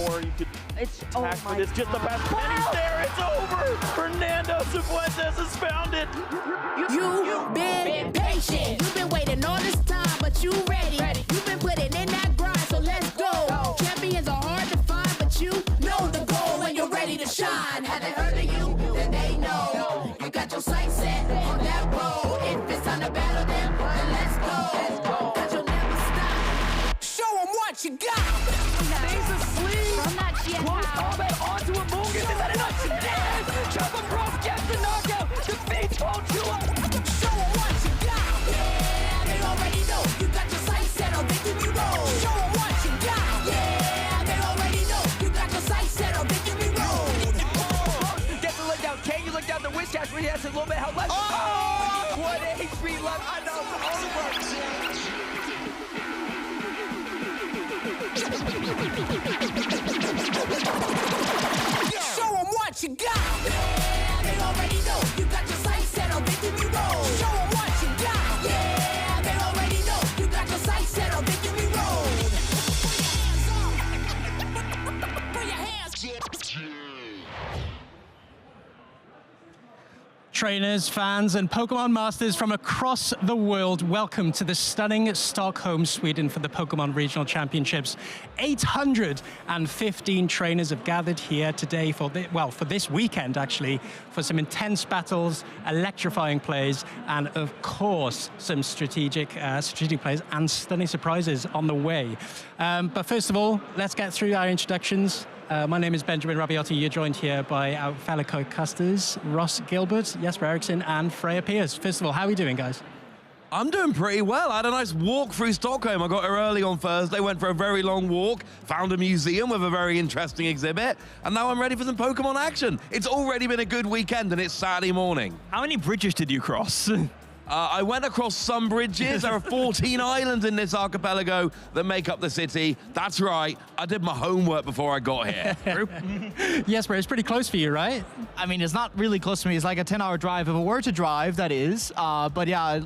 or you could attack with it's just the best. Wow. And he's there, it's over! Fernando Cifuentes has found it! You've been patient. You've been waiting all this time, but you ready. You've been putting in that grind, so let's go. Champions are hard to find, but you know the goal when you're ready to shine. Have they heard of you? Then they know. You got your sights set on that road. If it's time to battle them, then let's go. Cause you'll never stop. Show them what you got. Stays asleep! From that GM Close power. combat onto a Mungus, is that enough? Yes! Chopper Prof gets the knockout! Defeats Voltua! Show them what you got. Yeah, they already know. You got your sights set on victory road. Show them what you got. Yeah, they already know. You got your sights set on victory road. Get the leg down. Can you look down the Witchcast when he has a little bit of health left? Oh! What HP left? I know it's over. Show them what you got. Yeah, they already know. You got your sights set on victory road. Show them what you got. Yeah, they already know. You got your sights set on victory road. Put your hands Trainers, fans, and Pokemon masters from across the world, welcome to the stunning Stockholm, Sweden for the Pokemon Regional Championships. 815 trainers have gathered here today for this weekend, actually, for some intense battles, electrifying plays, and of course, some strategic plays and stunning surprises on the way. But first of all, let's get through our introductions. My name is Benjamin Rabiotti. You're joined here by our fellow co-casters, Ross Gilbert, Jesper Eriksson, and Freya Pierce. First of all, how are we doing, guys? I'm doing pretty well. I had a nice walk through Stockholm. I got here early on Thursday, went for a very long walk, found a museum with a very interesting exhibit, and now I'm ready for some Pokemon action. It's already been a good weekend, and it's Saturday morning. How many bridges did you cross? I went across some bridges. There are 14 islands in this archipelago that make up the city. That's right. I did my homework before I got here. Jesper, it's pretty close for you, right? I mean, it's not really close to me. It's like a 10-hour drive. If it were to drive, that is. But yeah,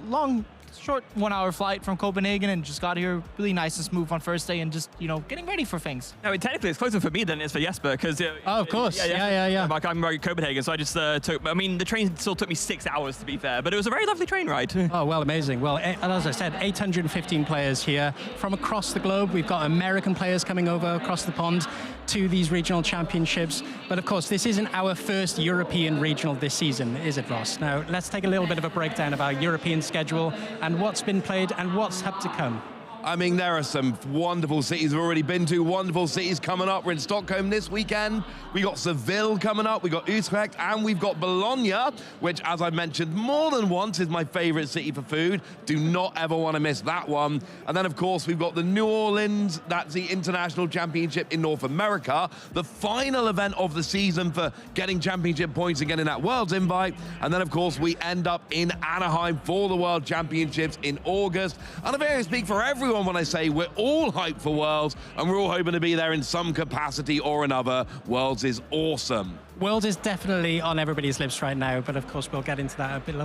short 1-hour flight from Copenhagen and just got here really nice and smooth on first day and just, getting ready for things. No, technically it's closer for me than it is for Jesper because... oh, of course. Yeah. Like I'm in Copenhagen, so I just the train still took me 6 hours to be fair, but it was a very lovely train ride. Oh, well, amazing. Well, as I said, 815 players here from across the globe. We've got American players coming over across the pond to these regional championships. But of course, this isn't our first European regional this season, is it, Ross? Now, let's take a little bit of a breakdown of our European schedule and what's been played and what's up to come. I mean, there are some wonderful cities we've already been to, wonderful cities coming up. We're in Stockholm this weekend. We got Seville coming up, we got Utrecht, and we've got Bologna, which, as I've mentioned more than once, is my favorite city for food. Do not ever want to miss that one. And then, of course, we've got the New Orleans, that's the International Championship in North America, the final event of the season for getting championship points and getting that World's invite. And then, of course, we end up in Anaheim for the World Championships in August. And I very speak for everyone when I say we're all hyped for Worlds, and we're all hoping to be there in some capacity or another. Worlds is awesome. World is definitely on everybody's lips right now, but of course we'll get into that in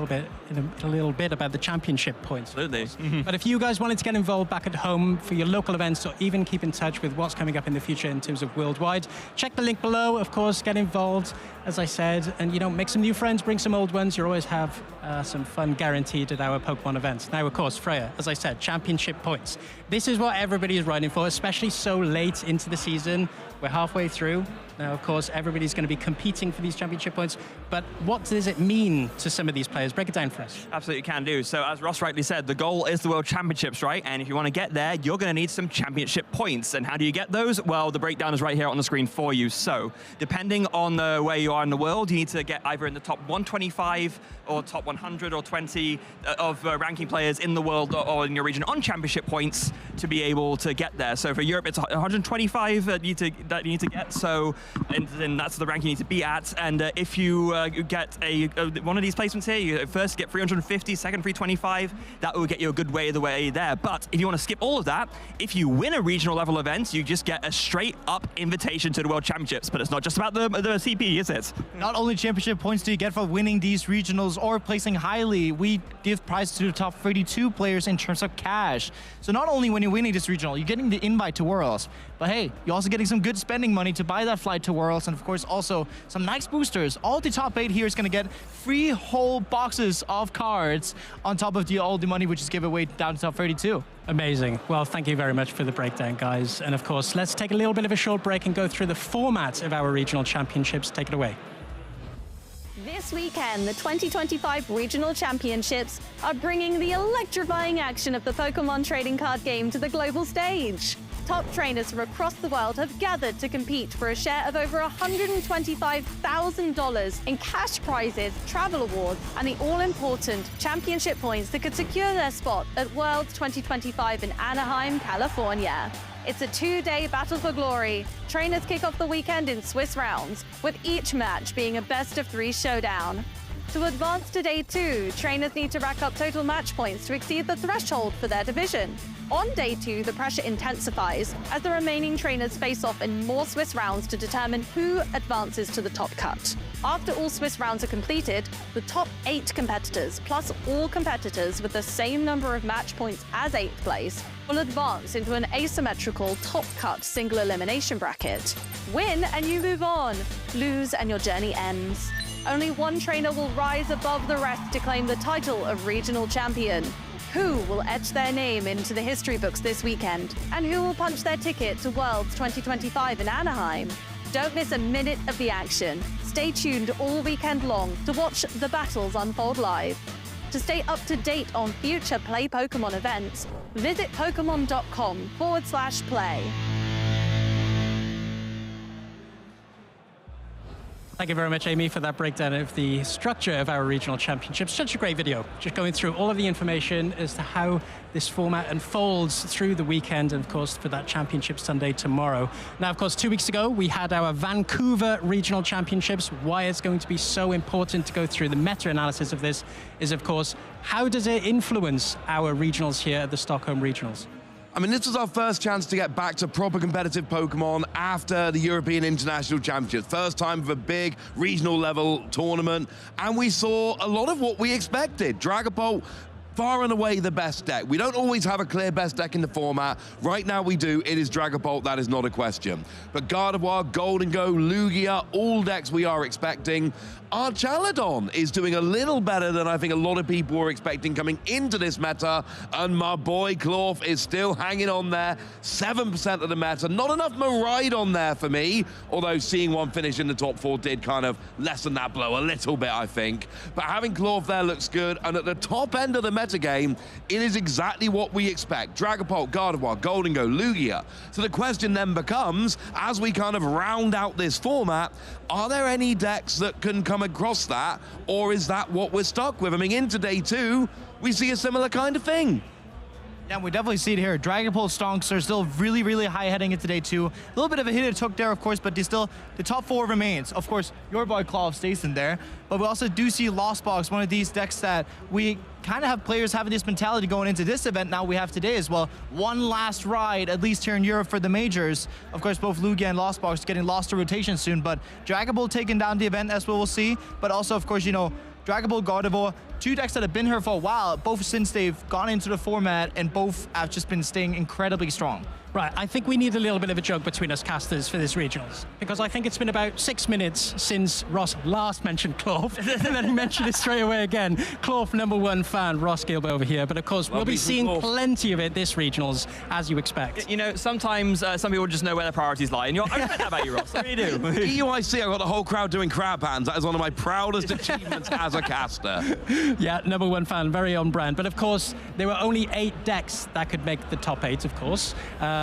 a little bit about the championship points. Absolutely. But if you guys wanted to get involved back at home for your local events or even keep in touch with what's coming up in the future in terms of worldwide, check the link below, of course, get involved, as I said, and make some new friends, bring some old ones. You always have some fun guaranteed at our Pokemon events. Now, of course, Freya, as I said, championship points. This is what everybody is riding for, especially so late into the season. We're halfway through. Now, of course, everybody's going to be competing for these championship points, but what does it mean to some of these players? Break it down for us. Absolutely can do. So as Ross rightly said, the goal is the World Championships, right? And if you want to get there, you're going to need some championship points. And how do you get those? Well, the breakdown is right here on the screen for you. So depending on where you are in the world, you need to get either in the top 125 or top 100 or 20 of ranking players in the world or in your region on championship points to be able to get there. So for Europe, it's 125 that you need to get. So and then that's the rank you need to be at. And if you get one of these placements here, you first get 350, second 325, that will get you a good way of the way there. But if you want to skip all of that, if you win a regional level event, you just get a straight up invitation to the World Championships. But it's not just about the CP, is it? Not only championship points do you get for winning these regionals or placing progressing highly, we give prizes to the top 32 players in terms of cash. So not only when you're winning this regional, you're getting the invite to Worlds, but hey, you're also getting some good spending money to buy that flight to Worlds, and of course also some nice boosters. All the top 8 here is going to get 3 whole boxes of cards on top of all the money which is given away down to top 32. Amazing. Well, thank you very much for the breakdown, guys. And of course, let's take a little bit of a short break and go through the format of our regional championships. Take it away. This weekend, the 2025 Regional Championships are bringing the electrifying action of the Pokémon trading card game to the global stage. Top trainers from across the world have gathered to compete for a share of over $125,000 in cash prizes, travel awards, and the all-important championship points that could secure their spot at Worlds 2025 in Anaheim, California. It's a 2-day battle for glory. Trainers kick off the weekend in Swiss rounds, with each match being a best-of-3 showdown. To advance to day 2, trainers need to rack up total match points to exceed the threshold for their division. On day 2, the pressure intensifies as the remaining trainers face off in more Swiss rounds to determine who advances to the top cut. After all Swiss rounds are completed, the top 8 competitors, plus all competitors with the same number of match points as 8th place, will advance into an asymmetrical top cut single elimination bracket. Win and you move on. Lose and your journey ends. Only one trainer will rise above the rest to claim the title of regional champion. Who will etch their name into the history books this weekend? And who will punch their ticket to Worlds 2025 in Anaheim? Don't miss a minute of the action. Stay tuned all weekend long to watch the battles unfold live. To stay up to date on future Play Pokémon events, visit Pokemon.com/play. Thank you very much, Amy, for that breakdown of the structure of our regional championships. Such a great video, just going through all of the information as to how this format unfolds through the weekend, and of course for that championship Sunday tomorrow. Now, of course, 2 weeks ago, we had our Vancouver Regional Championships. Why it's going to be so important to go through the meta-analysis of this is, of course, how does it influence our regionals here at the Stockholm Regionals? I mean, this was our first chance to get back to proper competitive Pokemon after the European International Championships. First time for a big regional level tournament, and we saw a lot of what we expected. Dragapult, far and away the best deck. We don't always have a clear best deck in the format. Right now we do. It is Dragapult, that is not a question. But Gardevoir, Goldengo, Lugia, all decks we are expecting. Our Chaladon is doing a little better than I think a lot of people were expecting coming into this meta, and my boy Clorf is still hanging on there, 7% of the meta. Not enough Miraidon there for me, although seeing one finish in the top 4 did kind of lessen that blow a little bit, I think. But having Clorf there looks good, and at the top end of the meta game, it is exactly what we expect. Dragapult, Gardevoir, Goldengo, Lugia. So the question then becomes, as we kind of round out this format, are there any decks that can come across that, or is that what we're stuck with? I mean, into day 2, we see a similar kind of thing. Yeah, we definitely see it here. Dragapult stonks are still really, really high heading into day 2. A little bit of a hit it took there, of course, but the top 4 remains. Of course, your boy Clorf stays in there, but we also do see Lost Box, one of these decks that we kind of have players having this mentality going into this event now we have today as well. One last ride, at least here in Europe for the majors. Of course, both Lugia and Lost Box getting lost to rotation soon, but Dragapult taking down the event as we will see, but also, of course, you know, Dragapult, Gardevoir, 2 decks that have been here for a while, both since they've gone into the format, and both have just been staying incredibly strong. Right, I think we need a little bit of a joke between us casters for this regionals, because I think it's been about 6 minutes since Ross last mentioned Clorf, and then he mentioned it straight away again. Clorf, #1 fan, Ross Gilbert over here, but of course we'll be seeing plenty of it this regionals, as you expect. You know, sometimes some people just know where their priorities lie, and I respect that about you, Ross. I really do. EUIC, I got the whole crowd doing crab hands. That is one of my proudest achievements as a caster. Yeah, #1 fan, very on brand. But of course, there were only 8 decks that could make the top 8, of course.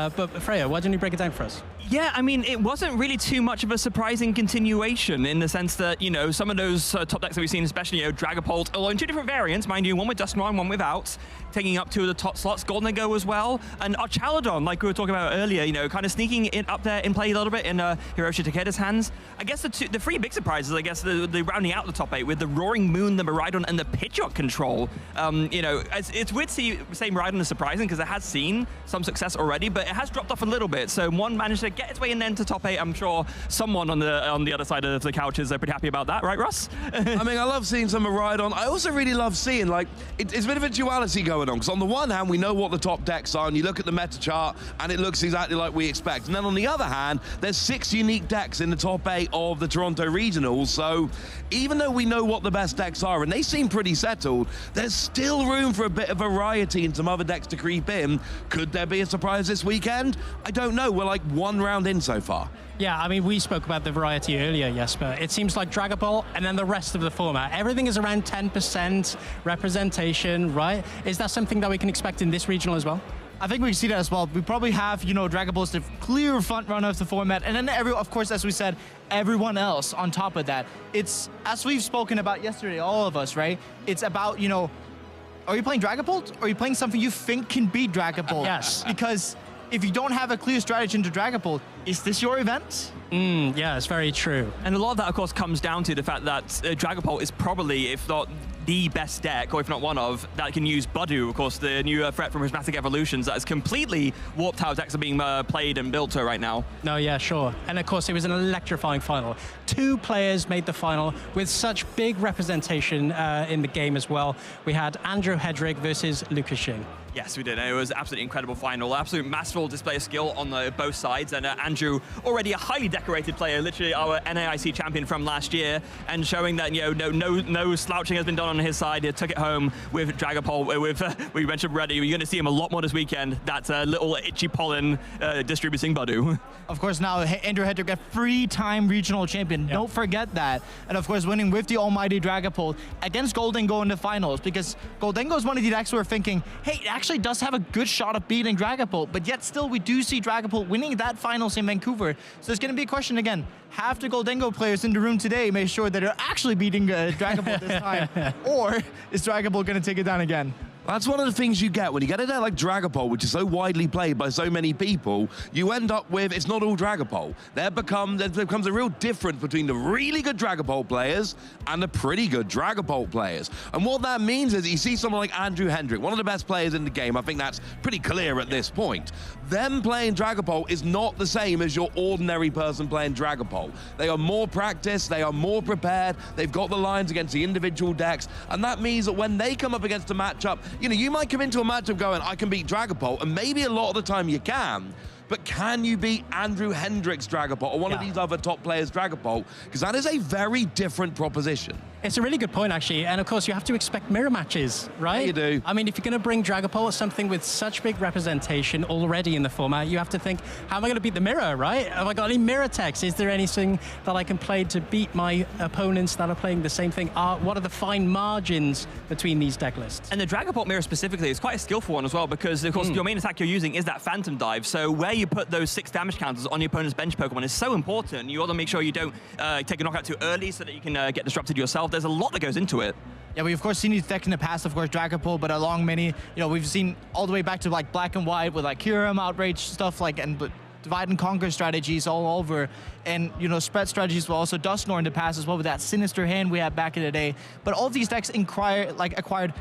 But Freya, why don't you break it down for us? Yeah, I mean, it wasn't really too much of a surprising continuation in the sense that, you know, some of those top decks that we've seen, especially, you know, Dragapult, although in 2 different variants, mind you, one with Dusknoir, one without, taking up 2 of the top slots, Goldengo as well, and our Chaladon, like we were talking about earlier, you know, kind of sneaking it up there in play a little bit in Hiroshi Takeda's hands. I guess the 3 big surprises, I guess, the rounding out the top 8 with the Roaring Moon, the Miraidon, and the Pidgeot control. You know, it's weird to say Miraidon is surprising because it has seen some success already, but it has dropped off a little bit. So one managed to get its way in then to top 8. I'm sure someone on the other side of the couch is pretty happy about that, right, Russ? I mean, I love seeing some Rhydon. I also really love seeing, like, it's a bit of a duality going on, because on the one hand, we know what the top decks are, and you look at the meta chart, and it looks exactly like we expect. And then on the other hand, there's 6 unique decks in the top 8 of the Toronto Regionals, so even though we know what the best decks are, and they seem pretty settled, there's still room for a bit of variety and some other decks to creep in. Could there be a surprise this weekend? I don't know. We're like 1 round in so far. Yeah, I mean, we spoke about the variety earlier, Jesper. It seems like Dragon Ball and then the rest of the format. Everything is around 10% representation, right? Is that something that we can expect in this regional as well? I think we can see that as well. We probably have, Dragon Ball as the clear front runner of the format, and then of course, as we said, everyone else on top of that. It's, as we've spoken about yesterday, all of us, right? It's about, are you playing Dragon Ball, or are you playing something you think can beat Dragon Ball? Yes. Because if you don't have a clear strategy into Dragon Ball, is this your event? Yeah, it's very true. And a lot of that, of course, comes down to the fact that Dragon Ball is probably, if not the best deck, or if not one of, that can use Budu, of course, the new threat from Prismatic Evolutions that has completely warped how decks are being played and built right now. No, yeah, sure. And of course, it was an electrifying final. 2 players made the final with such big representation in the game as well. We had Andrew Hedrick versus Lucas Shing. Yes, we did. It was absolutely incredible final. Absolute masterful display of skill on both sides. And Andrew, already a highly decorated player, literally our NAIC champion from last year, and showing that no slouching has been done on his side. He took it home with Dragapult. We mentioned already, you're going to see him a lot more this weekend. That's a little itchy pollen distributing Budu. Of course, now Andrew Hedrick, a 3-time regional champion. Yep. Don't forget that. And of course, winning with the almighty Dragapult against Goldengo in the finals, because Goldengo is one of the decks we're thinking, hey, it actually does have a good shot of beating Dragapult, but yet still we do see Dragapult winning that finals in Vancouver. So it's going to be a question again. Have the Goldengo players in the room today make sure that they're actually beating Dragapult this time, or is Dragapult going to take it down again? That's one of the things you get when you get a deck like Dragapult, which is so widely played by so many people. You end up with, it's not all Dragapult. There becomes a real difference between the really good Dragapult players and the pretty good Dragapult players. And what that means is you see someone like Andrew Hendrick, one of the best players in the game. I think that's pretty clear at this point. Them playing Dragapult is not the same as your ordinary person playing Dragapult. They are more practiced, they are more prepared, they've got the lines against the individual decks, and that means that when they come up against a matchup, you might come into a matchup going, I can beat Dragapult, and maybe a lot of the time you can, but can you beat Andrew Hendrick's Dragapult or one of these other top players' Dragapult? Because that is a very different proposition. It's a really good point, actually. And of course, you have to expect mirror matches, right? Yeah, you do. I mean, if you're going to bring Dragapult, something with such big representation already in the format, you have to think, how am I going to beat the mirror, right? Have I got any mirror techs? Is there anything that I can play to beat my opponents that are playing the same thing? What are the fine margins between these deck lists? And the Dragapult mirror specifically is quite a skillful one as well, because of course your main attack you're using is that Phantom Dive. So where you put those 6 damage counters on your opponent's bench Pokemon is so important. You want to make sure you don't take a knockout too early so that you can get disrupted yourself. There's a lot that goes into it. Yeah, we've of course seen these decks in the past, of course, Dragapult, but along many, we've seen all the way back to like Black and White with like Kyurem, Outrage, stuff like, and divide and conquer strategies all over, and spread strategies were also Dusknoir in the past as well with that sinister hand we had back in the day. But all of these decks acquired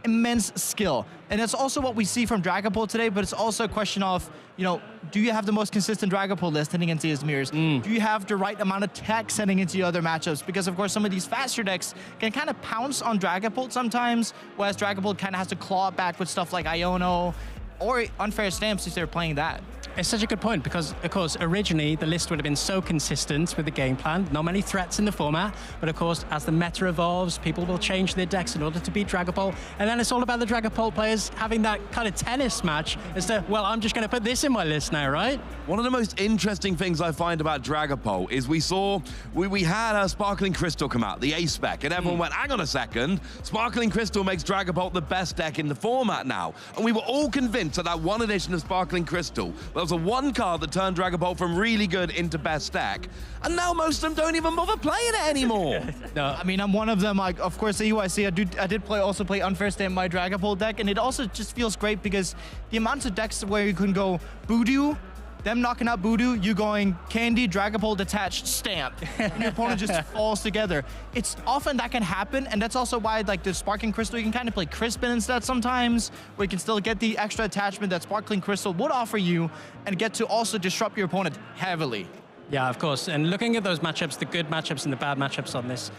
immense skill, and that's also what we see from Dragapult today. But it's also a question of, do you have the most consistent Dragapult list heading into these mirrors? Do you have the right amount of tech heading into the other matchups? Because of course some of these faster decks can kind of pounce on Dragapult sometimes, whereas Dragapult kind of has to claw back with stuff like Iono or unfair stamps if they're playing that. It's such a good point, because of course originally the list would have been so consistent with the game plan, not many threats in the format, but of course as the meta evolves, people will change their decks in order to beat Dragapult, and then it's all about the Dragapult players having that kind of tennis match as to, well, I'm just going to put this in my list now, right? One of the most interesting things I find about Dragapult is we had a Sparkling Crystal come out, the A spec, and everyone went, hang on a second, Sparkling Crystal makes Dragapult the best deck in the format now, and we were all convinced that one edition of Sparkling Crystal, there was a one card that turned Dragapult from really good into best deck, and now most of them don't even bother playing it anymore. No, I mean, I'm one of them. Like, of course, the EUIC, I did also play Unfair Stamp my Dragapult deck, and it also just feels great because the amounts of decks where you can go Budu, them knocking out Voodoo, you going Candy, Dragapult, Detached, Stamp, and your opponent just falls together. It's often that can happen, and that's also why like the Sparkling Crystal, you can kind of play Crispin instead sometimes, where you can still get the extra attachment that Sparkling Crystal would offer you, and get to also disrupt your opponent heavily. Yeah, of course. And looking at those matchups, the good matchups and the bad matchups on this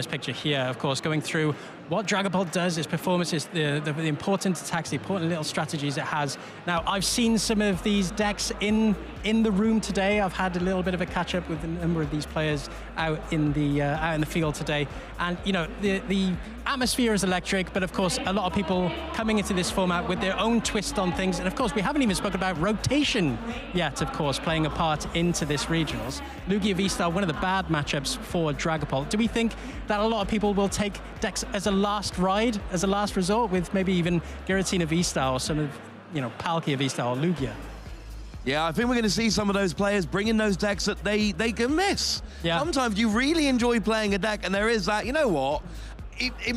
picture here, of course, going through what Dragapult does, its performances, the important attacks, the important little strategies it has. Now, I've seen some of these decks in the room today. I've had a little bit of a catch up with a number of these players out in the field today, and you know the atmosphere is electric. But of course, a lot of people coming into this format with their own twist on things, and of course, we haven't even spoken about rotation yet. Of course, playing a part into this regionals. Lugia V-Star, one of the bad matchups for Dragapult. Do we think that a lot of people will take decks as a last ride, as a last resort, with maybe even Giratina V-Star or some of, you know, Palkia V-Star or Lugia? Yeah, I think we're going to see some of those players bring in those decks that they can miss. Yeah. Sometimes you really enjoy playing a deck, and there is that, you know what?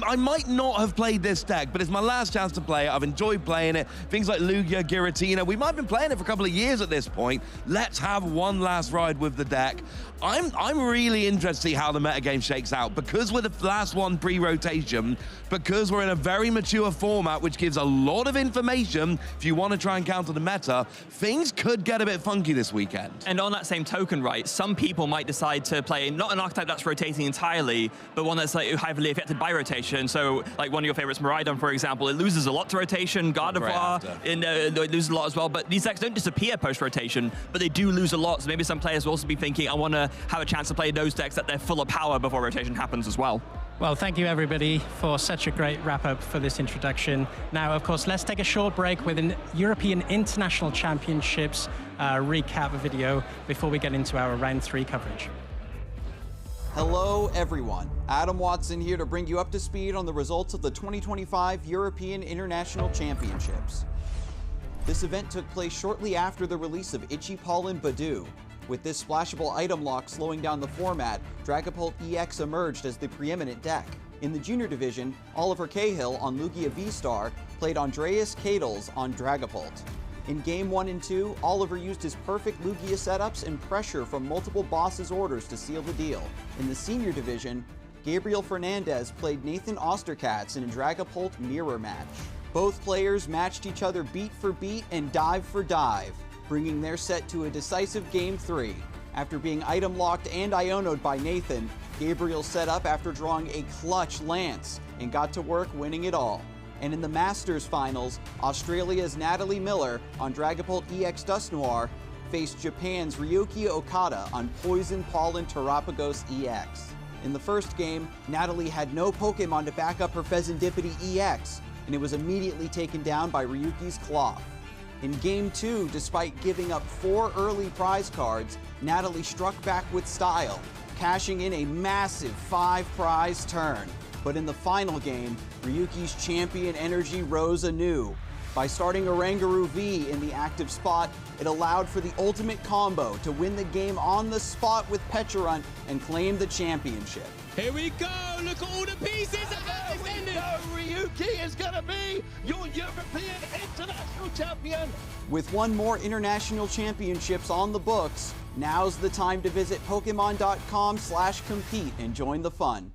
I might not have played this deck, but it's my last chance to play it. I've enjoyed playing it. Things like Lugia, Giratina, we might have been playing it for a couple of years at this point. Let's have one last ride with the deck. I'm really interested to see how the metagame shakes out, because we're the last one pre-rotation, because we're in a very mature format, which gives a lot of information if you want to try and counter the meta. Things could get a bit funky this weekend. And on that same token, right, some people might decide to play not an archetype that's rotating entirely, but one that's like heavily affected by rotation. So like one of your favorites, Miraidon, for example, it loses a lot to rotation. Gardevoir, it loses a lot as well. But these decks don't disappear post-rotation, but they do lose a lot. So maybe some players will also be thinking, I want to have a chance to play those decks that they're full of power before rotation happens as well. Well, thank you everybody for such a great wrap-up for this introduction. Now, of course, let's take a short break with an European International Championships recap video before we get into our round 3 coverage. Hello everyone, Adam Watson here to bring you up to speed on the results of the 2025 European International Championships. This event took place shortly after the release of Ichi-Paul and Badoo. With this splashable item lock slowing down the format, Dragapult EX emerged as the preeminent deck. In the junior division, Oliver Cahill on Lugia V-Star played Andreas Kadels on Dragapult. In Game 1 and 2, Oliver used his perfect Lugia setups and pressure from multiple bosses' orders to seal the deal. In the senior division, Gabriel Fernandez played Nathan Osterkatz in a Dragapult mirror match. Both players matched each other beat for beat and dive for dive, bringing their set to a decisive Game 3. After being item locked and Iono'd by Nathan, Gabriel set up after drawing a clutch Lance and got to work winning it all. And in the Masters Finals, Australia's Natalie Miller on Dragapult EX Dusknoir faced Japan's Ryuki Okada on Poison Pollen Terapagos EX. In the first game, Natalie had no Pokemon to back up her Fezandipity EX, and it was immediately taken down by Ryuki's Cloth. In Game 2, despite giving up 4 early prize cards, Natalie struck back with style, cashing in a massive 5 prize turn. But in the final game, Ryuki's champion energy rose anew. By starting Oranguru V in the active spot, it allowed for the ultimate combo to win the game on the spot with Pecharunt and claim the championship. Here we go! Look at all the pieces! Ryuki is gonna be your European International Champion! With one more international championships on the books, now's the time to visit Pokemon.com/compete and join the fun.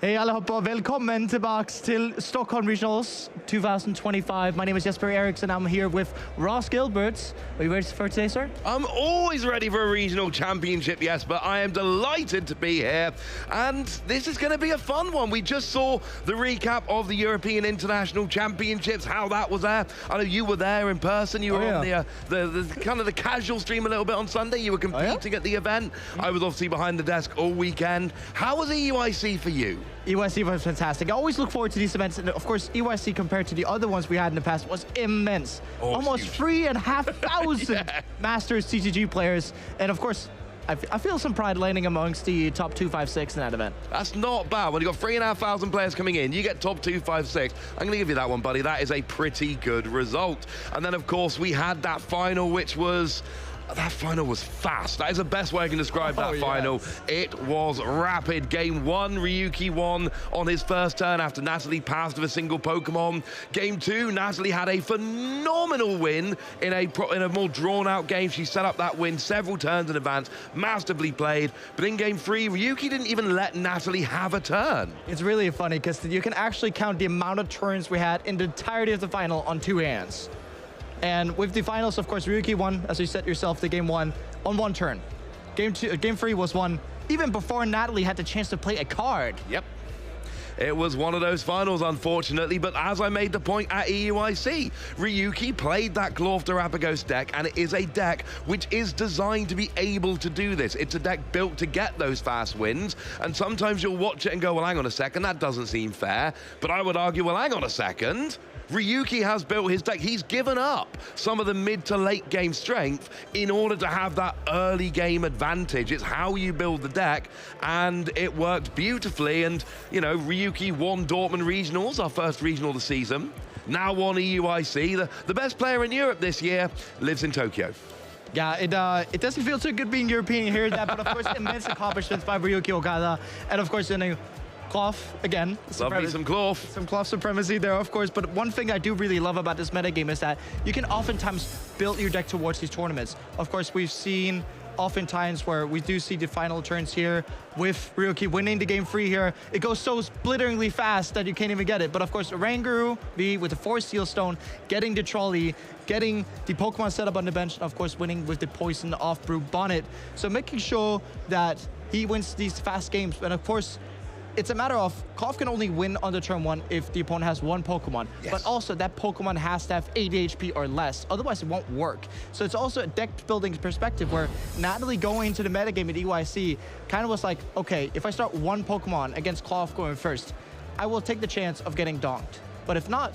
Hej allihopa, välkommen tillbaks till Stockholm Regionals 2025. My name is Jesper Eriksson. I'm here with Ross Gilbert. Are you ready for today, sir? I'm always ready for a regional championship, yes, but I am delighted to be here. And this is going to be a fun one. We just saw the recap of the European International Championships, how that was there. I know you were there in person. You were on the kind of the casual stream a little bit on Sunday. You were competing at the event. I was obviously behind the desk all weekend. How was EUIC for you? EUIC was fantastic. I always look forward to these events, and of course, EUIC compared to the other ones we had in the past was immense. Almost 3,500 Masters TCG players, and of course, I feel some pride landing amongst the top 256 in that event. That's not bad. When you've got 3,500 players coming in, you get top 256. I'm going to give you that one, buddy. That is a pretty good result. And then, of course, we had that final, which was That final was fast. That is the best way I can describe that final. It was rapid. Game 1, Ryuki won on his first turn after Natalie passed with a single Pokemon. Game 2, Natalie had a phenomenal win in a more drawn-out game. She set up that win several turns in advance, masterfully played. But in Game 3, Ryuki didn't even let Natalie have a turn. It's really funny because you can actually count the amount of turns we had in the entirety of the final on 2 hands. And with the finals, of course, Ryuki won, as you said yourself, the Game 1 on 1 turn. Game 3 was won even before Natalie had the chance to play a card. Yep. It was one of those finals, unfortunately, but as I made the point at EUIC, Ryuki played that Clorf Terapagos deck, and it is a deck which is designed to be able to do this. It's a deck built to get those fast wins, and sometimes you'll watch it and go, well, hang on a second, that doesn't seem fair. But I would argue, well, hang on a second. Ryuki has built his deck. He's given up some of the mid to late game strength in order to have that early game advantage. It's how you build the deck, and it worked beautifully. And, you know, Ryuki won Dortmund Regionals, our first regional of the season. Now won EUIC. The best player in Europe this year lives in Tokyo. Yeah, it doesn't feel too good being European here, that, but of course, immense accomplishments by Ryuki Okada. And of course, in a Clorf, again. Love me some Clorf. Some Clorf supremacy there, of course. But one thing I do really love about this metagame is that you can oftentimes build your deck towards these tournaments. Of course, we've seen oftentimes where we do see the final turns here with Ryuki winning the Game 3 here. It goes so splitteringly fast that you can't even get it. But of course, Oranguru V with the 4 Steel Stone, getting the trolley, getting the Pokemon set up on the bench, and of course winning with the Poison off-brew Bonnet. So making sure that he wins these fast games. And of course, it's a matter of Clorf can only win on the turn 1 if the opponent has 1 Pokemon. Yes. But also that Pokemon has to have 80 HP or less. Otherwise, it won't work. So it's also a deck building perspective where Natalie going into the metagame at EUIC kind of was like, okay, if I start 1 Pokemon against Clorf going first, I will take the chance of getting donked. But if not,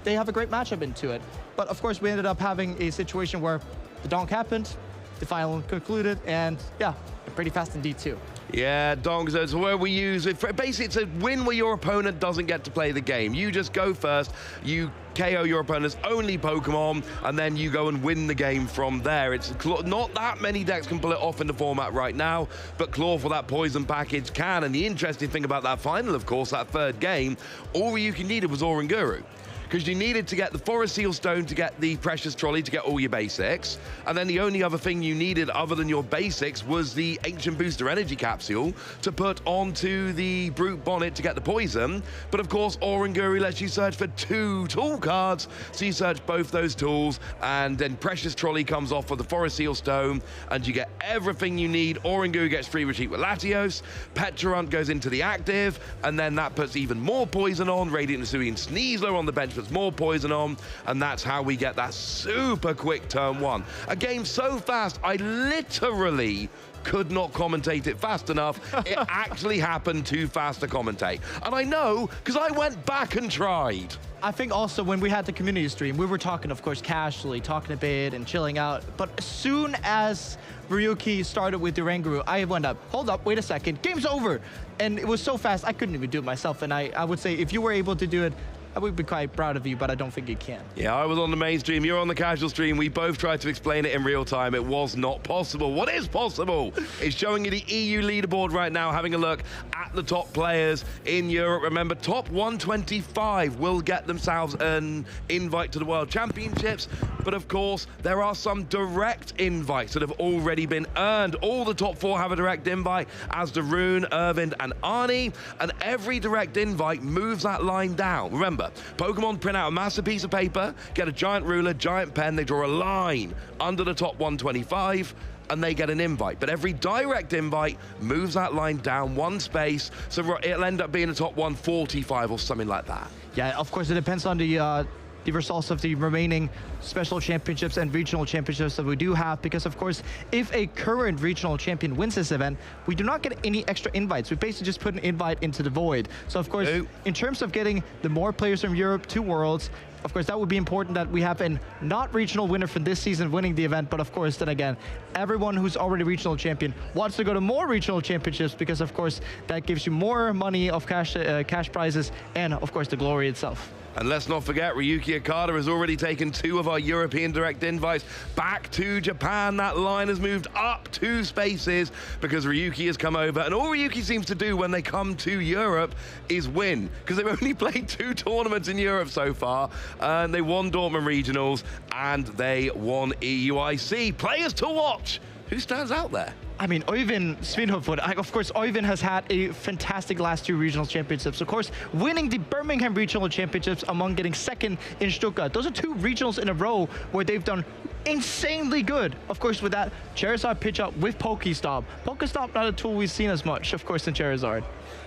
they have a great matchup into it. But of course, we ended up having a situation where the donk happened, the final concluded, and yeah, pretty fast indeed too. Yeah, donk zones, where we use it. Basically, it's a win where your opponent doesn't get to play the game. You just go first, you KO your opponent's only Pokemon, and then you go and win the game from there. It's not that many decks can pull it off in the format right now, but Clorf with that poison package can. And the interesting thing about that final, of course, that third game, all you needed was Oranguru. Because you needed to get the Forest Seal Stone to get the Precious Trolley to get all your basics. And then the only other thing you needed other than your basics was the Ancient Booster Energy Capsule to put onto the Brute Bonnet to get the poison. But of course, Oranguru lets you search for 2 tool cards. So you search both those tools, and then Precious Trolley comes off with the Forest Seal Stone, and you get everything you need. Oranguru gets free retreat with Latios. Petrarunt goes into the active, and then that puts even more poison on. Radiant Hisuian Sneasler on the bench puts more poison on, and that's how we get that super quick turn 1. A game so fast, I literally could not commentate it fast enough. It actually happened too fast to commentate. And I know, because I went back and tried. I think also when we had the community stream, we were talking, of course, casually, talking a bit and chilling out. But as soon as Ryuki started with the Oranguru, I went up, hold up, wait a second, game's over. And it was so fast, I couldn't even do it myself. And I would say if you were able to do it, I would be quite proud of you, but I don't think you can. Yeah, I was on the main stream, you're on the casual stream. We both tried to explain it in real time. It was not possible. What is possible is showing you the EU leaderboard right now, having a look at the top players in Europe. Remember, top 125 will get themselves an invite to the World Championships. But of course, there are some direct invites that have already been earned. All the top 4 have a direct invite, as do Rune, Irvind, and Arnie. And every direct invite moves that line down. Remember, Pokemon print out a massive piece of paper, get a giant ruler, giant pen, they draw a line under the top 125, and they get an invite. But every direct invite moves that line down 1 space, so it'll end up being a top 145 or something like that. Yeah, of course, it depends on the results of the remaining special championships and regional championships that we do have, because of course, if a current regional champion wins this event, we do not get any extra invites. We basically just put an invite into the void. So of course, in terms of getting the more players from Europe to Worlds, of course, that would be important that we have a not regional winner from this season winning the event. But of course, then again, everyone who's already regional champion wants to go to more regional championships because, of course, that gives you more money of cash prizes and, of course, the glory itself. And let's not forget, Ryuki Okada has already taken 2 of our European direct invites back to Japan. That line has moved up 2 spaces because Ryuki has come over. And all Ryuki seems to do when they come to Europe is win, because they've only played 2 tournaments in Europe so far. And they won Dortmund Regionals and they won EUIC. Players to watch. Who stands out there? I mean, Oyvind Svinhufvud, of course, Oyvind has had a fantastic last 2 regional championships. Of course, winning the Birmingham Regional Championships among getting 2nd in Stuttgart. Those are 2 regionals in a row where they've done insanely good. Of course, with that Charizard pitch up with Pokestop. Pokestop, not a tool we've seen as much, of course, in Charizard.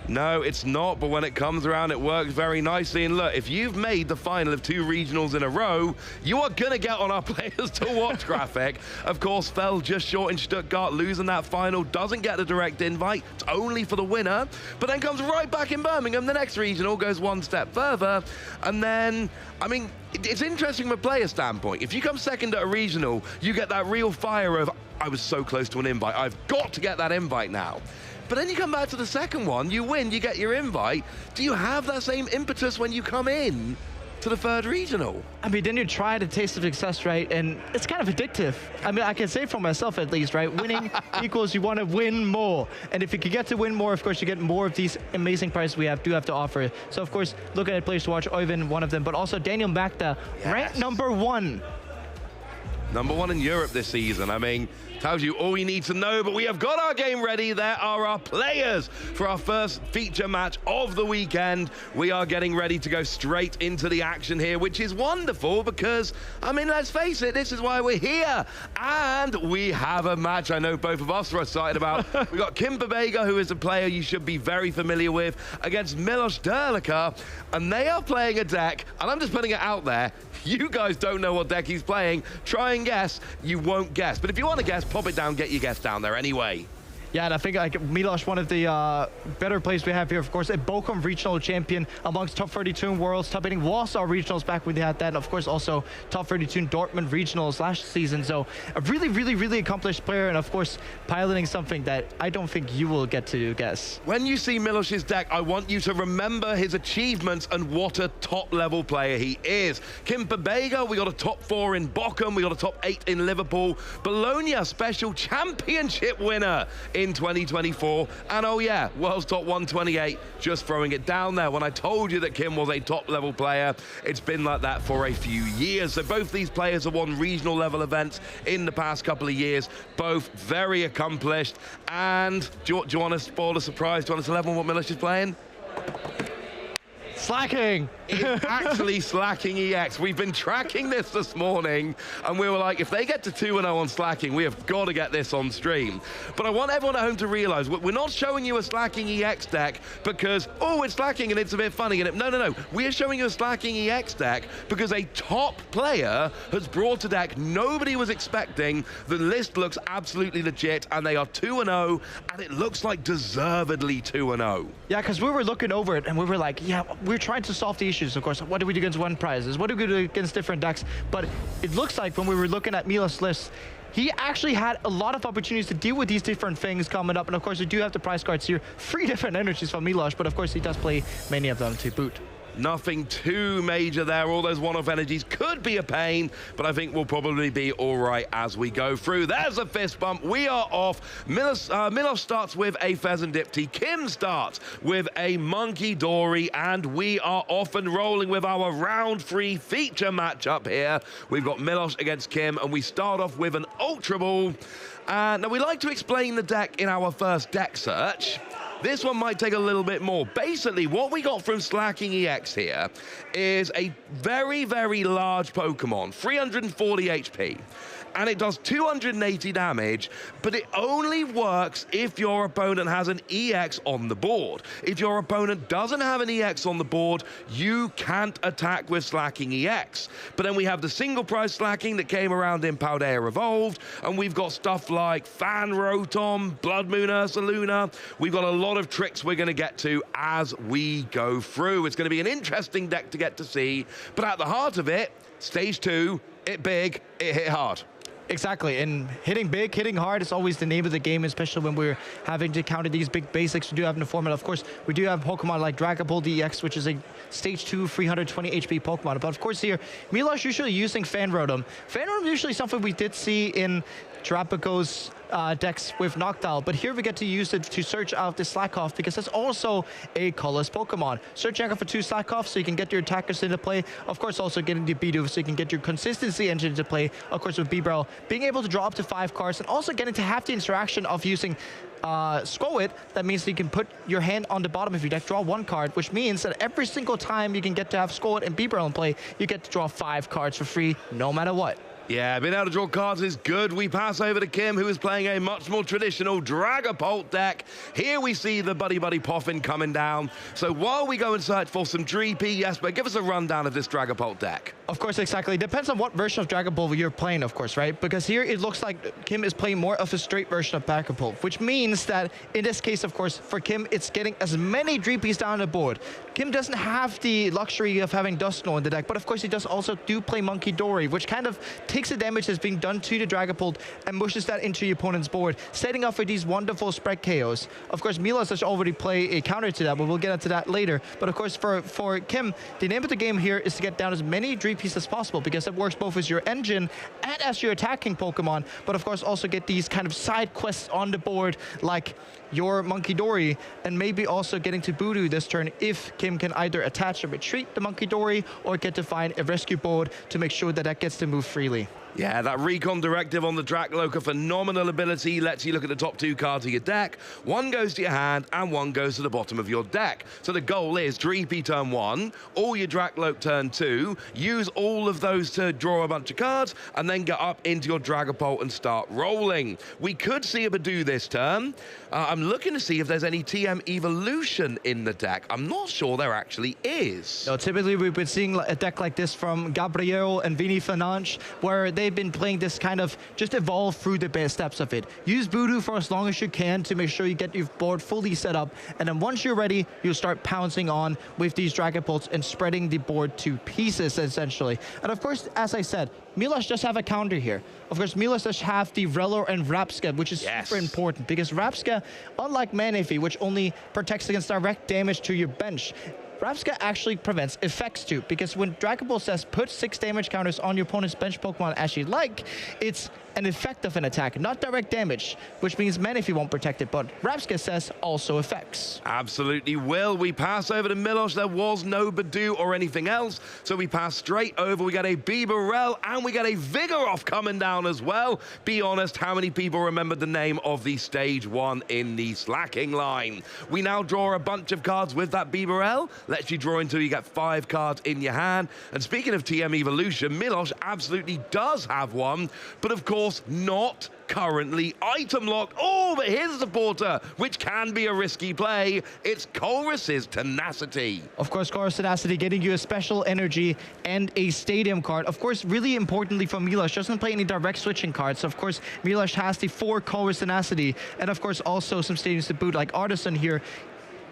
No, it's not, but when it comes around, it works very nicely. And look, if you've made the final of 2 regionals in a row, you are going to get on our players to watch graphic. Of course, fell just short in Stuttgart, losing that final, doesn't get a direct invite. It's only for the winner, but then comes right back in Birmingham. The next regional goes 1 step further. And then, I mean, it's interesting from a player standpoint. If you come 2nd at a regional, you get that real fire of, I was so close to an invite. I've got to get that invite now. But then you come back to the 2nd one, you win, you get your invite. Do you have that same impetus when you come in to the 3rd regional? I mean, then you try the taste of success, right? And it's kind of addictive. I mean, I can say for myself at least, right? Winning equals you want to win more. And if you can get to win more, of course, you get more of these amazing prizes we do have to offer. So, of course, looking at players to watch, Oyvind, one of them, but also Daniel Magda, ranked number 1. Number 1 in Europe this season. I mean, tells you all you need to know, but we have got our game ready. There are our players for our first feature match of the weekend. We are getting ready to go straight into the action here, which is wonderful because, I mean, let's face it, this is why we're here. And we have a match I know both of us are excited about. We've got Kim Babega, who is a player you should be very familiar with, against Milos Derlica, and they are playing a deck, and I'm just putting it out there. You guys don't know what deck he's playing. Try and guess. You won't guess. But if you want to guess, pop it down, get your guess down there anyway. Yeah, and I think like Milos, one of the better players we have here, of course, a Bochum regional champion amongst top 32 in Worlds, top 8 Warsaw regionals back when they had that, and of course also top 32 in Dortmund regionals last season. So a really, really, really accomplished player, and of course piloting something that I don't think you will get to guess. When you see Milos's deck, I want you to remember his achievements and what a top-level player he is. Kim Babega, we got a top 4 in Bochum, we got a top 8 in Liverpool. Bologna Special Championship winner in 2024, and oh yeah, World's Top 128, just throwing it down there. When I told you that Kim was a top-level player, it's been like that for a few years. So both these players have won regional level events in the past couple of years, both very accomplished. And do you want to spoil the surprise? Do you want to tell everyone what Milos is playing? Slacking! It's actually Slacking EX. We've been tracking this morning, and we were like, if they get to 2-0 on Slacking, we have got to get this on stream. But I want everyone at home to realize, we're not showing you a Slacking EX deck because, oh, it's Slacking and it's a bit funny. And no. We are showing you a Slacking EX deck because a top player has brought a deck nobody was expecting. The list looks absolutely legit, and they are 2-0, and it looks like deservedly 2-0. Yeah, because we were looking over it, and we were like, yeah, we're trying to solve the issues, of course. What do we do against one prizes? What do we do against different decks? But it looks like when we were looking at Milos' list, he actually had a lot of opportunities to deal with these different things coming up. And of course, we do have the prize cards here. 3 different energies from Milos, but of course, he does play many of them to boot. Nothing too major there. All those one-off energies could be a pain, but I think we'll probably be all right as we go through. There's a fist bump. We are off. Milos starts with a Pheasant Dipty. Kim starts with a Monkey Dory, and we are off and rolling with our round 3 feature matchup here. We've got Milos against Kim, and we start off with an Ultra Ball. Now, we like to explain the deck in our first deck search. This one might take a little bit more. Basically, what we got from Slacking EX here is a very, very large Pokemon, 340 HP. And it does 280 damage, but it only works if your opponent has an EX on the board. If your opponent doesn't have an EX on the board, you can't attack with Slacking EX. But then we have the single price Slacking that came around in Paldea Evolved, and we've got stuff like Fan Rotom, Blood Moon Ursaluna. We've got a lot lot of tricks we're going to get to as we go through. It's going to be an interesting deck to get to see, but at the heart of it, stage 2, it big, it hit hard. Exactly, and hitting big, hitting hard is always the name of the game, especially when we're having to counter these big basics we do have in the format. Of course, we do have Pokemon like Dragapult EX, which is a stage 2, 320 HP Pokemon. But of course here, Milosh usually using Fan Rotom. Fan Rotom is usually something we did see in Tarapaco's decks with Noctowl, but here we get to use it to search out the Slackoff because that's also a colorless Pokemon. Searching out for 2 Slackoffs so you can get your attackers into play. Of course, also getting the Bidoof so you can get your consistency engine into play. Of course, with Bibarel, being able to draw up to 5 cards and also getting to have the interaction of using Squowit. That means that you can put your hand on the bottom of your deck, draw 1 card, which means that every single time you can get to have Squowit and Bibarel in play, you get to draw 5 cards for free, no matter what. Yeah, being able to draw cards is good. We pass over to Kim, who is playing a much more traditional Dragapult deck. Here we see the Buddy Poffin coming down. So while we go and search for some Dreepy, Jesper, give us a rundown of this Dragapult deck. Of course, exactly. It depends on what version of Dragapult you're playing, of course, right? Because here it looks like Kim is playing more of a straight version of Dragapult, which means that in this case, of course, for Kim, it's getting as many Dreepies down the board. Kim doesn't have the luxury of having Dusknoir in the deck, but of course he does also play Monkey Dory, which kind of takes the damage that's being done to the Dragapult and mushes that into your opponent's board, setting up for these wonderful spread KOs. Of course, Milos does already play a counter to that, but we'll get into that later. But of course, for Kim, the name of the game here is to get down as many Dreepies as possible, because it works both as your engine and as your attacking Pokemon, but of course also get these kind of side quests on the board, like your Monkey Dory, and maybe also getting to Voodoo this turn if Kim can either attach or retreat the Monkey Dory or get to find a rescue board to make sure that that gets to move freely. Yeah, that Recon Directive on the Dracloak, a phenomenal ability, lets you look at the top 2 cards of your deck. 1 goes to your hand and 1 goes to the bottom of your deck. So the goal is Dreepy turn 1, all your Dracloak turn 2, use all of those to draw a bunch of cards, and then get up into your Dragapult and start rolling. We could see a Badoo this turn. I'm looking to see if there's any TM Evolution in the deck. I'm not sure there actually is. No, typically we've been seeing a deck like this from Gabriel and Vinny Fananche, where they've been playing this kind of just evolve through the base steps of it. Use Voodoo for as long as you can to make sure you get your board fully set up, and then once you're ready, you'll start pouncing on with these Dragapults and spreading the board to pieces, essentially. And of course, as I said, Milosh does have a counter here. Of course, Milosh does have the Rellor and Rapska, which is super important, because Rapska, unlike Manaphy, which only protects against direct damage to your bench, Rapska actually prevents effects too, because when Dragapult says put 6 damage counters on your opponent's bench Pokemon as you like, it's an effect of an attack, not direct damage, which means Manaphy won't protect it, but Rapska says also effects. Absolutely will. We pass over to Milosh. There was no Badoo or anything else, so we pass straight over. We got a Bibarel and we got a Vigoroth coming down as well. Be honest, how many people remembered the name of the stage 1 in the slacking line? We now draw a bunch of cards with that Bibarel. Lets you draw until you get 5 cards in your hand. And speaking of TM Evolution, Milosh absolutely does have one, but of course not currently item locked. Oh, but here's a supporter, which can be a risky play. It's Colress's Tenacity. Of course, Colress's Tenacity getting you a special energy and a stadium card. Of course, really importantly for Milosh, doesn't play any direct switching cards. So of course, Milosh has the 4 Colress Tenacity, and of course also some stadiums to boot, like Artisan here,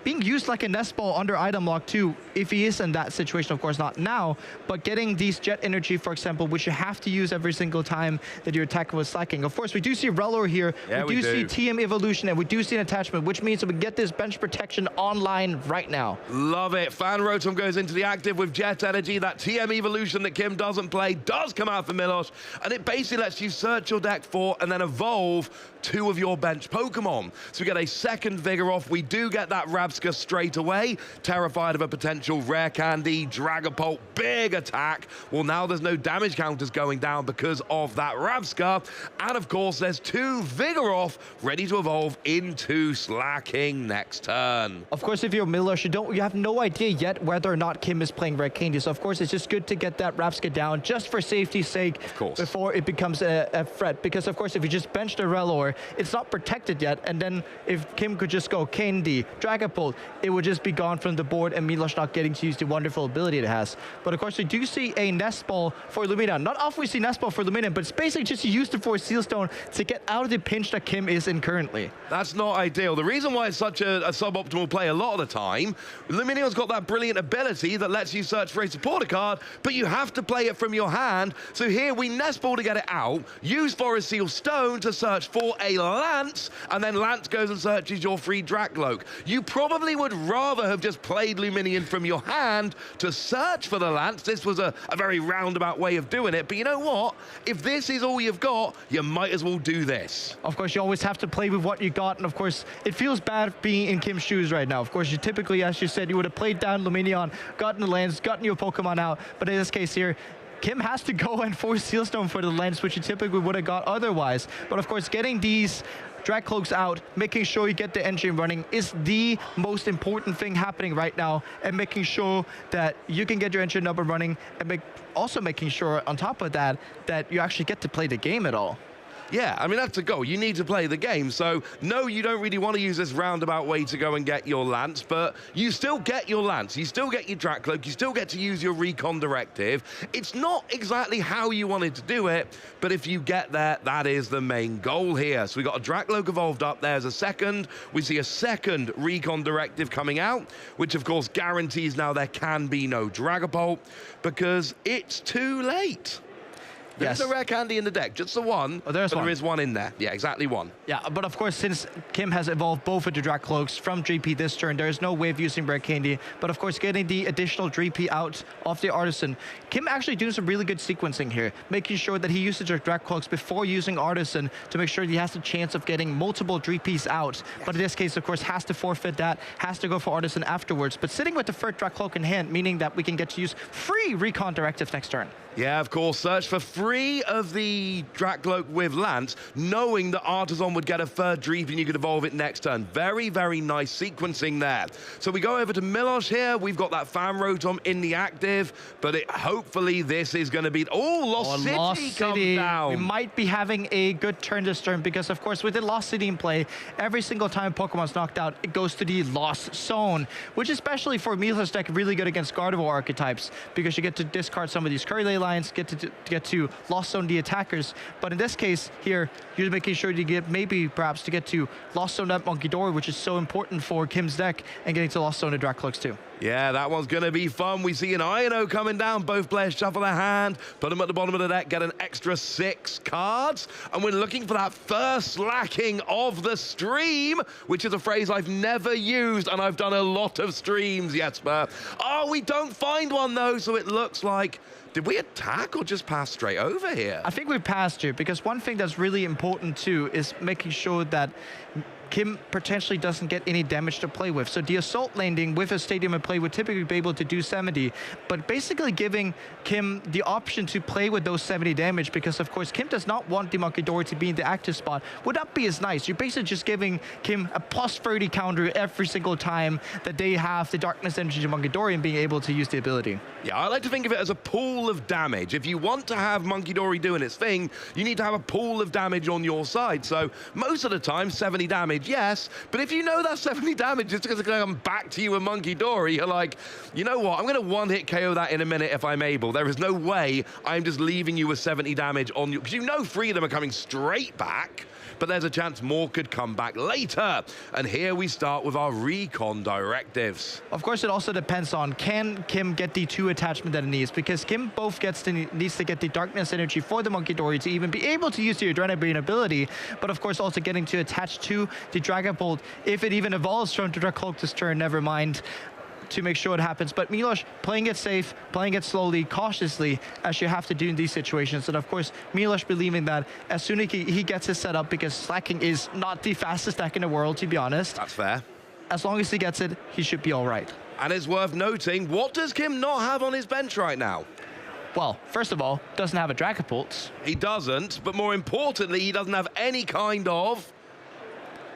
being used like a nest ball under item lock too, if he is in that situation, of course not now, but getting these jet energy, for example, which you have to use every single time that your attacker was slacking. Of course, we do see Rellor here, we do see TM Evolution, and we do see an attachment, which means that we get this bench protection online right now. Love it. Fan Rotom goes into the active with jet energy. That TM Evolution that Kim doesn't play does come out for Milosh, and it basically lets you search your deck for and then evolve 2 of your bench Pokemon. So we get a second Vigoroth. We do get that Rapska straight away. Terrified of a potential rare candy. Dragapult, big attack. Well, now there's no damage counters going down because of that Rapska. And of course, there's 2 Vigoroth ready to evolve into slacking next turn. Of course, if you're Milosh, you have no idea yet whether or not Kim is playing rare candy. So of course, it's just good to get that Rapska down just for safety's sake, of course, before it becomes a threat. Because of course, if you just bench the Rellor, it's not protected yet. And then if Kim could just go Candy, Dragapult, Dragapult, it would just be gone from the board and Milos not getting to use the wonderful ability it has. But of course, we do see a Nest Ball for Lumina. Not often we see Nest Ball for Lumina, but it's basically just used it for Sealstone to get out of the pinch that Kim is in currently. That's not ideal. The reason why it's such a suboptimal play a lot of the time, Luminion's got that brilliant ability that lets you search for a supporter card, but you have to play it from your hand. So here we Nest Ball to get it out, use Forest Seal Stone to search for a Lance, and then Lance goes and searches your free Drakloak. You probably would rather have just played Luminion from your hand to search for the Lance. This was a very roundabout way of doing it, but you know what? If this is all you've got, you might as well do this. Of course, you always have to play with what you got, and of course, it feels bad being in Kim's shoes right now. Of course, you typically, as you said, you would have played down Luminion, gotten the lands, gotten your Pokemon out, but in this case here, Kim has to go and force Sealstone for the lens, which you typically would have got otherwise. But of course, getting these Dragcloaks out, making sure you get the engine running is the most important thing happening right now, and making sure that you can get your engine up and running, and also making sure on top of that, that you actually get to play the game at all. Yeah, I mean, that's a goal. You need to play the game. So, no, you don't really want to use this roundabout way to go and get your Lance, but you still get your Lance. You still get your Drakloak. You still get to use your Recon Directive. It's not exactly how you wanted to do it, but if you get there, that is the main goal here. So we got a Drakloak evolved up there as a second. We see a second Recon Directive coming out, which, of course, guarantees now there can be no Dragapult because it's too late. There's a rare candy in the deck, just the one, there is one in there. Yeah, exactly one. Yeah, but of course, since Kim has evolved both of the Dracloaks from GP this turn, there is no way of using rare candy. But of course, getting the additional GP out of the Artisan, Kim actually doing some really good sequencing here, making sure that he uses the Dracloaks before using Artisan to make sure he has the chance of getting multiple GPs out. But in this case, of course, has to forfeit that, has to go for Artisan afterwards. But sitting with the third Dracloak in hand, meaning that we can get to use free Recon Directive next turn. Yeah, of course, search for 3 of the Drakloak with Lance, knowing that Artisan would get a third Dreep and you could evolve it next turn. Very, very nice sequencing there. So we go over to Milos here. We've got that Fan Rotom in the active, but hopefully this is going to be... Oh, Lost City comes down. We might be having a good turn this turn because, of course, with the Lost City in play, every single time Pokemon's knocked out, it goes to the Lost Zone, which especially for Milos deck, really good against Gardevoir archetypes because you get to discard some of these Curly lines, get to Lost Zone the attackers. But in this case here, you're making sure to get perhaps to get to Lost Zone that Monkidori, which is so important for Kim's deck, and getting to Lost Zone the Dracloaks too. Yeah, that one's going to be fun. We see an Ino coming down. Both players shuffle their hand, put them at the bottom of the deck, get an extra 6 cards. And we're looking for that first slacking of the stream, which is a phrase I've never used, and I've done a lot of streams, Jesper. Oh, we don't find one, though, so it looks like... Did we attack or just pass straight over here? I think we passed here, because one thing that's really important, too, is making sure that Kim potentially doesn't get any damage to play with. So the Assault landing with a Stadium in play would typically be able to do 70, but basically giving Kim the option to play with those 70 damage, because of course Kim does not want the Monkidori to be in the active spot, would not be as nice. You're basically just giving Kim a plus 30 counter every single time that they have the Darkness Energy to Monkidori and being able to use the ability. Yeah, I like to think of it as a pool of damage. If you want to have Monkidori doing its thing, you need to have a pool of damage on your side. So most of the time, 70 damage, yes, but if you know that 70 damage is going to come back to you with Monkidori, you're like, you know what, I'm going to one-hit KO that in a minute if I'm able. There is no way I'm just leaving you with 70 damage on you, because you know 3 of them are coming straight back, but there's a chance more could come back later. And here we start with our Recon directives. Of course, it also depends on, can Kim get the 2 attachment that it needs? Because Kim both needs to get the Darkness Energy for the Monkidori to even be able to use the Adrenaline ability, but of course also getting to attach to the Dragapult, if it even evolves from the Dracloak this turn, never mind, to make sure it happens. But Milos playing it safe, playing it slowly, cautiously, as you have to do in these situations. And of course, Milos believing that as soon as he gets his set up, because slacking is not the fastest deck in the world, to be honest. That's fair. As long as he gets it, he should be all right. And it's worth noting, what does Kim not have on his bench right now? Well, first of all, doesn't have a Dragapult. He doesn't, but more importantly, he doesn't have any kind of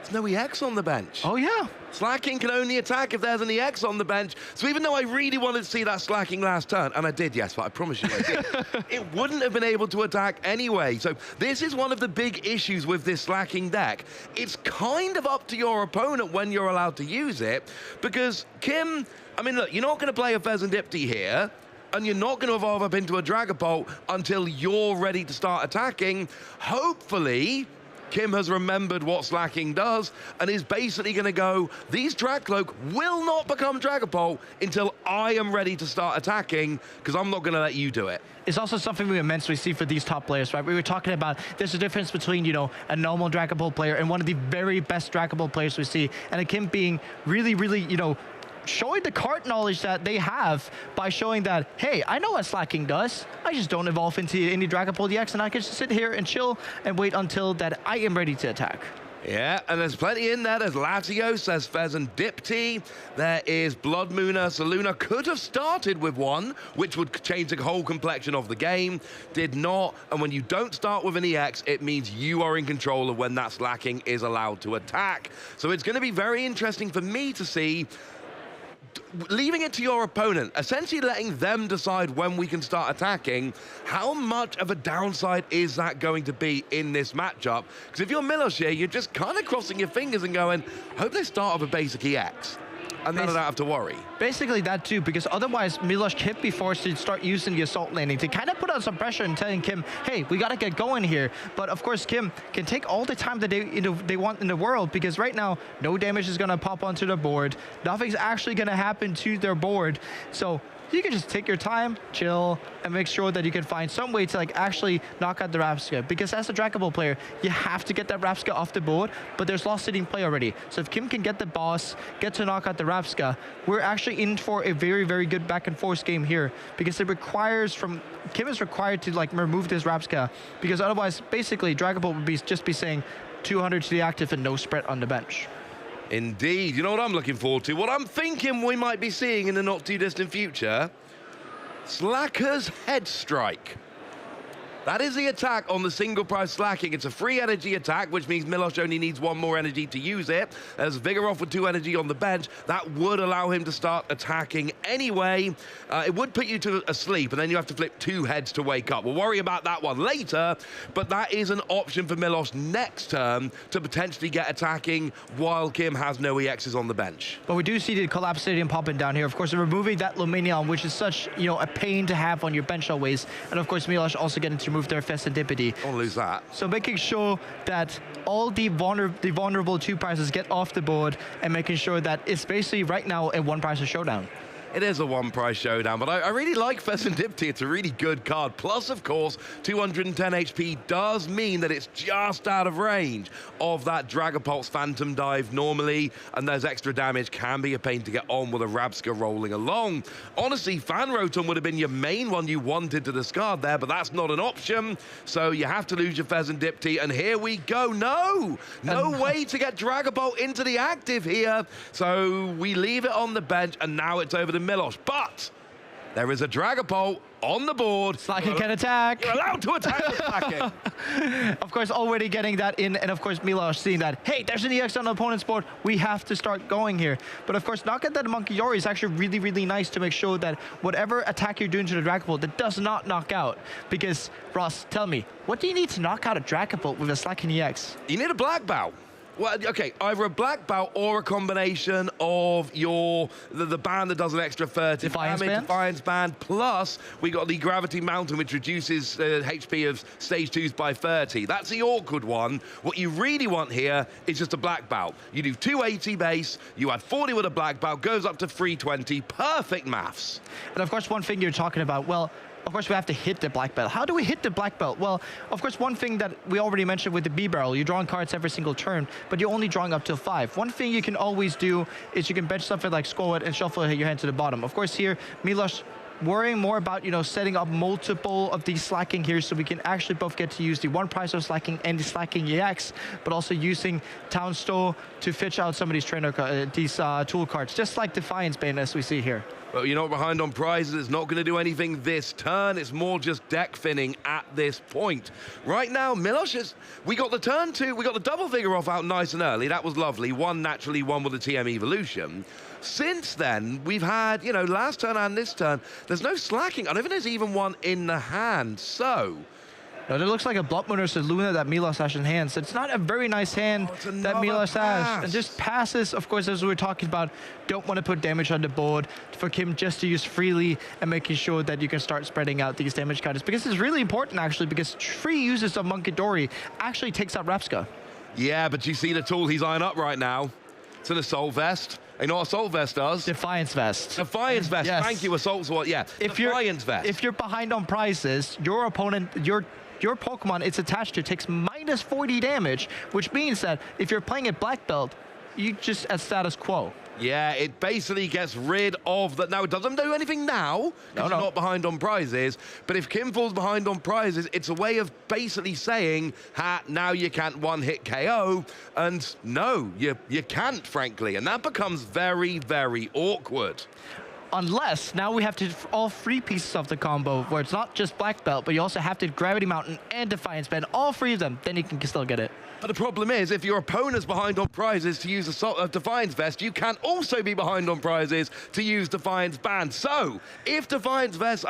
There's no EX on the bench. Oh, yeah. Slacking can only attack if there's an EX on the bench. So even though I really wanted to see that Slacking last turn, and I did, yes, but I promise you I did, it wouldn't have been able to attack anyway. So this is one of the big issues with this Slacking deck. It's kind of up to your opponent when you're allowed to use it, because Kim, I mean, look, you're not going to play a Pheasant Dipty here, and you're not going to evolve up into a Dragapult until you're ready to start attacking. Hopefully, Kim has remembered what Slacking does and is basically going to go, these Dragcloak will not become Dragapult until I am ready to start attacking, because I'm not going to let you do it. It's also something we immensely see for these top players, right? We were talking about there's a difference between, you know, a normal Dragapult player and one of the very best Dragapult players we see, and a Kim being really, really, you know, showing the card knowledge that they have by showing that, hey, I know what Slacking does. I just don't evolve into any Dragapult EX, and I can just sit here and chill and wait until that I am ready to attack. Yeah, and there's plenty in there. There's Latios, there's Pheasant Dipty, there is Blood Mooner. Saluna could have started with one, which would change the whole complexion of the game. Did not, and when you don't start with an EX, it means you are in control of when that Slacking is allowed to attack. So it's going to be very interesting for me to see, leaving it to your opponent, essentially letting them decide when we can start attacking. How much of a downside is that going to be in this matchup? Because if you're Milos here, you're just kind of crossing your fingers and going, hope they start with a basic EX. And then I don't have to worry. Basically that too, because otherwise Milos could be forced to start using the assault landing to kind of put on some pressure and telling Kim, hey, we got to get going here. But of course, Kim can take all the time that they want in the world, because right now, no damage is going to pop onto the board. Nothing's actually going to happen to their board. So you can just take your time, chill, and make sure that you can find some way to like actually knock out the Rapska. Because as a Dragapult player, you have to get that Rapska off the board, but there's lost sitting play already. So if Kim can get the boss, get to knock out the Rapska, we're actually in for a very, very good back and forth game here, because it requires from Kim is required to like remove this Rapska, because otherwise, basically, Dragapult would just be saying 200 to the active and no spread on the bench. Indeed. You know what I'm looking forward to? What I'm thinking we might be seeing in the not too distant future? Slacker's Head Strike. That is the attack on the single price Slacking. It's a free energy attack, which means Milos only needs one more energy to use it. There's Vigoroth with 2 energy on the bench. That would allow him to start attacking anyway. It would put you to asleep, and then you have to flip 2 heads to wake up. We'll worry about that one later, but that is an option for Milos next turn to potentially get attacking while Kim has no EXs on the bench. But we do see the Collapse Stadium popping down here. Of course, removing that Luminion, which is such, you know, a pain to have on your bench always. And of course, Milos also getting to remove their Pheasant Dipty. Don't lose that. So making sure that all the vulnerable 2 prices get off the board, and making sure that it's basically right now a 1 price showdown. It is a 1 price showdown, but I really like Pheasant Dipty. It's a really good card. Plus, of course, 210 HP does mean that it's just out of range of that Dragapult's Phantom Dive normally, and there's extra damage. Can be a pain to get on with a Rabska rolling along. Honestly, Fan Rotom would have been your main one you wanted to discard there, but that's not an option, so you have to lose your Pheasant Dipty, and here we go. No way to get Dragapult into the active here, so we leave it on the bench, and now it's over to Milos, but there is a Dragapult on the board. Slacking can attack. You're allowed to attack with Slacking. Of course, already getting that in, and of course, Milos seeing that, hey, there's an EX on the opponent's board. We have to start going here. But of course, knocking that Monkey Yori is actually really, really nice to make sure that whatever attack you're doing to the Dragapult, that does not knock out. Because, Ross, tell me, what do you need to knock out a Dragapult with a Slacking EX? You need a Black Belt. Well, okay, either a Black Belt or a combination of the band that does an extra 30 Defiance damage, band? Defiance Band, plus we got the Gravity Mountain, which reduces HP of stage 2s by 30. That's the awkward one. What you really want here is just a Black Belt. You do 280 base, you add 40 with a Black Belt, goes up to 320, perfect maths. And of course, one thing you're talking about, well, of course, we have to hit the Black Belt. How do we hit the Black Belt? Well, of course, one thing that we already mentioned with the B-Barrel, you're drawing cards every single turn, but you're only drawing up to 5. One thing you can always do is you can bench something like Skullwood and shuffle your hand to the bottom. Of course, here, Milos worrying more about, you know, setting up multiple of these Slacking here, so we can actually both get to use the 1 price of Slacking and the Slacking EX, but also using Town Store to fetch out some of these trainer these tool cards, just like Defiance Bane as we see here. But you're not behind on prizes. It's not going to do anything this turn. It's more just deck finning at this point. Right now, Milosh is... We got the turn 2. We got the double figure off out nice and early. That was lovely. One naturally, one with the TM Evolution. Since then, we've had, you know, last turn and this turn, there's no slacking. I don't think there's even one in the hand. So... No, it looks like a Blood Moon versus Luna that Milosh has in hand. So it's not a very nice hand that Milosh has. And just passes, of course, as we were talking about, don't want to put damage on the board for Kim just to use freely and making sure that you can start spreading out these damage counters. Because it's really important, actually, because 3 uses of Monkidori actually takes out Rapska. Yeah, but you see the tool he's eyeing up right now. It's an Assault Vest. You know what Assault Vest does? Defiance Vest. Defiance Vest. Yes. Thank you, Assault Sword. Yeah, Defiance Vest. If you're behind on prizes, your opponent, your Pokemon it's attached to takes minus 40 damage, which means that if you're playing at Black Belt, you just at status quo. Yeah, it basically gets rid of that. Now, it doesn't do anything now, because you're not behind on prizes. But if Kim falls behind on prizes, it's a way of basically saying, ha, now you can't one-hit KO. And no, you can't, frankly. And that becomes very, very awkward. Unless now we have to all 3 pieces of the combo, where it's not just Black Belt, but you also have to Gravity Mountain and Defiance Band, all 3 of them, then you can still get it. But the problem is, if your opponent's behind on prizes to use a Defiance Vest, you can also be behind on prizes to use Defiance Band. So, if Defiance Vest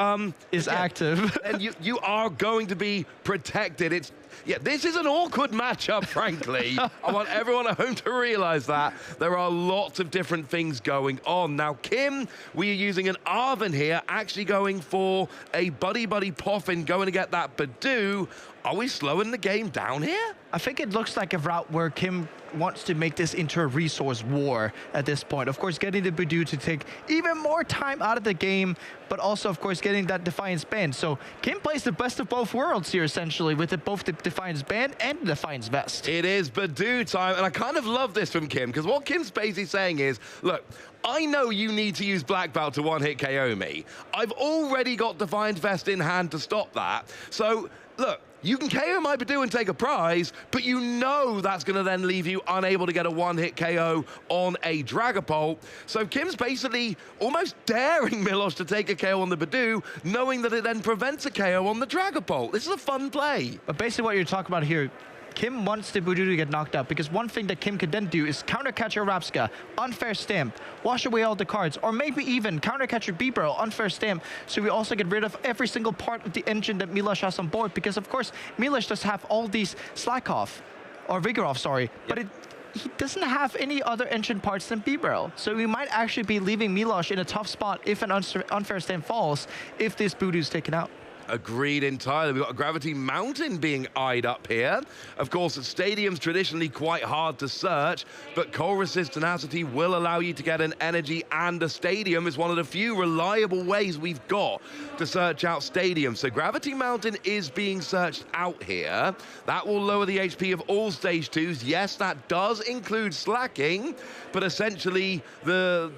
is active, then you are going to be protected. Yeah, this is an awkward matchup, frankly. I want everyone at home to realize that. There are lots of different things going on. Now, Kim, we are using an Arven here, actually going for a Buddy Poffin, going to get that Badoo. Are we slowing the game down here? I think it looks like a route where Kim wants to make this into a resource war at this point. Of course, getting the Badoo to take even more time out of the game, but also, of course, getting that Defiance Band. So Kim plays the best of both worlds here, essentially, with both the Defiance Band and the Defiance Vest. It is Badoo time, and I kind of love this from Kim, because what Kim's basically saying is, look, I know you need to use Black Belt to one-hit KO me. I've already got Defiance Vest in hand to stop that. So, look, you can KO my Badoo and take a prize, but you know that's going to then leave you unable to get a one-hit KO on a Dragapult. So Kim's basically almost daring Milosh to take a KO on the Badoo, knowing that it then prevents a KO on the Dragapult. This is a fun play. But basically what you're talking about here, Kim wants the Badoo to get knocked out, because one thing that Kim could then do is countercatch your Rapska, unfair stamp, wash away all the cards, or maybe even countercatch your Bibarel, unfair stamp, so we also get rid of every single part of the engine that Milosh has on board, because of course Milosh does have all these Slack-off, or Vigoroth, sorry, but he doesn't have any other engine parts than Bibarel. So we might actually be leaving Milosh in a tough spot if an unfair stamp falls, if this Badoo is taken out. Agreed entirely. We've got a Gravity Mountain being eyed up here. Of course, the stadium's traditionally quite hard to search, but Cold Resist Tenacity will allow you to get an energy and a stadium. Is one of the few reliable ways we've got to search out stadiums. So Gravity Mountain is being searched out here. That will lower the HP of all stage 2s. Yes, that does include slacking, but essentially the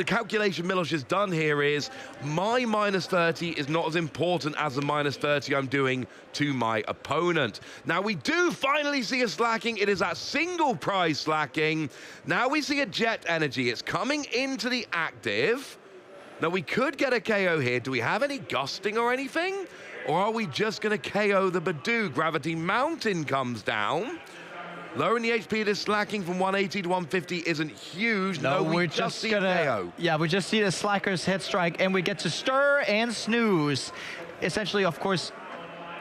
calculation Milosh has done here is my minus 30 is not as important as the minus 30 I'm doing to my opponent. Now we do finally see a slacking. It is that single prize slacking. Now we see a Jet Energy. It's coming into the active. Now we could get a KO here. Do we have any gusting or anything? Or are we just going to KO the Badoo? Gravity Mountain comes down. Lowering the HP of this slacking from 180 to 150 isn't huge. No, we just see KO. Yeah, we just see the Slacker's head strike, and we get to stir and snooze. Essentially, of course,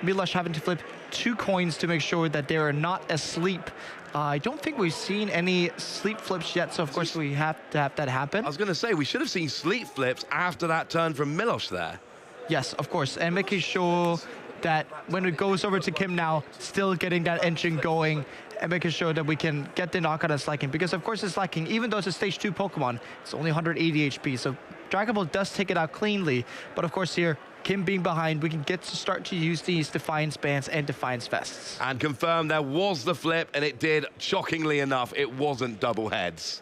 Milosh having to flip 2 coins to make sure that they are not asleep. I don't think we've seen any sleep flips yet, so of course we have to have that happen. I was going to say, we should have seen sleep flips after that turn from Milosh there. Yes, of course, and making sure that when it goes over to Kim now, still getting that engine going, and making sure that we can get the knockout and slacking, because of course it's slacking, even though it's a stage 2 Pokemon, it's only 180 HP, so Dragapult does take it out cleanly, but of course here, Kim being behind, we can get to start to use these Defiance Bands and Defiance Vests. And confirm there was the flip, and it did, shockingly enough, it wasn't double heads.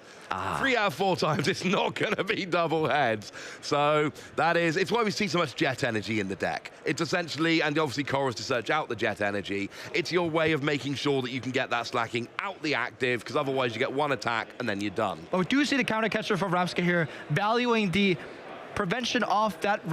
3 out of 4 times, it's not going to be double heads. So that is, it's why we see so much Jet Energy in the deck. It's essentially, and obviously Chorus to search out the Jet Energy, it's your way of making sure that you can get that slacking out the active, because otherwise you get 1 attack and then you're done. But we do see the counter catcher for Rapska here, valuing the prevention of that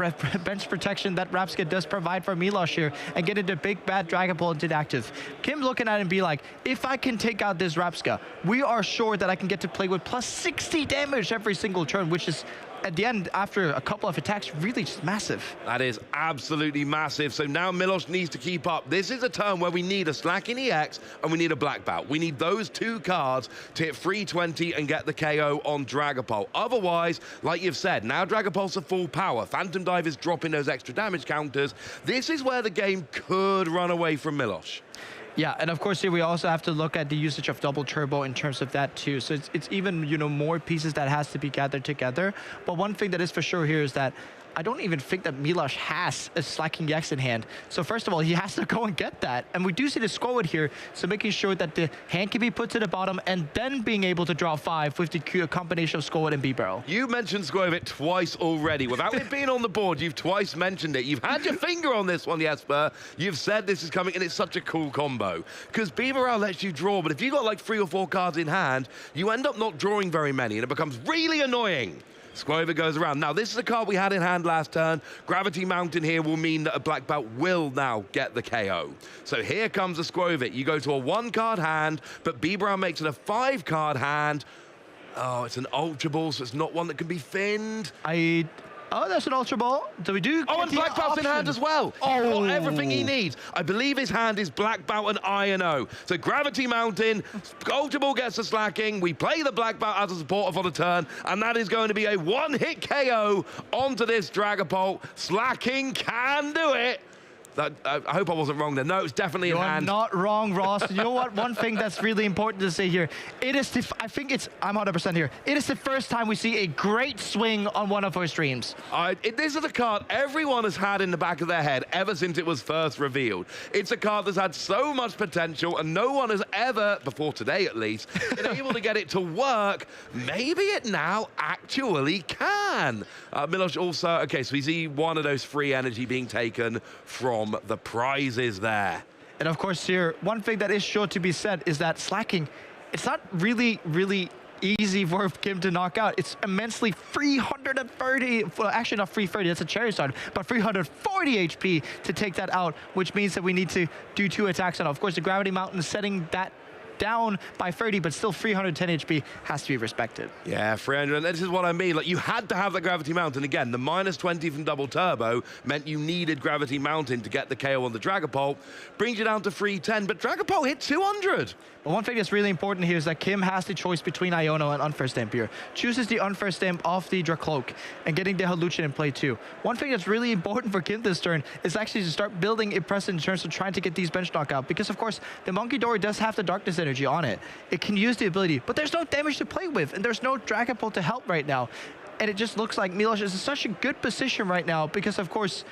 bench protection that Rapska does provide for Milosh here and get into big bad Dragon Ball into the active. Kim looking at it and be like, if I can take out this Rapska, we are sure that I can get to play with plus 60 damage every single turn, which is at the end, after a couple of attacks, really just massive. That is absolutely massive. So now Milosh needs to keep up. This is a turn where we need a Slacking EX and we need a Black Belt. We need those two cards to hit 320 and get the KO on Dragapult. Otherwise, like you've said, now Dragapult's at full power. Phantom Dive is dropping those extra damage counters. This is where the game could run away from Milosh. Yeah, and of course here we also have to look at the usage of double turbo in terms of that too. So it's even, you know, more pieces that has to be gathered together. But one thing that is for sure here is that I don't even think that Milosh has a Slacking EX in hand. So first of all, he has to go and get that. And we do see the Squirrel here, so making sure that the hand can be put to the bottom and then being able to draw 5 with the combination of Squirrel and B-Barrel. You mentioned Squirrel twice already. Without it being on the board, you've twice mentioned it. You've had your finger on this one, Jesper. You've said this is coming, and it's such a cool combo. Because B-Barrel lets you draw, but if you've got like 3 or 4 cards in hand, you end up not drawing very many, and it becomes really annoying. Squirrel goes around. Now, this is a card we had in hand last turn. Gravity Mountain here will mean that a Black Belt will now get the KO. So here comes a Squirrel. You go to a 1-card hand, but B-Brown makes it a 5-card hand. Oh, it's an Ultra Ball, so it's not one that can be thinned. Oh, that's an Ultra Ball. So we do. Oh, and Black Belt's in hand as well. Oh, got everything he needs. I believe his hand is Black Belt and INO. So Gravity Mountain, Ultra Ball gets the Slacking. We play the Black Belt as a supporter for the turn, and that is going to be a 1-hit KO onto this Dragapult. Slacking can do it. I hope I wasn't wrong there. No, it's definitely in hand. You're not wrong, Ross. You know what? One thing that's really important to say here, it is I think I'm 100% here. It is the first time we see a great swing on one of our streams. This is a card everyone has had in the back of their head ever since it was first revealed. It's a card that's had so much potential, and no one has ever, before today at least, been able to get it to work. Maybe it now actually can. Milosh also, okay, so we see one of those free energy being taken from the prizes there. And of course here, one thing that is sure to be said is that Slacking, it's not really easy for Kim to knock out. It's immensely 330, well, actually not 330, that's a cherry start, but 340 HP to take that out, which means that we need to do 2 attacks on it. Of course, the Gravity Mountain setting that down by 30, but still 310 HP has to be respected. Yeah, 300, and this is what I mean. Like, you had to have the Gravity Mountain. Again, the minus 20 from double turbo meant you needed Gravity Mountain to get the KO on the Dragapult. Brings you down to 310, but Dragapult hit 200. But one thing that's really important here is that Kim has the choice between Iono and Unfair Stamp here. Chooses the Unfair Stamp off the Dracloak and getting the Haluchin in play too. One thing that's really important for Kim this turn is actually to start building a precedent in terms of trying to get these bench knockout, because of course the Monkey Dory does have the Darkness energy on it. It can use the ability, but there's no damage to play with, and there's no Dragapult to help right now. And it just looks like Milosh is in such a good position right now because of course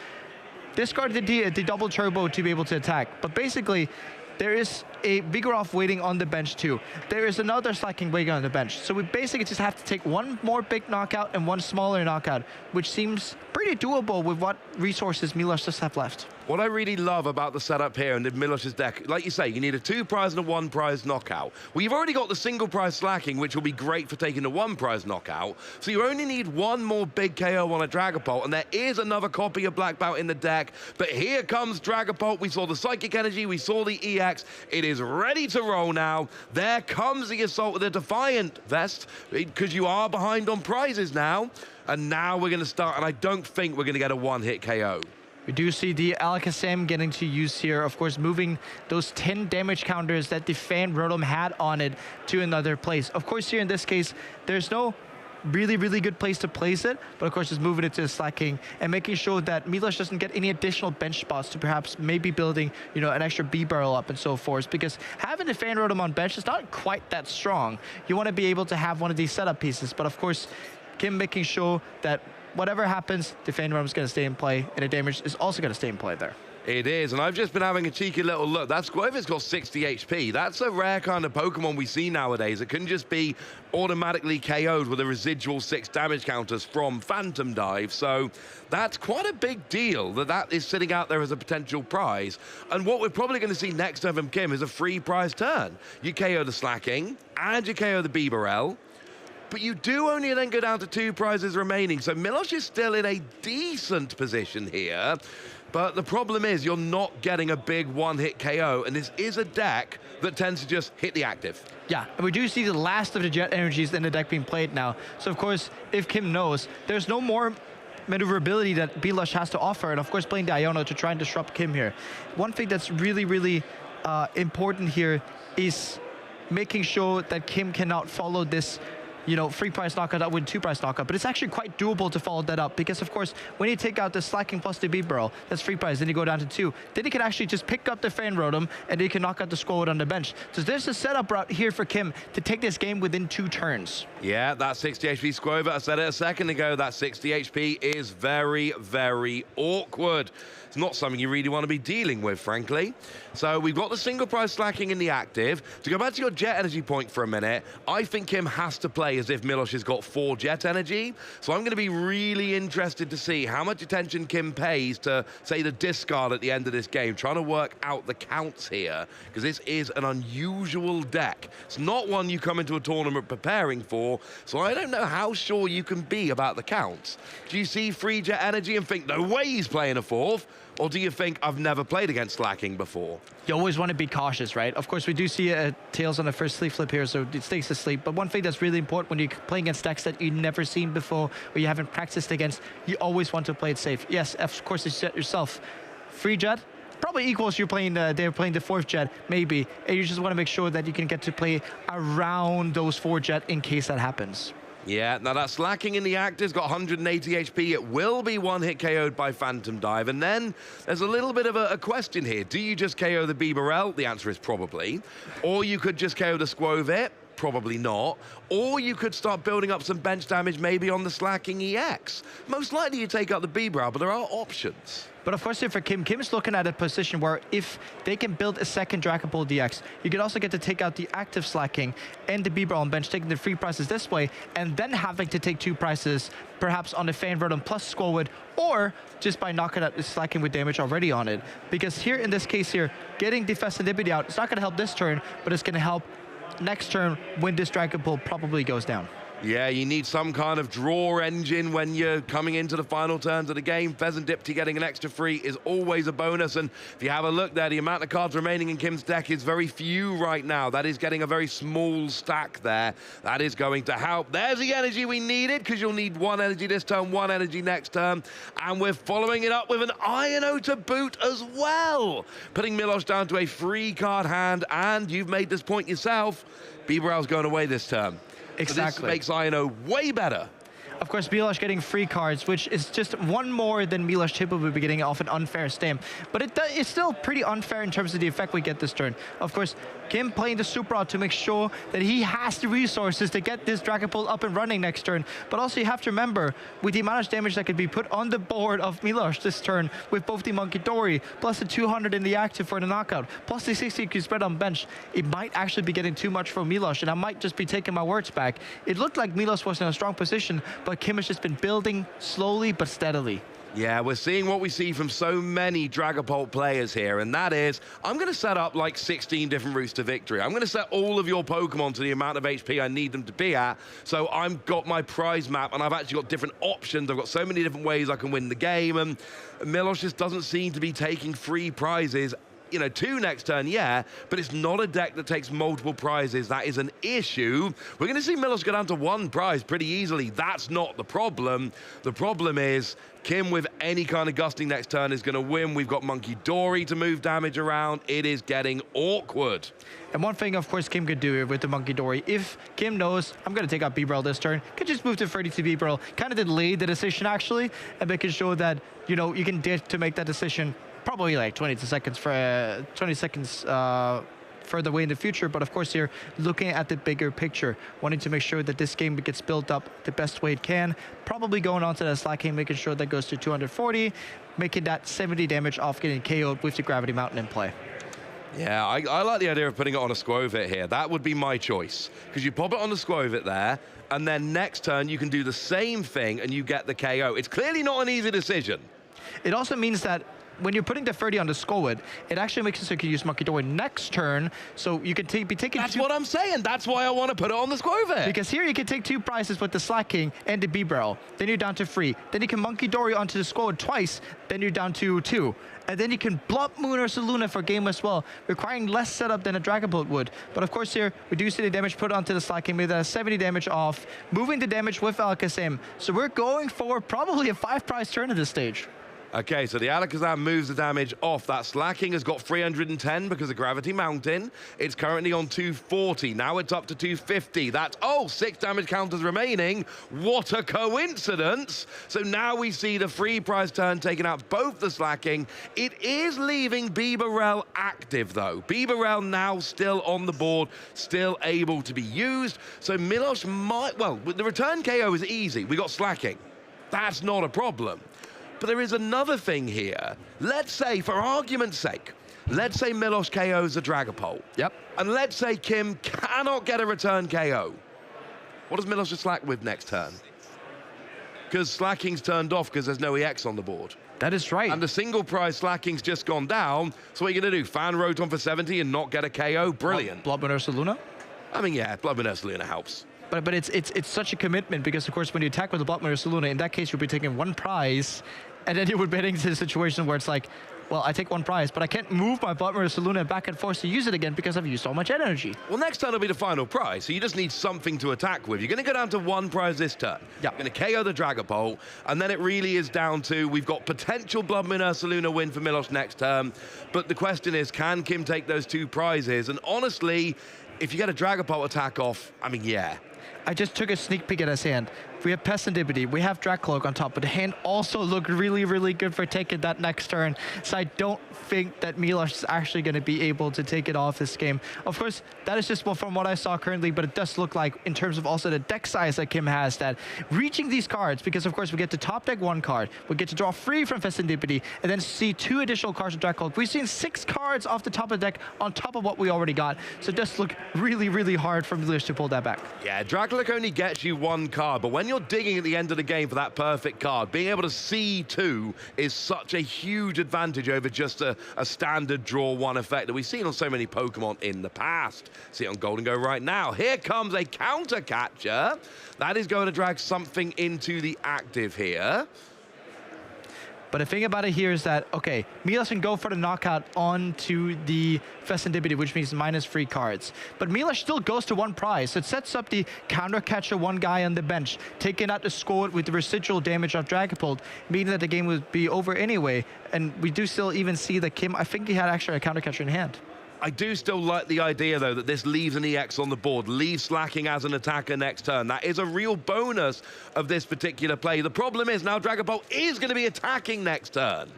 discarded the double turbo to be able to attack. But basically, there is a Vigoroth waiting on the bench too. There is another Slacking waiting on the bench. So we basically just have to take one more big knockout and one smaller knockout, which seems pretty doable with what resources Milosh just have left. What I really love about the setup here and the Milosh's deck, like you say, you need a 2-prize and a 1-prize knockout. Well, you've already got the single-prize Slacking, which will be great for taking the 1-prize knockout. So you only need one more big KO on a Dragapult, and there is another copy of Black Belt in the deck. But here comes Dragapult. We saw the Psychic Energy, we saw the EX. It is ready to roll now. There comes the Assault with a Defiant Vest, because you are behind on prizes now. And now we're going to start, and I don't think we're going to get a 1-hit KO. We do see the Alakazam getting to use here, of course, moving those 10 damage counters that the Fan Rotom had on it to another place. Of course, here in this case, there's no really good place to place it, but of course, just moving it to the Slacking and making sure that Milosh doesn't get any additional bench spots to perhaps maybe building, you know, an extra B-Barrel up and so forth, because having the Fan Rotom on bench is not quite that strong. You want to be able to have one of these setup pieces, but of course, Kim making sure that whatever happens, the Fan Rotom is going to stay in play, and the damage is also going to stay in play there. It is, and I've just been having a cheeky little look. That Squirtle's got 60 HP. That's a rare kind of Pokemon we see nowadays. It couldn't just be automatically KO'd with a residual 6 damage counters from Phantom Dive. So that's quite a big deal that is sitting out there as a potential prize. And what we're probably going to see next time from Kim is a free prize turn. You KO the Slacking, and you KO the Bibarel. but you do only then go down to 2 prizes remaining. So Milos is still in a decent position here. But the problem is you're not getting a big one-hit KO, and this is a deck that tends to just hit the active. Yeah, and we do see the last of the jet energies in the deck being played now. So of course, if Kim knows, there's no more maneuverability that Milos has to offer, and of course playing the Iono to try and disrupt Kim here. One thing that's really, really important here is making sure that Kim cannot follow this, you know, 3-prize knockout up with 2-prize knockout, but it's actually quite doable to follow that up because, of course, when you take out the slacking plus the B-barrel, that's 3-prize, then you go down to 2. Then you can actually just pick up the fan rotom and you can knock out the squad on the bench. So there's a setup route here for Kim to take this game within 2 turns. Yeah, that 60 HP Squover, I said it a second ago, that 60 HP is very, very awkward. It's not something you really want to be dealing with, frankly. So we've got the single prize slacking in the active. To go back to your jet energy point for a minute, I think Kim has to play as if Milos has got 4 jet energy. So I'm going to be really interested to see how much attention Kim pays to, say, the discard at the end of this game, trying to work out the counts here, because this is an unusual deck. It's not one you come into a tournament preparing for, so I don't know how sure you can be about the counts. Do you see 3 jet energy and think, no way he's playing a 4th? Or do you think, I've never played against slacking before? You always want to be cautious, right? Of course, we do see tails on the first sleep flip here, so it stays asleep. But one thing that's really important when you're playing against decks that you've never seen before or you haven't practiced against, you always want to play it safe. Yes, of course, you set yourself. 3 jet, probably equals you're playing they're playing the 4th jet, maybe. And you just want to make sure that you can get to play around those 4 jet in case that happens. Yeah, now that slacking in the active's got 180 HP. It will be one-hit KO'd by Phantom Dive. And then there's a little bit of a question here. Do you just KO the Bibarel? The answer is probably. Or you could just KO the Squovit. Probably not. Or you could start building up some bench damage maybe on the slacking EX. Most likely you take out the Bibarel, but there are options. But of course, here for Kim's looking at a position where if they can build a second Dragon Ball DX, you could also get to take out the active slacking and the B-Ball on bench, taking the 3 prizes this way, and then having to take 2 prizes, perhaps on the Fan Rotom plus Squallwood, or just by knocking out the slacking with damage already on it. Because here, in this case here, getting Defense Inhibity out, it's not going to help this turn, but it's going to help next turn when this Dragon Ball probably goes down. Yeah, you need some kind of draw engine when you're coming into the final turns of the game. Pheasant Dipty getting an extra 3 is always a bonus. And if you have a look there, the amount of cards remaining in Kim's deck is very few right now. That is getting a very small stack there. That is going to help. There's the energy we needed, because you'll need 1 energy this turn, 1 energy next turn. And we're following it up with an Iono to boot as well, putting Milos down to a 3-card hand. And you've made this point yourself. Bibarel's going away this turn. Exactly. So this makes Iono way better. Of course, Milos getting 3 cards, which is just 1 more than Milos Chippa would be getting off an unfair stamp. But it's still pretty unfair in terms of the effect we get this turn. Of course, Kim playing the Super Rod to make sure that he has the resources to get this Dragon Ball up and running next turn. But also you have to remember, with the amount of damage that could be put on the board of Milos this turn, with both the Monkey Dory, plus the 200 in the active for the knockout, plus the 60 you spread on bench, it might actually be getting too much for Milos, and I might just be taking my words back. It looked like Milos was in a strong position, but Kim has just been building slowly but steadily. Yeah, we're seeing what we see from so many Dragapult players here, and that is, I'm going to set up like 16 different routes to victory. I'm going to set all of your Pokemon to the amount of HP I need them to be at, so I've got my prize map, and I've actually got different options. I've got so many different ways I can win the game, and Milos just doesn't seem to be taking 3 prizes. You know, 2 next turn, yeah, but it's not a deck that takes multiple prizes. That is an issue. We're going to see Milos go down to 1 prize pretty easily. That's not the problem. The problem is Kim, with any kind of gusting next turn, is going to win. We've got Monkey Dory to move damage around. It is getting awkward. And one thing, of course, Kim could do with the Monkey Dory, if Kim knows, I'm going to take out Bibarel this turn, could just move to 32 Bibarel, kind of delay the decision, actually, and making sure that, you know, you can dare to make that decision probably like 20 seconds further away in the future. But of course, you're looking at the bigger picture, wanting to make sure that this game gets built up the best way it can. Probably going on to that slacking, making sure that goes to 240, making that 70 damage off getting KO'd with the Gravity Mountain in play. Yeah, I like the idea of putting it on a Squovit here. That would be my choice, because you pop it on the Squovit there, and then next turn you can do the same thing and you get the KO. It's clearly not an easy decision. It also means that when you're putting the 30 on the Skullwood, it actually makes it so you can use Monkey Dory next turn, so you can be taking That's what I'm saying. That's why I want to put it on the Squovic. Because here you can take 2 prizes with the Slack King and the B-Barrel. Then you're down to 3. Then you can Monkey Dory onto the Skullwood twice. Then you're down to 2. And then you can Blood Moon or Saluna for game as well, requiring less setup than a Dragapult would. But of course here, reducing the damage put onto the Slack King, with 70 damage off, moving the damage with Alakazam. So we're going for probably a 5-prize turn at this stage. Okay, so the Alakazam moves the damage off. That Slacking has got 310 because of Gravity Mountain. It's currently on 240. Now it's up to 250. That's, 6 damage counters remaining. What a coincidence. So now we see the free prize turn taking out both the Slacking. It is leaving Bibarel active, though. Bibarel now still on the board, still able to be used. So Milosh might, well, the return KO is easy. We got Slacking. That's not a problem. But there is another thing here. Let's say, for argument's sake, let's say Milosh KOs a Dragapult. Yep. And let's say Kim cannot get a return KO. What does Milosh slack with next turn? Because Slacking's turned off because there's no EX on the board. That is right. And the single prize Slacking's just gone down. So what are you going to do? Fan Rotom for 70 and not get a KO? Brilliant. Blood Moon Ursa Luna? I mean, yeah, Blood Moon Ursa Luna helps. But it's such a commitment, because of course when you attack with the Blood Moon Ursa Luna, in that case you'll be taking 1 prize, and then you would be getting into a situation where it's like, well, I take 1 prize, but I can't move my Blood Moon Ursa Luna back and forth to use it again because I've used so much energy. Well, next turn will be the final prize, so you just need something to attack with. You're going to go down to 1 prize this turn. Yeah. You're going to KO the Dragapult, and then it really is down to, we've got potential Blood Moon Ursa Luna win for Milosh next turn, but the question is, can Kim take those 2 prizes? And honestly, if you get a Dragapult attack off, I mean, yeah. I just took a sneak peek at his hand. We have Pesandibity, we have Dracloak on top, but the hand also looked really, really good for taking that next turn. So I don't think that Milosh is actually going to be able to take it off this game. Of course, that is just from what I saw currently, but it does look like, in terms of also the deck size that Kim has, that reaching these cards, because of course we get to top deck 1 card, we get to draw 3 from Pesandibity, and then see 2 additional cards of Dracloak. We've seen 6 cards off the top of the deck on top of what we already got. So it does look really, really hard for Milosh to pull that back. Yeah, Dracloak only gets you 1 card, but when you're digging at the end of the game for that perfect card, being able to see 2 is such a huge advantage over just a standard draw 1 effect that we've seen on so many Pokemon in the past. See it on Golden Go right now. Here comes a counter catcher. That is going to drag something into the active here. But the thing about it here is that, okay, Milosh can go for the knockout onto the Festivity, which means -3 cards. But Milosh still goes to 1 prize. So it sets up the counter catcher 1 guy on the bench, taking out the score with the residual damage of Dragapult, meaning that the game would be over anyway. And we do still even see that Kim, I think he had actually a counter catcher in hand. I do still like the idea, though, that this leaves an EX on the board, leaves Slacking as an attacker next turn. That is a real bonus of this particular play. The problem is now Dragapult is going to be attacking next turn.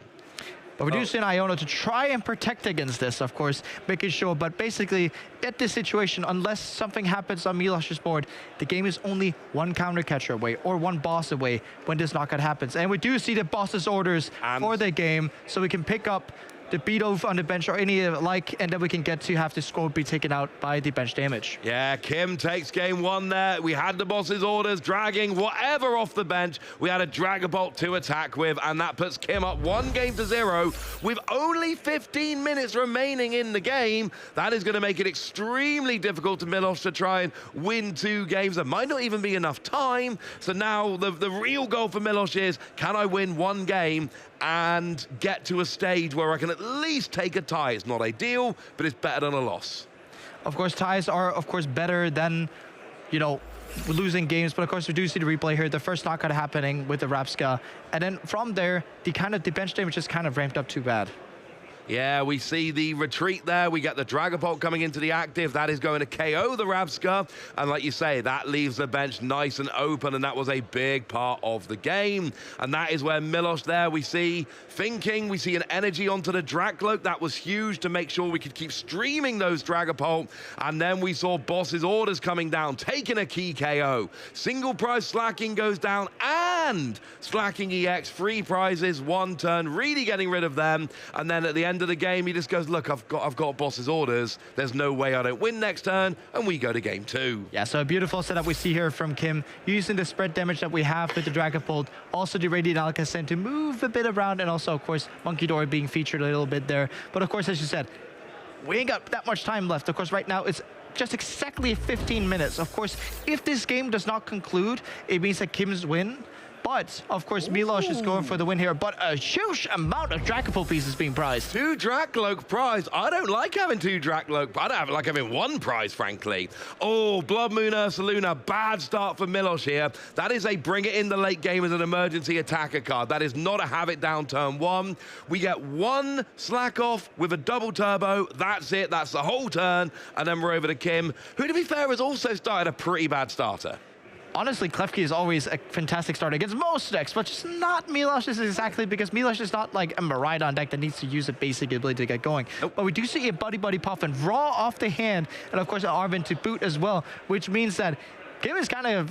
But we do see an Iono to try and protect against this, of course, making sure. But basically, at this situation, unless something happens on Milosh's board, the game is only 1 counter catcher away or 1 boss away when this knockout happens. And we do see the boss's orders for the game, so we can pick up the Beedove on the bench or any like, and then we can get to have the score be taken out by the bench damage. Yeah, Kim takes game 1 there. We had the boss's orders dragging whatever off the bench. We had a Dragapult to attack with, and that puts Kim up 1-0 with only 15 minutes remaining in the game. That is going to make it extremely difficult to Milosh to try and win 2 games. There might not even be enough time. So now the real goal for Milosh is, can I win 1 game and get to a stage where I can at least take a tie? It's not ideal, but it's better than a loss. Of course, ties are, of course, better than, you know, losing games. But of course, we do see the replay here, the first knockout happening with the Rapska. And then from there, the bench damage is kind of ramped up too bad. Yeah, we see the retreat there. We get the Dragapult coming into the active. That is going to KO the Ravska. And like you say, that leaves the bench nice and open, and that was a big part of the game. And that is where Milosh there, we see thinking, we see an energy onto the Dracloak. That was huge to make sure we could keep streaming those Dragapult. And then we saw boss's orders coming down, taking a key KO. Single prize Slacking goes down, and slacking EX, 3 prizes, 1 turn, really getting rid of them. And then at the end of the game, he just goes, look, I've got boss's orders. There's no way I don't win next turn, and we go to game 2. Yeah, so a beautiful setup we see here from Kim, using the spread damage that we have with the Dragon Bolt, also the Radiant Alakazam to move a bit around, and also, of course, Monkey Dory being featured a little bit there. But of course, as you said, we ain't got that much time left. Of course, right now it's just exactly 15 minutes. Of course, if this game does not conclude, it means that Kim's win. But, of course, Milosh is going for the win here. But a huge amount of Dracopult pieces being prized. 2 Dracloak prize. I don't like having 2 Dracloak. I don't like having 1 prize, frankly. Oh, Blood Moon Ursaluna. Bad start for Milosh here. That is a bring it in the late game as an emergency attacker card. That is not a have it down turn 1. We get 1 slack off with a double turbo. That's it. That's the whole turn. And then we're over to Kim, who, to be fair, has also started a pretty bad starter. Honestly, Klefki is always a fantastic starter against most decks, but just not Milosh's exactly, because Milosh is not like a Miraidon deck that needs to use a basic ability to get going. Nope. But we do see a Buddy Puffin raw off the hand, and of course an Arven to boot as well, which means that Kim is kind of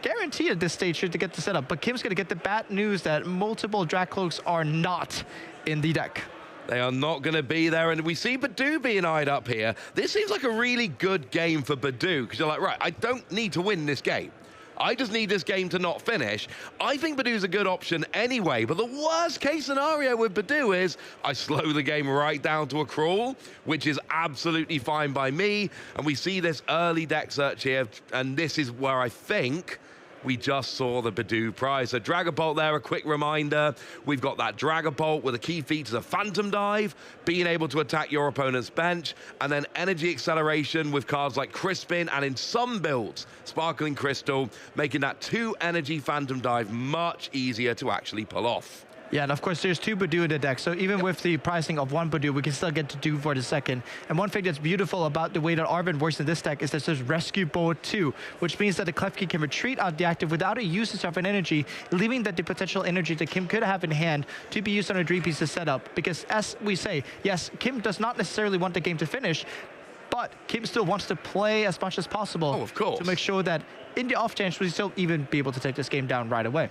guaranteed at this stage here to get the setup, but Kim's going to get the bad news that multiple Dracloaks are not in the deck. They are not going to be there, and we see Badoo being eyed up here. This seems like a really good game for Badoo, because you're like, right, I don't need to win this game. I just need this game to not finish. I think Badoo's a good option anyway, but the worst case scenario with Badoo is I slow the game right down to a crawl, which is absolutely fine by me. And we see this early deck search here, and this is where I think we just saw the Badoo prize. So Dragapult there, a quick reminder. We've got that Dragapult with a key feature of Phantom Dive, being able to attack your opponent's bench, and then Energy Acceleration with cards like Crispin, and in some builds, Sparkling Crystal, making that 2 Energy Phantom Dive much easier to actually pull off. Yeah, and of course there's 2 Badoo in the deck, so even with the pricing of 1 Badoo, we can still get to 2 for the second. And one thing that's beautiful about the way that Arven works in this deck is that there's Rescue Bolt 2, which means that the Klefki can retreat out the active without a usage of an energy, leaving that the potential energy that Kim could have in hand to be used on a 3-piece setup. Because as we say, yes, Kim does not necessarily want the game to finish, but Kim still wants to play as much as possible. Oh, of course. To make sure that in the off chance we still even be able to take this game down right away.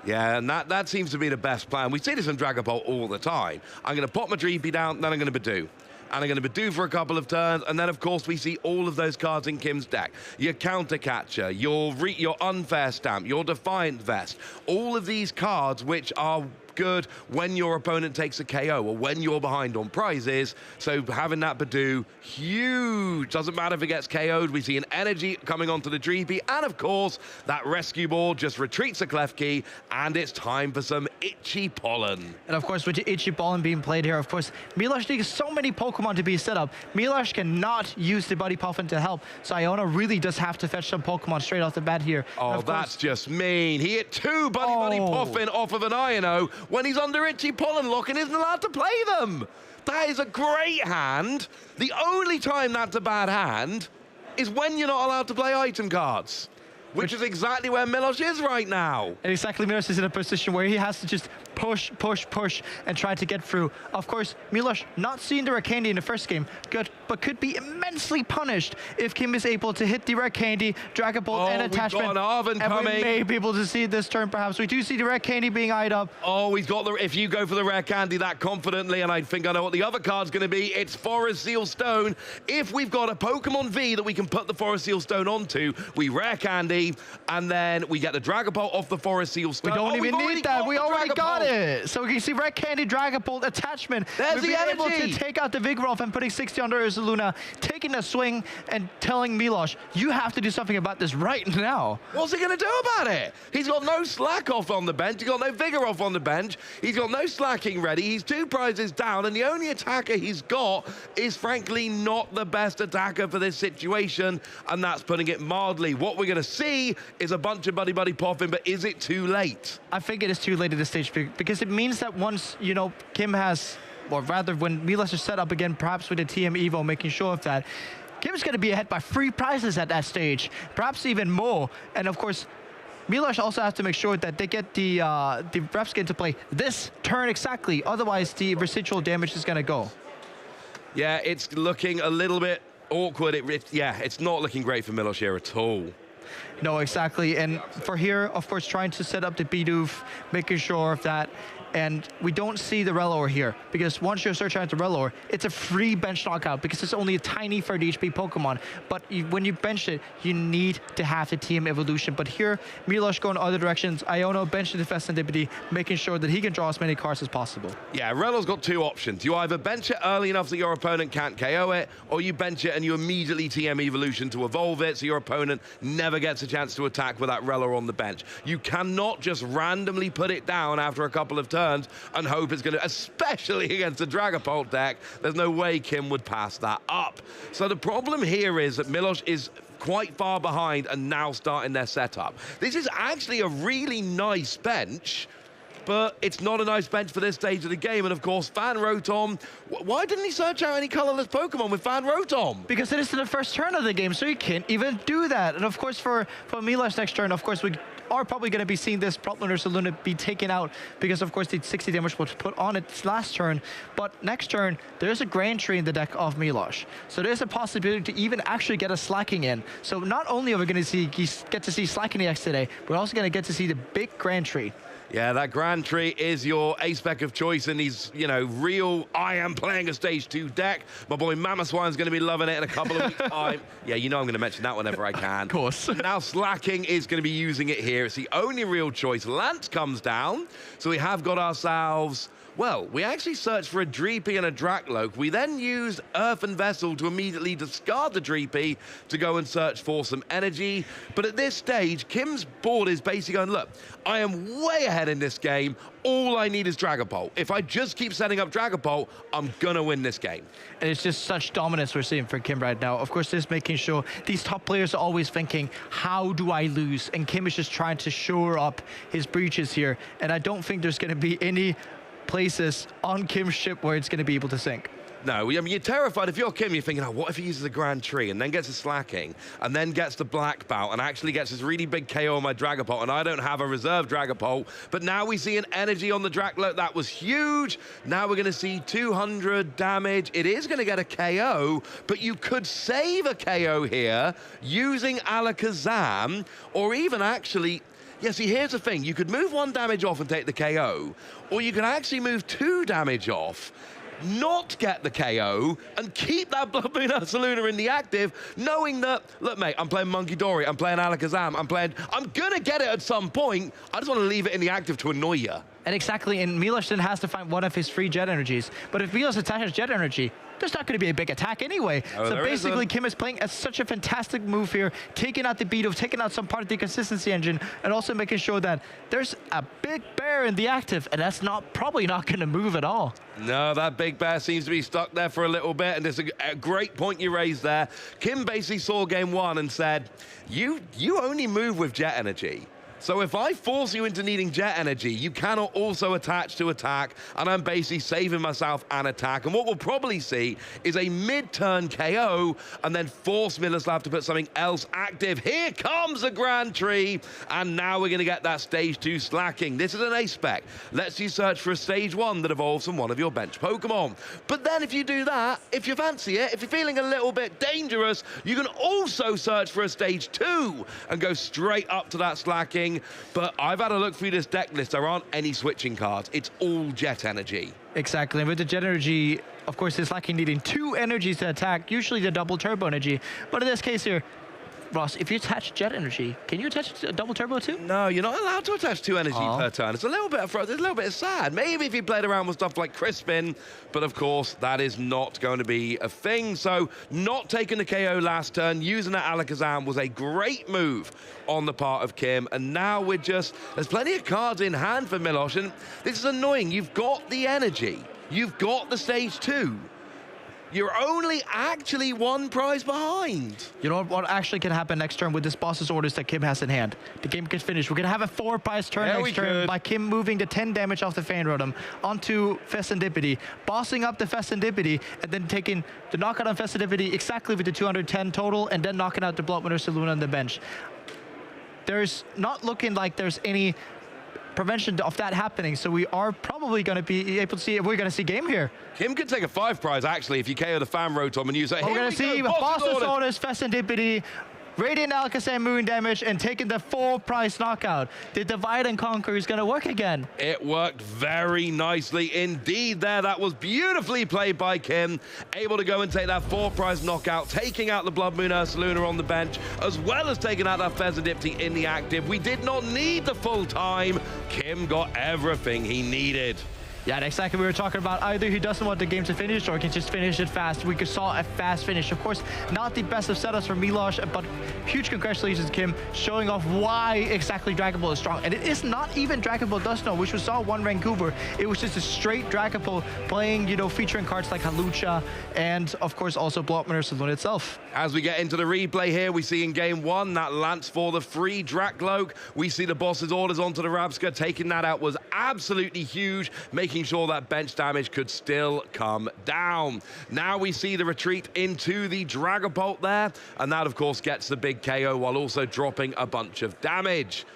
Yeah, and that seems to be the best plan. We see this in Dragapult all the time. I'm going to pop my Dreepy down, then I'm going to Badoo. And I'm going to Badoo for a couple of turns, and then, of course, we see all of those cards in Kim's deck. Your Counter Catcher, your Unfair Stamp, your Defiant Vest. All of these cards which are good when your opponent takes a KO or when you're behind on prizes. So having that Badoo, huge. Doesn't matter if it gets KO'd. We see an energy coming onto the Dreepy, and of course, that Rescue Ball just retreats a Klefki, and it's time for some Itchy Pollen. And of course, with the Itchy Pollen being played here, of course, Milosh needs so many Pokemon to be set up. Milosh cannot use the Buddy Puffin to help, so Iona really does have to fetch some Pokemon straight off the bat here. Oh, that's just mean. He hit 2 Buddy Puffin off of an Iono when he's under Itchy Pollen lock and isn't allowed to play them. That is a great hand. The only time that's a bad hand is when you're not allowed to play item cards, which is exactly where Milosh is right now. And exactly, Milosh is in a position where he has to just push, and try to get through. Of course, Milosh not seeing the Rare Candy in the first game, good, but could be immensely punished if Kim is able to hit the Rare Candy, Dragapult, and attachment. We've got an Arven coming. We may be able to see this turn, perhaps. We do see the Rare Candy being eyed up. Oh, he's got the, if you go for the Rare Candy that confidently, and I think I know what the other card's going to be, it's Forest Seal Stone. If we've got a Pokemon V that we can put the Forest Seal Stone onto, we Rare Candy, and then we get the Dragapult off the Forest Seal Stone. We don't even need that. We already got it. So we can see Red Candy, Dragapult, attachment. There's the energy. Able to take out the Vigoroth and putting 60 under Ursaluna, taking a swing and telling Milosh, you have to do something about this right now. What's he going to do about it? He's got no slack off on the bench. He's got no Vigoroth on the bench. He's got no slacking ready. He's 2 prizes down, and the only attacker he's got is frankly not the best attacker for this situation, and that's putting it mildly. What we're going to see is a bunch of Buddy Puffin, but is it too late? I think it is too late at this stage because it means that once, you know, Kim has, or rather when Milosh is set up again, perhaps with the TM Evo, making sure of that, Kim's going to be ahead by 3 prizes at that stage, perhaps even more. And of course, Milosh also has to make sure that they get the reps into play this turn exactly. Otherwise, the residual damage is going to go. Yeah, it's looking a little bit awkward. Yeah, it's not looking great for Milosh here at all. No, exactly. And for here, of course, trying to set up the Bidoof, making sure of that. And we don't see the Relor here, because once you search out the Relor, it's a free bench knockout because it's only a tiny 30 HP Pokemon. But when you bench it, you need to have the TM evolution. But here, Milosh going other directions. Iono benching the Festendipity, making sure that he can draw as many cards as possible. Yeah, Relor's got two options. You either bench it early enough so your opponent can't KO it, or you bench it and you immediately TM evolution to evolve it so your opponent never gets a chance to attack with that Relor on the bench. You cannot just randomly put it down after a couple of turns and hope it's going to, especially against a Dragapult deck. There's no way Kim would pass that up. So the problem here is that Milosh is quite far behind and now starting their setup. This is actually a really nice bench, but it's not a nice bench for this stage of the game. And of course, Fan Rotom, why didn't he search out any colorless Pokemon with Fan Rotom? Because it is the first turn of the game, so you can't even do that. And of course, for Milosh next turn, of course, we are probably going to be seeing this Plotlunar Saluna be taken out because, of course, the 60 damage was put on its last turn. But next turn, there's a Grand Tree in the deck of Milosh. So there's a possibility to even actually get a Slacking in. So not only are we going to get to see Slacking EX today, we're also going to get to see the big Grand Tree. Yeah, that Grand Tree is your ace-spec of choice in these, you know, real I am playing a stage 2 deck. My boy Mamoswine's going to be loving it in a couple of weeks' time. Yeah, you know I'm going to mention that whenever I can. Of course. Now Slacking is going to be using it here. It's the only real choice. Lance comes down, so we have got ourselves... Well, we actually searched for a Dreepy and a Dracloak. We then used Earthen Vessel to immediately discard the Dreepy to go and search for some energy. But at this stage, Kim's board is basically going, look, I am way ahead in this game. All I need is Dragapult. If I just keep setting up Dragapult, I'm going to win this game. And it's just such dominance we're seeing for Kim right now. Of course, just making sure these top players are always thinking, how do I lose? And Kim is just trying to shore up his breaches here. And I don't think there's going to be any places on Kim's ship where it's going to be able to sink. No, I mean, you're terrified. If you're Kim, you're thinking, oh, what if he uses a Grand Tree and then gets a Slacking and then gets the Black Bout and actually gets this really big KO on my Dragapult and I don't have a reserve Dragapult. But now we see an energy on the Dracloak. That was huge. Now we're going to see 200 damage. It is going to get a KO, but you could save a KO here using Alakazam or even actually... Yeah, see, here's the thing. You could move 1 damage off and take the KO, or you can actually move 2 damage off, not get the KO, and keep that Bloodmoon Saluna in the active, knowing that, look, mate, I'm playing Monkey Dory, I'm playing Alakazam, I'm going to get it at some point. I just want to leave it in the active to annoy you. And exactly, and Milosh then has to find one of his free Jet Energies. But if Milosh attaches Jet Energy, there's not going to be a big attack anyway. Oh, so basically, Kim is playing as such a fantastic move here, taking out the Bidoof, taking out some part of the consistency engine, and also making sure that there's a big bear in the active, and that's probably not going to move at all. No, that big bear seems to be stuck there for a little bit, and there's a great point you raised there. Kim basically saw game 1 and said, you only move with Jet Energy. So if I force you into needing Jet Energy, you cannot also attach to attack, and I'm basically saving myself an attack. And what we'll probably see is a mid-turn KO, and then force Miloslav to put something else active. Here comes a Grand Tree, and now we're going to get that stage 2 Slacking. This is an ace spec. Lets you search for a stage 1 that evolves from one of your bench Pokemon. But then if you do that, if you fancy it, if you're feeling a little bit dangerous, you can also search for a stage 2 and go straight up to that Slacking. But I've had a look through this deck list. There aren't any switching cards. It's all Jet Energy. Exactly. And with the Jet Energy, of course, it's Slacking needing 2 energies to attack, usually the double turbo energy. But in this case here, Ross, if you attach Jet Energy, can you attach a double turbo too? No, you're not allowed to attach 2 energy per turn. It's a little bit sad. Maybe if you played around with stuff like Crispin, but of course that is not going to be a thing. So not taking the KO last turn, using that Alakazam was a great move on the part of Kim. And now there's plenty of cards in hand for Milosh, and this is annoying. You've got the energy, you've got the stage 2. You're only actually 1 prize behind. You know what actually can happen next turn with this boss's orders that Kim has in hand? The game can finish. We're going to have a 4 prize turn next turn by Kim moving the 10 damage off the Fan Rotom onto Festendipity, bossing up the Festendipity, and then taking the knockout on Festendipity exactly with the 210 total, and then knocking out the Bloodmoon Saluna on the bench. There's not looking like there's any prevention of that happening, so we are probably going to be able to see if we're going to see game here. Kim could take a 5 prize actually if you KO the Fan Rotom and use it. We're going to see boss's orders, Festendipity, Radiant Alakazam Moon damage and taking the full price knockout. The divide and conquer is going to work again. It worked very nicely indeed there. That was beautifully played by Kim. Able to go and take that 4-prize knockout, taking out the Blood Moon Ursaluna on the bench, as well as taking out that Fezandipti in the active. We did not need the full time. Kim got everything he needed. Yeah, and exactly we were talking about. Either he doesn't want the game to finish or he can just finish it fast. We saw a fast finish. Of course, not the best of setups for Milosh, but huge congratulations to Kim, showing off why exactly Dragon Ball is strong. And it is not even Dragon Ball Dusno, which we saw one Vancouver. It was just a straight Dragon Ball playing, you know, featuring cards like Halucha and, of course, also Blood Moon Ursaluna itself. As we get into the replay here, we see in game 1 that Lance for the free Drakloak. We see the boss's orders onto the Rabska. Taking that out was absolutely huge, making sure that bench damage could still come down. Now we see the retreat into the Dragapult there, and that of course gets the big KO while also dropping a bunch of damage.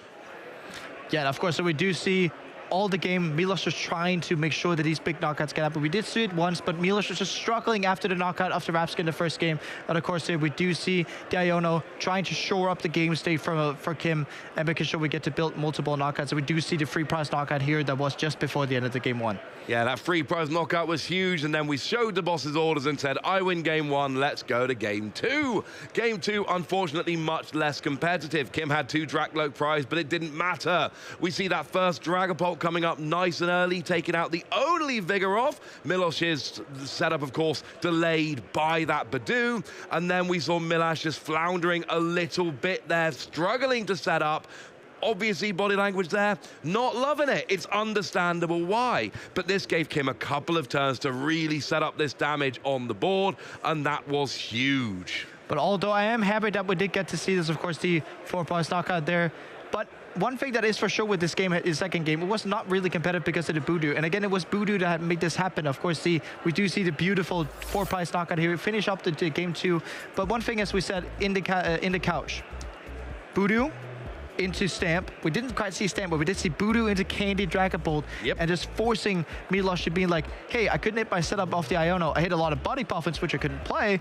Yeah, and of course, so we do see all the game, Milosh was trying to make sure that these big knockouts get happen. We did see it once, but Milosh was just struggling after the knockout after Rabska in the first game. And of course, here we do see Iono trying to shore up the game state for Kim and making sure we get to build multiple knockouts. So we do see the free prize knockout here that was just before the end of the game 1. Yeah, that free prize knockout was huge, and then we showed the boss's orders and said, I win game 1, let's go to game 2. Game 2, unfortunately, much less competitive. Kim had 2 Drakloak prize, but it didn't matter. We see that first Dragapult coming up nice and early, taking out the only Vigoroth. Milosh's setup, of course, delayed by that Badoo, and then we saw Milosh just floundering a little bit there, struggling to set up. Obviously, body language there, not loving it. It's understandable why. But this gave Kim a couple of turns to really set up this damage on the board, and that was huge. But although I am happy that we did get to see this, of course, the 4-prize knockout there. But one thing that is for sure with this game, his second game, it was not really competitive because of the Voodoo. And again, it was Voodoo that made this happen. Of course, we do see the beautiful 4-prize knockout here. We finish up the game 2. But one thing, as we said, in the couch, Voodoo into Stamp. We didn't quite see Stamp, but we did see Voodoo into Candy Dragapult, and just forcing Milosh to be like, hey, I couldn't hit my setup off the Iono. I hit a lot of body puffins, which I couldn't play.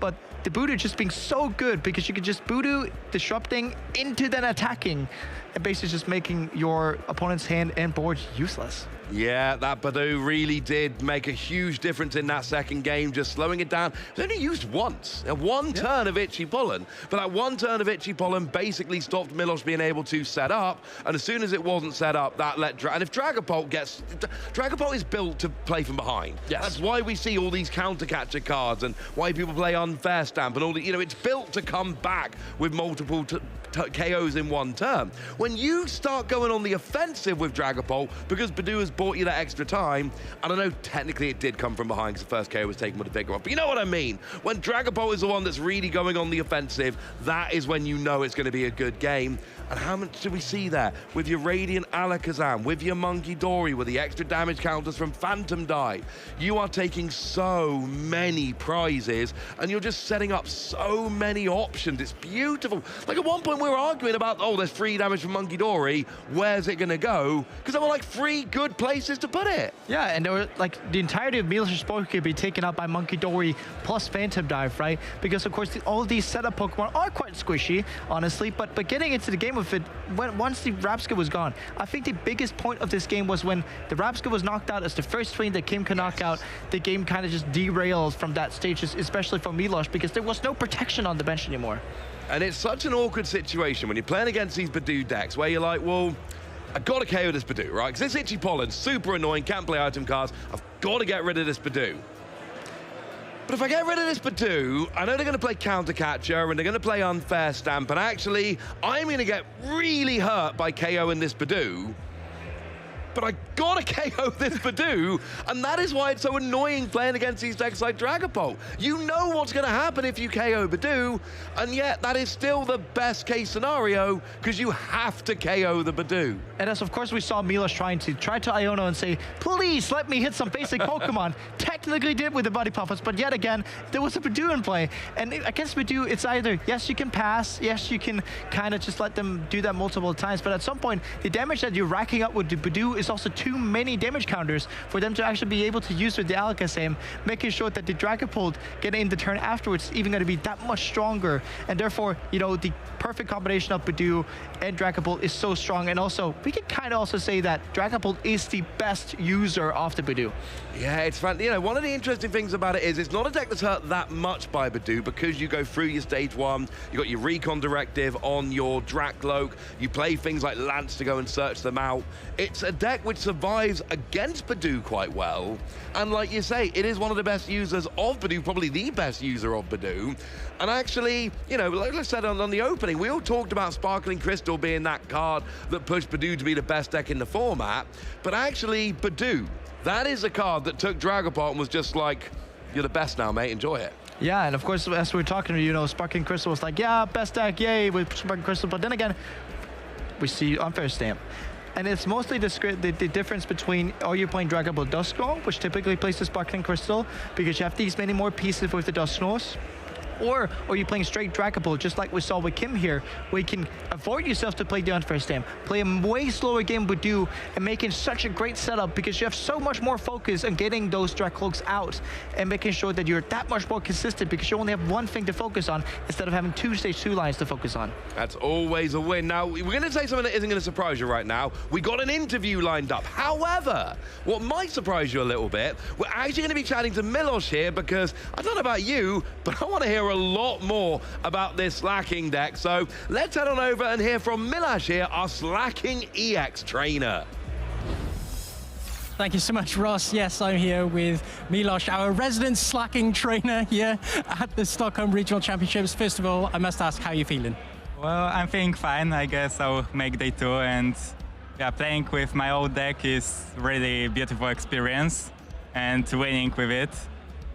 But the Voodoo just being so good because you could just Voodoo disrupting into then attacking and basically just making your opponent's hand and board useless. Yeah, that Badoo really did make a huge difference in that second game, just slowing it down. It was only used once, one turn of Itchy Pollen, but that one turn of Itchy Pollen basically stopped Milosh being able to set up, and as soon as it wasn't set up, that let... and if Dragapult gets... Dragapult is built to play from behind. That's why we see all these counter-catcher cards and why people play Unfair Stamp and all the... You know, it's built to come back with multiple KOs in one turn. When you start going on the offensive with Dragapult, because Badoo has bought you that extra time, and I know technically it did come from behind because the first KO was taken with a Vigoroth, but you know what I mean? When Dragapult is the one that's really going on the offensive, that is when you know it's going to be a good game. And how much do we see there? With your Radiant Alakazam, with your Monkey Dory, with the extra damage counters from Phantom Die, you are taking so many prizes, and you're just setting up so many options. It's beautiful. Like at one point we were arguing about, oh, there's free damage from Monkey Dory, where's it gonna go? Because there were like 3 good places to put it. Yeah, and there were like the entirety of Milosh's board could be taken out by Monkey Dory plus Phantom Dive, right? Because of course all of these setup Pokemon are quite squishy, honestly, but getting into the game of it, once the Rabska was gone, I think the biggest point of this game was when the Rabska was knocked out as the first swing that Kim can knock out, the game kind of just derailed from that stage, especially for Milosh, because there was no protection on the bench anymore. And it's such an awkward situation when you're playing against these Badoo decks where you're like, well, I've got to KO this Badoo, right? Because this Itchy Pollen, super annoying, can't play item cards. I've got to get rid of this Badoo. But if I get rid of this Badoo, I know they're going to play Counter Catcher and they're going to play Unfair Stamp, and actually, I'm going to get really hurt by KOing this Badoo. But I gotta KO this Badoo, and that is why it's so annoying playing against these decks like Dragapult. You know what's gonna happen if you KO Badoo, and yet that is still the best case scenario, because you have to KO the Badoo. And as of course we saw Milosh try to Iono and say, please let me hit some basic Pokemon. Technically did with the Body Puffers, but yet again, there was a Badoo in play. And against Badoo, it's either, yes, you can pass, yes, you can kind of just let them do that multiple times, but at some point, the damage that you're racking up with the Badoo is there's also too many damage counters for them to actually be able to use with the Alakazam, making sure that the Dragapult getting in the turn afterwards is even going to be that much stronger. And therefore, you know, the perfect combination of Budew and Dragapult is so strong. And also, we can kind of also say that Dragapult is the best user of the Budew. Yeah, it's fun. You know, one of the interesting things about it is it's not a deck that's hurt that much by Budew because you go through your stage 1, you got your Recon Directive on your Drakloak, you play things like Lance to go and search them out. It's a deck which survives against Budew quite well. And like you say, it is one of the best users of Budew, probably the best user of Budew. And actually, you know, like I said on the opening, we all talked about Sparkling Crystal being that card that pushed Budew to be the best deck in the format. But actually, Budew, that is a card that took Dragapult and was just like, you're the best now, mate, enjoy it. Yeah, and of course, as we were talking, you know, Sparkling Crystal was like, yeah, best deck, yay, with Sparkling Crystal. But then again, we see Unfair Stamp. And it's mostly the difference between, are you playing Dragapult Dusknoir, which typically plays the Sparkling Crystal, because you have these many more pieces with the Dusknoirs, or are you playing straight Dragapult, just like we saw with Kim here, where you can avoid yourself to play the Unfair Stamp, play a way slower game with Budew, and making such a great setup because you have so much more focus on getting those Dracloaks out and making sure that you're that much more consistent because you only have one thing to focus on instead of having 2 stage 2 lines to focus on. That's always a win. Now, we're going to say something that isn't going to surprise you right now. We got an interview lined up. However, what might surprise you a little bit, we're actually going to be chatting to Milos here because I don't know about you, but I want to hear a lot more about this Slacking deck. So let's head on over and hear from Milos here, our Slacking EX trainer. Thank you so much, Ross. Yes, I'm here with Milos, our resident Slacking trainer here at the Stockholm Regional Championships. First of all, I must ask, how are you feeling? Well, I'm feeling fine. I guess I'll make day 2, and yeah, playing with my old deck is really beautiful experience, and winning with it.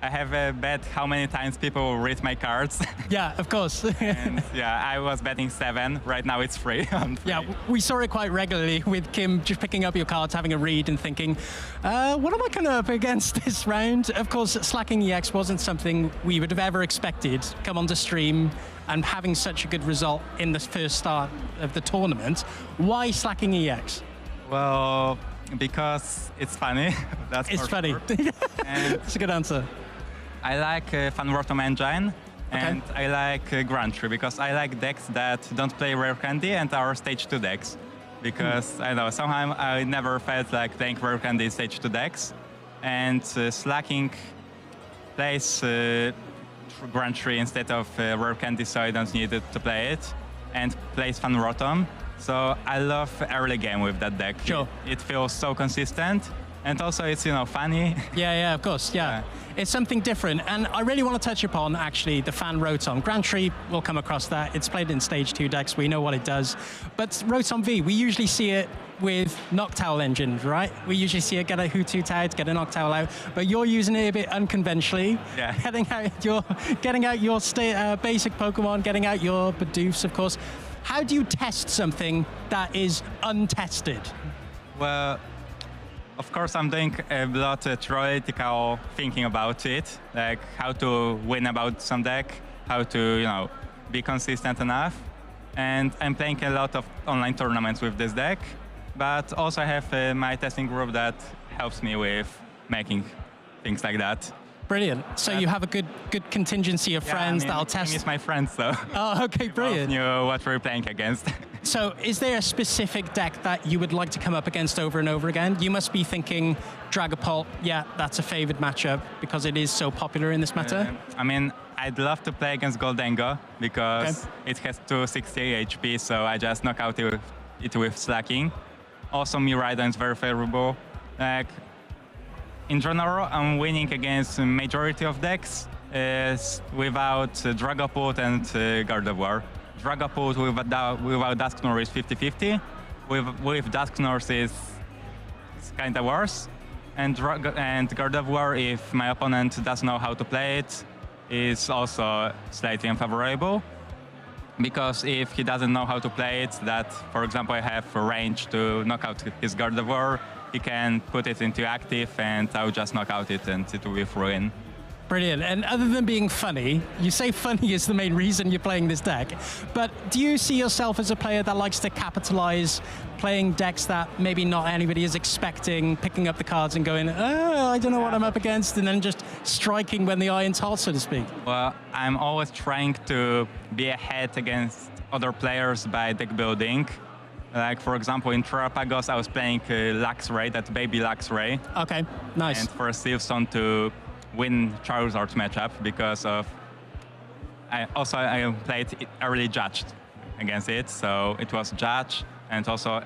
I have a bet how many times people read my cards. Yeah, of course. And yeah, I was betting 7. Right now it's 3. Yeah, we saw it quite regularly with Kim just picking up your cards, having a read and thinking, what am I coming up against this round? Of course, Slacking EX wasn't something we would have ever expected come onto stream and having such a good result in the first start of the tournament. Why Slacking EX? Well, because it's funny. It's funny. That's a good answer. I like Fan Rotom Engine, and I like Grand Tree because I like decks that don't play Rare Candy and are stage 2 decks. Because I know, somehow I never felt like playing Rare Candy stage 2 decks, and Slacking plays Grand Tree instead of Rare Candy, so I don't need it to play it, and plays Fan Rotom. So I love early game with that deck. Sure. It feels so consistent, and also it's, you know, funny. Yeah, of course, yeah. It's something different, and I really want to touch upon, actually, the Fan Rotom. Grand Tree will come across that. It's played in stage 2 decks. We know what it does. But Rotom V, we usually see it with Noctowl engines, right? We usually see it get a Hutu tag, get a Noctowl out, but you're using it a bit unconventionally. Yeah. Getting out your basic Pokemon, getting out your Bidoofs, of course. How do you test something that is untested? Well, of course, I'm doing a lot of theoretical thinking about it, like how to win about some deck, how to, you know, be consistent enough. And I'm playing a lot of online tournaments with this deck, but also I have my testing group that helps me with making things like that. Brilliant. So you have a good contingency of friends that'll test. He's my friend, so. Oh, okay, brilliant. We both knew what we're playing against. So is there a specific deck that you would like to come up against over and over again? You must be thinking Dragapult, yeah, that's a favored matchup because it is so popular in this meta. I mean, I'd love to play against Goldengo because it has 260 HP, so I just knock out it with Slacking. Also, Miraidon is very favorable. Like, in general, I'm winning against the majority of decks without Dragapult and Gardevoir. Dragapult without Dusknoir is 50-50. With Dusknoir is kind of worse. And Gardevoir, if my opponent doesn't know how to play it, is also slightly unfavorable. Because if he doesn't know how to play it, that, for example, I have a range to knock out his Gardevoir, he can put it into active and I'll just knock out it and it will be ruin. Brilliant. And other than being funny, you say funny is the main reason you're playing this deck, but do you see yourself as a player that likes to capitalize, playing decks that maybe not anybody is expecting, picking up the cards and going, oh, I don't know what I'm up against, and then just striking when the iron's hot, so to speak? Well, I'm always trying to be ahead against other players by deck building. Like, for example, in Terrapagos, I was playing Luxray, that baby Luxray. Okay, nice. And for Silverstone to win Charizard matchup because of... I played early Judged against it, so it was Judge, and also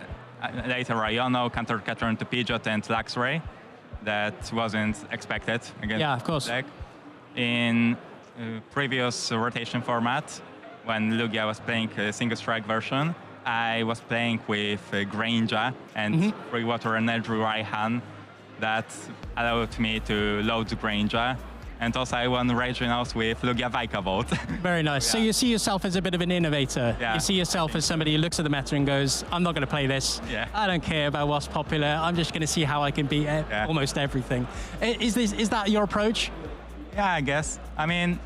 later Rayano, Counter Catcher into Pidgeot and Luxray. That wasn't expected against the deck. In previous rotation format, when Lugia was playing a single strike version, I was playing with Granger and Free Water Energy Raihan. That allowed me to load Granger. And also I won regionals with Lugia Vikavolt. Very nice. Yeah. So you see yourself as a bit of an innovator. Yeah. You see yourself as somebody who looks at the meta and goes, I'm not going to play this. Yeah. I don't care about what's popular. I'm just going to see how I can beat almost everything. Is that your approach? Yeah, I guess. I mean,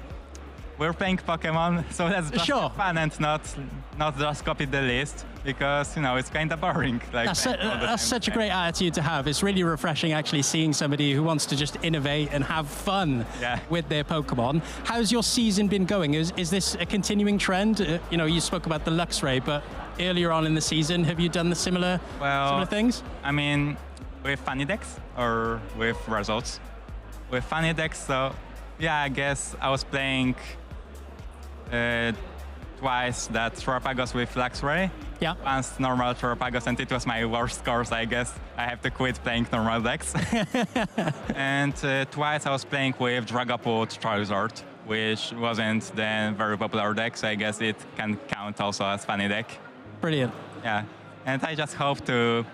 we're playing Pokemon, so that's just fun and not just copy the list, because, you know, it's kind of boring. Like, that's such a great attitude to have. It's really refreshing actually seeing somebody who wants to just innovate and have fun with their Pokemon. How's your season been going? Is this a continuing trend? You know, you spoke about the Luxray, but earlier on in the season, have you done the similar things? I mean, with funny decks or with results? With funny decks, so yeah, I guess I was playing twice that Terrapagos with Luxray. Yeah. Once normal Terrapagos, and it was my worst scores, I guess. I have to quit playing normal decks. And twice I was playing with Dragapult Charizard, which wasn't the very popular deck, so I guess it can count also as funny deck. Brilliant. Yeah. And I just hope to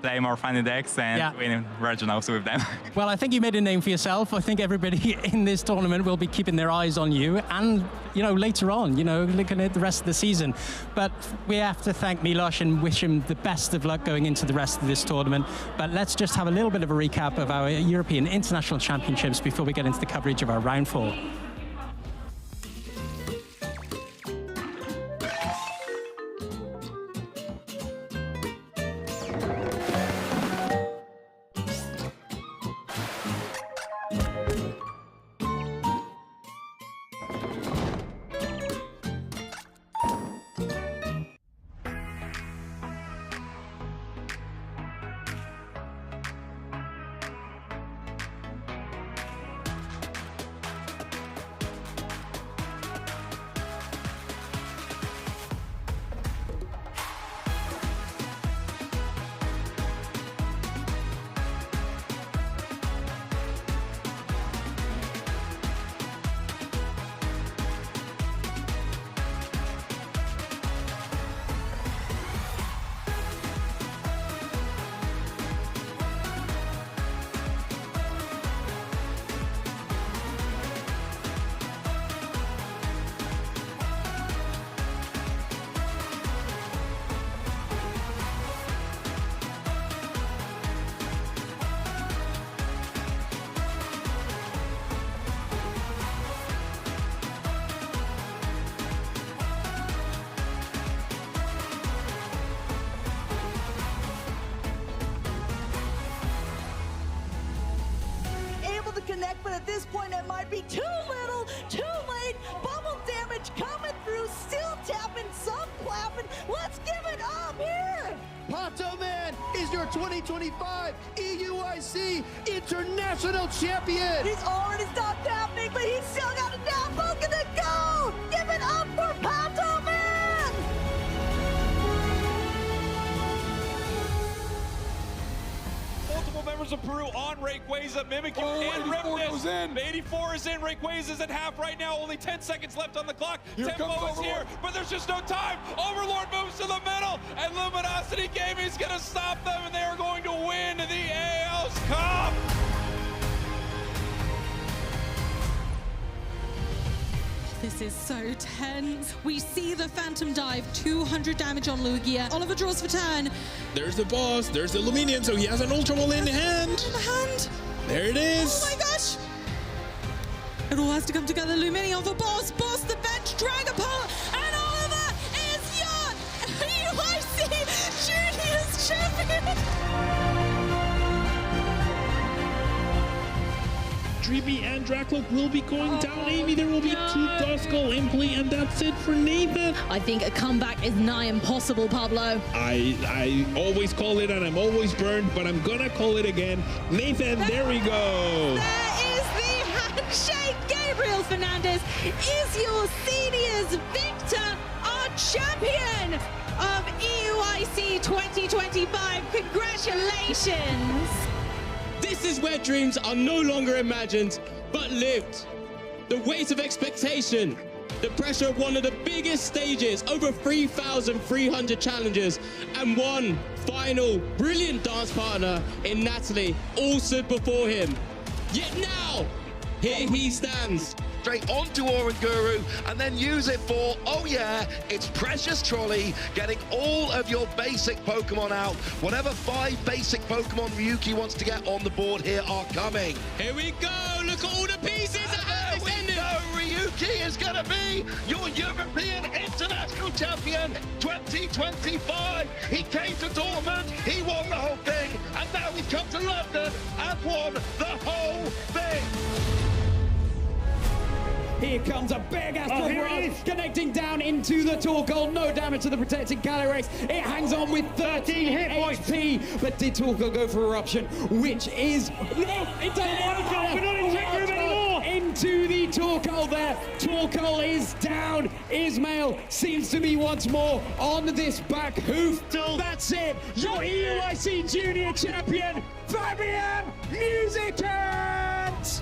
play more funny decks and win regionals with them. Well, I think you made a name for yourself. I think everybody in this tournament will be keeping their eyes on you, and, you know, later on, you know, looking at the rest of the season. But we have to thank Milos and wish him the best of luck going into the rest of this tournament. But let's just have a little bit of a recap of our European International Championships before we get into the coverage of our round 4. Connect, but at this point it might be too little, too late. Bubble damage coming through, still tapping, some clapping. Let's give it up here. Pato Man is your 2025 EUIC International Champion. He's already stopped happening, but he's still got a down poke to go. Give it up for Pato Man. Members of Peru on Rayquaza, Mimikyu and Ripness. 84 is in, Rayquaza is at half right now, only 10 seconds left on the clock. Tempo is here, but there's just no time. Overlord moves to the middle, and Luminosity Gaming is gonna stop them, and they are going to win the AL's Cup. This is so tense. We see the Phantom Dive, 200 damage on Lugia. Oliver draws for turn. There's the boss, there's the Luminion, so he has an Ultra Ball in hand. In hand. There it is. Oh my gosh. It all has to come together. Luminion for Boss. Boss the bench. Drag apart. And Oliver is your EUIC Juniors champion. Dreamy and Dracloak will be going down. Amy, there will be 2 Duskull in play, and that's it for Nathan. I think a comeback is nigh impossible, Pablo. I always call it, and I'm always burned, but I'm gonna call it again. Nathan, there we go. There is the handshake. Gabriel Fernandez is your seniors victor, our champion of EUIC 2025. Congratulations. This is where dreams are no longer imagined, but lived. The weight of expectation, the pressure of one of the biggest stages, over 3,300 challenges, and one final brilliant dance partner in Natalie, all stood before him. Yet now, here he stands. Straight onto Oranguru and then use it for, oh yeah, it's Precious Trolley, getting all of your basic Pokemon out. Whatever 5 basic Pokemon Ryuki wants to get on the board here are coming. Here we go, look at all the pieces that have descended. Ryuki is gonna be your European International Champion 2025. He came to Dortmund, he won the whole thing, and now he's come to London and won the whole thing. Here comes a big Astral Blast connecting down into the Torkoal. No damage to the protecting Calyrex. It hangs on with 13 hit HP. But did Torkoal go for Eruption? Which is... No, it doesn't want to go. We're not in Tech Room anymore. Into the Torkoal there. Torkoal is down. Ismail seems to be once more on this back hoof. That's it. Your EUIC Junior Champion, Fabian Musicant!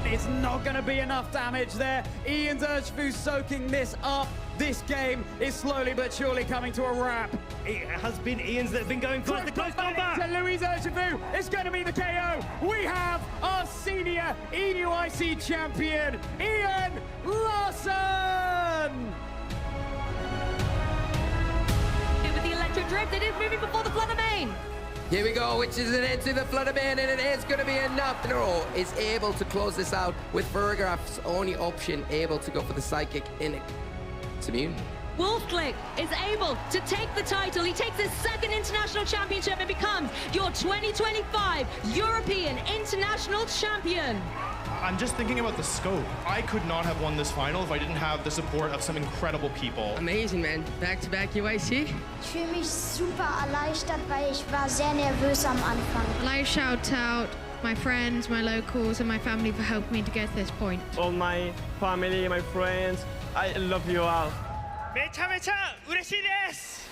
It's not going to be enough damage there. Ian's Urshifu soaking this up. This game is slowly but surely coming to a wrap. It has been Ian's that have been going for the close combat. To Luis Urshifu, it's going to be the KO. We have our senior EUIC champion, Ian Larson. With the electric drift, it is moving before the Flutter Mane. Here we go, which is an into the Flutter Mane, and it is going to be enough. Nero is able to close this out with Ferragraph's only option, able to go for the Psychic in it. It's immune. Wolfclick is able to take the title. He takes his 2nd international championship and becomes your 2025 European International Champion. I'm just thinking about the scope. I could not have won this final if I didn't have the support of some incredible people. Amazing, man. Back-to-back UIC. Ich fühle mich super erleichtert, weil ich war sehr nervös am Anfang. I'd like to shout out my friends, my locals, and my family for helping me to get to this point. All my family, my friends, I love you all. めちゃめちゃ嬉しいです。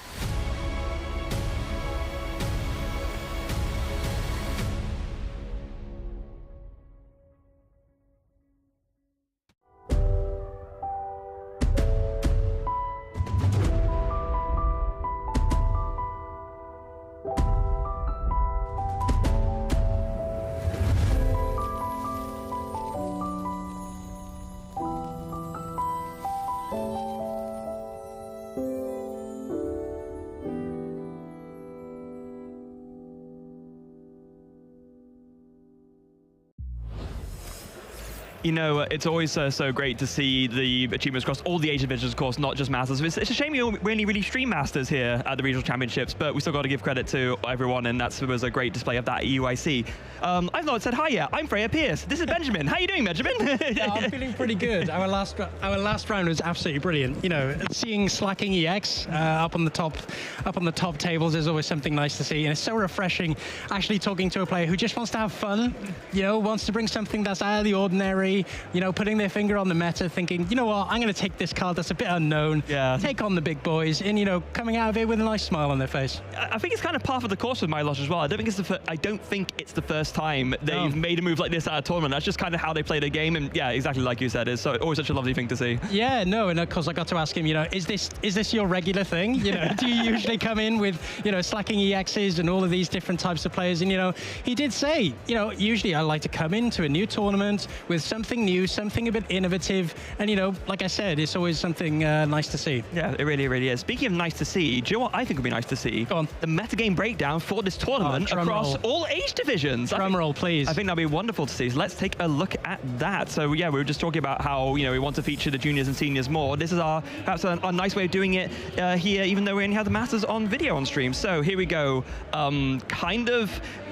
You know, it's always so great to see the achievements across all the Asian divisions, of course, not just Masters. It's a shame you only really stream Masters here at the Regional Championships, but we still got to give credit to everyone, and that was a great display of that EUIC. I've not said hi yet. I'm Freya Pierce. This is Benjamin. How are you doing, Benjamin? Yeah, I'm feeling pretty good. Our last round was absolutely brilliant. You know, seeing Slacking EX up on the top tables is always something nice to see, and it's so refreshing actually talking to a player who just wants to have fun. You know, wants to bring something that's out of the ordinary. You know, putting their finger on the meta, thinking, you know what, I'm going to take this card that's a bit unknown, take on the big boys, and, you know, coming out of it with a nice smile on their face. I think it's kind of par for the course with Milosh as well. I don't think it's the first time they've made a move like this at a tournament. That's just kind of how they play the game, and yeah, exactly like you said, it's always such a lovely thing to see. Yeah, no, and of course I got to ask him, you know, is this your regular thing? You know, do you usually come in with, you know, Slacking EXs and all of these different types of players? And, you know, he did say, you know, usually I like to come into a new tournament with some something new, something a bit innovative, and like I said, it's always something nice to see. Yeah, it really, really is. Speaking of nice to see, do you know what I think would be nice to see? Go on. The metagame breakdown for this tournament across all age divisions. Drum roll, please. I think that'd be wonderful to see. So let's take a look at that. So yeah, we were just talking about how we want to feature the juniors and seniors more. This is perhaps a nice way of doing it here, even though we only have the Masters on video on stream. So here we go.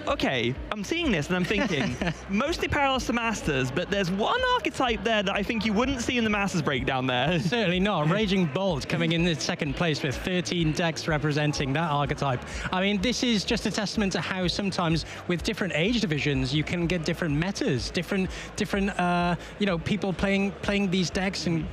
Okay, I'm seeing this and I'm thinking, mostly parallels to Masters, but there's one archetype there that I think you wouldn't see in the Masters breakdown there. Certainly not. Raging Bolt coming in second place with 13 decks representing that archetype. I mean, this is just a testament to how sometimes with different age divisions, you can get different metas, different people playing these decks and,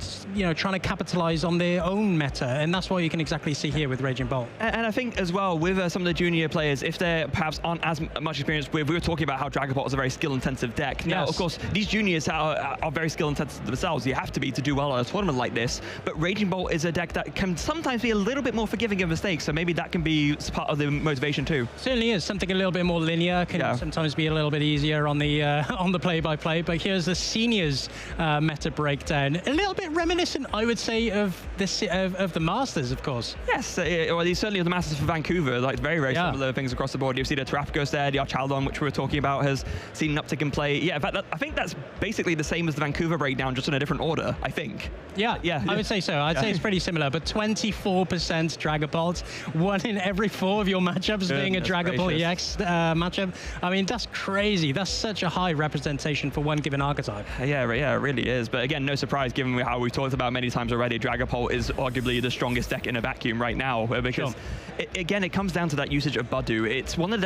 trying to capitalize on their own meta. And that's what you can exactly see here with Raging Bolt. And I think as well with some of the junior players, if they're perhaps aren't as much experience with, we were talking about how Dragapult is a very skill-intensive deck. Now, of course, these juniors are very skill-intensive themselves. You have to be to do well at a tournament like this. But Raging Bolt is a deck that can sometimes be a little bit more forgiving of mistakes, so maybe that can be part of the motivation too. Certainly is. Something a little bit more linear can sometimes be a little bit easier on the play-by-play. But here's the seniors meta breakdown. A little bit reminiscent, I would say, of the Masters, of course. Yes, or certainly of the Masters for Vancouver. Like very, very similar things across the board. You see the Terapagos there, the Archaldon, which we were talking about, has seen an uptick in play. Yeah, in fact, I think that's basically the same as the Vancouver breakdown, just in a different order, I think. Yeah, I would say so. I'd say it's pretty similar, but 24% Dragapult, 1 in every 4 of your matchups being a Dragapult EX matchup. I mean, that's crazy. That's such a high representation for one given archetype. Yeah, it really is. But again, no surprise, given how we've talked about many times already, Dragapult is arguably the strongest deck in a vacuum right now, because it comes down to that usage of Budu. It's one of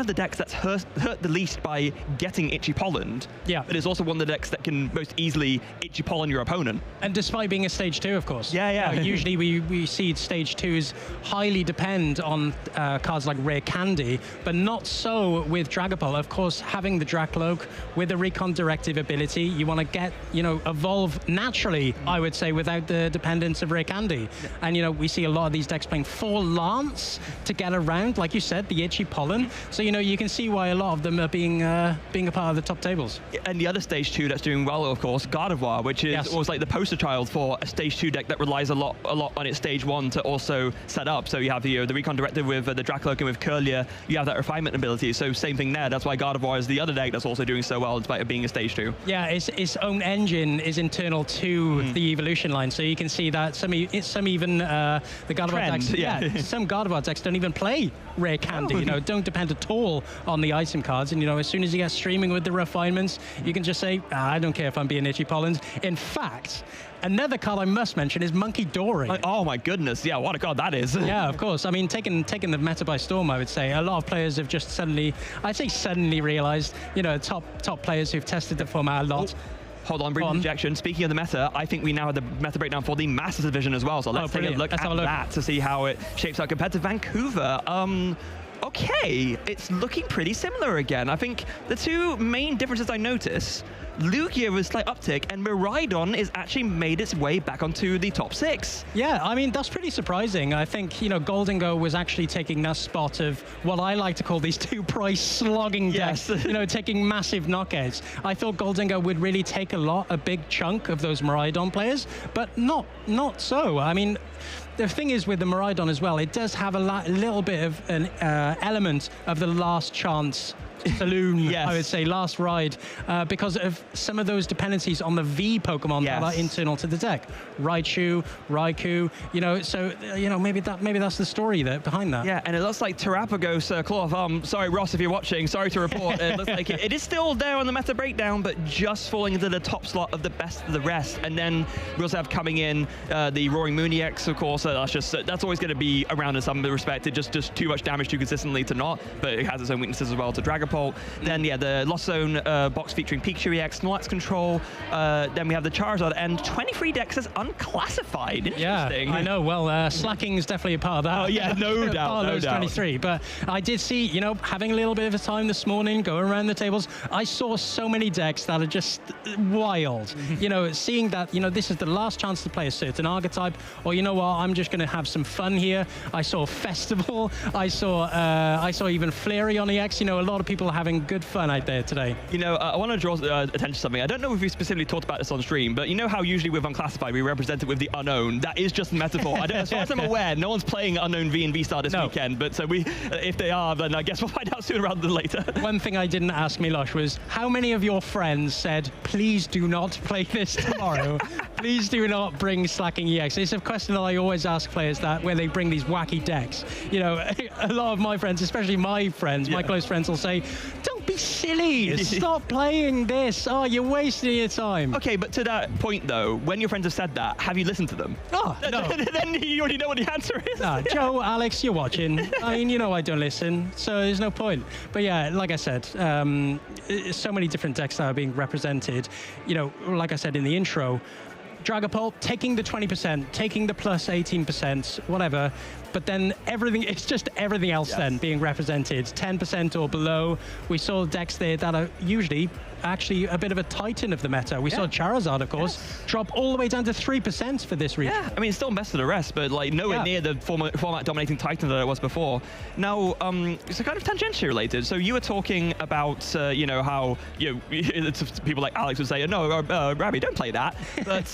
the decks that's hurt the least by getting Itchy Pollened. Yeah. But it's also one of the decks that can most easily Itchy Pollen your opponent. And despite being a stage 2, of course. Yeah. Usually we see stage 2s highly depend on cards like Rare Candy, but not so with Dragapult. Of course, having the Dracloak with the Recon Directive ability, you want to get, evolve naturally, I would say, without the dependence of Rare Candy. Yeah. And, we see a lot of these decks playing 4 Lance to get around, like you said, the Itchy Pollen. So, you can see why a lot of them are being a part of the top tables. And the other stage 2 that's doing well, of course, Gardevoir, which is almost like the poster child for a stage 2 deck that relies a lot on its stage 1 to also set up. So you have the Recon Directive with the Dracloak, and with Curlier, you have that refinement ability. So same thing there. That's why Gardevoir is the other deck that's also doing so well, despite it being a stage 2. Yeah, its own engine is internal to the evolution line. So you can see that some even the Gardevoir decks, some Gardevoir decks don't even play Rare Candy. Don't depend at all on the item cards. And as soon as you get streaming with the refinements, you can just say, I don't care if I'm being Itchy Pollens. In fact, another card I must mention is Monkey Dory. Oh my goodness, yeah, what a card that is. Yeah, of course. I mean, taking the meta by storm, I would say. A lot of players have just suddenly realized, top players who've tested the format a lot. Hold on, brief injection. Speaking of the meta, I think we now have the meta breakdown for the Masters division as well. So let's take a look at that to see how it shapes out compared to Vancouver. Okay, it's looking pretty similar again. I think the 2 main differences I notice, Lugia was a slight uptick, and Miraidon is actually made its way back onto the top 6. Yeah, I mean, that's pretty surprising. I think, Goldingo was actually taking that spot of what I like to call these 2-price slogging decks, taking massive knockouts. I thought Goldingo would really take a big chunk of those Miraidon players, but not so. I mean, the thing is with the Miraidon as well, it does have a little bit of an element of the last chance saloon, I would say, last ride, because of some of those dependencies on the V Pokemon that are internal to the deck. Raichu, Raikou, so, maybe that's the story behind that. Yeah, and it looks like Terapagos, Claw of Arm, sorry, Ross, if you're watching, sorry to report, it looks like it is still there on the meta breakdown, but just falling into the top slot of the best of the rest. And then we also have coming in the Roaring Moon EX, of course, that's always going to be around in some respect. It just too much damage too consistently to not, but it has its own weaknesses as well to Dragapult. Then, the Lost Zone box featuring Pikachu EX, Snorlax Control. Then we have the Charizard, and 23 decks as unclassified. Interesting. Yeah, I know. Well, slacking is definitely a part of that. Oh, yeah, no doubt. Part of those 23. But I did see, having a little bit of a time this morning, going around the tables, I saw so many decks that are just wild. Seeing that, this is the last chance to play a certain archetype, or I'm just going to have some fun here. I saw Festival. I saw even Flareon EX. A lot of people still having good fun out there today. You know, I want to draw attention to something. I don't know if we specifically talked about this on stream, but you know how usually with Unclassified we represent it with the unknown? That is just a metaphor. I don't, as far as I'm aware, no one's playing Unknown V and V-Star this weekend, but so if they are, then I guess we'll find out sooner rather than later. One thing I didn't ask Milosh was, how many of your friends said, please do not play this tomorrow? Please do not bring Slacking EX. It's a question that I always ask players that where they bring these wacky decks. You know, a lot of my friends, especially my friends, my close friends will say, don't be silly, stop playing this. Oh, you're wasting your time. Okay, but to that point though, when your friends have said that, have you listened to them? Oh, no. Then you already know what the answer is. No, Joe, Alex, you're watching. I mean, you know I don't listen, so there's no point. But yeah, like I said, so many different decks that are being represented. You know, like I said in the intro, Dragapult taking the 20%, taking the plus 18%, whatever, but then everything, it's just everything else then being represented, 10% or below. We saw decks there that are usually actually a bit of a titan of the meta. We saw Charizard, of course, drop all the way down to 3% for this region. Yeah, I mean, it's still best of the rest, but like nowhere near the format dominating titan that it was before. Now, it's kind of tangentially related. So you were talking about, you know, how, you know, people like Alex would say, no, Rabbi, don't play that. But,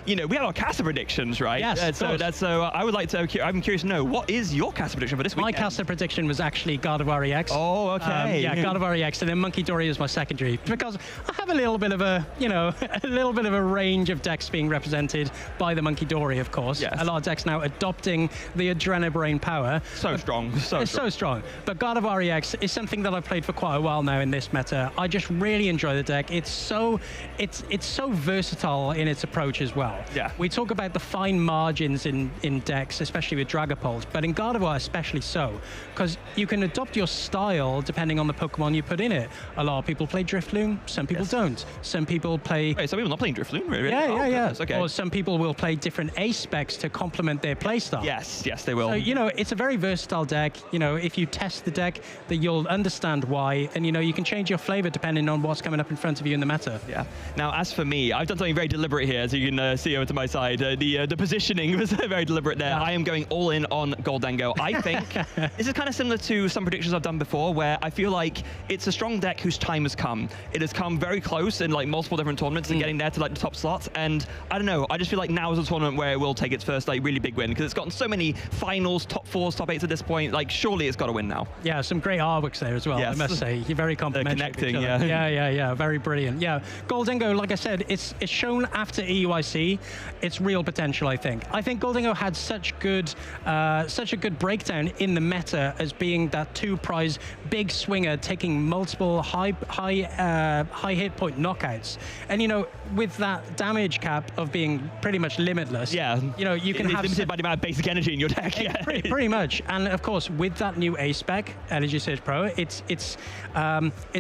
you know, we have our caster predictions, right? Yes, so I would like to, I'm curious to know, what is your caster prediction for this weekend? My caster prediction was actually Gardevoir EX. Oh, okay. Yeah, Gardevoir EX, and then Monkey Dory is my secondary. Because I have a little bit of a, you know, a little bit of a range of decks being represented by the Monkey Dory, of course. Yes. A lot of decks now adopting the Adrenabrain power. So strong, so strong. But Gardevoir EX is something that I've played for quite a while now in this meta. I just really enjoy the deck. It's so versatile in its approach as well. Yeah. We talk about the fine margins in decks, especially with Dragapult, but in Gardevoir especially so, because you can adopt your style depending on the Pokemon you put in it. A lot of people play Drifloon, some people don't. Some people play... Wait, some people not playing Drifloon, really? Yeah. Okay. Or some people will play different ace specs to complement their playstyle. Yes, they will. So, you know, it's a very versatile deck. You know, if you test the deck, that you'll understand why, and, you know, you can change your flavor depending on what's coming up in front of you in the meta. Yeah. Now, as for me, I've done something very deliberate here, so you can see over to my side. The positioning was very deliberate there. I am going all in on Goldengo. I think this is kind of similar to some predictions I've done before, where I feel like it's a strong deck whose time has come. It has come very close in like multiple different tournaments and getting there to like the top slots. And I don't know, I just feel like now is a tournament where it will take its first like really big win, because it's gotten so many finals, top fours, top eights at this point. Like surely it's got to win now. Yeah, some great artworks there as well. Yes. I must say, you're very complimentary. Connecting, yeah, very brilliant. Yeah, Goldengo, like I said, it's shown after EUIC its real potential. I think Goldengo had such a good breakdown in the meta as being that 2-prize big swinger, taking multiple high hit point knockouts, and you know, with that damage cap of being pretty much limitless. Yeah, you know, you can have limited by the amount of basic energy in your deck. Yeah, pretty much. And of course, with that new A spec, Energy Surge Pro, it's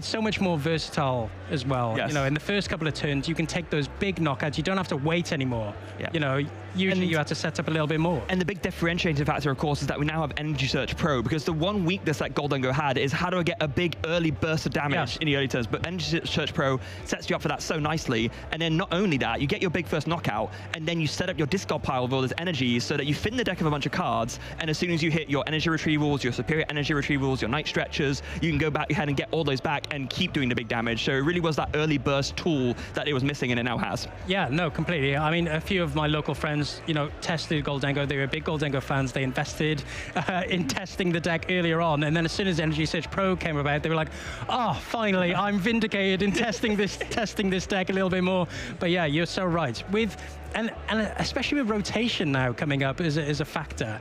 so much more versatile as well. Yes. You know, in the first couple of turns, you can take those big knockouts. You don't have to wait anymore. Yeah. You know, usually you have to set up a little bit more. And the big differentiating factor, of course, is that we now have Energy Search Pro, because the one weakness that Goldengo had is how do I get a big early burst of damage in the early turns. But Energy Search Pro sets you up for that so nicely. And then not only that, you get your big first knockout, and then you set up your discard pile with all this energy so that you fit in the deck of a bunch of cards, and as soon as you hit your energy retrievals, your superior energy retrievals, your night stretchers, you can go back ahead and get all those back and keep doing the big damage. So it really was that early burst tool that it was missing, and it now has. Yeah, no, completely. I mean, a few of my local friends, you know, tested Goldengo. They were big Goldengo fans. They invested in testing the deck earlier on, and then as soon as Energy Search Pro came about, they were like, oh, finally, I'm vindicated in testing this deck a little bit more. But yeah, you're so right. And especially with rotation now coming up is a factor.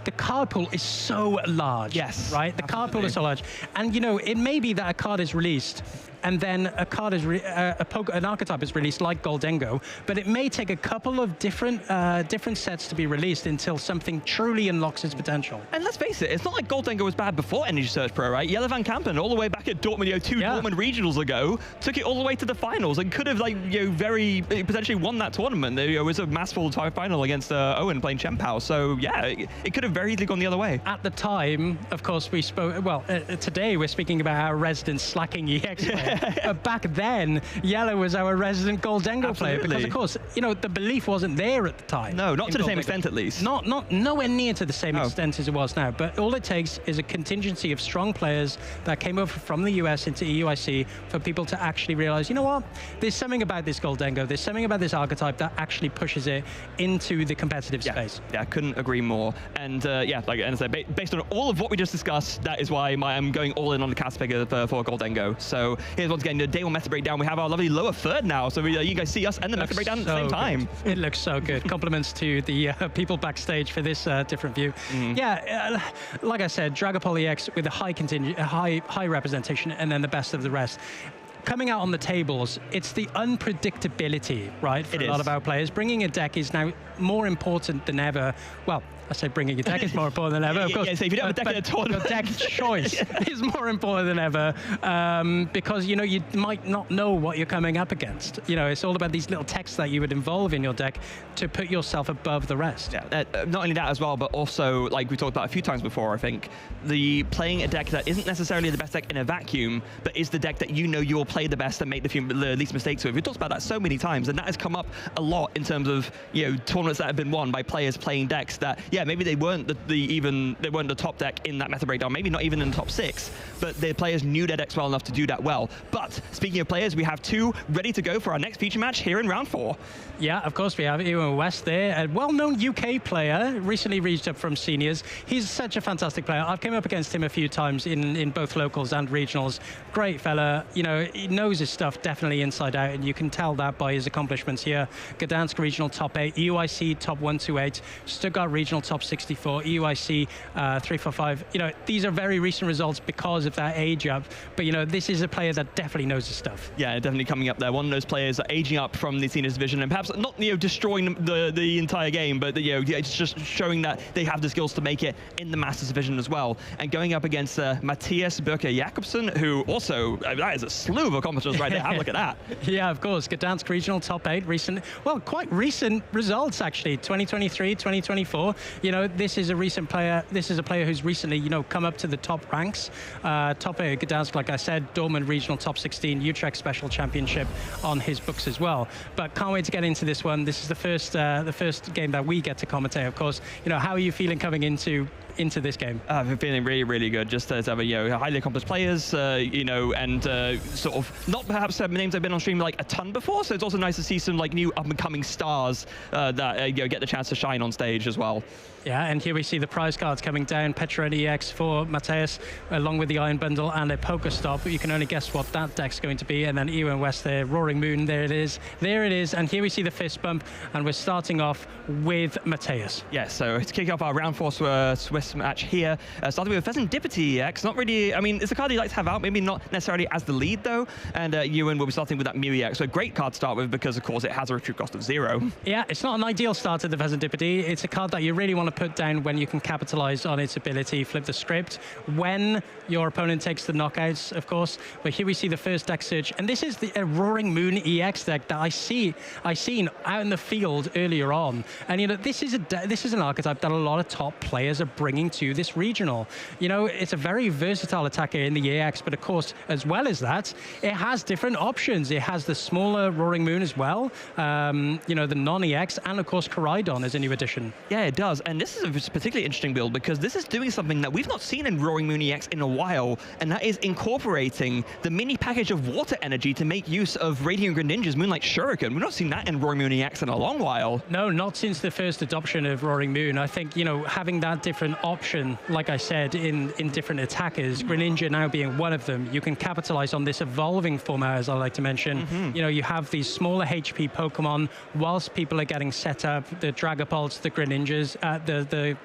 The card pool is so large. Yes. Right? The card pool is so large. And, you know, it may be that a card is released and then a card is an archetype is released like Goldengo, but it may take a couple of different sets to be released until something truly unlocks its potential. And let's face it, it's not like Goldengo was bad before Energy Search Pro, right? Yellow Van Kampen, all the way back at Dortmund, 2 Dortmund regionals ago, took it all the way to the finals and could have, like, you know, very potentially won that tournament. It was a massful final against Owen playing Chempao. So yeah, it could have very easily gone the other way. At the time, of course, we spoke. Well, today we're speaking about our resident Slacking EX player. But back then, yellow was our resident Goldengo player because, of course, you know, the belief wasn't there at the time. No, not to the same extent, at least. Nowhere near to the same extent as it was now. But all it takes is a contingency of strong players that came over from the US into EUIC for people to actually realize, you know what, there's something about this Goldengo, there's something about this archetype that actually pushes it into the competitive space. Yeah, I couldn't agree more. And yeah, like I said, based on all of what we just discussed, that is why I'm going all in on the cast figure for Goldengo. So here's once again the day one meta breakdown. We have our lovely lower third now, so you guys see us and the meta breakdown at the same time. It looks so good. Compliments to the people backstage for this different view. Yeah, like I said, Dragapult EX with a high representation, and then the best of the rest. Coming out on the tables, it's the unpredictability, right, for a lot of our players. Bringing a deck is now more important than ever. Well, I say bringing a deck is more important than ever, of course. Yeah, so if you don't have a deck in a tournament, your deck choice is more important than ever because, you know, you might not know what you're coming up against. You know, it's all about these little texts that you would involve in your deck to put yourself above the rest. Yeah, not only that as well, but also, like we talked about a few times before, I think, the playing a deck that isn't necessarily the best deck in a vacuum, but is the deck that you know you will play the best and make the least mistakes with. We've talked about that so many times, and that has come up a lot in terms of, you know, tournaments that have been won by players playing decks that, yeah, maybe they weren't the top deck in that meta breakdown, maybe not even in the top 6, but their players knew their decks well enough to do that well. But speaking of players, we have 2 ready to go for our next feature match here in round 4. Yeah, of course we have Ewan West there, a well-known UK player, recently reached up from seniors. He's such a fantastic player. I've come up against him a few times in both locals and regionals. Great fella, you know, he knows his stuff definitely inside out, and you can tell that by his accomplishments here. Gdansk regional top 8, EUIC top 128, Stuttgart regional top 64, EUIC 345. You know, these are very recent results because of that age up, but you know, this is a player that definitely knows his stuff. Yeah, definitely coming up there. One of those players that are aging up from the seniors division, and perhaps not, you know, destroying the entire game, but you know, it's just showing that they have the skills to make it in the Masters division as well. And going up against Matthias Birker-Jakobsen, who also, that is a slew of accomplishments right there. Have a look at that. Yeah, of course. Gdansk regional top 8, quite recent results actually, 2023, 2024. You know, this is a recent player. This is a player who's recently, you know, come up to the top ranks. Top 8 Gdansk, like I said, Dortmund regional top 16, Utrecht special championship on his books as well. But can't wait to get into this one. This is the first game that we get to commentate, of course. You know, how are you feeling coming into this game? I've been feeling really, really good. Just as ever, you know, highly accomplished players, you know, and sort of not perhaps names I've been on stream like a ton before. So it's also nice to see some like new up-and-coming stars that you know, get the chance to shine on stage as well. Yeah, and here we see the prize cards coming down. Petroni EX for Matthias, along with the Iron Bundle and a Poker Stop. But you can only guess what that deck's going to be. And then Ewan West there, Roaring Moon, there it is. There it is. And here we see the fist bump, and we're starting off with Matthias. Yeah, so to kick off our round 4 Swiss match here, starting with Pheasantipity EX. Not really, I mean, it's a card you like to have out, maybe not necessarily as the lead though. And Ewan will be starting with that Mew EX. So a great card to start with because, of course, it has a retreat cost of 0. Yeah, it's not an ideal start to the Pheasantipity. It's a card that you really want to put down when you can capitalize on its ability, flip the script, when your opponent takes the knockouts, of course. But here we see the first deck search, and this is the Roaring Moon EX deck that I seen out in the field earlier on. And you know, this is an archetype that a lot of top players are bringing to this regional. You know, it's a very versatile attacker in the EX, but of course, as well as that, it has different options. It has the smaller Roaring Moon as well, you know, the non-EX, and of course Koraidon as a new addition. Yeah, it does, and this is a particularly interesting build because this is doing something that we've not seen in Roaring Moon EX in a while, and that is incorporating the mini package of water energy to make use of Radiant Greninja's Moonlight Shuriken. We've not seen that in Roaring Moon EX in a long while. No, not since the first adoption of Roaring Moon. I think, you know, having that different option, like I said, in different attackers, Greninja now being one of them, you can capitalize on this evolving format, as I like to mention. You know, you have these smaller HP Pokemon whilst people are getting set up, the Dragapults, the Greninjas, the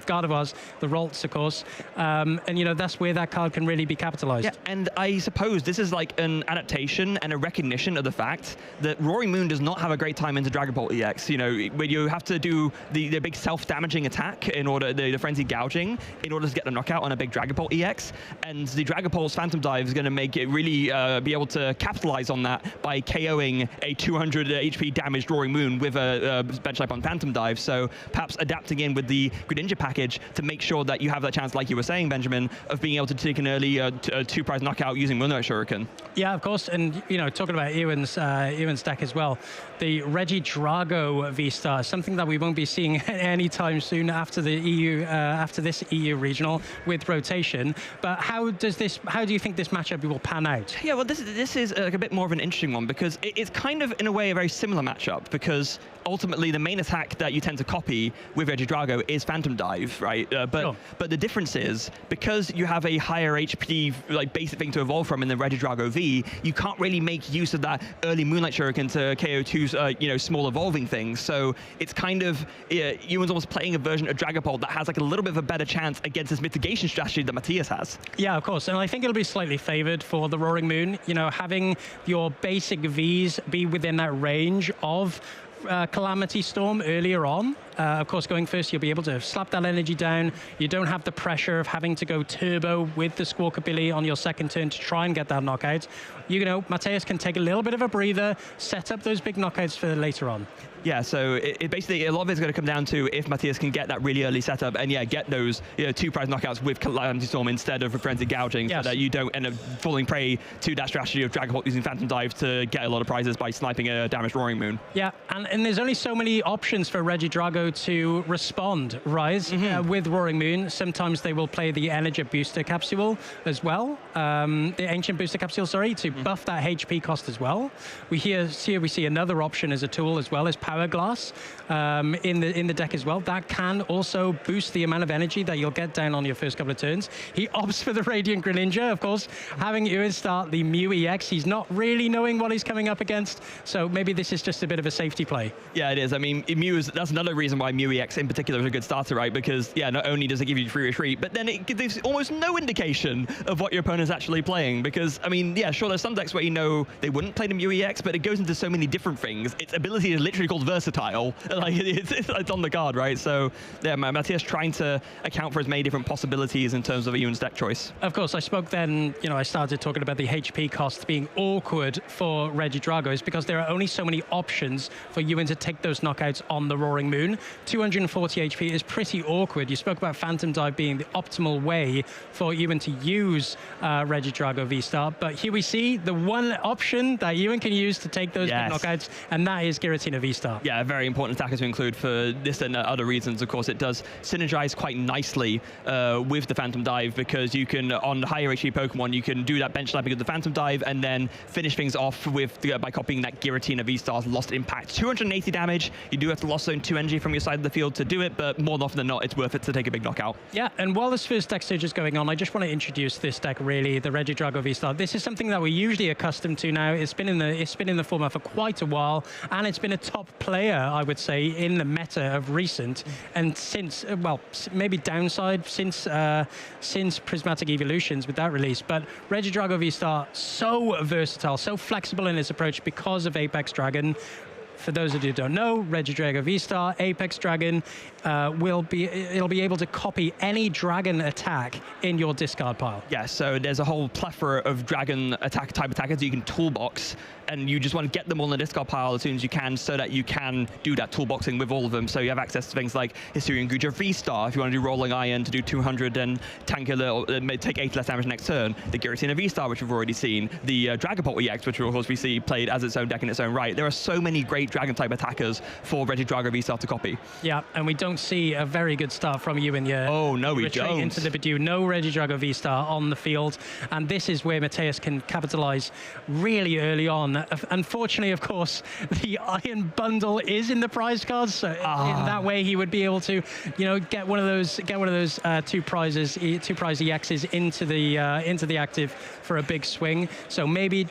Gardevoirs, the Ralts, of course, and you know, that's where that card can really be capitalized. Yeah, and I suppose this is like an adaptation and a recognition of the fact that Roaring Moon does not have a great time into Dragapult EX. You know, where you have to do the big self-damaging attack in order, the frenzy gouging in order to get the knockout on a big Dragapult EX, and the Dragapult's Phantom Dive is going to make it really be able to capitalize on that by KOing a 200 HP damaged Roaring Moon with a bench life on Phantom Dive. So perhaps adapting in with the Greninja package to make sure that you have that chance, like you were saying, Benjamin, of being able to take an early 2-prize knockout using Moonlight Shuriken. Yeah, of course, and talking about Ewan's deck as well, the Regidrago V-Star, something that we won't be seeing anytime soon after the after this EU regional with rotation. But how do you think this matchup will pan out? Yeah, well, this is a bit more of an interesting one, because it's kind of, in a way, a very similar matchup, because ultimately the main attack that you tend to copy with Regidrago is Phantom Dive, right? But the difference is, because you have a higher HP, like, basic thing to evolve from in the Regidrago V, you can't really make use of that early Moonlight Shuriken to KO 2's, small evolving things. So it's kind of, Ewan's almost playing a version of Dragapult that has like a little bit of a better chance against this mitigation strategy that Matthias has. Yeah, of course, and I think it'll be slightly favored for the Roaring Moon. Having your basic Vs be within that range of Calamity Storm earlier on. Of course, going first, you'll be able to slap that energy down. You don't have the pressure of having to go turbo with the Squawkabilly on your second turn to try and get that knockout. Matthias can take a little bit of a breather, set up those big knockouts for later on. Yeah, so it basically, a lot of it's going to come down to if Matthias can get that really early setup and get those 2-prize knockouts with Calamity Storm instead of Frenzied Gouging, so that you don't end up falling prey to that strategy of Dragapult using Phantom Dive to get a lot of prizes by sniping a damaged Roaring Moon. Yeah, and there's only so many options for Regidrago to respond, Rise, with Roaring Moon. Sometimes they will play the Energy Booster Capsule as well, the Ancient Booster Capsule, sorry, to buff that HP cost as well. We see another option as a tool as well as Power Glass in the deck as well. That can also boost the amount of energy that you'll get down on your first couple of turns. He opts for the Radiant Greninja, of course. Having Ewan start the Mew EX, he's not really knowing what he's coming up against, so maybe this is just a bit of a safety play. Yeah, it is. I mean, that's another reason why Mew EX in particular is a good starter, right? Because, not only does it give you free retreat, but then it gives almost no indication of what your opponent's actually playing. Because, I mean, sure, there's some decks where they wouldn't play the Mew EX, but it goes into so many different things. Its ability is literally called versatile. Like, it's on the card, right? So, yeah, Matthias trying to account for as many different possibilities in terms of Ewan's deck choice. Of course, I spoke then, I started talking about the HP cost being awkward for Regidrago, is because there are only so many options for Ewan to take those knockouts on the Roaring Moon. 240 HP is pretty awkward. You spoke about Phantom Dive being the optimal way for Ewan to use Regidrago V-Star, but here we see the one option that Ewan can use to take those big knockouts, and that is Giratina V-Star. Yeah, a very important attacker to include for this and other reasons. Of course, it does synergize quite nicely with the Phantom Dive, because you can, on higher HP Pokemon, you can do that bench slapping of the Phantom Dive and then finish things off with by copying that Giratina V-Star's Lost Impact. 280 damage. You do have to Lost Zone 2 energy from your side of the field to do it, but more often than not, it's worth it to take a big knockout. Yeah, and while this first deck stage is going on, I just want to introduce this deck, really, the Regidrago V-Star. This is something that we're usually accustomed to now. It's been in the format for quite a while, and it's been a top player, I would say, in the meta of recent, and since, maybe downside since Prismatic Evolutions with that release. But Regidrago V-Star, so versatile, so flexible in its approach because of Apex Dragon. For those of you who don't know, Regidrago V-Star, Apex Dragon, it'll be able to copy any dragon attack in your discard pile. Yeah, so there's a whole plethora of dragon type attackers you can toolbox, and you just want to get them all in the discard pile as soon as you can, so that you can do that toolboxing with all of them. So you have access to things like Hisuian Guja V-Star if you want to do Rolling Iron to do 200 and tank a little, take 8 less damage next turn. The Giratina V-Star, which we've already seen. The Dragapult EX, which of course we see played as its own deck in its own right. There are so many great dragon type attackers for Regidrago V-Star to copy. Yeah, and we don't see a very good start from Ewan yet. Oh, no, we don't. Into the Bidoof, no Regidrago V-Star on the field, and this is where Matthias can capitalize really early on. Unfortunately, of course, the Iron Bundle is in the prize cards, so in that way he would be able to, get one of those 2 prize EXs into the active for a big swing. So maybe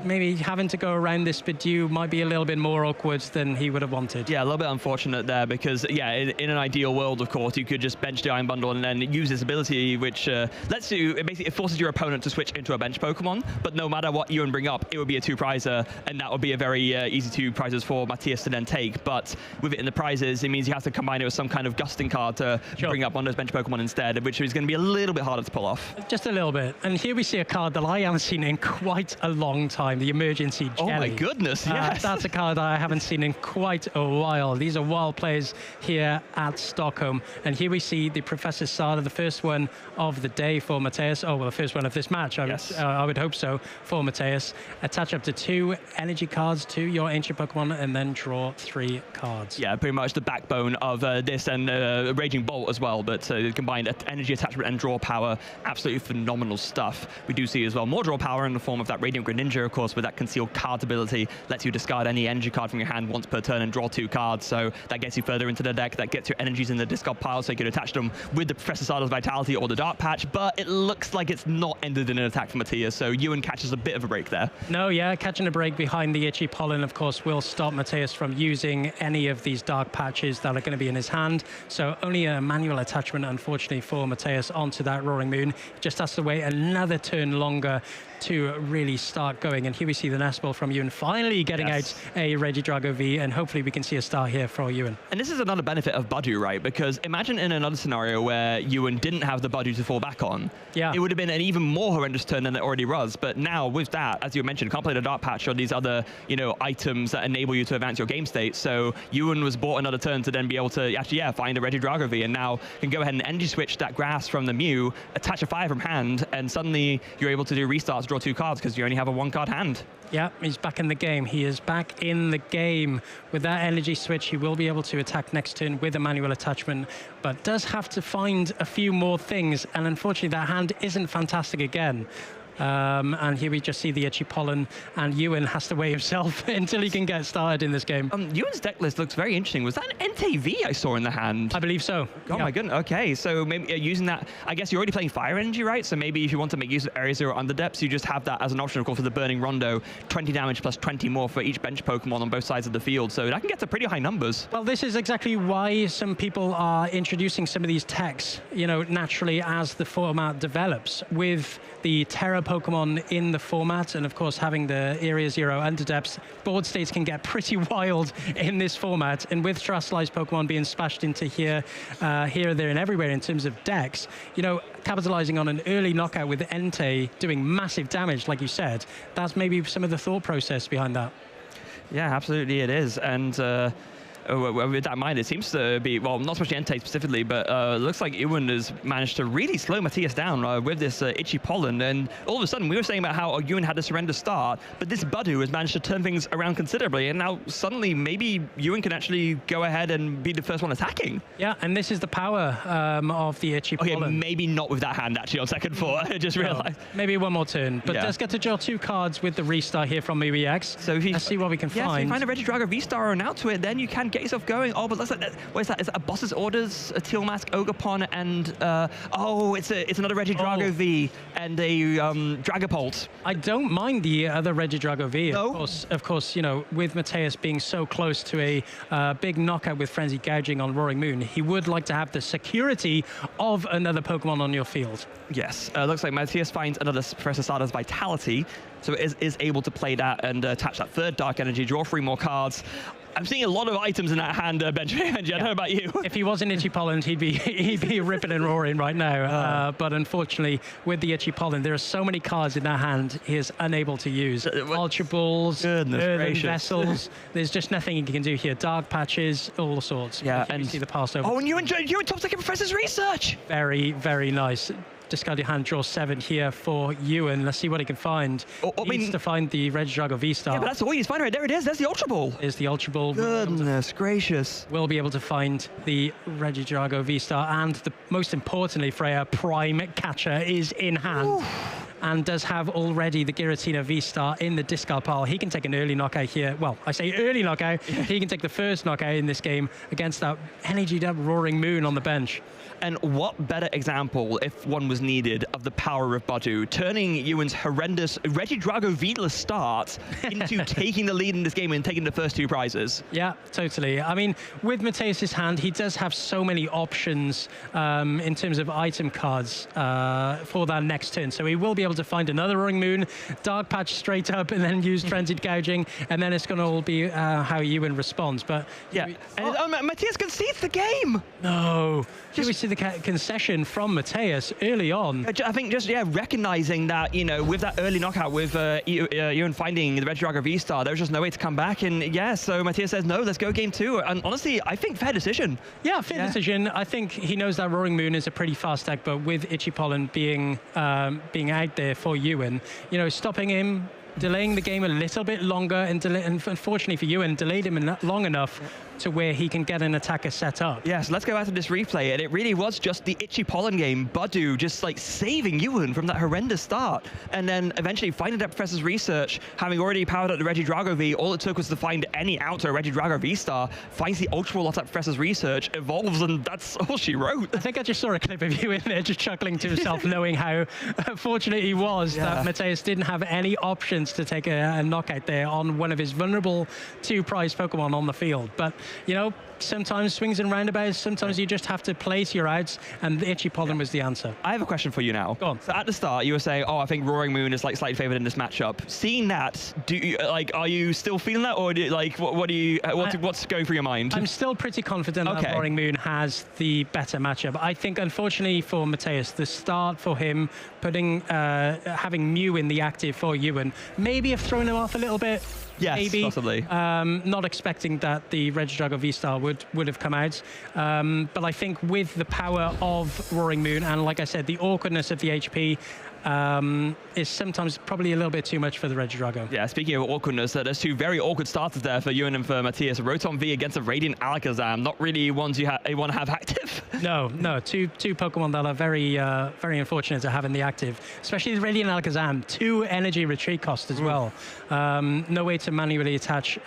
maybe having to go around this Bidou might be a little bit more awkward than he would have wanted. Yeah, a little bit unfortunate there because, yeah, in an ideal world, of course, you could just bench the Iron Bundle and then use this ability, which lets you, it forces your opponent to switch into a bench Pokemon, but no matter what Ewan bring up, it would be a 2-prizer, and that would be a very easy 2 prizes for Matthias to then take. But with it in the prizes, it means you have to combine it with some kind of gusting card to bring up one of those bench Pokemon instead, which is going to be a little bit harder to pull off. Just a little bit. And here we see a card that I haven't seen in quite a long time, the Emergency Jelly. Oh my goodness, yes. That's a card I haven't seen in quite a while. These are wild players here at Stockholm. And here we see the Professor Sada, the first one of the day for Matthias. Oh, well, the first one of this match. I would hope so for Matthias. Attach up to 2 energy cards to your ancient Pokemon and then draw 3 cards. Yeah, pretty much the backbone of this and Raging Bolt as well, but combined energy attachment and draw power, absolutely phenomenal stuff. We do see as well more draw power in the form of that Radiant Greninja, of course, with that concealed card ability, lets you discard any energy card from your hand once per turn and draw 2 cards, so that gets you further into the deck, that gets your energies in the discard pile, so you can attach them with the Professor Sada's Vitality or the Dark Patch, but it looks like it's not ended in an attack for Matthias, so Ewan catches a bit of a break there. No, yeah, catching a break behind the Itchy Pollen, of course, will stop Matthias from using any of these Dark Patches that are going to be in his hand, so only a manual attachment, unfortunately, for Matthias onto that Roaring Moon. Just has to wait another turn longer to really start going. And here we see the Nest Ball from Ewan finally getting out a Regidrago V, and hopefully we can see a start here for Ewan. And this is another benefit of Budew, right? Because imagine in another scenario where Ewan didn't have the Budew to fall back on. Yeah. It would have been an even more horrendous turn than it already was. But now with that, as you mentioned, can't play the Dark Patch or these other, items that enable you to advance your game state. So Ewan was bought another turn to then be able to actually, find a Regidrago V, and now can go ahead and energy switch that Grass from the Mew, attach a 5 from hand, and suddenly you're able to do restarts, draw 2 cards because you only have a 1-card hand. Yeah, he's back in the game. He is back in the game. With that energy switch, he will be able to attack next turn with a manual attachment, but does have to find a few more things, and unfortunately that hand isn't fantastic again. And here we just see the Itchy Pollen, and Ewan has to weigh himself until he can get started in this game. Ewan's deck list looks very interesting. Was that an NTV I saw in the hand? I believe so. Oh my goodness. Okay, so maybe using that, I guess you're already playing Fire Energy, right? So maybe if you want to make use of Area 0 Underdepths, you just have that as an option, of course, for the Burning Rondo, 20 damage plus 20 more for each bench Pokemon on both sides of the field. So that can get to pretty high numbers. Well, this is exactly why some people are introducing some of these techs, naturally as the format develops, with the Terra Pokemon in the format, and of course having the Area 0 Underdepths, board states can get pretty wild in this format, and with Terrestrialized Pokemon being splashed into here, there, and everywhere in terms of decks, capitalizing on an early knockout with Entei doing massive damage, like you said, that's maybe some of the thought process behind that. Yeah, absolutely it is, and with that in mind, it seems to be, well, not so much Entei specifically, but it looks like Ewan has managed to really slow Matthias down with this Itchy Pollen. And all of a sudden, we were saying about how Ewan had a surrender start, but this Budew has managed to turn things around considerably. And now suddenly, maybe Ewan can actually go ahead and be the first one attacking. Yeah, and this is the power of the Itchy Pollen. Okay, maybe not with that hand, actually, on second thought. I just realized. Maybe one more turn, but does get to draw 2 cards with the restart here from EUIC. So let's see what we can find. So if you find a Regidrago V-Star and out to it, then you can get yourself going. Oh, but looks like that. What is that? Is that a Boss's Orders, a Teal Mask, Ogerpon, and it's another Regidrago V and a Dragapult. I don't mind the other Regidrago V. No. Of course, with Matthias being so close to a big knockout with Frenzy Gouging on Roaring Moon, he would like to have the security of another Pokemon on your field. Yes, looks like Matthias finds another Professor Sada's Vitality, so it is able to play that and attach that third Dark Energy, draw 3 more cards. I'm seeing a lot of items in that hand, Benjamin. I don't know about you. If he was an Itchy Pollen, he'd be ripping and roaring right now. But unfortunately, with the Itchy Pollen, there are so many cards in that hand he is unable to use. Ultra Balls, Earthen Vessels. There's just nothing he can do here. Dark Patches, all sorts. Yeah, and you see the pass over. Oh, and you enjoyed top second Professor's research. Very, very nice. Discard your hand, draw 7 here for Ewan. Let's see what he can find. He needs to find the Regidrago V-Star. Yeah, but that's all he's finding right there. It is. There's the Ultra Ball. There's the Ultra Ball. Goodness gracious. We'll be able to find the Regidrago V-Star, and most importantly, Freya, Prime Catcher is in hand. and does have already the Giratina V-Star in the discard pile. He can take an early knockout here. Well, I say early knockout. He can take the first knockout in this game against that energied up Roaring Moon on the bench. And what better example, if one was needed, of the power of Badu, turning Ewan's horrendous Regidrago V-less start into taking the lead in this game and taking the first 2 prizes. Yeah, totally. I mean, with Mateus's hand, he does have so many options in terms of item cards for that next turn. So he will be able to find another Roaring Moon, Dark Patch straight up, and then use Frenzied Gouging, and then it's going to all be how Ewan responds. But yeah, and Mateus concedes the game. No. Here we see the concession from Mateus early on. I think just, recognizing that, with that early knockout, with Ewan finding the Regidrago V-Star, there was just no way to come back. And so Mateus says, no, let's go game 2. And honestly, I think fair decision. Yeah, fair decision. I think he knows that Roaring Moon is a pretty fast deck, but with Itchy Pollen being out there for Ewan, stopping him, delaying the game a little bit longer, and unfortunately for Ewan, delayed him long enough to where he can get an attacker set up. Yes, let's go back to this replay, and it really was just the Itchy Pollen game. Badu just saving Ewan from that horrendous start, and then eventually finding that Professor's Research, having already powered up the Regidrago V. All it took was to find any outer Regidrago V-Star, finds the Ultra Ball off that Professor's Research, evolves, and that's all she wrote. I think I just saw a clip of Ewan there just chuckling to himself, knowing how fortunate he was that Mateus didn't have any options to take a knockout there on one of his vulnerable 2 prize Pokemon on the field. But sometimes swings and roundabouts, sometimes you just have to place your outs, and the Itchy Pollen was the answer. I have a question for you now. Go on. So at the start, you were saying, I think Roaring Moon is slightly favored in this matchup. Seeing that, are you still feeling that, or what's going through your mind? I'm still pretty confident that Roaring Moon has the better matchup. I think, unfortunately for Mateus, the start for him, having Mew in the active for Ewan, maybe have thrown him off a little bit. Yes, maybe. possibly. Not expecting that the Regidrago V-Star would have come out. But I think with the power of Roaring Moon, and like I said, the awkwardness of the HP, is sometimes probably a little bit too much for the Regidrago. Yeah, speaking of awkwardness, there's 2 very awkward starters there for Ewan and for Mateus. Rotom V against a Radiant Alakazam, not really ones you want to have active. No, two Pokemon that are very, very unfortunate to have in the active, especially the Radiant Alakazam, 2 energy retreat cost as well. No way to manually attach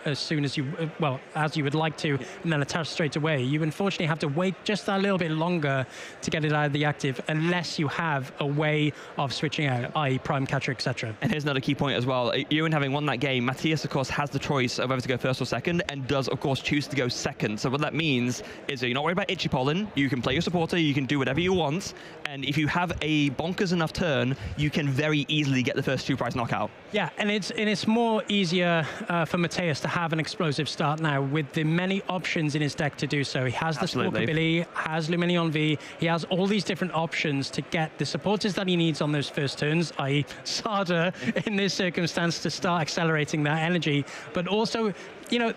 as soon as you would like to, and then attach straight away. You unfortunately have to wait just a little bit longer to get it out of the active, unless you have a way of switching out, i.e. Prime Catcher, etc. And here's another key point as well. Ewan having won that game, Mateus, of course, has the choice of whether to go first or second, and does, of course, choose to go second. So what that means is that you're not worried about Itchy Pollen. You can play your supporter, you can do whatever you want, and if you have a bonkers enough turn, you can very easily get the first 2 prize knockout. Yeah, and it's more easier for Mateus to have an explosive start now with the many options in his deck to do so. He has the Squawkabilly, has Lumineon V, he has all these different options to get the supporters that he needs on those first turns, i.e. Sada in this circumstance, to start accelerating that energy, but also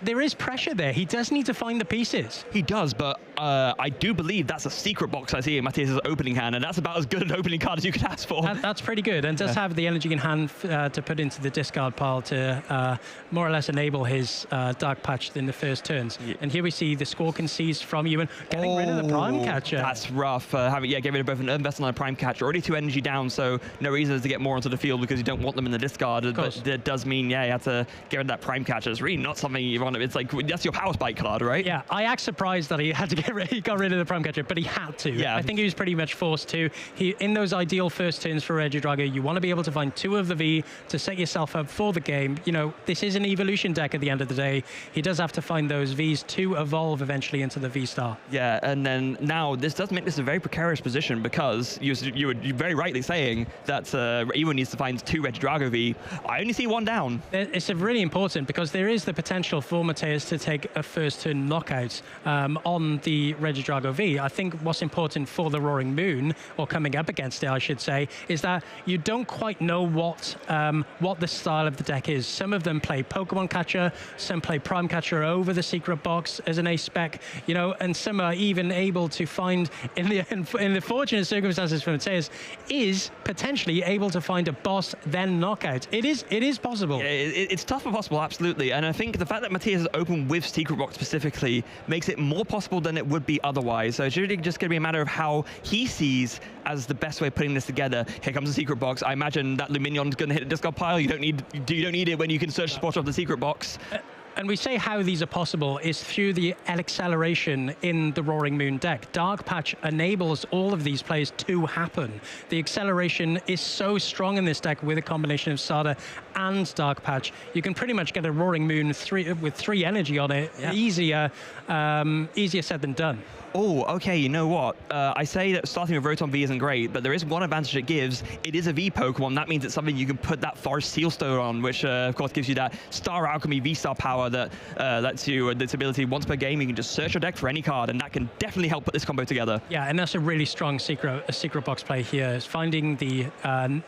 there is pressure there. He does need to find the pieces. He does, but I do believe that's a secret box I see in Mateus' opening hand, and that's about as good an opening card as you could ask for. That's pretty good, and does have the energy in hand to put into the discard pile to more or less enable his Dark Patch in the first turns. Yeah. And here we see the score conceded from Ewan, getting rid of the Prime Catcher. That's rough. Get rid of both an Unvest and a Prime Catcher. Already 2 energy down, so no reason to get more onto the field because you don't want them in the discard. But it does mean, you have to get rid of that Prime Catcher. It's really not something you want. It's like, that's your Power Spike card, right? Yeah, I act surprised that he had to he got rid of the Prime Catcher, but he had to. Yeah. I think he was pretty much forced to. In those ideal first turns for Regidrago, you want to be able to find 2 of the V to set yourself up for the game. This is an evolution deck at the end of the day. He does have to find those Vs to evolve eventually into the V-Star. Yeah, and then now this does make this a very precarious position because you were very rightly saying that Ewan needs to find 2 Regidrago V. I only see 1 down. It's really important because there is the potential for Mateus to take a first turn knockout on the Regidrago V. I think what's important for the Roaring Moon, or coming up against it, I should say, is that you don't quite know what the style of the deck is. Some of them play Pokemon Catcher, some play Prime Catcher over the secret box as an ace spec, and some are even able to find, in the fortunate circumstances for Mateus, is potentially able to find a boss then knockout. It is possible. Yeah, it's tough but possible, absolutely. And I think the fact that Mateus is open with secret box specifically makes it more possible than it would be otherwise. So it's really just going to be a matter of how he sees as the best way of putting this together. Here comes the secret box. I imagine that Luminion's going to hit the discard pile. You don't need it when you can search the spot of the secret box. And we say how these are possible is through the acceleration in the Roaring Moon deck. Dark Patch enables all of these plays to happen. The acceleration is so strong in this deck with a combination of Sada and Dark Patch. You can pretty much get a Roaring Moon with 3 energy on it. Yeah. Easier said than done. Oh, okay, you know what? I say that starting with Rotom V isn't great, but there is one advantage it gives. It is a V Pokemon. That means it's something you can put that Forest Seal Stone on, which, of course, gives you that Star Alchemy V-Star power that lets you this ability once per game. You can just search your deck for any card, and that can definitely help put this combo together. Yeah, and that's a really strong secret box play here. Is finding the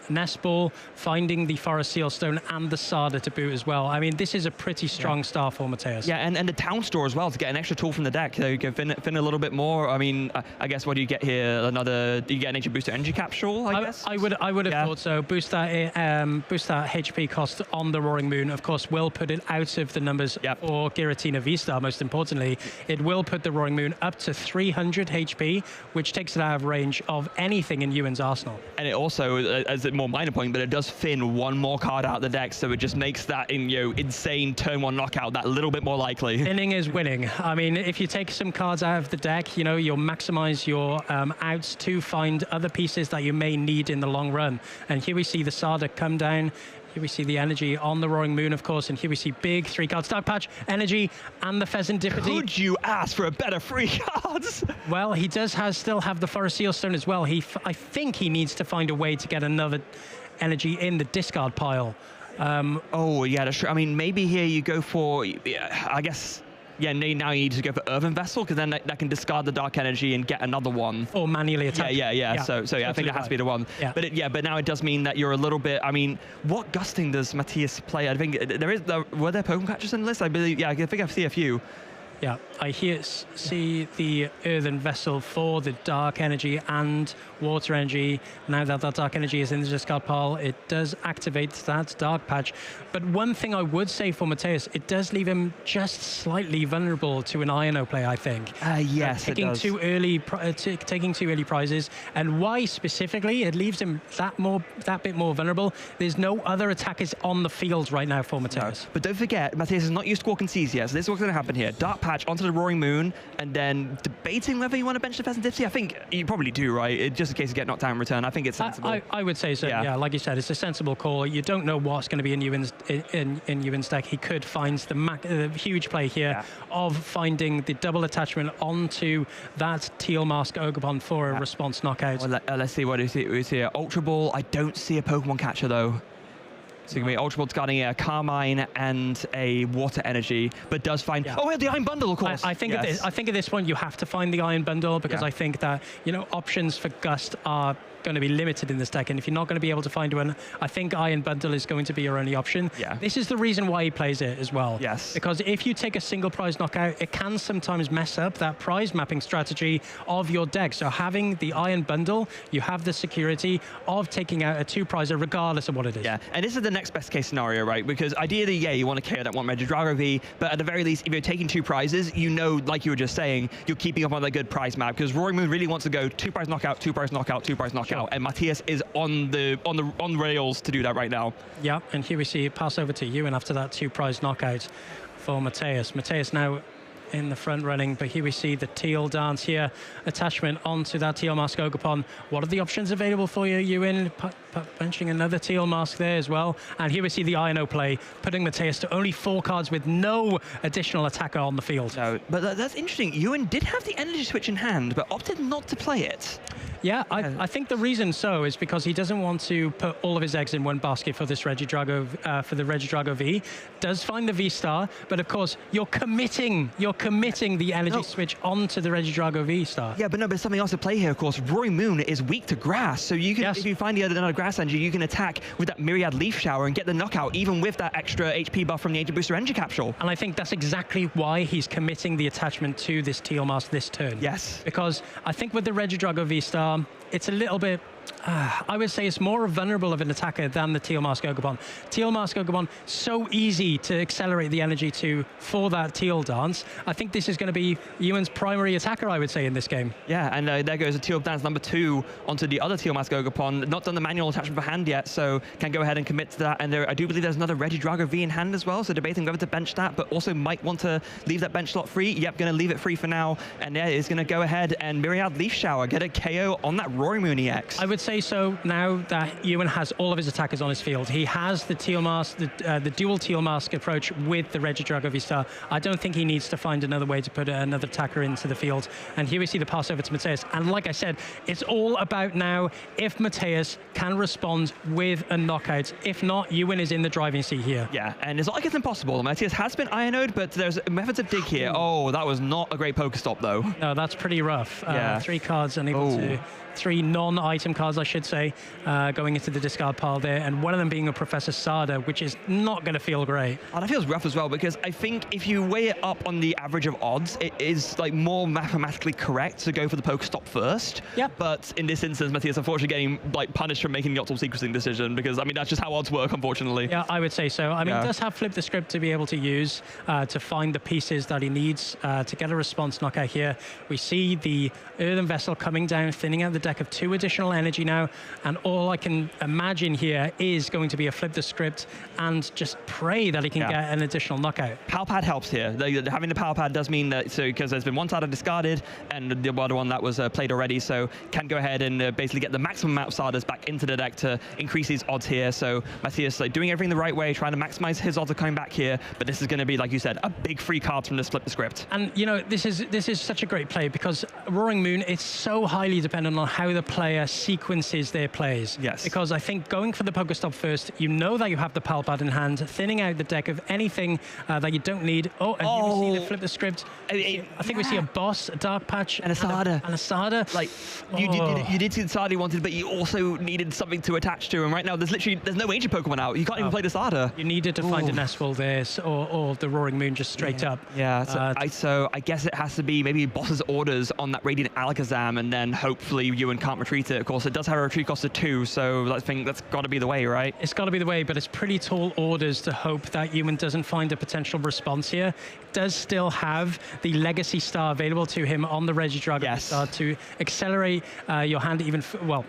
Nest Ball, finding the Forest Seal Stone, and the Sada to boot as well. I mean, this is a pretty strong start for Mateus. Yeah, and the Town Store as well to get an extra tool from the deck. So you can fin a little bit more. I mean, I guess what do you get here? Do you get an Nature Booster Energy Capsule, I guess? I would have thought so. Boost that HP cost on the Roaring Moon. Of course, will put it out of the numbers for Giratina V-Star, most importantly. It will put the Roaring Moon up to 300 HP, which takes it out of range of anything in Ewan's arsenal. And it also, as a more minor point, but it does fin one more card out of the deck, so it just makes that insane turn 1 knockout that little bit more likely. Finning is winning. I mean, if you take some cards out of the deck, you'll maximize your outs to find other pieces that you may need in the long run. And here we see the Sada come down. Here we see the energy on the Roaring Moon, of course, and here we see big 3 cards. Dark Patch, energy, and the Pheasantipity. Could you ask for a better 3 cards? Well, he does still have the Forest Seal Stone as well. I think he needs to find a way to get another energy in the discard pile. Oh, yeah, that's true. I mean, maybe here you go for, I guess... Yeah, now you need to go for Earthen Vessel, because then that can discard the Dark Energy and get another one. Or manually attack. Yeah. So I think that has to be the one. Yeah. But now it does mean that you're a little bit. I mean, what gusting does Mateus play? I think were there Pokemon catchers in the list? I believe. Yeah, I think I see a few. Yeah, I see the Earthen Vessel for the Dark Energy and Water Energy. Now that Dark Energy is in the discard pile, it does activate that Dark Patch. But one thing I would say for Mateus, it does leave him just slightly vulnerable to an Iono play, I think. Yes, taking it does. Taking too early prizes. And why specifically? It leaves him that bit more vulnerable. There's no other attackers on the field right now for Mateus. No. But don't forget, Mateus is not used to Walking Seas yet, so this is what's going to happen here. Dark Patch onto the Roaring Moon, and then debating whether you want to bench the Pheasantipity. I think you probably do, right? Just in case you get knocked down in return. I think it's sensible. I would say so. Yeah, like you said, it's a sensible call. You don't know what's going to be in Ewan's deck. He could find the huge play here of finding the double attachment onto that Teal Mask Ogerpon for a response knockout. Well, let's see what we see here. Ultra Ball. I don't see a Pokemon catcher though. So it can be Ultra Ball discarding a Carmine and a Water Energy, but does find... Yeah. Oh, we have the Iron Bundle, of course. I think at this point you have to find the Iron Bundle, because I think that, options for Gust are going to be limited in this deck, and if you're not going to be able to find one, I think Iron Bundle is going to be your only option. Yeah. This is the reason why he plays it as well. Yes. Because if you take a single prize knockout, it can sometimes mess up that prize mapping strategy of your deck. So having the Iron Bundle, you have the security of taking out a 2-prizer regardless of what it is. Yeah, and this is the next best case scenario, right? Because ideally, you want to KO that one Regidrago V, but at the very least, if you're taking 2 prizes, like you were just saying, you're keeping up on a good prize map, because Roaring Moon really wants to go 2-prize knockout, 2-prize knockout, 2-prize knockout, and Mateus is on rails to do that right now. Yeah, and here we see it pass over to Ewan after that 2-prize knockout for Mateus. Mateus now in the front running, but here we see the Teal Dance here, attachment onto that Teal Mask Ogerpon. What are the options available for you, Ewan? Benching another Teal Mask there as well. And here we see the Iono play, putting Mateus to only 4 cards with no additional attacker on the field. No, but that's interesting. Ewan did have the energy switch in hand, but opted not to play it. Yeah, I think the reason so is because he doesn't want to put all of his eggs in one basket for this Regidrago V. Does find the V-Star, but of course you're committing the energy switch onto the Regidrago V-Star. Yeah, but there's something else at play here, of course. Roaring Moon is weak to grass, so you can, if you find another grass energy, you can attack with that Myriad Leaf Shower and get the knockout, even with that extra HP buff from the Ancient Booster Energy Capsule. And I think that's exactly why he's committing the attachment to this Teal Mask this turn. Yes. Because I think with the Regidrago V-Star, it's a little bit I would say it's more vulnerable of an attacker than the Teal Mask Ogobon. Teal Mask Ogobon, so easy to accelerate the energy to for that Teal dance. I think this is going to be Ewan's primary attacker, I would say, in this game. Yeah, and there goes a Teal dance number 2 onto the other Teal Mask Ogopon. Not done the manual attachment for hand yet, so can go ahead and commit to that. And I do believe there's another Regidrago V in hand as well, so debating whether to bench that, but also might want to leave that bench slot free. Yep, going to leave it free for now. And yeah, is going to go ahead and Myriad Leaf Shower, get a KO on that Roaring Moon EX. I would say so now that Ewan has all of his attackers on his field. He has the Teal Mask, the dual Teal Mask approach with the Regidrago V-Star. I don't think he needs to find another way to put another attacker into the field. And here we see the pass over to Mateus. And like I said, it's all about now if Mateus can respond with a knockout. If not, Ewan is in the driving seat here. Yeah, and it's not like it's impossible. Mateus has been Ironode, but there's methods of dig here. Oh, that was not a great Pokestop, though. No, that's pretty rough. Yeah. 3 cards unable to... 3 non-item cards, I should say, going into the discard pile there, and one of them being a Professor Sada, which is not going to feel great. Oh, that feels rough as well, because I think if you weigh it up on the average of odds, it is like more mathematically correct to go for the Pokestop first. Yeah. But in this instance, Mateus unfortunately getting like punished for making the optimal sequencing decision, because I mean that's just how odds work, unfortunately. Yeah, I would say so. I mean, he does have Flip the Script to be able to use to find the pieces that he needs to get a response knockout here. We see the Earthen Vessel coming down, thinning out the deck of 2 additional energy now, and all I can imagine here is going to be a Flip the Script and just pray that he can get an additional knockout. Power Pad helps here. Having the Power Pad does mean that, so because there's been one Sada discarded and the other one that was played already, so can go ahead and basically get the maximum amount of Sadas back into the deck to increase his odds here. So Mateus like doing everything the right way, trying to maximize his odds of coming back here, but this is going to be, like you said, a big free card from this Flip the Script. And you know, this is such a great play because Roaring Moon, it's so highly dependent on how the player sequences their plays. Yes. Because I think going for the Pokestop first, you know that you have the Pal Pad in hand, thinning out the deck of anything that you don't need. Oh, and here we see the Flip the Script. I think we see a Boss, a Dark Patch, and a Sada. And a Sada. Like, you did see the Sada you wanted, but you also needed something to attach to, and right now there's no ancient Pokemon out. You can't even play the Sada. You needed to find an S-Wall there, or the Roaring Moon just straight up. Yeah, so I guess it has to be maybe Boss's orders on that Radiant Alakazam, and then hopefully Ewan can't retreat it. Of course, it does have a retreat cost of 2, so I think that's got to be the way, right? It's got to be the way, but it's pretty tall orders to hope that Ewan doesn't find a potential response here. Does still have the Legacy Star available to him on the Regidrago Star to accelerate your hand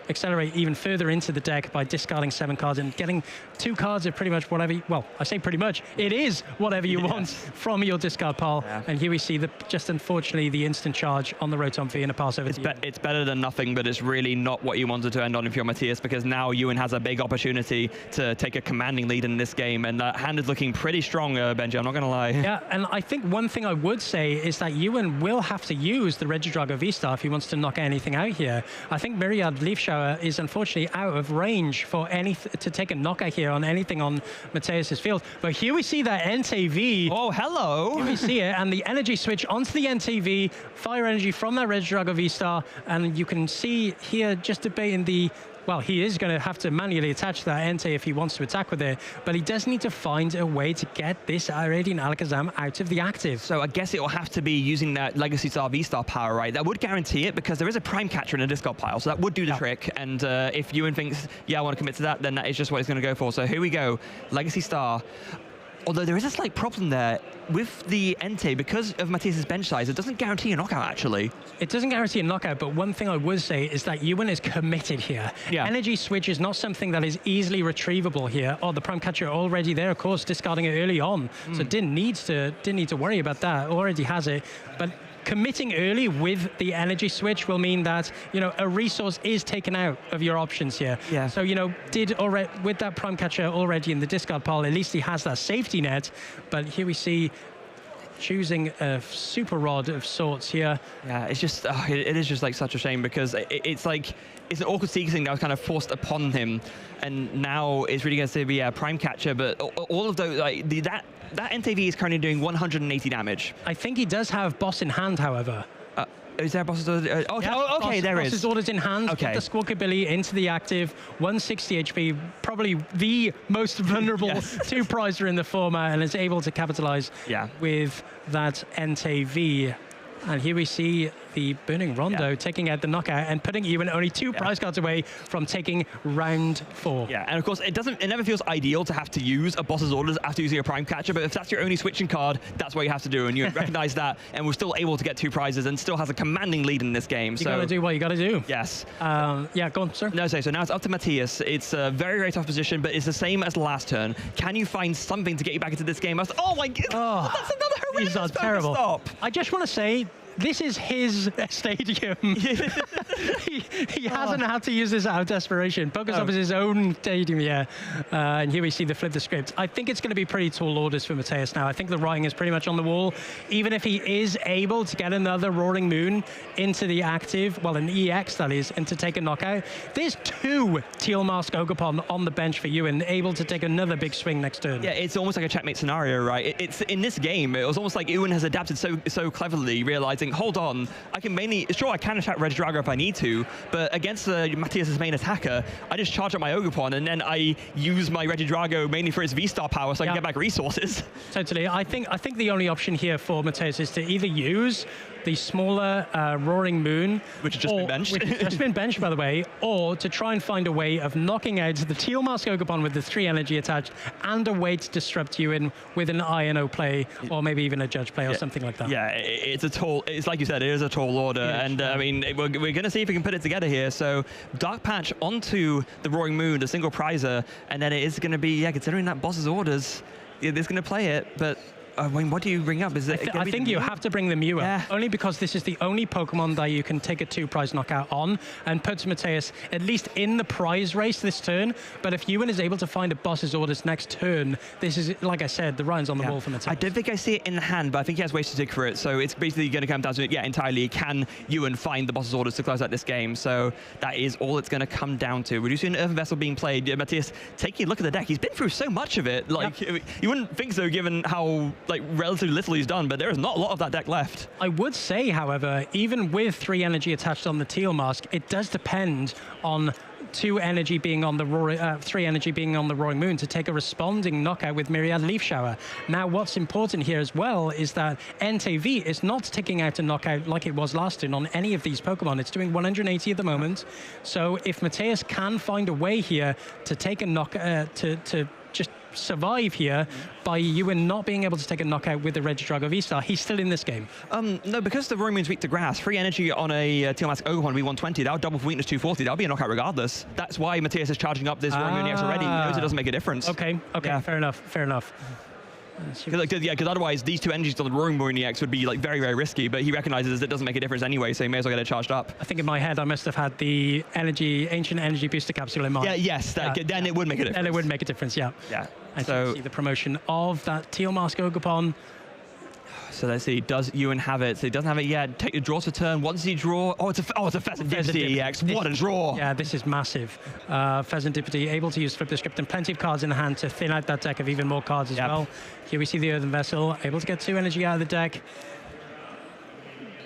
accelerate even further into the deck by discarding 7 cards and getting 2 cards of pretty much whatever, I say pretty much, it is whatever you want from your discard pile. Yeah. And here we see just unfortunately the instant charge on the Rotom V and a pass over to Ewan. It's better than nothing, but it's really not what you wanted to end on if you're Mateus, because now Ewan has a big opportunity to take a commanding lead in this game, and that hand is looking pretty strong, Benji, I'm not going to lie. Yeah, and I think one thing I would say is that Ewan will have to use the Regidrago V-Star if he wants to knock anything out here. I think Myriad Leaf Shower is unfortunately out of range for to take a knockout here on anything on Mateus's field. But here we see that NTV. Oh, hello. Here we see it, and the energy switch onto the NTV, fire energy from that Regidrago V-Star, and you can see here just debating the... Well, he is going to have to manually attach that Entei if he wants to attack with it, but he does need to find a way to get this Radiant Alakazam out of the active. So I guess it will have to be using that Legacy Star V-Star power, right? That would guarantee it because there is a Prime Catcher in a discard pile, so that would do the trick. And if Ewan thinks, I want to commit to that, then that is just what he's going to go for. So here we go, Legacy Star. Although there is a slight problem there with the Entei, because of Mateus's bench size, it doesn't guarantee a knockout, actually. It doesn't guarantee a knockout, but one thing I would say is that Ewan is committed here. Yeah. Energy switch is not something that is easily retrievable here. Oh, the Prime Catcher already there, of course, discarding it early on. So didn't need to worry about that. Already has it. But committing early with the energy switch will mean that, a resource is taken out of your options here. Yeah. So, with that Prime Catcher already in the discard pile, at least he has that safety net. But here we see choosing a Super Rod of sorts here. Yeah, it's just, it is just like such a shame because it's like, it's an awkward sequencing that was kind of forced upon him. And now it's really going to be a Prime Catcher, but all of those, that NTV is currently doing 180 damage. I think he does have Boss in hand, however. Is there Boss's orders? Okay, there is. Boss's orders in hand. Okay. Get the Squawkabilly into the active. 160 HP, probably the most vulnerable two-prizer in the format, and is able to capitalize with that NTV. And here we see the Burning Rondo taking out the knockout and putting Ewan only 2 prize cards away from taking round 4. Yeah, and of course, it never feels ideal to have to use a boss's orders after using a prime catcher, but if that's your only switching card, that's what you have to do, and you recognize that, and we're still able to get 2 prizes and still has a commanding lead in this game. You gotta do what you gotta do. Yes. Yeah, go on, sir. No, so now it's up to Matthias. It's a very, very tough position, but it's the same as the last turn. Can you find something to get you back into this game? Oh my god, that's another horrendous These are terrible. stop. I just want to say, this is his stadium. he hasn't had to use this out of desperation. Pokéstop is his own stadium, and here we see the flip the script. I think it's going to be pretty tall orders for Matthias now. I think the writing is pretty much on the wall. Even if he is able to get another Roaring Moon into the active, well, an EX that is, and to take a knockout, there's 2 Teal Mask Ogerpon on the bench for Ewan, able to take another big swing next turn. Yeah, it's almost like a checkmate scenario, right? It's in this game, it was almost like Ewan has adapted so cleverly, realizing, hold on, I can I can attack Regidrago if I need to, but against Matthias's main attacker, I just charge up my Ogerpon and then I use my Regidrago mainly for its V-Star power so I can get back resources. Totally. I think the only option here for Matthias is to either use the smaller Roaring Moon, which has just been benched. Which has just been benched, by the way, or to try and find a way of knocking out the Teal Mask Ogerpon with the 3 energy attached and a way to disrupt you in with an INO play or maybe even a Judge play or something like that. Yeah, it's like you said, it is a tall order, and I mean, we're going to see if we can put it together here. So Dark Patch onto the Roaring Moon, the single prizer, and then it is going to be, considering that boss's orders, it's going to play it, but I mean, what do you bring up? Is it? I think you have to bring the Mew up, only because this is the only Pokemon that you can take a 2 prize knockout on and puts Matthias at least in the prize race this turn. But if Ewan is able to find a boss's orders next turn, this is, like I said, the Ryan's on the wall for Matthias. I don't think I see it in the hand, but I think he has ways to dig for it. So it's basically going to come down to, entirely, can Ewan find the boss's orders to close out this game? So that is all it's going to come down to. We do see an Earthen Vessel being played. Matthias, taking a look at the deck, he's been through so much of it. Like, you wouldn't think so, given how relatively little he's done, but there is not a lot of that deck left. I would say, however, even with 3 energy attached on the Teal Mask, it does depend on 2 energy being on the 3 energy being on the Roaring Moon to take a responding knockout with Myriad Leaf Shower. Now, what's important here as well is that NTV is not taking out a knockout like it was last turn on any of these Pokemon. It's doing 180 at the moment. So if Matthias can find a way here to take a knockout, to just survive here by Ewan not being able to take a knockout with the Regidrago V-Star, he's still in this game. No, because the Roaring Moon's weak to grass, 3 energy on a Teal Mask Ogerpon V120, that would double for weakness 240, that would be a knockout regardless. That's why Matthias is charging up this Roaring Moon EX already. He knows it doesn't make a difference. Okay, fair enough. Because otherwise these 2 energies on the Roaring Moon EX would be very, very risky, but he recognizes it doesn't make a difference anyway, so he may as well get it charged up. I think in my head I must have had the Ancient Energy Booster Capsule in mind. Yeah, yes, then it would make a difference. Then it would make a difference, yeah. And so you see the promotion of that Teal Mask Ogerpon. So let's see, does Ewan have it? So he doesn't have it yet. Take the draw to turn. What does he draw? Oh, it's a Pheasant Dipity EX. What a draw. Yeah, this is massive. Pheasant Dipity able to use Flip the Script and plenty of cards in the hand to thin out that deck of even more cards as well. Here we see the Earthen Vessel able to get 2 energy out of the deck,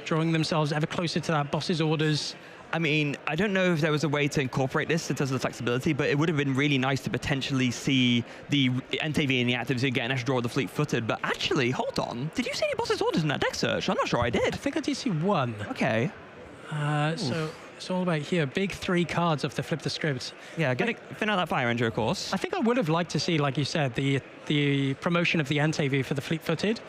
drawing themselves ever closer to that boss's orders. I mean, I don't know if there was a way to incorporate this in terms of the flexibility, but it would have been really nice to potentially see the NTV in the active so you get an extra draw of the fleet-footed. But actually, hold on. Did you see any boss's orders in that deck search? I'm not sure I did. I think I did see 1. Okay. So it's all about here. Big 3 cards of the Flip the Script. Yeah, thin out that Fire Ranger, of course. I think I would have liked to see, like you said, the promotion of the NTV for the fleet-footed.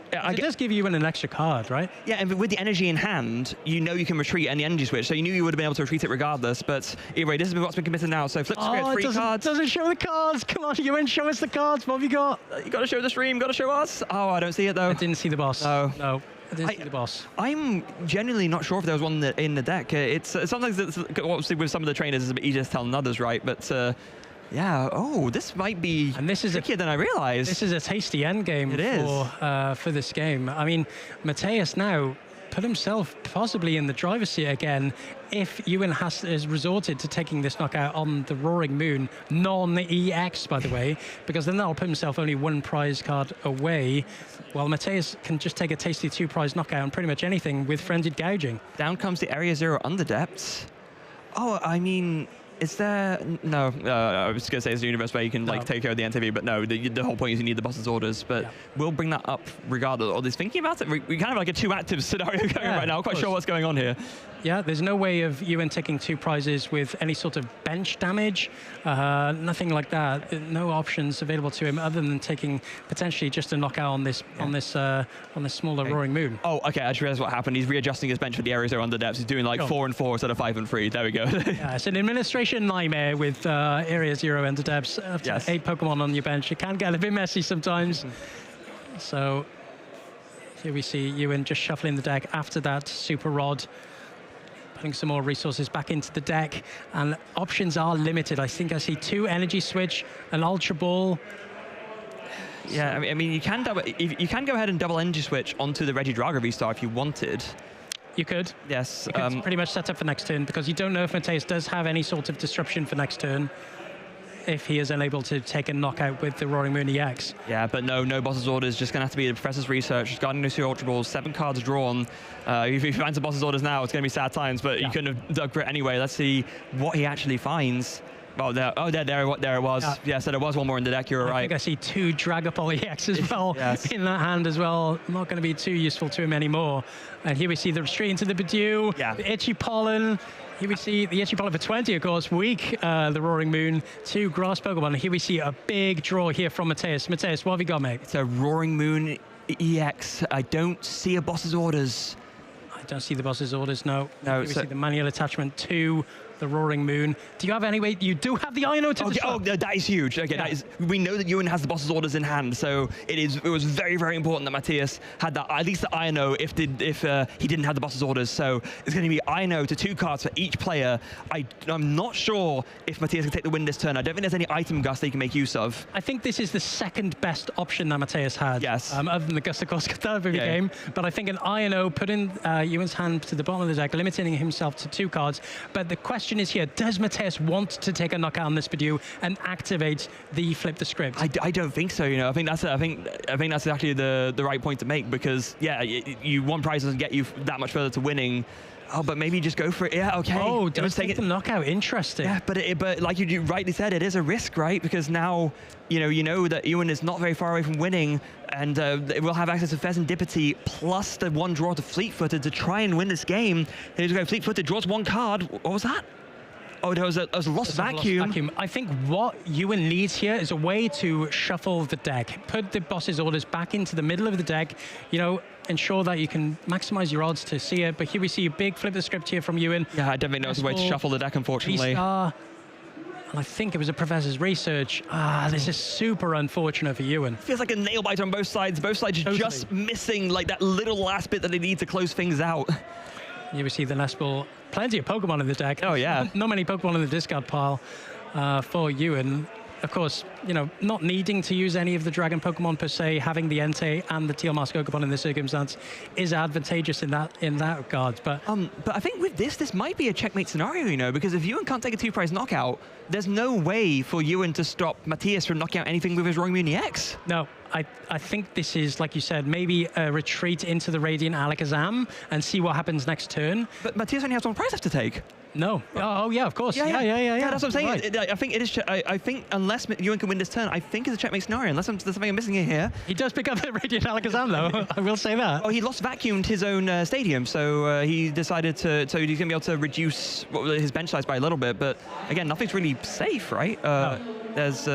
It does give you an extra card, right? Yeah, and with the energy in hand, you know you can retreat any energy switch, so you knew you would have been able to retreat it regardless, but anyway, this is what's been committed now, so Flip Script, 3 cards. Doesn't show the cards! Come on, Ewan, show us the cards, what have you got? You gotta show the stream, gotta show us. Oh, I don't see it though. I didn't see the boss. No. I didn't see the boss. I'm genuinely not sure if there was one in the deck. It's sometimes, obviously with some of the trainers, it's a bit easier to tell than others, right? But yeah, this might be trickier than I realized. This is a tasty endgame for this game. I mean, Matthias now put himself possibly in the driver's seat again if Ewan has resorted to taking this knockout on the Roaring Moon, non-EX, by the way, because then that'll put himself only 1 prize card away, while Matthias can just take a tasty 2 prize knockout on pretty much anything with Frenzied Gouging. Down comes the Area 0 Underdepths. Oh, I mean, Is there no? I was going to say it's a universe where you can like take over the NTV, but no. The whole point is you need the boss's orders. But we'll bring that up regardless. Or there's thinking about it. We kind of like a two active scenario going right now. I'm quite sure what's going on here. Yeah, there's no way of Ewan taking 2 prizes with any sort of bench damage, nothing like that. No options available to him other than taking potentially just a knockout on this smaller Roaring Moon. Oh, okay. I just realized what happened. He's readjusting his bench for the Area 0 under depths. He's doing like 4 and 4 instead of 5 and 3. There we go. Yeah, it's an administration nightmare with Area 0 under depths. After 8 Pokemon on your bench, it can get a bit messy sometimes. So here we see Ewan just shuffling the deck after that Super Rod, putting some more resources back into the deck, and options are limited. I think I see 2 Energy Switch, an Ultra Ball. Yeah, I mean, you can go ahead and double Energy Switch onto the Regidrago V-Star if you wanted. You could. Yes. You could pretty much set up for next turn, because you don't know if Mateus does have any sort of disruption for next turn, if he is unable to take a knockout with the Roaring Moon EX. Yeah, but no boss's orders. Just going to have to be the Professor's Research. Guarding those 2 Ultra Balls, 7 cards drawn. If he finds the boss's orders now, it's going to be sad times, but you couldn't have dug for it anyway. Let's see what he actually finds. Oh, there it was. Yeah, so there was one more in the deck, you're right. I think I see 2 Dragapult EX as well in that hand as well. Not going to be too useful to him anymore. And here we see the Retreat into the Bidoof, the Itchy Pollen. Here we see the Itchy Pollen for 20, of course, weak, the Roaring Moon, 2 Grass Pokemon. Here we see a big draw here from Mateus. Mateus, what have you got, mate? It's a Roaring Moon EX. I don't see a boss's orders. I don't see the boss's orders, no. No. Here we see the manual attachment to the Roaring Moon. Do you have any way? You do have the Ino to disrupt. Oh, that is huge. Okay, that is. We know that Ewan has the boss's orders in hand, so it was very, very important that Mateus had that, at least the Ino if he didn't have the boss's orders. So it's going to be Ino to 2 cards for each player. I'm not sure if Mateus can take the win this turn. I don't think there's any item gust that he can make use of. I think this is the second best option that Mateus had. Yes. Other than the Gust of course game. But I think an Ino put in Ewan's hand to the bottom of the deck, limiting himself to 2 cards. But the question is here, does Mateus want to take a knockout on this Bidoof and activate the Flip the Script? I don't think so. I think that's actually the right point to make, because you want prizes and get you that much further to winning. Oh, but maybe just go for it. Yeah, okay. Oh, don't take the knockout. Interesting. Yeah, but like you rightly said, it is a risk, right? Because now, you know that Ewan is not very far away from winning, and it will have access to Pheasantipity plus the 1 draw to Fleet-Footed to try and win this game. He's going Fleet-Footed, draws 1 card. What was that? Oh, there was a lost vacuum. I think what Ewan needs here is a way to shuffle the deck, put the boss's orders back into the middle of the deck, ensure that you can maximize your odds to see it. But here we see a big Flip the Script here from Ewan. Yeah, I don't think there was a way to shuffle the deck, unfortunately. And I think it was a Professor's Research. This is super unfortunate for Ewan. Feels like a nail biter on both sides. Both sides just missing like that little last bit that they need to close things out. Here we see the Nest Ball. Plenty of Pokemon in the deck. Oh, yeah. Not many Pokemon in the discard pile for Ewan. Of course, not needing to use any of the Dragon Pokemon per se, having the Entei and the Teal Mask Pokemon in this circumstance is advantageous in that regard. But I think with this might be a checkmate scenario, because if Ewan can't take a 2-prize knockout, there's no way for Ewan to stop Mateus from knocking out anything with his Roaring Moon EX. No, I think this is, like you said, maybe a retreat into the Radiant Alakazam and see what happens next turn. But Mateus only has 1 prize left to take. No. Oh, yeah, of course. Yeah, that's what I'm saying. Right. I think it is. I think unless Ewan can win this turn, I think it's a checkmate scenario. Unless there's something I'm missing here. He does pick up the Radiant Alakazam, though. I will say that. Oh, he lost vacuumed his own stadium, so he decided to. So he's going to be able to reduce his bench size by a little bit. But again, nothing's really safe, right? There's.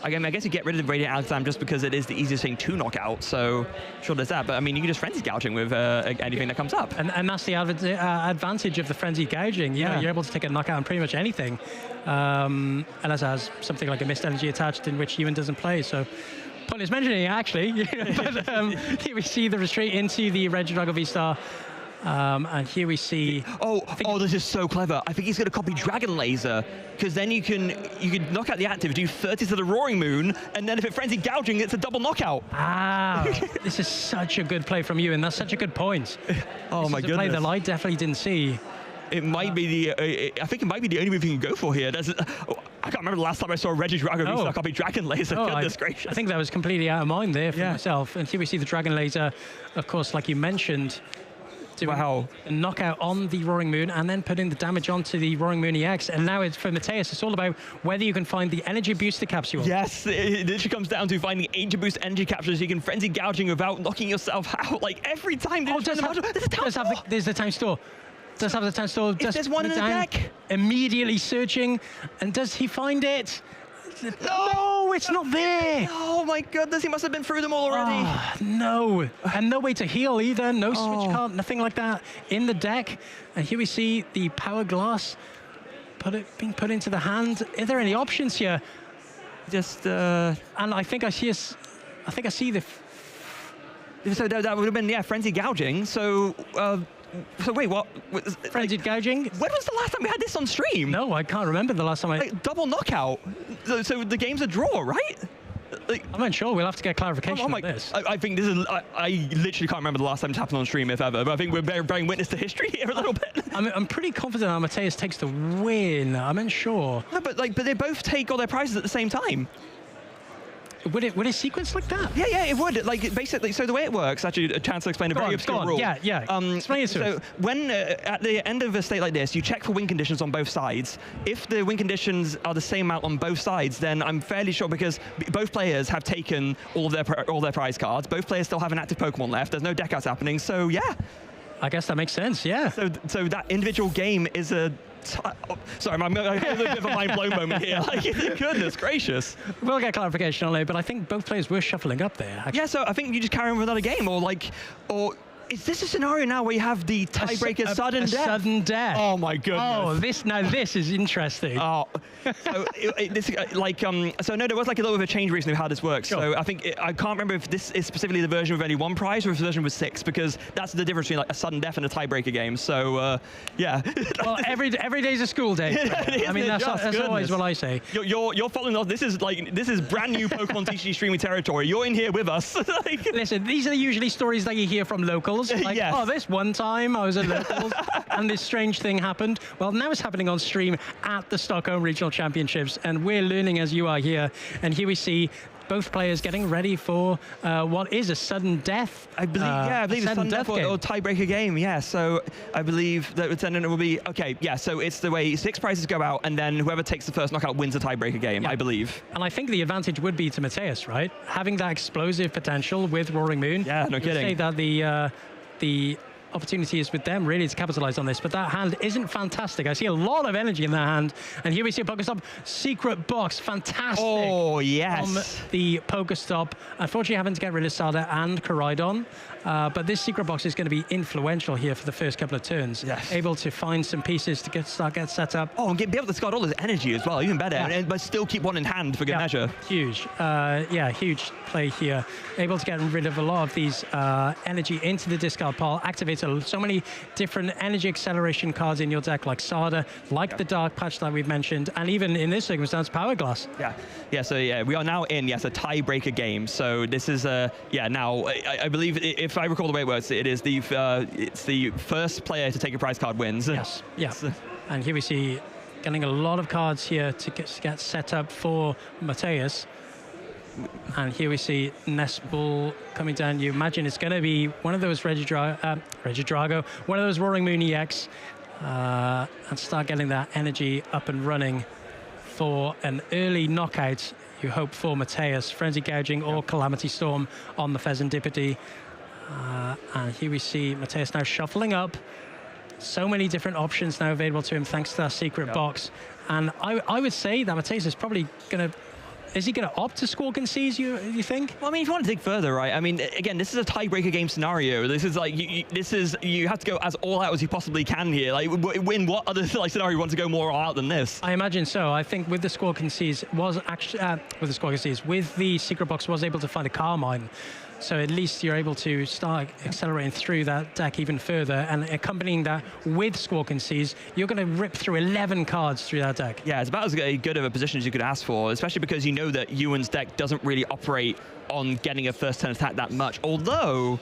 Again, I guess you get rid of the Radiant Alakazam just because it is the easiest thing to knock out, so sure there's that. But I mean, you can just Frenzy Gouging with anything that comes up. And that's the advantage of the Frenzy Gouging. You're able to take a knockout on pretty much anything. Unless it has something like a Mist Energy attached in which Ewan doesn't play, so pointless mentioning it, actually. But here we see the retreat into the Regidrago V-Star. And here we see... Oh, this is so clever. I think he's going to copy Dragon Laser, because then you can knock out the active, do 30 to the Roaring Moon, and then if it Frenzy Gouging, it's a double knockout. This is such a good play from you, and that's such a good point. Oh, my goodness. Play that I definitely didn't see. It might be I think it might be the only move you can go for here. I can't remember the last time I saw Regidrago V-Star copy Dragon Laser. Goodness gracious. I think that was completely out of mind there for myself. And here we see the Dragon Laser, of course, like you mentioned. doing a knockout on the Roaring Moon and then putting the damage onto the Roaring Moon EX. And now it's for Mateus, it's all about whether you can find the energy booster capsule. Yes, it literally comes down to finding energy boost energy capsules. You can frenzy gouging without knocking yourself out. Like every time there's the time store. Does have the time store. If there's one in the deck. Immediately searching. And does he find it? No, it's not there. Oh my goodness, he must have been through them all already. No, and no way to heal either. No switch card, nothing like that in the deck. And here we see the power glass being put into the hand. Are there any options here? Just and I think I see the. So that would have been frenzy gouging. So. So wait, what? Frenzied gouging? When was the last time we had this on stream? No, I can't remember the last time I... double knockout. So the game's a draw, right? I'm unsure. We'll have to get clarification on this. I think this is... I literally can't remember the last time it's happened on stream, if ever. But I think we're bearing witness to history here a little bit. I'm pretty confident that Mateus takes the win. I'm unsure. No, but they both take all their prizes at the same time. Would it sequence like that? Yeah, it would. Like basically, so the way it works, actually, a chance to explain a very obscure rule. Yeah. Explain it to us. So when at the end of a state like this, you check for win conditions on both sides. If the win conditions are the same amount on both sides, then I'm fairly sure, because both players have taken all their prize cards. Both players still have an active Pokemon left. There's no deck outs happening. So yeah. I guess that makes sense. Yeah. So that individual game is a. Sorry, I'm having a bit of a mind-blown moment here. Like, goodness gracious. We'll get clarification on it, but I think both players were shuffling up there. Actually. Yeah, so I think you just carry on with another game, or is this a scenario now where you have the tiebreaker sudden death? Sudden death. Oh my goodness. Oh, this is interesting. Oh, so so no, there was like a little bit of a change recently of how this works. Sure. So I think I can't remember if this is specifically the version with only one prize or if the version with 6, because that's the difference between like a sudden death and a tiebreaker game. So yeah. Well, every day's a school day. I mean, that's always what I say. You're following us. This is brand new Pokemon TCG streaming territory. You're in here with us. Listen, these are usually stories that you hear from locals. Like, yes. Oh, this one time I was at locals and this strange thing happened. Well, now it's happening on stream at the Stockholm Regional Championships, and we're learning as you are here. And here we see both players getting ready for what is a sudden death. I believe a sudden death or tiebreaker game. Yeah, so I believe that it will be so it's the way 6 prizes go out, and then whoever takes the first knockout wins a tiebreaker game. I believe. And I think the advantage would be to Mateus, right? Having that explosive potential with Roaring Moon. Yeah, no kidding. Say that the opportunity is with them really to capitalize on this, but that hand isn't fantastic. I see a lot of energy in that hand, and here we see a Pokestop secret box. Fantastic. Oh yes. From the Pokestop. Unfortunately, having to get rid of Sada and Koraidon, but this secret box is going to be influential here for the first couple of turns. Yes. Able to find some pieces to get set up. Oh, and be able to discard all this energy as well, even better, but still keep one in hand for good measure. Huge. Huge play here. Able to get rid of a lot of these energy into the discard pile. Activate so many different energy acceleration cards in your deck, like Sada, like the Dark Patch that we've mentioned, and even in this circumstance, Power Glass. So we are now in a tiebreaker game. So this is now I believe, if I recall the way it works, it's the first player to take a prize card wins. Yes. Yeah. And here we see getting a lot of cards here to get set up for Mateus. And here we see Nespal coming down. You imagine it's going to be one of those Regidrago, one of those Roaring Moon EX, and start getting that energy up and running for an early knockout. You hope for Mateus, Frenzy Gouging or Calamity Storm on the Pheasantipede. And here we see Mateus now shuffling up. So many different options now available to him thanks to that secret box. And I would say that Mateus is probably going to... Is he going to opt to Squawk and Seize, you think? Well, I mean, if you want to dig further, right? I mean, again, this is a tiebreaker game scenario. This is like, you have to go as all out as you possibly can here. Like, in what other scenario you want to go more all out than this? I imagine so. I think with the Squawk and Seize with the secret box was able to find a Carmine. So at least you're able to start accelerating through that deck even further, and accompanying that with Squawk and Seize, you're going to rip through 11 cards through that deck. Yeah, it's about as good of a position as you could ask for, especially because you know that Ewan's deck doesn't really operate on getting a first turn attack that much. Although,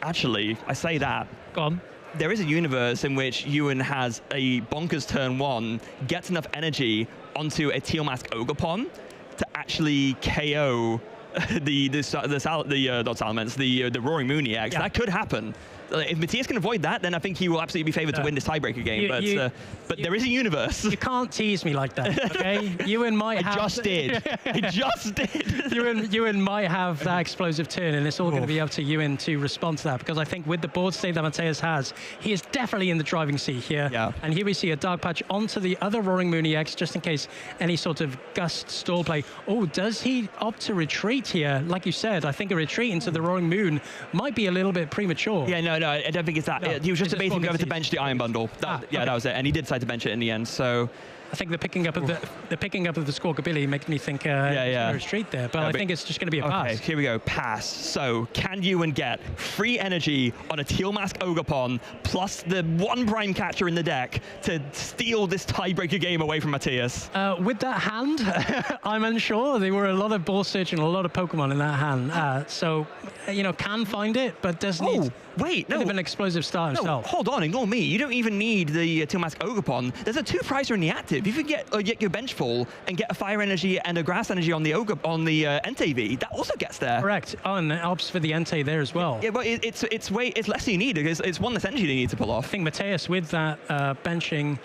actually, I say that. Go on. There is a universe in which Ewan has a bonkers turn 1, gets enough energy onto a Teal Mask Ogerpon to actually KO the Roaring Moon EX. That could happen. if Matthias can avoid that, then I think he will absolutely be favored to win this tiebreaker game. But there is a universe. You can't tease me like that, okay? Ewan might have... I just did. I just did. Ewan might have that explosive turn, and it's all going to be up to Ewan to respond to that, because I think with the board state that Matthias has, he is definitely in the driving seat here. Yeah. And here we see a Dark Patch onto the other Roaring Moon EX, just in case any sort of gust stall play. Oh, does he opt to retreat here? Like you said, I think a retreat into the Roaring Moon might be a little bit premature. Yeah, no, I don't think it's that. No, he was just debating whether to Squawk bench the Iron Bundle. That was it. And he did decide to bench it in the end, so... I think the picking up of the Squawkabilly makes me think a retreat there, but I think it's just going to be a pass. Okay, here we go, pass. So, can Ewan get free energy on a Teal Mask Ogerpon plus the 1 Prime Catcher in the deck to steal this tiebreaker game away from Matthias? With that hand, I'm unsure. There were a lot of ball search and a lot of Pokemon in that hand. So, can find it, but does need... Wait, no. Bit of an explosive start himself. Hold on, ignore me. You don't even need the Teal Mask Ogerpon. There's a 2-pricer in the active. If you get your bench full and get a Fire Energy and a Grass Energy on the Entei V, that also gets there. Correct. Oh, and it opts for the Entei there as well. Yeah, but it's less than you need, because it's one less energy they need to pull off. I think Matthias with that benching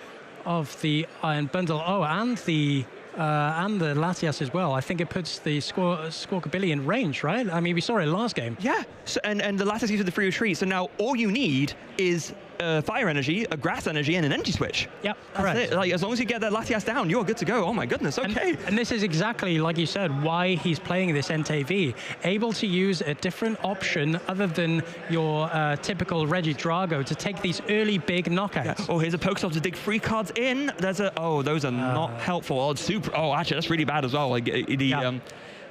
of the Iron Bundle, and the Latias as well. I think it puts the Squawkabilly in range, right? I mean, we saw it last game. Yeah, so, and the Latias gives you the free retreat, so now all you need is Fire Energy, a Grass Energy, and an Energy Switch. Yep, that's correct. it. Like, as long as you get that Latias down, you're good to go. Oh my goodness, okay. And this is exactly, like you said, why he's playing this Entei V. Able to use a different option other than your typical Regidrago to take these early big knockouts. Yeah. Oh, here's a Pokestop to dig 3 cards in. There's a... Oh, those are not helpful. Oh, super... Oh, actually, that's really bad as well. Like,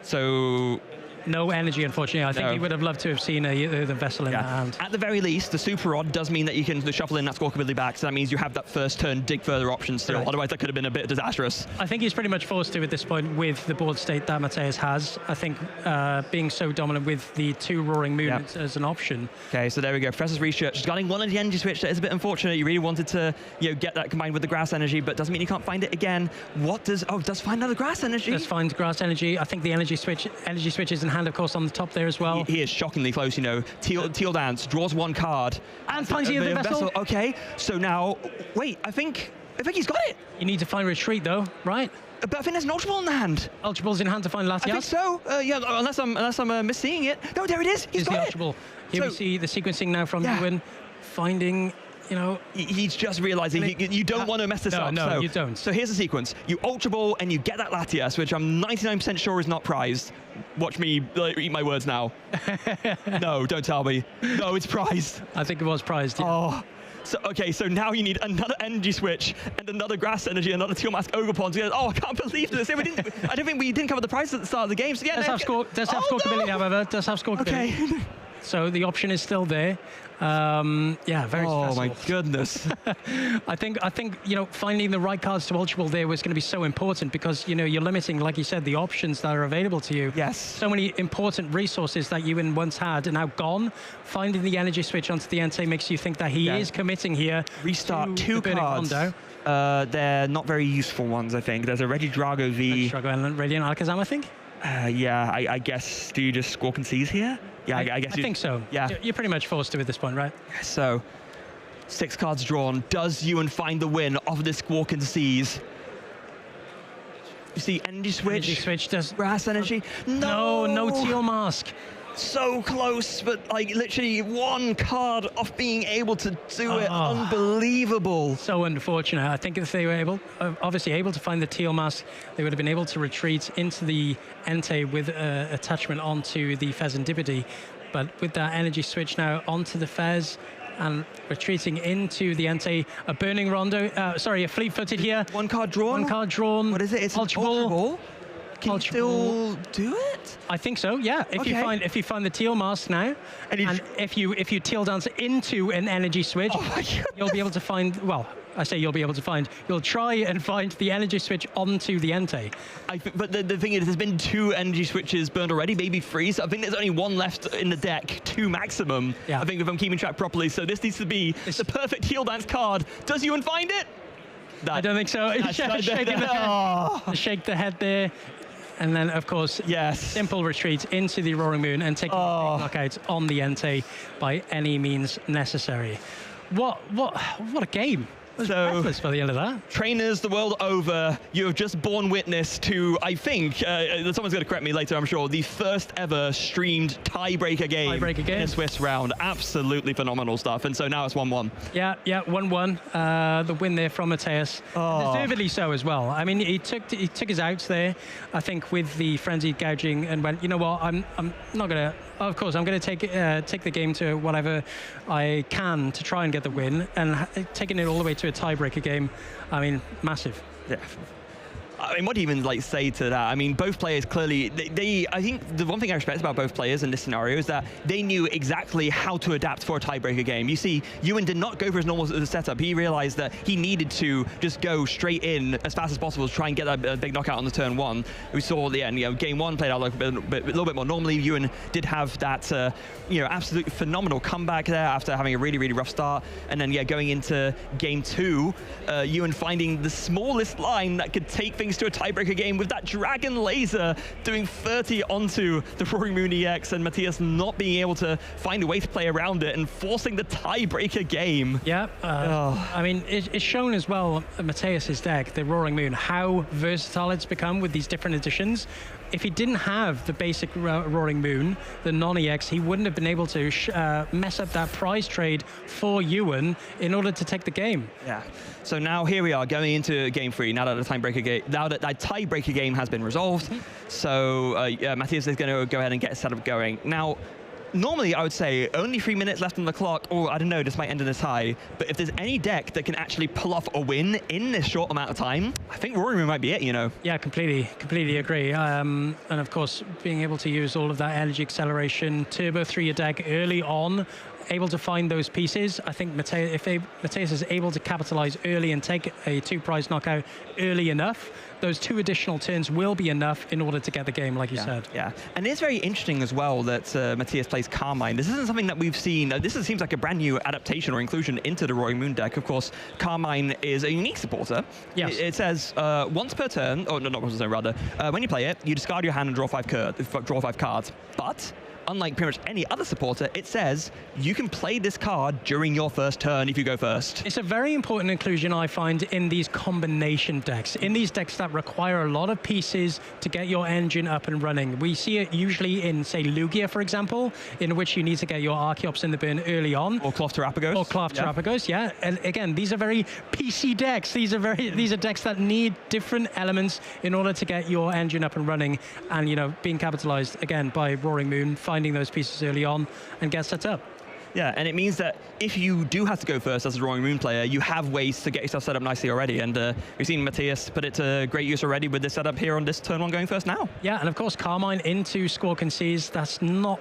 so... No energy, unfortunately. I think he would have loved to have seen the vessel in that hand. At the very least, the Super Rod does mean that you can shuffle in that Squawkabilly back, so that means you have that first turn dig further options still. Right. Otherwise, that could have been a bit disastrous. I think he's pretty much forced to at this point with the board state that Matthias has. I think being so dominant with the 2 Roaring Moons as an option. Okay, so there we go. Professor's Research is getting 1 of the Energy Switch. That is a bit unfortunate. You really wanted to get that combined with the Grass Energy, but doesn't mean you can't find it again. What does... Oh, does find another Grass Energy. Does find Grass Energy. I think the Energy Switch is in hand, of course, on the top there as well. He is shockingly close, Teal Dance draws 1 card. And finds the other vessel. Okay, so now, wait, I think he's got it. You need to find retreat though, right? But I think there's an Ultra Ball in the hand. Ultra Ball's in hand to find Latias. I think so. Yeah, unless I'm misseeing it. No, there it is. He's got the Ultra Ball. Here we see the sequencing now from Ewan, finding... he's just realizing you don't want to mess this up. No, you don't. So here's the sequence. You Ultra Ball and you get that Latias, which I'm 99% sure is not prized. Watch me eat my words now. No, don't tell me. No, it's prized. I think it was prized. Yeah. Oh. So, okay, so now you need another Energy Switch and another Grass Energy, another Teal Mask Ogerpon. Oh, I can't believe this. I don't think we didn't cover the prize at the start of the game. So yeah, does have Squawkabilly, however. Does have Squawkabilly. Okay. So the option is still there. Very stressful. Oh my goodness. I think finding the right cards to Ultra Ball there was going to be so important, because you're limiting, like you said, the options that are available to you. Yes. So many important resources that you once had are now gone. Finding the Energy Switch onto the Entei makes you think that he is committing here. Restart 2 cards. They're not very useful ones, I think. There's a Regidrago V. Regidrago and Radiant Alakazam, I think. I guess, do you just Squawk and Seize here? Yeah, I guess I think so. Yeah. You're pretty much forced to at this point, right? So, 6 cards drawn. Does Ewan find the win off this Squawk and Seize? You see, Energy Switch. Energy Switch does... Grass Energy. No Teal Mask. So close, but like literally 1 card off being able to do it. Unbelievable. So unfortunate. I think if they were obviously able to find the Teal Mask, they would have been able to retreat into the Entei with attachment onto the Fezandipity. But with that Energy Switch now onto the Fez and retreating into the Entei, a Burning Rondo, a Fleet-Footed here. 1 card drawn. 1 card drawn. What is it? It's Ultra Ultra Ball. Ball. Can you still do it? I think so, yeah. If you find the Teal Mask now, and if you Teal Dance into an Energy Switch, you'll be able to find, I say you'll be able to find, you'll try and find the Energy Switch onto the Entei. But the thing is, there's been 2 Energy Switches burned already, maybe 3, so I think there's only 1 left in the deck, 2 maximum. Yeah. I think if I'm keeping track properly, so this needs to be the perfect Teal Dance card. Does Ewan find it? I don't think so. Shake the head there. And then, of course, yes, simple retreat into the Roaring Moon and taking knockouts on the Entei by any means necessary. What a game. So, by the end of that. Trainers the world over, you have just borne witness to, I think, someone's going to correct me later, I'm sure, the first ever streamed tiebreaker game in a Swiss round. Absolutely phenomenal stuff. And so now it's 1-1. Yeah, 1-1. The win there from Mateus. Deservedly so as well. I mean, he took his outs there, I think, with the frenzied gouging and went, you know what, I'm not going to... Of course, I'm going to take the game to whatever I can to try and get the win, and taking it all the way to a tiebreaker game, I mean, massive. Yeah. I mean, what do you even say to that? I mean, both players clearly, I think the one thing I respect about both players in this scenario is that they knew exactly how to adapt for a tiebreaker game. You see, Ewan did not go for his normal setup. He realized that he needed to just go straight in as fast as possible to try and get that big knockout on the turn one. We saw at the end, game one played out a little bit more normally. Ewan did have that, absolutely phenomenal comeback there after having a really, really rough start. And then, going into game two, Ewan finding the smallest line that could take things to a tiebreaker game with that Dragon Laser doing 30 onto the Roaring Moon EX, and Mateus not being able to find a way to play around it and forcing the tiebreaker game. Yeah, I mean, it's shown as well, Mateus's deck, the Roaring Moon, how versatile it's become with these different additions. If he didn't have the basic Roaring Moon, the non-EX, he wouldn't have been able to mess up that prize trade for Ewan in order to take the game. Yeah. So now here we are going into game three. Now that the tiebreaker game has been resolved, so Mateus is going to go ahead and get his setup going now. Normally, I would say only 3 minutes left on the clock, or I don't know, this might end in a tie. But if there's any deck that can actually pull off a win in this short amount of time, I think Roaring Moon might be it, Yeah, completely agree. And of course, being able to use all of that energy acceleration, turbo through your deck early on, able to find those pieces. I think Mateus is able to capitalize early and take a 2-prize knockout early enough, those 2 additional turns will be enough in order to get the game, like you said. Yeah, and it's very interesting as well that Mateus plays Carmine. This isn't something that we've seen. This seems like a brand new adaptation or inclusion into the Roaring Moon deck. Of course, Carmine is a unique supporter. Yes. It says once per turn, oh no, not once per turn, rather. When you play it, you discard your hand and draw 5 cards. But unlike pretty much any other supporter, it says you can play this card during your first turn if you go first. It's a very important inclusion, I find, in these combination decks. In these decks that require a lot of pieces to get your engine up and running. We see it usually in, say, Lugia, for example, in which you need to get your Archeops in the burn early on. Or Cloth Terapagos. Or Cloth Terapagos, yeah. And again, these are very PC decks. These are decks that need different elements in order to get your engine up and running. And, being capitalized, again, by Roaring Moon, finding those pieces early on and get set up. Yeah, and it means that if you do have to go first as a Roaring Moon player, you have ways to get yourself set up nicely already. And we've seen Mateus put it to great use already with this setup here on this turn one going first now. Yeah, and of course, Carmine into Squawk and Seize, that's not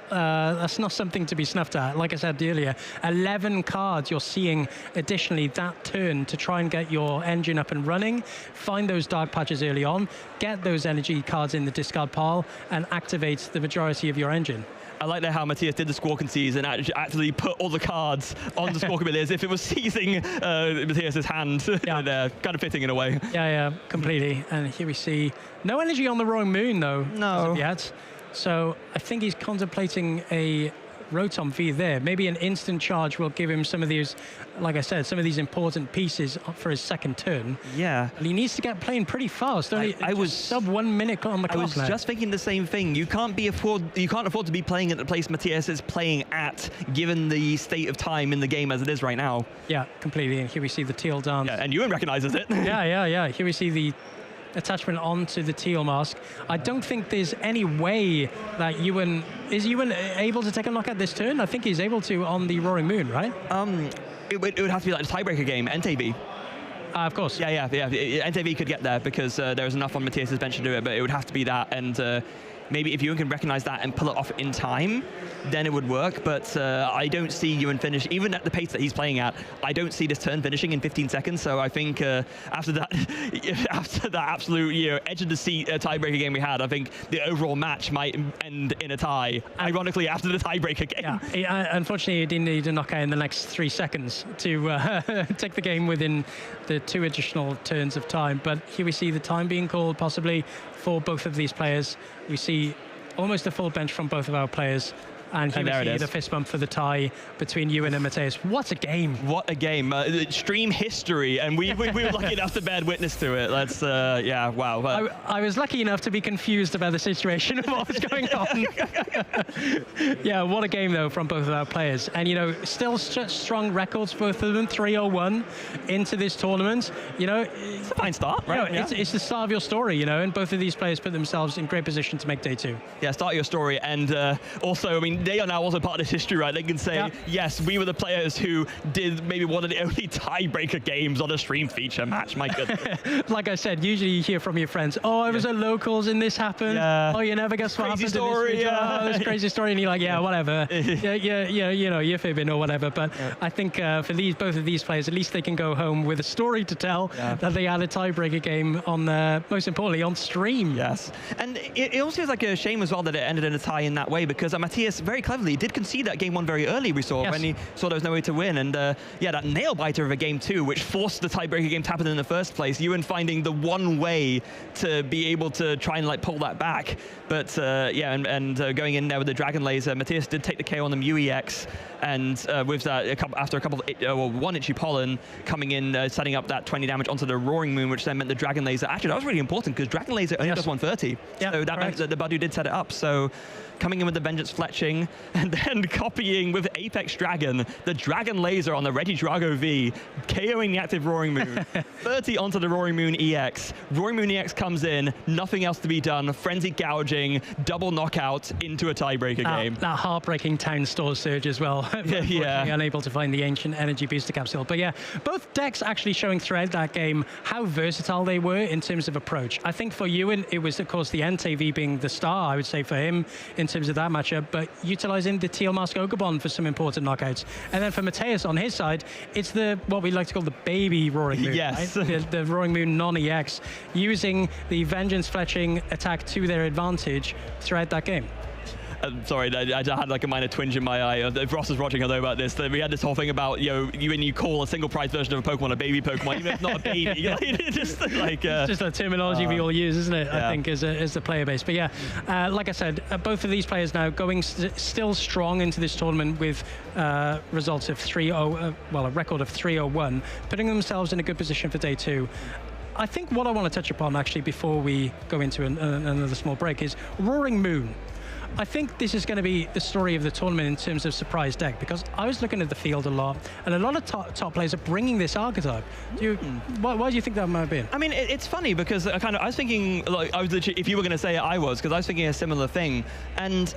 something to be snuffed at. Like I said earlier, 11 cards you're seeing additionally that turn to try and get your engine up and running, find those dark patches early on, get those energy cards in the discard pile, and activate the majority of your engine. I like that how Mateus did the Squawk and Seize and actually put all the cards on the Squawk ability as if it was seizing Mateus's hand. There, kind of fitting in a way. Yeah, completely. And here we see no energy on the Roaring Moon, though. No. As of yet. So I think he's contemplating a Rotom V there. Maybe an instant charge will give him some of these, like I said, some of these important pieces for his second turn. Yeah. And he needs to get playing pretty fast. I was sub 1 minute on the clock. I was just thinking the same thing. You can't afford to be playing at the place Mateus is playing at, given the state of time in the game as it is right now. Yeah, completely. And here we see the teal dance. Yeah, and Ewan recognizes it. Yeah. Here we see the attachment onto the teal mask. I don't think there's any way that Ewan able to take a knockout this turn. I think he's able to on the Roaring Moon, right? It would have to be like a tiebreaker game, Entei. Of course. Yeah. Entei could get there because there was enough on Mateus's bench to do it, but it would have to be that. And maybe if Ewan can recognize that and pull it off in time, then it would work. But I don't see Ewan finish, even at the pace that he's playing at, I don't see this turn finishing in 15 seconds. So I think after that absolute edge of the seat tiebreaker game we had, I think the overall match might end in a tie. Ironically, after the tiebreaker game. Yeah, unfortunately, he didn't need a knockout in the next 3 seconds to take the game within the 2 additional turns of time. But here we see the time being called, possibly for both of these players. We see almost a full bench from both of our players. And here we see the fist bump for the tie between Ewan and Mateus. What a game. What a game. Stream history, and we were lucky enough to bear witness to it. That's, yeah, wow. I was lucky enough to be confused about the situation of what was going on. Yeah, what a game, though, from both of our players. And, you know, still strong records, both of them, 3-0-1 into this tournament. You know, it's a fine start, right? You know, it's the start of your story, you know, and both of these players put themselves in great position to make day 2. Yeah, start your story. And also, I mean, they are now also part of history, right? They can say, yes, we were the players who did maybe one of the only tiebreaker games on a stream feature match. My goodness. Like I said, usually you hear from your friends, oh, I was at locals and this happened. Oh, you never guess what happened story, in this region. Oh, this crazy story. And you're like, yeah, whatever. yeah, you know, you're fibbing or whatever. But I think for both of these players, at least they can go home with a story to tell that they had a tiebreaker game on, most importantly, on stream. Yes. And it also feels like a shame as well that it ended in a tie in that way, because Matthias very cleverly did concede that game 1 very early, we saw, when he saw there was no way to win. And yeah, that nail-biter of a game 2, which forced the tiebreaker game to happen in the first place. Ewan finding the one way to be able to try and like pull that back. But yeah, and going in there with the Dragon Laser, Matthias did take the KO on the EUIC, and with that, after a couple of, one Itchy Pollen coming in, setting up that 20 damage onto the Roaring Moon, which then meant the Dragon Laser. Actually, that was really important, because Dragon Laser only does 130. So that meant that the Badu did set it up. So coming in with the Vengeance Fletching, and then copying with Apex Dragon, the Dragon Laser on the Regidrago V, KOing the active Roaring Moon. 30 onto the Roaring Moon EX. Roaring Moon EX comes in, nothing else to be done, Frenzy Gouging, double knockout into a tiebreaker game. That heartbreaking Town Store Surge as well. Unable to find the Ancient Energy Booster Capsule. But yeah, both decks actually showing throughout that game how versatile they were in terms of approach. I think for Ewan, it was, of course, the NTV being the star, I would say, for him in terms of that matchup, but utilizing the Teal Mask Ogobon for some important knockouts. And then for Mateus on his side, it's the what we like to call the baby Roaring Moon. Yes. Right? the Roaring Moon non-EX, using the Vengeance Fletching attack to their advantage throughout that game. Sorry, I had like a minor twinge in my eye. If Ross is watching, I know about this. We had this whole thing about, you know, when you call a single prize version of a Pokemon a baby Pokemon, even if it's not a baby. Just like, it's just a terminology we all use, isn't it? I think, as the player base. But yeah, like I said, both of these players now going still strong into this tournament with results of 3-0, well, a record of 3-0-1, putting themselves in a good position for day 2. I think what I want to touch upon, actually, before we go into another small break, is Roaring Moon. I think this is going to be the story of the tournament in terms of surprise deck, because I was looking at the field a lot, and a lot of top players are bringing this archetype. Why do you think that might have been? I mean, it's funny, because I was thinking, like, I was literally, if you were going to say it, I was, because I was thinking a similar thing. And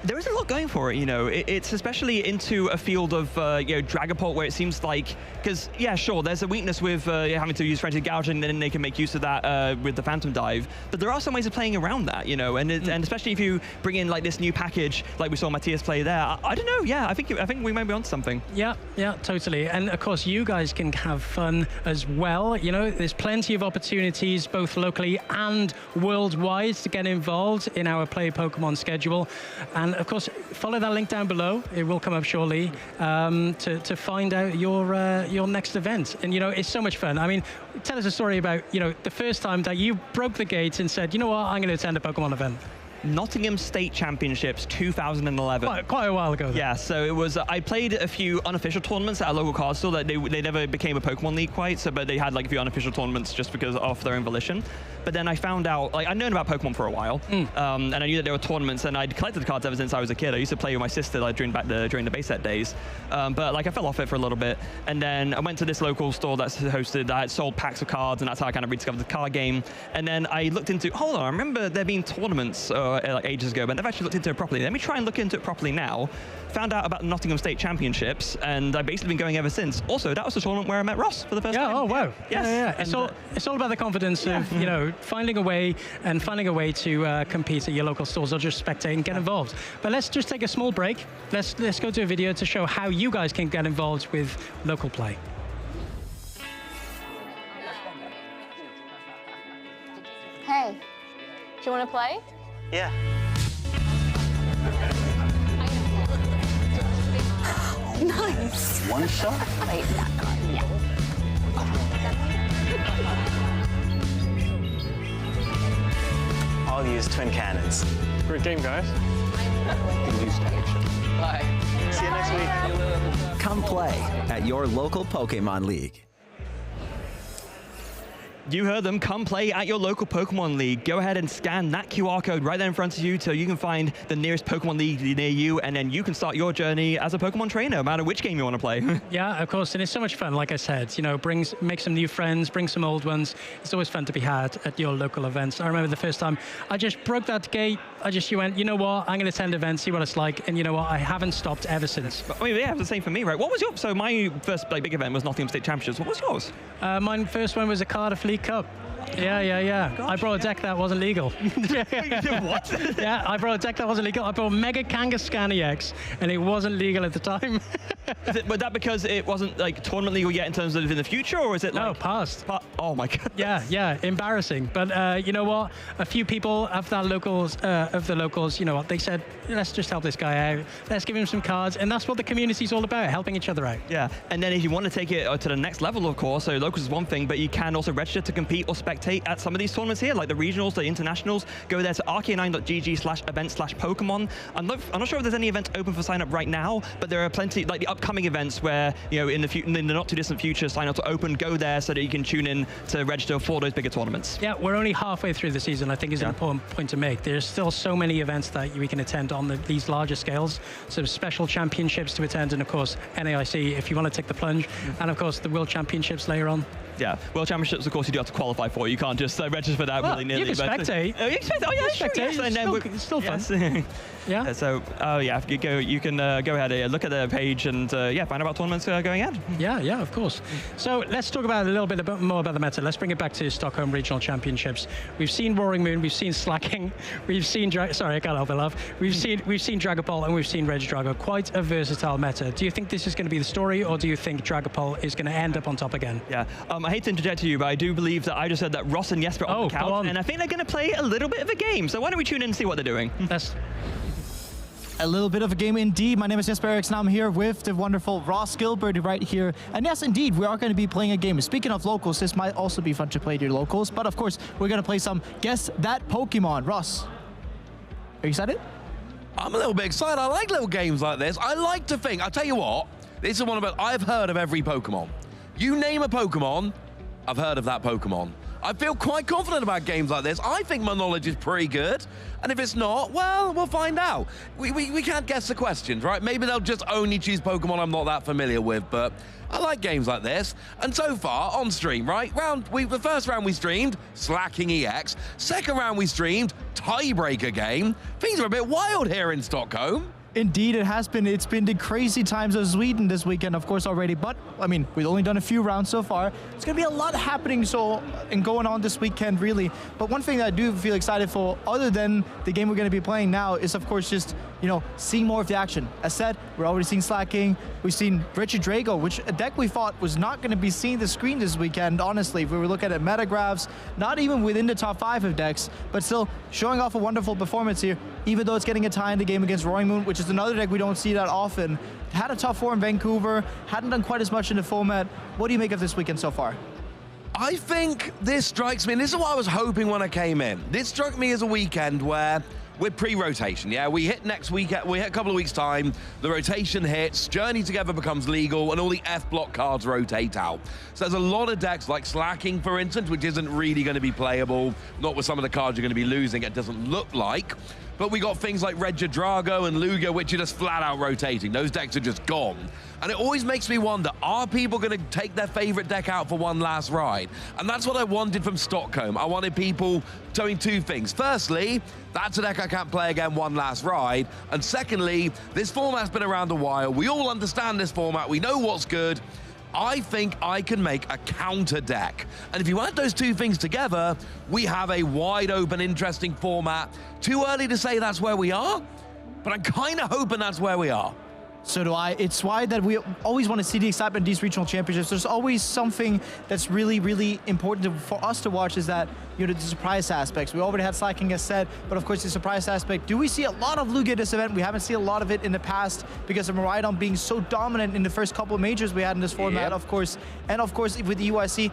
there is a lot going for it, you know. It's especially into a field of, you know, Dragapult, where it seems like, because, yeah, sure, there's a weakness with having to use Frenzy Gouging, and then they can make use of that with the Phantom Dive. But there are some ways of playing around that, you know, and especially if you bring in, like, this new package, like we saw Matthias play there. I don't know, yeah, I think we might be onto something. Yeah, totally. And, of course, you guys can have fun as well. You know, there's plenty of opportunities, both locally and worldwide, to get involved in our Play Pokemon schedule. And of course, follow that link down below. It will come up shortly to find out your next event. And, you know, it's so much fun. I mean, tell us a story about, you know, the first time that you broke the gates and said, you know what, I'm going to attend a Pokemon event. Nottingham State Championships 2011. Quite a while ago, though. Yeah, so it was, I played a few unofficial tournaments at a local card store that they never became a Pokemon League quite, so, but they had like a few unofficial tournaments just because of their own volition. But then I found out, like, I'd known about Pokemon for a while, and I knew that there were tournaments, and I'd collected the cards ever since I was a kid. I used to play with my sister, like, during the base set days, but like I fell off it for a little bit, and then I went to this local store that's hosted, that sold packs of cards, and that's how I kind of rediscovered the card game. And then I looked into, hold on, I remember there being tournaments like ages ago, but I never actually looked into it properly. Let me try and look into it properly now. Found out about the Nottingham State Championships, and I've basically been going ever since. Also, that was the tournament where I met Ross for the first time. Oh, wow. Yes. Yeah. It's all about the confidence of, you know, finding a way to compete at your local stores or just spectate and get involved. But let's just take a small break. Let's go to a video to show how you guys can get involved with local play. Hey, do you want to play? Yeah. Nice. One shot? Wait, yeah. I'll use Twin Cannons. Great game, guys. Bye. See you next week. Come play at your local Pokemon League. You heard them. Come play at your local Pokemon League. Go ahead and scan that QR code right there in front of you so you can find the nearest Pokemon League near you, and then you can start your journey as a Pokemon trainer, no matter which game you want to play. Yeah, of course, and it's so much fun. Like I said, you know, make some new friends, bring some old ones. It's always fun to be had at your local events. I remember the first time I just broke that gate. You went, you know what? I'm going to attend events, see what it's like, and you know what? I haven't stopped ever since. I mean, yeah, it's the same for me, right? What was your? So my first big event was Nottingham State Championships. What was yours? My first one was a Cardiff League Cup. Yeah. I brought a deck that wasn't legal. What? Yeah, I brought a deck that wasn't legal. I brought Mega Kangaskhan EX, and it wasn't legal at the time. Was that because it wasn't like tournament legal yet in terms of in the future, or is it like... No, past. Oh my god. Yeah, embarrassing. But you know what? A few people of the locals, you know what? They said, let's just help this guy out. Let's give him some cards, and that's what the community's all about, helping each other out. Yeah, and then if you want to take it to the next level, of course, so locals is one thing, but you can also register to compete or spectate at some of these tournaments here, like the regionals, the internationals. Go there to rk9.gg/events/Pokemon. I'm not sure if there's any events open for sign up right now, but there are plenty, like the upcoming events where, you know, in the not too distant future, sign up to open. Go there so that you can tune in to register for those bigger tournaments. Yeah, we're only halfway through the season. I think is an important point to make. There's still so many events that we can attend on these larger scales. So special championships to attend, and of course NAIC if you want to take the plunge, and of course the World Championships later on. Yeah, World Championships, of course, you do have to qualify for. You can't just register for that willy-nilly. You can spectate. Oh, you can spectate. Oh, yeah, sure. Spectate. Yes. It's still fun. Yes. Yeah. So, you can go ahead, look at the page and find out tournaments going on. Yeah, of course. So let's talk about a little bit more about the meta. Let's bring it back to Stockholm Regional Championships. We've seen Roaring Moon, we've seen Slacking, we've seen sorry, I can't help but laugh. We've seen Dragapult, and we've seen Regidrago. Quite a versatile meta. Do you think this is going to be the story, or do you think Dragapult is going to end up on top again? Yeah, I hate to interject to you, but I do believe that I just heard that Ross and Jesper on the couch, and I think they're going to play a little bit of a game. So why don't we tune in and see what they're doing? That's a little bit of a game indeed. My name is Jesper Eriksson. I'm here with the wonderful Ross Gilbert right here. And yes, indeed, we are going to be playing a game. Speaking of locals, this might also be fun to play to your locals. But of course, we're going to play some Guess That Pokemon. Ross, are you excited? I'm a little bit excited. I like little games like this. I like to think, I'll tell you what, this is one about, I've heard of every Pokemon. You name a Pokemon, I've heard of that Pokemon. I feel quite confident about games like this. I think my knowledge is pretty good. And if it's not, well, we'll find out. We can't guess the questions, right? Maybe they'll just only choose Pokemon I'm not that familiar with, but I like games like this. And so far, on stream, right? The first round we streamed, Slacking EX. Second round we streamed, Tiebreaker game. Things are a bit wild here in Stockholm. Indeed, it has been. It's been the crazy times of Sweden this weekend, of course, already. But, I mean, we've only done a few rounds so far. It's going to be a lot happening and going on this weekend, really. But one thing that I do feel excited for, other than the game we're going to be playing now, is, of course, just, you know, seeing more of the action. As said, we're already seeing Slacking. We've seen Regidrago, which a deck we thought was not going to be seeing the screen this weekend, honestly. If we were looking at metagraphs, not even within the top 5 of decks, but still showing off a wonderful performance here, even though it's getting a tie in the game against Roaring Moon, which is another deck we don't see that often. Had a tough 4 in Vancouver, hadn't done quite as much in the format. What do you make of this weekend so far? I think this strikes me, and this is what I was hoping when I came in. This struck me as a weekend where we're pre-rotation, yeah? We hit next week, we hit a couple of weeks' time, the rotation hits, Journey Together becomes legal, and all the F-block cards rotate out. So there's a lot of decks like Slacking, for instance, which isn't really going to be playable, not with some of the cards you're going to be losing, it doesn't look like. But we got things like Regidrago and Lugia, which are just flat out rotating. Those decks are just gone. And it always makes me wonder, are people going to take their favorite deck out for one last ride? And that's what I wanted from Stockholm. I wanted people doing 2 things. Firstly, that's a deck I can't play again one last ride. And secondly, this format's been around a while. We all understand this format. We know what's good. I think I can make a counter deck. And if you add those 2 things together, we have a wide open, interesting format. Too early to say that's where we are, but I'm kind of hoping that's where we are. So do I. It's why that we always want to see the excitement of these regional championships. There's always something that's really, really important for us to watch, is that, you know, the surprise aspects. We already had Slacking, as said, but of course the surprise aspect. Do we see a lot of Lugia this event? We haven't seen a lot of it in the past because of Miraidon being so dominant in the first couple of majors we had in this format, of course. And of course, with the EUIC,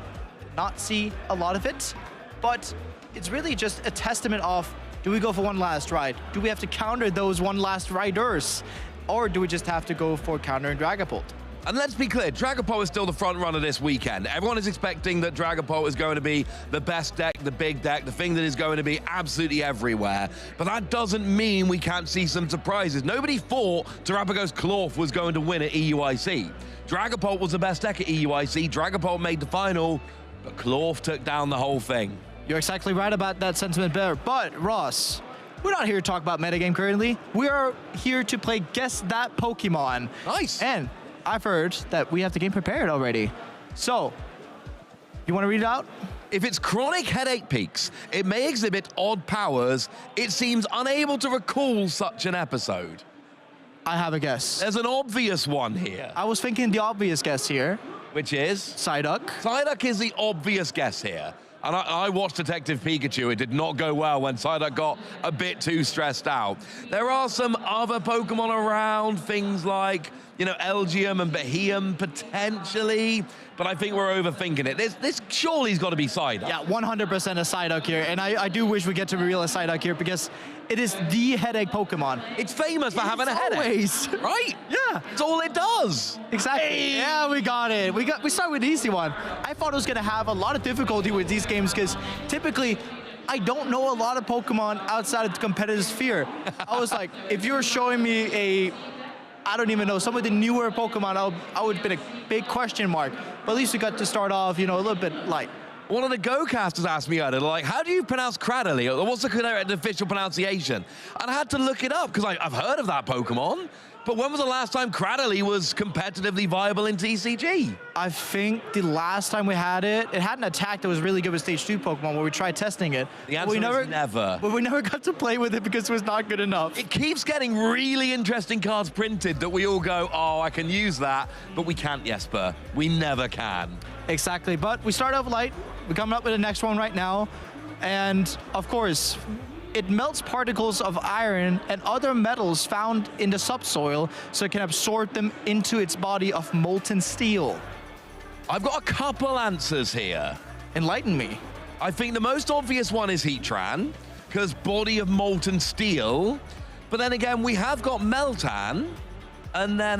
not see a lot of it. But it's really just a testament of Do we go for one last ride? Do we have to counter those one last riders? Or do we just have to go for countering Dragapult? And let's be clear, Dragapult is still the front runner this weekend. Everyone is expecting that Dragapult is going to be the best deck, the big deck, the thing that is going to be absolutely everywhere. But that doesn't mean we can't see some surprises. Nobody thought Terrapagos Clorf was going to win at EUIC. Dragapult was the best deck at EUIC. Dragapult made the final, but Clorf took down the whole thing. You're exactly right about that sentiment there. But, Ross, we're not here to talk about metagame currently. We are here to play Guess That Pokemon. Nice. And I've heard that we have the game prepared already. So, you want to read it out? If its chronic headache peaks, it may exhibit odd powers. It seems unable to recall such an episode. I have a guess. There's an obvious one here. I was thinking the obvious guess here. Which is? Psyduck. Psyduck is the obvious guess here. And I watched Detective Pikachu. It did not go well when Psyduck got a bit too stressed out. There are some other Pokemon around, things like, you know, Elgium and Beheeyem potentially, but I think we're overthinking it. This surely's got to be Psyduck. Yeah, 100% a Psyduck here, and I do wish we get to reveal a Psyduck here because it is the headache Pokemon. It's famous for having a headache. Always. Right? Yeah. It's all it does. Exactly. Hey. Yeah, we got it. We start with the easy one. I thought I was gonna have a lot of difficulty with these games because typically I don't know a lot of Pokemon outside of the competitive sphere. I was like, if you're showing me I don't even know, some of the newer Pokemon, I would have been a big question mark. But at least we got to start off, you know, a little bit light. One of the Go-casters asked me earlier, like, how do you pronounce Cradily? Or what's the correct official pronunciation? And I had to look it up, because I've heard of that Pokemon. But when was the last time Cradily was competitively viable in TCG? I think the last time we had it had an attack that was really good with Stage 2 Pokemon where we tried testing it. The answer is never. But we never got to play with it because it was not good enough. It keeps getting really interesting cards printed that we all go, oh, I can use that. But we can't, Jesper. We never can. Exactly. But we start off light. We're coming up with the next one right now. And, of course, it melts particles of iron and other metals found in the subsoil so it can absorb them into its body of molten steel. I've got a couple answers here. Enlighten me. I think the most obvious one is Heatran, because body of molten steel. But then again, we have got Meltan, and then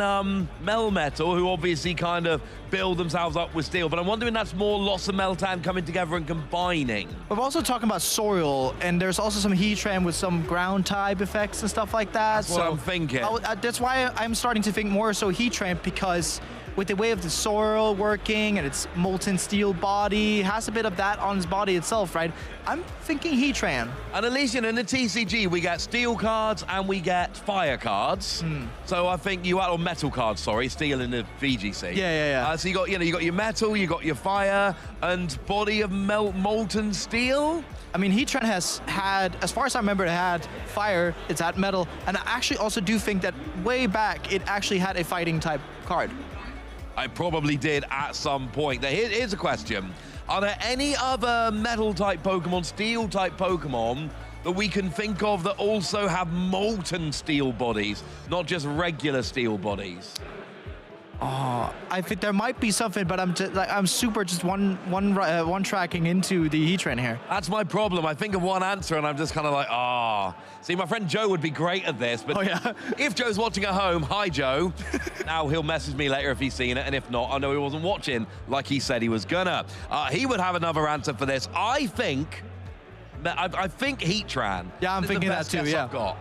Melmetal, who obviously kind of build themselves up with steel. But I'm wondering that's more loss of Meltan coming together and combining. We're also talking about soil, and there's also some Heatran with some ground type effects and stuff like that. That's what I'm thinking. That's why I'm starting to think more so Heatran, because with the way of the soil working and its molten steel body, has a bit of that on its body itself, right? I'm thinking Heatran. And at least, you know, in the TCG, we get steel cards and we get fire cards. So I think or metal cards, sorry, steel in the VGC. Yeah. So you got your metal, you got your fire, and body of molten steel. I mean, Heatran has had, as far as I remember, it had fire, it's had metal, and I actually also do think that way back, it actually had a fighting type card. I probably did at some point. Now, here's a question. Are there any other metal-type Pokemon, steel-type Pokemon that we can think of that also have molten steel bodies, not just regular steel bodies? Oh, I think there might be something, but I'm super just one tracking into the Heatran here. That's my problem. I think of one answer and I'm just kind of like, See, my friend Joe would be great at this, but if Joe's watching at home, hi Joe. Now he'll message me later if he's seen it, and if not, I know he wasn't watching like he said he was gonna. He would have another answer for this. I think Heatran. Yeah, I'm thinking that too. Yeah. I've got.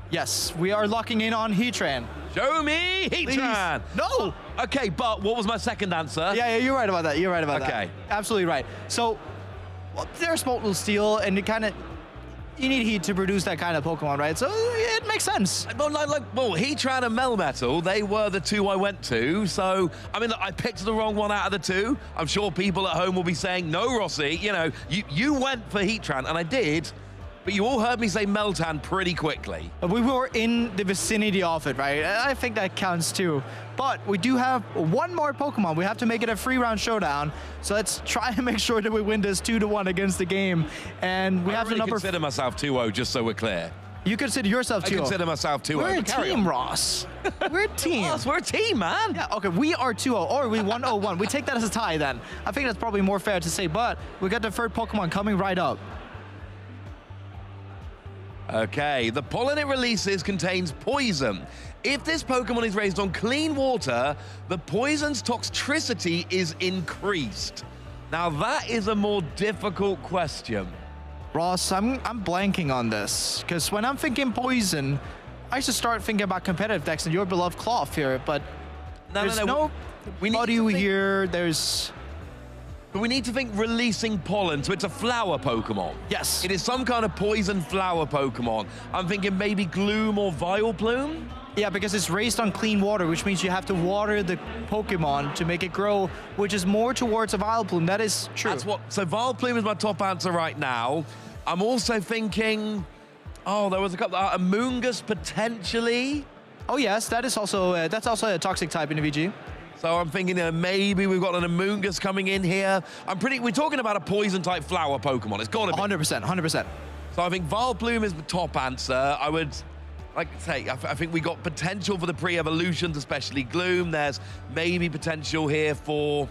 Yes, we are locking in on Heatran. Show me Heatran. Please. No. Okay, but what was my second answer? Yeah, you're right about that. You're right about that. Okay. Absolutely right. So, there's molten steel, and you need heat to produce that kind of Pokemon, right? So it makes sense. Well, Heatran and Melmetal, they were the two I went to. So, I mean, I picked the wrong one out of the two. I'm sure people at home will be saying, no, Rossi, you know, you went for Heatran, and I did. But you all heard me say Meltan pretty quickly. We were in the vicinity of it, right? I think that counts too. But we do have one more Pokemon. We have to make it a 3-round showdown. So let's try and make sure that we win this 2-1 against the game. And we have really the number. I consider myself 2-0, just so we're clear. You consider yourself 2-0? I consider myself 2-0. We're a team, Ross. We're a team. Ross, we're a team, man. Yeah, okay, we are 2-0, or we 1-0-1. We take that as a tie then. I think that's probably more fair to say, but we got the third Pokemon coming right up. Okay, the pollen it releases contains poison. If this Pokemon is raised on clean water, the poison's toxicity is increased. Now that is a more difficult question. Ross, I'm blanking on this, because when I'm thinking poison, I should start thinking about competitive decks and your beloved Cloth here, but there's no Buddy here, there's... But we need to think releasing pollen, so it's a flower Pokemon. Yes. It is some kind of poison flower Pokemon. I'm thinking maybe Gloom or Vileplume? Yeah, because it's raised on clean water, which means you have to water the Pokemon to make it grow, which is more towards a Vileplume. That is true. So Vileplume is my top answer right now. I'm also thinking, there was a couple, Amoonguss potentially. Oh yes, that's also a toxic type in the VG. So I'm thinking maybe we've got an Amoonguss coming in here. We're talking about a poison type flower Pokemon. It's got to be. 100%. So I think Vileplume is the top answer. I would like to say, I think we got potential for the pre-evolutions, especially Gloom. There's maybe potential here for,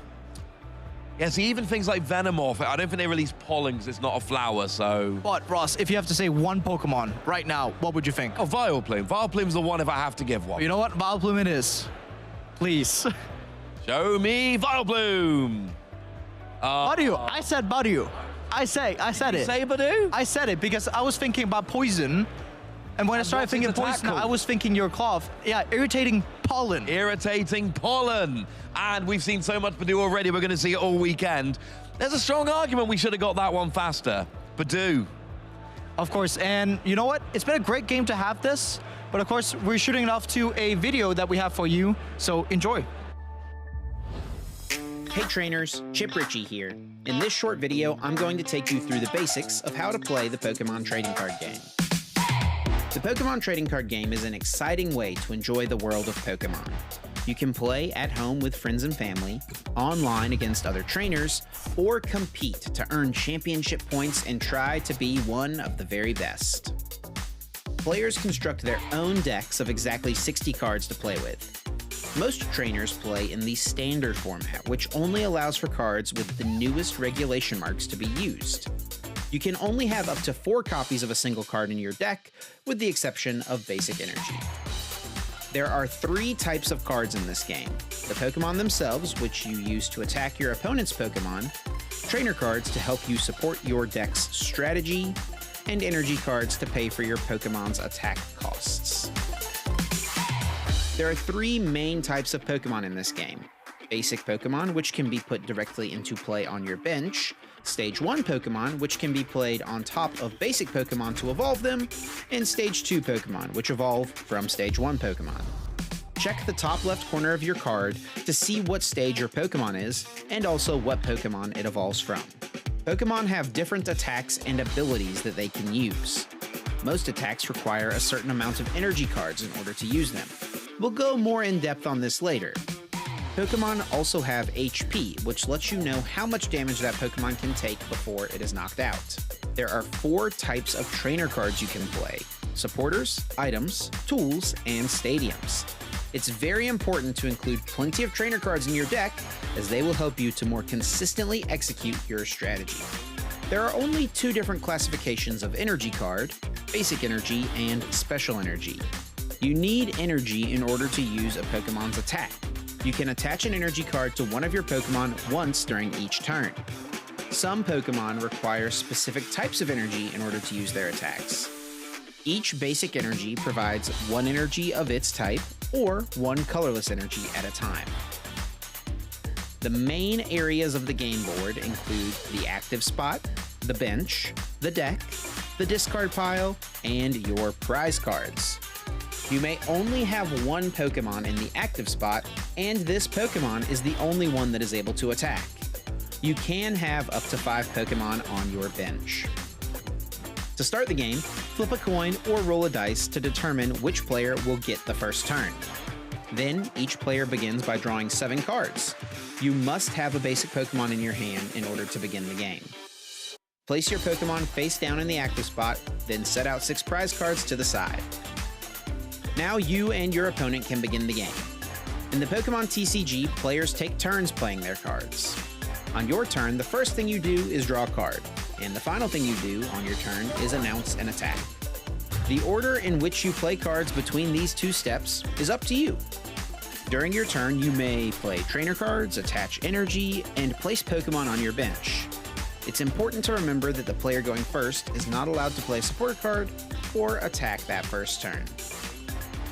even things like Venomoth. I don't think they release pollen because it's not a flower, so. But Ross, if you have to say one Pokemon right now, what would you think? Oh, Vileplume. Vileplume's the one if I have to give one. You know what? Vileplume it is. Please. Show me Vileplume. Badu. I said Badu. I said it. You say Badu? I said it because I was thinking about poison. And when I started thinking poison, I was thinking your Cloth. Yeah, irritating pollen. Irritating pollen. And we've seen so much Badu already. We're going to see it all weekend. There's a strong argument we should have got that one faster. Badu. Of course. And you know what? It's been a great game to have this. But of course, we're shooting it off to a video that we have for you. So enjoy. Hey trainers, Chip Ritchie here. In this short video, I'm going to take you through the basics of how to play the Pokemon trading card game. The Pokemon trading card game is an exciting way to enjoy the world of Pokemon. You can play at home with friends and family, online against other trainers, or compete to earn championship points and try to be one of the very best. Players construct their own decks of exactly 60 cards to play with. Most trainers play in the standard format, which only allows for cards with the newest regulation marks to be used. You can only have up to 4 copies of a single card in your deck, with the exception of basic energy. There are 3 types of cards in this game: the Pokemon themselves, which you use to attack your opponent's Pokemon, trainer cards to help you support your deck's strategy, and energy cards to pay for your Pokemon's attack costs. There are 3 main types of Pokemon in this game: basic Pokemon, which can be put directly into play on your bench, Stage 1 Pokemon, which can be played on top of basic Pokemon to evolve them, and Stage 2 Pokemon, which evolve from Stage 1 Pokemon. Check the top left corner of your card to see what stage your Pokemon is, and also what Pokemon it evolves from. Pokemon have different attacks and abilities that they can use. Most attacks require a certain amount of energy cards in order to use them. We'll go more in depth on this later. Pokemon also have HP, which lets you know how much damage that Pokemon can take before it is knocked out. There are 4 types of trainer cards you can play: supporters, items, tools, and stadiums. It's very important to include plenty of trainer cards in your deck, as they will help you to more consistently execute your strategy. There are only 2 different classifications of energy card: basic energy and special energy. You need energy in order to use a Pokemon's attack. You can attach an energy card to one of your Pokemon once during each turn. Some Pokemon require specific types of energy in order to use their attacks. Each basic energy provides 1 energy of its type, or 1 colorless energy at a time. The main areas of the game board include the active spot, the bench, the deck, the discard pile, and your prize cards. You may only have 1 Pokemon in the active spot, and this Pokemon is the only one that is able to attack. You can have up to 5 Pokemon on your bench. To start the game, flip a coin or roll a dice to determine which player will get the first turn. Then, each player begins by drawing 7 cards. You must have a basic Pokemon in your hand in order to begin the game. Place your Pokemon face down in the active spot, then set out 6 prize cards to the side. Now you and your opponent can begin the game. In the Pokemon TCG, players take turns playing their cards. On your turn, the first thing you do is draw a card, and the final thing you do on your turn is announce an attack. The order in which you play cards between these two steps is up to you. During your turn, you may play trainer cards, attach energy, and place Pokemon on your bench. It's important to remember that the player going first is not allowed to play a support card or attack that first turn.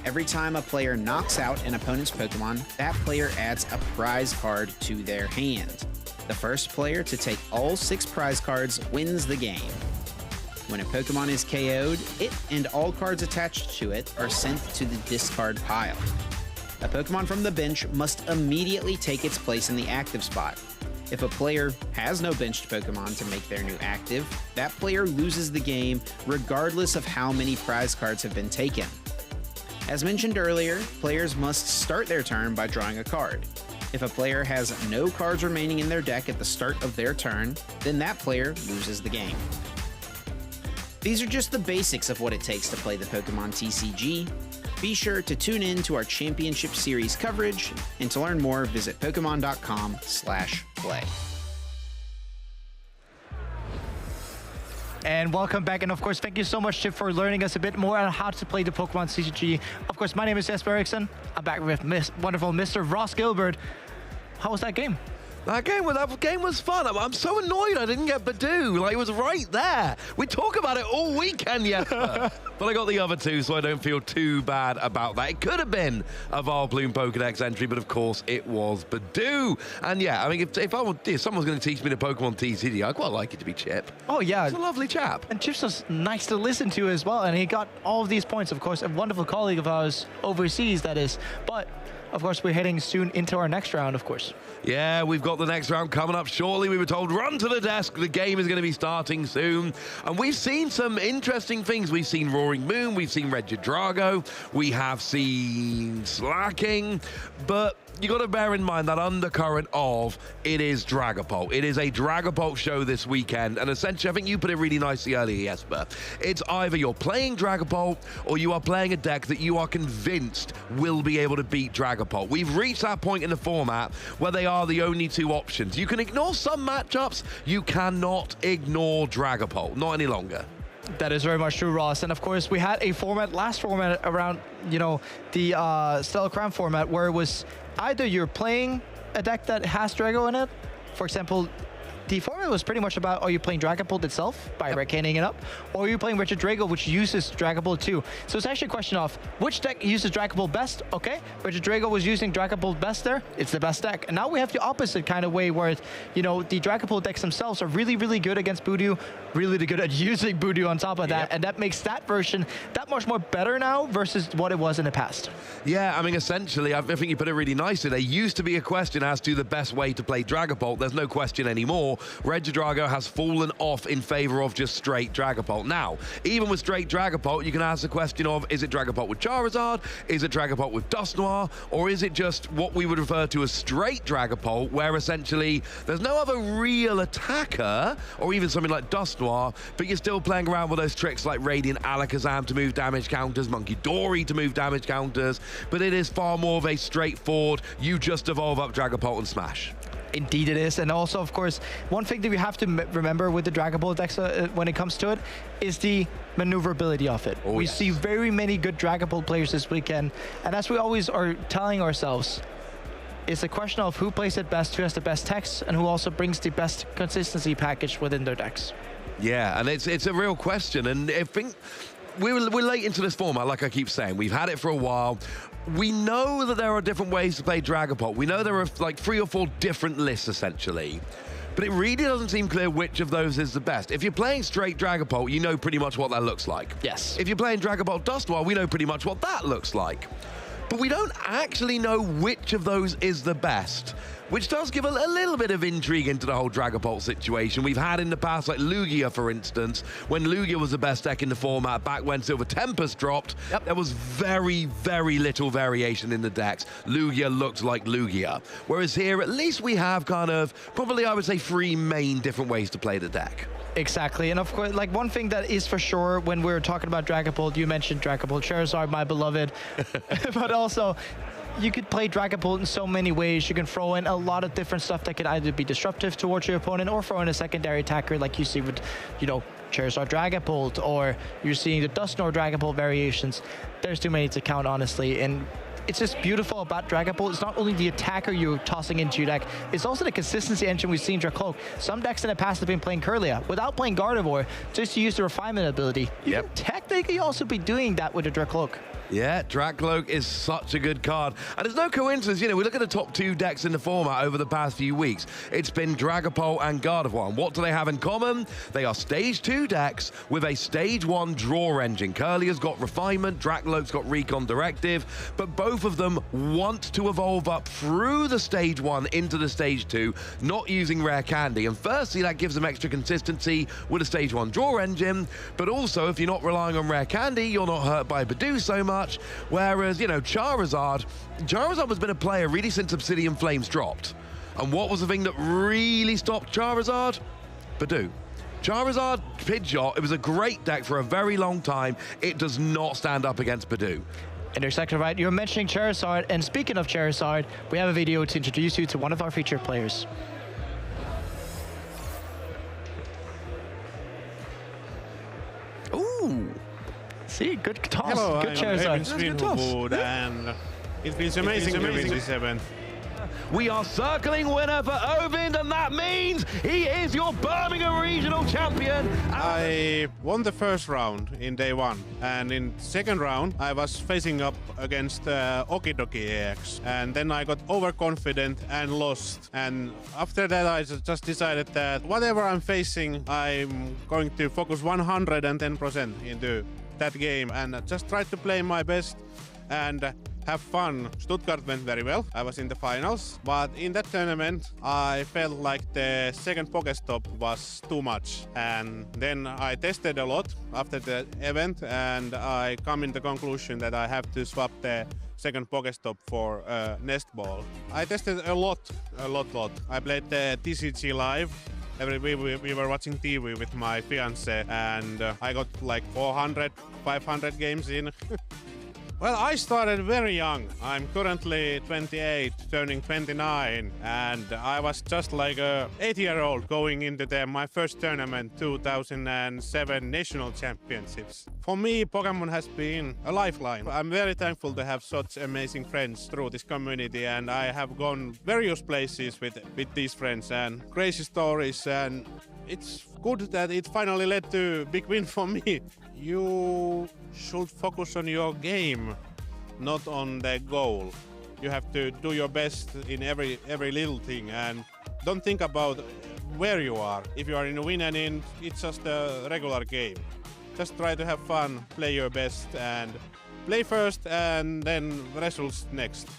Every time a player knocks out an opponent's Pokemon, that player adds a prize card to their hand. The first player to take all 6 prize cards wins the game. When a Pokemon is KO'd, it and all cards attached to it are sent to the discard pile. A Pokemon from the bench must immediately take its place in the active spot. If a player has no benched Pokemon to make their new active, that player loses the game regardless of how many prize cards have been taken. As mentioned earlier, players must start their turn by drawing a card. If a player has no cards remaining in their deck at the start of their turn, then that player loses the game. These are just the basics of what it takes to play the Pokemon TCG. Be sure to tune in to our Championship Series coverage, and to learn more, visit Pokemon.com/play. And welcome back, and of course, thank you so much, Chip, for learning us a bit more on how to play the Pokemon TCG. Of course, my name is Jesper Eriksson. I'm back with wonderful Mr. Ross Gilbert. How was that game? That game was fun. I'm so annoyed I didn't get Badoo. Like, it was right there. We talk about it all weekend, Jesper. But I got the other 2, so I don't feel too bad about that. It could have been a Valplume Pokedex entry, but of course it was Badoo. And yeah, I mean, if someone's going to teach me the Pokemon TCG, I'd quite like it to be Chip. Oh, yeah. He's a lovely chap. And Chip's just nice to listen to as well. And he got all of these points, of course, a wonderful colleague of ours overseas, that is. But of course, we're heading soon into our next round, of course. Yeah, we've got the next round coming up shortly. We were told, run to the desk. The game is going to be starting soon. And we've seen some interesting things. We've seen Roaring Moon. We've seen Regidrago. We have seen Slacking. But you got to bear in mind that undercurrent of it is Dragapult. It is a Dragapult show this weekend. And essentially, I think you put it really nicely earlier, Jesper. It's either you're playing Dragapult or you are playing a deck that you are convinced will be able to beat Dragapult. We've reached that point in the format where they are the only 2 options. You can ignore some matchups. You cannot ignore Dragapult. Not any longer. That is very much true, Ross. And of course, we had a last format around, the Stellar Crown format, where it was either you're playing a deck that has Drago in it. For example, the format was pretty much about, are you playing Dragapult itself by Recaning it up, or are you playing Regidrago, which uses Dragapult too? So it's actually a question of which deck uses Dragapult best. Okay, Regidrago was using Dragapult best there. It's the best deck. And now we have the opposite kind of way where, the Dragapult decks themselves are really, really good against Voodoo, really good at using Voodoo on top of that. And that makes that version that much more better now versus what it was in the past. Yeah, I mean, essentially, I think you put it really nicely. There used to be a question as to the best way to play Dragapult. There's no question anymore. Regidrago has fallen off in favor of just straight Dragapult. Now, even with straight Dragapult, you can ask the question of, is it Dragapult with Charizard? Is it Dragapult with Dusknoir? Or is it just what we would refer to as straight Dragapult, where essentially there's no other real attacker, or even something like Dusknoir, but you're still playing around with those tricks like Radiant Alakazam to move damage counters, Monkey Dory to move damage counters, but it is far more of a straightforward, you just evolve up Dragapult and smash. Indeed it is. And also, of course, one thing that we have to remember with the Dragapult decks when it comes to it is the maneuverability of it. We see very many good Dragapult players this weekend. And as we always are telling ourselves, it's a question of who plays it best, who has the best techs, and who also brings the best consistency package within their decks. Yeah, and it's a real question. And I think we're late into this format, like I keep saying. We've had it for a while. We know that there are different ways to play Dragapult. We know there are like 3 or 4 different lists, essentially. But it really doesn't seem clear which of those is the best. If you're playing straight Dragapult, you know pretty much what that looks like. Yes. If you're playing Dragapult Dusknoir, we know pretty much what that looks like. But we don't actually know which of those is the best, which does give a little bit of intrigue into the whole Dragapult situation. We've had in the past, like Lugia, for instance, when Lugia was the best deck in the format back when Silver Tempest dropped, there was very, very little variation in the decks. Lugia looked like Lugia. Whereas here, at least we have kind of, probably I would say 3 main different ways to play the deck. Exactly. And of course, like one thing that is for sure when we're talking about Dragapult, you mentioned Dragapult Charizard, my beloved, but also you could play Dragapult in so many ways. You can throw in a lot of different stuff that could either be disruptive towards your opponent or throw in a secondary attacker like you see with, Charizard Dragapult, or you're seeing the Dusknoir Dragapult variations. There's too many to count, honestly. And it's just beautiful about Dragapult. It's not only the attacker you're tossing into your deck, it's also the consistency engine we've seen Dracloak. Some decks in the past have been playing Kirlia without playing Gardevoir, just to use the refinement ability. You can technically also be doing that with a Dracloak. Yeah, Dracloak is such a good card. And it's no coincidence, you know, we look at the top 2 decks in the format over the past few weeks. It's been Dragapult and Gardevoir. And what do they have in common? They are Stage 2 decks with a Stage 1 draw engine. Kirlia's got Refinement, Dracloak's got Recon Directive, but both of them want to evolve up through the Stage 1 into the Stage 2, not using Rare Candy. And firstly, that gives them extra consistency with a Stage 1 draw engine, but also if you're not relying on Rare Candy, you're not hurt by Bidoof so much. Whereas, you know, Charizard has been a player really since Obsidian Flames dropped. And what was the thing that really stopped Charizard? Bidoof. Charizard, Pidgeot, it was a great deck for a very long time. It does not stand up against Bidoof. Intersector right, you're mentioning Charizard, and speaking of Charizard, we have a video to introduce you to one of our featured players. Ooh. See, good toss. Hello, good Charizard. And it feels amazing to win this event. We are circling winner for Ovind, and that means he is your Birmingham Regional Champion. I won the first round in day 1, and in second round I was facing up against Okidoki EX, and then I got overconfident and lost. And after that I just decided that whatever I'm facing, I'm going to focus 110% into that game and just try to play my best and have fun. Stuttgart went very well. I was in the finals, but in that tournament I felt like the second Pokestop was too much, and then I tested a lot after the event, and I come in the conclusion that I have to swap the second Pokestop for Nest Ball. I tested a lot. I played the TCG live. We were watching TV with my fiance, and I got like 400, 500 games in. Well, I started very young. I'm currently 28, turning 29, and I was just like a 8-year-old going into my first tournament, 2007 National Championships. For me, Pokemon has been a lifeline. I'm very thankful to have such amazing friends through this community, and I have gone various places with these friends and crazy stories, and it's good that it finally led to a big win for me. You should focus on your game, not on the goal. You have to do your best in every little thing, and don't think about where you are. If you are in a win and in, it's just a regular game. Just try to have fun, play your best, and play first and then results next.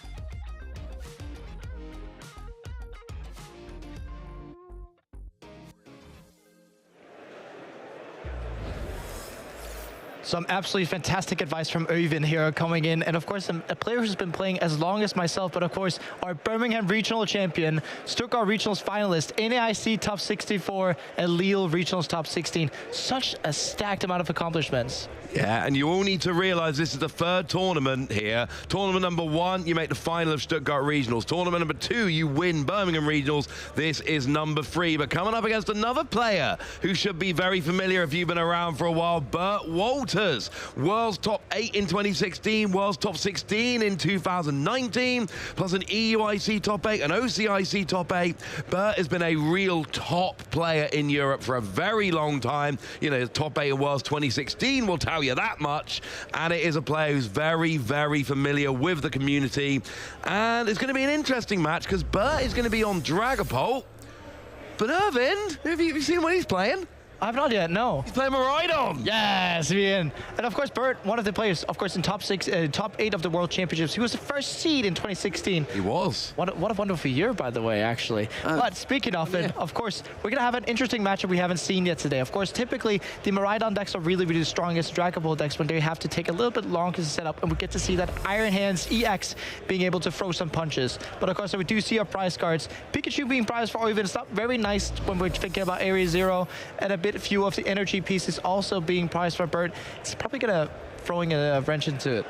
Some absolutely fantastic advice from Ovind here coming in, and of course a player who's been playing as long as myself, but of course our Birmingham Regional Champion, Stuttgart Regionals finalist, NAIC Top 64, and Lille Regionals Top 16. Such a stacked amount of accomplishments. Yeah, and you all need to realize this is the 3rd tournament here. Tournament number 1, you make the final of Stuttgart Regionals. Tournament number 2, you win Birmingham Regionals. This is number 3, but coming up against another player who should be very familiar if you've been around for a while, Bert Walters. World's top 8 in 2016, world's top 16 in 2019, plus an EUIC top 8, an OCIC top 8. Bert has been a real top player in Europe for a very long time. You know, top 8 in world's 2016 will tell you that much, and it is a player who's very, very familiar with the community, and it's going to be an interesting match because Bert is going to be on Dragapult, but Ovind, have you seen what he's playing? I've not yet, no. He's playing Maridon. Yes, Ian. And of course, Bert, one of the players, of course, in top 8 of the World Championships. He was the first seed in 2016. He was. What a wonderful year, by the way, actually. But speaking of it, of course, we're going to have an interesting matchup we haven't seen yet today. Of course, typically, the Maridon decks are really, really strong against Dragapult decks when they have to take a little bit longer to set up, and we get to see that Iron Hands EX being able to throw some punches. But of course, we do see our prize cards. Pikachu being prized for Ovind. It's not very nice when we're thinking about Area 0, and a bit few of the energy pieces also being prized for Bert. It's probably going to throwing a wrench into it.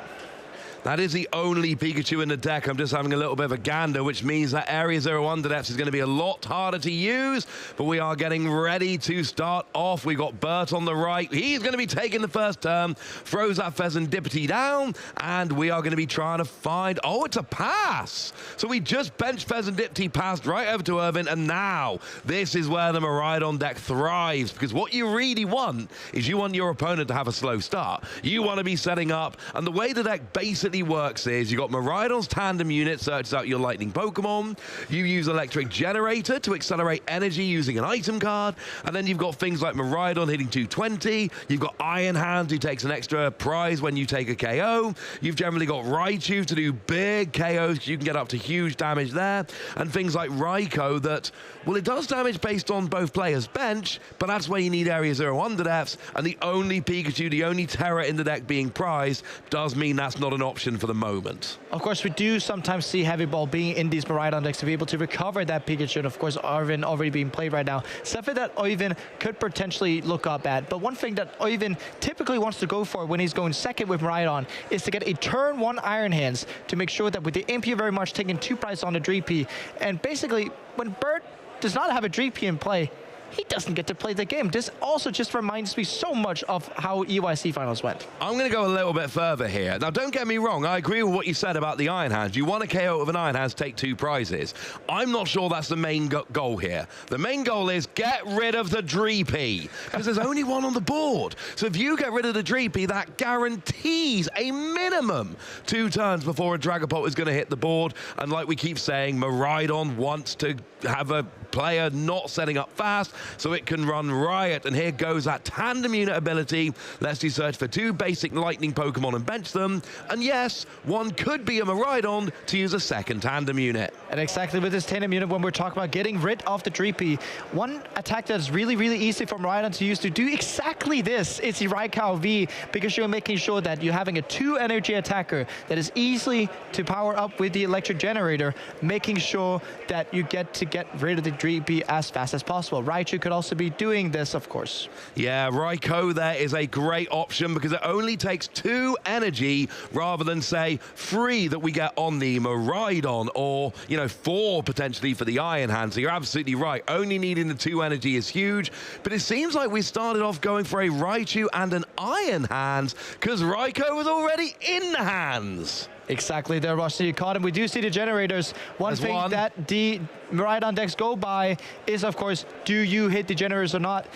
That is the only Pikachu in the deck. I'm just having a little bit of a gander, which means that Area 01 Depths is going to be a lot harder to use, but we are getting ready to start off. We've got Bert on the right. He's going to be taking the first turn, throws that Pheasantipity down, and we are going to be trying to find... Oh, it's a pass! So we just benched Pheasantipity, passed right over to Irvin, and now this is where the Miraidon deck thrives, because what you really want is you want your opponent to have a slow start. You want to be setting up, and the way the deck basically works is you got Miraidon's tandem unit, searches out your lightning Pokemon, you use Electric Generator to accelerate energy using an item card, and then you've got things like Miraidon hitting 220, you've got Iron Hand who takes an extra prize when you take a KO, you've generally got Raichu to do big KOs, you can get up to huge damage there, and things like Raikou that, well, it does damage based on both players' bench, but that's where you need Area 01 Depths, and the only Pikachu, the only Terra in the deck being prized does mean that's not an option for the moment. Of course, we do sometimes see Heavy Ball being in these Miraidon decks to be able to recover that Pikachu, and of course, Irvin already being played right now. Something that Irvin could potentially look up at, but one thing that Irvin typically wants to go for when he's going second with Miraidon is to get a turn 1 Iron Hands to make sure that with the MP very much taking 2 price on the Dreepy, and basically, when Bert does not have a Dreepy in play, he doesn't get to play the game. This also just reminds me so much of how EUIC finals went. I'm going to go a little bit further here. Now, don't get me wrong. I agree with what you said about the Iron Hands. You want a KO with an Iron Hands, take 2 prizes. I'm not sure that's the main goal here. The main goal is get rid of the Dreepy, because there's only one on the board. So if you get rid of the Dreepy, that guarantees a minimum 2 turns before a Dragapult is going to hit the board. And like we keep saying, Miraidon wants to have a player not setting up fast so it can run riot, and here goes that tandem unit ability. Lets you search for 2 basic lightning Pokemon and bench them, and yes, one could be a Miraidon to use a second tandem unit. And exactly with this tandem unit, when we're talking about getting rid of the Dreepy, one attack that is really, really easy for Miraidon to use to do exactly this is the Raikou V, because you're making sure that you're having a 2 energy attacker that is easily to power up with the Electric Generator, making sure that you get rid of the Dreepy as fast as possible. Raichu could also be doing this, of course. Yeah, Raikou there is a great option because it only takes 2 energy rather than, say, 3 that we get on the Miraidon, or, you know, 4 potentially for the Iron Hand. So you're absolutely right. Only needing the 2 energy is huge, but it seems like we started off going for a Raichu and an Iron Hand because Raikou was already in the hands. Exactly, there, Rusty, you caught him. We do see the generators. One thing that the Miraidon decks go by is, of course, do you hit the generators or not?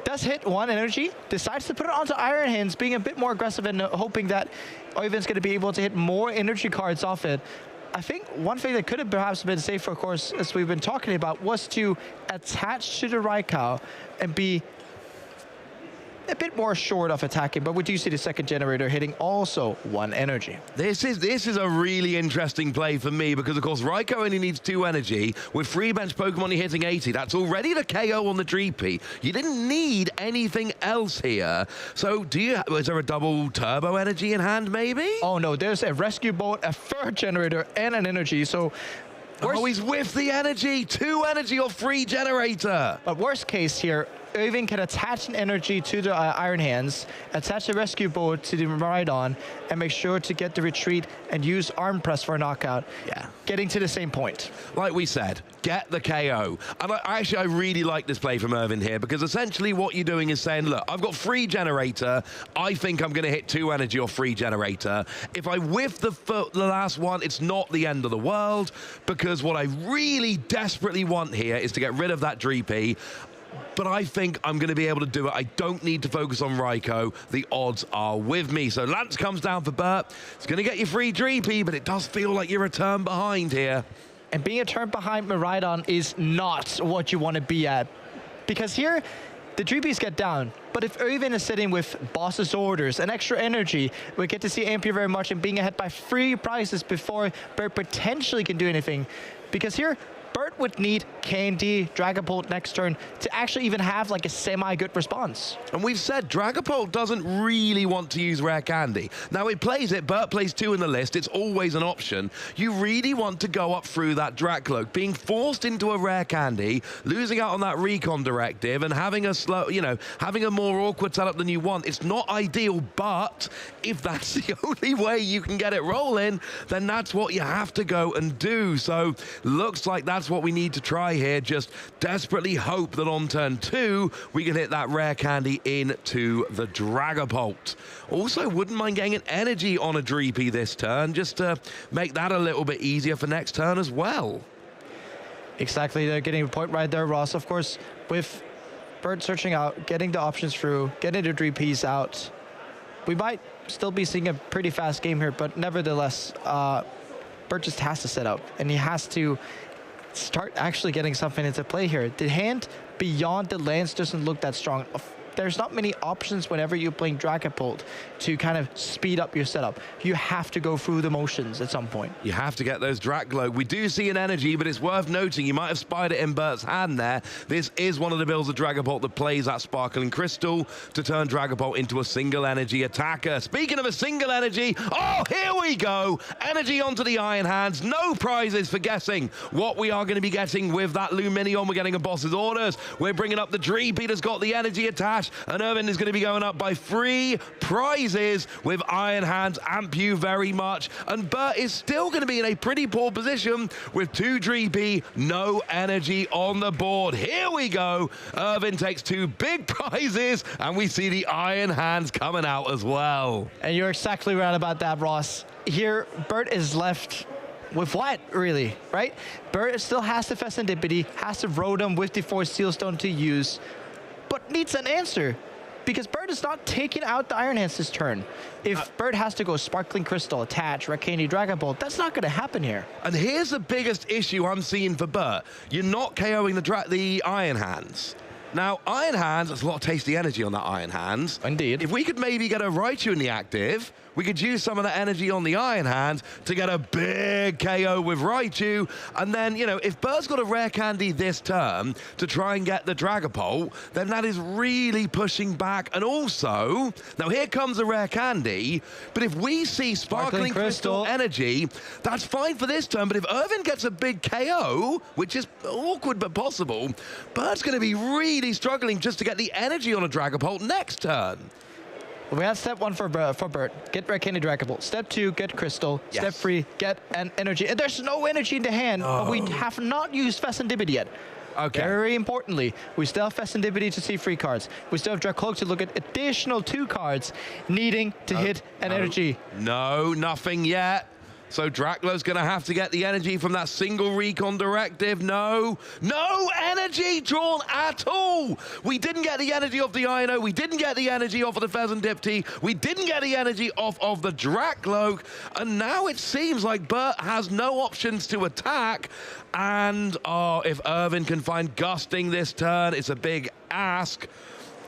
Does hit 1 energy, decides to put it onto Iron Hands, being a bit more aggressive and hoping that Ivan's going to be able to hit more energy cards off it. I think one thing that could have perhaps been safer, of course, as we've been talking about, was to attach to the Raikou and be a bit more short of attacking, but we do see the second generator hitting also 1 energy. This is a really interesting play for me because, of course, Raikou only needs 2 energy. With 3 bench Pokemon, you're hitting 80. That's already the KO on the Dreepy. You didn't need anything else here. So is there a double turbo energy in hand, maybe? Oh, no, there's a Rescue Bolt, a 3rd generator, and an energy. So he's with the energy. 2 energy or 3 generator. But worst case here, Irving can attach an energy to the Iron Hands, attach the Rescue Bolt to the Miraidon, and make sure to get the retreat and use Arm Press for a knockout. Yeah. Getting to the same point. Like we said, get the KO. And I really like this play from Irvin here because essentially what you're doing is saying, look, I've got 3 generator. I think I'm going to hit 2 energy or 3 generator. If I whiff the last one, it's not the end of the world because what I really desperately want here is to get rid of that Dreepy. But I think I'm going to be able to do it. I don't need to focus on Raikou. The odds are with me. So Lance comes down for Bert. It's going to get you free Dreepy, but it does feel like you're a turn behind here. And being a turn behind Miraidon is not what you want to be at. Because here, the Dreepies get down. But if Irvin is sitting with Boss's Orders and extra energy, we get to see Ampere very much and being ahead by 3 prizes before Bert potentially can do anything. Because here, Bert would need Candy, Dragapult next turn to actually even have like a semi-good response. And we've said Dragapult doesn't really want to use Rare Candy. Now it plays it, Bert plays 2 in the list, it's always an option. You really want to go up through that Dracloak, being forced into a Rare Candy, losing out on that Recon Directive and having a slow, having a more more awkward setup than you want. It's not ideal, but if that's the only way you can get it rolling, then that's what you have to go and do. So looks like that's what we need to try here. Just desperately hope that on turn 2, we can hit that rare candy into the Dragapult. Also, wouldn't mind getting an energy on a Dreepy this turn, just to make that a little bit easier for next turn as well. Exactly, they're getting a point right there, Ross. Of course, with Bert searching out, getting the options through, getting the Dreepies out, we might still be seeing a pretty fast game here, but nevertheless, Bert just has to set up, and he has to start actually getting something into play here. The hand beyond the lands doesn't look that strong. There's not many options whenever you're playing Dragapult to kind of speed up your setup. You have to go through the motions at some point. You have to get those Draglow. We do see an energy, but it's worth noting, you might have spied it in Bert's hand there. This is one of the builds of Dragapult that plays that Sparkling Crystal to turn Dragapult into a single energy attacker. Speaking of a single energy, oh, here we go. Energy onto the Iron Hands. No prizes for guessing what we are going to be getting with that Luminion. We're getting a boss's orders. We're bringing up the Dreepy that's got the energy attached. And Irvin is going to be going up by 3 prizes with Iron Hands. Amp you very much. And Bert is still going to be in a pretty poor position with 2 Dreepy, no energy on the board. Here we go. Irvin takes 2 big prizes, and we see the Iron Hands coming out as well. And you're exactly right about that, Ross. Here, Bert is left with what, really, right? Bert still has the Festendipity, has the Rotom with the Force Sealstone to use, but needs an answer, because Bert is not taking out the Iron Hands this turn. If Bert has to go Sparkling Crystal, Attach, Red Candy, Dragon Ball, that's not going to happen here. And here's the biggest issue I'm seeing for Bert. You're not KOing the Iron Hands. Now, Iron Hands, there's a lot of tasty energy on that Iron Hands. Indeed. If we could maybe get a Raichu in the active, we could use some of that energy on the Iron Hands to get a big KO with Raichu. And then, you know, if Bert's got a rare candy this turn to try and get the Dragapult, then that is really pushing back. And also, now here comes a rare candy, but if we see Sparkling Crystal energy, that's fine for this turn. But if Irvin gets a big KO, which is awkward but possible, Bert's going to be really struggling just to get the energy on a Dragapult next turn. We have step 1 for Bert. Get Red Candy Dragapult. Step 2, get Crystal. Yes. Step 3, get an energy. And there's no energy in the hand, but we have not used Festendipity yet. Okay. Very importantly, we still have Festendipity to see 3 cards. We still have Dracloak to look at additional 2 cards, needing to hit an energy. No, nothing yet. So Draclo's going to have to get the energy from that single recon directive. No energy drawn at all. We didn't get the energy off the Ino. We didn't get the energy off of the Fezandipty. We didn't get the energy off of the Dracloak. And now it seems like Bert has no options to attack. And, oh, if Irvin can find Gusting this turn, it's a big ask.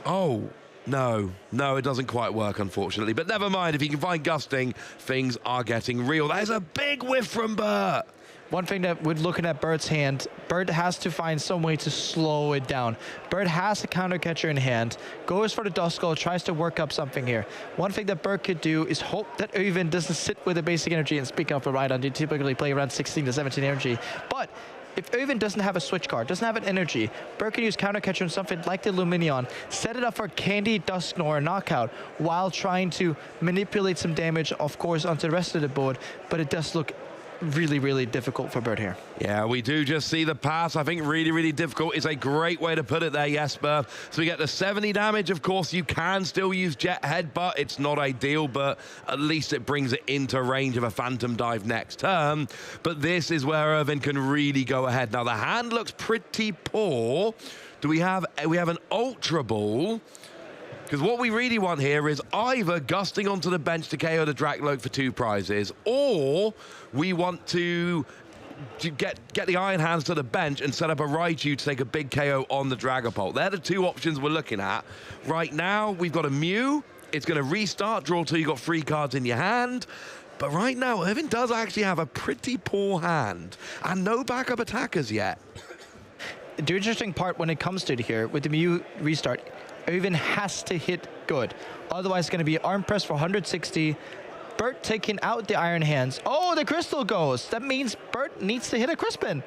Oh. No, it doesn't quite work, unfortunately. But never mind, if he can find Gusting, things are getting real. That is a big whiff from Bert. One thing that we're looking at Bert's hand, Bert has to find some way to slow it down. Bert has a counter catcher in hand, goes for the Duskull, tries to work up something here. One thing that Bert could do is hope that Irvin doesn't sit with a basic energy. And speaking of the Rhydon, you typically play around 16 to 17 energy. But if Irvin doesn't have a switch card, doesn't have an energy, Bert can use counter catcher on something like the Luminion, set it up for Candy, Dusknoir, knockout, while trying to manipulate some damage, of course, onto the rest of the board. But it does look really, really difficult for Bert here. Yeah, we do just see the pass. I think really, really difficult is a great way to put it there, Jesper. So we get the 70 damage. Of course, you can still use Jet Headbutt. It's not ideal, but at least it brings it into range of a Phantom Dive next turn. But this is where Irvin can really go ahead. Now, the hand looks pretty poor. We have an Ultra Ball. Because what we really want here is either Gusting onto the bench to KO the Dracloak for 2 prizes, or we want to get the Iron Hands to the bench and set up a Raichu to take a big KO on the Dragapult. They're the 2 options we're looking at. Right now, we've got a Mew. It's going to restart, draw 2, you've got 3 cards in your hand. But right now, Irvin does actually have a pretty poor hand, and no backup attackers yet. The interesting part when it comes to it here, with the Mew restart, Irvin has to hit good. Otherwise, it's going to be arm press for 160. Bert taking out the Iron Hands. Oh, the Crystal goes. That means Bert needs to hit a Crispin.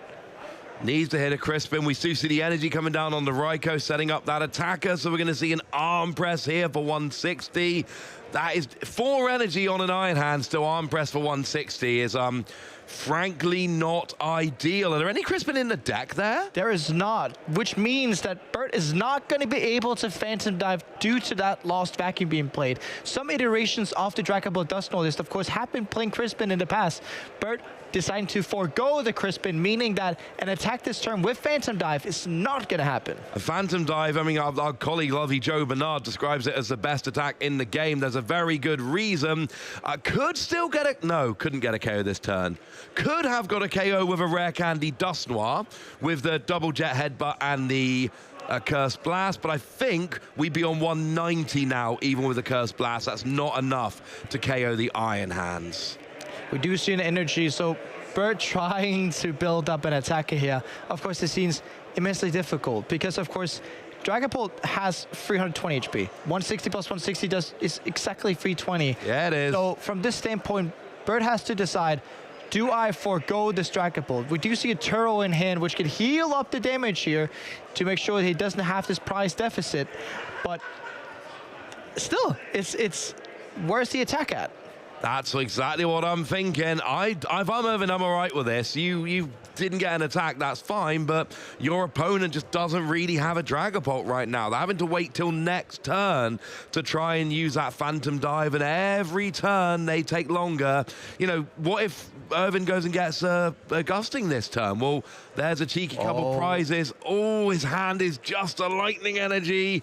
Needs to hit a Crispin. We do see the energy coming down on the Raikou, setting up that attacker. So we're going to see an arm press here for 160. That is 4 energy on an Iron Hand. Still arm press for 160 is frankly not ideal. Are there any Crispin in the deck there? There is not, which means that Bert is not going to be able to Phantom Dive due to that lost vacuum being played. Some iterations of the Dragon Ball Dust Notice, of course, have been playing Crispin in the past. Bert deciding to forego the Crispin, meaning that an attack this turn with Phantom Dive is not going to happen. A Phantom Dive, I mean, our colleague Lovey Joe Bernard describes it as the best attack in the game. There's a very good reason. Could still get a... No, couldn't get a KO this turn. Could have got a KO with a Rare Candy Dust Noir with the double jet headbutt and the Cursed Blast, but I think we'd be on 190 now, even with the Cursed Blast. That's not enough to KO the Iron Hands. We do see an energy, so Bert trying to build up an attacker here. Of course, this seems immensely difficult because, of course, Dragon Ball has 320 HP. 160 plus 160 is exactly 320. Yeah, it is. So from this standpoint, Bert has to decide, do I forego this Dragon Ball? We do see a Turo in hand, which can heal up the damage here to make sure that he doesn't have this prize deficit. But still, it's where's the attack at? That's exactly what I'm thinking. If I'm Irvin, I'm all right with this. You didn't get an attack, that's fine, but your opponent just doesn't really have a Dragapult right now. They're having to wait till next turn to try and use that Phantom Dive, and every turn they take longer. You know, what if Irvin goes and gets a Gusting this turn? Well, there's a cheeky couple prizes. Oh, his hand is just a lightning energy.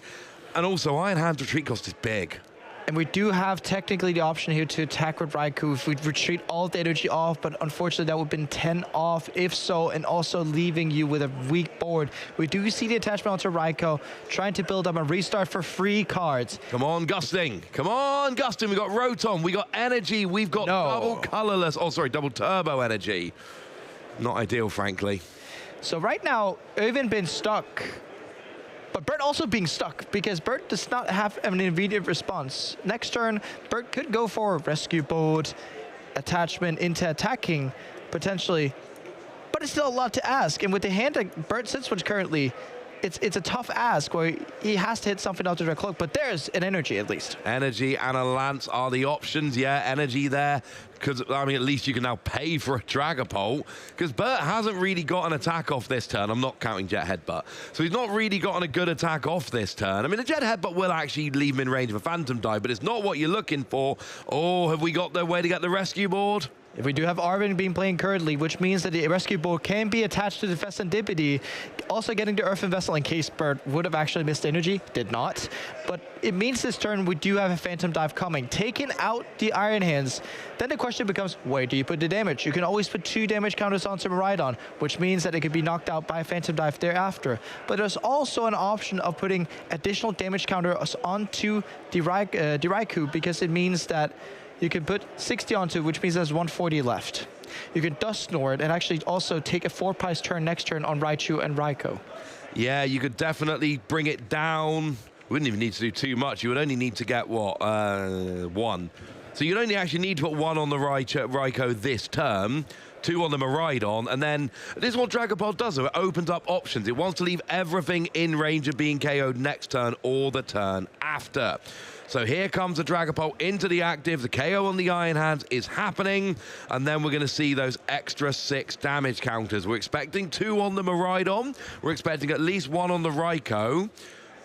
And also, Iron Hand's retreat cost is big. And we do have technically the option here to attack with Raikou if we retreat all the energy off, but unfortunately that would have been 10 off if so, and also leaving you with a weak board. We do see the attachment onto Raikou, trying to build up a restart for free cards. Come on, Gusting. Come on, Gusting. We got Rotom. We got energy. We've got double colorless. Oh, sorry, double turbo energy. Not ideal, frankly. So right now, Irvin been stuck. But Bert also being stuck because Bert does not have an immediate response. Next turn, Bert could go for a rescue board, attachment into attacking, potentially. But it's still a lot to ask. And with the hand that Bert sits with currently, it's a tough ask where he has to hit something out of the cloak, but there's an energy at least. Energy and a Lance are the options. Yeah, energy there. Because, I mean, at least you can now pay for a Dragapult. Because Bert hasn't really got an attack off this turn. I'm not counting Jet Headbutt. So he's not really gotten a good attack off this turn. I mean, the Jet Headbutt will actually leave him in range of a Phantom Dive, but it's not what you're looking for. Oh, have we got the way to get the rescue board? If we do have Arvin being playing currently, which means that the rescue board can be attached to the Festendipity, also getting the Earthen Vessel in case Bert would have actually missed energy, did not. But it means this turn we do have a Phantom Dive coming. Taking out the Iron Hands, then the question becomes, where do you put the damage? You can always put 2 damage counters onto Miraidon, which means that it could be knocked out by a Phantom Dive thereafter. But there's also an option of putting additional damage counters onto the Raikou, because it means that you can put 60 onto, which means there's 140 left. You can Dust Snore it and actually also take a 4-prize turn next turn on Raichu and Raikou. Yeah, you could definitely bring it down. Wouldn't even need to do too much. You would only need to get, what, 1. So you'd only actually need to put 1 on the Raikou this turn, 2 on the Miraidon, and then this is what Dragon Ball does, though. It opens up options. It wants to leave everything in range of being KO'd next turn or the turn after. So here comes the Dragapult into the active. The KO on the Iron Hands is happening. And then we're going to see those extra 6 damage counters. We're expecting 2 on the Miraidon. We're expecting at least 1 on the Raikou.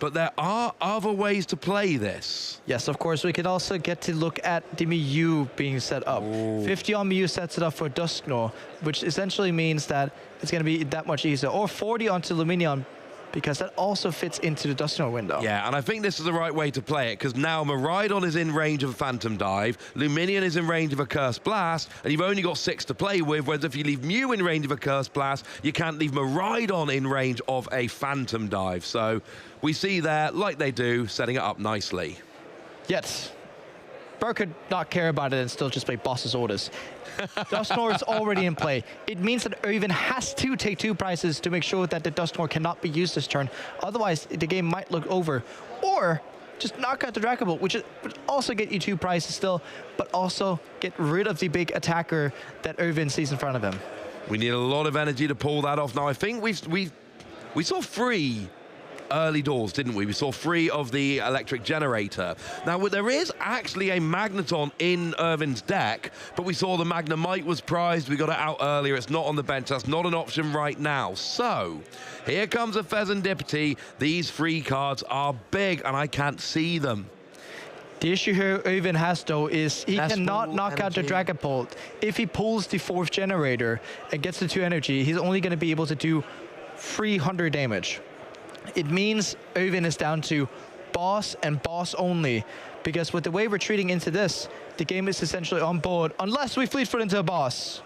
But there are other ways to play this. Yes, of course. We could also get to look at the Mew being set up. 50 on Mew sets it up for Dusknoir, which essentially means that it's going to be that much easier. Or 40 onto Luminion, because that also fits into the Dusknoir window. Yeah, and I think this is the right way to play it, because now Miraidon is in range of a Phantom Dive, Luminion is in range of a Cursed Blast, and you've only got 6 to play with, whereas if you leave Mew in range of a Cursed Blast, you can't leave Miraidon in range of a Phantom Dive. So we see there, like they do, setting it up nicely. Yes. Bert could not care about it and still just play boss's orders. Dusknoir is already in play. It means that Irvin has to take 2 prizes to make sure that the Dusknoir cannot be used this turn. Otherwise, the game might look over. Or just knock out the Dragon Ball, which would also get you 2 prizes still, but also get rid of the big attacker that Irvin sees in front of him. We need a lot of energy to pull that off. Now, I think we saw 3 early doors, didn't we? We saw 3 of the electric generator. Now, there is actually a Magneton in Irvin's deck, but we saw the Magnemite was prized. We got it out earlier. It's not on the bench. That's not an option right now. So, here comes a Fezandipity. These 3 cards are big, and I can't see them. The issue here Irvin has, though, is he cannot knock out the Dragapult. If he pulls the 4th generator and gets the 2 energy, he's only going to be able to do 300 damage. It means Irvin is down to boss and boss only, because with the way we're treating into this, the game is essentially on board, unless we fleet foot into a boss.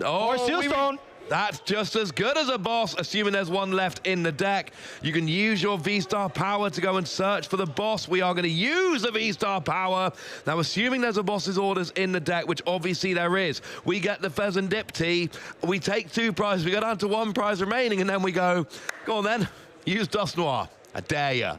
Oh, or Sealstone. That's just as good as a boss, assuming there's 1 left in the deck. You can use your V-Star power to go and search for the boss. We are going to use the V-Star power. Now, assuming there's a boss's orders in the deck, which obviously there is, we get the Fezandipity. We take 2 prizes. We go down to 1 prize remaining, and then we go on then, use Dusknoir. I dare ya.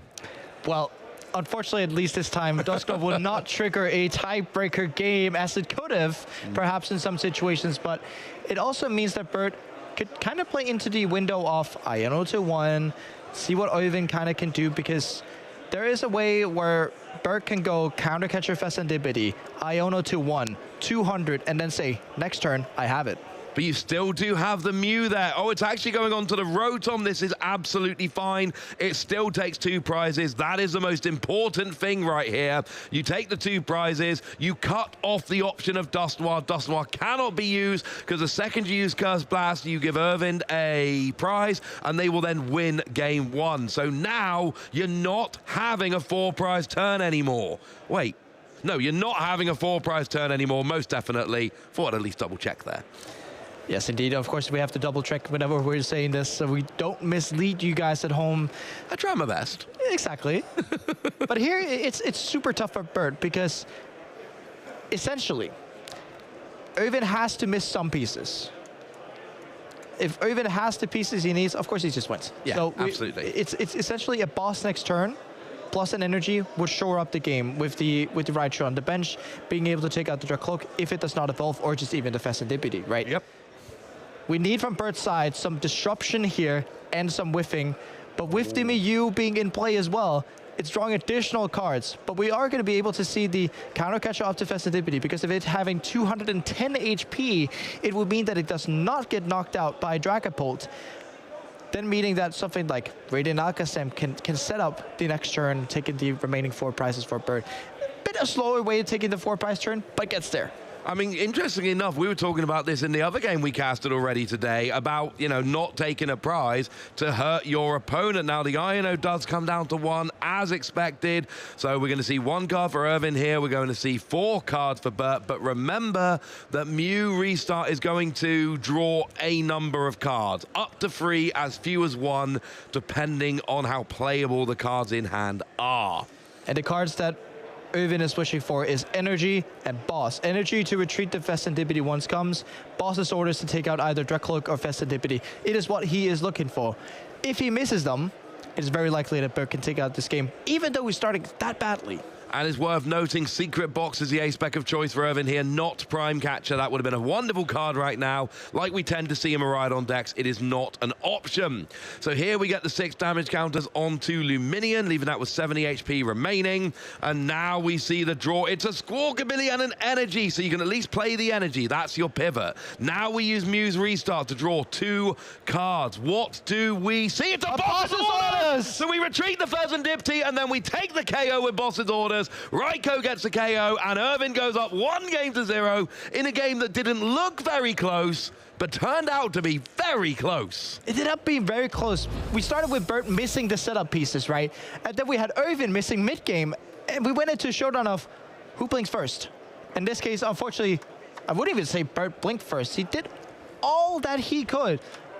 Well, unfortunately, at least this time, Dusknoir will not trigger a tiebreaker game as it could have, perhaps in some situations, but it also means that Bert could kind of play into the window of Iono to 1, see what Irvin kind of can do, because there is a way where Bert can go counter catcher Fezandipity, Iono to 1, 200, and then say, next turn, I have it. But you still do have the Mew there. Oh, it's actually going on to the Rotom. This is absolutely fine. It still takes 2 prizes. That is the most important thing right here. You take the 2 prizes. You cut off the option of Dusknoir. Dusknoir cannot be used because the second you use Curse Blast, you give Irvin a prize, and they will then win game 1. So now you're not having a 4-prize turn anymore. Wait. No, you're not having a 4-prize turn anymore, most definitely. Thought I'd at least double check there. Yes, indeed. Of course, we have to double check whenever we're saying this, so we don't mislead you guys at home. I try my best. Exactly. But here, it's super tough for Bert, because essentially, Irvin has to miss some pieces. If Irvin has the pieces he needs, of course he just wins. Yeah, so absolutely. It's essentially a boss next turn, plus an energy would shore up the game with the Raichu on the bench, being able to take out the Dracloak if it does not evolve, or just even the Fezandipity, right? Yep. We need from Bert's side some disruption here and some whiffing, but with the Mew being in play as well, it's drawing additional cards. But we are going to be able to see the counter catcher up to Fezandipity, because of it having 210 HP, it would mean that it does not get knocked out by Dragapult. Then meaning that something like Radiant Alakazam can set up the next turn, taking the remaining 4 prizes for Bert. Bit a slower way of taking the 4-prize turn, but gets there. I mean, interestingly enough, we were talking about this in the other game we casted already today about, you know, not taking a prize to hurt your opponent. Now, the Iono does come down to 1 as expected. So we're going to see 1 card for Irvin here. We're going to see 4 cards for Bert. But remember that Mew Restart is going to draw a number of cards, up to 3, as few as 1, depending on how playable the cards in hand are. And the cards that Irvin is wishing for is Energy and Boss. Energy to retreat the Fezandipity once comes. Boss's orders to take out either Dracloak or Fezandipity. It is what he is looking for. If he misses them, it is very likely that Bert can take out this game, even though he's starting that badly. And it's worth noting, Secret Box is the ace-spec of choice for Irvin here, not Prime Catcher. That would have been a wonderful card right now. Like we tend to see him ride on decks, it is not an option. So here we get the 6 damage counters onto Luminion, leaving that with 70 HP remaining. And now we see the draw. It's a Squawkabilly and an Energy, so you can at least play the Energy. That's your pivot. Now we use Mew's Restart to draw 2 cards. What do we see? It's a Boss's Orders! So we retreat the Fezandipity, and then we take the KO with Boss's Orders. Raiko gets the KO, and Irvin goes up 1-0 in a game that didn't look very close, but turned out to be very close. It ended up being very close. We started with Bert missing the setup pieces, right? And then we had Irvin missing mid-game, and we went into a showdown of who blinks first. In this case, unfortunately, I wouldn't even say Bert blinked first. He did all that he could,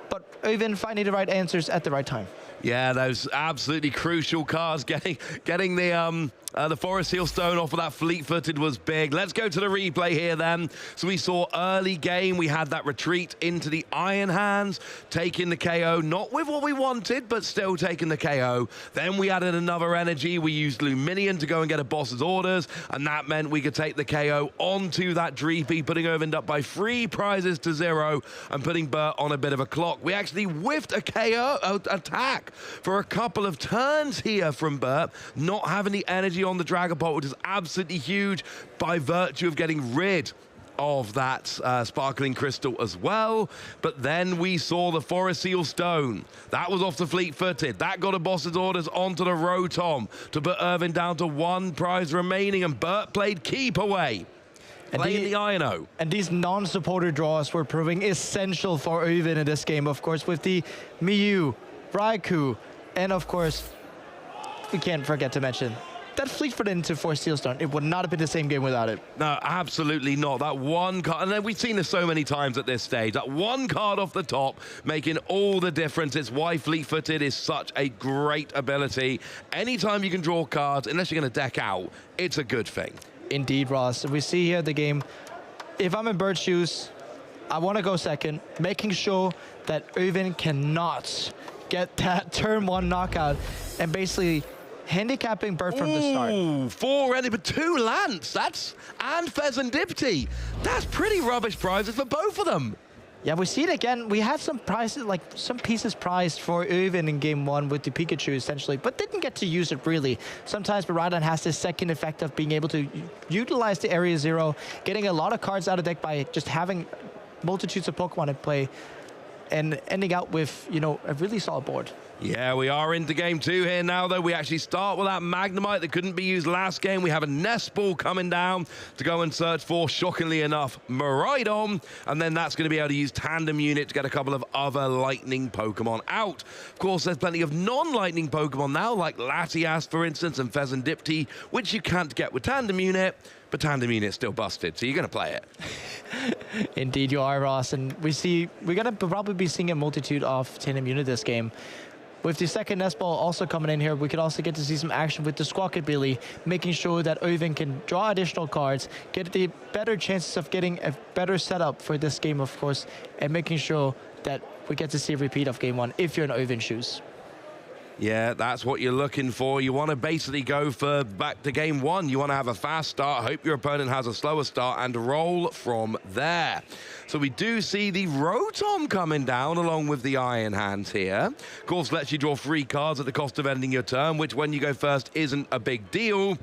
but Irvin finding the right answers at the right time. Yeah, those absolutely crucial cards, getting the The Forest Seal Stone off of that fleet-footed was big. Let's go to the replay here then. So we saw early game, we had that retreat into the Iron Hands, taking the KO, not with what we wanted, but still taking the KO. Then we added another energy. We used Luminion to go and get a boss's orders, and that meant we could take the KO onto that Dreepy, putting Irvind up by 3 prizes to 0 and putting Bert on a bit of a clock. We actually whiffed a KO attack for a couple of turns here from Bert, not having the energy on the Dragapult, which is absolutely huge by virtue of getting rid of that sparkling crystal as well. But then we saw the Forest Seal Stone. That was off the fleet-footed. That got a boss's orders onto the Rotom to put Irvind down to 1 prize remaining, and Bert played keep away. Playing the Ino. And these non-supporter draws were proving essential for Irvind in this game, of course, with the Mew, Raikou, and of course, we can't forget to mention that fleet-footed into Forest Seal Stone. It would not have been the same game without it. No, absolutely not. That one card, and then we've seen this so many times at this stage, that one card off the top making all the difference. It's why fleet-footed is such a great ability. Anytime you can draw cards, unless you're going to deck out, it's a good thing. Indeed, Ross. We see here the game. If I'm in Bert's shoes, I want to go second, making sure that Irvind cannot get that turn 1 knockout and basically handicapping Bert from the start. 4 but 2 Lance. And Pheasantipty. That's pretty rubbish prizes for both of them. Yeah, we see it again. We had some prizes, like some pieces prized for Irvind in game 1 with the Pikachu essentially, but didn't get to use it really. Sometimes Baradon has this second effect of being able to utilize the Area 0, getting a lot of cards out of deck by just having multitudes of Pokemon at play and ending out with, you know, a really solid board. Yeah, we are into game 2 here now, though. We actually start with that Magnemite that couldn't be used last game. We have a Nest Ball coming down to go and search for, shockingly enough, Miraidon. And then that's going to be able to use Tandem Unit to get a couple of other Lightning Pokemon out. Of course, there's plenty of non-Lightning Pokemon now, like Latias, for instance, and Pheasantipty, which you can't get with Tandem Unit. But Tandem Unit's still busted, so you're going to play it. Indeed, you are, Ross. And we're going to probably be seeing a multitude of Tandem Unit this game. With the second Nest Ball also coming in here, we could also get to see some action with the Squawkabilly, making sure that Irvind can draw additional cards, get the better chances of getting a better setup for this game, of course, and making sure that we get to see a repeat of game 1 if you're in Irvind's shoes. Yeah, that's what you're looking for. You want to basically go for back to game 1. You want to have a fast start, hope your opponent has a slower start, and roll from there. So we do see the Rotom coming down along with the Iron Hands here. Of course, lets you draw 3 cards at the cost of ending your turn, which when you go first isn't a big deal.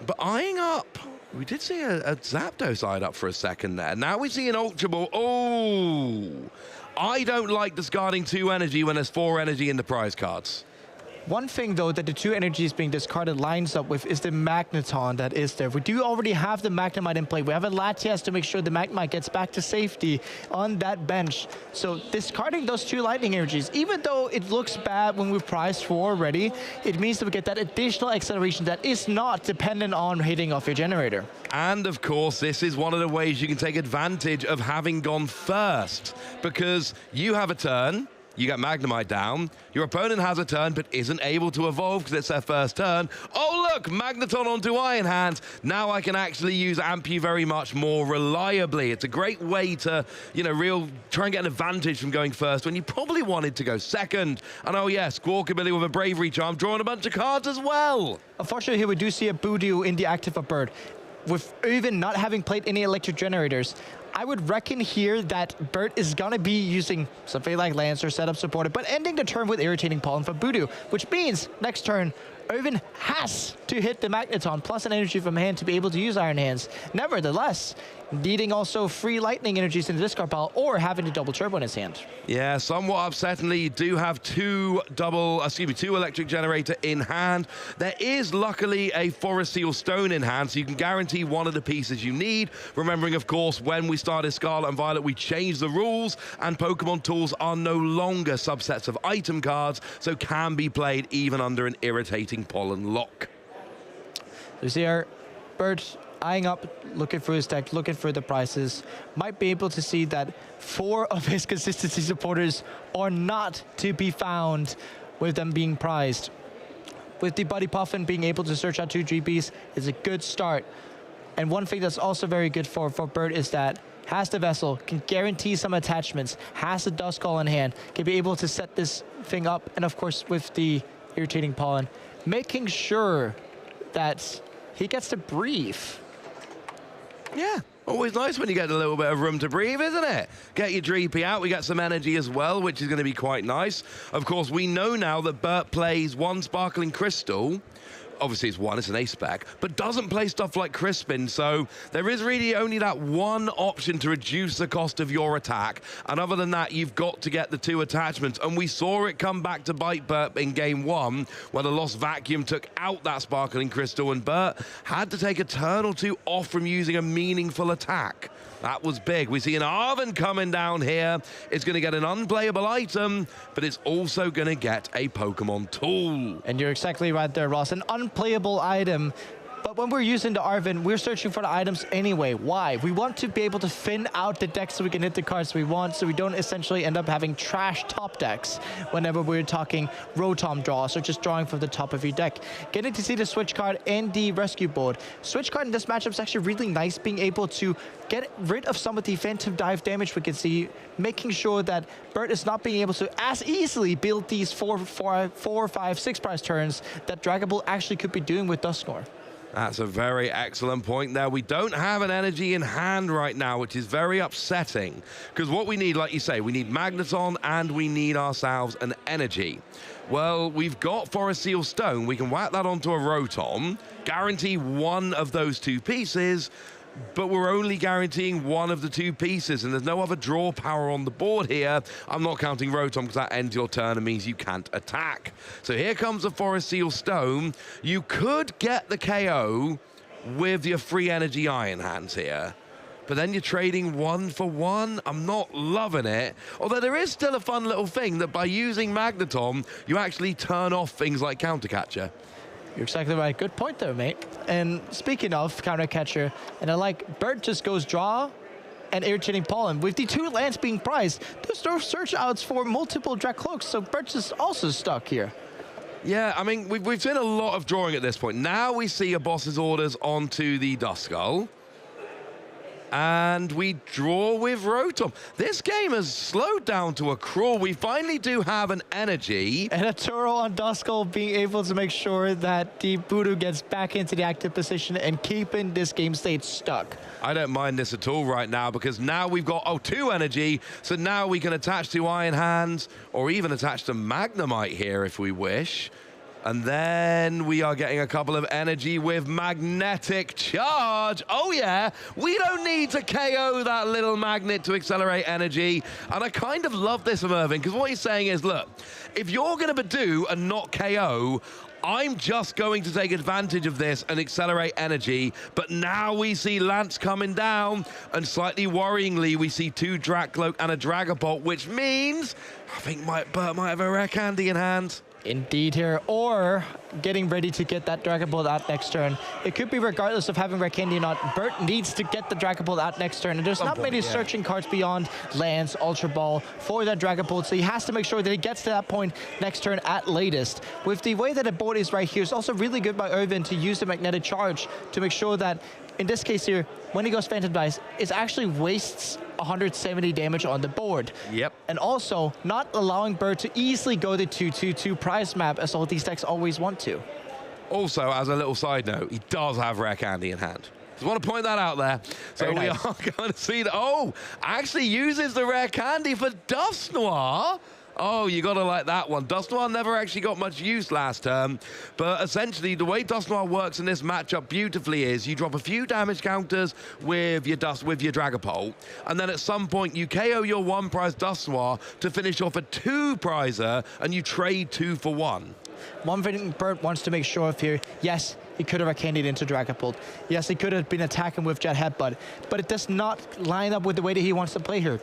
But eyeing up, we did see a Zapdos eyed up for a second there. Now we see an Ultra Ball. Oh! I don't like discarding 2 energy when there's 4 energy in the prize cards. One thing, though, that the 2 energies being discarded lines up with is the Magneton that is there. We do already have the Magnemite in play. We have a Latias to make sure the Magnemite gets back to safety on that bench. So discarding those 2 lightning energies, even though it looks bad when we prize 4 already, it means that we get that additional acceleration that is not dependent on hitting off your generator. And of course, this is one of the ways you can take advantage of having gone first, because you have a turn, you get Magnemite down, your opponent has a turn but isn't able to evolve because it's their first turn. Oh look, Magneton onto Iron Hands. Now I can actually use Ampu very much more reliably. It's a great way to, you know, try and get an advantage from going first when you probably wanted to go second. And oh yes, Squawkabilly with a Bravery Charm, drawing a bunch of cards as well. Unfortunately, here we do see a Budew in the active of Bird. With Irvind not having played any electric generators, I would reckon here that Bert is going to be using something like Lancer, setup supported, but ending the turn with Irritating Pollen for Budew, which means next turn, Irvind has to hit the Magneton plus an energy from hand to be able to use Iron Hands. Nevertheless, needing also 3 lightning energies in the discard pile or having the double turbo in his hand. Yeah, somewhat upsettingly, you do have 2 electric generator in hand. There is luckily a Forest Seal Stone in hand, so you can guarantee one of the pieces you need. Remembering, of course, when we started Scarlet and Violet, we changed the rules, and Pokemon tools are no longer subsets of item cards, so can be played even under an Irritating Pollen lock. You see here, Bert eyeing up, looking through his deck, looking through the prices, might be able to see that 4 of his consistency supporters are not to be found with them being prized. with the Buddy Puffin being able to search out 2 GPs is a good start. And one thing that's also very good for Bert is that has the Vessel, can guarantee some attachments, has the Duskull in hand, can be able to set this thing up, and of course with the Irritating Pollen, making sure that he gets to breathe. Yeah, always nice when you get a little bit of room to breathe, isn't it? Get your Dreepy out, we get some energy as well, which is going to be quite nice. Of course, we know now that Bert plays 1 Sparkling Crystal. Obviously, it's 1, it's an ace spec, but doesn't play stuff like Crispin, so there is really only that one option to reduce the cost of your attack, and other than that, you've got to get the 2 attachments, and we saw it come back to bite Bert in game 1, where the Lost Vacuum took out that Sparkling Crystal, and Bert had to take a turn or 2 off from using a meaningful attack. That was big. We see an Arven coming down here. It's going to get an unplayable item, but it's also going to get a Pokemon tool. And you're exactly right there, Ross. An unplayable item. But when we're using the Arven, we're searching for the items anyway. Why? We want to be able to thin out the deck so we can hit the cards we want, so we don't essentially end up having trash top decks whenever we're talking Rotom draws or just drawing from the top of your deck. Getting to see the Switch card and the Rescue board. Switch card in this matchup is actually really nice, being able to get rid of some of the Phantom Dive damage we can see, making sure that Bert is not being able to as easily build these 4, 5, 6 prize turns that Dragon Ball actually could be doing with Dusknoir. That's a very excellent point there. We don't have an energy in hand right now, which is very upsetting. Because what we need, like you say, we need Magneton and we need ourselves an energy. Well, we've got Forest Seal Stone. We can whack that onto a Rotom, guarantee 1 of those 2 pieces, but we're only guaranteeing 1 of the 2 pieces, and there's no other draw power on the board here. I'm not counting Rotom because that ends your turn and means you can't attack. So here comes the Forest Seal Stone. You could get the KO with your free energy Iron Hands here, but then you're trading 1 for 1. I'm not loving it. Although there is still a fun little thing that by using Magneton, you actually turn off things like Counter Catcher. You're exactly right. Good point there, mate. And speaking of Counter Catcher, and I like Bert just goes draw and Irritating Pollen. With the 2 lands being prized, there's no search outs for multiple Drag Cloaks, so Bert's is also stuck here. Yeah, I mean, we've seen a lot of drawing at this point. Now we see a boss's orders onto the Duskull. And we draw with Rotom. This game has slowed down to a crawl. We finally do have an energy. And a Turo on Duskull being able to make sure that the Voodoo gets back into the active position and keeping this game state stuck. I don't mind this at all right now because now we've got, 2 energy. So now we can attach to Iron Hands or even attach to Magnemite here if we wish. And then we are getting a couple of energy with Magnetic Charge. Oh yeah, we don't need to KO that little magnet to accelerate energy. And I kind of love this from Irving, because what he's saying is, look, if you're going to Badoo and not KO, I'm just going to take advantage of this and accelerate energy. But now we see Lance coming down, and slightly worryingly, we see 2 Dracloak and a Dragapult, which means I think Bert might have a rare candy in hand. Indeed here, or getting ready to get that Dragon Ball out next turn. It could be regardless of having Rare Candy or not. Bert needs to get the Dragon Ball out next turn, and there's not many searching cards beyond Lance, Ultra Ball for that Dragon Ball, so he has to make sure that he gets to that point next turn at latest. With the way that the board is right here, it's also really good by Irvin to use the Magnetic Charge to make sure that, in this case here, when he goes Phantom Dice, it actually wastes 170 damage on the board. Yep. And also not allowing Bert to easily go the 2/2/2 prize map as all these decks always want to. Also, as a little side note, he does have Rare Candy in hand. Just want to point that out there. So Very we nice. are going to see that. Oh, actually uses the Rare Candy for Dusknoir. Oh, you got to like that one. Dusknoir never actually got much use last term, but essentially the way Dusknoir works in this matchup beautifully is you drop a few damage counters with your Dragapult, and then at some point you KO your 1 prize Dusknoir to finish off a 2 prizer, and you trade 2 for 1. One thing Bert wants to make sure of here, yes, he could have candied into Dragapult. Yes, he could have been attacking with Jet Headbutt, but it does not line up with the way that he wants to play here.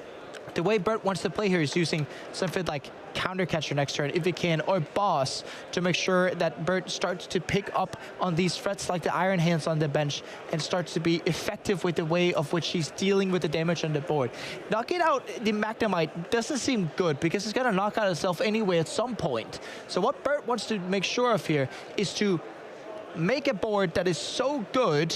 The way Bert wants to play here is using something like counter catcher next turn if he can, or boss, to make sure that Bert starts to pick up on these threats like the Iron Hands on the bench and starts to be effective with the way of which he's dealing with the damage on the board. Knocking out the Magnemite doesn't seem good because it's going to knock out itself anyway at some point. So what Bert wants to make sure of here is to make a board that is so good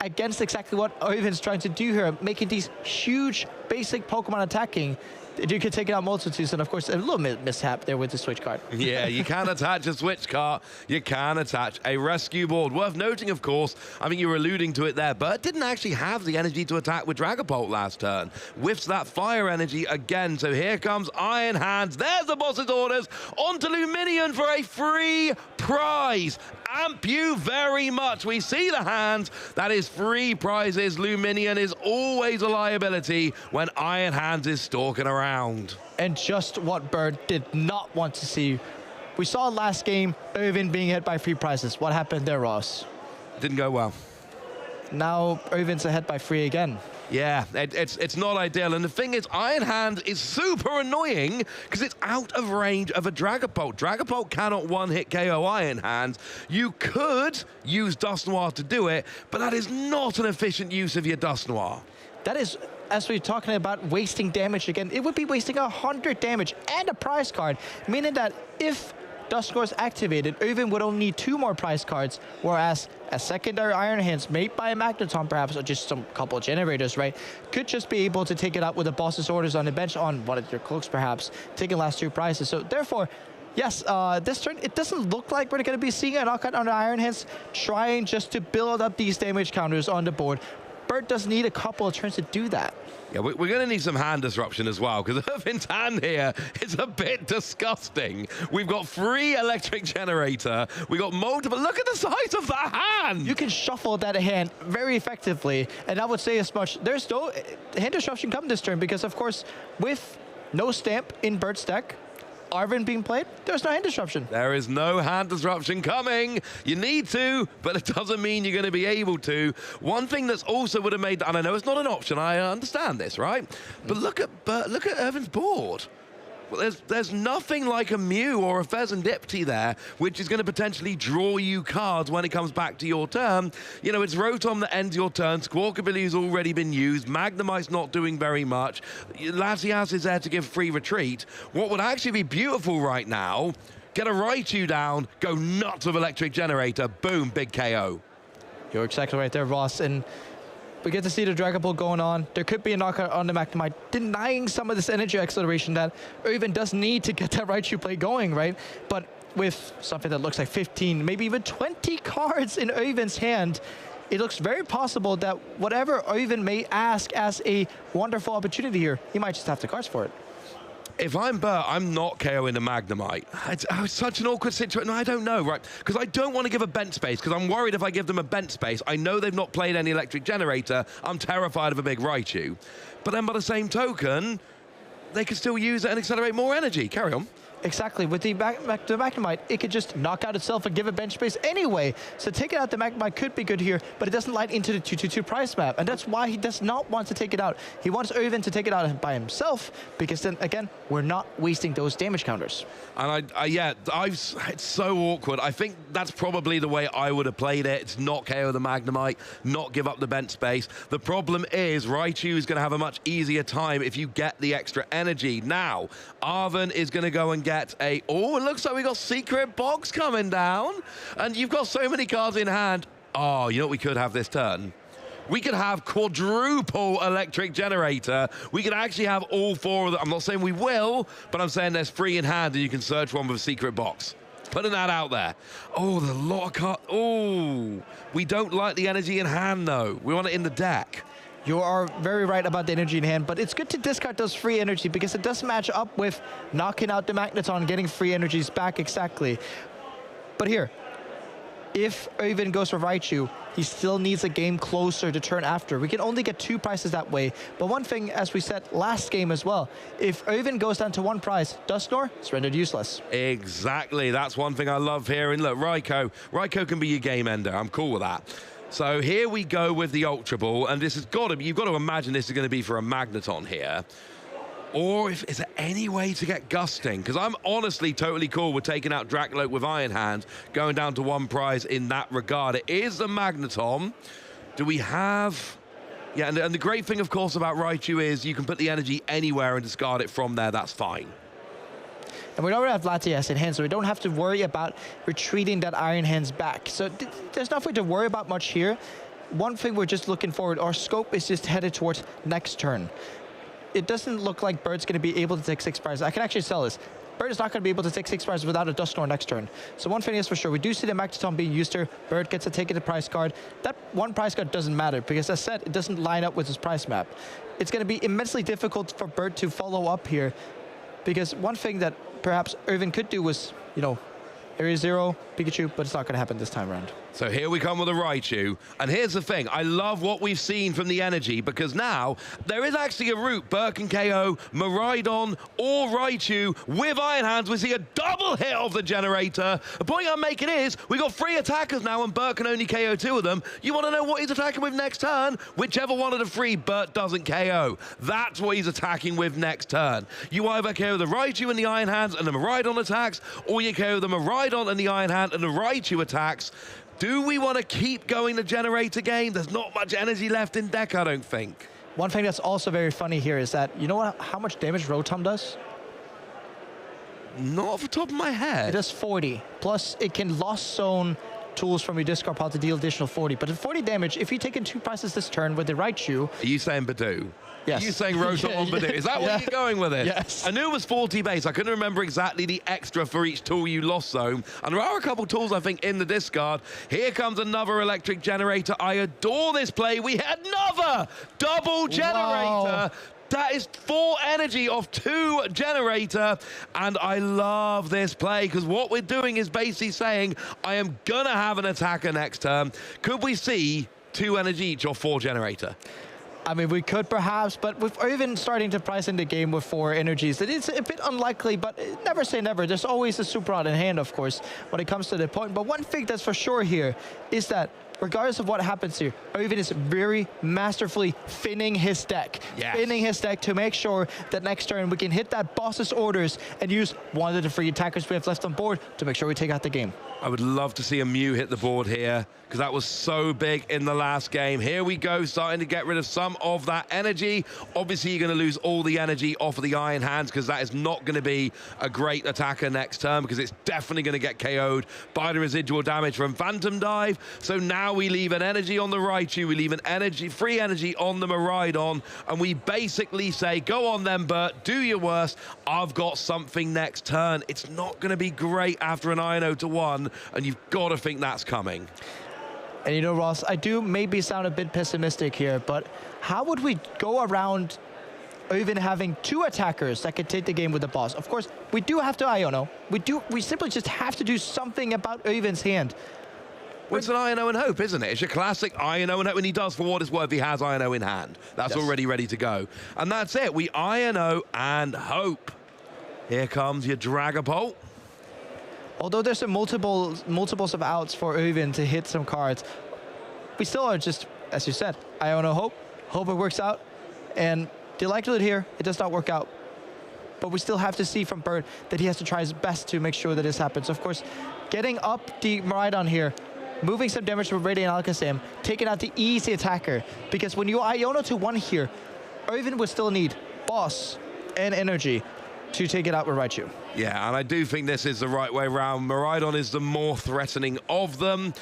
against exactly what Oyvind's trying to do here, making these huge basic Pokemon attacking. You can take it out multitudes, and of course a little mishap there with the switch card. Yeah, you can attach a switch card, you can attach a rescue board. Worth noting, of course, I think you were alluding to it there, Bert didn't actually have the energy to attack with Dragapult last turn. Whiffs that fire energy again, so here comes Iron Hands. There's the boss's orders, onto Luminion for a free prize. Amp you very much. We see the hands. That is free prizes. Luminion is always a liability when Iron Hands is stalking around. And just what Bert did not want to see. We saw last game, Oyvind being hit by free prizes. What happened there, Ross? Didn't go well. Now Oyvind's ahead by 3 again. Yeah, it's not ideal. And the thing is, Iron Hand is super annoying because it's out of range of a Dragapult. Dragapult cannot one-hit KO Iron Hand. You could use Dusknoir to do it, but that is not an efficient use of your Dusknoir. That is, as we're talking about wasting damage again, it would be wasting 100 damage and a prize card, meaning that if Dusknoir is activated, Oyvind would only need 2 more prize cards, whereas a secondary Iron Hands made by a Magneton perhaps, or just some couple of generators, right, could just be able to take it out with the boss's orders on the bench on one of your cloaks perhaps, taking last 2 prizes. So therefore, yes, this turn, it doesn't look like we're going to be seeing a knockout on the Iron Hands, trying just to build up these damage counters on the board. Bert does need a couple of turns to do that. Yeah, we're going to need some hand disruption as well, because Oyvind's hand here is a bit disgusting. We've got free electric generator. We got multiple. Look at the size of that hand. You can shuffle that hand very effectively, and I would say as much. There's no hand disruption coming this turn because, of course, with no stamp in Bert's deck, Arven being played, there's no hand disruption. There is no hand disruption coming. You need to, but it doesn't mean you're going to be able to. One thing that's also would have made, and I know it's not an option, I understand this, right? But look at Oyvind's board. Well, there's nothing like a Mew or a Fezandipti there, which is going to potentially draw you cards when it comes back to your turn. You know, it's Rotom that ends your turn. Squawkabilly's already been used. Magnemite's not doing very much. Latias is there to give free retreat. What would actually be beautiful right now, get a Raichu down, go nuts with Electric Generator, boom, big KO. You're exactly right there, Ross. And we get to see the Dragapult going on. There could be a knockout on the Magnemite, denying some of this energy acceleration that Oyvind does need to get that Raichu play going, right? But with something that looks like 15, maybe even 20 cards in Oyvind's hand, it looks very possible that whatever Oyvind may ask as a wonderful opportunity here, he might just have the cards for it. If I'm Bert, I'm not KOing the Magnemite. It's such an awkward situation. I don't know, right? Because I don't want to give a bench space, because I'm worried if I give them a bench space, I know they've not played any Electric Generator. I'm terrified of a big Raichu. But then by the same token, they could still use it and accelerate more energy. Carry on. Exactly. With the Magnemite, it could just knock out itself and give it bench space anyway. So taking out the Magnemite could be good here, but it doesn't light into the 2/2/2 price map. And that's why he does not want to take it out. He wants Oyvind to take it out by himself, because then, again, we're not wasting those damage counters. And it's so awkward. I think that's probably the way I would have played it. It's not KO the Magnemite, not give up the bench space. The problem is Raichu is going to have a much easier time if you get the extra energy. Now, Arven is going to go and get it looks like we got Secret Box coming down, and you've got so many cards in hand. Oh, you know what we could have this turn? We could have quadruple Electric Generator. We could actually have all 4 of them. I'm not saying we will, but I'm saying there's 3 in hand and you can search one with a Secret Box. Putting that out there. Oh, the lot of cards. Oh, we don't like the energy in hand though. We want it in the deck. You are very right about the energy in hand, but it's good to discard those free energy because it does match up with knocking out the Magneton, getting free energies back exactly. But here, if Oyvind goes for Raichu, he still needs a game closer to turn after. We can only get 2 prizes that way. But one thing, as we said last game as well, if Oyvind goes down to 1 prize, Dusknoir is rendered useless. Exactly. That's one thing I love hearing. Look, Raikou can be your game ender. I'm cool with that. So here we go with the Ultra Ball, and this has got to be, you've got to imagine this is going to be for a Magneton here. Or is there any way to get gusting? Because I'm honestly totally cool with taking out Dracloak with Iron Hand, going down to 1 prize in that regard. It is the Magneton. Do we have... Yeah, and the great thing, of course, about Raichu is you can put the energy anywhere and discard it from there. That's fine. And we already have Latias in hand, so we don't have to worry about retreating that Iron Hands back. So there's nothing to worry about much here. One thing we're just looking forward, our scope is just headed towards next turn. It doesn't look like Bird's going to be able to take 6 prizes. I can actually sell this. Bird is not going to be able to take 6 prizes without a Dusknoir next turn. So one thing is for sure, we do see the Magneton being used here. Bird gets to take it a prize card. That 1 prize card doesn't matter because, as said, it doesn't line up with his prize map. It's going to be immensely difficult for Bird to follow up here because one thing that perhaps Irvin could do was, you know, Area 0, Pikachu, but it's not going to happen this time around. So here we come with a Raichu. And here's the thing. I love what we've seen from the energy because now there is actually a route. Burke and KO, Miraidon or Raichu with Iron Hands. We see a double hit of the generator. The point I'm making is we've got 3 attackers now and Burke can only KO 2 of them. You want to know what he's attacking with next turn? Whichever one of the 3 Burke doesn't KO. That's what he's attacking with next turn. You either KO the Raichu and the Iron Hands and the Miraidon attacks, or you KO the Miraidon and the Iron Hand and the Raichu attacks. Do we want to keep going the generator game? There's not much energy left in deck, I don't think. One thing that's also very funny here is that, you know what, how much damage Rotom does? Not off the top of my head. It does 40. Plus, it can Lost Zone tools from your discard pile to deal additional 40. But at 40 damage, if you take in 2 prizes this turn with the Raichu... Are you saying Badoo? Yes. Are you saying Rotom on Badoo? Is that where you're going with it? Yes. I knew it was 40 base. I couldn't remember exactly the extra for each tool you lost zone. And there are a couple tools, I think, in the discard. Here comes another electric generator. I adore this play. We had another double generator. Wow. That is 4 energy of 2 generator, and I love this play because what we're doing is basically saying I am gonna have an attacker next turn. Could we see 2 energy each or 4 generator? I mean, we could perhaps, but with even starting to price in the game with 4 energies, it is a bit unlikely, but never say never. There's always a super rod in hand, of course, when it comes to the point. But one thing that's for sure here is that regardless of what happens here, Irvin is very masterfully finning his deck. Yes. Finning his deck to make sure that next turn we can hit that boss's orders and use one of the 3 attackers we have left on board to make sure we take out the game. I would love to see a Mew hit the board here because that was so big in the last game. Here we go, starting to get rid of some of that energy. Obviously, you're going to lose all the energy off of the Iron Hands because that is not going to be a great attacker next turn because it's definitely going to get KO'd by the residual damage from Phantom Dive. So now we leave an energy on the Raichu, we leave an energy, free energy on the Miraidon, and we basically say, go on then, Bert, do your worst. I've got something next turn. It's not going to be great after an Ino to 1, and you've got to think that's coming. And you know, Ross, I do maybe sound a bit pessimistic here, but how would we go around even having 2 attackers that could take the game with the boss? Of course, we do have to Iono. We simply just have to do something about Irvin's hand. Well, it's an Iono and Hope, isn't it? It's your classic Iono and Hope, and he does, for what it's worth, he has Iono in hand. That's already ready to go. And that's it. We Iono and Hope. Here comes your Dragapult. Although there's some multiples of outs for Irvin to hit some cards, we still are just, as you said, Iono Hope. Hope it works out. And the likelihood here, it does not work out. But we still have to see from Bird that he has to try his best to make sure that this happens. Of course, getting up the Miraidon here, moving some damage from Radiant Alakazam, taking out the easy attacker. Because when you Iono to 1 here, Irvin would still need boss and energy to take it out with Raichu. Yeah, and I do think this is the right way around. Miraidon is the more threatening of them.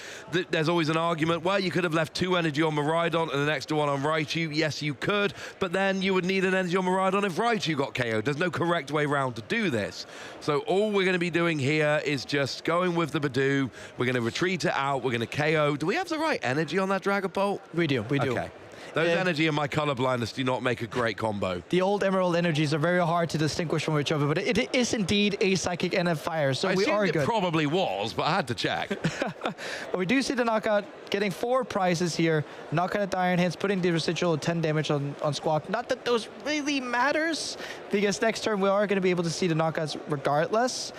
There's always an argument, well, you could have left 2 energy on Miraidon and an extra 1 on Raichu. Yes, you could, but then you would need an energy on Miraidon if Raichu got KO'd. There's no correct way around to do this. So all we're going to be doing here is just going with the Badoo. We're going to retreat it out. We're going to KO. Do we have the right energy on that Dragapult? We do, we do. Okay. Those energy and my color blindness do not make a great combo. The old Emerald energies are very hard to distinguish from each other, but it is indeed a Psychic and a Fire, so we are good. It probably was, but I had to check. But we do see the knockout getting 4 prizes here. Knockout at the Iron Hands, putting the residual 10 damage on Squawk. Not that those really matters, because next turn we are going to be able to see the knockouts regardless.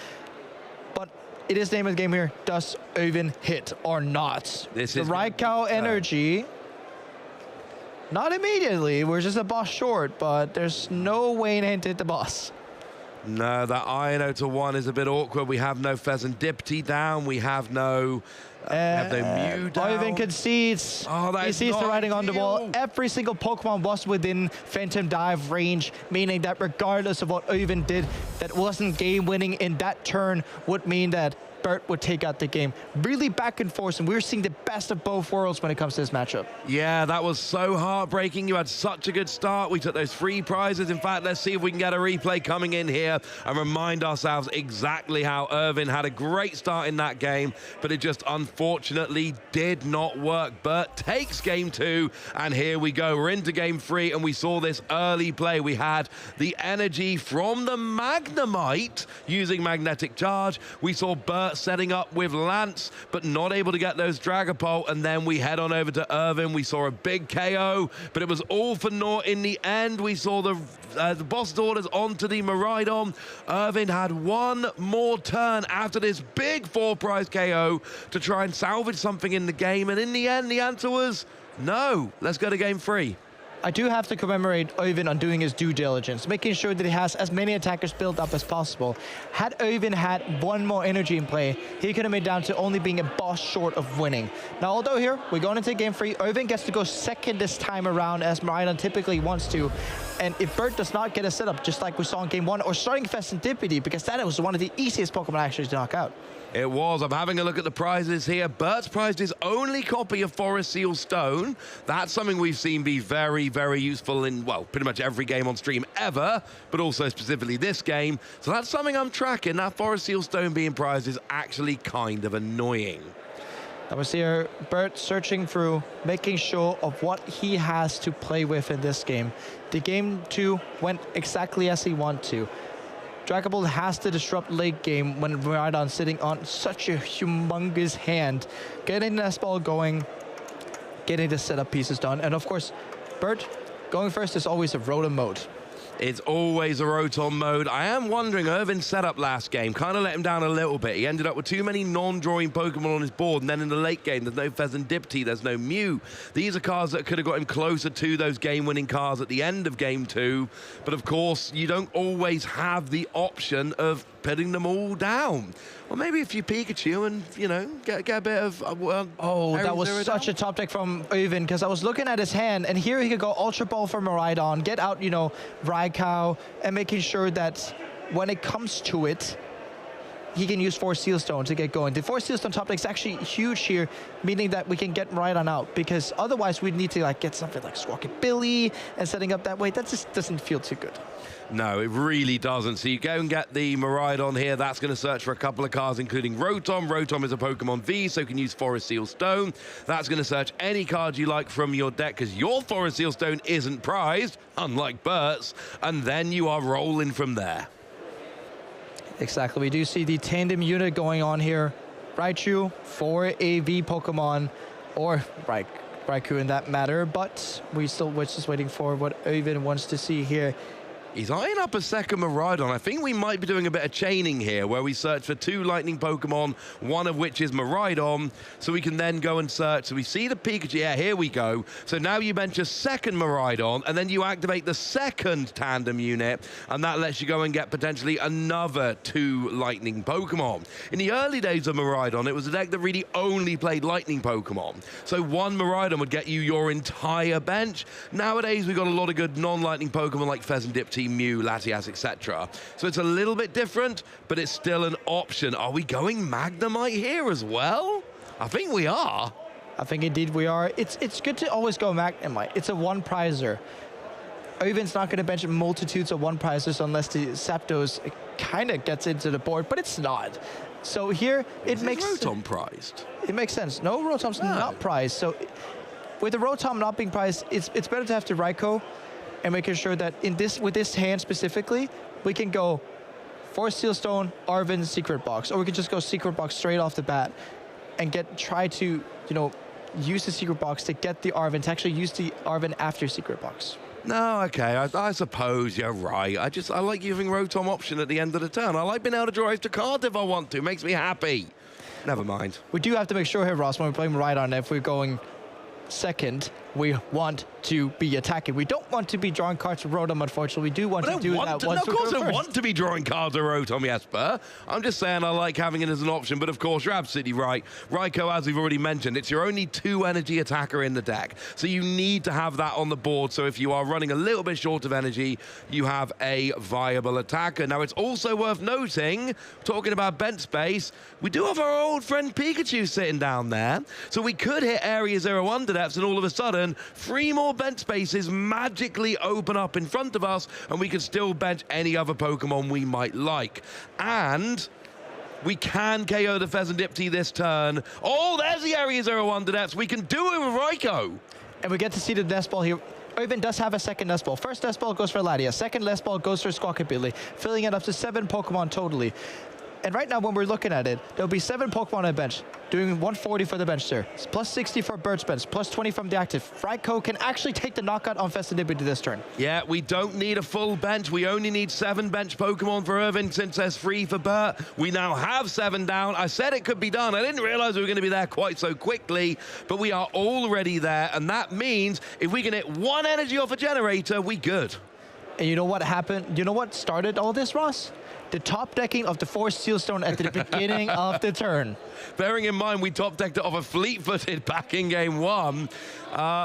But it is the name of the game here. Does Irvin hit or not? This the is Raikou energy Not immediately. We're just a boss short, but there's no way in him to hit the boss. No, that Ino to 1 is a bit awkward. We have no Pheasant Dipty down. We have no Mew down. Oven concedes. Oh, that he is sees not the writing on the wall. ideal. Every single Pokemon was within Phantom Dive range, meaning that regardless of what Oven did, that wasn't game-winning in that turn would mean that Bert would take out the game. Really back and forth, and we're seeing the best of both worlds when it comes to this matchup. Yeah, that was so heartbreaking. You had such a good start. We took those 3 prizes. In fact, let's see if we can get a replay coming in here and remind ourselves exactly how Irvin had a great start in that game, but it just unfortunately did not work. Bert takes game 2, and here we go. We're into game 3, and we saw this early play. We had the energy from the Magnemite using Magnetic Charge. We saw Bert setting up with Lance, but not able to get those Dragapult, and then we head on over to Irvin. We saw a big KO, but it was all for naught in the end. We saw the boss orders onto the Miraidon. Irvin had one more turn after this big 4-prize KO to try and salvage something in the game, and in the end, the answer was no. Let's go to game 3. I do have to commemorate Oven on doing his due diligence, making sure that he has as many attackers built up as possible. Had Oven had one more energy in play, he could have made down to only being a boss short of winning. Now, although here, we're going into game 3, Oven gets to go second this time around, as Miraidon typically wants to. And if Bert does not get a setup, just like we saw in game 1, or starting Pheasant Dipty, because that was one of the easiest Pokemon actually to knock out. It was. I'm having a look at the prizes here. Bert's prized his only copy of Forest Seal Stone. That's something we've seen be very, very useful in, well, pretty much every game on stream ever, but also specifically this game. So that's something I'm tracking. That Forest Seal Stone being prized is actually kind of annoying. I was here, Bert searching through, making sure of what he has to play with in this game. The game 2 went exactly as he wanted to. Dragapult has to disrupt late game when Miraidon's sitting on such a humongous hand. Getting the S-ball going, getting the setup pieces done. And of course, Bert going first is always a Rotom mode. It's always a Rotom mode. I am wondering, Irvin's setup last game kind of let him down a little bit. He ended up with too many non-drawing Pokemon on his board, and then in the late game, there's no Pheasant Dipty, there's no Mew. These are cards that could have got him closer to those game-winning cards at the end of game 2. But of course, you don't always have the option of putting them all down. Or maybe if you Pikachu and, you know, get a bit of... oh, that was such a top deck from Oven, because I was looking at his hand, and here he could go Ultra Ball for Miraidon, get out, you know, Raikou, and making sure that when it comes to it, he can use 4 Seal Stone to get going. The 4 Seal Stone top deck is actually huge here, meaning that we can get Miraidon out, because otherwise we'd need to like get something like Squawky Billy and setting up that way. That just doesn't feel too good. No, it really doesn't. So you go and get the Miraidon here. That's going to search for a couple of cards, including Rotom. Rotom is a Pokemon V, so you can use Forest Seal Stone. That's going to search any card you like from your deck, because your Forest Seal Stone isn't prized, unlike Bert's, and then you are rolling from there. Exactly. We do see the tandem unit going on here. Raichu for a V Pokemon, or Raikou in that matter, but we're just waiting for what Oven wants to see here. He's eyeing up a second Miraidon. I think we might be doing a bit of chaining here, where we search for 2 lightning Pokemon, one of which is Miraidon, so we can then go and search. So we see the Pikachu. Yeah, here we go. So now you bench a second Miraidon, and then you activate the second tandem unit, and that lets you go and get potentially another 2 lightning Pokemon. In the early days of Miraidon, it was a deck that really only played lightning Pokemon. So 1 Miraidon would get you your entire bench. Nowadays, we've got a lot of good non-lightning Pokemon like Pheasant Dipty, Mew, Latias, etc. So it's a little bit different, but it's still an option. Are we going Magnemite here as well? I think we are. I think indeed we are. It's good to always go Magnemite. It's a 1 prizer. Oven's not going to bench multitudes of 1 prizers unless the Zapdos kind of gets into the board, but it's not. So here it makes Rotom prized. It makes sense. No, Rotom's not prized. So with the Rotom not being prized, it's better to have the Raikou, and making sure that with this hand specifically, we can go Forest Seal Stone, Arven, Secret Box, or we could just go Secret Box straight off the bat and try to, you know, use the Secret Box to get the Arven, to actually use the Arven after Secret Box. No, okay, I suppose you're right. I like using Rotom option at the end of the turn. I like being able to draw extra cards if I want to. It makes me happy. Never mind. We do have to make sure here, Ross, when we're playing Miraidon, if we're going second, we want to be attacking. We don't want to be drawing cards for Rotom, unfortunately. We do want to do that once of course I want to be drawing cards for Rotom, Jesper. I'm just saying I like having it as an option, but of course you're absolutely right. Raikou, as we've already mentioned, it's your only 2 energy attacker in the deck, so you need to have that on the board, so if you are running a little bit short of energy, you have a viable attacker. Now, it's also worth noting, talking about bench space, we do have our old friend Pikachu sitting down there, so we could hit Area 0 Underdepths, and all of a sudden, 3 more bench spaces magically open up in front of us, and we can still bench any other Pokemon we might like. And we can KO the Pheasantipti this turn. Oh, there's the Area 0 Underdepths. We can do it with Raikou. And we get to see the Nest Ball here. Irvin does have a second Nest Ball. First Nest Ball goes for Latias. Second Nest Ball goes for Squawkabilly, filling it up to 7 Pokemon totally. And right now, when we're looking at it, there'll be 7 Pokemon on the bench, doing 140 for the bench there. It's plus 60 for Bird's bench, plus 20 from the active. Raikou can actually take the knockout on Pheasantipti this turn. Yeah, we don't need a full bench. We only need 7 bench Pokemon for Irvin since there's 3 for Bert. We now have 7 down. I said it could be done. I didn't realize we were going to be there quite so quickly, but we are already there, and that means if we can hit 1 energy off a generator, we good. And you know what happened? You know what started all this, Ross? The top decking of the Force Sealstone at the beginning of the turn. Bearing in mind we top decked it off a fleet-footed back in game 1.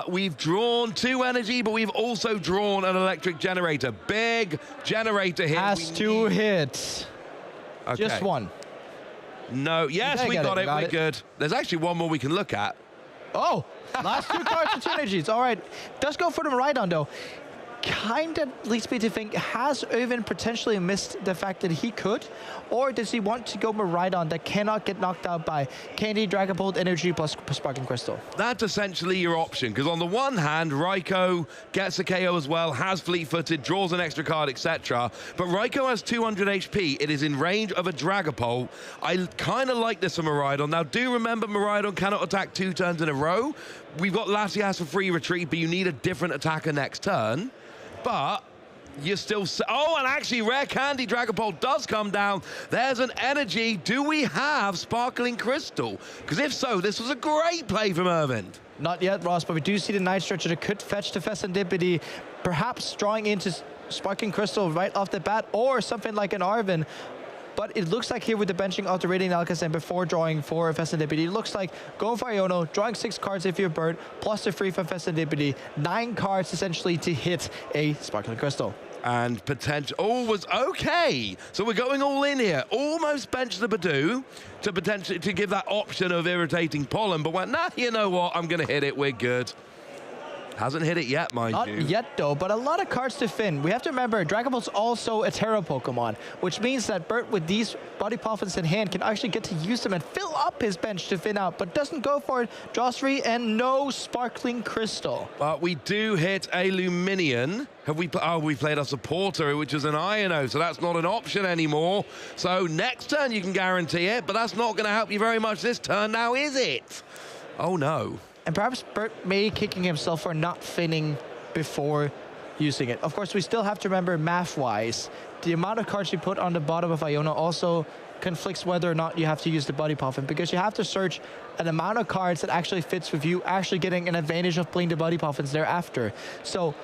We've drawn 2 energy, but we've also drawn an electric generator. Big generator here. Has to hit. Okay. Just 1. No, yes, we got it. We're good. There's actually 1 more we can look at. Oh, last 2 cards for 2 energies. All right. Does go for the Miraidon, though. Kind of leads me to think, has Irvin potentially missed the fact that he could? Or does he want to go Miraidon that cannot get knocked out by Candy, Dragon Bolt, Energy, plus Sparking Crystal? That's essentially your option, because on the one hand, Raikou gets a KO as well, has fleet-footed, draws an extra card, etc. But Raikou has 200 HP. It is in range of a Dragapult. I kind of like this for Miraidon. Now, do remember, Miraidon cannot attack 2 turns in a row. We've got Latias for free retreat, but you need a different attacker next turn. But you're still... Oh, and actually, Rare Candy Dragapult does come down. There's an energy. Do we have Sparkling Crystal? Because if so, this was a great play from Irvin. Not yet, Ross, but we do see the Night Stretcher that could fetch the Pheasantipti, perhaps drawing into Sparking Crystal right off the bat, or something like an Arvin. But it looks like here with the benching of the Radiant Alakazam before drawing for Pheasantipti, it looks like going for Iono, drawing 6 cards if you're Bird, plus the free from Pheasantipti, 9 cards essentially to hit a Sparkling Crystal. And potential... Oh, was okay. So we're going all in here. Almost bench the Badoo to potentially to give that option of irritating pollen, but went, nah, you know what? I'm going to hit it. We're good. Hasn't hit it yet, mind you. Not yet, though, but a lot of cards to Finn. We have to remember, Dragon Balt's also a Terra Pokemon, which means that Bert, with these Body Puffins in hand, can actually get to use them and fill up his bench to Finn out, but doesn't go for it. Draws 3 and no Sparkling Crystal. But we do hit a Luminion. Have we... Oh, we played a supporter, which is an Iono, so that's not an option anymore. So next turn you can guarantee it, but that's not going to help you very much this turn now, is it? Oh, no. And perhaps Bert may kicking himself for not finning before using it. Of course, we still have to remember math-wise, the amount of cards you put on the bottom of Iono also conflicts whether or not you have to use the Body Puffin, because you have to search an amount of cards that actually fits with you actually getting an advantage of playing the Body Puffins thereafter. So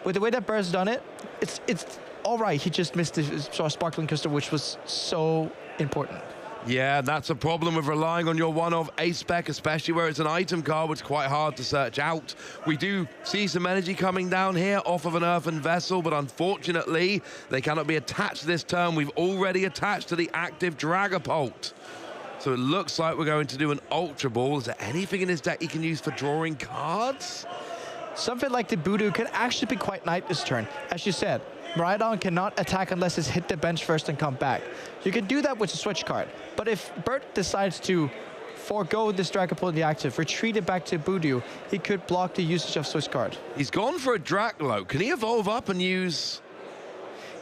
with the way that Bert's done it, it's all right. He just missed the Sparkling Crystal, which was so important. Yeah, that's a problem with relying on your one-of A-Spec, especially where it's an item card, which is quite hard to search out. We do see some energy coming down here off of an Earthen Vessel, but unfortunately, they cannot be attached this turn. We've already attached to the active Dragapult. So it looks like we're going to do an Ultra Ball. Is there anything in his deck he can use for drawing cards? Something like the Voodoo can actually be quite nice this turn. As you said, Miraidon cannot attack unless it's hit the bench first and come back. You can do that with a switch card. But if Bert decides to forego this Dragapult in the active, retreat it back to Voodoo, he could block the usage of switch card. He's gone for a Draclo. Can he evolve up and use...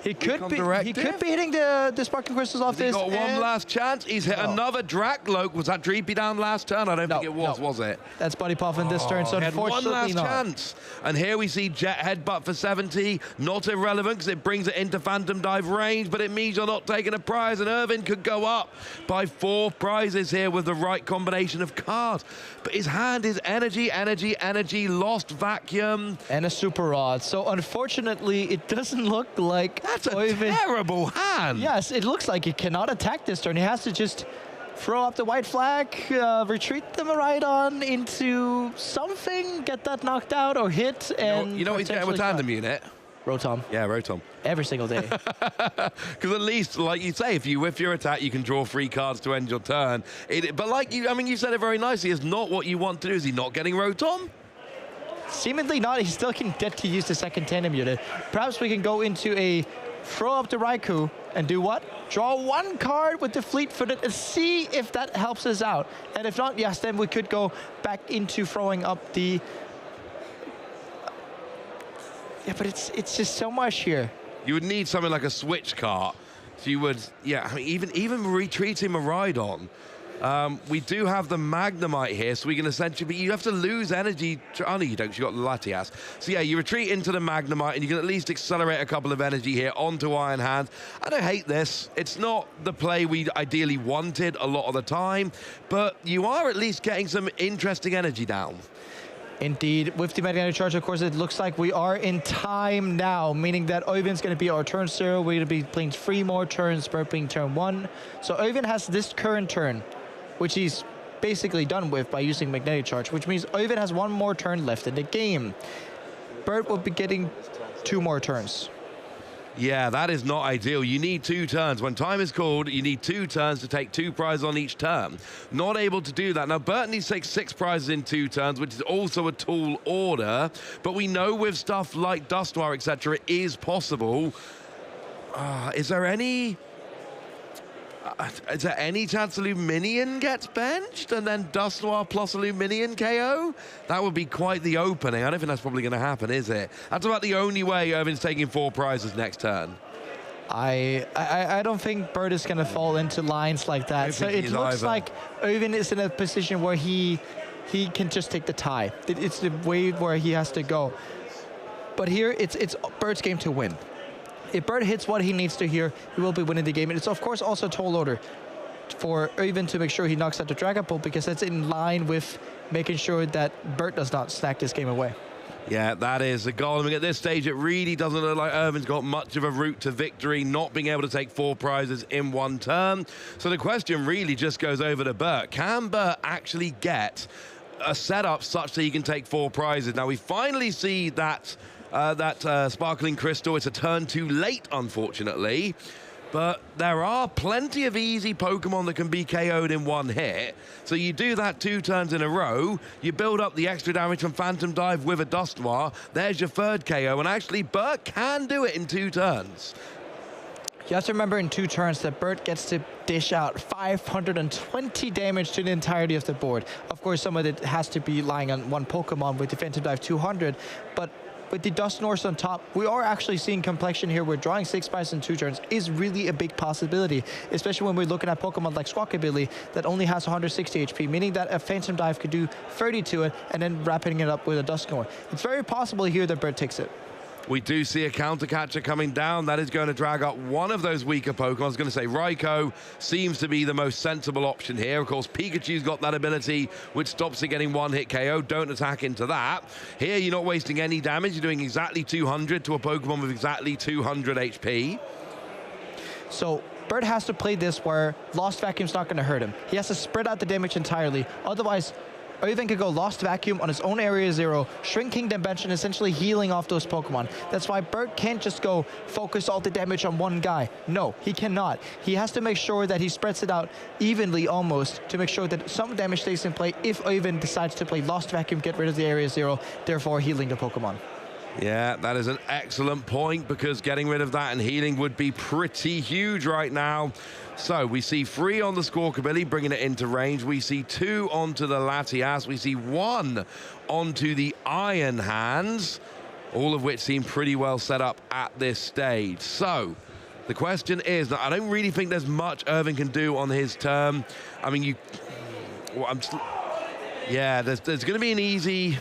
He could be hitting the Sparkling Crystals off this. He's got one last chance. He's hit another Drakloak. Was that Dreepy down last turn? I don't think it was it? That's Buddy Puff in this turn, so he had unfortunately one last not. chance. And here we see Jet Headbutt for 70. Not irrelevant because it brings it into Phantom Dive range, but it means you're not taking a prize, and Irvin could go up by 4 prizes here with the right combination of cards. But his hand is energy, lost vacuum. And a Super Rod. So unfortunately, it doesn't look like that's a terrible hand. Yes, it looks like he cannot attack this turn. He has to just throw up the white flag, retreat the Miraidon into something, get that knocked out or hit, and you know what he's getting with tandem unit? Rotom. Yeah, Rotom. Every single day. Because at least, like you say, if you whiff your attack, you can draw 3 cards to end your turn. But like you, I mean, you said it very nicely. It's not what you want to do. Is he not getting Rotom? Seemingly not. He still can get to use the second tandem unit. Perhaps we can go into a throw up the Raikou and do what? Draw 1 card with the fleet-footed and see if that helps us out. And if not, yes, then we could go back into throwing up the... Yeah, but it's just so much here. You would need something like a switch cart. So you would, yeah, I mean, even retreating Miraidon. We do have the Magnemite here, so we can essentially, but you have to lose energy. Oh, no, you don't, you got the Latias. So yeah, you retreat into the Magnemite, and you can at least accelerate a couple of energy here onto Iron Hand. I don't hate this. It's not the play we ideally wanted a lot of the time, but you are at least getting some interesting energy down. Indeed, with the Magnetic Charge, of course, it looks like we are in time now, meaning that Oyvind's going to be our turn 0. We're going to be playing 3 more turns, Bert being turn 1. So Oyvind has this current turn, which he's basically done with by using Magnetic Charge, which means Oyvind has 1 more turn left in the game. Bert will be getting 2 more turns. Yeah, that is not ideal. You need 2 turns. When time is called, you need 2 turns to take 2 prizes on each turn. Not able to do that. Now, Bert needs to take 6 prizes in 2 turns, which is also a tall order. But we know with stuff like Dustoir, etc., it is possible. Is there any chance Luminion gets benched and then Dustoir plus Luminion KO? That would be quite the opening. I don't think that's probably going to happen, is it? That's about the only way Irvin's taking 4 prizes next turn. I don't think Bert is going to fall into lines like that. So it looks like Oyvind is in a position where he can just take the tie. It's the way where he has to go. But here, it's Bert's game to win. If Bert hits what he needs to here, he will be winning the game. And it's, of course, also a tall order for Oyvind to make sure he knocks out the Dragapult, because that's in line with making sure that Bert does not snack this game away. Yeah, that is the goal. I mean, at this stage, it really doesn't look like Irvin's got much of a route to victory, not being able to take 4 prizes in 1 turn. So the question really just goes over to Bert. Can Bert actually get a setup such that he can take 4 prizes? Now, we finally see that Sparkling Crystal. It's a turn too late, unfortunately. But there are plenty of easy Pokemon that can be KO'd in 1 hit. So you do that 2 turns in a row, you build up the extra damage from Phantom Dive with a Dustoir, there's your 3rd KO, and actually Bert can do it in 2 turns. You have to remember in 2 turns that Bert gets to dish out 520 damage to the entirety of the board. Of course, some of it has to be lying on 1 Pokemon with Defensive Dive 200, but with the Dustoirs on top, we are actually seeing complexion here where drawing 6 prizes in 2 turns is really a big possibility, especially when we're looking at Pokemon like Squawkabilly that only has 160 HP, meaning that a Phantom Dive could do 30 to it and then wrapping it up with a Dusknoir. It's very possible here that Bert takes it. We do see a counter catcher coming down. That is going to drag up one of those weaker Pokemon. I was going to say Raikou seems to be the most sensible option here. Of course, Pikachu's got that ability which stops it getting 1-hit KO. Don't attack into that. Here, you're not wasting any damage. You're doing exactly 200 to a Pokemon with exactly 200 HP. So Bert has to play this where Lost Vacuum's not going to hurt him. He has to spread out the damage entirely. Otherwise, Oyvind could go Lost Vacuum on his own Area 0, shrinking the bench and essentially healing off those Pokemon. That's why Bert can't just go focus all the damage on 1 guy. No, he cannot. He has to make sure that he spreads it out evenly almost to make sure that some damage stays in play if Oyvind decides to play Lost Vacuum, get rid of the Area 0, therefore healing the Pokemon. Yeah, that is an excellent point, because getting rid of that and healing would be pretty huge right now. So we see 3 on the Squawkabilly, bringing it into range. We see 2 onto the Latias. We see 1 onto the Iron Hands. all of which seem pretty well set up at this stage. So the question is, I don't really think there's much Irvin can do on his turn. I mean, there's going to be an easy...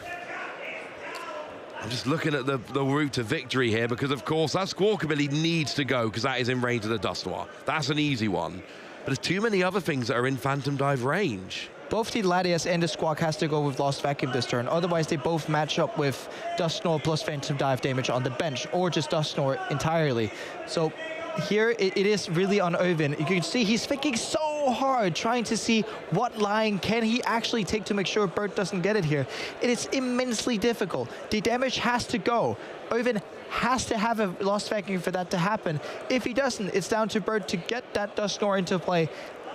I'm just looking at the route to victory here, because of course that Squawkabilly needs to go, because that is in range of the Dust Noir. That's an easy one. But there's too many other things that are in Phantom Dive range. Both the Latias and the Squawk has to go with Lost Vacuum this turn. Otherwise, they both match up with Dust Noir plus Phantom Dive damage on the bench, or just Dust Noir entirely. So here it is really on Irvin. You can see he's thinking so hard, trying to see what line can he actually take to make sure Bert doesn't get it here. It is immensely difficult. The damage has to go. Irvin has to have a Lost Vacuum for that to happen. If he doesn't, it's down to Bert to get that Dust Noir into play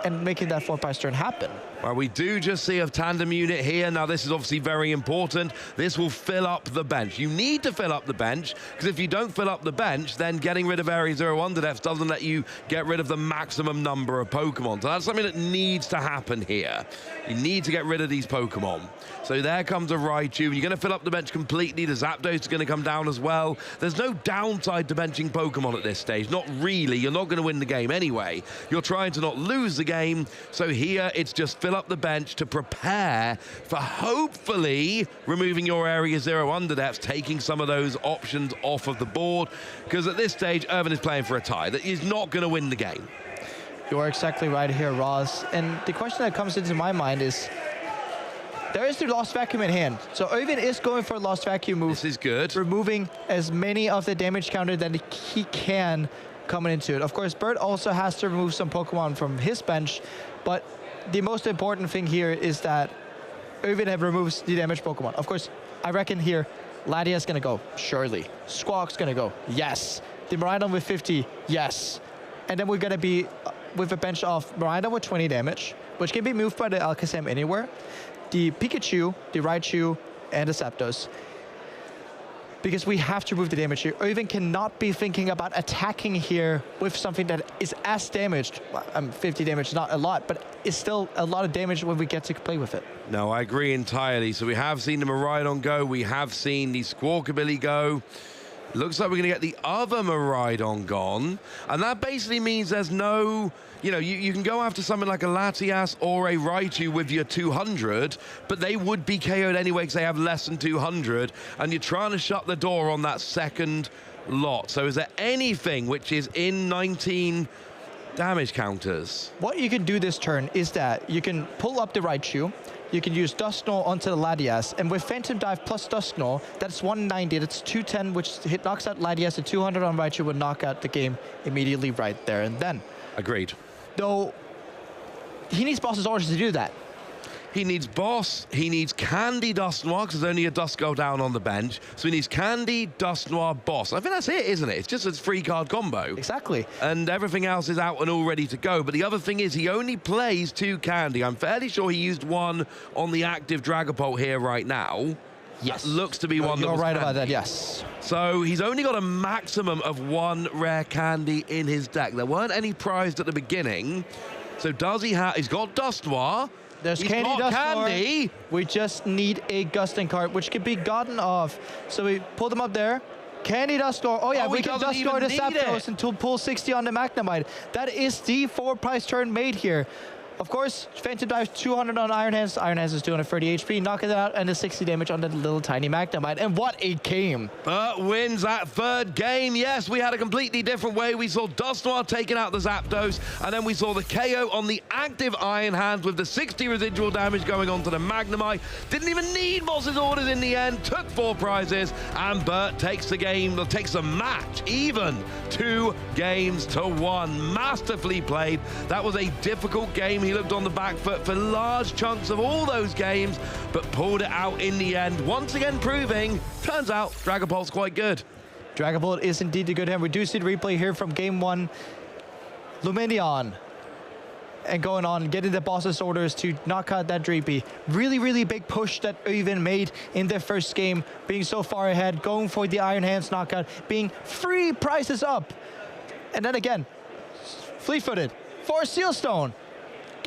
and making that 4-prize turn happen. Well, we do just see a tandem unit here. Now, this is obviously very important. This will fill up the bench. You need to fill up the bench, because if you don't fill up the bench, then getting rid of Area 0 Underdepths doesn't let you get rid of the maximum number of Pokemon. So that's something that needs to happen here. You need to get rid of these Pokemon. So there comes a Raichu. You're going to fill up the bench completely. The Zapdos is going to come down as well. There's no downside to benching Pokemon at this stage. Not really. You're not going to win the game anyway. You're trying to not lose the game. So here, it's just fill up the bench to prepare for hopefully removing your Area 0 Underdepths, taking some of those options off of the board, because at this stage Irvin is playing for a tie. That he's not going to win the game. You are exactly right here, Ross. And the question that comes into my mind is, there is the Lost Vacuum in hand. So Irvin is going for a Lost Vacuum move. This is good. Removing as many of the damage counter that he can coming into it. Of course, Bert also has to remove some Pokemon from his bench, but the most important thing here is that Irvin have removes the damaged Pokemon. Of course, I reckon here, Latia's gonna go, surely. Squawk's gonna go, yes. The Miraidon with 50, yes. And then we're gonna be with a bench of Miraidon with 20 damage, which can be moved by the Alakazam anywhere. The Pikachu, the Raichu, and the Zapdos. Because we have to remove the damage here. Irvin cannot be thinking about attacking here with something that is as damaged. 50 damage is not a lot, but it's still a lot of damage when we get to play with it. No, I agree entirely. So we have seen the Miraidon go. We have seen the Squawkabilly go. Looks like we're going to get the other Miraidon gone. And that basically means there's no... You know, you can go after something like a Latias or a Raichu with your 200, but they would be KO'd anyway because they have less than 200, and you're trying to shut the door on that second lot. So is there anything which is in 19 damage counters? What you can do this turn is that you can pull up the Raichu, you can use Dusknoll onto the Latias, and with Phantom Dive plus Dusknoll, that's 190, that's 210, which knocks out Latias, and 200 on Raichu would knock out the game immediately right there and then. Agreed. Though, he needs Boss's orders to do that. He needs Boss, he needs Candy, Dust Noir, because there's only a Dust go down on the bench. So he needs Candy, Dust Noir, Boss. I think that's it, isn't it? It's just a 3-card combo. Exactly. And everything else is out and all ready to go. But the other thing is he only plays 2 Candy. I'm fairly sure he used 1 on the active Dragapult here right now. Yes. That looks to be one that You're was right Candy. about that, yes. So he's only got a maximum of 1 rare Candy in his deck. There weren't any prized at the beginning. So does he have... He's got Dust Noir. There's He's Candy, got Dust Candy. Noir. We just need a Gusting card, which can be gotten off. So we pull them up there. Candy, Dust Noir. Oh yeah, we can Dust Noir the Zapdos until pull 60 on the Magnemite. That is the 4-prize turn made here. Of course, Phantom Dive 200 on Iron Hands. Iron Hands is 230 HP, knocking it out, and the 60 damage on the little tiny Magnemite. And what a game! Bert wins that 3rd game. Yes, we had a completely different way. We saw Dust Noir taking out the Zapdos, and then we saw the KO on the active Iron Hands with the 60 residual damage going on to the Magnemite. Didn't even need Boss's orders in the end, took 4 prizes, and Bert takes the game, takes the match even 2 games to 1. Masterfully played. That was a difficult game. He looked on the back foot for large chunks of all those games, but pulled it out in the end. Once again proving, turns out, Dragapult's quite good. Dragapult is indeed a good hand. We do see the replay here from game 1. Lumineon. And going on, getting the Boss's orders to knock out that Dreepy. Really, really big push that Irvin made in their first game, being so far ahead, going for the Iron Hands knockout, being 3 prizes up. And then again, fleet-footed for Sealstone.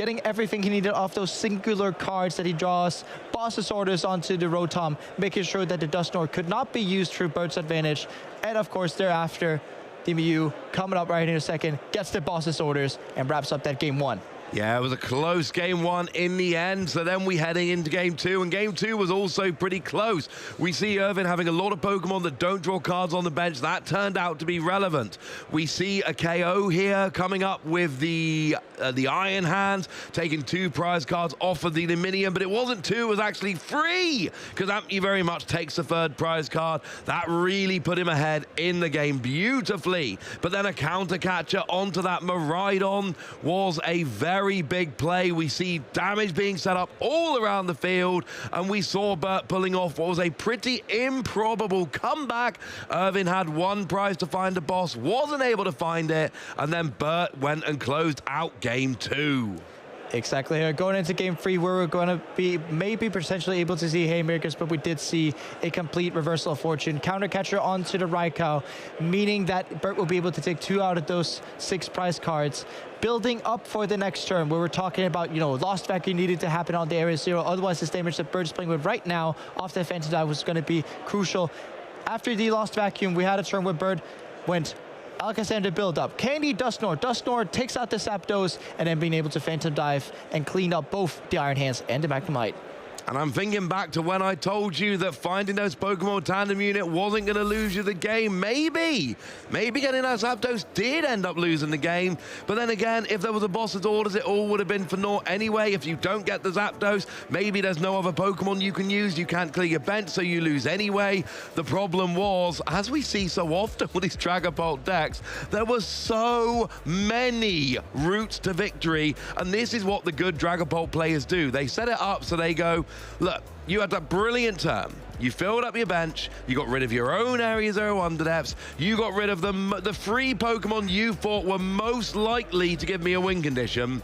getting everything he needed off those singular cards that he draws, boss's orders onto the Rotom, making sure that the Dusknoir could not be used through Bird's advantage. And of course, thereafter, the Mew coming up right in a second, gets the boss's orders and wraps up that game 1. Yeah, it was a close game 1 in the end. So then we heading into game 2, and game 2 was also pretty close. We see Irvin having a lot of Pokemon that don't draw cards on the bench. That turned out to be relevant. We see a KO here coming up with the Iron Hands, taking 2 prize cards off of the Dominion, but it wasn't 2, it was actually 3, because Ampy very much takes the 3rd prize card. That really put him ahead in the game beautifully. But then a counter catcher onto that Miraidon was a very big play. We see damage being set up all around the field, and we saw Bert pulling off what was a pretty improbable comeback. Irvin had 1 prize to find a boss, wasn't able to find it, and then Bert went and closed out game 2. Exactly. Going into game 3, we were going to be maybe potentially able to see haymakers, but we did see a complete reversal of fortune. Counter catcher onto the Raikou, meaning that Bert will be able to take 2 out of those 6 prize cards. Building up for the next turn, where we're talking about, Lost Vacuum needed to happen on the Area 0. Otherwise, this damage that Bert's playing with right now off the Phantom Dive was going to be crucial. After the Lost Vacuum, we had a turn where Bert went Alakazam to build up. Candy, Dusknoir. Dusknoir takes out the Zapdos, and then being able to Phantom Dive and clean up both the Iron Hands and the Magnemite. And I'm thinking back to when I told you that finding those Pokemon Tandem unit wasn't going to lose you the game. Maybe getting that Zapdos did end up losing the game. But then again, if there was a boss's orders, it all would have been for naught anyway. If you don't get the Zapdos, maybe there's no other Pokemon you can use. You can't clear your bench, so you lose anyway. The problem was, as we see so often with these Dragapult decks, there were so many routes to victory. And this is what the good Dragapult players do. They set it up so they go, look, you had that brilliant turn. You filled up your bench. You got rid of your own Area 0 Underdepths. You got rid of the 3 Pokemon you thought were most likely to give me a win condition.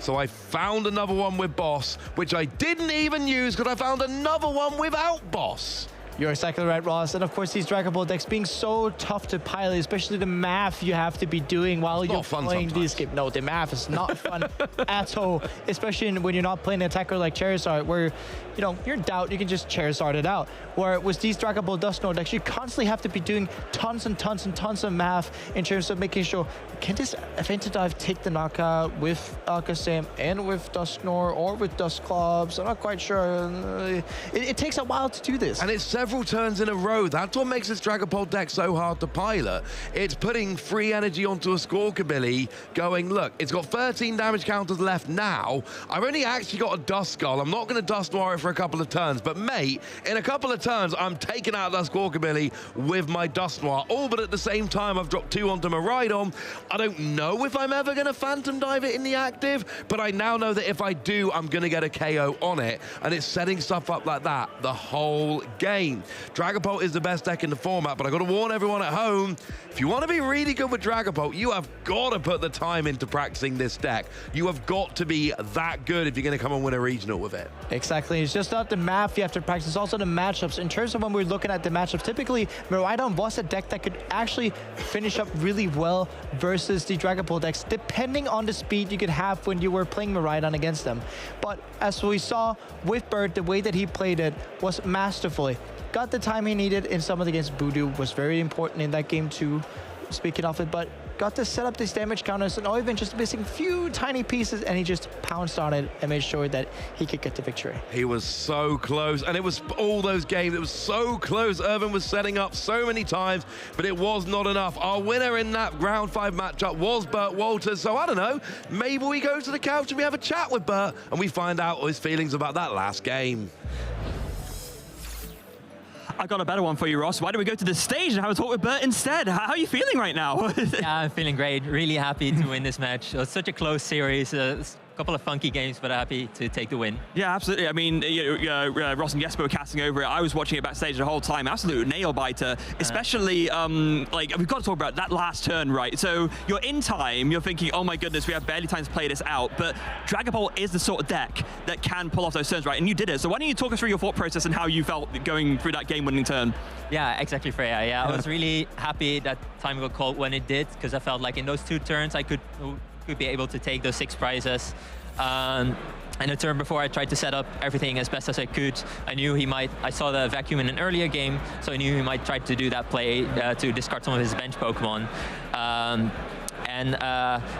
So I found another one with Boss, which I didn't even use because I found another one without Boss. You're exactly right, Ross. And of course, these Dragon Ball decks being so tough to pilot, especially the math you have to be doing while you're playing these games. No, the math is not fun at all, especially when you're not playing an attacker like Charizard, where, you're in doubt, you can just Charizard it out. Where with these Dragon Ball Dusknoir decks, you constantly have to be doing tons and tons and tons of math in terms of making sure, can this Phantom Dive take the knockout with Alakazam and with Dusknoir or with Dusclops? I'm not quite sure. It takes a while to do this. And it's several turns in a row. That's what makes this Dragapult deck so hard to pilot. It's putting free energy onto a Squawkabilly, going, look, it's got 13 damage counters left now. I've only actually got a Duskull. I'm not going to Dusknoir it for a couple of turns, but mate, in a couple of turns, I'm taking out that Squawkabilly with my Dusknoir. All but at the same time, I've dropped 2 onto Miraidon. I don't know if I'm ever going to Phantom Dive it in the active, but I now know that if I do, I'm going to get a KO on it, and it's setting stuff up like that the whole game. Dragapult is the best deck in the format, but I got to warn everyone at home, if you want to be really good with Dragapult, you have got to put the time into practicing this deck. You have got to be that good if you're going to come and win a regional with it. Exactly. It's just not the math you have to practice, it's also the matchups. In terms of when we're looking at the matchups, typically Miraidon was a deck that could actually finish up really well versus the Dragapult decks, depending on the speed you could have when you were playing Miraidon against them. But as we saw with Bird, the way that he played it was masterfully. Got the time he needed in some of the games. Voodoo was very important in that game too, speaking of it, but got to set up these damage counters and even just missing a few tiny pieces, and he just pounced on it and made sure that he could get the victory. He was so close, and it was all those games, it was so close. Irvin was setting up so many times, but it was not enough. Our winner in that round 5 matchup was Bert Walters, so I don't know, maybe we go to the couch and we have a chat with Bert and we find out his feelings about that last game. I got a better one for you, Ross. Why don't we go to the stage and have a talk with Bert instead? How are you feeling right now? Yeah, I'm feeling great. Really happy to win this match. It was such a close series. A couple of funky games, but happy to take the win. Yeah, absolutely. I mean, Ross and Jesper were casting over it. I was watching it backstage the whole time. Absolute nail biter. Especially, like, we've got to talk about that last turn, right? So you're in time. You're thinking, oh my goodness, we have barely time to play this out. But Dragapult is the sort of deck that can pull off those turns, right? And you did it. So why don't you talk us through your thought process and how you felt going through that game-winning turn? Yeah, exactly, Freya. Yeah, I was really happy that time got called when it did, because I felt like in those 2 turns I could could be able to take those 6 prizes. And the turn before, I tried to set up everything as best as I could. I knew he might, I saw the vacuum in an earlier game, so I knew he might try to do that play to discard some of his bench Pokemon.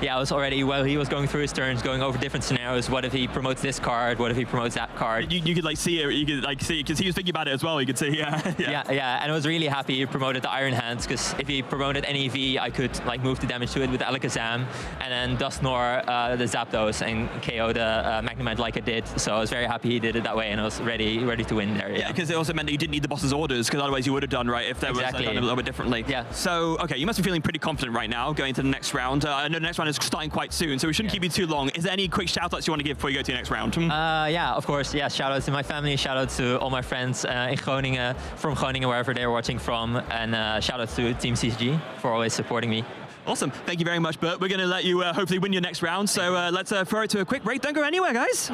Yeah, I was already, while he was going through his turns, going over different scenarios. What if he promotes this card? What if he promotes that card? You could like see it, you could like see it, because he was thinking about it as well, you could see, Yeah, and I was really happy he promoted the Iron Hands, because if he promoted NEV, I could like move the damage to it with Alakazam, and then Dusknoir the Zapdos and KO the Magnemite like I did. So I was very happy he did it that way, and I was ready to win there. Yeah, because it also meant that you didn't need the boss's orders, because otherwise you would have done, right, if they were done a little bit differently. Yeah. So, okay, you must be feeling pretty confident right now going into the next round. I know the next round is starting quite soon, so we shouldn't keep you too long. Is there any quick shout-outs you want to give before you go to your next round? Yeah, of course. Yeah, shout-outs to my family, shout-outs to all my friends in Groningen, from Groningen, wherever they're watching from, and shout-outs to Team TCG for always supporting me. Awesome. Thank you very much, Bert. We're going to let you hopefully win your next round, so let's throw it to a quick break. Don't go anywhere, guys.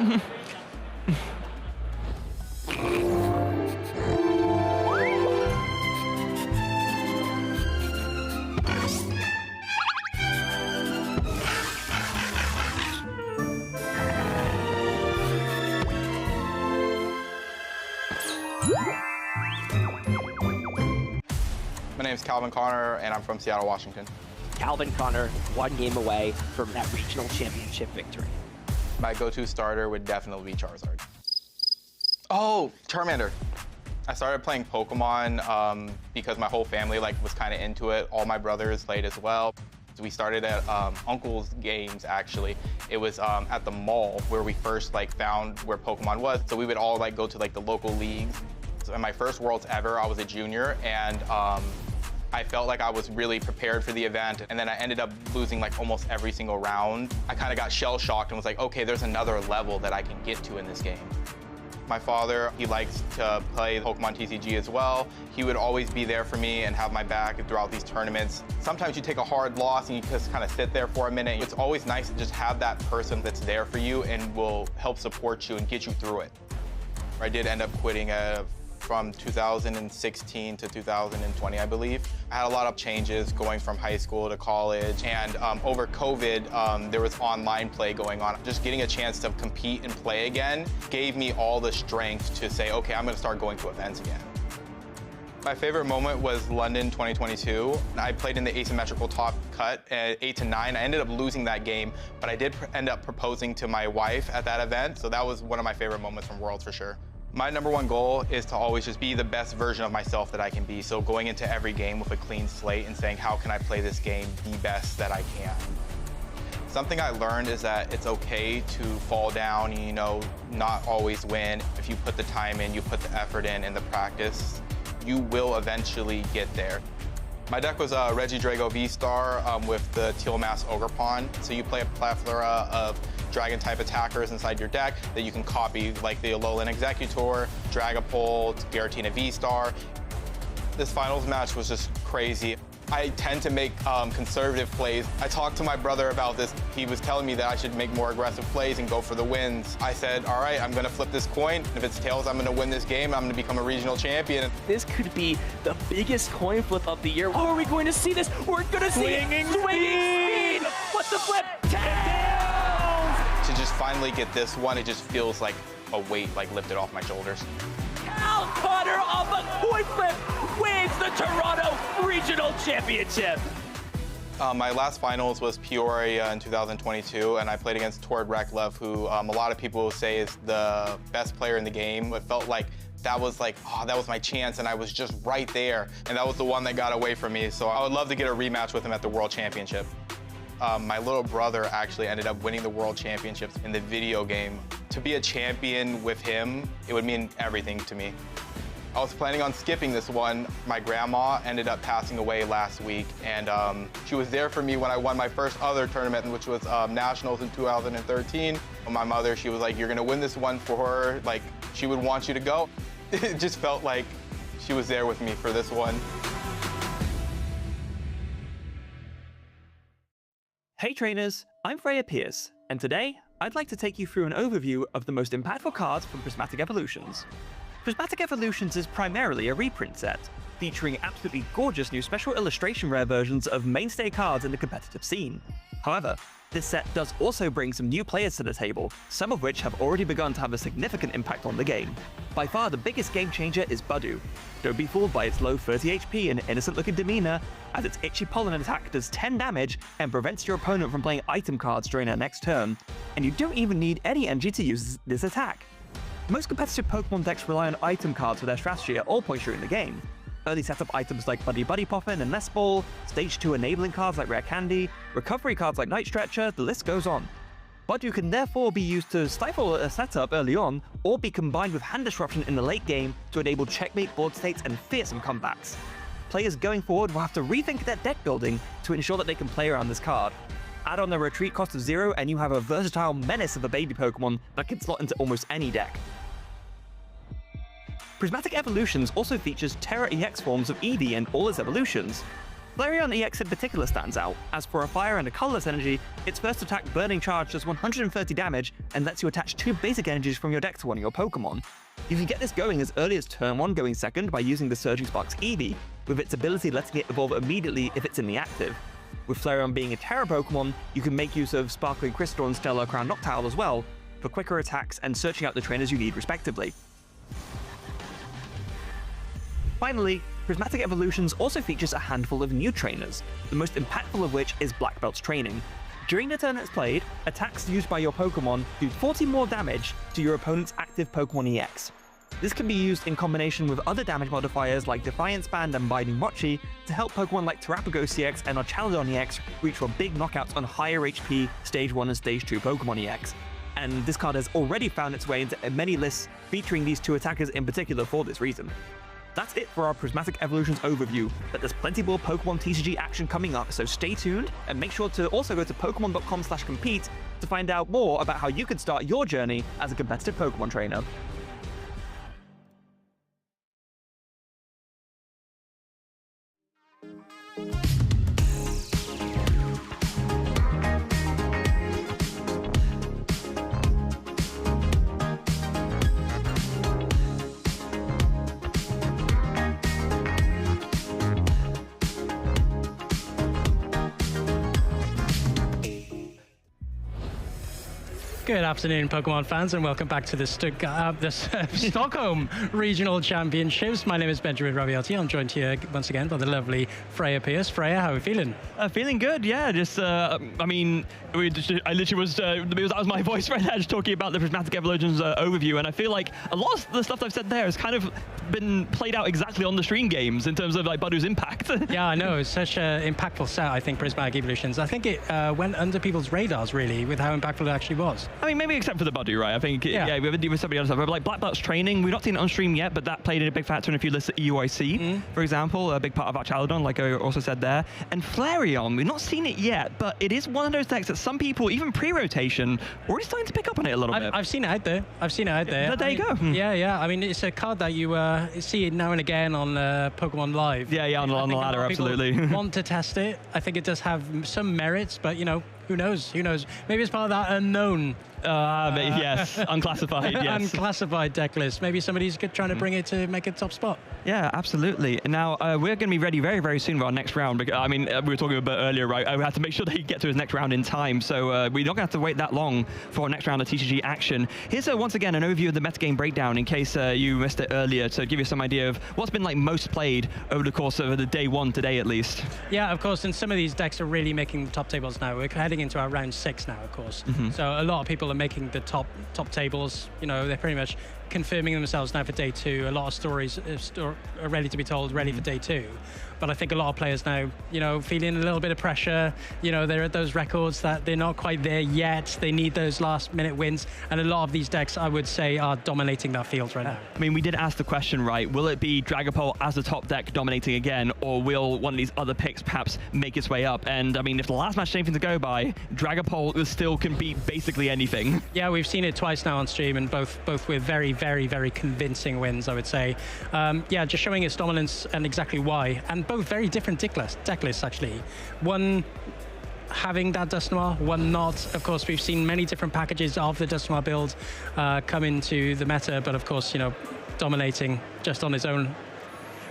My name is Calvin Connor, and I'm from Seattle, Washington. Calvin Connor, 1 game away from that regional championship victory. My go-to starter would definitely be Charizard. Oh, Charmander. I started playing Pokemon because my whole family was kind of into it. All my brothers played as well. We started at Uncle's games, actually. It was at the mall where we first found where Pokemon was. So we would all go to the local leagues. So in my first Worlds ever, I was a junior, and I felt like I was really prepared for the event, and then I ended up losing almost every single round. I kind of got shell-shocked and was like, okay, there's another level that I can get to in this game. My father, he likes to play Pokemon TCG as well. He would always be there for me and have my back throughout these tournaments. Sometimes you take a hard loss and you just kind of sit there for a minute. It's always nice to just have that person that's there for you and will help support you and get you through it. I did end up quitting from 2016 to 2020, I believe. I had a lot of changes going from high school to college, and over COVID, there was online play going on. Just getting a chance to compete and play again gave me all the strength to say, okay, I'm gonna start going to events again. My favorite moment was London 2022. I played in the asymmetrical top cut at 8-9. I ended up losing that game, but I did end up proposing to my wife at that event, so that was one of my favorite moments from Worlds for sure. My #1 goal is to always just be the best version of myself that I can be. So going into every game with a clean slate and saying, how can I play this game the best that I can? Something I learned is that it's okay to fall down, not always win. If you put the time in, you put the effort in and the practice, you will eventually get there. My deck was a Regidrago V-Star with the Teal Mass Ogerpon. So you play a plethora of Dragon-type attackers inside your deck that you can copy, like the Alolan Executor, Dragapult, Giratina V-Star. This finals match was just crazy. I tend to make conservative plays. I talked to my brother about this. He was telling me that I should make more aggressive plays and go for the wins. I said, all right, I'm gonna flip this coin. If it's tails, I'm gonna win this game. I'm gonna become a regional champion. This could be the biggest coin flip of the year. Oh, are we going to see this? We're gonna see Swinging speed! What's the flip? Tails! To just finally get this one, it just feels like a weight lifted off my shoulders. Cal Connor off a coin flip wins the Toronto Regional Championship. My last finals was Peoria in 2022, and I played against Tord Reklev, who a lot of people say is the best player in the game. It felt like that was that was my chance, and I was just right there, and that was the one that got away from me. So I would love to get a rematch with him at the World Championship. My little brother actually ended up winning the World Championships in the video game. To be a champion with him, it would mean everything to me. I was planning on skipping this one. My grandma ended up passing away last week, and she was there for me when I won my first other tournament, which was Nationals in 2013. My mother, she was like, you're gonna win this one for her. She would want you to go. It just felt like she was there with me for this one. Hey trainers, I'm Freya Pierce, and today I'd like to take you through an overview of the most impactful cards from Prismatic Evolutions. Prismatic Evolutions is primarily a reprint set, featuring absolutely gorgeous new special illustration rare versions of mainstay cards in the competitive scene. However, this set does also bring some new players to the table, some of which have already begun to have a significant impact on the game. By far the biggest game changer is Budu. Don't be fooled by its low 30 HP and innocent-looking demeanor, as its Itchy Pollen attack does 10 damage and prevents your opponent from playing item cards during their next turn, and you don't even need any energy to use this attack. Most competitive Pokemon decks rely on item cards for their strategy at all points during the game. Early setup items like Buddy Buddy Poffin and Nest Ball, Stage 2 enabling cards like Rare Candy, recovery cards like Night Stretcher, the list goes on. Budu can therefore be used to stifle a setup early on, or be combined with hand disruption in the late game to enable checkmate board states and fearsome comebacks. Players going forward will have to rethink their deck building to ensure that they can play around this card. Add on a retreat cost of 0 and you have a versatile menace of a baby Pokemon that can slot into almost any deck. Prismatic Evolutions also features Terra EX forms of Eevee and all its evolutions. Flareon EX in particular stands out, as for a fire and a colorless energy, its first attack Burning Charge does 130 damage and lets you attach 2 basic energies from your deck to one of your Pokemon. You can get this going as early as turn 1 going second by using the Surging Sparks Eevee, with its ability letting it evolve immediately if it's in the active. With Flareon being a Terra Pokemon, you can make use of Sparkling Crystal and Stellar Crown Noctowl as well, for quicker attacks and searching out the trainers you need respectively. Finally, Prismatic Evolutions also features a handful of new trainers, the most impactful of which is Black Belt's training. During the turn it's played, attacks used by your Pokemon do 40 more damage to your opponent's active Pokemon EX. This can be used in combination with other damage modifiers like Defiance Band and Binding Mochi to help Pokemon like Terapagos EX and Archaludon EX reach for big knockouts on higher HP Stage 1 and Stage 2 Pokemon EX. And this card has already found its way into many lists featuring these 2 attackers in particular for this reason. That's it for our Prismatic Evolutions overview, but there's plenty more Pokemon TCG action coming up, so stay tuned, and make sure to also go to Pokemon.com/compete to find out more about how you can start your journey as a competitive Pokemon trainer. Good afternoon, Pokemon fans, and welcome back to the Stockholm Regional Championships. My name is Benjamin Rabioti. I'm joined here once again by the lovely Freya Pierce. Freya, how are we feeling? Feeling good, yeah. Just, I mean, I literally was, that was my voice right there, just talking about the Prismatic Evolutions overview, and I feel like a lot of the stuff I've said there has kind of been played out exactly on the stream games in terms of like Budu's impact. Yeah, I know. It's such an impactful set, I think, Prismatic Evolutions. I think it went under people's radars, really, with how impactful it actually was. I mean, maybe except for the Budu, right? I think, yeah we have a deal with somebody else. But like Black Belt's training, we've not seen it on stream yet, but that played a big factor in a few lists at EUIC, for example, a big part of Archaludon, like I also said there. And Flareon, we've not seen it yet, but it is one of those decks that some people, even pre-rotation, already starting to pick up on it a little bit. I've seen it out there. There you go. Yeah. I mean, it's a card that you see now and again on Pokemon Live. Yeah, on the ladder, absolutely. Want to test it. I think it does have some merits, but, you know, who knows? Maybe it's part of that unknown. Yes, unclassified, yes. Unclassified deck list. Maybe somebody's trying to bring it to make a top spot. Yeah, absolutely. Now, we're going to be ready very, very soon for our next round. Because, I mean, we were talking about earlier, right? We had to make sure that he get to his next round in time. So we're not going to have to wait that long for our next round of TCG action. Here's, once again, an overview of the metagame breakdown in case you missed it earlier, to give you some idea of what's been like most played over the course of the day 1 today, at least. Yeah, of course. And some of these decks are really making top tables now. We're heading into our round 6 now, of course. So a lot of people are making the top tables. You know, they're pretty much confirming themselves now for day 2. A lot of stories are ready to be told, ready for day 2. But I think a lot of players now, you know, feeling a little bit of pressure. You know, they're at those records that they're not quite there yet. They need those last-minute wins. And a lot of these decks, I would say, are dominating that field right now. I mean, we did ask the question, right? Will it be Dragapult as the top deck dominating again, or will one of these other picks perhaps make its way up? And, I mean, if the last match is anything to go by, Dragapult still can beat basically anything. Yeah, we've seen it twice now on stream, and both with very, very, very convincing wins, I would say. Yeah, just showing its dominance and exactly why. And both very different deck lists, actually. One having that Dusknoir, one not. Of course, we've seen many different packages of the Dusknoir build come into the meta, but of course, you know, dominating just on its own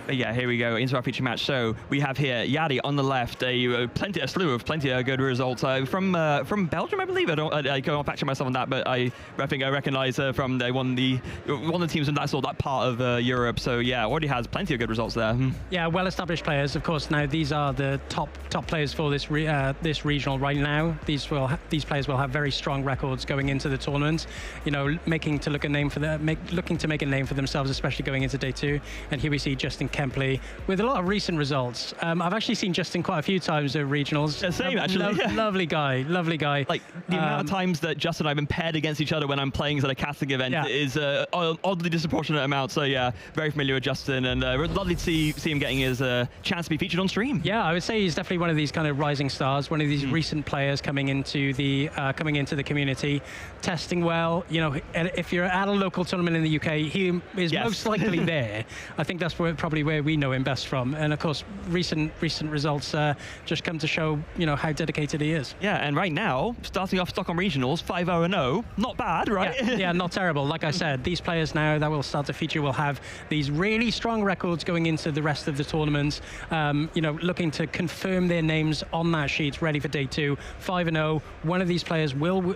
But yeah, here we go into our feature match. So we have here Yadi on the left, a slew of plenty of good results from Belgium, I believe. I can't fact check myself on that, but I think I recognise from one of the teams in that part of Europe. So yeah, already has plenty of good results there. Yeah, well-established players, of course. Now these are the top players for this this regional right now. These players will have very strong records going into the tournament. You know, looking to make a name for themselves, especially going into day 2. And here we see Justin Kempley with a lot of recent results. I've actually seen Justin quite a few times at regionals. Yeah, same actually. Lovely guy. Like the amount of times that Justin and I have been paired against each other when I'm playing at a casting event is oddly disproportionate amount. So yeah, very familiar with Justin, and lovely to see him getting his chance to be featured on stream. Yeah, I would say he's definitely one of these kind of rising stars, one of these recent players coming into the community, testing well. You know, if you're at a local tournament in the UK, he is most likely there. I think that's probably where we know him best from. And of course, recent results just come to show, you know, how dedicated he is. Yeah, and right now, starting off Stockholm Regionals, 5-0-0, not bad, right? Yeah, not terrible. Like I said, these players now that will start to feature will have these really strong records going into the rest of the tournament. You know, looking to confirm their names on that sheet, ready for day 2. 5-0. One of these players will,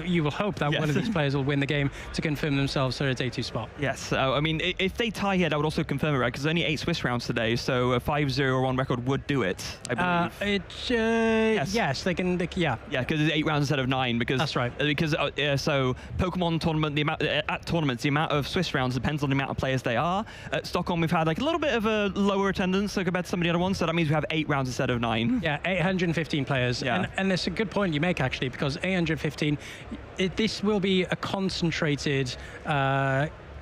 you will hope that one of these players will win the game to confirm themselves for a day 2 spot. Yes, I mean, if they tie here, that would also confirm it, right? Because there's only 8 Swiss rounds today, so a 5-0-1 record would do it, I believe. Yes, they can. Yeah, because it's 8 rounds instead of 9. Because that's right. Because so Pokemon tournament, at tournaments, the amount of Swiss rounds depends on the amount of players they are. At Stockholm, we've had like a little bit of a lower attendance compared to some of the other ones, so that means we have 8 rounds instead of 9. Yeah, 815 players. Yeah. And it's a good point you make actually, because 815, this will be a concentrated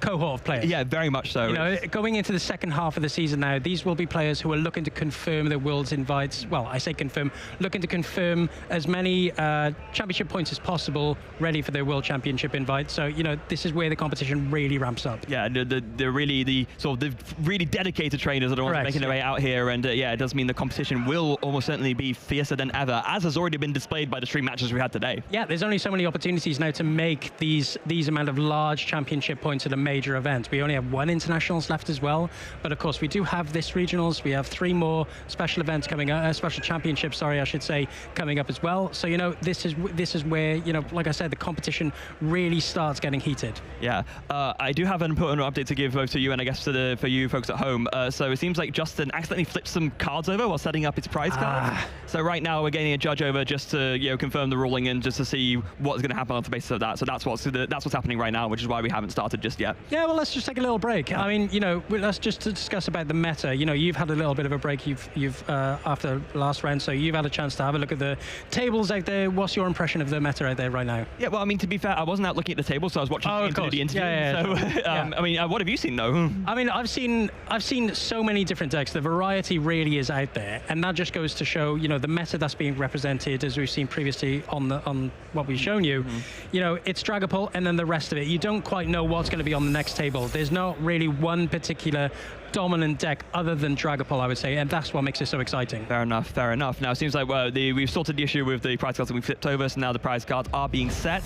cohort of players. Yeah, very much so. You know, going into the second half of the season now, these will be players who are looking to confirm their Worlds invites. Well, I say confirm, looking to confirm as many championship points as possible, ready for their World Championship invite. So, you know, this is where the competition really ramps up. Yeah, the really dedicated trainers are the ones making their way out here, and yeah, it does mean the competition will almost certainly be fiercer than ever, as has already been displayed by the stream matches we had today. Yeah, there's only so many opportunities now to make these amount of large championship points at a major event. We only have 1 internationals left as well, but of course we do have this regionals. We have 3 more special events coming up, special championships, sorry, I should say, coming up as well. So, you know, this is where, you know, like I said, the competition really starts getting heated. Yeah, I do have an important update to give both to you and I guess for you folks at home. So it seems like Justin accidentally flipped some cards over while setting up his prize cards. So right now we're getting a judge over just to, you know, confirm the ruling and just to see what's going to happen on the basis of that. So that's what's happening right now, which is why we haven't started just yet. Yeah, well, let's just take a little break. I mean, you know, let's just discuss about the meta. You know, you've had a little bit of a break. You've after last round, so you've had a chance to have a look at the tables out there. What's your impression of the meta out there right now? Yeah, well, I mean, to be fair, I wasn't out looking at the table, so I was watching the interview. I mean, what have you seen though? I mean, I've seen so many different decks. The variety really is out there, and that just goes to show, you know, the meta that's being represented, as we've seen previously on what we've shown you. You know, it's Dragapult, and then the rest of it, you don't quite know what's going to be on the next table. There's not really one particular dominant deck other than Dragapult, I would say, and that's what makes it so exciting. Fair enough, fair enough. Now, it seems like we've sorted the issue with the prize cards that we flipped over, so now the prize cards are being set.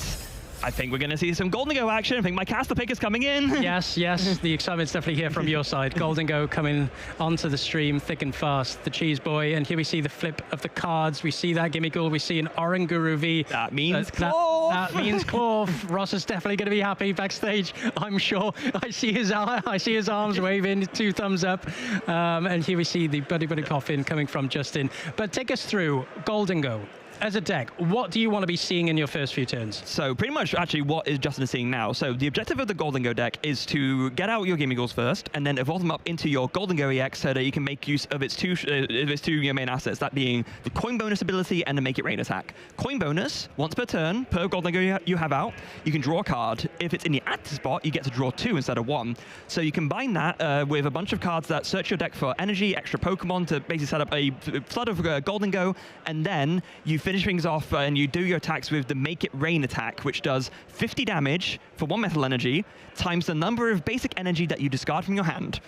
I think we're going to see some Golden Go action. I think my caster pick is coming in. Yes, the excitement's definitely here from your side. Golden Go coming onto the stream thick and fast. The Cheese Boy, and here we see the flip of the cards. We see that Gimmighoul. We see an Oranguru V. That means Claw. That means Claw. Ross is definitely going to be happy backstage, I'm sure. I see his arms waving, 2 thumbs up. And here we see the Buddy Coffin coming from Justin. But take us through Golden Go. As a deck, what do you want to be seeing in your first few turns? So pretty much actually what is Justin seeing now. So the objective of the Golden Go deck is to get out your Gimmighouls first and then evolve them up into your Golden Go EX so that you can make use of its two main assets, that being the coin bonus ability and the Make It Rain attack. Coin bonus, once per turn, per Golden Go you have out, you can draw a card. If it's in the active spot, you get to draw 2 instead of 1. So you combine that with a bunch of cards that search your deck for energy, extra Pokemon to basically set up a flood of Golden Go, and then you finish things off and you do your attacks with the Make It Rain attack, which does 50 damage for 1 metal energy times the number of basic energy that you discard from your hand.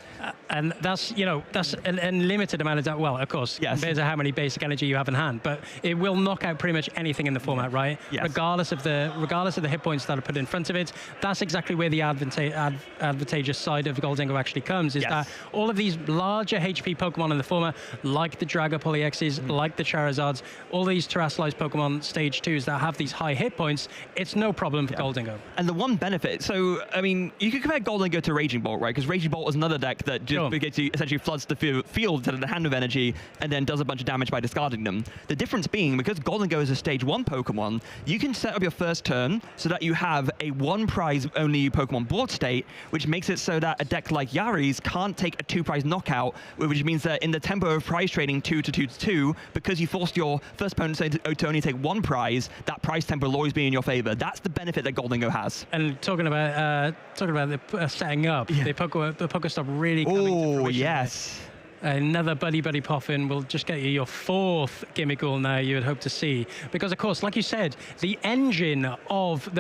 And that's, you know, that's an unlimited amount of that. Well, of course, compared to how many basic energy you have in hand, but it will knock out pretty much anything in the format, right? Yes. Regardless of the hit points that are put in front of it. That's exactly where the advantageous side of Gholdengo actually comes, is that all of these larger HP Pokemon in the format, like the Dragapult EXs, like the Charizards, all these terrestrialized Pokemon stage 2s that have these high hit points, it's no problem for Gholdengo. And the one benefit, so, I mean, you could compare Gholdengo to Raging Bolt, right? Because Raging Bolt is another deck that just essentially floods the field to the hand of energy and then does a bunch of damage by discarding them. The difference being, because Gholdengo is a stage 1 Pokemon, you can set up your first turn so that you have a 1-prize only Pokemon board state, which makes it so that a deck like Yari's can't take a 2-prize knockout, which means that in the tempo of prize trading 2 to 2 to 2, because you forced your first opponent to only take 1 prize, that prize tempo will always be in your favor. That's the benefit that Gholdengo has. And talking about the setting up, the Pokestop really coming to fruition. Yes. Another Buddy Poffin will just get you your 4th Gimmighoul now, you would hope to see. Because, of course, like you said, the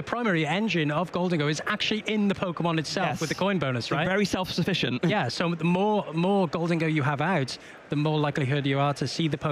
primary engine of Gholdengo is actually in the Pokemon itself with the coin bonus, right? They're very self-sufficient. Yeah, so the more Gholdengo you have out, the more likelihood you are to see the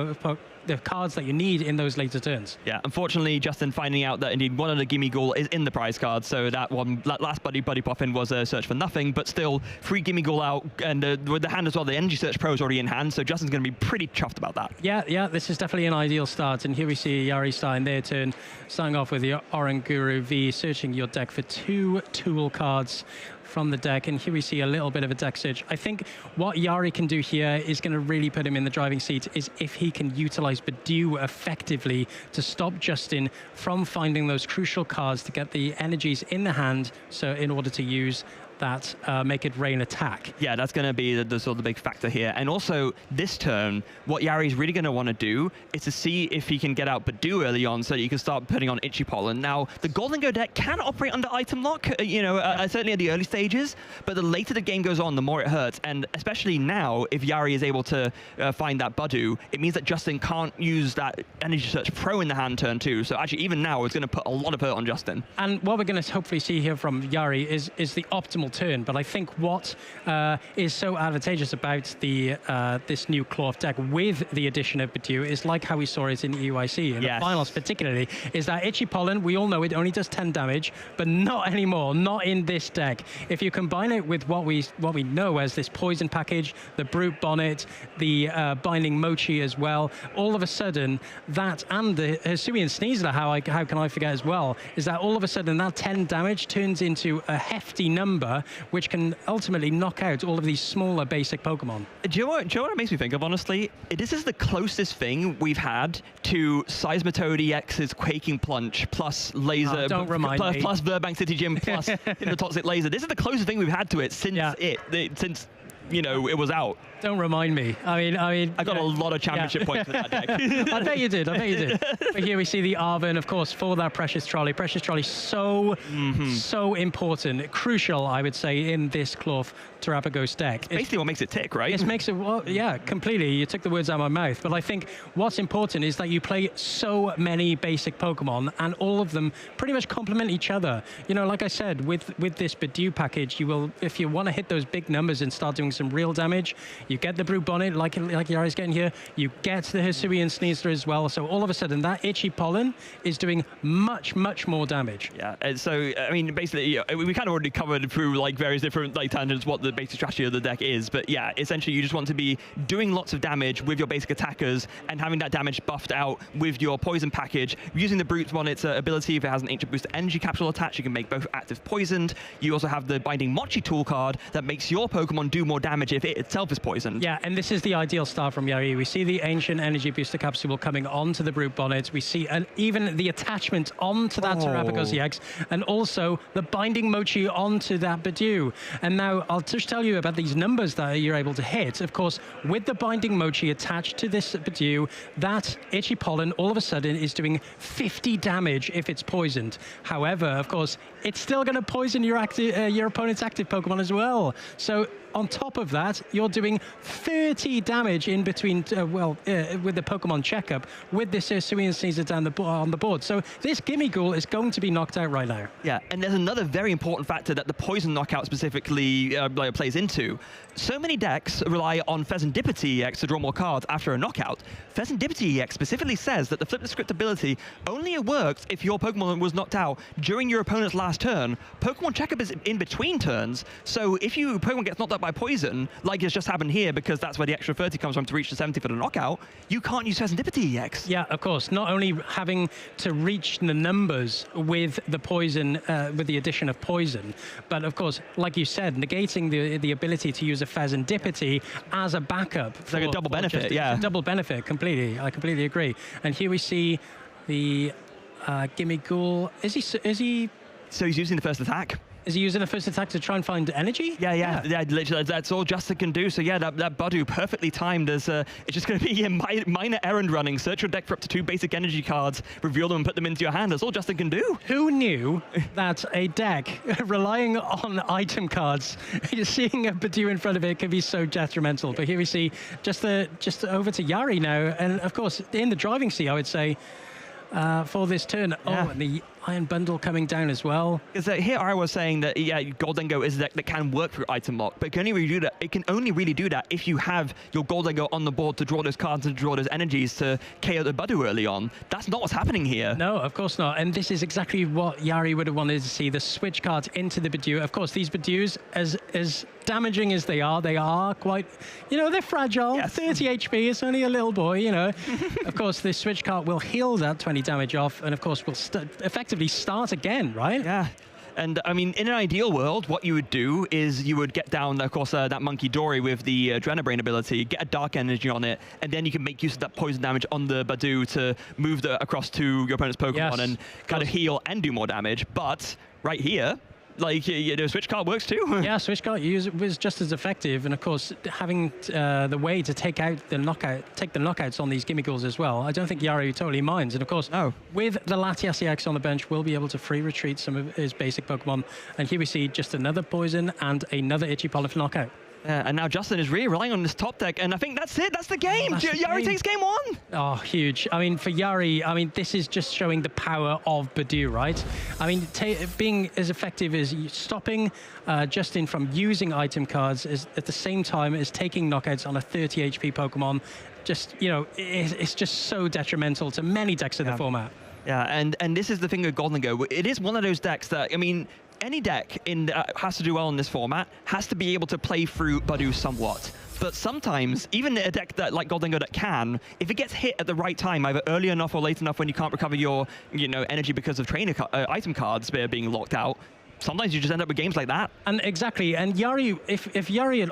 cards that you need in those later turns. Yeah, unfortunately, Justin finding out that indeed one of the Gimmighoul is in the prize card, so that last Buddy Poffin was a search for nothing, but still, 3 Gimmighoul out, and with the hand as well, the Energy Search Pro is already in hand, so Justin's going to be pretty chuffed about that. Yeah, this is definitely an ideal start, and here we see Yari starting their turn, starting off with the Oranguru V, searching your deck for 2 tool cards from the deck, and here we see a little bit of a deck search. I think what Yari can do here is going to really put him in the driving seat, is if he can utilize Bedew effectively to stop Justin from finding those crucial cards to get the energies in the hand, so in order to use that Make It Rain attack. Yeah, that's going to be the sort of the big factor here. And also, this turn, what Yari's really going to want to do is to see if he can get out Bedew early on so that you can start putting on Itchy Pollen. Now, the Gholdengo deck can operate under item lock, certainly at the early stages, but the later the game goes on, the more it hurts. And especially now, if Yari is able to find that Bedew, it means that Justin can't use that Energy Search Pro in the hand turn 2. So actually, even now, it's going to put a lot of hurt on Justin. And what we're going to hopefully see here from Yari is the optimal turn, but I think what is so advantageous about this new Cloth deck with the addition of Bedew is like how we saw it in EUIC, in the finals particularly, is that Itchy Pollen, we all know it only does 10 damage, but not anymore, not in this deck. If you combine it with what we know as this poison package, the Brute Bonnet, the Binding Mochi as well, all of a sudden that, and the Hisuian Sneasler, how can I forget as well, is that all of a sudden that 10 damage turns into a hefty number, which can ultimately knock out all of these smaller basic Pokemon. Do you know what it makes me think of, honestly? This is the closest thing we've had to Seismitoad EX's Quaking Plunge plus Laser, don't remind me. plus Burbank City Gym plus the Toxic Laser. This is the closest thing we've had to it since since it was out. Don't remind me. I got a lot of championship points for that deck. I bet you did. But here we see the Arven, of course, for that Precious Trolley. Precious Trolley, so important, crucial, I would say, in this Cloth Terrapagos deck. It's basically what makes it tick, right? It makes it, well, yeah, completely. You took the words out of my mouth. But I think what's important is that you play so many basic Pokemon, and all of them pretty much complement each other. Like I said, with this Bedew package, you will, if you want to hit those big numbers and start doing some real damage, you get the Brute Bonnet, like Yari's getting here. You get the Hisuian Sneasler as well. So all of a sudden, that Itchy Pollen is doing much, much more damage. Yeah, and so, I mean, basically, we kind of already covered through, various different, tangents what the basic strategy of the deck is. But yeah, essentially, you just want to be doing lots of damage with your basic attackers and having that damage buffed out with your poison package. Using the Brute Bonnet's ability, if it has an Ancient Booster Energy Capsule attached, you can make both active poisoned. You also have the Binding Mochi tool card that makes your Pokemon do more damage if it itself is poisoned. Yeah, and this is the ideal start from Yari. We see the Ancient Energy Booster Capsule coming onto the Brute Bonnet. We see even the attachment onto that Terrapagos EX, and also the Binding Mochi onto that Bedew. And now I'll just tell you about these numbers that you're able to hit. Of course, with the Binding Mochi attached to this Bedew, that Itchy Pollen all of a sudden is doing 50 damage if it's poisoned. However, of course, it's still going to poison your opponent's active Pokemon as well. So On top of that, you're doing 30 damage in between, with the Pokemon checkup, with this Hisuian Sneasel down on the board. So this Gimme Ghoul is going to be knocked out right now. Yeah, and there's another very important factor that the poison knockout specifically plays into. So many decks rely on Pheasantipity EX to draw more cards after a knockout. Pheasantipity EX specifically says that the flip the script ability only works if your Pokemon was knocked out during your opponent's last turn. Pokemon checkup is in between turns, so if your Pokemon gets knocked out by poison, like it's just happened here because that's where the extra 30 comes from to reach the 70 for the knockout, you can't use Pheasantipity EX. Yeah, of course. Not only having to reach the numbers with the poison, with the addition of poison, but of course, like you said, negating the ability to use a Pheasantipity as a backup. It's like a double benefit, yeah. It's a double benefit, completely. I completely agree. And here we see the Gimme Ghoul. Is he? So he's using the first attack. Is he using the first attack to try and find energy? Yeah, literally, that's all Justin can do. So yeah, that Budu perfectly timed as it's just going to be a minor errand running. Search your deck for up to 2 basic energy cards, reveal them and put them into your hand. That's all Justin can do. Who knew that a deck relying on item cards, seeing a Budu in front of it can be so detrimental? But here we see just over to Yari now. And of course, in the driving seat, I would say, for this turn. Yeah. Oh, and the Iron Bundle coming down as well. Because here I was saying that, yeah, Goldengo is a deck that can work through item lock, but it can only really do that if you have your Goldengo on the board to draw those cards and draw those energies to KO the Budu early on. That's not what's happening here. No, of course not. And this is exactly what Yari would have wanted to see, the switch cards into the Budu. Of course, these Budus, as damaging as they are quite, they're fragile. Yes. 30 HP, it's only a little boy, Of course, this switch card will heal that 20 damage off, and of course, will effectively start again, right? Yeah. And I mean, in an ideal world, what you would do is you would get down, of course, that Monkey Dory with the Adrenabrain ability, get a Dark Energy on it, and then you can make use of that poison damage on the Budu to move across to your opponent's Pokemon and kind of heal and do more damage. But right here, switch card works too. Yeah, switch card was just as effective, and of course, having the way to take the knockouts on these Gimme Ghouls as well. I don't think Yari totally minds, and of course, with the Latias EX on the bench, we'll be able to free retreat some of his basic Pokemon. And here we see just another poison and another Itchy Pollen knockout. And now Justin is really relying on this top deck, and I think that's it. That's the game. Yari takes game 1. Oh, huge. I mean, for Yari, this is just showing the power of Budu, right? I mean, being as effective as stopping Justin from using item cards is at the same time as taking knockouts on a 30 HP Pokemon. Just, it's just so detrimental to many decks in the format. Yeah, and this is the thing with Goldengo. It is one of those decks that, any deck has to do well in this format, has to be able to play through Budu somewhat. But sometimes, even a deck that like Goldengo that can, if it gets hit at the right time, either early enough or late enough when you can't recover your energy because of trainer item cards being locked out, sometimes you just end up with games like that. And exactly, and Yari, if Yari had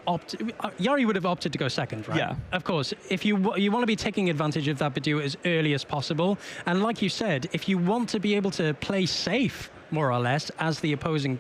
Yari would have opted to go second, right? Yeah. Of course, if you want to be taking advantage of that Budu as early as possible, and like you said, if you want to be able to play safe, more or less, as the opposing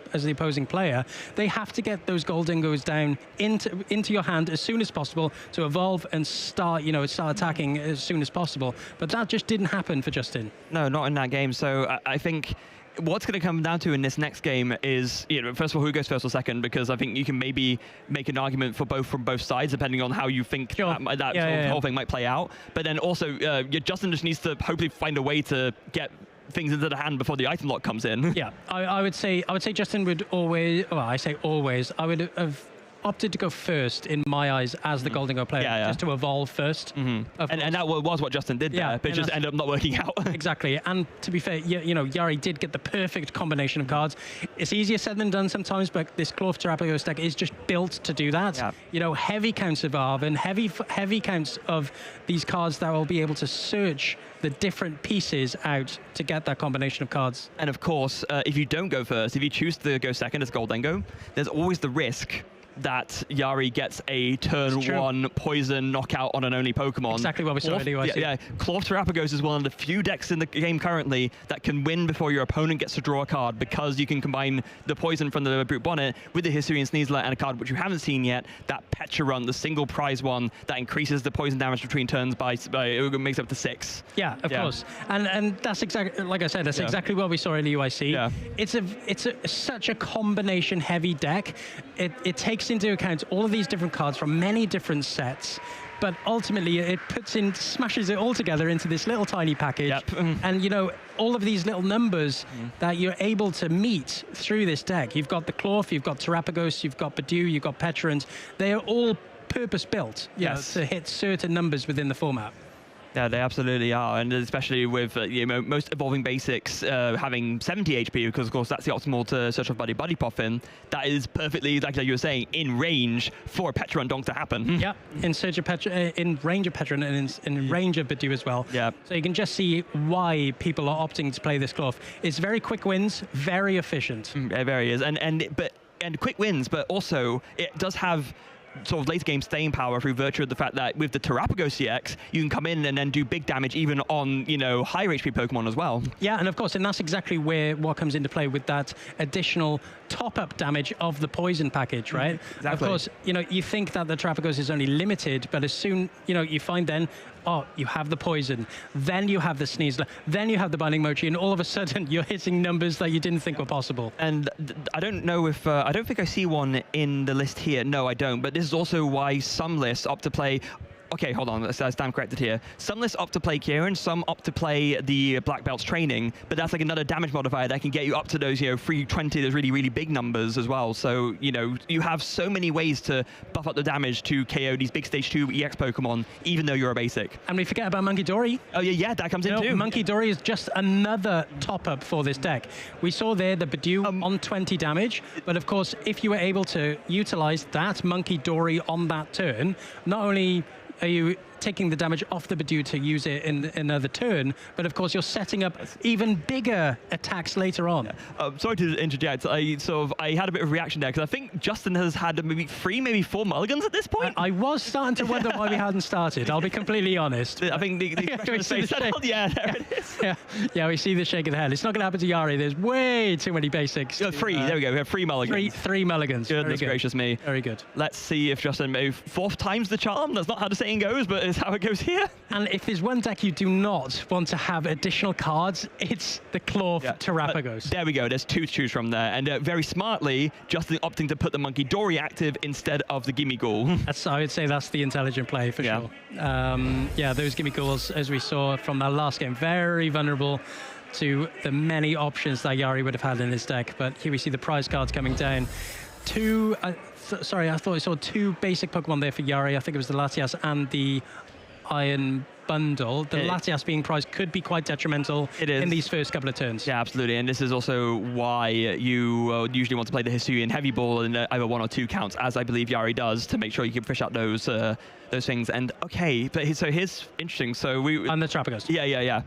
player, they have to get those Goldingos down into your hand as soon as possible to evolve and start attacking as soon as possible. But that just didn't happen for Justin. No, not in that game. So I think what's going to come down to in this next game is, first of all, who goes first or second, because I think you can maybe make an argument from both sides, depending on how you think that whole thing might play out. But then also, Justin just needs to hopefully find a way to get things into the hand before the item lock comes in. Yeah, I would say Justin would always, I would have opted to go first in my eyes as the Goldengo player, just to evolve first. And that was what Justin did there, but it just ended up not working out. Exactly, and to be fair, Yari did get the perfect combination of cards. It's easier said than done sometimes, but this Cloth Terapagos deck is just built to do that. Yeah. Heavy counts of Arven, heavy counts of these cards that will be able to search the different pieces out to get that combination of cards. And of course, if you don't go first, if you choose to go second as Goldengo, there's always the risk that Yari gets a turn 1 poison knockout on an only Pokemon. Exactly what we saw in EUIC. Yeah, Cloth Terapagos is one of the few decks in the game currently that can win before your opponent gets to draw a card, because you can combine the poison from the Brute Bonnet with the Hisuian Sneasler and a card which you haven't seen yet, that Pecharunt, the single prize one that increases the poison damage between turns by it makes up to 6. Yeah, of course. And that's exactly, like I said, that's exactly what we saw in EUIC. Yeah. It's such a combination heavy deck. It takes takes into account all of these different cards from many different sets, but ultimately it smashes it all together into this little tiny package. And you know, all of these little numbers that you're able to meet through this deck. You've got the Clorf, you've got Terrapagos, you've got Badoo, you've got Petrons. They are all purpose-built to hit certain numbers within the format. Yeah, they absolutely are, and especially with you know, most evolving basics having 70 HP, because of course that's the optimal to search off Buddy Puffin. That is perfectly, like you were saying, in range for a Petron Donk to happen. Yeah, in search of in range of Petron and in range of Badoo as well. Yeah. So you can just see why people are opting to play this Clorf. It's very quick wins, very efficient. It very is, and quick wins, but also it does have sort of later game staying power through virtue of the fact that with the Terrapagos CX, you can come in and then do big damage even on, you know, higher HP Pokemon as well. Yeah, and of course, and that's exactly what comes into play with that additional top-up damage of the poison package, right? Exactly. Of course, you know, you think that the Terrapagos is only limited, but as soon, you know, you find then, oh, you have the poison, then you have the Sneasler, then you have the Binding Mochi, and all of a sudden you're hitting numbers that you didn't think were possible. And I don't know if, I don't think I see one in the list here. No, I don't. But this is also why some lists opt to play. Okay, hold on, I stand corrected here. Some lists opt to play Kieran, some opt to play the Black Belt's training, but that's like another damage modifier that can get you up to those, you know, 320, those really, really big numbers as well. So, you know, you have so many ways to buff up the damage to KO these big stage 2 EX Pokemon, even though you're a basic. And we forget about Monkey Dory. Oh yeah, that comes in too. Monkey Dory is just another top-up for this deck. We saw there the Badoo on 20 damage, but of course, if you were able to utilize that Monkey Dory on that turn, not only are you taking the damage off the Badoo to use it in another turn, but of course you're setting up even bigger attacks later on. Sorry to interject, I had a bit of a reaction there, because I think Justin has had maybe 4 mulligans at this point. I was starting to wonder why we hadn't started, I'll be completely honest. I think the yeah, there it is. Yeah, we see the shake of the head. It's not going to happen to Yari, there's way too many basics. There we go, we have 3 mulligans. Three mulligans. Goodness gracious me. Very good. Let's see if Justin maybe 4th time's the charm. That's not how the saying goes, but it's how it goes here. And if there's one deck you do not want to have additional cards, it's the Clorf Terrapagos. There we go, there's 2 to choose from there. And very smartly, Justin opting to put the Monkey Dory active instead of the Gimme Ghoul. I would say that's the intelligent play for sure. Yeah, those Gimme Ghouls, as we saw from that last game, very vulnerable to the many options that Yari would have had in his deck. But here we see the prize cards coming down. Sorry, I thought I saw 2 basic Pokemon there for Yari. I think it was the Latias and the Iron Bundle. The Latias being prized could be quite detrimental in these first couple of turns. Yeah, absolutely. And this is also why you usually want to play the Hisuian Heavy Ball in either 1 or 2 counts, as I believe Yari does, to make sure you can fish out those things. And okay, but so here's interesting. So and the Terrapagos. Yeah.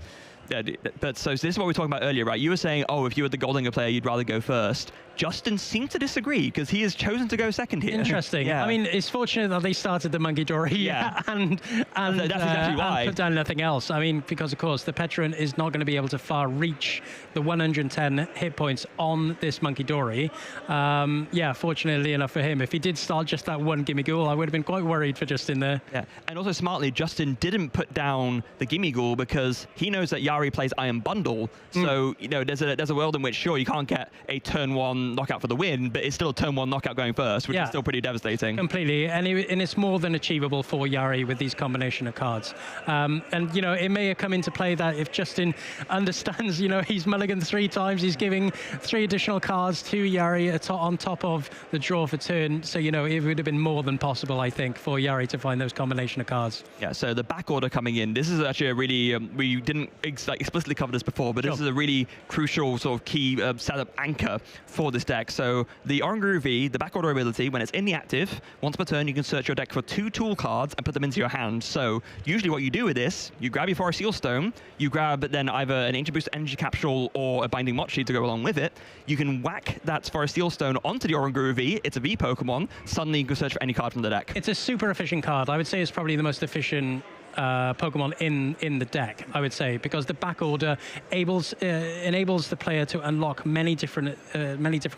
Yeah, but so this is what we were talking about earlier, right? You were saying, oh, if you were the Goldinger player, you'd rather go first. Justin seemed to disagree, because he has chosen to go second here. Interesting. Yeah. I mean, it's fortunate that they started the Monkey Dory and that's exactly why. And put down nothing else. I mean, because of course the Petron is not going to be able to far reach the 110 hit points on this Monkey Dory. Yeah, fortunately enough for him, if he did start just that one Gimme Ghoul, I would have been quite worried for Justin there. Yeah, and also smartly, Justin didn't put down the Gimme Ghoul because he knows that Yari plays Iron Bundle. So, you know, there's a world in which, sure, you can't get a turn 1 knockout for the win, but it's still a turn 1 knockout going first, which is still pretty devastating. Completely, and it's more than achievable for Yari with these combination of cards. And, you know, it may have come into play that if Justin understands, you know, he's mulliganed 3 times, he's giving 3 additional cards to Yari on top of the draw for turn, so, you know, it would have been more than possible, I think, for Yari to find those combination of cards. Yeah, so the back order coming in, this is actually a really, we didn't explicitly cover this before, but this is a really crucial sort of key setup anchor for this deck. So the Oranguru V, the back order ability, when it's in the active, once per turn you can search your deck for 2 tool cards and put them into your hand. So usually what you do with this, you grab your Forest Seal Stone, you grab then either an Ancient Boost Energy Capsule or a Binding Mochi to go along with it. You can whack that Forest Seal Stone onto the Oranguru V, it's a V Pokemon, suddenly you can search for any card from the deck. It's a super efficient card. I would say it's probably the most efficient Pokemon in the deck, I would say, because the back order enables the player to unlock many different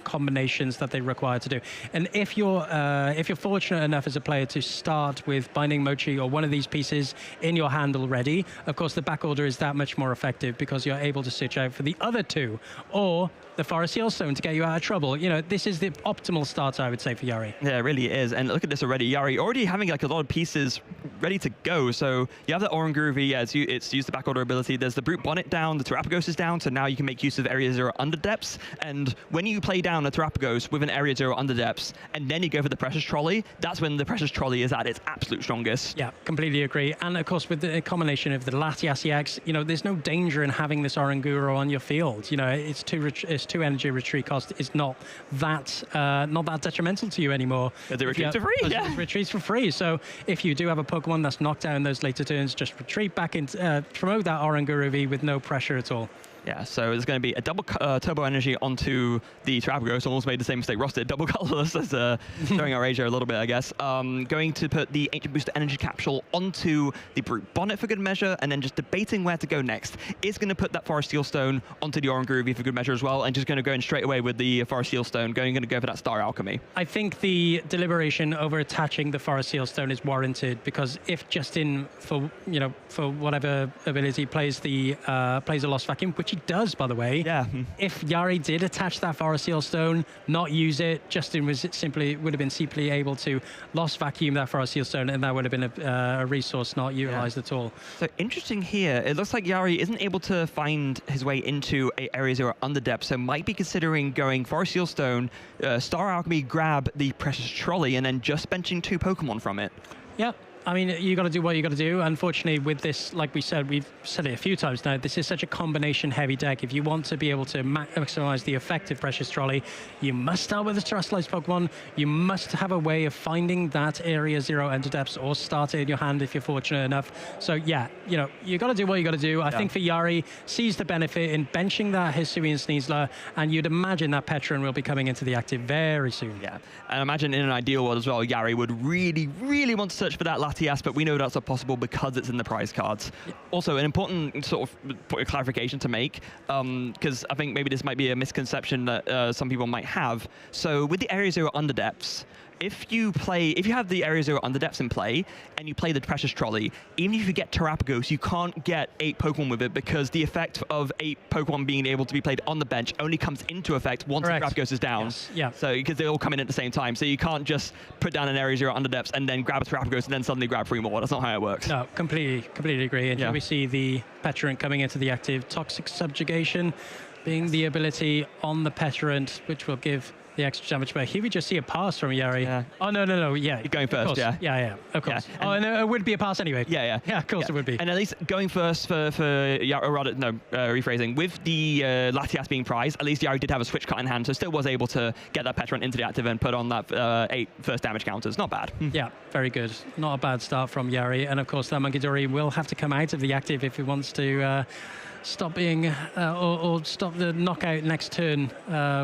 combinations that they require to do. And if you're fortunate enough as a player to start with Binding Mochi or one of these pieces in your hand already, of course the back order is that much more effective because you're able to search out for the other two, or the Forest Seal Stone to get you out of trouble. You know, this is the optimal start, I would say, for Yari. Yeah, it really is. And look at this already. Yari already having like a lot of pieces ready to go. So you have the Oranguru V, it's used the back order ability. There's the Brute Bonnet down, the Terapagos is down, so now you can make use of Area 0 Underdepths. And when you play down a Terapagos with an Area 0 Underdepths, and then you go for the Precious Trolley, that's when the Precious Trolley is at its absolute strongest. Yeah, completely agree. And of course, with the combination of the Latias EX, you know, there's no danger in having this Oranguru on your field. You know, it's two energy retreat cost is not that detrimental to you anymore. The retreats are free. Yeah, retreats for free. So if you do have a Pokemon that's knocked out in those later turns, just retreat back into promote that Oranguru V with no pressure at all. Yeah, so there's going to be a double Turbo Energy onto the Terapagos. Almost made the same mistake Ross did. Double colorless as throwing our Asia a little bit, I guess. Going to put the Ancient Booster Energy Capsule onto the Brute Bonnet for good measure, and then just debating where to go next. Is going to put that Forest Seal Stone onto the Oranguru V for good measure as well, and just going to go in straight away with the Forest Seal Stone, going to go for that Star Alchemy. I think the deliberation over attaching the Forest Seal Stone is warranted, because if Justin, for whatever ability, plays a Lost Vacuum, which he does, by the way. Yeah. If Yari did attach that Forest Seal Stone, not use it, Justin would have been simply able to Lost Vacuum that Forest Seal Stone, and that would have been a resource not utilized at all. So interesting here. It looks like Yari isn't able to find his way into Area 0 Underdepth, so might be considering going Forest Seal Stone, Star Alchemy, grab the Precious Trolley, and then just benching 2 Pokemon from it. Yeah. I mean, you got to do what you got to do. Unfortunately, with this, like we said, we've said it a few times now, this is such a combination-heavy deck. If you want to be able to maximize the effect of Precious Trolley, you must start with a Terrestrialized Pokemon. You must have a way of finding that Area 0 Underdepths, or start it in your hand if you're fortunate enough. So yeah, you know, you got to do what you got to do. I think for Yari, sees the benefit in benching that Hisui and Sneasler, and you'd imagine that Petron will be coming into the active very soon. Yeah, and imagine in an ideal world as well, Yari would really, really want to search for that Latias, but we know that's not possible because it's in the prize cards. Yeah. Also, an important sort of clarification to make, because I think maybe this might be a misconception that some people might have. So with the Area 0 Underdepths, if you have the Area 0 Underdepths in play, and you play the Precious Trolley, even if you get Terapagos, you can't get 8 Pokemon with it, because the effect of 8 Pokemon being able to be played on the bench only comes into effect once the Terapagos is down. Yes. Yeah. So, because they all come in at the same time, so you can't just put down an Area 0 Underdepths and then grab a Terapagos and then suddenly grab 3 more. That's not how it works. No, completely agree. And here we see the Petrant coming into the active. Toxic Subjugation being the ability on the Petrant, which will give the extra damage, but here we just see a pass from Yari. Yeah. Oh, no, yeah. You're going first, yeah. Yeah, of course. Yeah. Oh, and it would be a pass anyway. Yeah. Yeah, of course it would be. And at least going first for Yari, or rather, no, rephrasing, with the Latias being prized, at least Yari did have a switch cut in hand, so still was able to get that Petrant into the active and put on that 8 first damage counters. Not bad. Yeah, very good. Not a bad start from Yari. And of course, that Munkidori will have to come out of the active if he wants to stop being or stop the knockout next turn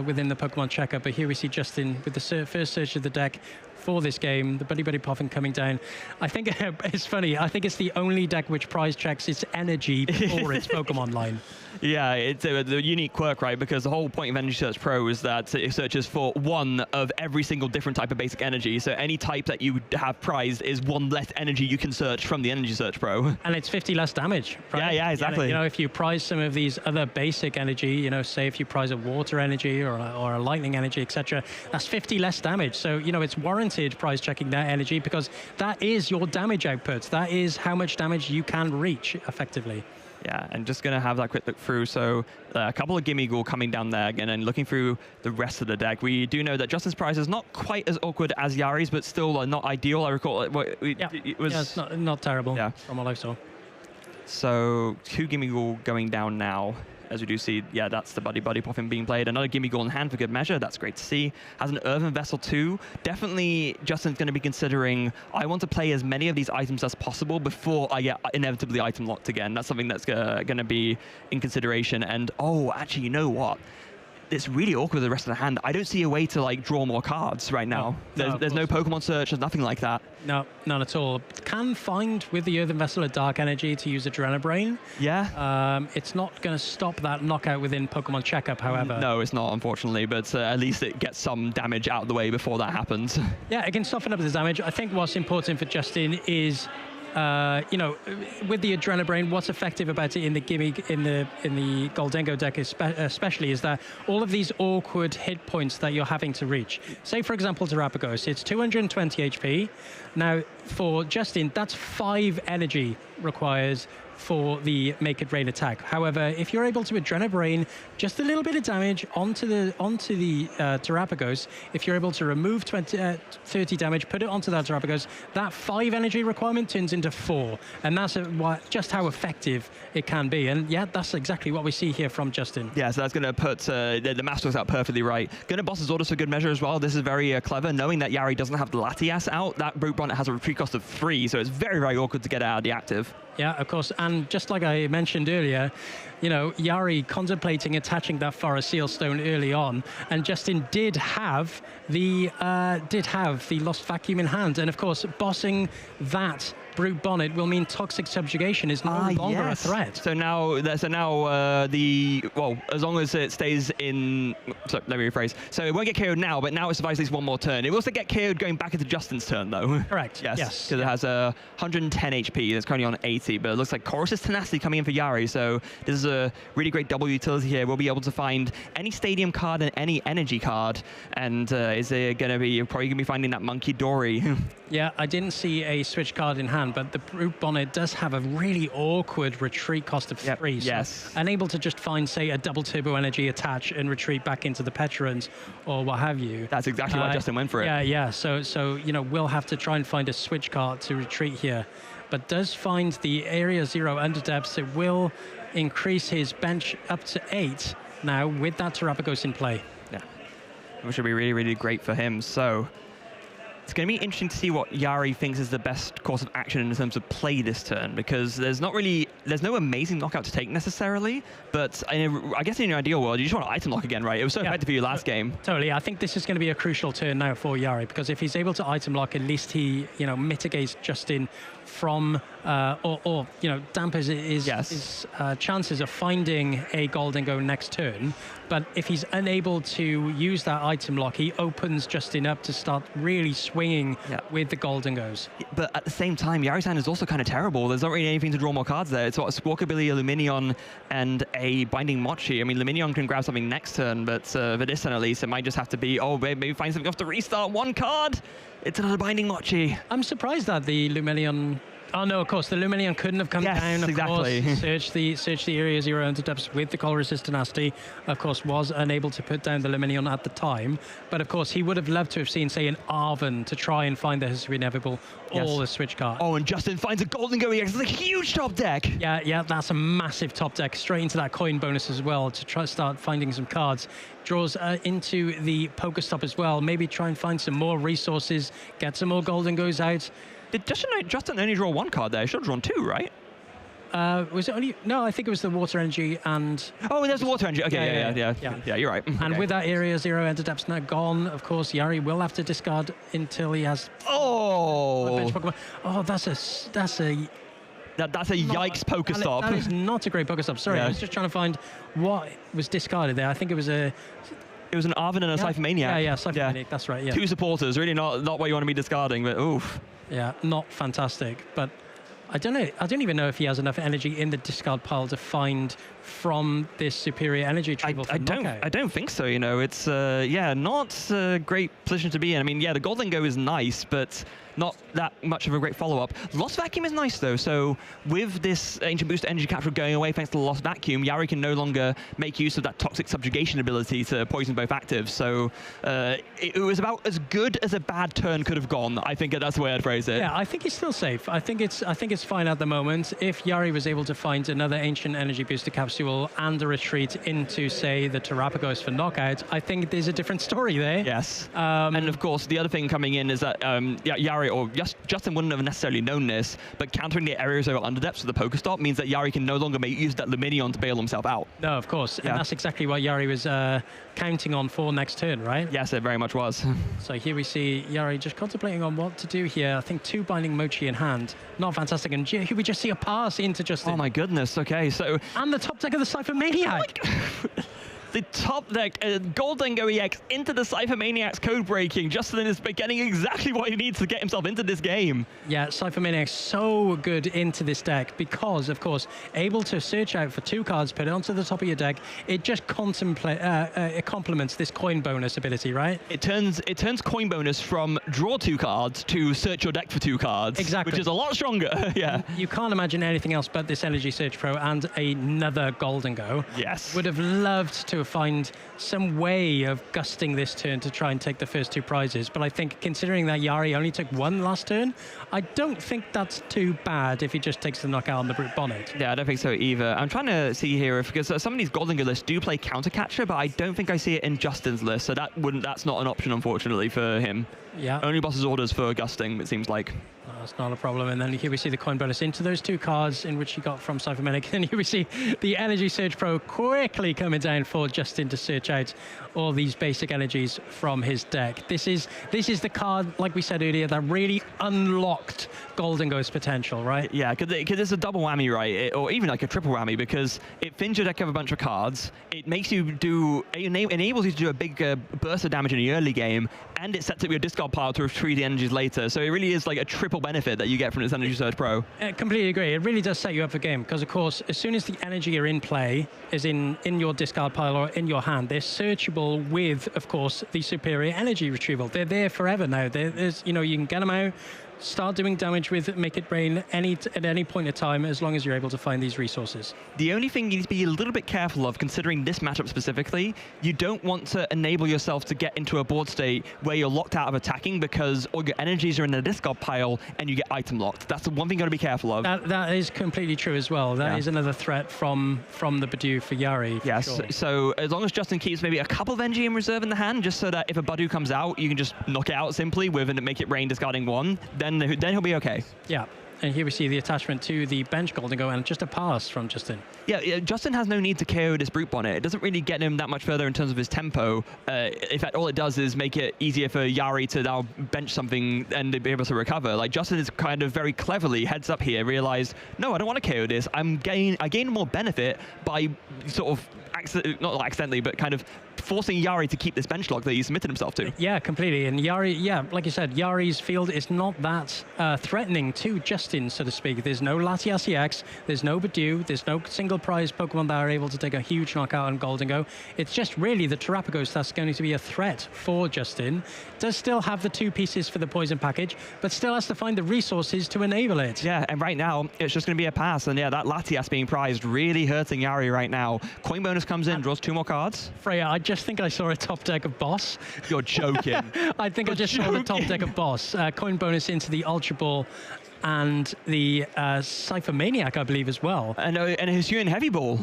within the Pokemon checker. But here we see Justin with the first search of the deck for this game, the Buddy Buddy Poffin coming down. I think it's funny, I think it's the only deck which prize checks its energy before its Pokemon line. Yeah, it's the unique quirk, right? Because the whole point of Energy Search Pro is that it searches for one of every single different type of basic energy. So any type that you have prized is one less energy you can search from the Energy Search Pro. And it's 50 less damage, right? Yeah, exactly. You know, if you prize some of these other basic energy, you know, say if you prize a water energy or a lightning energy, etc., that's 50 less damage. So, you know, it's warranted prize checking that energy, because that is your damage output. That is how much damage you can reach effectively. Yeah, and just going to have that quick look through. So a couple of Gimmighoul coming down there again, and looking through the rest of the deck. We do know that Justin's prize is not quite as awkward as Yari's, but still not ideal. I recall it was it's not terrible from what I saw. So 2 Gimmighoul going down now. As we do see, yeah, that's the Buddy Buddy Poffin being played. Another Gimmighoul in hand for good measure. That's great to see. Has an Earthen Vessel too. Definitely Justin's going to be considering, I want to play as many of these items as possible before I get inevitably item locked again. That's something that's going to be in consideration. And, oh, actually, you know what? it's really awkward with the rest of the hand. I don't see a way to like draw more cards right now. There's no Pokemon search, there's nothing like that. No, none at all. Can find with the Earthen Vessel a Dark Energy to use Adrenabrain. Yeah. It's not going to stop that knockout within Pokemon Checkup, however. No, it's not, unfortunately, but at least it gets some damage out of the way before that happens. Yeah, it can soften up the damage. I think what's important for Justin is, you know, with the Adrenabrain, what's effective about it in the gimmick, in the Goldengo deck especially, is that all of these awkward hit points that you're having to reach. Say, for example, Terapagos, it's 220 HP. Now, for Justin, that's 5 energy requires for the Make It Rain attack. However, if you're able to Adrenabrain just a little bit of damage onto the Terapagos, if you're able to remove 30 damage, put it onto that Terapagos, that 5 energy requirement turns into 4, and that's just how effective it can be. And yeah, that's exactly what we see here from Justin. Yeah, so that's going to put the math works out perfectly right. Going to Boss's Orders for good measure as well. This is very clever, knowing that Yari doesn't have the Latias out. That Brute Bonnet has a retreat cost of 3, so it's very, very awkward to get out of the active. Yeah, of course, and just like I mentioned earlier, you know, Yari contemplating attaching that Forest Seal Stone early on, and Justin did have the Lost Vacuum in hand, and of course, bossing that Brute Bonnet will mean Toxic Subjugation is no longer a threat. So now, as long as it stays in, so let me rephrase. So it won't get KO'd now, but now it survives at least one more turn. It will also get KO'd going back into Justin's turn, though. Correct. Yes. Because it has 110 HP. It's currently on 80, but it looks like Chorus's Tenacity coming in for Yari. So this is a really great double utility here. We'll be able to find any Stadium card and any Energy card, and is it going to be probably going to be finding that Monkey Dory? Yeah, I didn't see a switch card in hand, but the Brute Bonnet does have a really awkward retreat cost of 3. So yes. Unable to just find, say, a double Turbo Energy attach and retreat back into the Petrons or what have you. That's exactly why Justin went for it. Yeah. So you know, we'll have to try and find a switch card to retreat here, but does find the Area 0 Underdepths. It will increase his bench up to 8 now with that Terapagos in play. Yeah, which would be really, really great for him. So it's going to be interesting to see what Yari thinks is the best course of action in terms of play this turn, because there's no amazing knockout to take necessarily, but I guess in your ideal world, you just want to item lock again, right? It was so effective for you last game. Totally. I think this is going to be a crucial turn now for Yari, because if he's able to item lock, at least he, you know, mitigates Justin from, or you know, dampers his chances of finding a Goldengo next turn. But if he's unable to use that item lock, he opens Justin up to start really swinging with the Goldengos. But at the same time, Yari's hand is also kind of terrible. There's not really anything to draw more cards there. It's what, a Squawkabilly, a Luminion, and a Binding Mochi. I mean, Luminion can grab something next turn, but for this turn at least, it might just have to be, maybe find something off to restart one card. It's another Binding Mochi. I'm surprised that the Luminion... Oh no, of course, the Luminion couldn't have come down. Of exactly. Course, search the Area 0 Underdepths with the Colress's Tenacity. Of course, was unable to put down the Luminion at the time. But of course, he would have loved to have seen, say, an Arven to try and find the History Inevitable or the switch card. Oh, and Justin finds a Goldengo EX. It's a huge top deck. Yeah, that's a massive top deck. Straight into that coin bonus as well to try to start finding some cards. Draws into the Pokestop as well. Maybe try and find some more resources, get some more Goldengos out. Did Justin only draw 1 card there? He should have drawn 2, right? Was it only... No, I think it was the Water Energy and... Oh, there's the Water Energy. Okay, yeah, you're right. And okay. with that Area 0 Underdepths now gone, of course, Yari will have to discard until he has... bench Pokemon. Oh, that's a yikes Pokestop. That is not a great Pokestop. Sorry, I was just trying to find what was discarded there. I think it was a... It was an Arven and a Scythe Maniac. Yeah, Scythe Maniac, that's right, yeah. 2 supporters, really not what you want to be discarding, but oof. Yeah, not fantastic, but I don't know. I don't even know if he has enough energy in the discard pile to find from this superior energy retrieval. I don't think so. You know, it's not a great position to be in. I mean, the Goldengo is nice, but not that much of a great follow-up. Lost Vacuum is nice, though. So with this Ancient Boost Energy Capture going away thanks to the Lost Vacuum, Yari can no longer make use of that Toxic Subjugation ability to poison both actives. So it was about as good as a bad turn could have gone. I think that's the way I'd phrase it. Yeah, I think he's still safe. I think it's fine at the moment. If Yari was able to find another Ancient Energy Booster Cap Exodual and a retreat into, say, the Terrapagos for knockout, I think there's a different story there. Yes. And of course, the other thing coming in is that Yari, or Justin wouldn't have necessarily known this, but countering the areas over underdepths with the Pokestop means that Yari can no longer use that Luminion to bail himself out. No, of course. And that's exactly what Yari was counting on for next turn, right? Yes, it very much was. So here we see Yari just contemplating on what to do here. I think 2 Binding Mochi in hand. Not fantastic. And here we just see a pass into Justin. Oh my goodness, okay, so... And the top deck of the Cypher Maniac. The top deck, Gold Dingo EX into the Cypher Maniac's code breaking. Justin is getting exactly what he needs to get himself into this game. Yeah, Cypher Maniac so good into this deck because, of course, able to search out for 2 cards, put it onto the top of your deck. It just it complements this coin bonus ability, right? It turns coin bonus from draw 2 cards to search your deck for 2 cards. Exactly. Which is a lot stronger, yeah. You can't imagine anything else but this Energy Search Pro and another Gold Dingo. Yes. Would have loved to find some way of gusting this turn to try and take the first 2 prizes, but I think considering that Yari only took 1 last turn, I don't think that's too bad if he just takes the knockout on the Brute Bonnet. Yeah, I don't think so either. I'm trying to see here because some of these Gold Dingo lists do play Counter Catcher, but I don't think I see it in Justin's list, so that's not an option, unfortunately, for him. Yeah. Only boss's orders for gusting, it seems like. That's not a problem. And then here we see the coin bonus into those 2 cards in which he got from Cypher Maniac. And here we see the Energy Surge Pro quickly coming down for Justin to search out all these basic energies from his deck. This is the card, like we said earlier, that really unlocked Gold Dingo's potential, right? Yeah, because it's a double whammy, right? Or even like a triple whammy, because it thins your deck of a bunch of cards. It makes you enables you to do a big burst of damage in the early game, and it sets up your discard pile to retrieve the energies later. So it really is like a triple benefit that you get from this Energy Surge Pro. I completely agree. It really does set you up for game because, of course, as soon as the energy are in play, is in your discard pile or in your hand, they're searchable with, of course, the superior energy retrieval. They're there forever now. There's, you can get them out, start doing damage with Make It Rain at any point in time as long as you're able to find these resources. The only thing you need to be a little bit careful of, considering this matchup specifically, you don't want to enable yourself to get into a board state where you're locked out of attacking because all your energies are in the discard pile and you get item locked. That's the one thing you got to be careful of. That is completely true as well. That is another threat from the Badu for Yari. Yes, sure. So as long as Justin keeps maybe a couple of energy in reserve in the hand, just so that if a Badu comes out, you can just knock it out simply with a Make It Rain discarding 1, then he'll be okay. Yeah. And here we see the attachment to the bench Gold Dingo and just a pass from Justin. Yeah, Justin has no need to KO this Brute Bonnet. It doesn't really get him that much further in terms of his tempo. In fact, all it does is make it easier for Yari to now bench something and be able to recover. Like, Justin is kind of very cleverly heads up here, realized, no, I don't want to KO this. I gain more benefit by sort of, not accidentally, but kind of forcing Yari to keep this bench lock that he submitted himself to. Yeah, completely. And Yari, yeah, like you said, Yari's field is not that threatening to Justin, so to speak. There's no Latias EX, there's no Badu, there's no single prize Pokemon that are able to take a huge knockout on Gold Dingo. It's just really the Terrapagos that's going to be a threat for Justin. Does still have the 2 pieces for the poison package, but still has to find the resources to enable it. Yeah, and right now, it's just going to be a pass. And yeah, that Latias being prized really hurting Yari right now. Coin bonus comes in, draws 2 more cards. Freya, I just think I saw a top deck of Boss. You're joking. I think I just saw the top deck of Boss. Coin bonus into the Ultra Ball and the Cypher Maniac, I believe, as well. And a Hisuian Heavy Ball.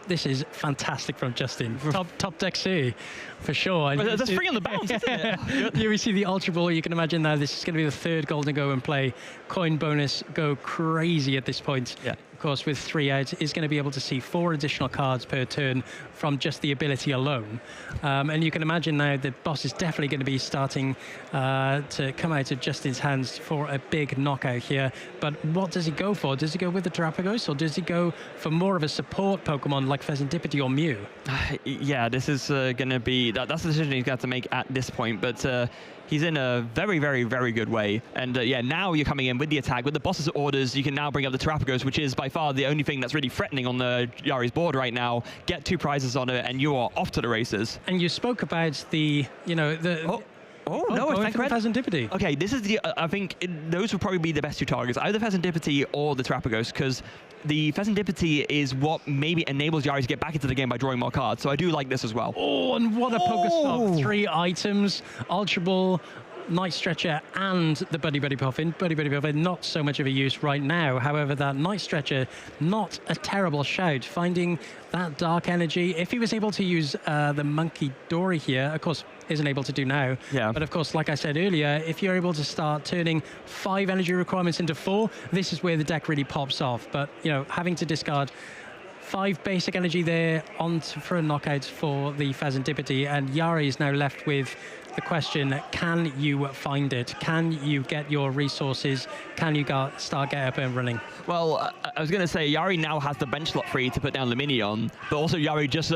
This is fantastic from Justin. Top deck C, for sure. Well, that's free on the bounce, isn't it? Here we see the Ultra Ball. You can imagine now this is going to be the 3rd Gold Dingo in play. Coin bonus go crazy at this point. Yeah. Of course, with 3 out, is going to be able to see 4 additional cards per turn from just the ability alone. And you can imagine now that Boss is definitely going to be starting to come out of Justin's hands for a big knockout here. But what does he go for? Does he go with the Terrapagos, or does he go for more of a support Pokemon like Pheasantipity or Mew? Yeah, this is going to be... That's the decision he's got to make at this point, but... He's in a very, very, very good way. And yeah, now you're coming in with the attack. With the boss's orders, you can now bring up the Terrapagos, which is by far the only thing that's really threatening on the Yari's board right now. Get 2 prizes on it, and you are off to the races. And you spoke about the, Oh, no, going for the Pheasantipity. Okay, this is the... I think those would probably be the best 2 targets, either Pheasantipity or the Terrapagos, because the Pheasantipity is what maybe enables Yari to get back into the game by drawing more cards. So I do like this as well. Oh, and what a Pokestop. 3 items, Ultra Ball, Night Stretcher and the Buddy Buddy Puffin. Buddy Buddy Puffin, not so much of a use right now. However, that Night Stretcher, not a terrible shout. Finding that Dark Energy. If he was able to use the Monkey Dory here, of course, isn't able to do now. Yeah. But of course, like I said earlier, if you're able to start turning 5 energy requirements into 4, this is where the deck really pops off. But, you know, having to discard 5 basic energy there for a knockout for the Phasantipity, and Yari is now left with the question, can you find it? Can you get your resources? Can you start get up and running? Well, I was going to say, Yari now has the bench slot free to put down Luminion, but also Yari just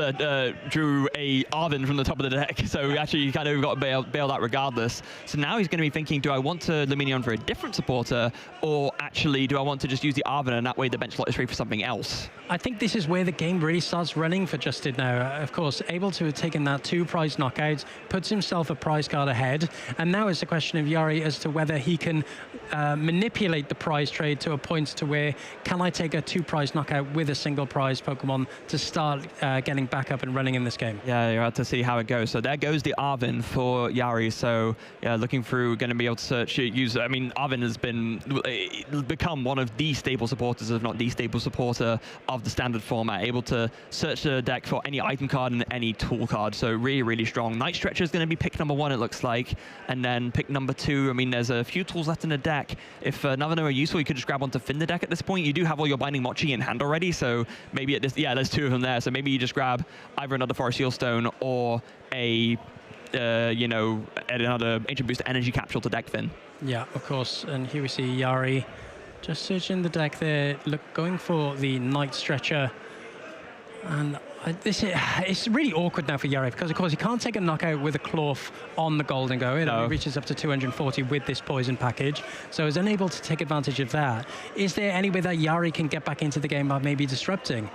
drew a Arven from the top of the deck, so actually kind of got to bail that regardless. So now he's going to be thinking, do I want to Luminion for a different supporter, or actually do I want to just use the Arven and that way the bench slot is free for something else? I think this is where the game really starts running for Justin now. Of course, able to have taken that 2 prize knockout, puts himself a prize card ahead, and now it's a question of Yari as to whether he can manipulate the prize trade to a point to where can I take a 2 prize knockout with a single prize Pokemon to start getting back up and running in this game. Yeah, you'll have to see how it goes. So there goes the Arven for Yari. So yeah, looking through, going to be able to search, use. I mean, Arven has become one of the stable supporters, if not the stable supporter of the standard format, able to search the deck for any item card and any tool card. So really, really strong. Night Stretcher is going to be pick number 1, it looks like, and then pick number 2. I mean, there's a few tools left in the deck. If none of them are useful, you could just grab one to fin the deck at this point. You do have all your Binding Mochi in hand already, so maybe at this, yeah, there's 2 of them there. So maybe you just grab either another Forest Seal Stone or a, you know, another Ancient Booster Energy Capsule to deck fin. Yeah, of course. And here we see Yari just searching the deck there, going for the Night Stretcher. And it's really awkward now for Yari because, of course, he can't take a knockout with a Clorf on the Golden Go. It only reaches up to 240 with this poison package, so he's unable to take advantage of that. Is there any way that Yari can get back into the game by maybe disrupting?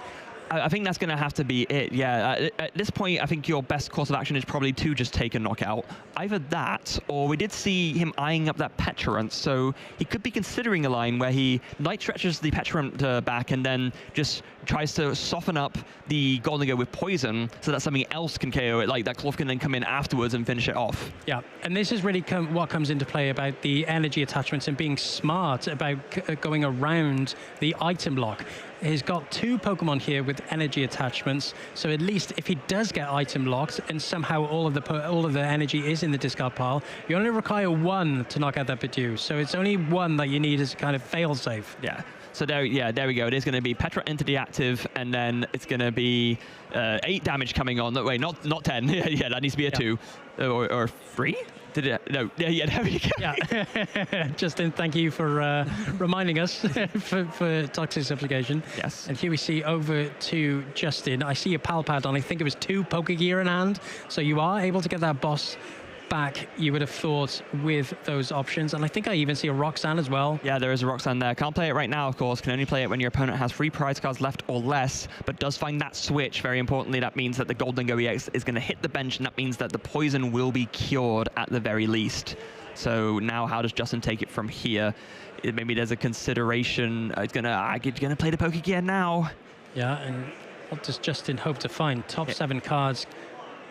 I think that's going to have to be it, yeah. At this point, I think your best course of action is probably to just take a knockout. Either that, or we did see him eyeing up that Petrant, so he could be considering a line where he Night Stretches the Petrant back and then just tries to soften up the Golden Go with Poison so that something else can KO it, like that Clorf can then come in afterwards and finish it off. Yeah, and this is really what comes into play about the energy attachments and being smart about going around the item lock. He's got 2 Pokemon here with energy attachments, so at least if he does get item locked and somehow all of the energy is in the discard pile, you only require 1 to knock out that Pidgeot. So it's only 1 that you need as a kind of fail-safe. Yeah. So there we go. It is going to be Petra into the active, and then it's going to be 8 damage coming on. Wait, not 10. Yeah, that needs to be a 2 or 3. Did it? No. Yeah, there we go. Yeah. Justin, thank you for reminding us for Toxic Subjugation. Yes. And here we see over to Justin. I see a Palpad on, I think it was 2 Pokegear in hand. So you are able to get that boss back, you would have thought, with those options. And I think I even see a Roxanne as well. Yeah, there is a Roxanne there. Can't play it right now, of course. Can only play it when your opponent has 3 prize cards left or less, but does find that switch. Very importantly, that means that the Golden Go EX is going to hit the bench, and that means that the poison will be cured at the very least. So now how does Justin take it from here? Maybe there's a consideration. It's going to play the Pokegear now. Yeah, and what does Justin hope to find? Top 7 cards.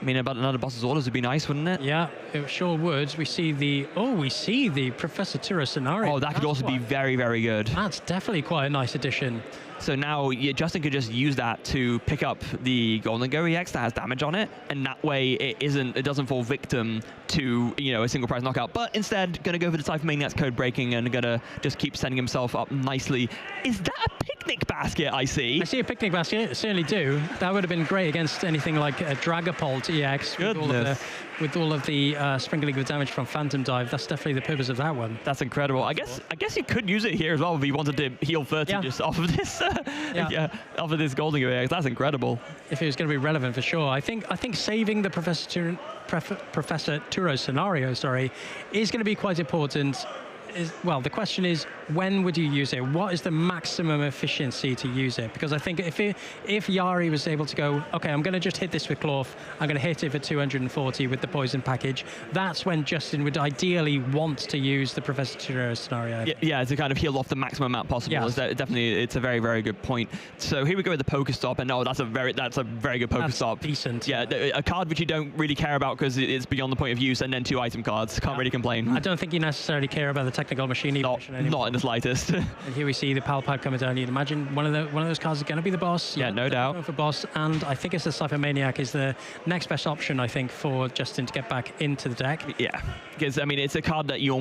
I mean, about another boss's orders would be nice, wouldn't it? Yeah, it sure would. We see the Professor Tura scenario. Oh, that could also be very, very good. That's definitely quite a nice addition. So now Justin could just use that to pick up the Golden Go EX that has damage on it, and that way it doesn't fall victim to, you know, a single prize knockout. But instead, going to go for the Typhon Maniac's code breaking and going to just keep setting himself up nicely. Is that a picnic basket I see? I see a picnic basket, I certainly do. That would have been great against anything like a Dragapult EX with all of the sprinkling with damage from Phantom Dive. That's definitely the purpose of that one. That's incredible. I guess you could use it here as well if you wanted to heal 30 just off of this. Off of this Golden Go EX. That's incredible. If it was going to be relevant for sure. I think saving the Professor Turo scenario, is going to be quite important. well, the question is, when would you use it? What is the maximum efficiency to use it? Because I think if Yari was able to go, okay, I'm going to just hit this with Cloth, I'm going to hit it for 240 with the poison package, that's when Justin would ideally want to use the Professor Chirurgia scenario. Yeah, to kind of heal off the maximum amount possible. Yes. Definitely, it's a very, very good point. So here we go with the Pokestop, and that's a very good Pokestop. Decent. Yeah, a card which you don't really care about because it's beyond the point of use, and then 2 item cards. Can't really complain. I don't think you necessarily care about the technical machine evolution anymore. Not in the slightest. And here we see the Pal Pad coming down. You'd imagine one of those cards is going to be the boss. Yeah, no doubt. Going for boss, and I think it's the Cypher Maniac is the next best option, I think, for Justin to get back into the deck. Yeah, because I mean it's a card that you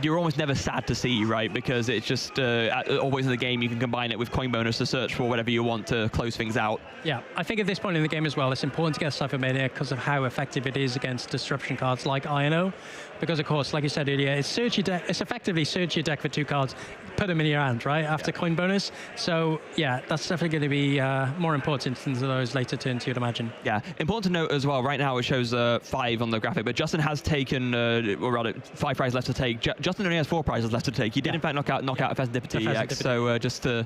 you're almost never sad to see, right? Because it's just always in the game you can combine it with coin bonus to search for whatever you want to close things out. Yeah, I think at this point in the game as well, it's important to get Cypher Maniac because of how effective it is against disruption cards like INO. Because of course, like you said earlier, it's effectively search your deck for 2 cards, put them in your hand, right, after coin bonus. So yeah, that's definitely going to be more important than those later turns, you'd imagine. Yeah, important to note as well, right now it shows 5 on the graphic, but Justin has taken, or rather 5 prizes left to take. Justin only has 4 prizes left to take. He did in fact knock out Festivity EX, so just to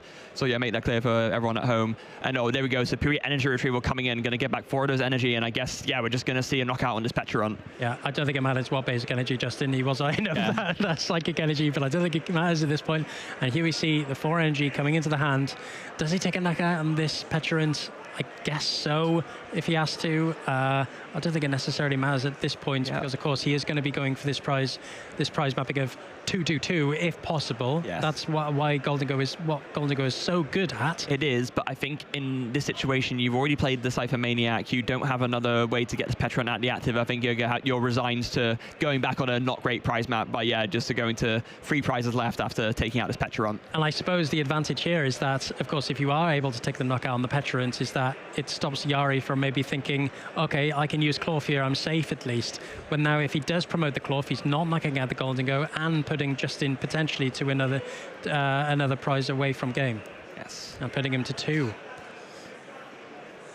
make that clear for everyone at home. And there we go, Superior Energy Retrieval coming in, going to get back 4 of those energy, and I guess, yeah, we're just going to see a knockout on this Petron. Yeah, I don't think it matters what basic energy Justin he was eyeing up that psychic energy, but I don't think it matters at this point. And here we see the 4 energy coming into the hand. Does he take a knockout on this Petrant? I guess so, if he has to. I don't think it necessarily matters at this point because, of course, he is going to be going for this prize mapping of 2-2-2 if possible. Yes. That's why Golden Go is what Golden Go is so good at. It is, but I think in this situation, you've already played the Cypher Maniac. You don't have another way to get this Petron at the active. I think you're resigned to going back on a not great prize map, but yeah, just to go into 3 prizes left after taking out this Petron. And I suppose the advantage here is that, of course, if you are able to take the knockout on the Petrant, is that it stops Yari from maybe thinking, okay, I can use Cloth here, I'm safe at least. But now if he does promote the Cloth, he's not knocking out the Golden Go and putting Justin potentially to another prize away from game. Yes. And putting him to 2.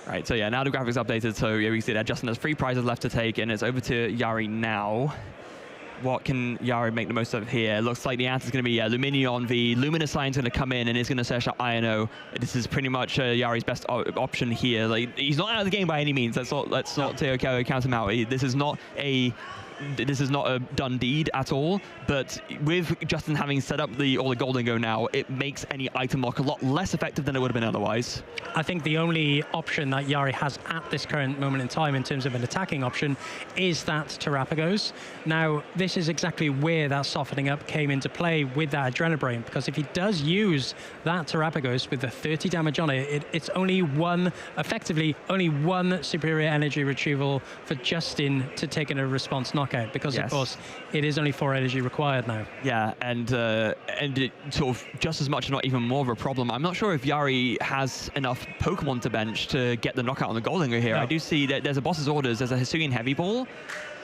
Right, so yeah, now the graphics updated, so yeah, we can see that Justin has 3 prizes left to take, and it's over to Yari now. What can Yari make the most of here? Looks like the answer is going to be Luminion V. Luminous Sign's going to come in and is going to search out INO. This is pretty much Yari's best option here. Like, he's not out of the game by any means. Let's not count him out. This is not a done deed at all, but with Justin having set up all the Golden Go now, it makes any item lock a lot less effective than it would have been otherwise. I think the only option that Yari has at this current moment in time in terms of an attacking option is that Terrapagos. Now, this is exactly where that softening up came into play with that Adrenabrain, because if he does use that Terrapagos with the 30 damage on it, it's effectively only one superior energy retrieval for Justin to take in a response knockout, because of course it is only 4 energy required now. Yeah, and it sort of just as much, if not even more of a problem. I'm not sure if Yari has enough Pokemon to bench to get the knockout on the Golden Go here. No. I do see that there's a boss's orders, there's a Hisuian Heavy Ball,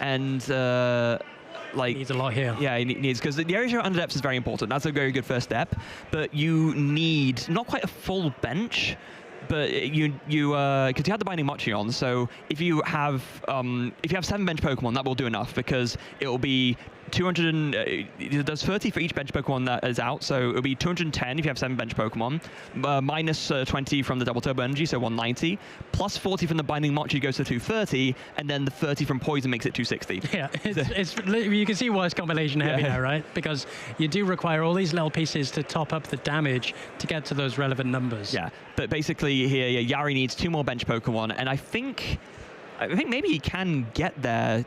and he needs a lot here. Yeah, he needs, because the area under depths is very important. That's a very good first step, but you need not quite a full bench, but because you have the Binding Mochion, so if you have 7 bench Pokemon, that will do enough, because it will be 200 it does 30 for each bench Pokemon that is out, so it'll be 210 if you have 7 bench Pokemon, minus 20 from the double turbo energy, so 190, plus 40 from the Binding Mochi goes to 230, and then the 30 from poison makes it 260. Yeah, you can see why it's combination heavy now, right? Because you do require all these little pieces to top up the damage to get to those relevant numbers. Yeah, but basically here, Yari needs 2 more bench Pokemon, and I think maybe he can get there.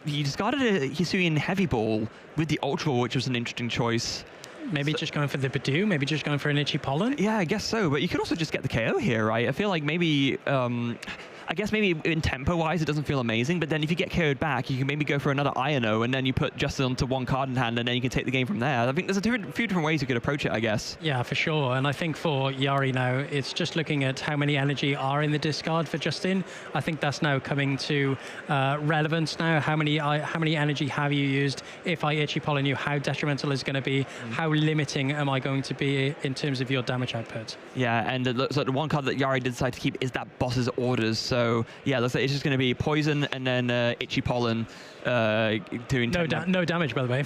He discarded a Hisuian Heavy Ball with the Ultra Ball, which was an interesting choice. Maybe just going for the Badoo, maybe just going for an Itchy Pollen? Yeah, I guess so, but you could also just get the KO here, right? I feel like maybe I guess maybe in tempo-wise it doesn't feel amazing, but then if you get KO'd back, you can maybe go for another INO, and then you put Justin onto 1 card in hand, and then you can take the game from there. I think there's a few different ways you could approach it, I guess. Yeah, for sure. And I think for Yari now, it's just looking at how many energy are in the discard for Justin. I think that's now coming to relevance now. How many energy have you used? If I Itchy Pollen you, how detrimental is it going to be? How limiting am I going to be in terms of your damage output? Yeah, and it looks like the 1 card that Yari did decide to keep is that Boss's Orders. So So yeah, looks like it's just going to be poison and then itchy pollen doing no damage, by the way.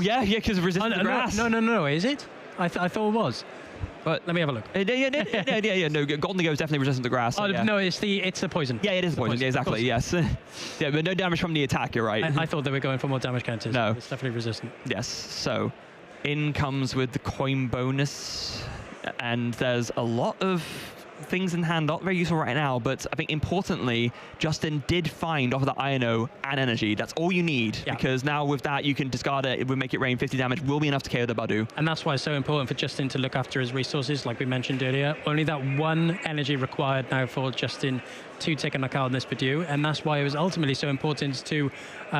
yeah, because of resistant to grass. No, is it? I thought it was. But let me have a look. No, Golden Go is definitely resistant to grass. No, it's the poison. Yeah, it is poison. Yeah, exactly. Yes. Yeah, but no damage from the attack. You're right. I thought they were going for more damage counters. No, it's definitely resistant. Yes. So, in comes with the coin bonus, and there's a lot of things in hand, not very useful right now, but I think importantly, Justin did find off of the Iono and energy. That's all you need, because now with that, you can discard it. It would make it rain 50 damage, will be enough to KO the Badu. And that's why it's so important for Justin to look after his resources, like we mentioned earlier. Only that one energy required now for Justin to take a knockout on this Badu, and that's why it was ultimately so important to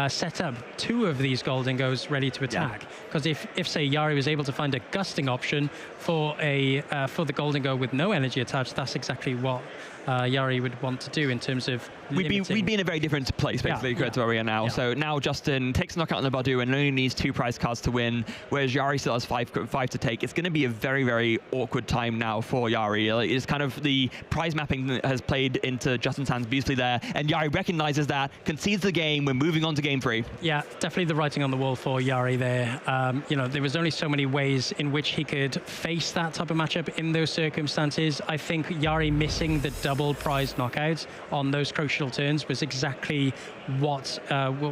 set up 2 of these Golden Goes ready to attack. Because if say Yari was able to find a gusting option for the Golden Go with no energy attached, that's exactly what Yari would want to do in terms of we'd be in a very different place, basically, compared to where we are now. So now Justin takes a knockout on the Badu and only needs 2 prize cards to win, whereas Yari still has 5 to take. It's going to be a very, very awkward time now for Yari. It's kind of the prize mapping that has played into Justin's hands beautifully there, and Yari recognizes that, concedes the game. We're moving on to game 3. Yeah, definitely the writing on the wall for Yari there. There was only so many ways in which he could face that type of matchup in those circumstances. I think Yari missing the double prize knockouts on those crucial turns was exactly what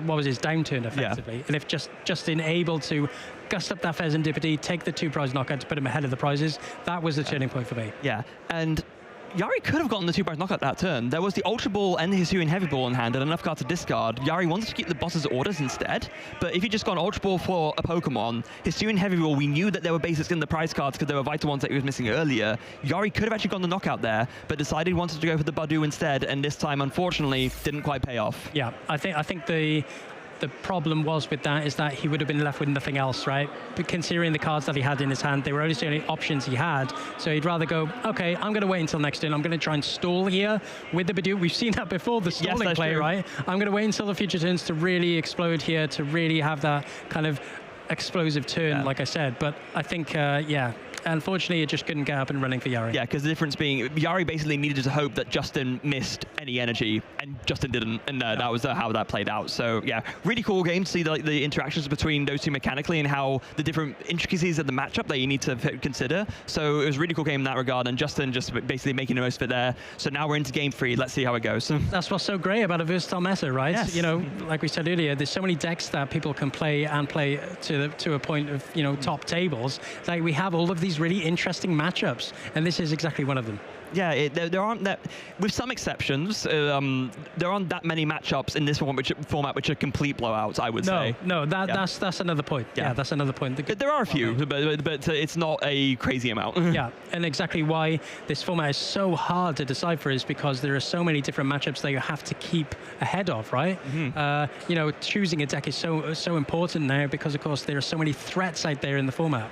was his downturn effectively. And if Justin able to gust up that Serendipity, take the 2 prize knockouts to put him ahead of the prizes, that was the turning point for me. Yeah, and Yari could have gotten the 2 prize knockout that turn. There was the Ultra Ball and the Hisuian Heavy Ball in hand and enough cards to discard. Yari wanted to keep the boss's orders instead, but if you just gone Ultra Ball for a Pokemon, Hisuian Heavy Ball, we knew that there were basics in the prize cards because there were vital ones that he was missing earlier. Yari could have actually gone the knockout there, but decided he wanted to go for the Badu instead, and this time, unfortunately, didn't quite pay off. Yeah, I think the problem was with that is that he would have been left with nothing else, right? But considering the cards that he had in his hand, they were only the only options he had. So he'd rather go, okay, I'm going to wait until next turn. I'm going to try and stall here with the Badu. We've seen that before, the stalling play, true. Right? I'm going to wait until the future turns to really explode here, to really have that kind of explosive turn, like I said. But I think, unfortunately, it just couldn't get up and running for Yari. Yeah, because the difference being, Yari basically needed to hope that Justin missed any energy, and Justin didn't, and that was how that played out. So yeah, really cool game to see the interactions between those two mechanically and how the different intricacies of the matchup that you need to consider. So it was a really cool game in that regard, and Justin just basically making the most of it there. So now we're into game 3. Let's see how it goes. That's what's so great about a versatile meta, right? Yes. Like we said earlier, there's so many decks that people can play to a point of top tables. Like we have all of these really interesting matchups, and this is exactly one of them. Yeah, there aren't that, with some exceptions, there aren't that many matchups in this format which are complete blowouts, I would say. No, that's another point. Yeah, that's another point. There are a few, but it's not a crazy amount. Yeah, and exactly why this format is so hard to decipher is because there are so many different matchups that you have to keep ahead of, right? Mm-hmm. Choosing a deck is so important now because, of course, there are so many threats out there in the format.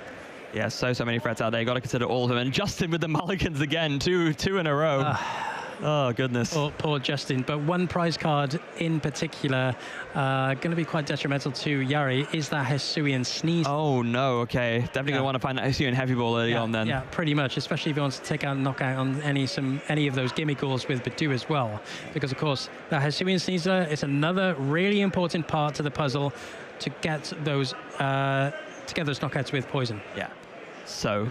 Yeah, so many threats out there. You got to consider all of them. And Justin with the mulligans again, two in a row. Oh, goodness. Poor Justin. But one prize card in particular, going to be quite detrimental to Yari, is that Hisuian Sneasler. Oh, no. Okay. Definitely going to want to find that Hisuian Heavy Ball early on then. Yeah, pretty much. Especially if he wants to take out a knockout on any of those gimme calls with Badu as well. Because, of course, that Hisuian Sneasler is another really important part to the puzzle to get those knockouts with poison. Yeah. So,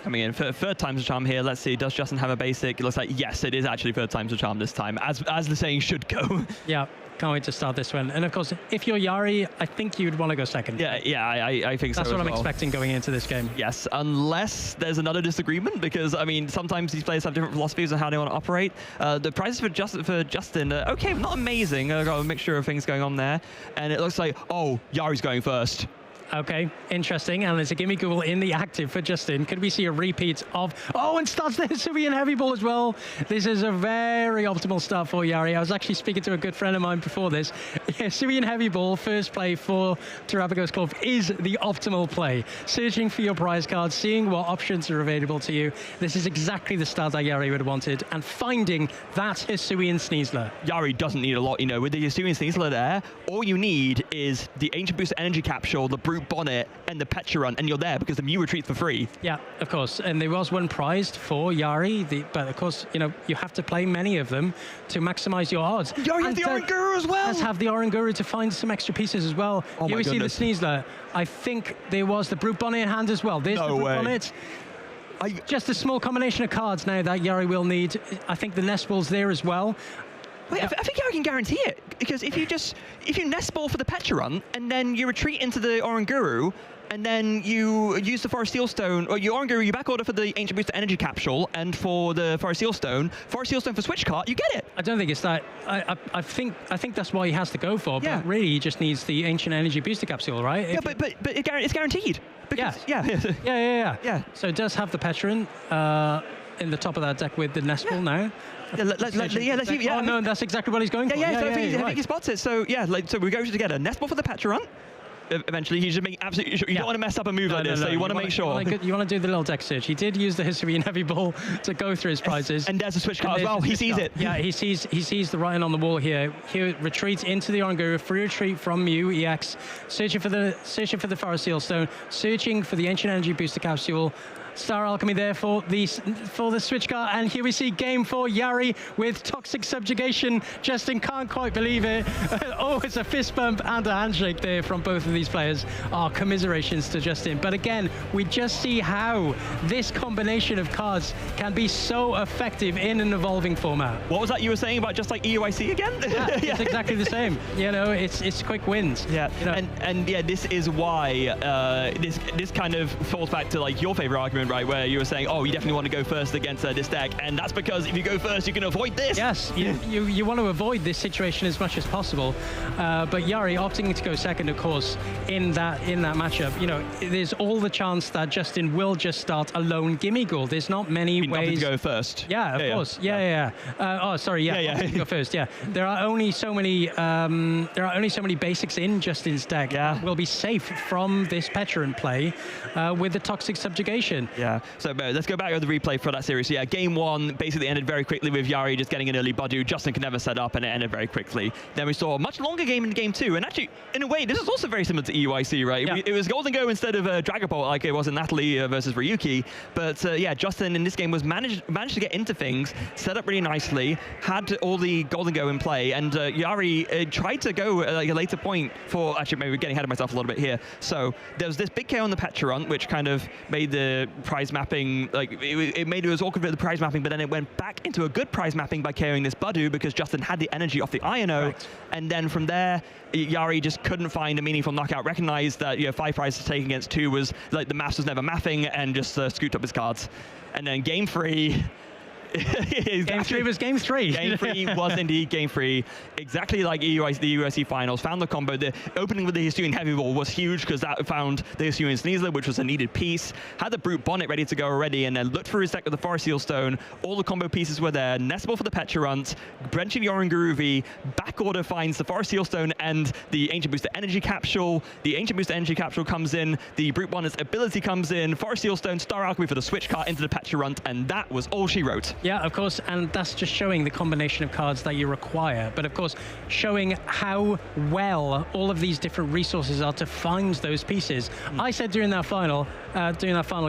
coming in, third time's a charm here. Let's see, does Justin have a basic? It looks like, yes, it is actually third time's a charm this time, as the saying should go. Yeah, can't wait to start this one. And of course, if you're Yari, I think you'd want to go second. Yeah, I think so. That's what I'm well. expecting going into this game. Yes, unless there's another disagreement, because, I mean, sometimes these players have different philosophies on how they want to operate. The prizes for Justin, okay, not amazing. I've got a mixture of things going on there. And it looks like, oh, Yari's going first. Okay, interesting. And there's a gimme Google in the active for Justin. Could we see a repeat of... Oh, and starts the Hisuian Heavy Ball as well. This is a very optimal start for Yari. I was actually speaking to a good friend of mine before this. Hisuian Heavy Ball, first play for Terrapagos Club, is the optimal play. Searching for your prize cards, seeing what options are available to you. This is exactly the start that Yari would have wanted. And finding that Hisuian Sneasler. Yari doesn't need a lot, with the Hisuian Sneasler there, all you need is the Ancient Booster Energy Capsule, the Brute Bonnet and the Petulant, and you're there because the Mew retreats for free. Yeah, of course. And there was one prized for Yari, but of course, you know, you have to play many of them to maximize your odds. Yari has the Oranguru as well. Let's have the Oranguru to find some extra pieces as well. Oh Here my we see the goodness. Sneasler. I think there was the Brute Bonnet in hand as well. There's the Brute Bonnet. Just a small combination of cards now that Yari will need. I think the Nest Ball's there as well. Wait, I think I can guarantee it, because if you Nest Ball for the Petulant, and then you retreat into the Oranguru, and then you use the Forest Seal Stone, or your Oranguru, you back order for the Ancient Booster Energy Capsule, and for the Forest Seal Stone for Switch card, you get it. I don't think it's that. I think that's why he has to go for. But really, he just needs the Ancient Energy Booster Capsule, right? Yeah, but it's guaranteed. Because, yeah. So it does have the Petulant in the top of that deck with the Nest Ball now. Let's see. Oh no, that's exactly what he's going for. So I think he spots it. So yeah, so we go together. Nest Ball for the Petulant. Eventually, he's just making absolutely sure. You don't want to mess up a move like this, so you want to make sure. You want to do the little deck search. He did use the History and Heavy Ball to go through his prizes. And there's a Switch card as well. He sees it. Yeah, he sees the writing on the wall here. He retreats into the Oranguru, free retreat from Mew EX, searching for the Forest Seal Stone, searching for the Ancient Energy Booster Capsule. Star Alchemy there for the Switch card, and here we see game 4, Yari with Toxic Subjugation. Justin can't quite believe it. Oh, it's a fist bump and a handshake there from both of these players. Commiserations to Justin. But again, we just see how this combination of cards can be so effective in an evolving format. What was that you were saying about just like EUIC again? Yeah, it's exactly the same. You know, it's quick wins. Yeah, you know? and yeah, this is why this kind of falls back to like your favorite argument, right, where you were saying, oh, you definitely want to go first against this deck, and that's because if you go first, you can avoid this. Yes, you want to avoid this situation as much as possible, but Yari opting to go second, of course, in that matchup, you know, there's all the chance that Justin will just start a lone Gimme Ghoul. There's not many ways to go first. Yeah, of course. Yeah. Oh, sorry. Yeah. Go first. Yeah. There are only so many basics in Justin's deck. Yeah. Will be safe from this Petulant play with the Toxic Subjugation. Yeah. So let's go back to the replay for that series. So, yeah, game 1 basically ended very quickly with Yari just getting an early Badu. Justin could never set up, and it ended very quickly. Then we saw a much longer game in game 2, and actually, in a way, this is also very similar to EUIC, right? Yeah. It was Golden Go instead of Dragapult, like it was in Natalie versus Ryuki. But yeah, Justin in this game was managed to get into things, set up really nicely, had all the Golden Go in play, and Yari tried to go at like a later point for, actually maybe getting ahead of myself a little bit here. So there was this big KO on the Petulant, which kind of made the prize mapping, like it made it was awkward for the prize mapping, but then it went back into a good prize mapping by KOing this Badu because Justin had the energy off the Iono, and then from there, Yari just couldn't find a meaningful knockout, recognized that 5 prizes to take against 2 was like the maths was never mathing, and just scooped up his cards. And then game 3, Game 3 was game 3. Game 3 was indeed game 3. Exactly like the EUIC finals. Found the combo. The opening with the Hisuian Heavy Ball was huge because that found the Hisuian Sneasler, which was a needed piece. Had the Brute Bonnet ready to go already, and then looked through his deck with the Forest Seal Stone. All the combo pieces were there. Nest Ball for the Petulant. Drenching the Oranguru V. Back order finds the Forest Seal Stone and the Ancient Booster Energy Capsule. The Ancient Booster Energy Capsule comes in. The Brute Bonnet's ability comes in. Forest Seal Stone, Star Alchemy for the Switch card into the Petulant, and that was all she wrote. Yeah, of course, and that's just showing the combination of cards that you require, but of course showing how well all of these different resources are to find those pieces. I said during that final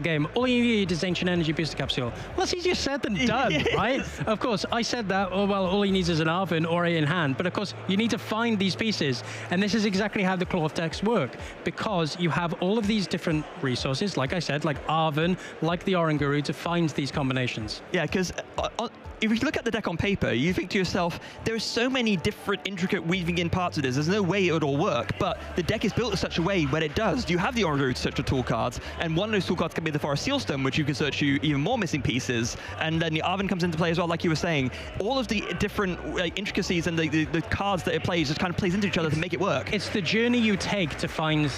game, all you need is Ancient Energy Booster Capsule. Well, that's easier said than done, right? Of course, I said that, all he needs is an Arven or a in hand, but of course you need to find these pieces, and this is exactly how the Cloth decks work, because you have all of these different resources, like I said, like Arven, like the Oranguru, to find these combinations. Yeah, because if you look at the deck on paper, you think to yourself, there are so many different intricate weaving in parts of this. There's no way it would all work, but the deck is built in such a way when it does. You have the Oranguru to search for tool cards, and one of those tool cards can be the Forest Seal Stone, which you can search you even more missing pieces, and then the Arven comes into play as well, like you were saying. All of the different intricacies and the cards that it plays just kind of plays into each other to make it work. It's the journey you take to find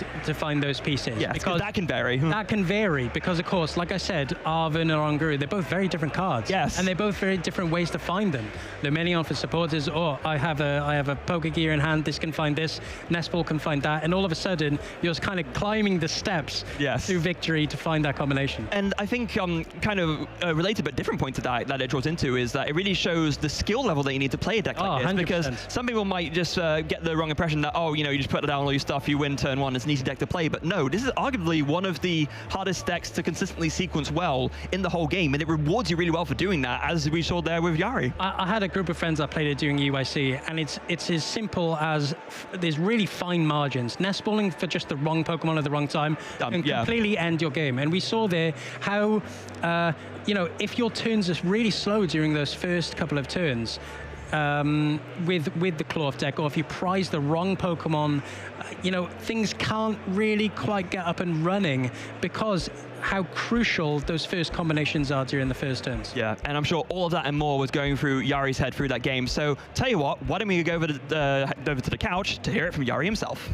those pieces. Yeah, because that can vary. That can vary because, of course, like I said, Arven and Oranguru, they're both very different cards. Yes. And they're both very different ways to find them. Luminion for supporters, or I have a poker gear in hand, this can find this, Nestball can find that, and all of a sudden you're kind of climbing the steps to victory to find that combination. And I think kind of related but different point to that it draws into is that it really shows the skill level that you need to play a deck like this. 100%. Because some people might just get the wrong impression that, oh, you know, you just put down all your stuff, you win turn one, it's an easy deck to play. But no, this is arguably one of the hardest decks to consistently sequence well in the whole game, and it rewards you really well for doing that, as we saw there with Yari. I had a group of friends that played it during EUIC, and it's as simple as there's really fine margins. Nestballing for just the wrong Pokemon at the wrong time can completely end your game. And we saw there how, you know, if your turns are really slow during those first couple of turns, with the Cloth deck, or if you prize the wrong Pokemon, you know, things can't really quite get up and running because how crucial those first combinations are during the first turns. Yeah, and I'm sure all of that and more was going through Yari's head through that game. So tell you what, why don't we go over to the couch to hear it from Yari himself.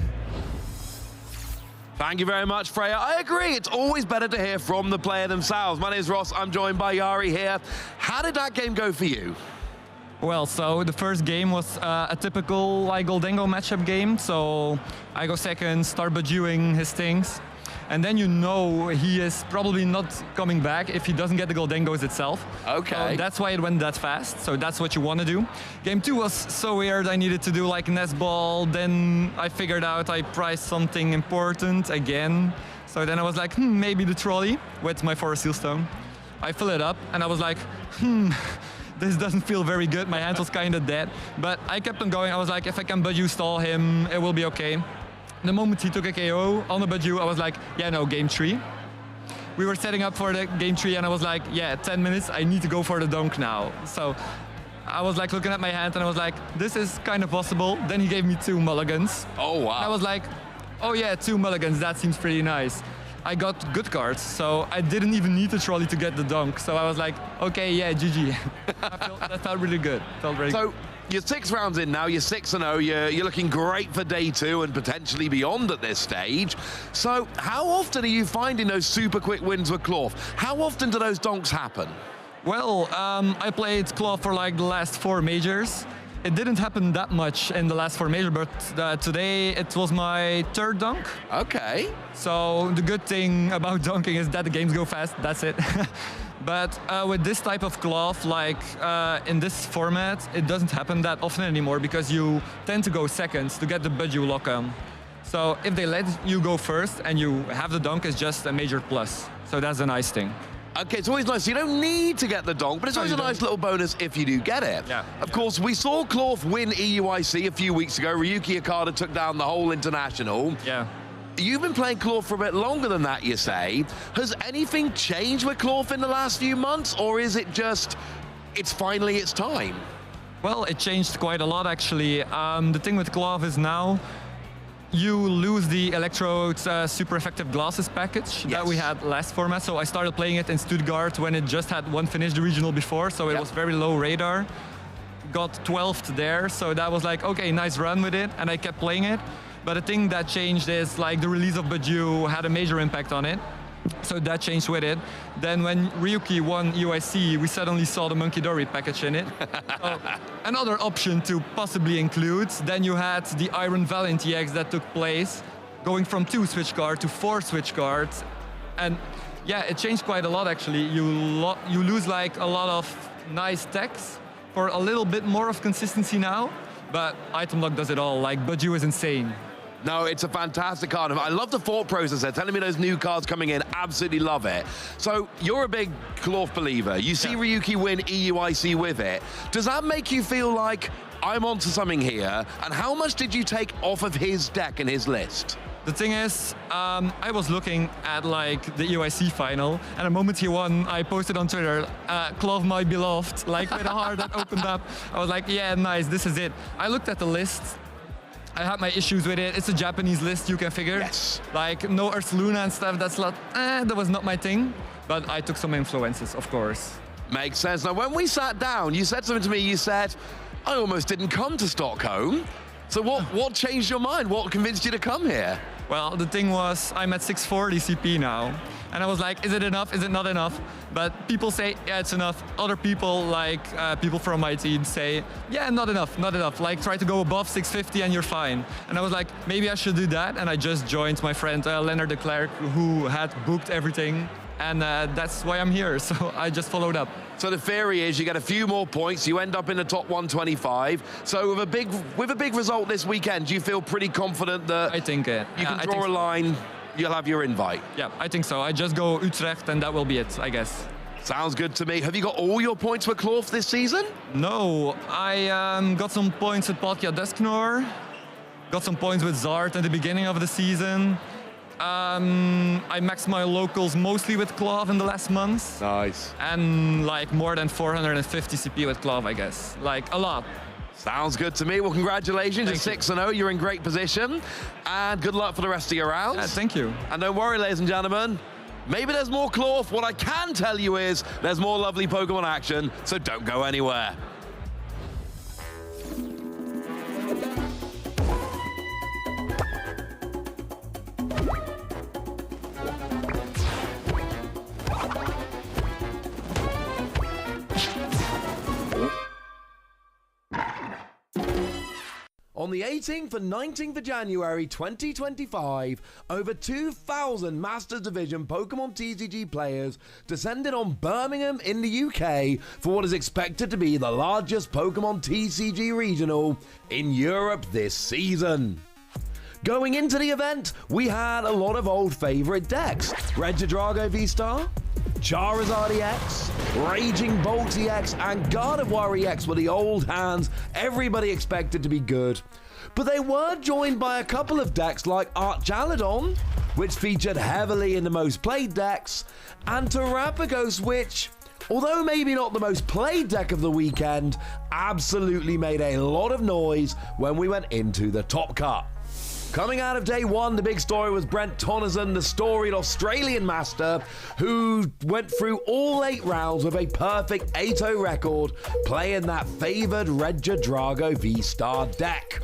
Thank you very much, Freya. I agree. It's always better to hear from the player themselves. My name is Ross. I'm joined by Yari here. How did that game go for you? Well, so the first game was a typical like Goldengo matchup game. So I go second, start Bajuing his things. And then you know he is probably not coming back if he doesn't get the Goldengos itself. Okay. So that's why it went that fast. So that's what you want to do. Game 2 was so weird. I needed to do like Nestball. Then I figured out I priced something important again. So then I was like, maybe the trolley with my Forest Seal Stone. I fill it up and I was like, this doesn't feel very good. My hand was kind of dead. But I kept on going. I was like, if I can Baju stall him, it will be okay. The moment he took a KO on the Baju, I was like, yeah, no, game 3. We were setting up for the game 3 and I was like, yeah, 10 minutes, I need to go for the donk now. So I was like looking at my hand and I was like, this is kind of possible. Then he gave me 2 mulligans. Oh, wow. And I was like, oh yeah, 2 mulligans, that seems pretty nice. I got good cards, so I didn't even need the trolley to get the donk. So I was like, okay, yeah, GG. That felt really good. Felt very good. You're 6 rounds in now, you're 6-0, you're looking great for day 2 and potentially beyond at this stage. So how often are you finding those super quick wins with Cloth? How often do those donks happen? Well, I played Cloth for like the last 4 majors. It didn't happen that much in the last 4 majors, but today it was my 3rd donk. Okay. So the good thing about donking is that the games go fast, that's it. But with this type of Cloth, like in this format, it doesn't happen that often anymore because you tend to go seconds to get the Baju lock-on. So if they let you go first and you have the donk, it's just a major plus. So that's a nice thing. Okay, it's always nice. You don't need to get the donk, but it's always a nice little bonus if you do get it. Yeah. Of course, we saw Cloth win EUIC a few weeks ago. Ryuki Okada took down the whole international. Yeah. You've been playing Cloth for a bit longer than that, you say. Has anything changed with Cloth in the last few months, or is it just, it's finally its time? Well, it changed quite a lot, actually. The thing with Cloth is now, you lose the Electrode super effective glasses package that we had last format. So I started playing it in Stuttgart when it just had 1 finished regional before, so it was very low radar. Got 12th there, so that was like, okay, nice run with it, and I kept playing it. But the thing that changed is like the release of Baju had a major impact on it. So that changed with it. Then when Ryuki won EUIC, we suddenly saw the Monkey Dory package in it. So another option to possibly include. Then you had the Iron Valiant EX that took place, going from 2 switch cards to 4 switch cards. And yeah, it changed quite a lot actually. You lose like a lot of nice techs for a little bit more of consistency now. But item lock does it all. Like Baju is insane. No, it's a fantastic card. I love the thought process there, telling me those new cards coming in, absolutely love it. So you're a big Cloth believer. You see Ryuki win EUIC with it. Does that make you feel like I'm onto something here? And how much did you take off of his deck and his list? The thing is, I was looking at like the EUIC final, and the moment he won, I posted on Twitter, Cloth my beloved, like with a heart that opened up. I was like, yeah, nice, this is it. I looked at the list. I had my issues with it. It's a Japanese list, you can figure. Yes. Like no Ursaluna and stuff, that's not, that was not my thing. But I took some influences, of course. Makes sense. Now, when we sat down, you said something to me, you said, I almost didn't come to Stockholm. So what changed your mind? What convinced you to come here? Well, the thing was, I'm at 640 CP now. And I was like, is it enough? Is it not enough? But people say, yeah, it's enough. Other people, like people from my team say, yeah, not enough, not enough. Like try to go above 650 and you're fine. And I was like, maybe I should do that. And I just joined my friend Leonard de Klerk, who had booked everything. And that's why I'm here. So I just followed up. So the theory is you get a few more points, you end up in the top 125. So with a big result this weekend, do you feel pretty confident that I think you can draw a line, you'll have your invite? Yeah, I think so. I just go Utrecht and that will be it, I guess. Sounds good to me. Have you got all your points with Cloth this season? No, I got some points with Palkia Desknor, got some points with Zard at the beginning of the season. I maxed my locals mostly with Clove in the last month. Nice. And like more than 450 CP with Clove, I guess. Like a lot. Sounds good to me. Well, congratulations. You're 6-0. You're in great position. And good luck for the rest of your rounds. Yeah, thank you. And don't worry, ladies and gentlemen. Maybe there's more Cloth. What I can tell you is there's more lovely Pokemon action, so don't go anywhere. On the 18th and 19th of January 2025, over 2,000 Masters Division Pokemon TCG players descended on Birmingham in the UK for what is expected to be the largest Pokemon TCG regional in Europe this season. Going into the event, we had a lot of old favourite decks. Regidrago V-Star, Charizard EX, Raging Bolt EX, and Gardevoir EX were the old hands everybody expected to be good. But they were joined by a couple of decks like Archaludon, which featured heavily in the most played decks, and Terapagos, which, although maybe not the most played deck of the weekend, absolutely made a lot of noise when we went into the top cut. Coming out of day one, the big story was Brent Tonneson, the storied Australian master, who went through all 8 rounds with a perfect 8-0 record, playing that favoured Regidrago V-Star deck.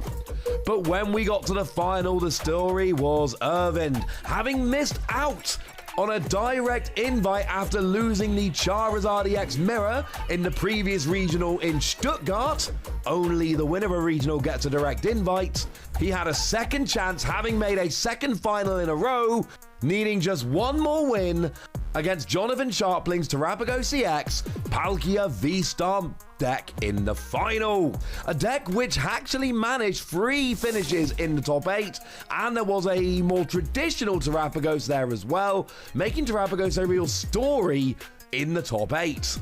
But when we got to the final, the story was Irvind, having missed out on a direct invite after losing the Charizard EX Mirror in the previous regional in Stuttgart. Only the winner of a regional gets a direct invite. He had a second chance, having made a second final in a row, needing just one more win against Jonathan Sharpling's Terapagos EX Palkia V-Star deck in the final. A deck which actually managed 3 finishes in the top 8, and there was a more traditional Terapagos there as well, making Terapagos a real story in the top 8.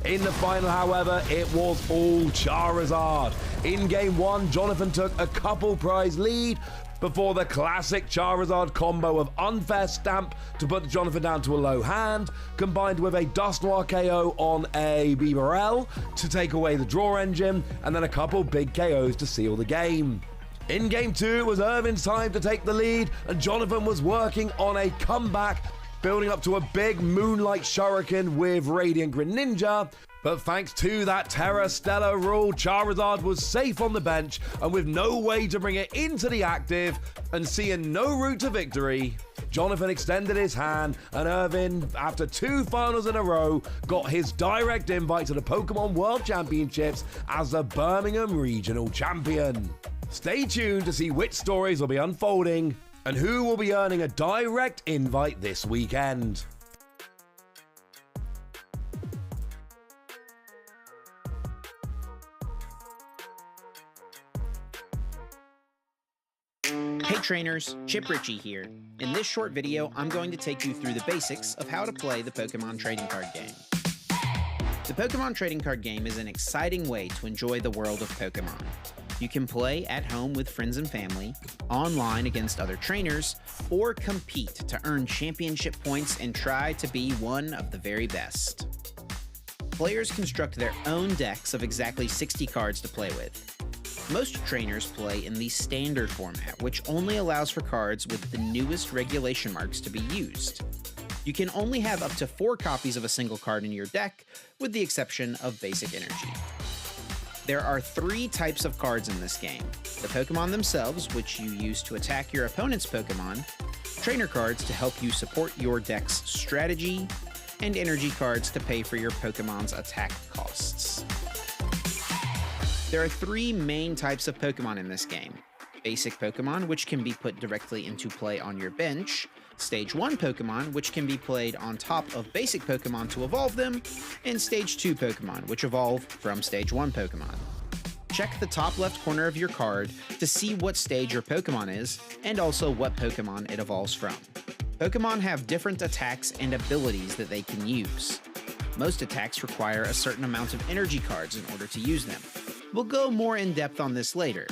In the final, however, it was all Charizard. In game 1, Jonathan took a couple prize lead before the classic Charizard combo of Unfair Stamp to put Jonathan down to a low hand, combined with a Dusknoir KO on a Bibarel to take away the draw engine, and then a couple big KOs to seal the game. In game 2, it was Irvin's time to take the lead, and Jonathan was working on a comeback, building up to a big Moonlight Shuriken with Radiant Greninja. But thanks to that Terra Stella rule, Charizard was safe on the bench, and with no way to bring it into the active and seeing no route to victory, Jonathan extended his hand, and Irvin, after 2 finals in a row, got his direct invite to the Pokemon World Championships as the Birmingham Regional Champion. Stay tuned to see which stories will be unfolding and who will be earning a direct invite this weekend. Hey trainers, Chip Ritchie here. In this short video, I'm going to take you through the basics of how to play the Pokemon trading card game. The Pokemon trading card game is an exciting way to enjoy the world of Pokemon. You can play at home with friends and family, online against other trainers, or compete to earn championship points and try to be one of the very best. Players construct their own decks of exactly 60 cards to play with. Most trainers play in the standard format, which only allows for cards with the newest regulation marks to be used. You can only have up to 4 copies of a single card in your deck, with the exception of Basic Energy. There are 3 types of cards in this game: the Pokemon themselves, which you use to attack your opponent's Pokemon, trainer cards to help you support your deck's strategy, and energy cards to pay for your Pokemon's attack costs. There are 3 main types of Pokemon in this game. Basic Pokemon, which can be put directly into play on your bench, Stage 1 Pokemon, which can be played on top of basic Pokemon to evolve them, and Stage 2 Pokemon, which evolve from Stage 1 Pokemon. Check the top left corner of your card to see what stage your Pokemon is, and also what Pokemon it evolves from. Pokemon have different attacks and abilities that they can use. Most attacks require a certain amount of energy cards in order to use them. We'll go more in depth on this later.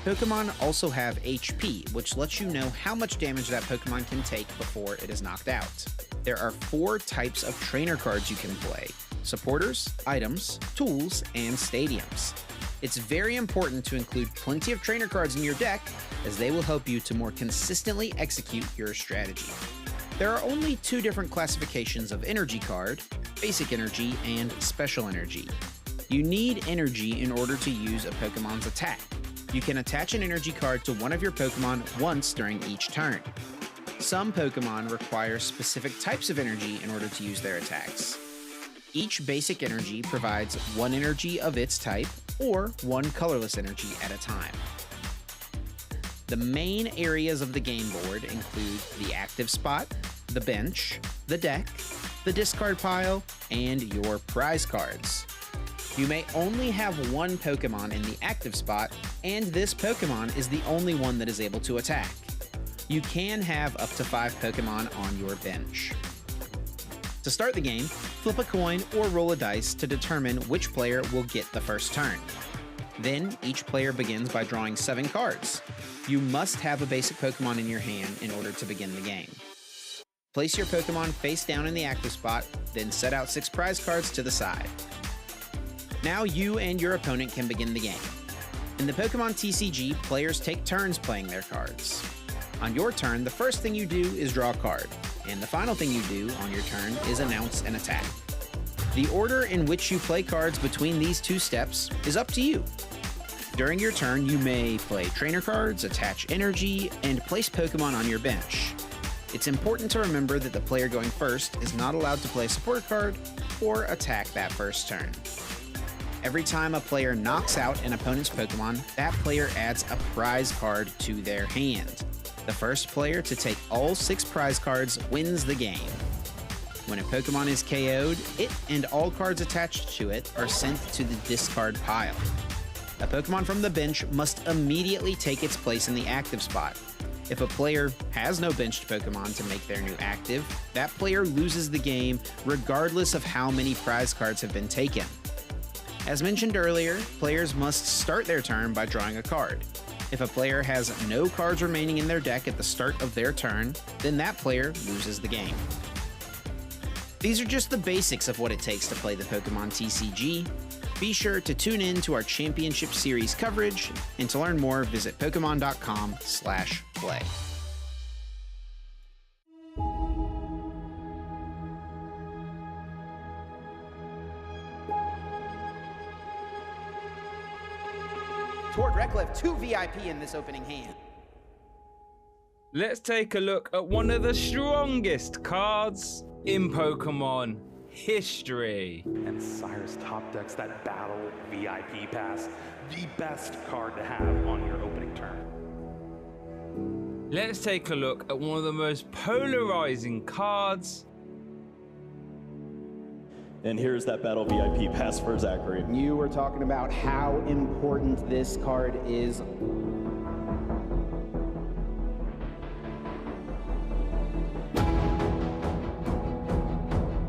Pokemon also have HP, which lets you know how much damage that Pokemon can take before it is knocked out. There are 4 types of trainer cards you can play: supporters, items, tools, and stadiums. It's very important to include plenty of trainer cards in your deck, as they will help you to more consistently execute your strategy. There are only 2 different classifications of energy card: basic energy and special energy. You need energy in order to use a Pokemon's attack. You can attach an energy card to one of your Pokemon once during each turn. Some Pokemon require specific types of energy in order to use their attacks. Each basic energy provides 1 energy of its type, or 1 colorless energy at a time. The main areas of the game board include the active spot, the bench, the deck, the discard pile, and your prize cards. You may only have 1 Pokemon in the active spot, and this Pokemon is the only one that is able to attack. You can have up to 5 Pokemon on your bench. To start the game, flip a coin or roll a dice to determine which player will get the first turn. Then, each player begins by drawing 7 cards. You must have a basic Pokemon in your hand in order to begin the game. Place your Pokemon face down in the active spot, then set out 6 prize cards to the side. Now you and your opponent can begin the game. In the Pokemon TCG, players take turns playing their cards. On your turn, the first thing you do is draw a card, and the final thing you do on your turn is announce an attack. The order in which you play cards between these 2 steps is up to you. During your turn, you may play trainer cards, attach energy, and place Pokemon on your bench. It's important to remember that the player going first is not allowed to play a support card or attack that first turn. Every time a player knocks out an opponent's Pokemon, that player adds a prize card to their hand. The first player to take all 6 prize cards wins the game. When a Pokemon is KO'd, it and all cards attached to it are sent to the discard pile. A Pokemon from the bench must immediately take its place in the active spot. If a player has no benched Pokemon to make their new active, that player loses the game regardless of how many prize cards have been taken. As mentioned earlier, players must start their turn by drawing a card. If a player has no cards remaining in their deck at the start of their turn, then that player loses the game. These are just the basics of what it takes to play the Pokemon TCG. Be sure to tune in to our Championship Series coverage, and to learn more, visit Pokemon.com/play. Toward Redcliffe, 2 VIP in this opening hand. Let's take a look at one of the strongest cards in Pokemon history. And Cyrus top decks that battle VIP pass, the best card to have on your opening turn. Let's take a look at one of the most polarizing cards. And here's that battle VIP pass for Zachary. You were talking about how important this card is.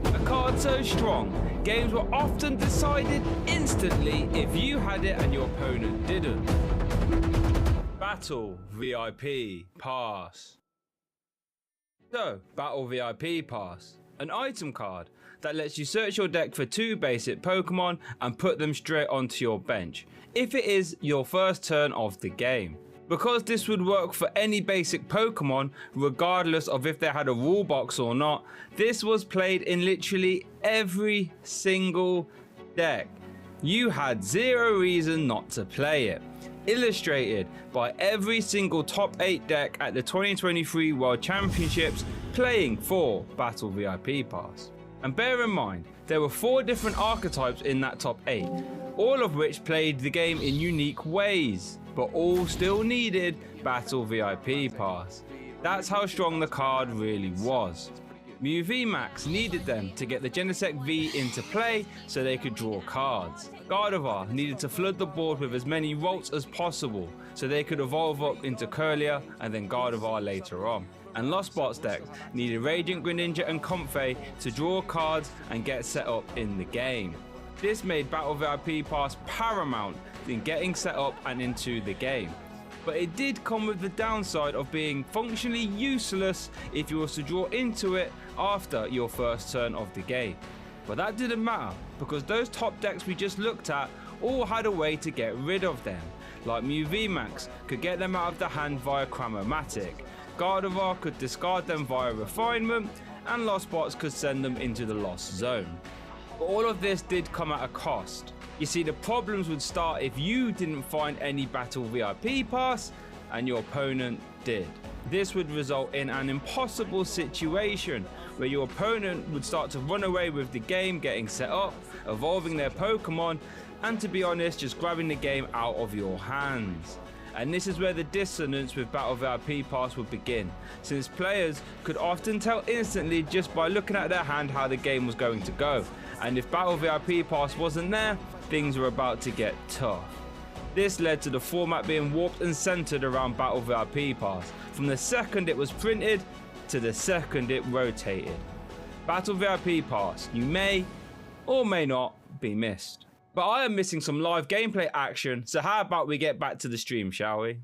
A card so strong, games were often decided instantly if you had it and your opponent didn't. Battle VIP Pass. So, Battle VIP Pass, an item card that lets you search your deck for 2 basic Pokemon and put them straight onto your bench, if it is your first turn of the game. Because this would work for any basic Pokemon, regardless of if they had a rule box or not, this was played in literally every single deck. you had zero reason not to play it. Illustrated by every single top 8 deck at the 2023 World Championships playing for Battle VIP Pass. And bear in mind, there were 4 different archetypes in that top 8, all of which played the game in unique ways, but all still needed Battle VIP Pass. That's how strong the card really was. Mew VMAX needed them to get the Genesect V into play so they could draw cards. Gardevoir needed to flood the board with as many Rolts as possible so they could evolve up into Curlier and then Gardevoir later on. And Lost Bots decks needed Radiant Greninja and Comfey to draw cards and get set up in the game. This made Battle VIP Pass paramount in getting set up and into the game. But it did come with the downside of being functionally useless if you were to draw into it after your first turn of the game. But that didn't matter, because those top decks we just looked at all had a way to get rid of them. Like Mew VMAX could get them out of the hand via Cramomatic, Gardevoir could discard them via Refinement, and Lost Bots could send them into the Lost Zone. But all of this did come at a cost. You see, the problems would start if you didn't find any Battle VIP Pass and your opponent did. This would result in an impossible situation where your opponent would start to run away with the game getting set up, evolving their Pokemon, and to be honest, just grabbing the game out of your hands. And this is where the dissonance with Battle VIP Pass would begin, since players could often tell instantly just by looking at their hand how the game was going to go. And if Battle VIP Pass wasn't there, things were about to get tough. This led to the format being warped and centered around Battle VIP Pass, from the second it was printed to the second it rotated. Battle VIP Pass, you may or may not be missed. But I am missing some live gameplay action, so how about we get back to the stream, shall we?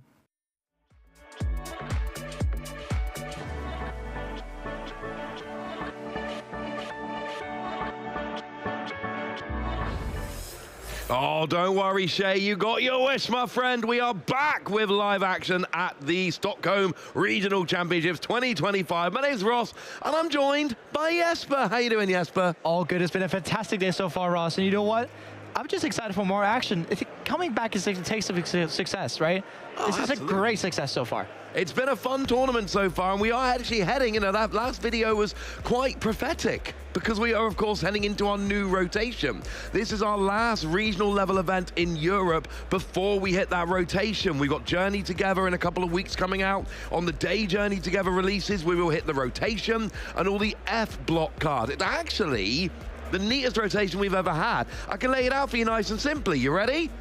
Oh, don't worry, Shay. You got your wish, my friend. We are back with live action at the Stockholm Regional Championships 2025. My name's Ross, and I'm joined by Jesper. How you doing, Jesper? All good. It's been a fantastic day so far, Ross. And you know what? I'm just excited for more action. Coming back is a taste of success, right? This is a great success so far. It's been a fun tournament so far, and we are actually heading, that last video was quite prophetic, because we are, of course, heading into our new rotation. This is our last regional level event in Europe before we hit that rotation. We've got Journey Together in a couple of weeks coming out. On the day Journey Together releases, we will hit the rotation and all the F block cards. It's actually the neatest rotation we've ever had. I can lay it out for you nice and simply. You ready?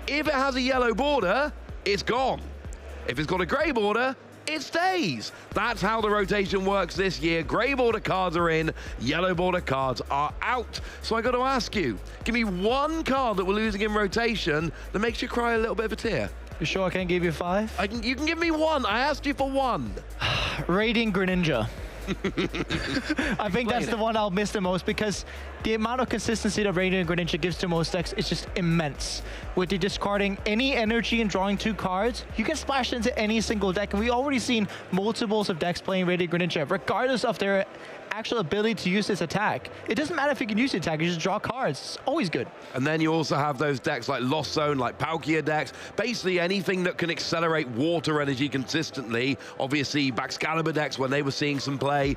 If it has a yellow border, it's gone. If it's got a grey border, it stays. That's how the rotation works this year. Grey border cards are in, yellow border cards are out. So I got to ask you, give me one card that we're losing in rotation that makes you cry a little bit of a tear. You sure I can't give you 5? You can give me one. I asked you for one. Radiant Greninja. I think that's the one I'll miss the most, because the amount of consistency that Radiant Greninja gives to most decks is just immense. With the discarding any energy and drawing 2 cards, you can splash into any single deck, and we've already seen multiples of decks playing Radiant Greninja, regardless of their actual ability to use this attack. It doesn't matter if you can use the attack, you just draw cards. It's always good. And then you also have those decks like Lost Zone, like Palkia decks, basically anything that can accelerate water energy consistently. Obviously, Baxcalibur decks, when they were seeing some play.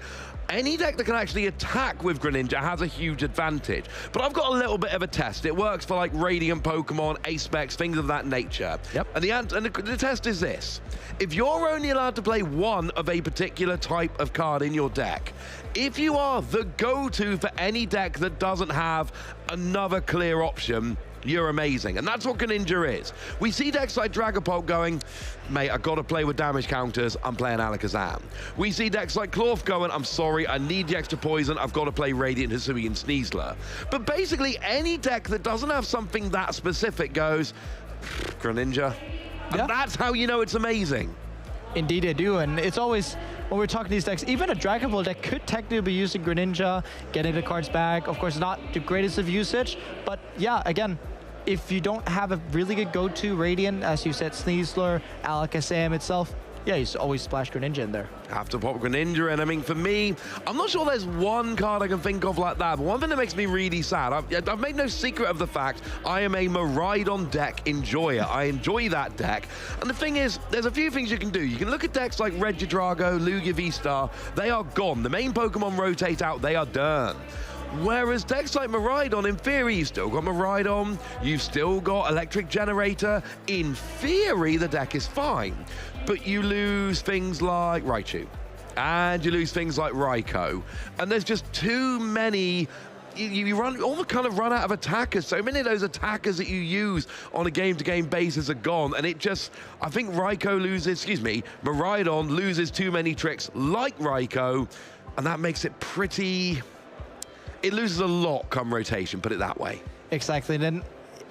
Any deck that can actually attack with Greninja has a huge advantage. But I've got a little bit of a test. It works for like Radiant Pokemon, Ace-Specs, things of that nature. Yep. And the test is this. If you're only allowed to play one of a particular type of card in your deck, if you are the go-to for any deck that doesn't have another clear option, you're amazing. And that's what Greninja is. We see decks like Dragapult going, mate, I've got to play with damage counters, I'm playing Alakazam. We see decks like Clorf going, I'm sorry, I need the extra poison, I've got to play Radiant Hisuian Sneasler. But basically, any deck that doesn't have something that specific goes, Greninja. And that's how you know it's amazing. Indeed they do, and it's always, when we're talking these decks, even a Dragon Ball deck could technically be using Greninja, getting the cards back. Of course, not the greatest of usage, but yeah, again, if you don't have a really good go-to Radiant, as you said, Sneasler, Alakazam itself, yeah, he's always Splash Greninja in there. Have to pop Greninja in. I mean, for me, I'm not sure there's one card I can think of like that, but one thing that makes me really sad, I've made no secret of the fact I am a Miraidon deck enjoyer. I enjoy that deck. And the thing is, there's a few things you can do. You can look at decks like Regidrago, Lugia V-Star. They are gone. The main Pokemon rotate out. They are done. Whereas decks like Miraidon, in theory, you've still got Miraidon, you've still got Electric Generator. In theory, the deck is fine. But you lose things like Raichu, and you lose things like Raikou. And there's just too many. You almost kind of run out of attackers. So many of those attackers that you use on a game-to-game basis are gone. And it just, I think Miraidon loses too many tricks like Raikou. And that makes it pretty... It loses a lot come rotation, put it that way. Exactly. Then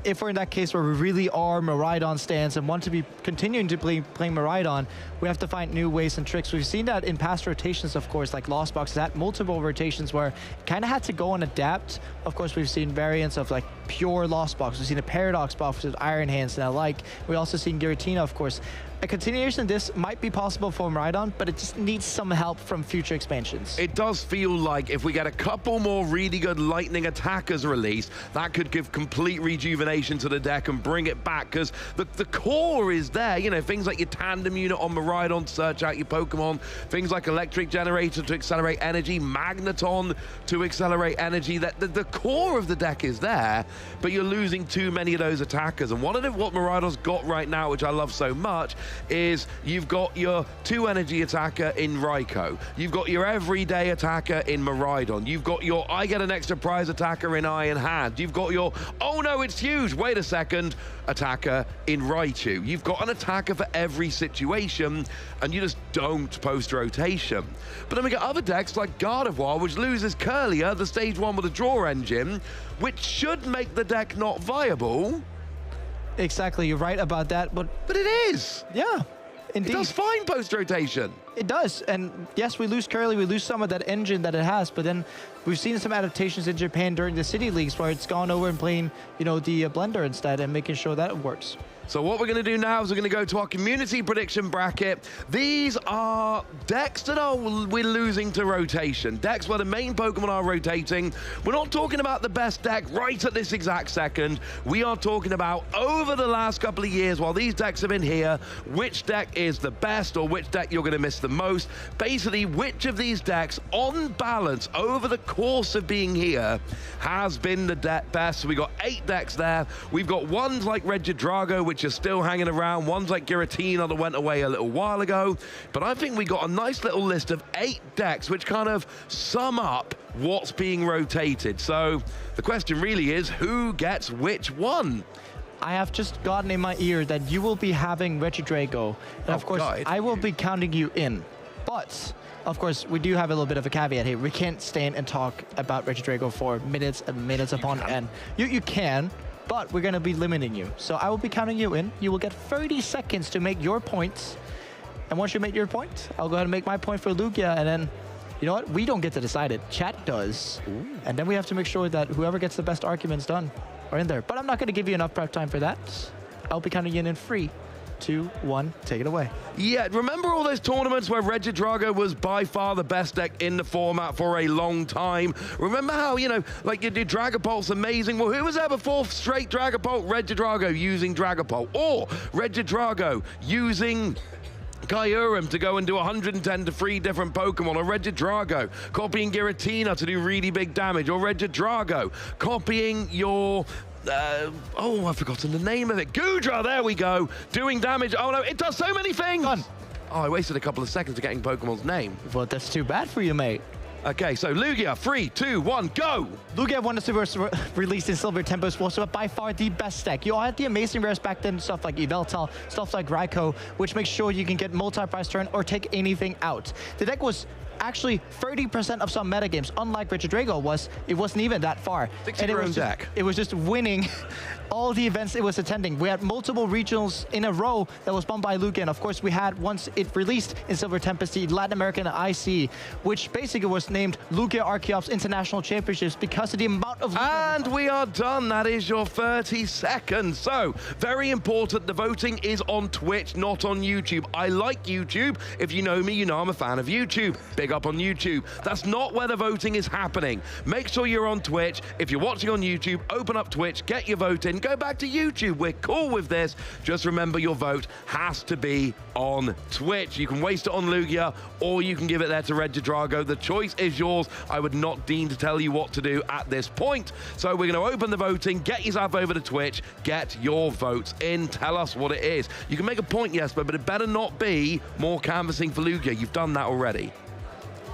if we're in that case where we really are Miraidon stance and want to be continuing to playing Miraidon, we have to find new ways and tricks. We've seen that in past rotations, of course, like Lost Box had multiple rotations where it kind of had to go and adapt. Of course, we've seen variants of like pure Lost Box. We've seen a Paradox Box with Iron Hands and the like. We also seen Giratina, of course. A continuation of this might be possible for Miraidon, but it just needs some help from future expansions. It does feel like if we get a couple more really good lightning attackers released, that could give complete rejuvenation to the deck and bring it back, because the core is there. You know, things like your tandem unit on Miraidon to search out your Pokemon, things like Electric Generator to accelerate energy, Magneton to accelerate energy. That the core of the deck is there, but you're losing too many of those attackers. And one of what Miraidon's got right now, which I love so much, is you've got your 2 energy attacker in Raikou. You've got your everyday attacker in Miraidon. You've got your I get an extra prize attacker in Iron Hand. You've got your, oh no, it's huge, wait a second, attacker in Raichu. You've got an attacker for every situation, and you just don't post-rotation. But then we get other decks like Gardevoir, which loses Curlier, the stage 1 with a draw engine, which should make the deck not viable. Exactly, you're right about that, but it is. Yeah, indeed. It does fine post-rotation. It does, and yes, we lose Curly, we lose some of that engine that it has, but then we've seen some adaptations in Japan during the City Leagues where it's gone over and playing, you know, the blender instead and making sure that works. So what we're going to do now is we're going to go to our community prediction bracket. These are decks that we're losing to rotation. Decks where the main Pokemon are rotating. We're not talking about the best deck right at this exact second. We are talking about over the last couple of years while these decks have been here, which deck is the best or which deck you're going to miss the most. Basically, which of these decks on balance over the course of being here has been the best. So we got 8 decks there. We've got ones like Regidrago, which are still hanging around, ones like Giratina that went away a little while ago, but I think we got a nice little list of 8 decks which kind of sum up what's being rotated. So the question really is, who gets which one? I have just gotten in my ear that you will be having Regidrago, and of course I will be counting you in, but of course, we do have a little bit of a caveat here. We can't stand and talk about Regidrago for minutes and minutes upon end. You can, but we're going to be limiting you. So I will be counting you in. You will get 30 seconds to make your points. And once you make your point, I'll go ahead and make my point for Lugia. And then, you know what? We don't get to decide it. Chat does. Ooh. And then we have to make sure that whoever gets the best arguments done are in there. But I'm not going to give you enough prep time for that. I'll be counting you in 3, 2, 1, take it away. Yeah, remember all those tournaments where Regidrago was by far the best deck in the format for a long time? Remember how, you know, like you did Dragapult's amazing. Well, who was there before straight Dragapult? Regidrago using Dragapult, or Regidrago using Kyurem to go and do 110 to 3 different Pokemon, or Regidrago copying Giratina to do really big damage, or Regidrago copying your oh, I've forgotten the name of it. Goodra, there we go. Doing damage. Oh no, it does so many things. Oh, I wasted a couple of seconds of getting Pokemon's name. Well, that's too bad for you, mate. Okay, so Lugia, 3, 2, 1, go! Lugia won the released in Silver Tempest was by far the best deck. You all had the amazing rares back then, stuff like Yveltal, stuff like Raikou, which makes sure you can get multi-price turn or take anything out. The deck was actually 30% of some metagames. Unlike Richard Drago it wasn't even that far. And it was just winning all the events it was attending. We had multiple regionals in a row that was won by Lugia, and of course we had, once it released in Silver Tempest, the Latin American IC, which basically was named Lugia Archeops International Championships because of the amount of... And we are done. That is your 30 seconds. So, very important, the voting is on Twitch, not on YouTube. I like YouTube. If you know me, you know I'm a fan of YouTube. Big up on YouTube. That's not where the voting is happening. Make sure you're on Twitch. If you're watching on YouTube, open up Twitch, get your vote in, go back to YouTube. We're cool with this. Just remember your vote has to be on Twitch. You can waste it on Lugia, or you can give it there to Red Drago. The choice is yours. I would not deign to tell you what to do at this point. So we're going to open the voting. Get yourself over to Twitch. Get your votes in. Tell us what it is. You can make a point, Jesper, but it better not be more canvassing for Lugia. You've done that already.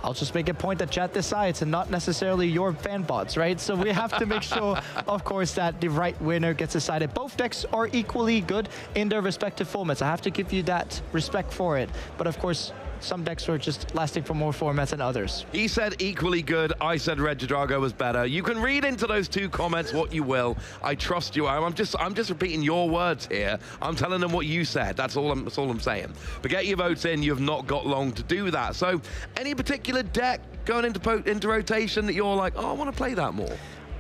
I'll just make a point that chat decides and not necessarily your fan bots, right? So we have to make sure, of course, that the right winner gets decided. Both decks are equally good in their respective formats. I have to give you that respect for it. But of course, some decks are just lasting for more formats than others. He said equally good. I said Red Drago was better. You can read into those two comments what you will. I trust you. I'm just repeating your words here. I'm telling them what you said. That's all I'm saying. But get your votes in. You've not got long to do that. So, any particular deck going into rotation that you're like, oh, I want to play that more?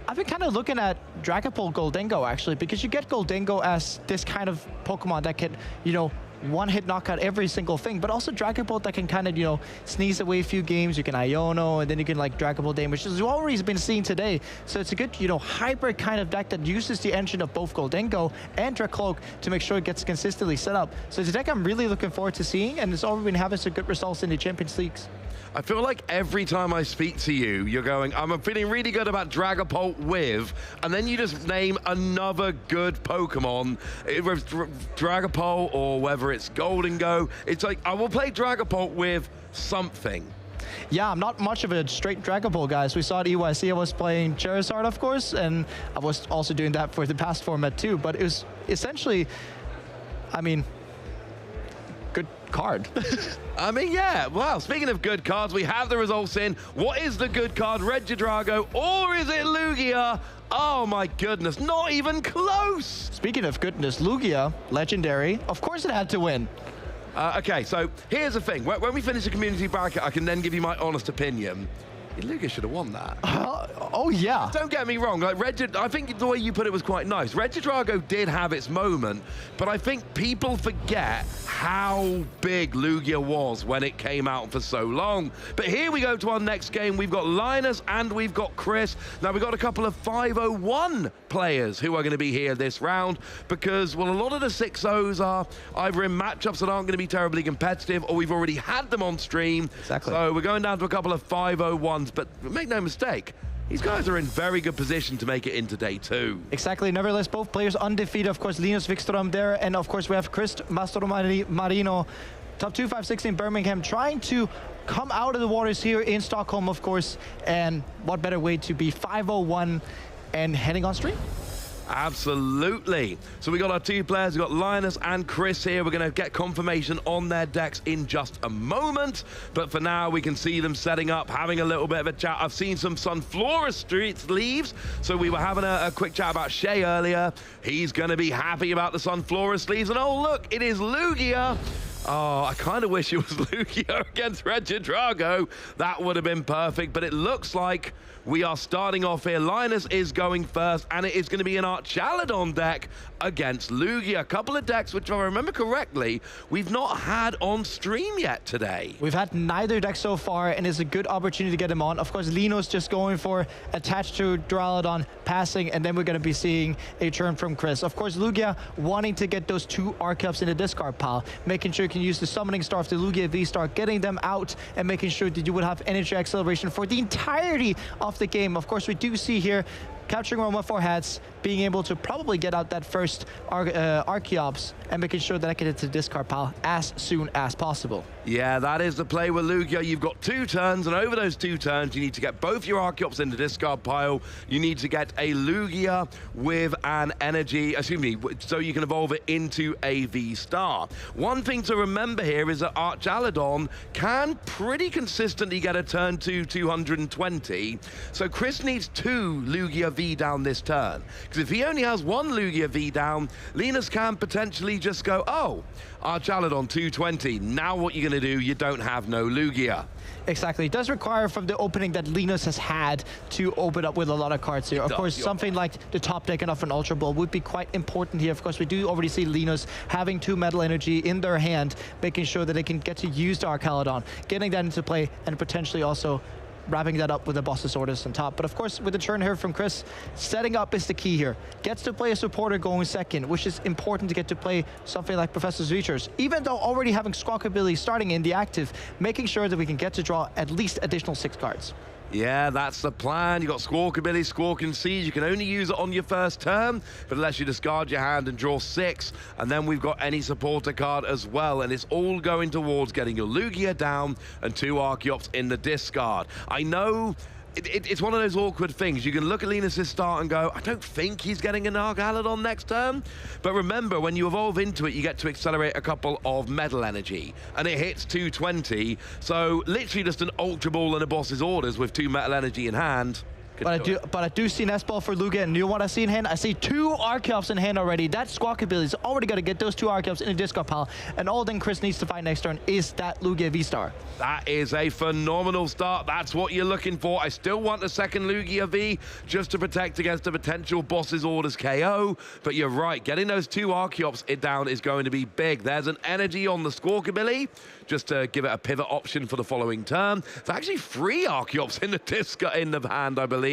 I've been kind of looking at Dragapult Goldengo, actually, because you get Goldengo as this kind of Pokemon that can, you know, one-hit knockout every single thing, but also Dragapult that can kind of, you know, sneeze away a few games. You can Iono, and then you can, like, Dragapult damage, as we've already been seeing today. So it's a good, you know, hybrid kind of deck that uses the engine of both Goldengo and Dracloak to make sure it gets consistently set up. So it's a deck I'm really looking forward to seeing, and it's already been having some good results in the Champions Leagues. I feel like every time I speak to you, you're going, I'm feeling really good about Dragapult with, and then you just name another good Pokemon, whether it's Dragapult or whether it's Goldengo. It's like, I will play Dragapult with something. Yeah, I'm not much of a straight Dragapult guy. As we saw at EUIC, I was playing Charizard, of course, and I was also doing that for the past format too, but it was essentially, I mean, good card. I mean, yeah. Well, speaking of good cards, we have the results in. What is the good card? Red Drago, or is it Lugia? Oh my goodness, not even close. Speaking of goodness, Lugia, legendary. Of course it had to win. Okay, so here's the thing. When we finish the community bracket, I can then give you my honest opinion. Lugia should have won that. Oh, yeah. Don't get me wrong. Like I think the way you put it was quite nice. Red Drago did have its moment, but I think people forget how big Lugia was when it came out for so long. But here we go to our next game. We've got Linus and we've got Chris. Now, we've got a couple of 501 players who are going to be here this round because, well, a lot of the 6-0s are either in matchups that aren't going to be terribly competitive or we've already had them on stream. Exactly. So we're going down to a couple of 501s, but make no mistake, these guys are in very good position to make it into day 2. Exactly. Nevertheless, both players undefeated. Of course, Linus Wikström there. And of course, we have Chris Mastro Marino, top 2, 5, 16 Birmingham, trying to come out of the waters here in Stockholm, of course. And what better way to be 501 and heading on stream? Absolutely. So we got our 2 players. We've got Linus and Chris here. We're going to get confirmation on their decks in just a moment. But for now, we can see them setting up, having a little bit of a chat. I've seen some Sunflora Streets leaves. So we were having a quick chat about Shay earlier. He's going to be happy about the Sunflora sleeves. And oh, look, it is Lugia. Oh, I kind of wish it was Lugia against Red Drago. That would have been perfect, but it looks like we are starting off here. Linus is going first, and it is going to be an Archaladon deck against Lugia. A couple of decks, which if I remember correctly, we've not had on stream yet today. We've had neither deck so far, and it's a good opportunity to get him on. Of course, Linus just going for attached to Duraludon, passing, and then we're going to be seeing a turn from Chris. Of course, Lugia wanting to get those 2 Archeops in the discard pile, making sure you can use the Summoning Star of the Lugia V-Star, getting them out, and making sure that you would have energy acceleration for the entirety of the game. Of course, we do see here capturing Roma for heads, being able to probably get out that first Archeops and making sure that I get it to the discard pile as soon as possible. Yeah, that is the play with Lugia. You've got 2 turns, and over those 2 turns, you need to get both your Archeops in the discard pile. You need to get a Lugia with an energy, so you can evolve it into a V-Star. One thing to remember here is that Archaladon can pretty consistently get a turn to 220, so Chris needs 2 Lugia V down this turn. Because if he only has 1 Lugia V down, Linus can potentially just go, oh, Archaladon 220, now what you're going to do, you don't have no Lugia. Exactly. It does require from the opening that Linus has had to open up with a lot of cards here. Of course, something like the top deck and off an Ultra Ball would be quite important here. Of course, we do already see Linus having 2 Metal Energy in their hand, making sure that they can get to use the Archaladon, getting that into play, and potentially also wrapping that up with the boss's orders on top. But of course, with the turn here from Chris, setting up is the key here. Gets to play a supporter going second, which is important to get to play something like Professor Reachers. Even though already having Squawkabilly starting in the active, making sure that we can get to draw at least additional 6 cards. Yeah, that's the plan. You got Squawkabilly, Squawk and Siege. You can only use it on your first turn, but unless you discard your hand and draw 6, and then we've got any supporter card as well, and it's all going towards getting your Lugia down and 2 Archeops in the discard. I know it's one of those awkward things. You can look at Linus' start and go, I don't think he's getting an Archaladon next turn. But remember, when you evolve into it, you get to accelerate a couple of Metal Energy, and it hits 220. So literally just an Ultra Ball and a boss's orders with 2 Metal Energy in hand. But I do see Nest Ball for Lugia, and you know what I see in hand? I see 2 Archeops in hand already. That Squawkabilly's already got to get those 2 Archeops in the discard pile, and all then Chris needs to find next turn is that Lugia V-Star. That is a phenomenal start. That's what you're looking for. I still want a second Lugia V just to protect against a potential boss's orders KO, but you're right, getting those 2 Archeops down is going to be big. There's an energy on the Squawkabilly, just to give it a pivot option for the following turn. It's actually 3 Archeops in the discard in the hand, I believe,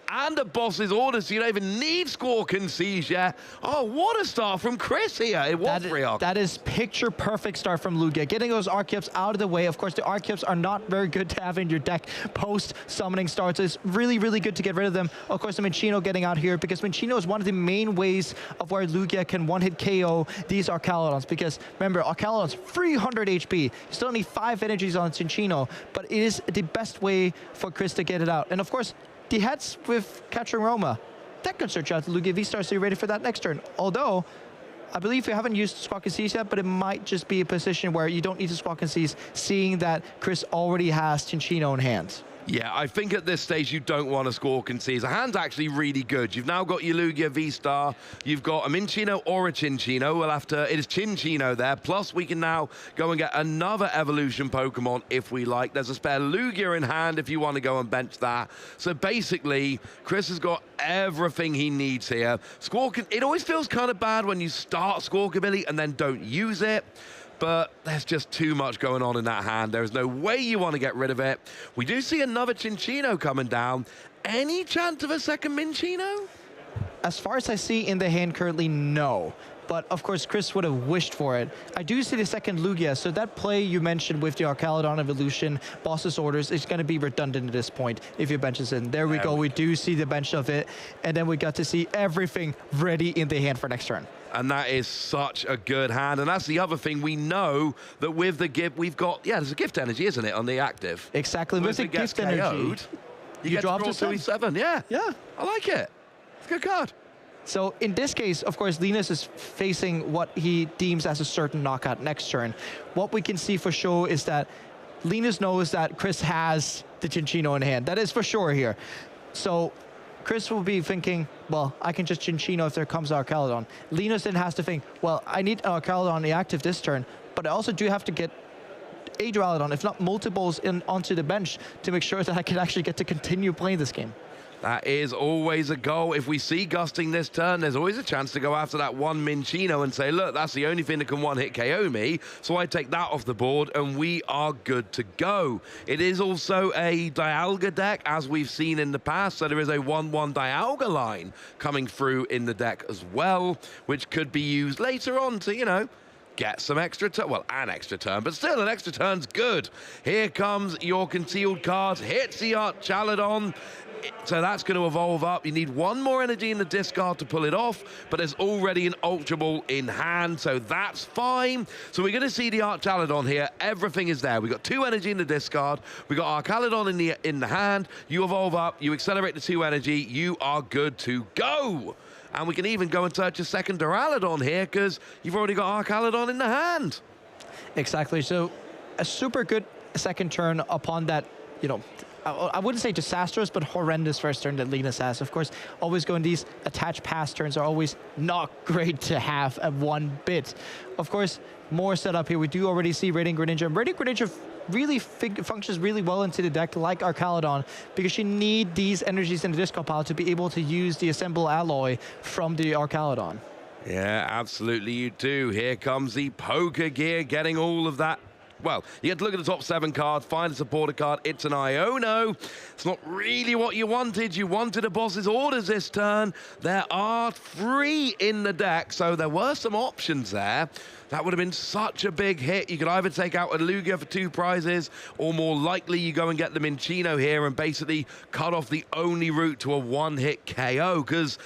and a boss's orders, so you don't even need Squawk and Siege. Yeah. Oh, what a start from Chris here. It was 3 Archeops. That is picture perfect start from Lugia. Getting those Archeops out of the way. Of course, the Archeops are not very good to have in your deck post summoning starts. It's really, really good to get rid of them. Of course, the Minccino getting out here, because Minccino is one of the main ways of where Lugia can one-hit KO these Archaladons, because remember, Archaladon's 300 HP. You still need 5 energies on Minccino, but it is the best way for Chris to get it out. And of course, the heads with capturing Roma, that could search out the Lugia V-Star, so you're ready for that next turn. Although, I believe you haven't used Squawk and Seize yet, but it might just be a position where you don't need to Squawk and Seize, seeing that Chris already has Minccino in hand. Yeah, I think at this stage you don't want to Squawk and Seize. The hand's actually really good. You've now got your Lugia V-Star. You've got a Minccino or a Cinccino. We'll have to... It is Cinccino there. Plus, we can now go and get another evolution Pokemon if we like. There's a spare Lugia in hand if you want to go and bench that. So basically, Chris has got everything he needs here. It always feels kind of bad when you start Squawkabilly and then don't use it. But there's just too much going on in that hand. There is no way you want to get rid of it. We do see another Cinccino coming down. Any chance of a second Minccino? As far as I see in the hand currently, no. But of course, Chris would have wished for it. I do see the second Lugia, so that play you mentioned with the Archaladon Evolution, Boss's Orders, is going to be redundant at this point if your bench is in. There we go, we do see the bench of it, and then we got to see everything ready in the hand for next turn. And that is such a good hand. And that's the other thing. We know that with the gift, we've got... Yeah, there's a gift energy, isn't it, on the active? Exactly. With the gift energy, you get to draw 7. Yeah. Yeah. I like it. It's a good card. So in this case, of course, Linus is facing what he deems as a certain knockout next turn. What we can see for sure is that Linus knows that Chris has the Cinccino in hand. That is for sure here. So Chris will be thinking, well, I can just Cinccino if there comes Archaladon. Linus then has to think, well, I need Archaladon on the active this turn, but I also do have to get a Duraludon, if not multiples, onto the bench to make sure that I can actually get to continue playing this game. That is always a goal. If we see Gusting this turn, there's always a chance to go after that one Minccino and say, look, that's the only thing that can one-hit KO me, so I take that off the board, and we are good to go. It is also a Dialga deck, as we've seen in the past, so there is a 1-1 Dialga line coming through in the deck as well, which could be used later on to, you know, get some extra turn. Well, an extra turn, but still an extra turn's good. Here comes your concealed card. Hits the Archaladon. So that's going to evolve up. You need one more energy in the discard to pull it off, but there's already an Ultra Ball in hand, so that's fine. So we're going to see the Archaladon here. Everything is there. We've got 2 energy in the discard. We've got Archaladon in the hand. You evolve up. You accelerate the 2 energy. You are good to go. And we can even go and search a second Duraludon here because you've already got Archaladon in the hand. Exactly. So a super good second turn upon that, you know, I wouldn't say disastrous, but horrendous first turn that Linus has. Of course, always going these attached pass turns are always not great to have at one bit. Of course, more setup here. We do already see Radiant Greninja. Radiant Greninja really functions really well into the deck like Archaladon because you need these energies in the discard pile to be able to use the Assemble Alloy from the Archaladon. Yeah, absolutely you do. Here comes the Poker Gear getting all of that. Well, you get to look at the top 7 cards, find a supporter card. It's an Iono. It's not really what you wanted. You wanted a boss's orders this turn. There are 3 in the deck, so there were some options there. That would have been such a big hit. You could either take out a Lugia for 2 prizes, or more likely you go and get the Minccino here and basically cut off the only route to a one-hit KO, because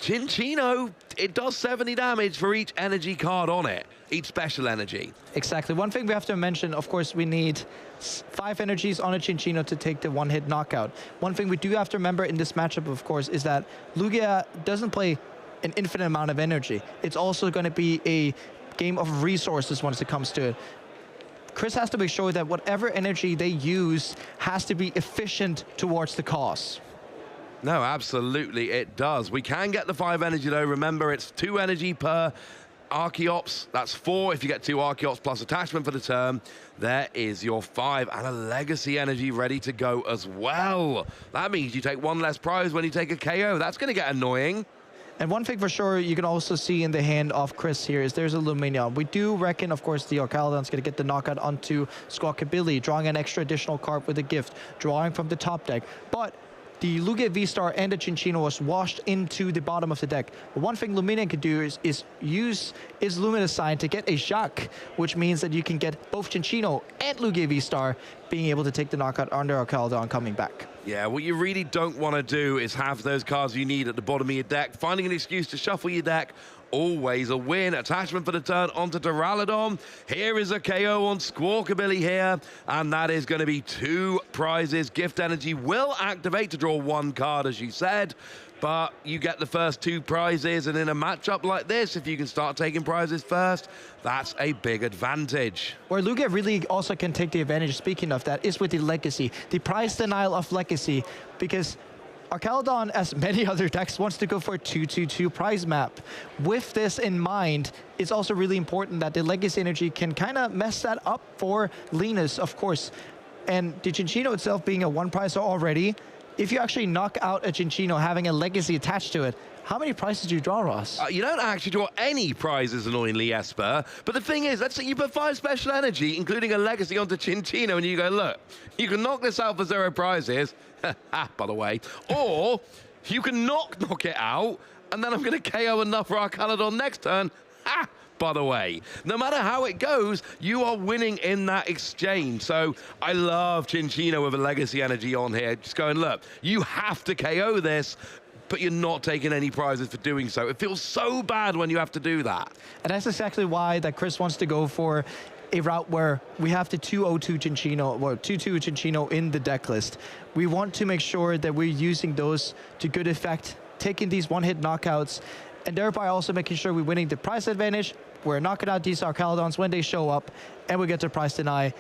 Minccino, it does 70 damage for each energy card on it, each special energy. Exactly. One thing we have to mention, of course, we need 5 energies on a Minccino to take the one-hit knockout. One thing we do have to remember in this matchup, of course, is that Lugia doesn't play an infinite amount of energy. It's also going to be a game of resources once it comes to it. Chris has to make sure that whatever energy they use has to be efficient towards the cause. No, absolutely, it does. We can get the 5 energy, though. Remember, it's 2 energy per Archeops. That's 4 if you get 2 Archeops plus attachment for the turn. There is your 5, and a Legacy energy ready to go as well. That means you take 1 less prize when you take a KO. That's going to get annoying. And one thing for sure you can also see in the hand of Chris here is there's a Lumineon. We do reckon, of course, the Archaladon's going to get the knockout onto Squawkabilly, drawing an extra additional card with a gift, drawing from the top deck. But the Lugia V-Star and the Minccino was washed into the bottom of the deck. But one thing Lumineon could do is use its Luminous Sign to get a Jacques, which means that you can get both Minccino and Lugia V-Star being able to take the knockout under Archaladon coming back. Yeah, what you really don't want to do is have those cards you need at the bottom of your deck. Finding an excuse to shuffle your deck, always a win. Attachment for the turn onto Duraludon. Here is a KO on Squawkabilly here, and that is going to be 2 prizes. Gift Energy will activate to draw 1 card, as you said, but you get the first 2 prizes, and in a matchup like this, if you can start taking prizes first, that's a big advantage. Where Lugia really also can take the advantage, speaking of that, is with the Legacy, the prize denial of Legacy, because Archaladon, as many other decks, wants to go for a 2-2-2 prize map. With this in mind, it's also really important that the Legacy energy can kind of mess that up for Linus, of course. And the Minccino itself being a 1 prizer already, if you actually knock out a Minccino having a Legacy attached to it, how many prizes do you draw, Ross? You don't actually draw any prizes, annoyingly, Esper. But the thing is, let's say you put 5 special energy, including a Legacy, onto Minccino, and you go, look, you can knock this out for 0 prizes, by the way, or you can knock it out, and then I'm going to KO enough for Archaladon next turn, by the way. No matter how it goes, you are winning in that exchange. So I love Minccino with a Legacy energy on here. Just going, look, you have to KO this, but you're not taking any prizes for doing so. It feels so bad when you have to do that. And that's exactly why that Chris wants to go for a route where we have the 2-0-2 Minccino, or 2-2 Minccino in the deck list. We want to make sure that we're using those to good effect, taking these one-hit knockouts, and thereby also making sure we're winning the prize advantage. We're knocking out these Archaladons when they show up, and we get the prize deny,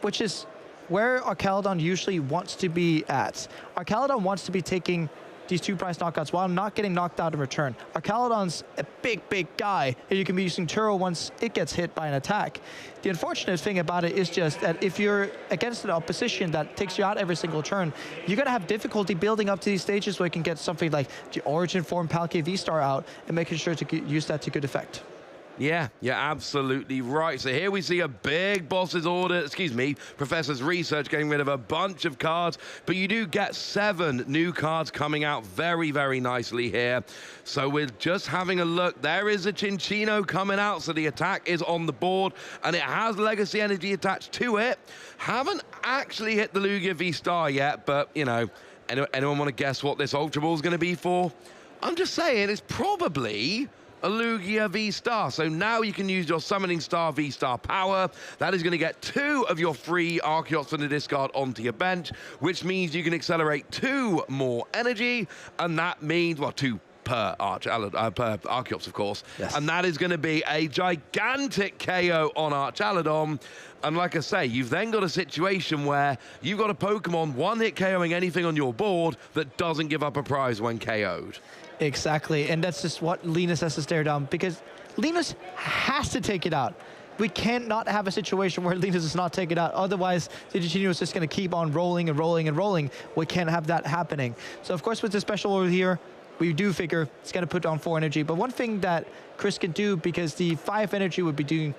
which is where Archaladon usually wants to be at. Archaladon wants to be taking these 2 prize knockouts while not getting knocked out in return. Archaladon's a big, big guy, and you can be using Turo once it gets hit by an attack. The unfortunate thing about it is just that if you're against an opposition that takes you out every single turn, you're going to have difficulty building up to these stages where you can get something like the Origin Form Palkia V-Star out and making sure to use that to good effect. Yeah, you're absolutely right. So here we see a big boss's order, Professor's Research getting rid of a bunch of cards, but you do get 7 new cards coming out very, very nicely here. So we're just having a look. There is a Minccino coming out, so the attack is on the board, and it has Legacy energy attached to it. Haven't actually hit the Lugia V-Star yet, but, you know, Anyone want to guess what this Ultra Ball is going to be for? I'm just saying it's probably a Lugia V-Star. So now you can use your Summoning Star V-Star power. That is going to get 2 of your free Archeops from the discard onto your bench, which means you can accelerate 2 more energy, and that means, well, 2 per Archeops, of course. Yes. And that is going to be a gigantic KO on Archaladon. And like I say, you've then got a situation where you've got a Pokemon one-hit KOing anything on your board that doesn't give up a prize when KO'd. Exactly, and that's just what Linus has to stare down, because Linus has to take it out. We can't not have a situation where Linus does not take it out. Otherwise, Tichinino is just going to keep on rolling and rolling and rolling. We can't have that happening. So, of course, with the special order here, we do figure it's going to put on 4 energy. But one thing that Chris can do, because the 5 energy would be doing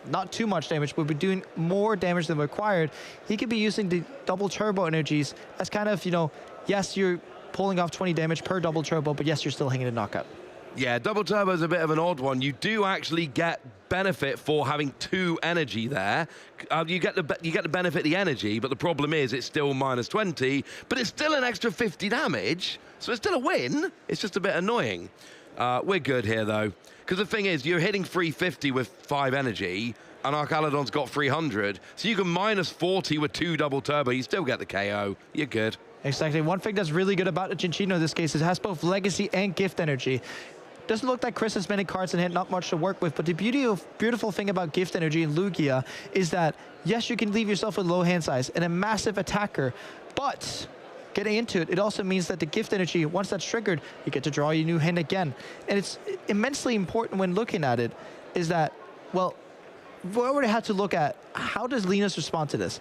not too much damage, but would be doing more damage than required, he could be using the double turbo energies as kind of, you know, yes, you're pulling off 20 damage per double turbo, but yes, you're still hanging a knockout. Yeah, double turbo is a bit of an odd one. You do actually get benefit for having 2 energy there. You get the benefit of the energy, but the problem is it's still minus 20, but it's still an extra 50 damage, so it's still a win. It's just a bit annoying. We're good here though, because the thing is, you're hitting 350 with 5 energy, and Archaladon's got 300, so you can minus 40 with 2 double turbo. You still get the KO. You're good. Exactly. One thing that's really good about Cinccino in this case is it has both legacy and gift energy. Doesn't look like Chris has many cards in hand, not much to work with, but the beautiful thing about gift energy in Lugia is that, yes, you can leave yourself with low hand size and a massive attacker, but getting into it, it also means that the gift energy, once that's triggered, you get to draw your new hand again. And it's immensely important when looking at it is that, well, we already had to look at how does Linus respond to this?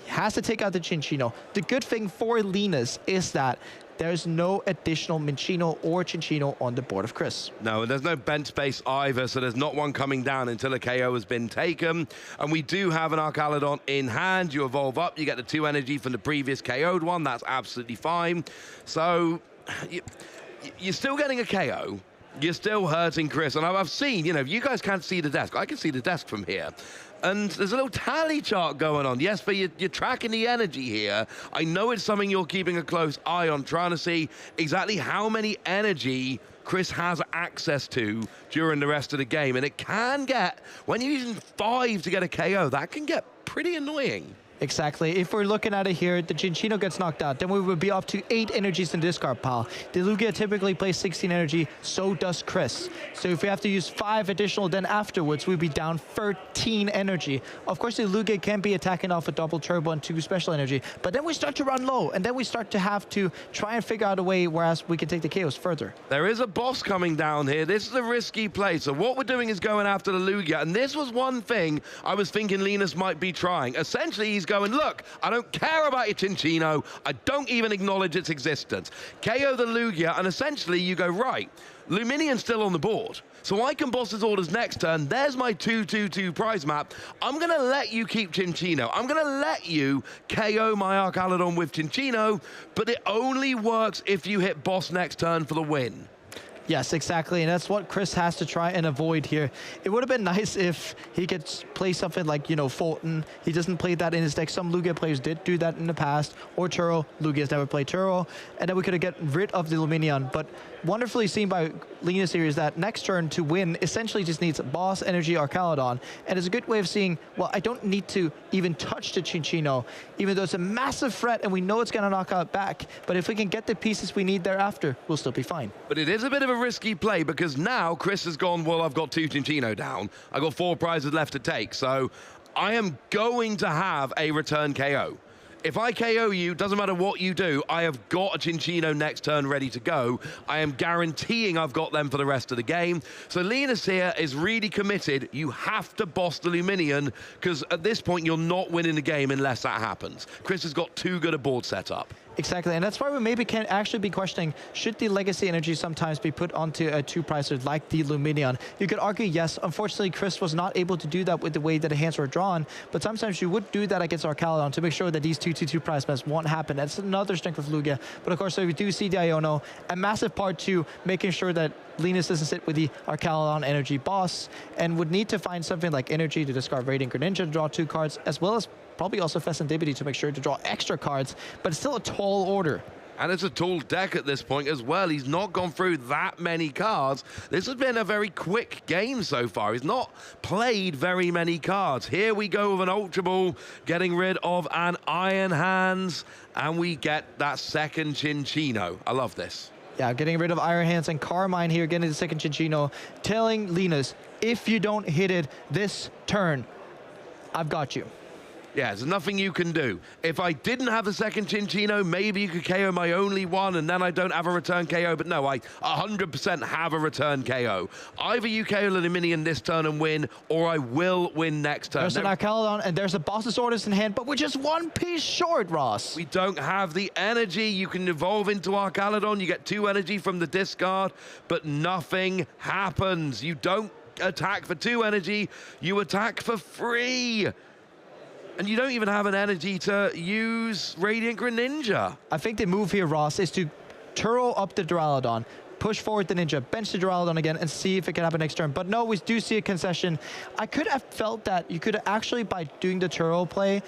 Has to take out the Cinccino. The good thing for Linus is that there's no additional Minccino or Cinccino on the board of Chris. No, and there's no bench space either, so there's not one coming down until a KO has been taken. And we do have an Archaladon in hand. You evolve up, you get the 2 energy from the previous KO'd one. That's absolutely fine. So you're still getting a KO. You're still hurting Chris. And I've seen, you know, you guys can't see the desk. I can see the desk from here. And there's a little tally chart going on. Yes, but you're tracking the energy here. I know it's something you're keeping a close eye on, trying to see exactly how many energy Chris has access to during the rest of the game. And it can get, when you're using 5 to get a KO, that can get pretty annoying. Exactly. If we're looking at it here, the Cinccino gets knocked out, then we would be up to 8 energies in the discard pile. The Lugia typically plays 16 energy, so does Chris. So if we have to use 5 additional, then afterwards we'd be down 13 energy. Of course, the Lugia can be attacking off a double turbo and 2 special energy, but then we start to run low, and then we start to have to try and figure out a way whereas we can take the KOs further. There is a boss coming down here. This is a risky play. So what we're doing is going after the Lugia, and this was one thing I was thinking Linus might be trying. Essentially, he's going, look, I don't care about your Cinccino. I don't even acknowledge its existence. KO the Lugia, and essentially you go, right, Luminion's still on the board, so I can boss his orders next turn. There's my 2/2/2 prize map. I'm going to let you keep Cinccino. I'm going to let you KO my Archaladon with Cinccino, but it only works if you hit boss next turn for the win. Yes, exactly, and that's what Chris has to try and avoid here. It would have been nice if he could play something like, you know, Fulton. He doesn't play that in his deck. Some Lugia players did do that in the past, or Turo. Lugia's never played Turo, and then we could have gotten rid of the Luminion. But wonderfully seen by Linus here is that next turn to win essentially just needs boss energy Archaladon, and it's a good way of seeing, well, I don't need to even touch the Cinccino, even though it's a massive threat and we know it's going to knock out back. But if we can get the pieces we need thereafter, we'll still be fine. But it is a bit of a risky play, because now Chris has gone, well, I've got 2 Cinccino down. I've got 4 prizes left to take, so I am going to have a return KO. If I KO you, doesn't matter what you do, I have got a Cinccino next turn ready to go. I am guaranteeing I've got them for the rest of the game. So Linus here is really committed. You have to boss the Luminion, because at this point you're not winning the game unless that happens. Chris has got too good a board set up. Exactly, and that's why we maybe can actually be questioning, should the legacy energy sometimes be put onto a 2-pricer like the Luminion? You could argue yes. Unfortunately, Chris was not able to do that with the way that the hands were drawn, but sometimes you would do that against Archaladon to make sure that these 2/2 prize bets won't happen. That's another strength of Lugia. But of course, so we do see the Iono, a massive part to making sure that Linus doesn't sit with the Archaladon energy boss, and would need to find something like energy to discard Radiant Greninja to draw 2 cards, as well as probably also Fescendipity to make sure to draw extra cards, but it's still a tall order. And it's a tall deck at this point as well. He's not gone through that many cards. This has been a very quick game so far. He's not played very many cards. Here we go with an Ultra Ball, getting rid of an Iron Hands, and we get that second Chinchino. I love this. Yeah, getting rid of Iron Hands and Carmine here, getting the second Chinchino, telling Linus, if you don't hit it this turn, I've got you. Yeah, there's nothing you can do. If I didn't have the second Chinchino, maybe you could KO my only one, and then I don't have a return KO. But no, I 100% have a return KO. Either you KO the Minion this turn and win, or I will win next turn. There's an Archaludon, and there's a Boss's Orders in hand, but we're just one piece short, Ross. We don't have the energy. You can evolve into Archaludon. You get 2 energy from the discard, but nothing happens. You don't attack for 2 energy. You attack for 3. And you don't even have an energy to use Radiant Greninja. I think the move here, Ross, is to Turo up the Duraludon, push forward the Ninja, bench the Duraludon again, and see if it can happen next turn. But no, we do see a concession. I could have felt that you could actually, by doing the Turo play,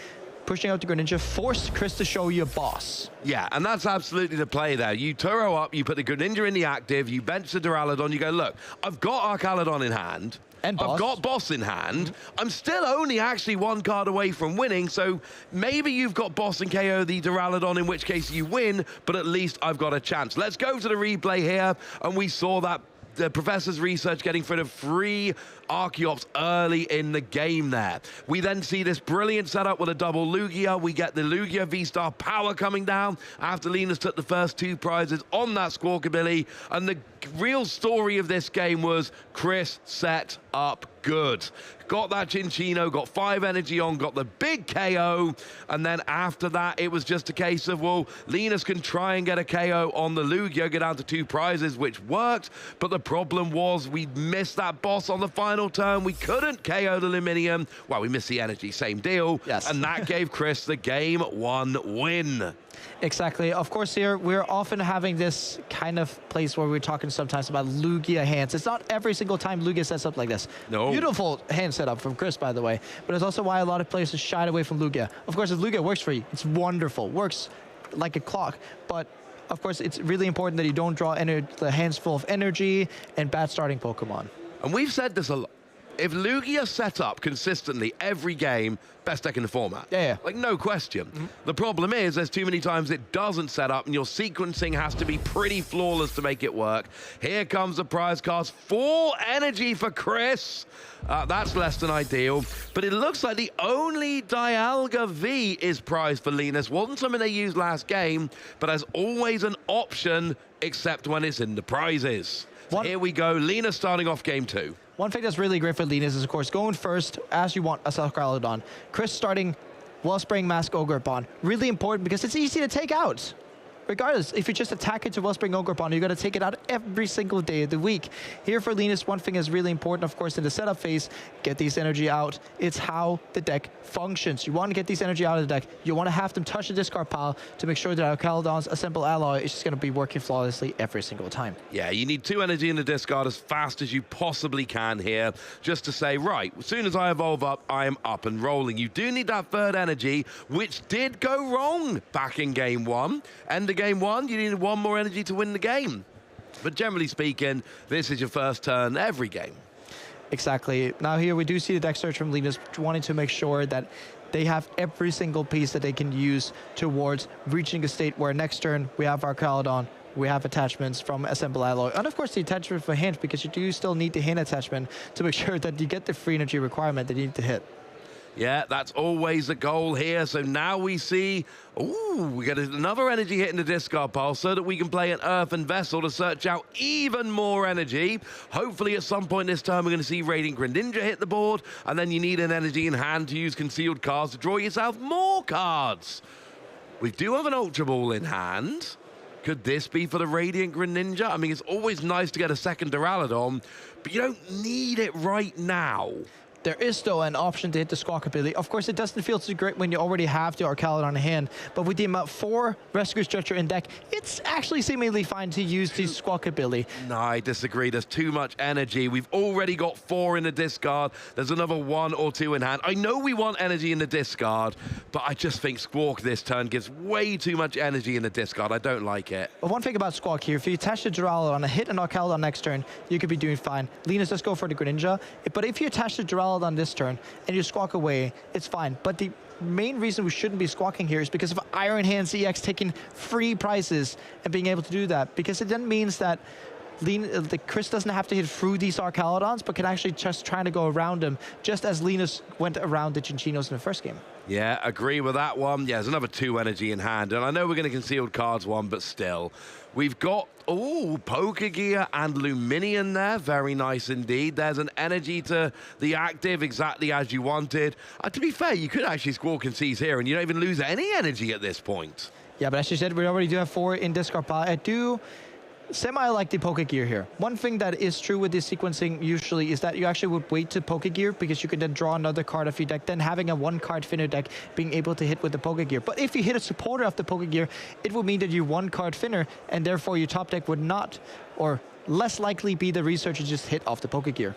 pushing out the Greninja, force Chris to show you a boss. Yeah, and that's absolutely the play there. You Turo up, you put the Greninja in the active, you bench the Duraludon, you go, look, I've got Archaludon in hand. And Boss. I've got Boss in hand. I'm still only actually 1 card away from winning, so maybe you've got Boss and KO the Duraludon, in which case you win, but at least I've got a chance. Let's go to the replay here, and we saw that the professor's research getting rid of 3 Archeops early in the game there. We then see this brilliant setup with a double Lugia. We get the Lugia V-Star power coming down after Linus took the first 2 prizes on that Squawkabilly. And the real story of this game was Chris set up good. Got that Chinchino, got 5 energy on, got the big KO, and then after that, it was just a case of, well, Linus can try and get a KO on the Lugia, get down to 2 prizes, which worked, but the problem was we missed that boss on the final turn. We couldn't KO the Luminium. Well, we missed the energy, same deal. Yes. And that gave Chris the game 1 win. Exactly. Of course, here we're often having this kind of place where we're talking sometimes about Lugia hands. It's not every single time Lugia sets up like this. No. Beautiful hand setup from Chris, by the way. But it's also why a lot of players have shied away from Lugia. Of course, if Lugia works for you, it's wonderful. Works like a clock. But of course, it's really important that you don't draw the hands full of energy and bad starting Pokemon. And we've said this a lot. If Lugia set up consistently every game, best deck in the format. Yeah. Like, no question. The problem is there's too many times it doesn't set up, and your sequencing has to be pretty flawless to make it work. Here comes the prize cards. 4 energy for Chris. That's less than ideal. But it looks like the only Dialga V is prized for Linus. Wasn't something they used last game, but as always an option, except when it's in the prizes. So here we go. Linus starting off game 2. One thing that's really great for Linus is, of course, going first as you want as Archaludon. Chris starting Wellspring Mask Ogerpon. Really important because it's easy to take out. Regardless, if you just attack into Wellspring Ogerpon, you're going to take it out every single day of the week. Here for Linus, one thing is really important, of course, in the setup phase, get these energy out. It's how the deck functions. You want to get these energy out of the deck. You want to have them touch the discard pile to make sure that Archaludon's Assemble Alloy is just going to be working flawlessly every single time. Yeah, you need 2 energy in the discard as fast as you possibly can here, just to say, right, as soon as I evolve up, I am up and rolling. You do need that 3rd energy, which did go wrong back in game 1. End of game 1, you needed 1 more energy to win the game. But generally speaking, this is your first turn every game. Exactly. Now here we do see the deck search from Linus wanting to make sure that they have every single piece that they can use towards reaching a state where next turn we have Archaludon, we have attachments from Assemble Alloy, and of course the attachment for Hint, because you do still need the Hint attachment to make sure that you get the free energy requirement that you need to hit. Yeah, that's always the goal here. So now we see, ooh, we get another energy hit in the discard pile so that we can play an Earthen Vessel to search out even more energy. Hopefully at some point this time we're going to see Radiant Greninja hit the board, and then you need an energy in hand to use concealed cards to draw yourself more cards. We do have an Ultra Ball in hand. Could this be for the Radiant Greninja? I mean, it's always nice to get a second Duraludon, but you don't need it right now. There is, though, an option to hit the Squawk ability. Of course, it doesn't feel too great when you already have the Arcalon on hand, but with the amount 4 Rescue Stretcher in deck, it's actually seemingly fine to use the Squawk ability. No, I disagree. There's too much energy. We've already got 4 in the discard. There's another 1 or 2 in hand. I know we want energy in the discard, but I just think Squawk this turn gives way too much energy in the discard. I don't like it. But one thing about Squawk here, if you attach the Duraludon and hit an Arcalon next turn, you could be doing fine. Linus does go for the Greninja, but if you attach the Duraludon on this turn and you Squawk away, it's fine. But the main reason we shouldn't be squawking here is because of Iron Hands EX taking free prizes and being able to do that, because it then means that Chris doesn't have to hit through these Arcalodons, but can actually just try to go around them, just as Linus went around the Cinchinos in the first game. Yeah, agree with that one. Yeah, there's another 2 energy in hand, and I know we're going to concealed cards 1, but still. We've got, Pokegear and Luminion there. Very nice indeed. There's an energy to the active, exactly as you wanted. To be fair, you could actually Squawk and Seize here, and you don't even lose any energy at this point. Yeah, but as you said, we already do have 4 in discard pile. I do semi-like the Pokegear here. One thing that is true with this sequencing usually is that you actually would wait to Pokegear, because you can then draw another card off your deck, then having a 1-card Finner deck being able to hit with the Pokegear. But if you hit a supporter of the Pokegear, it would mean that you 1-card Finner, and therefore your top deck would not, or less likely, be the Researcher just hit off the Pokegear.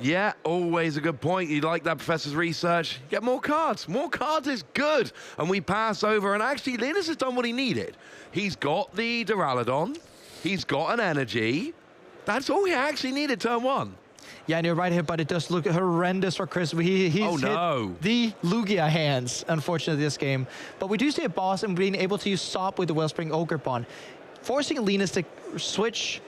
Yeah, always a good point. You like that Professor's Research? Get more cards. More cards is good. And we pass over, and actually Linus has done what he needed. He's got the Duraludon. He's got an energy. That's all he actually needed turn 1. Yeah, and you're right here, but it does look horrendous for Chris. He's hit the Lugia hands, unfortunately, this game. But we do see a boss and being able to use Sop with the Wellspring Ogerpon, forcing Linus to switch,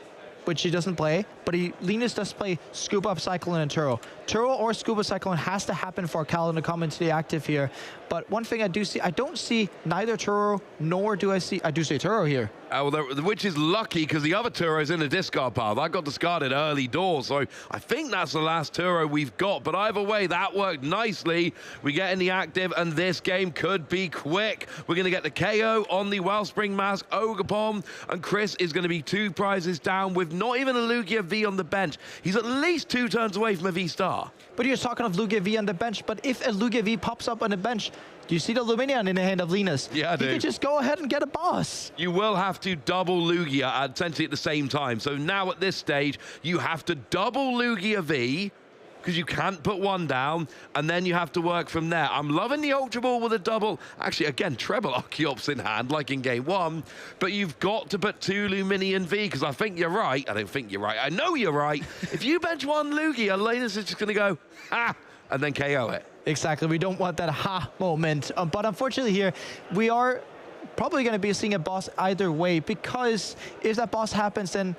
which he doesn't play, but Linus does play Scuba Up Cyclone and Turo. Turo or Scuba Cyclone has to happen for Callan to come into the active here. But one thing I do see, I don't see neither Turo, nor do I see Turo here. Which is lucky, because the other Turo is in the discard pile. That got discarded early doors, so I think that's the last Turo we've got. But either way, that worked nicely. We get in the active, and this game could be quick. We're going to get the KO on the Wellspring Mask, Ogerpon, and Chris is going to be 2 prizes down with not even a Lugia V on the bench. He's at least 2 turns away from a V-Star. But you're talking of Lugia V on the bench, but if a Lugia V pops up on the bench, do you see the Luminion in the hand of Linus? Yeah, I do. He could just go ahead and get a boss. You will have to double Lugia essentially at the same time. So now at this stage, you have to double Lugia V, because you can't put 1 down, and then you have to work from there. I'm loving the Ultra Ball with a double, actually, again, treble Archeops in hand, like in game 1, but you've got to put 2 Luminion V, because I think you're right. I don't think you're right. I know you're right. If you bench 1 Lugia, Linus is just going to go, ha, and then KO it. Exactly. We don't want that ha moment. But unfortunately here, we are probably going to be seeing a boss either way, because if that boss happens, then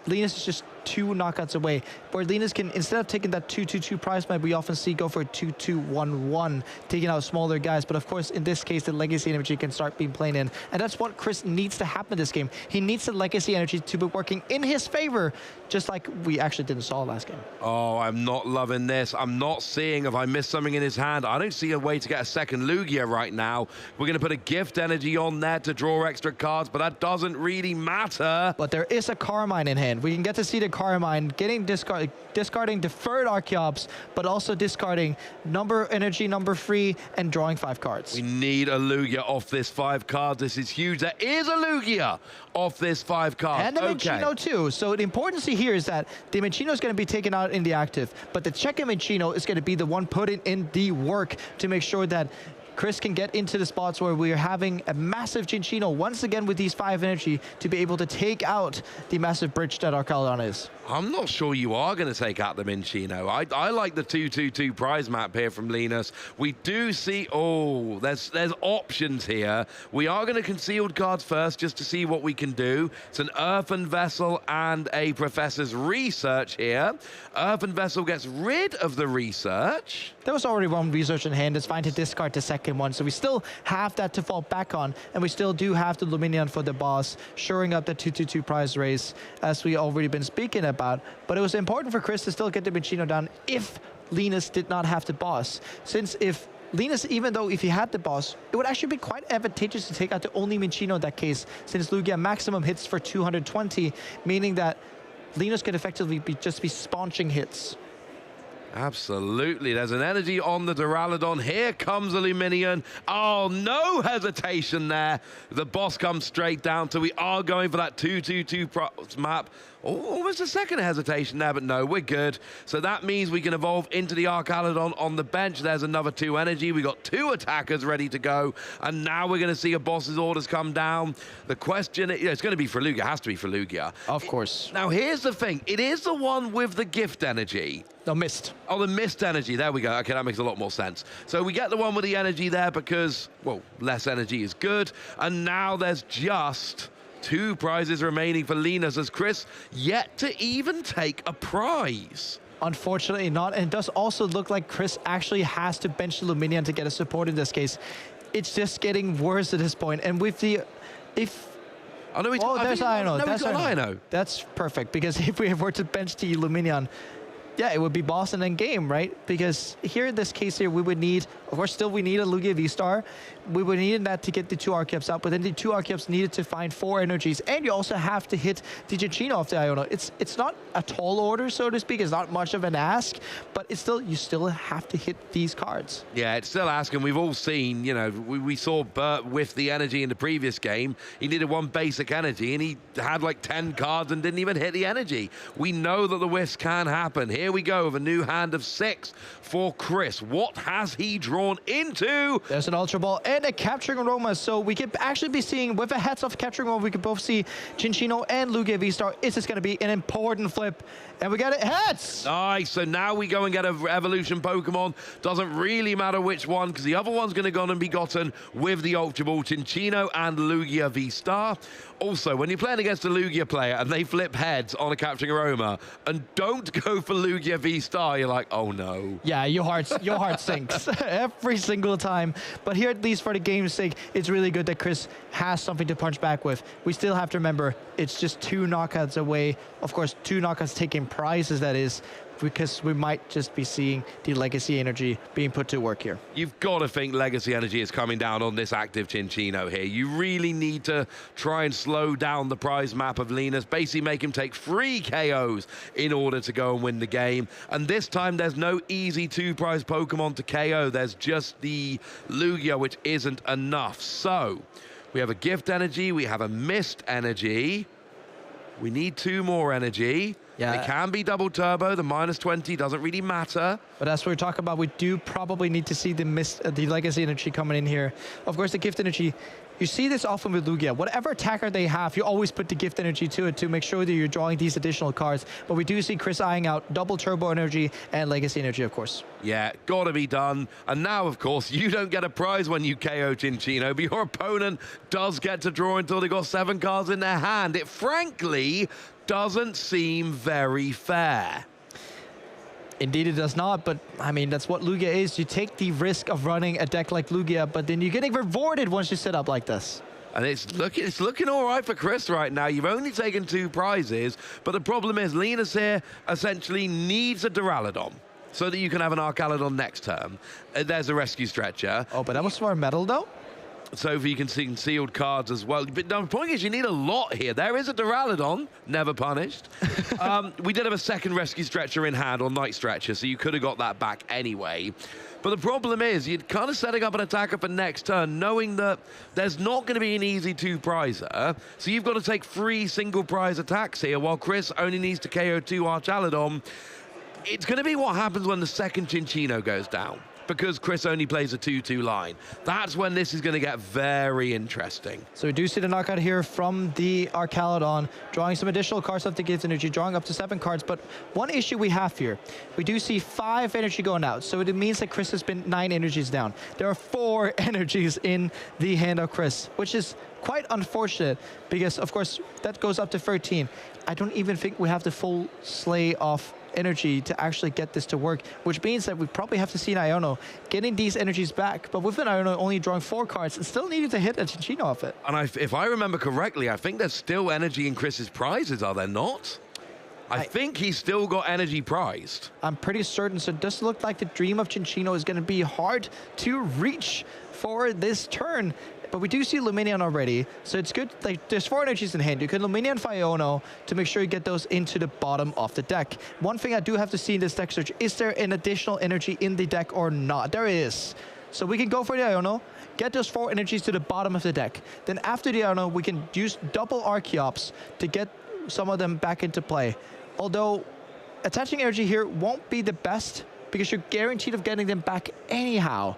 Linus is just 2 knockouts away, where Linus can, instead of taking that 2-2-2 prize map we often see, go for a 2-2-1-1, taking out smaller guys. But of course, in this case, the legacy energy can start being played in, and that's what Chris needs to happen in this game. He needs the legacy energy to be working in his favor, just like we actually didn't saw last game. Oh, I'm not loving this. I'm not seeing if I missed something in his hand. I don't see a way to get a second Lugia right now. We're going to put a gift energy on there to draw extra cards, but that doesn't really matter. But there is a Carmine in hand. We can get to see the Carmine getting discarding deferred Archeops, but also discarding energy number 3 and drawing 5 cards. We need a Lugia off this 5 cards. This is huge. There is a Lugia off this 5 cards. And the Minccino too. So the importance here is that the Minccino is going to be taken out in the active, but the Checa Minccino is going to be the one putting in the work to make sure that Chris can get into the spots where we're having a massive Cinccino once again with these 5 energy to be able to take out the massive bridge that Arcalon is. I'm not sure you are going to take out the Minccino. I like the 2-2-2 prize map here from Linus. We do see, there's options here. We are going to concealed cards first just to see what we can do. It's an Earthen Vessel and a Professor's Research here. Earthen Vessel gets rid of the Research. There was already 1 Research in hand. It's fine to discard the second one. So we still have that to fall back on, and we still do have the Luminion for the boss, shoring up the 2-2-2 prize race, as we already been speaking about. But it was important for Chris to still get the Minccino down if Linus did not have the boss. Since if Linus, even though if he had the boss, it would actually be quite advantageous to take out the only Minccino in that case, since Lugia maximum hits for 220, meaning that Linus could effectively just be sponching hits. Absolutely. There's an energy on the Duraludon. Here comes Illuminion. Oh, no hesitation there. The boss comes straight down, so we are going for that 2-2-2 map. Oh, almost a second hesitation there, but no, we're good. So that means we can evolve into the Archaludon on the bench. There's another 2 energy. We got 2 attackers ready to go, and now we're going to see a boss's orders come down. The question, it's going to be for Lugia. It has to be for Lugia. Of course. Now, here's the thing. It is the one with the gift energy. The mist. Oh, the mist energy. There we go. Okay, that makes a lot more sense. So we get the one with the energy there because, well, less energy is good. And now there's just 2 prizes remaining for Linus, as Chris yet to even take a prize. Unfortunately not, and it does also look like Chris actually has to bench the Luminion to get a support in this case. It's just getting worse at this point, and with the... Oh, no, there's Ino. That's Ino. That's perfect, because if we were to bench the Luminion, yeah, it would be boss and then game, right? Because here in this case here, we would need, of course, still we need a Lugia V-Star. We would need that to get the 2 Archeops out, but then the 2 Archeops needed to find 4 energies, and you also have to hit the Cinccino off the Iono. It's not a tall order, so to speak. It's not much of an ask, but it's still, you still have to hit these cards. Yeah, it's still asking. We've all seen, you know, we saw Bert with the energy in the previous game. He needed 1 basic energy, and he had like 10 cards and didn't even hit the energy. We know that the whiffs can happen. Here we go with a new hand of 6 for Chris. What has he drawn into? There's an Ultra Ball and a Capturing Aroma, so we could actually be seeing, with a heads of Capturing Aroma, we could both see Cinccino and Lugia V-Star. Is this going to be an important flip? And we got it, heads! Nice, so now we go and get an evolution Pokemon. Doesn't really matter which one, because the other one's going to go and be gotten with the Ultra Ball, Cinccino and Lugia V-Star. Also, when you're playing against a Lugia player and they flip heads on a Capturing Aroma and don't go for Lugia V-Star, you're like, oh no. Yeah, your heart sinks every single time. But here, at least for the game's sake, it's really good that Chris has something to punch back with. We still have to remember, it's just 2 knockouts away. Of course, 2 knockouts taking prizes, that is, because we might just be seeing the Legacy energy being put to work here. You've got to think Legacy energy is coming down on this active Cinccino here. You really need to try and slow down the prize map of Linus, basically make him take 3 KOs in order to go and win the game. And this time there's no easy 2 prize Pokemon to KO. There's just the Lugia, which isn't enough. So we have a gift energy, we have a mist energy. We need 2 more energy. Yeah. It can be double turbo. The -20 doesn't really matter. But as we're talking about, we do probably need to see the Legacy energy coming in here. Of course, the gift energy, you see this often with Lugia. Whatever attacker they have, you always put the gift energy to it to make sure that you're drawing these additional cards. But we do see Chris eyeing out double turbo energy and Legacy energy, of course. Yeah, gotta be done. And now, of course, you don't get a prize when you KO Cinccino, but your opponent does get to draw until they got 7 cards in their hand. It frankly doesn't seem very fair. Indeed, it does not, but I mean, that's what Lugia is. You take the risk of running a deck like Lugia, but then you're getting rewarded once you set up like this. And it's looking all right for Chris right now. You've only taken 2 prizes, but the problem is Linus here essentially needs a Duraludon so that you can have an Archaludon next turn. There's a rescue stretcher. Oh, but that was for a metal, though? So you can see sealed cards as well. But the point is you need a lot here. There is a Duraludon, never punished. We did have a second rescue stretcher in hand, or night stretcher, so you could have got that back anyway. But the problem is you're kind of setting up an attacker for next turn, knowing that there's not going to be an easy 2 prizer. So you've got to take 3 single prize attacks here, while Chris only needs to KO 2 Archaludon. It's going to be what happens when the second Cinccino goes down, because Chris only plays a 2-2 line. That's when this is going to get very interesting. So we do see the knockout here from the Archaludon, drawing some additional cards off the gift energy, drawing up to 7 cards. But one issue we have here, we do see 5 energy going out. So it means that Chris has been 9 energies down. There are 4 energies in the hand of Chris, which is quite unfortunate because, of course, that goes up to 13. I don't even think we have the full sleigh of energy to actually get this to work, which means that we probably have to see an Iono getting these energies back, but with an Iono only drawing 4 cards and still needing to hit a Cinccino off it. And if I remember correctly, I think there's still energy in Chris's prizes, are there not? I think he's still got energy prized. I'm pretty certain. So it does look like the Dream of Cinccino is going to be hard to reach for this turn. But we do see Luminion already, so it's good. Like, there's 4 energies in hand. You can Luminion Iono to make sure you get those into the bottom of the deck. One thing I do have to see in this deck search, is there an additional energy in the deck or not? There is. So we can go for the Iono, get those 4 energies to the bottom of the deck. Then after the Iono, we can use double Archeops to get some of them back into play. Although attaching energy here won't be the best because you're guaranteed of getting them back anyhow.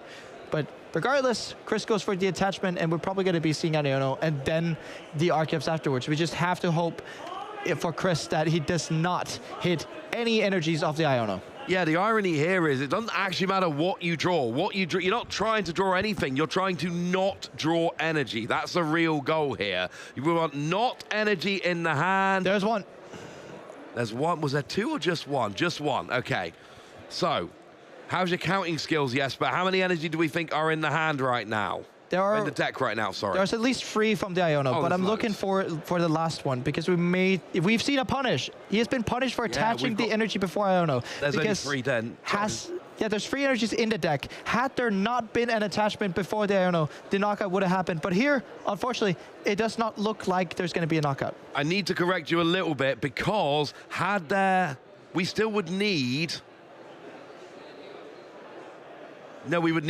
But regardless, Chris goes for the attachment, and we're probably going to be seeing Iono and then the Archeops afterwards. We just have to hope for Chris that he does not hit any energies off the Iono. Yeah, the irony here is it doesn't actually matter what you draw. You're not trying to draw anything. You're trying to not draw energy. That's the real goal here. You want not energy in the hand. There's one. There's one. Was there 2 or just 1? Just 1. Okay. So, how's your counting skills, Jesper? How many energy do we think are in the hand right now? There are in the deck right now, sorry. There's at least 3 from the Iono, but I'm looking for the last one because we've seen a punish. He has been punished for attaching the energy before Iono. There's only 3 then. There's 3 energies in the deck. Had there not been an attachment before the Iono, the knockout would have happened. But here, unfortunately, it does not look like there's going to be a knockout. I need to correct you a little bit because we still would need. No, we would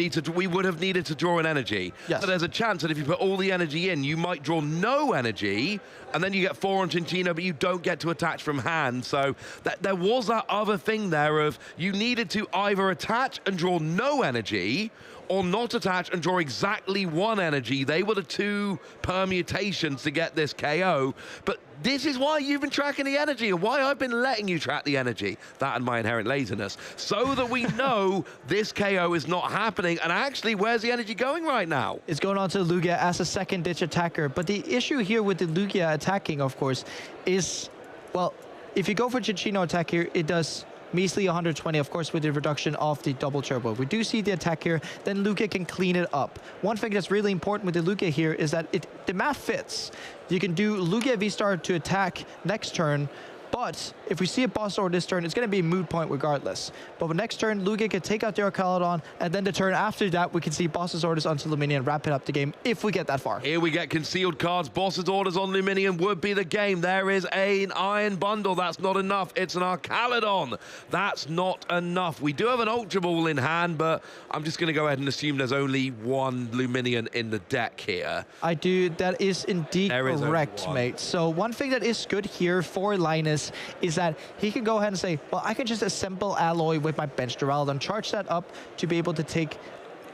have needed to draw an energy. Yes. So there's a chance that if you put all the energy in, you might draw no energy, and then you get 4 on Cinccino, but you don't get to attach from hand. So there was that other thing there of you needed to either attach and draw no energy, or not attach and draw exactly 1 energy. They were the 2 permutations to get this KO. But this is why you've been tracking the energy and why I've been letting you track the energy, that and my inherent laziness, so that we know this KO is not happening. And actually, where's the energy going right now? It's going on to Lugia as a second ditch attacker. But the issue here with the Lugia attacking, of course, is, well, if you go for Cinccino attack here, it does measly 120, of course, with the reduction of the double turbo. We do see the attack here, then Lugia can clean it up. One thing that's really important with the Lugia here is that the math fits. You can do Lugia V-Star to attack next turn, but if we see a boss order this turn, it's going to be a moot point regardless. But the next turn, Lugia can take out the Arcaladon, and then the turn after that, we can see boss's orders onto Luminion, wrap it up the game if we get that far. Here we get concealed cards. Boss's orders on Luminion would be the game. There is an Iron Bundle. That's not enough. It's an Arcaladon. That's not enough. We do have an Ultra Ball in hand, but I'm just going to go ahead and assume there's only 1 Luminion in the deck here. I do. That is indeed correct, mate. So one thing that is good here for Linus is that he can go ahead and say, well, I can just assemble Alloy with my bench Duraludon, charge that up to be able to take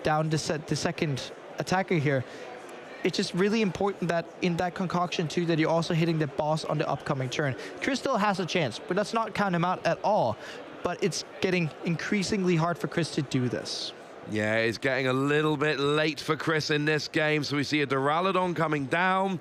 down the second attacker here. It's just really important that in that concoction too, that you're also hitting the boss on the upcoming turn. Chris still has a chance, but let's not count him out at all. But it's getting increasingly hard for Chris to do this. Yeah, it's getting a little bit late for Chris in this game. So we see a Duraludon coming down.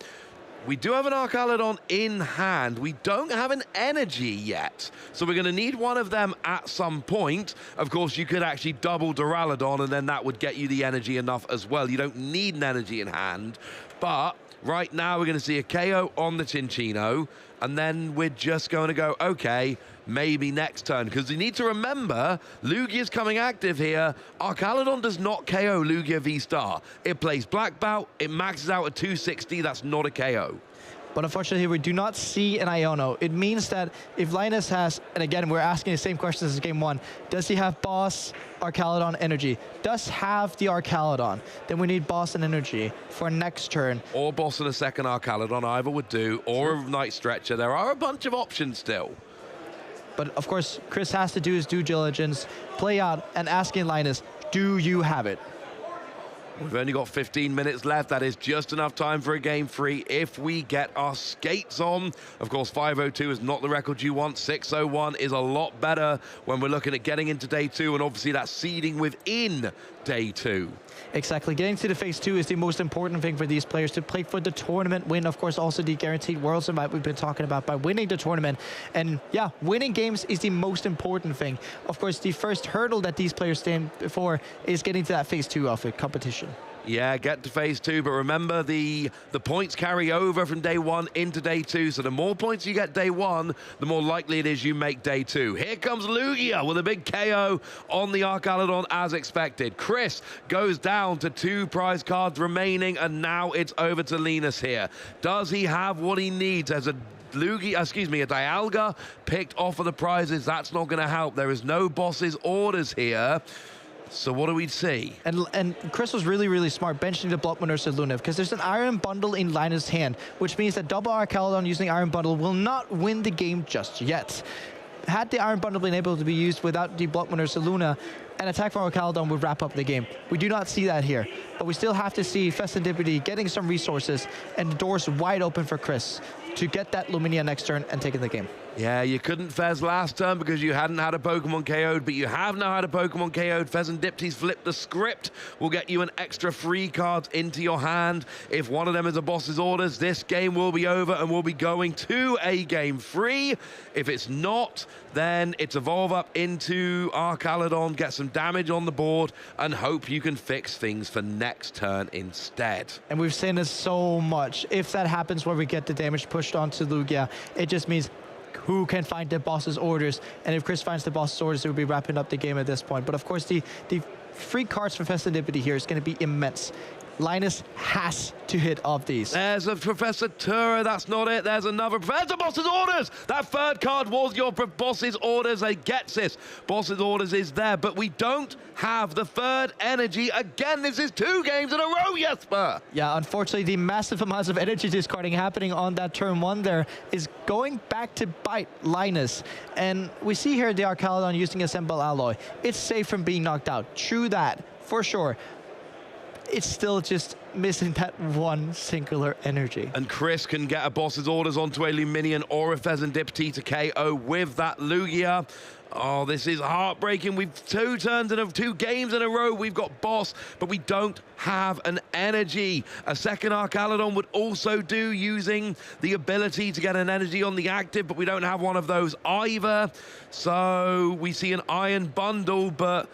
We do have an Arcaladon in hand. We don't have an energy yet. So we're going to need one of them at some point. Of course, you could actually double Duraludon, and then that would get you the energy enough as well. You don't need an energy in hand. But right now, we're going to see a KO on the Cinccino. And then we're just going to go, okay, maybe next turn. Because you need to remember, Lugia's coming active here. Arcaladon does not KO Lugia V-Star. It plays Black Belt. It maxes out at 260. That's not a KO. But unfortunately, we do not see an Iono. It means that if Linus has, and again, we're asking the same questions as game 1, does he have boss, Arcaladon, energy? Does have the Arcaladon? Then we need boss and energy for next turn. Or boss and a second Arcaladon, either would do, or a Night Stretcher. There are a bunch of options still. But of course, Chris has to do his due diligence, play out, and asking Linus, do you have it? We've only got 15 minutes left. That is just enough time for a game 3 if we get our skates on. Of course, 5:02 is not the record you want. 6:01 is a lot better when we're looking at getting into day 2, and obviously that's seeding within day 2. Exactly. Getting to the phase 2 is the most important thing for these players to play for the tournament win. Of course, also the guaranteed Worlds invite we've been talking about by winning the tournament. And yeah, winning games is the most important thing. Of course, the first hurdle that these players stand before is getting to that phase 2 of a competition. Yeah, get to phase 2, but remember the points carry over from day 1 into day 2, so the more points you get day 1, the more likely it is you make day 2. Here comes Lugia with a big KO on the Arcaladon as expected. Chris goes down to 2 prize cards remaining, and now it's over to Linus here. Does he have what he needs as a Dialga picked off of the prizes? That's not going to help. There is no boss's orders here. So what do we see? And Chris was really, really smart benching the Blood Moon Luna, because there's an Iron Bundle in Linus' hand, which means that double Arcaladon using Iron Bundle will not win the game just yet. Had the Iron Bundle been able to be used without the Blood Moon Luna, an attack from Arcaladon would wrap up the game. We do not see that here, but we still have to see Festendipity getting some resources and the doors wide open for Chris to get that Luminia next turn and take in the game. Yeah, you couldn't Fez last turn because you hadn't had a Pokemon KO'd, but you have now had a Pokemon KO'd. Fezandipiti's flipped the script. Will get you an extra free card into your hand. If one of them is a boss's orders, this game will be over and we'll be going to a game 3. If it's not, then it's evolve up into Arcaladon, get some damage on the board, and hope you can fix things for next turn instead. And we've seen this so much. If that happens where we get the damage pushed onto Lugia, it just means who can find the boss's orders, and if Chris finds the boss's orders, it will be wrapping up the game at this point. But of course, the free cards for Festendipity here is going to be immense. Linus has to hit off these. There's a Professor Tura, that's not it. There's another Professor Boss's Orders. That third card was your Boss's Orders. They gets this. Boss's Orders is there, but we don't have the third energy. Again, this is 2 games in a row, Jesper. Yeah, unfortunately, the massive amounts of energy discarding happening on that turn 1 there is going back to bite Linus. And we see here the Arcaladon using Assemble Alloy. It's safe from being knocked out. True that, for sure. It's still just missing that one singular energy. And Chris can get a Boss's Orders onto a Luminion or a Fezandipity to KO with that Lugia. Oh, this is heartbreaking. We've 2 games in a row. We've got Boss, but we don't have an energy. A second Arcaladon would also do, using the ability to get an energy on the active, but we don't have one of those either. So we see an Iron Bundle, but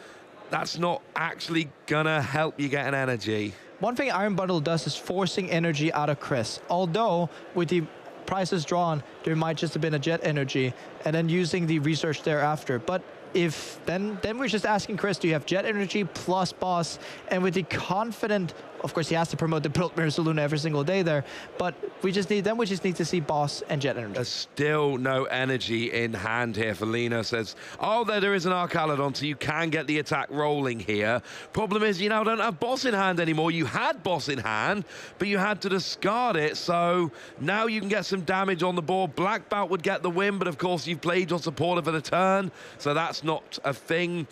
that's not actually gonna help you get an energy. One thing Iron Bundle does is forcing energy out of Chris. Although, with the prizes drawn, there might just have been a Jet Energy, and then using the research thereafter. But if then we're just asking Chris, do you have Jet Energy plus Boss? And with the confident, of course, he has to promote the Built Mirror Luna every single day there, but we just need to see Boss and Jet Energy. There's still no energy in hand here for Lena. Says, oh, there is an Arcaladon, so you can get the attack rolling here. Problem is, you now don't have Boss in hand anymore. You had Boss in hand, but you had to discard it, so now you can get some damage on the board. Black Belt would get the win, but of course you've played your supporter for the turn, so that's not a thing.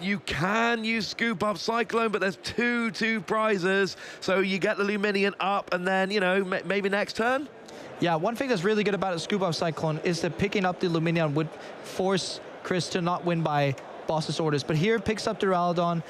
You can use Scoop Up Cyclone, but there's two prizes, so you get the Luminion up, and then, you know, maybe next turn? Yeah, one thing that's really good about a Scoop Up Cyclone is that picking up the Luminion would force Chris to not win by Boss's Orders, but here picks up the Duraludon.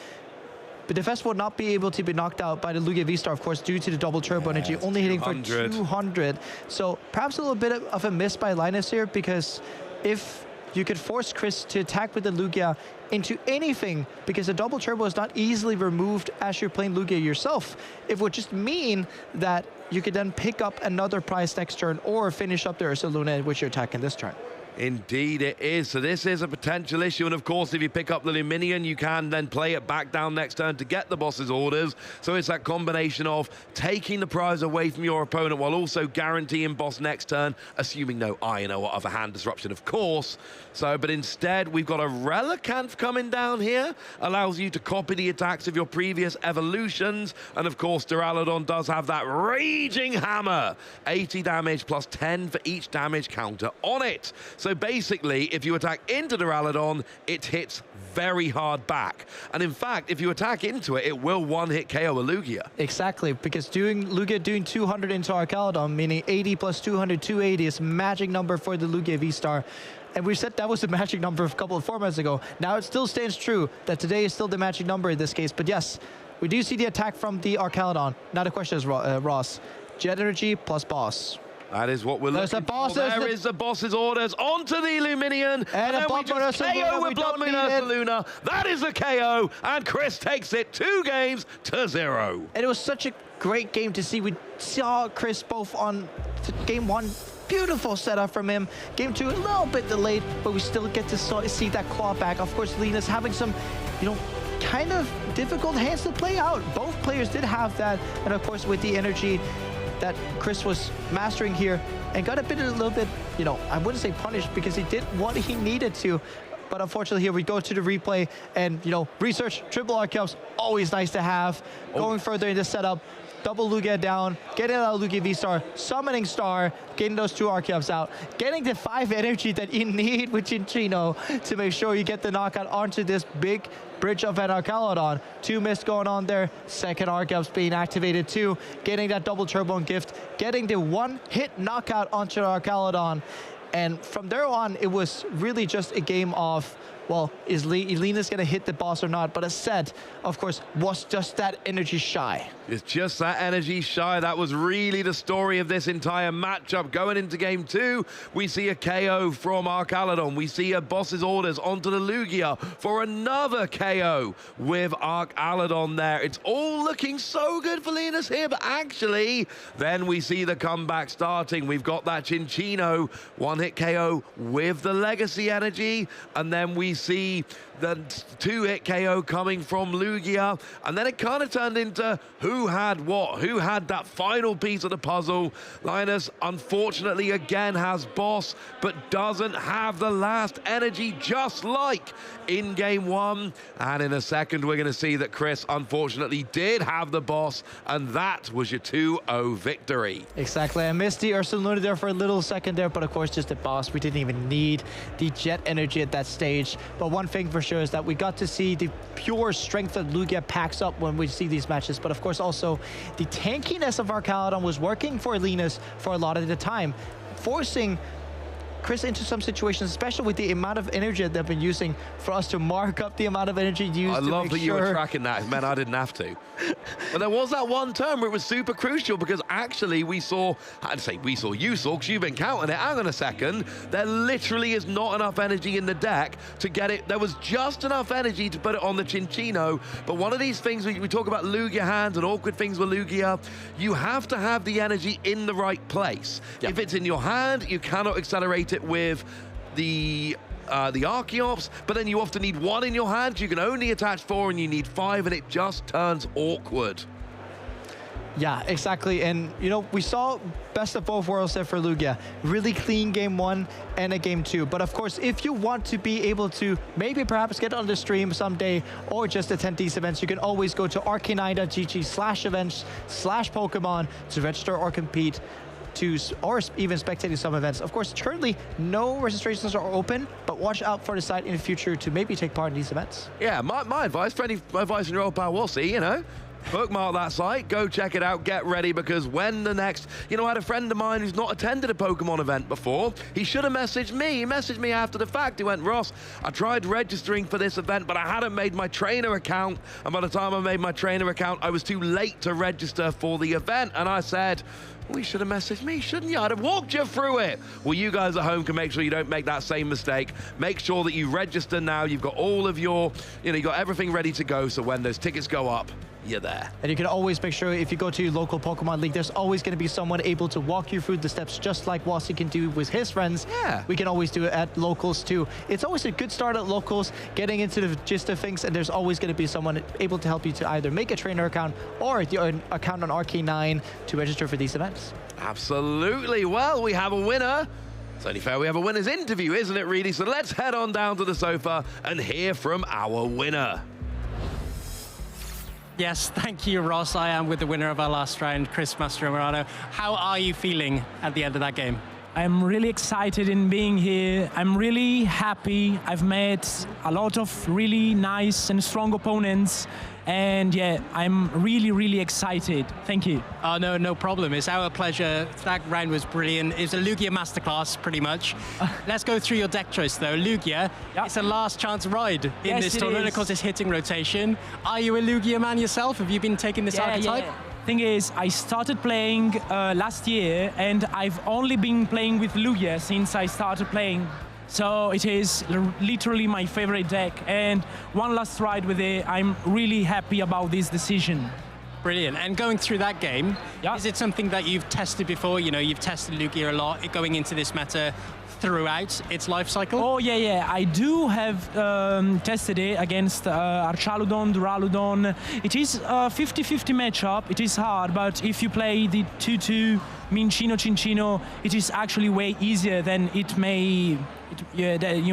But Defense will not be able to be knocked out by the Lugia V-Star, of course, due to the double turbo energy, only hitting for 200. So perhaps a little bit of a miss by Linus here, because if you could force Chris to attack with the Lugia into anything, because the double turbo is not easily removed as you're playing Lugia yourself, it would just mean that you could then pick up another prize next turn or finish up the Ursaluna, which you're attacking this turn. Indeed it is. So this is a potential issue, and of course if you pick up the Luminion, you can then play it back down next turn to get the Boss's Orders. So it's that combination of taking the prize away from your opponent while also guaranteeing Boss next turn, assuming no iron or other hand disruption, of course. So, but instead we've got a Relicanth coming down here, allows you to copy the attacks of your previous evolutions, and of course Duraludon does have that Raging Hammer, 80 damage plus 10 for each damage counter on it. So basically, if you attack into Duraludon, it hits very hard back. And in fact, if you attack into it, it will one-hit KO a Lugia. Exactly, because Lugia doing 200 into Arcaladon, meaning 80 plus 200, 280 is a magic number for the Lugia V-Star. And we said that was the magic number a couple of formats ago. Now it still stands true that today is still the magic number in this case. But yes, we do see the attack from the Arcaladon. Now the question is, Ross, Jet Energy plus Boss. That is what we're looking for. There is the boss's orders onto the Illuminion. And then we just KO with Blood Moon Ursa Luna. That is a KO, and Chris takes it 2-0. And it was such a great game to see. We saw Chris both on game 1. Beautiful setup from him. Game 2 a little bit delayed, but we still get to see that claw back. Of course, Lena's having some, kind of difficult hands to play out. Both players did have that, and of course, with the energy that Chris was mastering here, and got a little bit, I wouldn't say punished because he did what he needed to. But unfortunately, here we go to the replay, and research triple Archeops, always nice to have. Going further in the setup. Double Lugia down, getting out Lugia V-Star, summoning Star, getting those 2 Archeops out, getting the 5 energy that you need with Cinccino to make sure you get the knockout onto this big bridge of an Archaludon. 2 mist going on there, second Archeops being activated too, getting that double Turbo gift, getting the 1-hit knockout onto Archaludon. And from there on, it was really just a game of, well, is Lena's going to hit the boss or not? But as said, of course, was just that energy shy. It's just that energy shy. That was really the story of this entire matchup. Going into game 2, we see a KO from Archaludon. We see a boss's orders onto the Lugia for another KO with Archaludon there. It's all looking so good for Lena's here, but actually, then we see the comeback starting. We've got that Cinccino 1-hit KO with the Legacy energy, and then we see the 2-hit KO coming from Lugia, and then it kind of turned into who had what, who had that final piece of the puzzle. Linus, unfortunately, again has boss, but doesn't have the last energy, just like in game 1. And in a second, we're going to see that Chris, unfortunately, did have the boss, and that was your 2-0 victory. Exactly. I missed the Ursa Luna there for a little second there, but of course, just the boss. We didn't even need the jet energy at that stage. But one thing for sure is that we got to see the pure strength that Lugia packs up when we see these matches. But of course, also the tankiness of Archaludon was working for Linus for a lot of the time, forcing Chris into some situations, especially with the amount of energy that they've been using for us to mark up the amount of energy used. I love that you were tracking that. Man, I didn't have to. But there was that one turn where it was super crucial, because actually we saw, you saw, because you've been counting it. Hang on a second. There literally is not enough energy in the deck to get it. There was just enough energy to put it on the Cinccino. But one of these things, we talk about Lugia hands and awkward things with Lugia, you have to have the energy in the right place. Yep. If it's in your hand, you cannot accelerate it with the Archeops, but then you often need 1 in your hand. You can only attach 4 and you need 5, and it just turns awkward. Yeah, exactly. And, we saw best of both worlds there for Lugia. Really clean game 1 and a game 2. But of course, if you want to be able to maybe perhaps get on the stream someday or just attend these events, you can always go to arcane9.gg/events/Pokemon to register or compete or even spectating some events. Of course, currently no registrations are open, but watch out for the site in the future to maybe take part in these events. Yeah, my advice, my advice in your old pal Wossy, bookmark that site, go check it out, get ready, because when the next, I had a friend of mine who's not attended a Pokemon event before. He should have messaged me. He messaged me after the fact. He went, Ross, I tried registering for this event, but I hadn't made my trainer account. And by the time I made my trainer account, I was too late to register for the event. And I said, well, you should have messaged me, shouldn't you? I'd have walked you through it. Well, you guys at home can make sure you don't make that same mistake. Make sure that you register now. You've got all of your, you've got everything ready to go. So when those tickets go up, you're there. And you can always make sure, if you go to your local Pokemon League, there's always going to be someone able to walk you through the steps, just like Wossy can do with his friends. Yeah. We can always do it at locals too. It's always a good start at locals, getting into the gist of things, and there's always going to be someone able to help you to either make a trainer account or your account on Arcane9 to register for these events. Absolutely. Well, we have a winner. It's only fair we have a winner's interview, isn't it, really? So let's head on down to the sofa and hear from our winner. Yes, thank you, Ross. I am with the winner of our last round, Chris Mastromarano. How are you feeling at the end of that game? I'm really excited in being here. I'm really happy. I've met a lot of really nice and strong opponents. And yeah, I'm really, really excited. Thank you. Oh, no problem. It's our pleasure. That round was brilliant. It's a Lugia masterclass, pretty much. Let's go through your deck choice, though. Lugia, it's a last chance ride in this tournament. Of course, it's hitting rotation. Are you a Lugia man yourself? Have you been taking this archetype? Thing is, I started playing last year, and I've only been playing with Lugia since I started playing. So it is literally my favorite deck, and one last ride with it, I'm really happy about this decision. Brilliant. And going through that game, is it something that you've tested before? You know, you've tested Lugia a lot going into this meta throughout its life cycle? Oh, yeah. I do have tested it against Archaludon, Duraludon. It is a 50-50 matchup. It is hard, but if you play the 2-2 Minccino Cinccino, it is actually way easier than you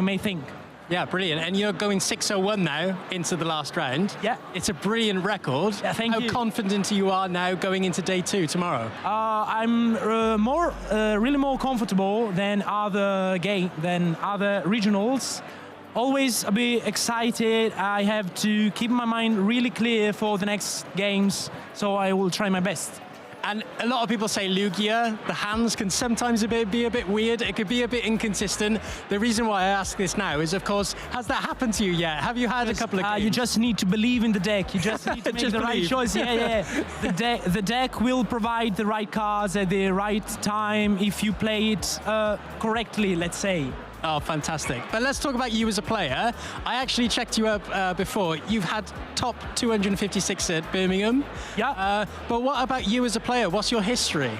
may think. Yeah, brilliant. And you're going 6-0-1 now into the last round. Yeah. It's a brilliant record. Yeah, thank you. How confident you are now going into day 2 tomorrow? I'm really more comfortable than other regionals. Always a bit excited. I have to keep my mind really clear for the next games, so I will try my best. And a lot of people say Lugia, the hands can sometimes be a bit weird. It could be a bit inconsistent. The reason why I ask this now is, of course, has that happened to you yet? Have you had a couple of games? You just need to believe in the deck. You just need to make the right choice. Yeah. The deck will provide the right cards at the right time if you play it correctly, let's say. Oh, fantastic. But let's talk about you as a player. I actually checked you up before. You've had top 256 at Birmingham. Yeah. But what about you as a player? What's your history?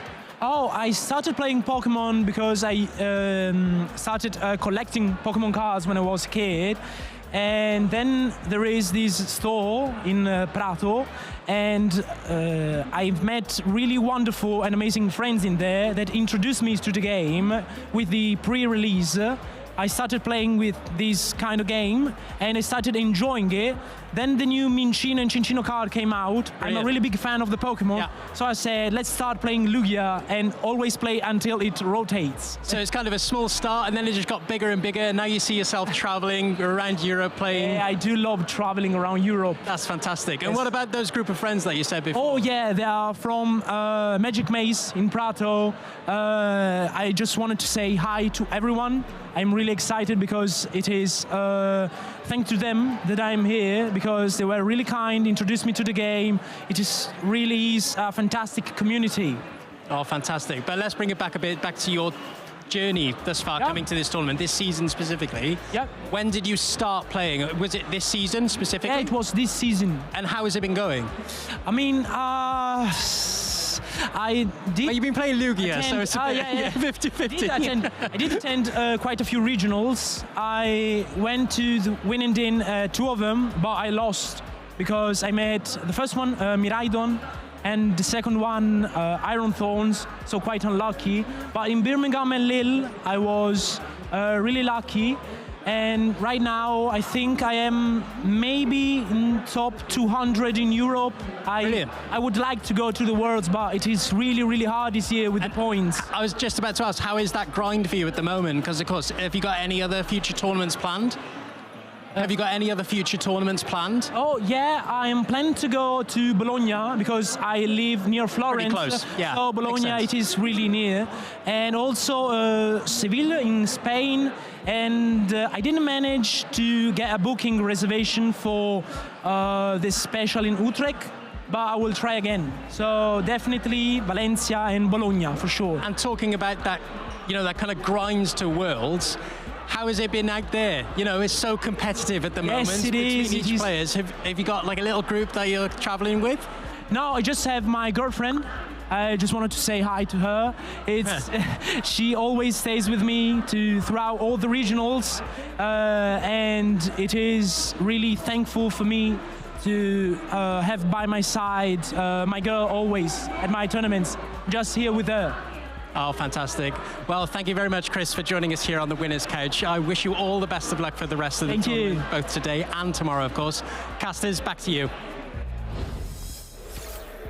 Oh, I started playing Pokemon because I started collecting Pokemon cards when I was a kid. And then there is this store in Prato, and I've met really wonderful and amazing friends in there that introduced me to the game with the pre-release. I started playing with this kind of game, and I started enjoying it. Then the new Minccino and Cinccino card came out. Brilliant. I'm a really big fan of the Pokemon, so I said, let's start playing Lugia and always play until it rotates. So it's kind of a small start, and then it just got bigger and bigger, and now you see yourself traveling around Europe playing. Yeah, I do love traveling around Europe. That's fantastic. And what about those group of friends that you said before? Oh yeah, they are from Magic Maze in Prato. I just wanted to say hi to everyone. I'm really excited because it is thanks to them that I'm here, because they were really kind, introduced me to the game. It is really a fantastic community. Oh, fantastic. But let's bring it back a bit, back to your journey thus far, coming to this tournament, this season specifically. Yeah. When did you start playing? Was it this season specifically? Yeah, it was this season. And how has it been going? I mean, you've been playing Lugia, so it's a bit 50-50. I did attend quite a few regionals. I went to win and in 2 of them, but I lost because I met the first one, Miraidon, and the second one, Iron Thorns, so quite unlucky. But in Birmingham and Lille, I was really lucky. And right now, I think I am maybe in top 200 in Europe. Brilliant. I would like to go to the Worlds, but it is really, really hard this year with the points. I was just about to ask, how is that grind for you at the moment? Because, of course, have you got any other future tournaments planned? Have you got any other future tournaments planned? Oh, yeah, I am planning to go to Bologna because I live near Florence. Pretty close, yeah. So Bologna, it is really near. And also Seville in Spain. And I didn't manage to get a booking reservation for this special in Utrecht, but I will try again. So definitely Valencia and Bologna for sure. And talking about that, that kind of grinds to Worlds, how has it been out there? It's so competitive at the moment between each players. Have you got like a little group that you're traveling with? No, I just have my girlfriend. I just wanted to say hi to her. She always stays with me throughout all the regionals, and it is really thankful for me to have by my side my girl always at my tournaments, just here with her. Oh, fantastic. Well, thank you very much, Chris, for joining us here on the Winner's Couch. I wish you all the best of luck for the rest of the tournament, both today and tomorrow, of course. Casters, back to you.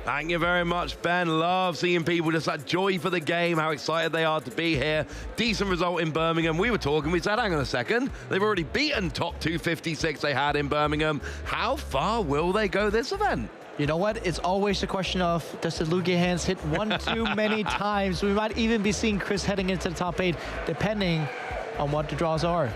Thank you very much, Ben. Love seeing people just that joy for the game, how excited they are to be here. Decent result in Birmingham. We were talking, we said, hang on a second, they've already beaten top 256 they had in Birmingham. How far will they go this event? You know what? It's always a question of, does the Lugia hands hit one too many times? We might even be seeing Chris heading into the top 8, depending on what the draws are.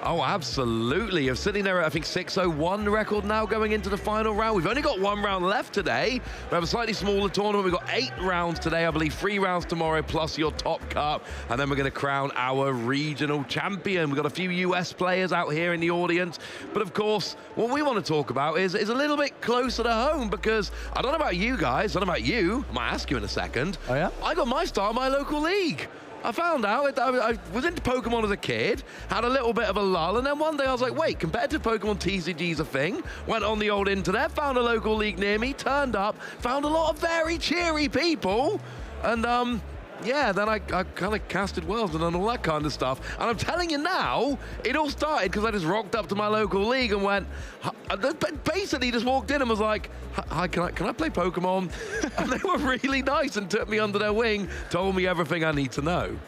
Oh, absolutely. You're sitting there at, I think, 6:01 record now going into the final round. We've only got 1 round left today. We have a slightly smaller tournament. We've got 8 rounds today, I believe 3 rounds tomorrow, plus your top cup. And then we're going to crown our regional champion. We've got a few US players out here in the audience. But of course, what we want to talk about is a little bit closer to home, because I don't know about you guys, I don't know about you. I might ask you in a second. Oh, yeah? I got my start in my local league. I found out, I was into Pokemon as a kid, had a little bit of a lull, and then one day I was like, wait, competitive Pokemon TCG is a thing. Went on the old internet, found a local league near me, turned up, found a lot of very cheery people, and yeah, then I kind of casted Worlds and done all that kind of stuff. And I'm telling you now, it all started because I just rocked up to my local league and went, basically just walked in and was like, hi, can I play Pokemon? And they were really nice and took me under their wing, told me everything I need to know.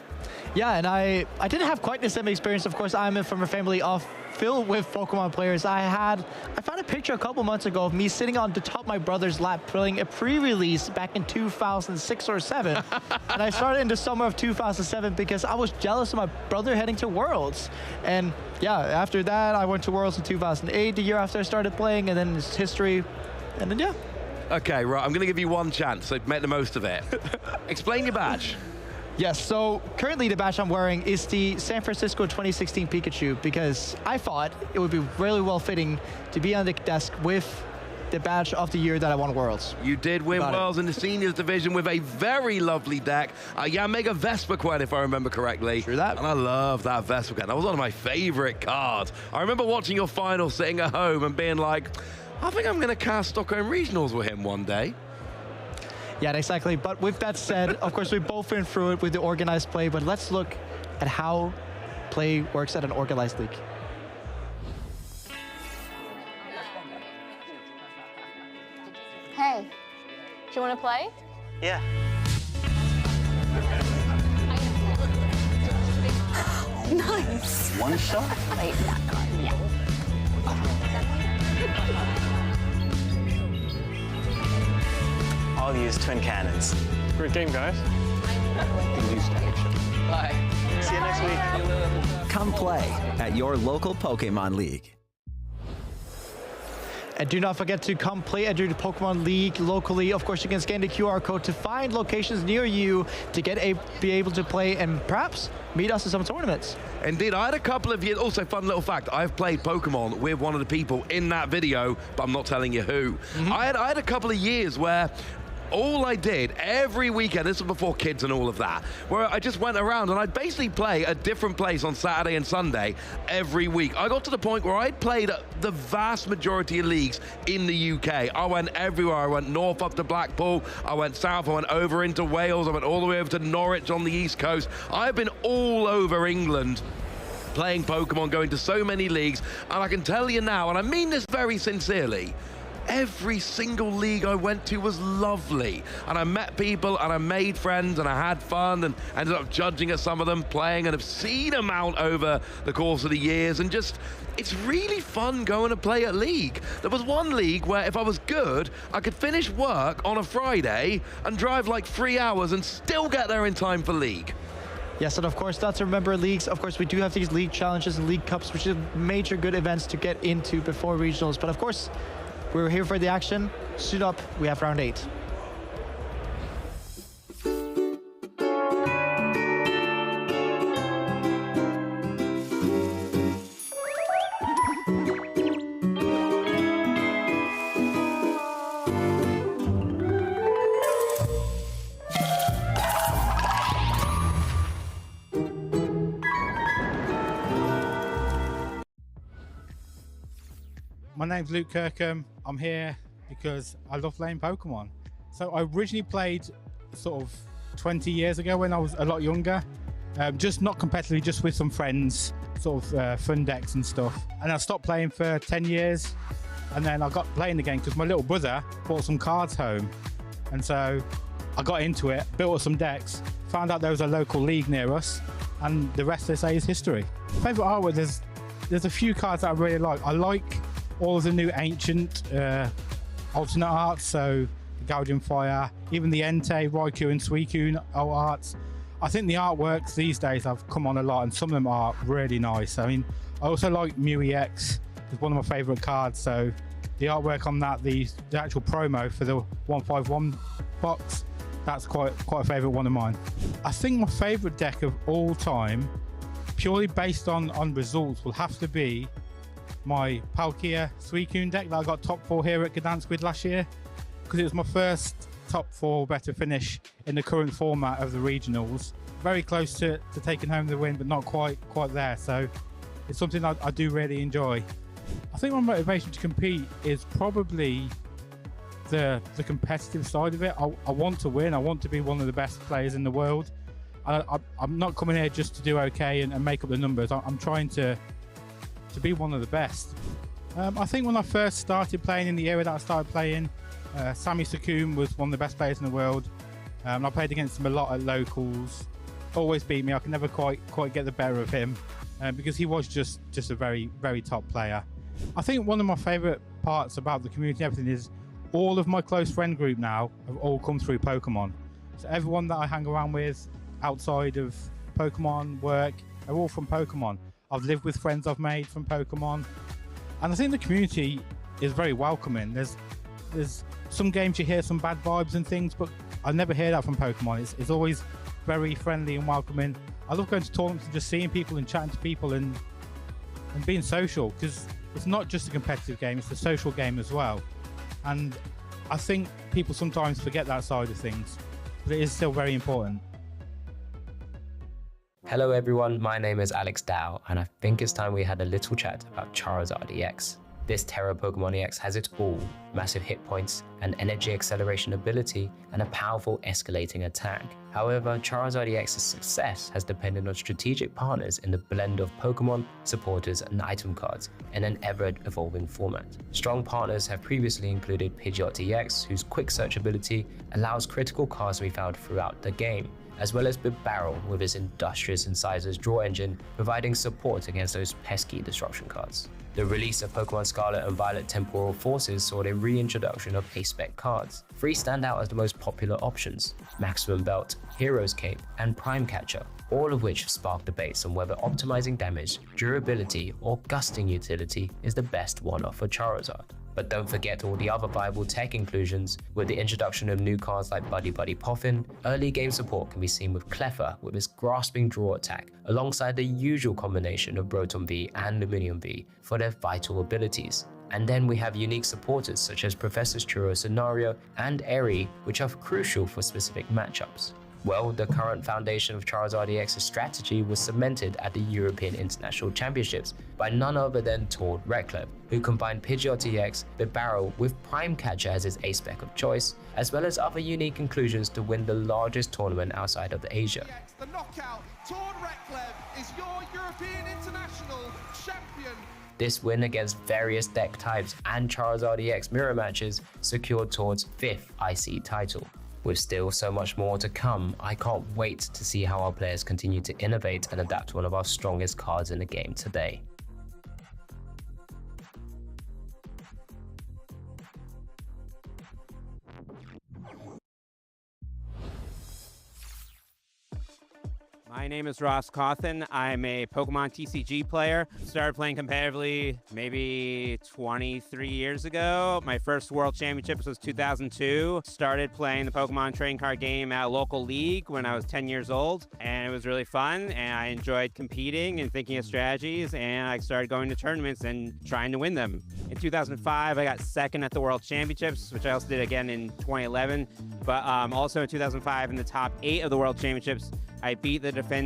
Yeah, and I didn't have quite the same experience. Of course, I'm from a family filled with Pokemon players. I found a picture a couple months ago of me sitting on the top of my brother's lap playing a pre-release back in 2006 or 7. And I started in the summer of 2007 because I was jealous of my brother heading to Worlds. And yeah, after that, I went to Worlds in 2008, the year after I started playing, and then it's history. And then, yeah. Okay, right, I'm going to give you one chance, so make the most of it. Explain your badge. Yes, so currently the badge I'm wearing is the San Francisco 2016 Pikachu, because I thought it would be really well fitting to be on the desk with the badge of the year that I won Worlds. You did win Worlds in the seniors division with a very lovely deck. Yamega Vesperquen, if I remember correctly. True that. And I love that Vesperquen. That was one of my favorite cards. I remember watching your final sitting at home and being like, I think I'm going to cast Stockholm Regionals with him one day. Yeah, exactly. But with that said, of course, we both went through it with the organized play, but let's look at how play works at an organized league. Hey, do you want to play? Yeah. Nice. One shot? Wait, that card, yeah. I'll use twin cannons. Great game, guys. Bye. See you next week. Come play at your local Pokemon League. And do not forget to come play at your Pokemon League locally. Of course, you can scan the QR code to find locations near you to be able to play and perhaps meet us in some tournaments. Indeed, I had a couple of years. Also, fun little fact, I've played Pokemon with one of the people in that video, but I'm not telling you who. Mm-hmm. I had a couple of years where all I did every weekend, this was before kids and all of that, where I just went around and I'd basically play a different place on Saturday and Sunday every week. I got to the point where I'd played the vast majority of leagues in the UK. I went everywhere. I went north up to Blackpool. I went south. I went over into Wales. I went all the way over to Norwich on the East Coast. I've been all over England playing Pokemon, going to so many leagues. And I can tell you now, and I mean this very sincerely, every single league I went to was lovely. And I met people and I made friends and I had fun and ended up judging at some of them, playing, and have seen them out over the course of the years. And just, it's really fun going to play at league. There was one league where if I was good, I could finish work on a Friday and drive like 3 hours and still get there in time for league. Yes, and of course, not to remember leagues. Of course, we do have these league challenges and league cups, which are major good events to get into before regionals. But of course, we're here for the action. Suit up, we have round 8. My name's Luke Kirkham. I'm here because I love playing Pokemon. So I originally played sort of 20 years ago when I was a lot younger. Just not competitively, just with some friends, sort of fun decks and stuff. And I stopped playing for 10 years. And then I got playing again because my little brother brought some cards home. And so I got into it, built up some decks, found out there was a local league near us, and the rest, they say, is history. Favorite artwork, there's a few cards that I really like. I like all of the new ancient alternate arts, so the Gaudium Fire, even the Entei, Raikou and Suicune arts. I think the artworks these days have come on a lot, and some of them are really nice. I mean, I also like EUIC. It's one of my favourite cards, so the artwork on that, the actual promo for the 151 box, that's quite a favourite one of mine. I think my favourite deck of all time, purely based on results, will have to be my Palkia Suicune deck that I got top 4 here at Gdansk with last year, because it was my first top 4 better finish in the current format of the regionals. Very close to taking home the win, but not quite there, so it's something I do really enjoy. I think my motivation to compete is probably the competitive side of it. I want to win. I want to be one of the best players in the world. I'm not coming here just to do okay and make up the numbers. I'm trying to be one of the best. I think when I first started playing, in the era that I started playing, Sami Sakun was one of the best players in the world. I played against him a lot at locals. Always beat me. I can never quite get the better of him because he was just a very, very top player. I think one of my favourite parts about the community and everything is all of my close friend group now have all come through Pokemon. So everyone that I hang around with outside of Pokemon work are all from Pokemon. I've lived with friends I've made from Pokemon. And I think the community is very welcoming. There's some games you hear some bad vibes and things, but I never hear that from Pokemon. It's always very friendly and welcoming. I love going to tournaments and just seeing people and chatting to people and being social, because it's not just a competitive game, it's a social game as well. And I think people sometimes forget that side of things, but it is still very important. Hello everyone, my name is Alex Dow, and I think it's time we had a little chat about Charizard EX. This Terra Pokemon EX has it all: massive hit points, an energy acceleration ability, and a powerful escalating attack. However, Charizard EX's success has depended on strategic partners in the blend of Pokemon, supporters, and item cards in an ever-evolving format. Strong partners have previously included Pidgeot EX, whose quick search ability allows critical cards to be found throughout the game, as well as Barrel with its industrious incisors draw engine, providing support against those pesky destruction cards. The release of Pokemon Scarlet and Violet Temporal Forces saw the reintroduction of A-Spec cards. 3 stand out as the most popular options: Maximum Belt, Hero's Cape, and Prime Catcher, all of which sparked debates on whether optimizing damage, durability, or gusting utility is the best one-off for Charizard. But don't forget all the other viable tech inclusions. With the introduction of new cards like Buddy Buddy Poffin, early game support can be seen with Cleffa with its grasping draw attack, alongside the usual combination of Broton V and Luminium V for their vital abilities. And then we have unique supporters such as Professor's Churro Scenario and Eri, which are crucial for specific matchups. Well, the current foundation of Charizard EX's strategy was cemented at the European International Championships by none other than Tord Reklev, who combined Pidgeot EX, Barrel with Prime Catcher as his A-Spec of choice, as well as other unique inclusions to win the largest tournament outside of Asia. The knockout, Tord Reklev is your European International Champion. This win against various deck types and Charizard EX mirror matches secured Tord's 5th IC title. With still so much more to come, I can't wait to see how our players continue to innovate and adapt to one of our strongest cards in the game today. My name is Ross Cawthon. I'm a Pokemon TCG player. Started playing competitively maybe 23 years ago. My first World Championships was 2002. Started playing the Pokemon trading card game at a local league when I was 10 years old, and it was really fun, and I enjoyed competing and thinking of strategies, and I started going to tournaments and trying to win them. In 2005, I got second at the World Championships, which I also did again in 2011, but also in 2005 in the top 8 of the World Championships, I beat the defending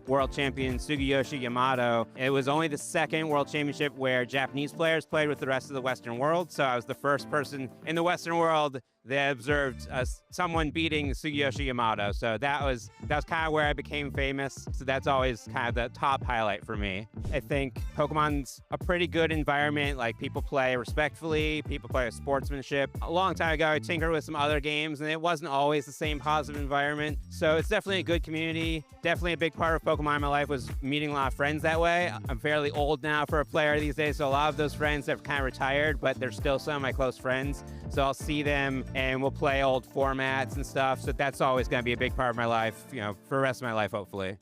world champion Sugiyoshi Yamato. It was only the second World Championship where Japanese players played with the rest of the Western world, so I was the first person in the Western world that observed someone beating Sugiyoshi Yamato. So that was kind of where I became famous. So that's always kind of the top highlight for me. I think Pokemon's a pretty good environment. Like, people play respectfully, people play with sportsmanship. A long time ago, I tinkered with some other games, and it wasn't always the same positive environment. So it's definitely a good community. Definitely a big part of Pokemon in my life was meeting a lot of friends that way. I'm fairly old now for a player these days, so a lot of those friends have kind of retired, but they're still some of my close friends. So I'll see them and we'll play old formats and stuff. So that's always going to be a big part of my life, for the rest of my life, hopefully.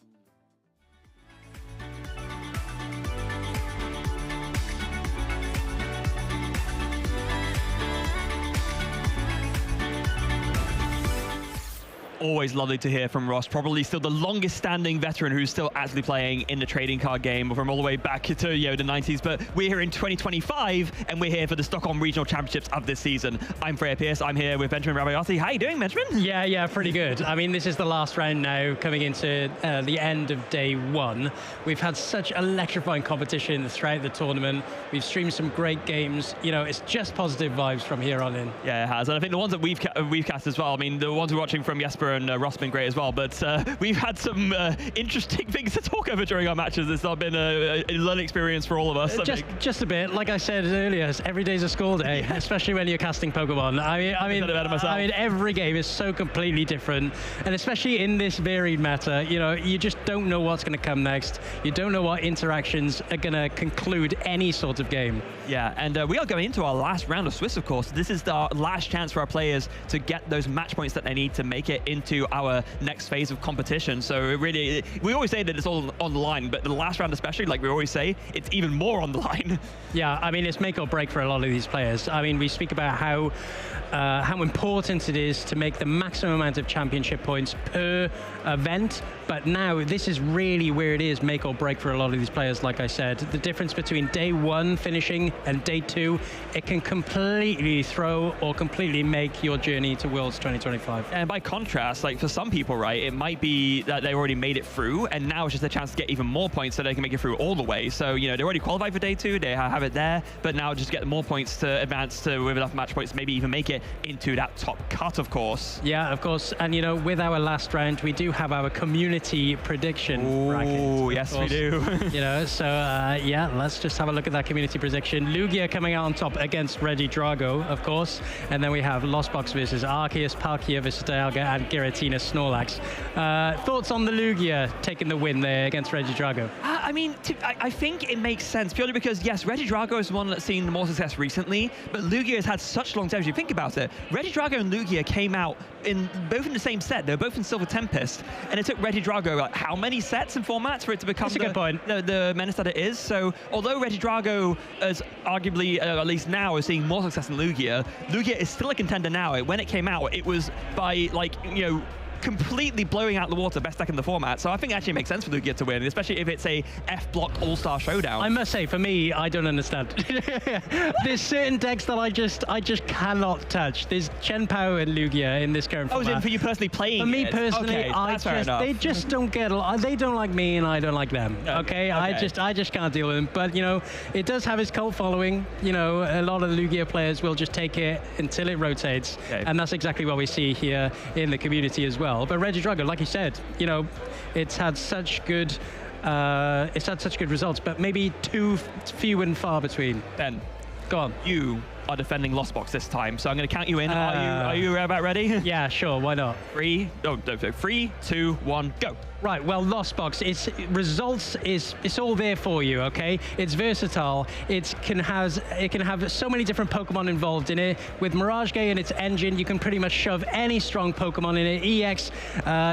always lovely to hear from Ross, probably still the longest standing veteran who's still actually playing in the trading card game from all the way back to the 90s. But we're here in 2025, and we're here for the Stockholm Regional Championships of this season. I'm Freya Pierce. I'm here with Benjamin Rabiati. How are you doing, Benjamin? Yeah, pretty good. I mean, this is the last round now, coming into the end of day one. We've had such electrifying competition throughout the tournament. We've streamed some great games. You know, it's just positive vibes from here on in. Yeah, it has. And I think the ones that we've cast as well, I mean, the ones we're watching from Jesper and Ross have been great as well, but we've had some interesting things to talk over during our matches. It's not been a learning experience for all of us. Just a bit. Like I said earlier, every day's a school day, especially when you're casting Pokemon. I mean, every game is so completely different, and especially in this varied meta, you know, you just don't know what's going to come next. You don't know what interactions are going to conclude any sort of game. Yeah, and we are going into our last round of Swiss, of course. This is our last chance for our players to get those match points that they need to make it into our next phase of competition. So it really, we always say that it's all on the line, but the last round especially, like we always say, it's even more on the line. Yeah, I mean, it's make or break for a lot of these players. I mean, we speak about how important it is to make the maximum amount of championship points per event, but now this is really where it is make or break for a lot of these players. Like I said, the difference between day one finishing and day two, it can completely throw or completely make your journey to Worlds 2025. And by contrast, like for some people, right, it might be that they already made it through, and now it's just a chance to get even more points so they can make it through all the way. So, you know, they already qualified for day two, they have it there, but now just get more points to advance to with enough match points, maybe even make it into that top cut, of course. Yeah, of course. And, you know, with our last round, we do have our community prediction bracket. Oh, yes, we do. You know, so, yeah, let's just have a look at that community prediction. Lugia coming out on top against Reggie Drago, of course. And then we have Lostbox versus Arceus, Palkia versus Dialga, and Giratina Snorlax. Thoughts on the Lugia taking the win there against Reggie Drago? I mean, I think it makes sense purely because, yes, Reggie Drago is the one that's seen more success recently, but Lugia has had such longevity. Think about it. Reggie Drago and Lugia came out both in the same set. They were both in Silver Tempest, and it took Reggie Drago like how many sets and formats for it to become the menace that it is. So although Reggie Drago is arguably, at least now, is seeing more success than Lugia, Lugia is still a contender now. When it came out, it was by, like, you know, completely blowing out the water, best deck in the format. So I think it actually makes sense for Lugia to win, especially if it's a F-block all-star showdown. I must say, for me, I don't understand. There's certain decks that I just cannot touch. There's Chen Pao and Lugia in this current format. Oh, for you personally playing For me personally, okay, they just don't get along. They don't like me and I don't like them. Okay? I just can't deal with them. But, you know, it does have its cult following. You know, a lot of Lugia players will just take it until it rotates. Okay. And that's exactly what we see here in the community as well. But Reggie Drago, like you said, you know, it's had such good results, but maybe too few and far between. Ben, go on. You are defending Lostbox this time, so I'm going to count you in. Are you about ready? Yeah, sure. Why not? 3, 2, 1, go. Right, well, Lostbox, its results it's all there for you, okay? It's versatile. It can have so many different Pokemon involved in it. With Mirage Gay and its engine, you can pretty much shove any strong Pokemon in it. EX,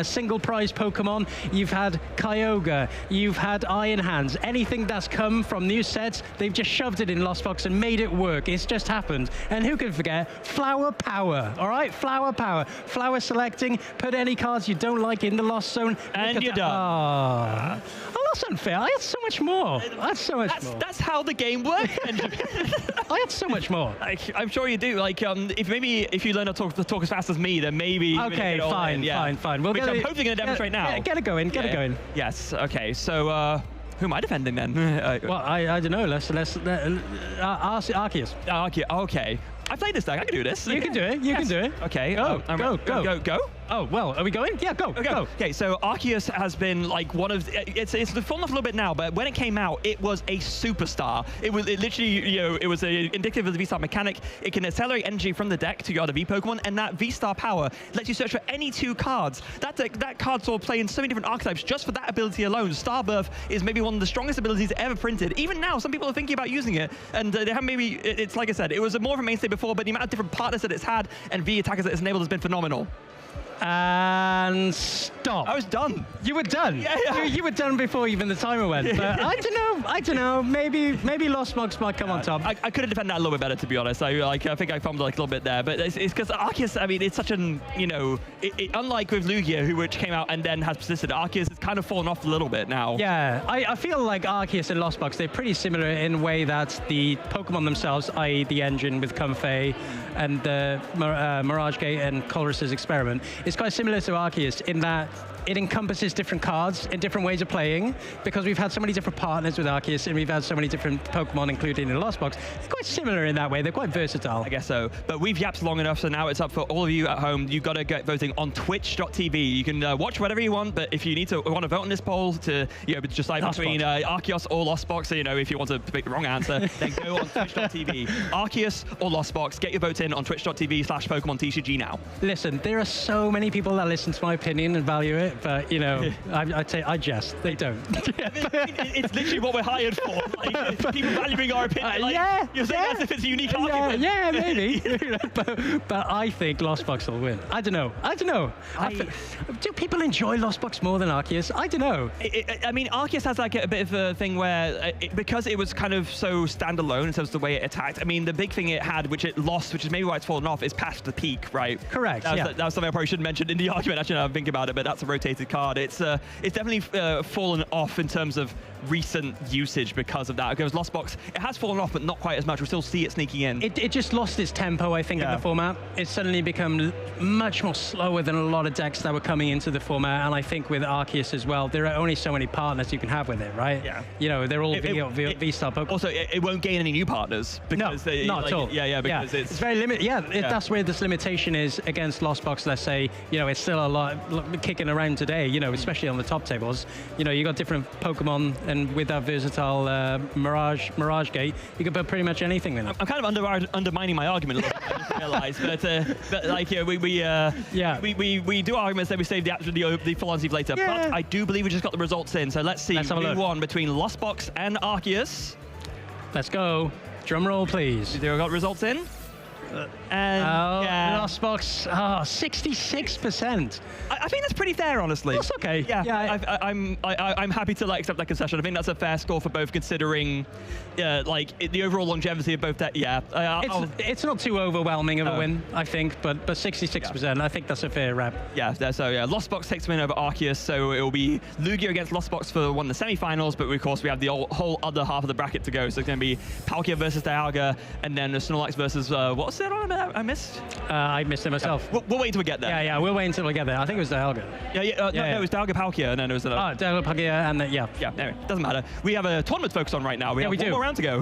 single prize Pokemon. You've had Kyogre, you've had Iron Hands. Anything that's come from new sets, they've just shoved it in Lostbox and made it work. It's just happened. And who can forget? Flower Power, all right? Flower Power. Flower selecting, put any cards you don't like in the Lost Zone. And you're done. Oh, that's unfair. I had so much more. More. That's how the game works. I had so much more. I'm sure you do. Like, if you learn to talk as fast as me, then maybe. Okay, fine. We'll Which I'm hopefully going to demonstrate now. Get it going. Get it going. Yes. Okay. So. Who am I defending then? Well, I don't know. Let's Arceus. Okay. I played this deck. I can do this. You can do it. You can do it. Okay. Go. Oh, well, are we going? Yeah, go. Okay, so Arceus has been like one of it's fallen off a little bit now, but when it came out, it was a superstar. It literally, you know, it was indicative of the V-Star mechanic. It can accelerate energy from the deck to your other V Pokemon, and that V-Star power lets you search for any 2 cards. That card saw play in so many different archetypes just for that ability alone. Starbirth is maybe one of the strongest abilities ever printed. Even now, some people are thinking about using it, and they have maybe, it's like I said, it was more of a mainstay before, but the amount of different partners that it's had and V attackers that it's enabled has been phenomenal. And stop. I was done. You were done. Yeah. You were done before even the timer went. But I don't know. Maybe Lost Box might come on top. I could have defended that a little bit better, to be honest. I think I fumbled like a little bit there, but it's because Arceus. I mean, it's such an unlike with Lugia, which came out and then has persisted. Arceus has kind of fallen off a little bit now. Yeah, I feel like Arceus and Lost Box, they're pretty similar in a way that the Pokemon themselves, i.e. the engine with Comfey and the Mirage Gate and Colress's Experiment, is quite similar to Arceus in that it encompasses different cards and different ways of playing, because we've had so many different partners with Arceus and we've had so many different Pokemon included in the Lost Box. They're quite similar in that way. They're quite versatile. I guess so. But we've yapped long enough, so now it's up for all of you at home. You've got to get voting on twitch.tv. You can watch whatever you want, but if you want to vote on this poll to decide between Arceus or Lost Box, so if you want to pick the wrong answer, then go on twitch.tv. Arceus or Lost Box, get your vote in on twitch.tv/Pokemon TCG now. Listen, there are so many people that listen to my opinion and value it, but I jest. They don't. It's literally what we're hired for. Like, people valuing our opinion. You're saying as if it's a unique argument. Yeah, maybe. but I think Lost Box will win. I don't know. Do people enjoy Lost Box more than Arceus? I don't know. I mean, Arceus has like a bit of a thing where, because it was kind of so standalone in terms of the way it attacked, I mean, the big thing it had, which it lost, which is maybe why it's fallen off, is past the peak, right? Correct, That was something I probably should have mentioned in the argument. Actually, now I'm thinking about it, but that's a rotated card. It's definitely fallen off in terms of recent usage because of that. Because Lost Box, it has fallen off, but not quite as much. We still see it sneaking in. It just lost its tempo, I think, in the format. It's suddenly become much more slower than a lot of decks that were coming into the format. And I think with Arceus as well, there are only so many partners you can have with it, right? Yeah. They're all V-Star Pokemon. Also, it won't gain any new partners. Because not at all. Because it's very limited. That's where this limitation is against Lost Box. Let's say, it's still a lot kicking around today, especially on the top tables. You got different Pokemon, and with that versatile Mirage Gate, you can put pretty much anything in it. I'm kind of undermining my argument a little bit, I just realised, but like we do arguments that we save the full answer later. Yeah. But I do believe we just got the results in, so let's see who won between Lost Box and Arceus. Let's go. Drum roll, please. You got results in? And Lost Box, 66%. I think that's pretty fair, honestly. That's okay. I'm happy to accept that concession. I think that's a fair score for both, considering the overall longevity of both. It's not too overwhelming of a win, I think, but 66%. I think that's a fair rep. Lost Box takes the win over Arceus, so it will be Lugia against Lost Box for one of the semi-finals, but of course we have the whole other half of the bracket to go. So it's going to be Palkia versus Dialga, and then the Snorlax versus what's that on? I missed. I missed it myself. We'll wait until we get there. Yeah, we'll wait until we get there. I think it was Dialga. No, it was Dialga Palkia, and then it was Dialga Palkia, and then anyway, doesn't matter. We have a tournament focused on right now. We have one more round to go.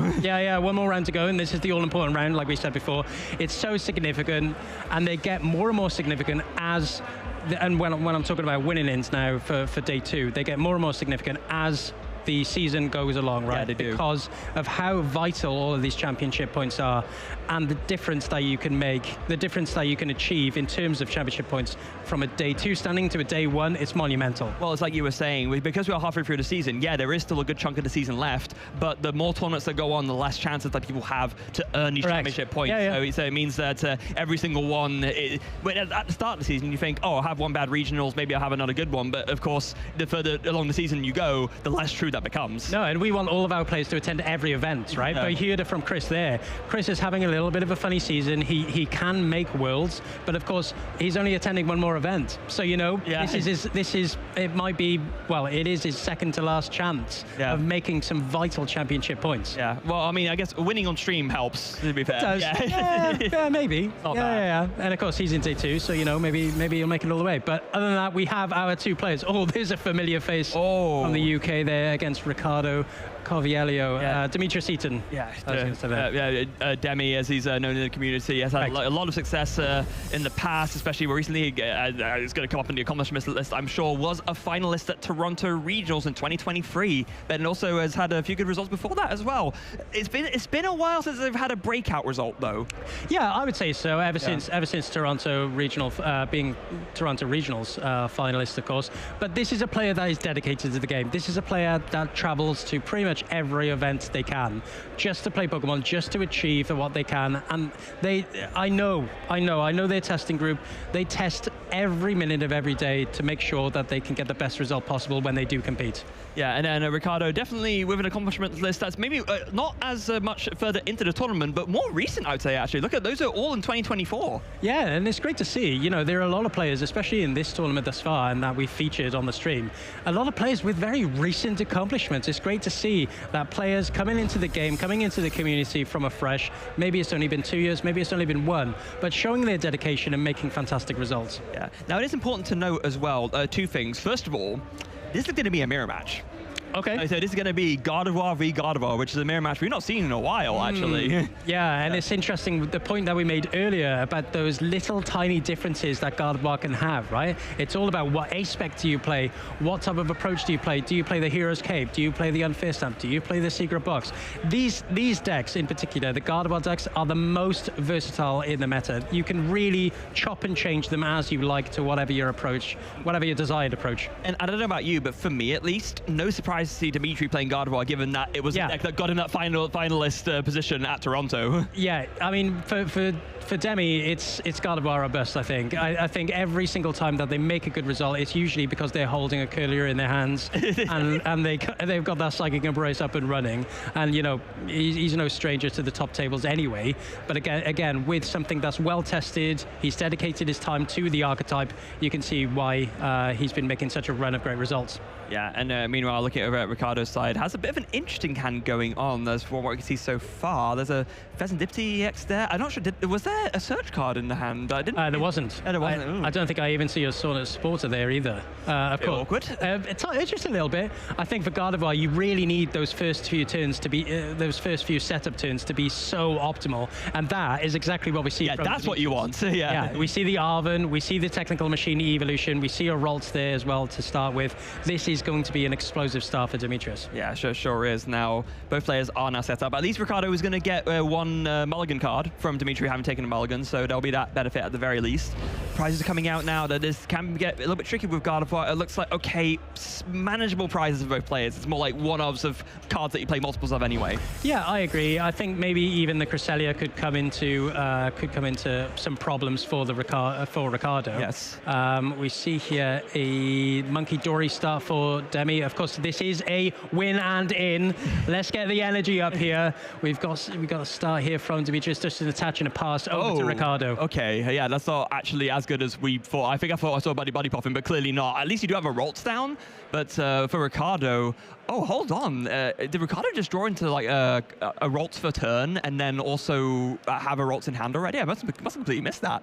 One more round to go, and this is the all-important round, like we said before. It's so significant, and they get more and more significant as, and when I'm talking about winning ins now for day 2, they get more and more significant as the season goes along, right? Yeah, they do. Because of how vital all of these championship points are, and the difference that you can make, the difference that you can achieve in terms of championship points from a day 2 standing to a day 1, it's monumental. Well, it's like you were saying, because we are halfway through the season, there is still a good chunk of the season left, but the more tournaments that go on, the less chances that people have to earn these championship points. So it means that every single one, at the start of the season, you think, I'll have one bad regionals, maybe I'll have another good one, but of course, the further along the season you go, the less true that becomes. No, and we want all of our players to attend every event, right? But you heard it from Chris there. Chris is having a little bit of a funny season. He can make Worlds, but of course, he's only attending one more event. So, this is it might be, it is his second to last chance of making some vital championship points. Yeah, well, I mean, I guess winning on stream helps, to be fair. It does. Maybe. And of course, he's in day 2, so, maybe he'll make it all the way. But other than that, we have our 2 players. Oh, there's a familiar face from the UK there against Ricardo Corviello, Demetrius Eaton. Demi, as he's known in the community, has had a lot of success in the past, especially recently. It's going to come up in the accomplishments list, I'm sure. Was a finalist at Toronto Regionals in 2023, but also has had a few good results before that as well. It's been a while since they've had a breakout result, though. Yeah, I would say so. Ever since Toronto Regional, being Toronto Regionals finalist, of course. But this is a player that is dedicated to the game. This is a player that travels to pretty much much every event they can, just to play Pokemon, just to achieve what they can. And I know their testing group. They test every minute of every day to make sure that they can get the best result possible when they do compete. Yeah, and then Ricardo definitely with an accomplishment list that's maybe not as much further into the tournament, but more recent, I would say, actually. Look at those are all in 2024. Yeah, and it's great to see. You know, there are a lot of players, especially in this tournament thus far, and that we featured on the stream, a lot of players with very recent accomplishments. It's great to see that players coming into the game, coming into the community from afresh. Maybe it's only been 2 years, maybe it's only been 1, but showing their dedication and making fantastic results. Yeah. Now, it is important to note as well, 2 things. First of all, this is going to be a mirror match. Okay. So this is going to be Gardevoir v Gardevoir, which is a mirror match we've not seen in a while, actually. Yeah, and it's interesting, the point that we made earlier about those little tiny differences that Gardevoir can have, right? It's all about what A-Spec do you play, what type of approach do you play? Do you play the Hero's Cape? Do you play the Unfair Stamp? Do you play the Secret Box? These decks in particular, the Gardevoir decks, are the most versatile in the meta. You can really chop and change them as you like to whatever your approach, whatever your desired approach. And I don't know about you, but for me at least, no surprise to see Dimitri playing Gardevoir, given that it was a deck that got in that finalist position at Toronto. Yeah, I mean, for Demi, it's Gardevoir or bust, I think. I think every single time that they make a good result, it's usually because they're holding a Curlier in their hands and they've got that Psychic Embrace up and running. And, you know, he's no stranger to the top tables anyway. But again, with something that's well tested, he's dedicated his time to the archetype, you can see why he's been making such a run of great results. Yeah, and meanwhile, looking over at Ricardo's side, has a bit of an interesting hand going on. There's from what we can see so far. There's a Pheasantipty EX there. I'm not sure, was there a search card in the hand? I didn't. There wasn't. There wasn't. I don't think I even see a Sauna Supporter there either. Of course. Awkward. It's just a little bit. I think for Gardevoir, you really need those first few turns to be, those first few setup turns to be so optimal. And that is exactly what we see. Yeah, that's what you want. Yeah. We see the Arven, we see the Technical Machine evolution, we see a Ralts there as well to start with. This is going to be an explosive start for Demetrius. Yeah, sure is. Now, both players are now set up. At least Ricardo is going to get one mulligan card from Dimitri having taken a mulligan, so there'll be that benefit at the very least. Prizes are coming out now. That this can get a little bit tricky with Gardevoir. It looks like, okay, manageable prizes for both players. It's more like one-ofs of cards that you play multiples of anyway. Yeah, I agree. I think maybe even the Cresselia could come into some problems for Ricardo. Yes. We see here a Monkey Dory start for Demi. Of course, this is a win and in. Let's get the energy up here. We've got a start here from Demetrius, just an attach and a pass over to Ricardo. Okay, yeah, that's not actually as good as we thought. I thought I saw Buddy popping, but clearly not. At least you do have a Ralts down, but for Ricardo, oh, hold on. Did Ricardo just draw into like a Ralts for turn and then also have a Ralts in hand already? I must have completely missed that.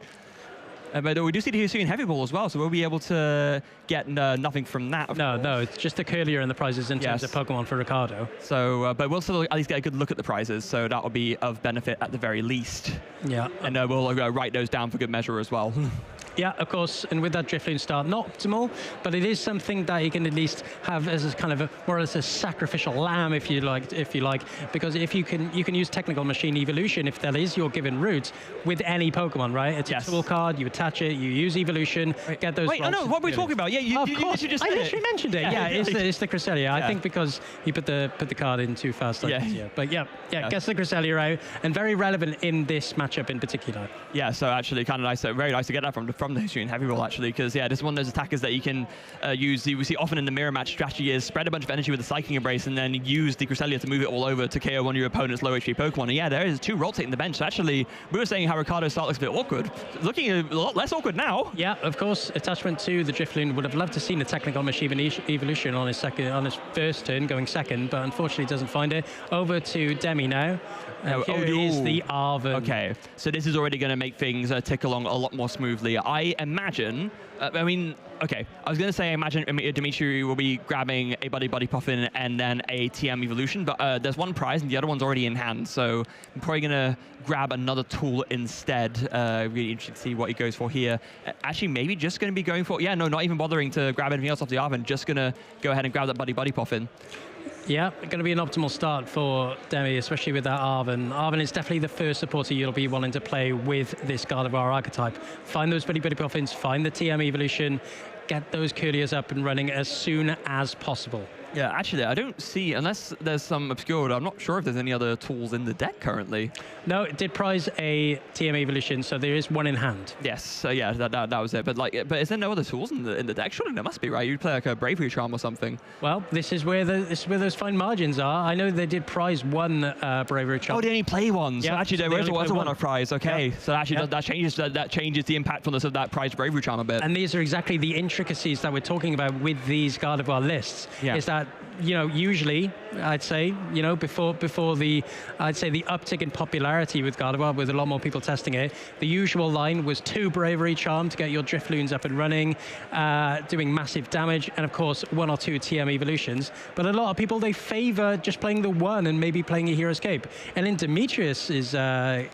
But we do see the Hisuian Heavy Ball as well, so we'll be able to get nothing from that. No, it's just the Curlier and the prizes in terms of Pokemon for Ricardo. So, but we'll still at least get a good look at the prizes, so that will be of benefit at the very least. Yeah. And we'll write those down for good measure as well. Yeah, of course, and with that Drifloon start, not optimal, but it is something that you can at least have as a kind of more or less a sacrificial lamb, if you like, because if you can use Technical Machine Evolution, if that is your given route, with any Pokemon, right? It's a tool card, you attach it, you use Evolution, get those. Wait, no, what are we talking about? Yeah, you literally just I literally mentioned it. Yeah, it's the Cresselia. Yeah. I think because you put the card in too fast. But yeah, gets the Cresselia out, and very relevant in this matchup in particular. Yeah, so actually kind of nice, very nice to get that from the Hisuian Heavy Ball actually, because this is one of those attackers that you can use. We see often in the mirror match strategy is spread a bunch of energy with the Psychic Embrace and then use the Cresselia to move it all over to KO one of your opponent's low HP Pokemon. And yeah, there is 2 rotating the bench. So actually, we were saying how Ricardo's start looks a bit awkward. Looking a lot less awkward now. Yeah, of course. Attachment to the Drifloon. Would have loved to seen a Technical Machine Evolution on his first turn, going second, but unfortunately doesn't find it. Over to Demi now. Here is the Arven. Okay, so this is already going to make things tick along a lot more smoothly. I imagine, I was going to say I imagine Dimitri will be grabbing a Buddy Puffin and then a TM Evolution, but there's one prize and the other one's already in hand, so I'm probably going to grab another tool instead. Really interested to see what he goes for here. Actually, maybe just going to be going for, not even bothering to grab anything else off the Arven, just going to go ahead and grab that Buddy Puffin. Yeah, going to be an optimal start for Demi, especially with that Arven. Arven is definitely the first supporter you'll be wanting to play with this Gardevoir archetype. Find those Buddy Puffins, find the TM Evolution, get those Curliers up and running as soon as possible. Yeah, actually, I don't see, unless there's some obscured, I'm not sure if there's any other tools in the deck currently. No, it did prize a TM evolution, so there is one in hand. Yes, so yeah, that was it. But but is there no other tools in the deck? Surely there must be, right? You'd play like a Bravery Charm or something. Well, this is where those fine margins are. I know they did prize one Bravery Charm. Oh, they only play one. So actually, there was a one-off prize. Okay, so actually that changes the impactfulness of that prize Bravery Charm a bit. And these are exactly the intricacies that we're talking about with these Gardevoir lists. Yeah. Is that, you know, usually I'd say, you know, before the uptick in popularity with Gardevoir, with a lot more people testing it, the usual line was 2 Bravery Charm to get your Drifloons up and running, doing massive damage, and of course 1 or 2 TM evolutions. But a lot of people, they favor just playing the 1 and maybe playing a Hero's Cape. And in Demetrius's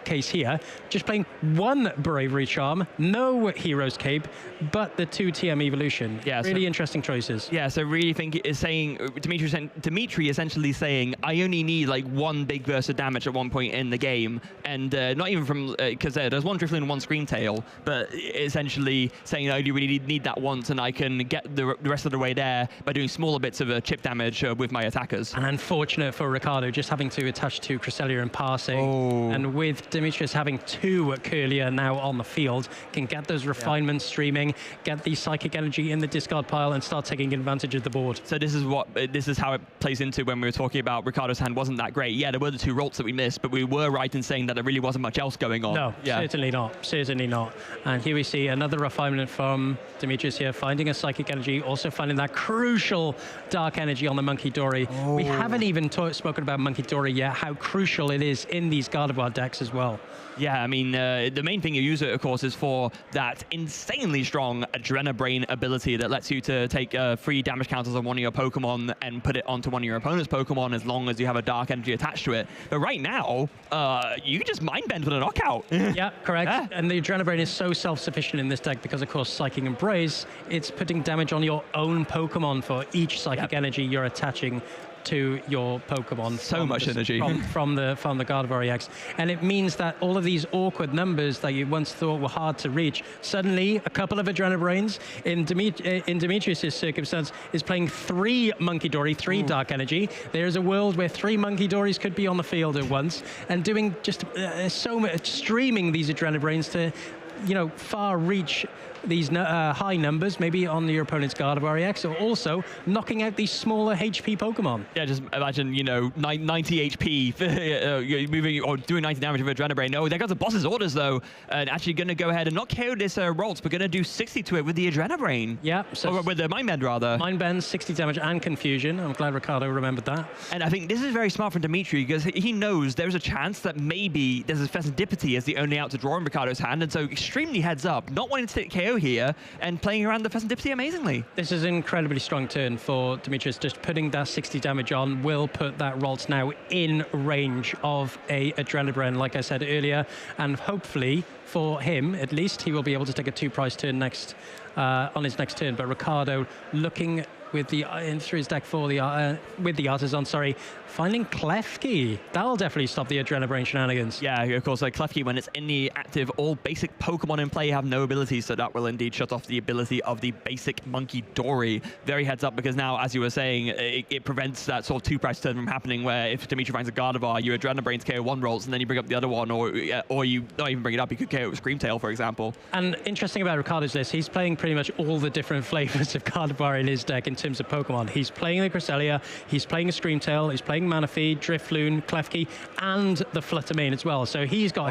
case here, just playing 1 Bravery Charm, no Hero's Cape, but the 2 TM evolution. Yeah, really interesting choices. Yeah, so really think it is saying, Dimitri essentially saying, I only need like 1 big burst of damage at one point in the game, and not even from, because there's 1 Drifloon and 1 Screamtail, but essentially saying I only really need that once, and I can get the rest of the way there by doing smaller bits of chip damage with my attackers. And unfortunate for Ricardo, just having to attach to Cresselia and passing, and with Demetrius having 2 Curlier now on the field, can get those refinements streaming, get the Psychic Energy in the discard pile, and start taking advantage of the board. So this is how it plays into when we were talking about Ricardo's hand wasn't that great. Yeah, there were the 2 Rolts that we missed, but we were right in saying that there really wasn't much else going on. No, certainly not. Certainly not. And here we see another refinement from Demetrius here, finding a Psychic Energy, also finding that crucial Dark Energy on the Monkey Dory. We haven't even spoken about Monkey Dory yet, how crucial it is in these Gardevoir decks as well. Yeah, I mean, the main thing you use it, of course, is for that insanely strong Adrenabrain ability that lets you to take 3 damage counters on one of your Pokemon and put it onto one of your opponent's Pokemon as long as you have a Dark Energy attached to it. But right now, you can just Mind Bend with a knockout. Yeah, correct. Yeah. And the Adrenabrain is so self-sufficient in this deck because, of course, Psychic Embrace, it's putting damage on your own Pokemon for each Psychic Energy you're attaching to your Pokemon. So much energy. From the Gardevoir EX. And it means that all of these awkward numbers that you once thought were hard to reach, suddenly a couple of Adrenabrains in Demetrius' circumstance is playing 3 Monkey Dory, 3 Dark Energy. There's a world where 3 Monkey Dories could be on the field at once, and doing just so much, streaming these Adrenabrains to, you know, far reach these high numbers, maybe on your opponent's Gardevoir EX, or also knocking out these smaller HP Pokemon. Yeah, just imagine, you know, 90 HP, moving or doing 90 damage with Adrenabrain. No, there goes the boss's orders, though, and actually going to go ahead and not KO this Rolts, but going to do 60 to it with the Adrenabrain. Yeah. So or with the Mind Bend, rather. Mind Bend, 60 damage and Confusion. I'm glad Ricardo remembered that. And I think this is very smart from Dimitri, because he knows there's a chance that maybe there's a Pheasantipity as the only out to draw in Ricardo's hand, and so extremely heads up, not wanting to take KO here and playing around the Pheasantipity amazingly. This is an incredibly strong turn for Demetrius. Just putting that 60 damage on will put that Rolts now in range of a Adrenabrain, like I said earlier, and hopefully for him at least he will be able to take a 2-prize turn next on his next turn. But Ricardo looking with the through his deck for the with the Artisan, finding Klefki. That'll definitely stop the Adrenabrain shenanigans. Yeah, of course, like Klefki, when it's in the active, all basic Pokemon in play have no abilities, so that will indeed shut off the ability of the basic Monkey Dory. Very heads up, because now, as you were saying, it prevents that sort of 2-price turn from happening, where if Dimitri finds a Gardevoir, you Adrenabrains KO 1 Rolts, and then you bring up the other one, or you don't even bring it up, you could KO it with Screamtail, for example. And interesting about Ricardo's list, he's playing pretty much all the different flavors of Gardevoir in his deck in terms of Pokemon. He's playing the Cresselia, he's playing a Screamtail, he's playing Manaphy, Drifloon, Klefki, and the Fluttermane as well. So he's got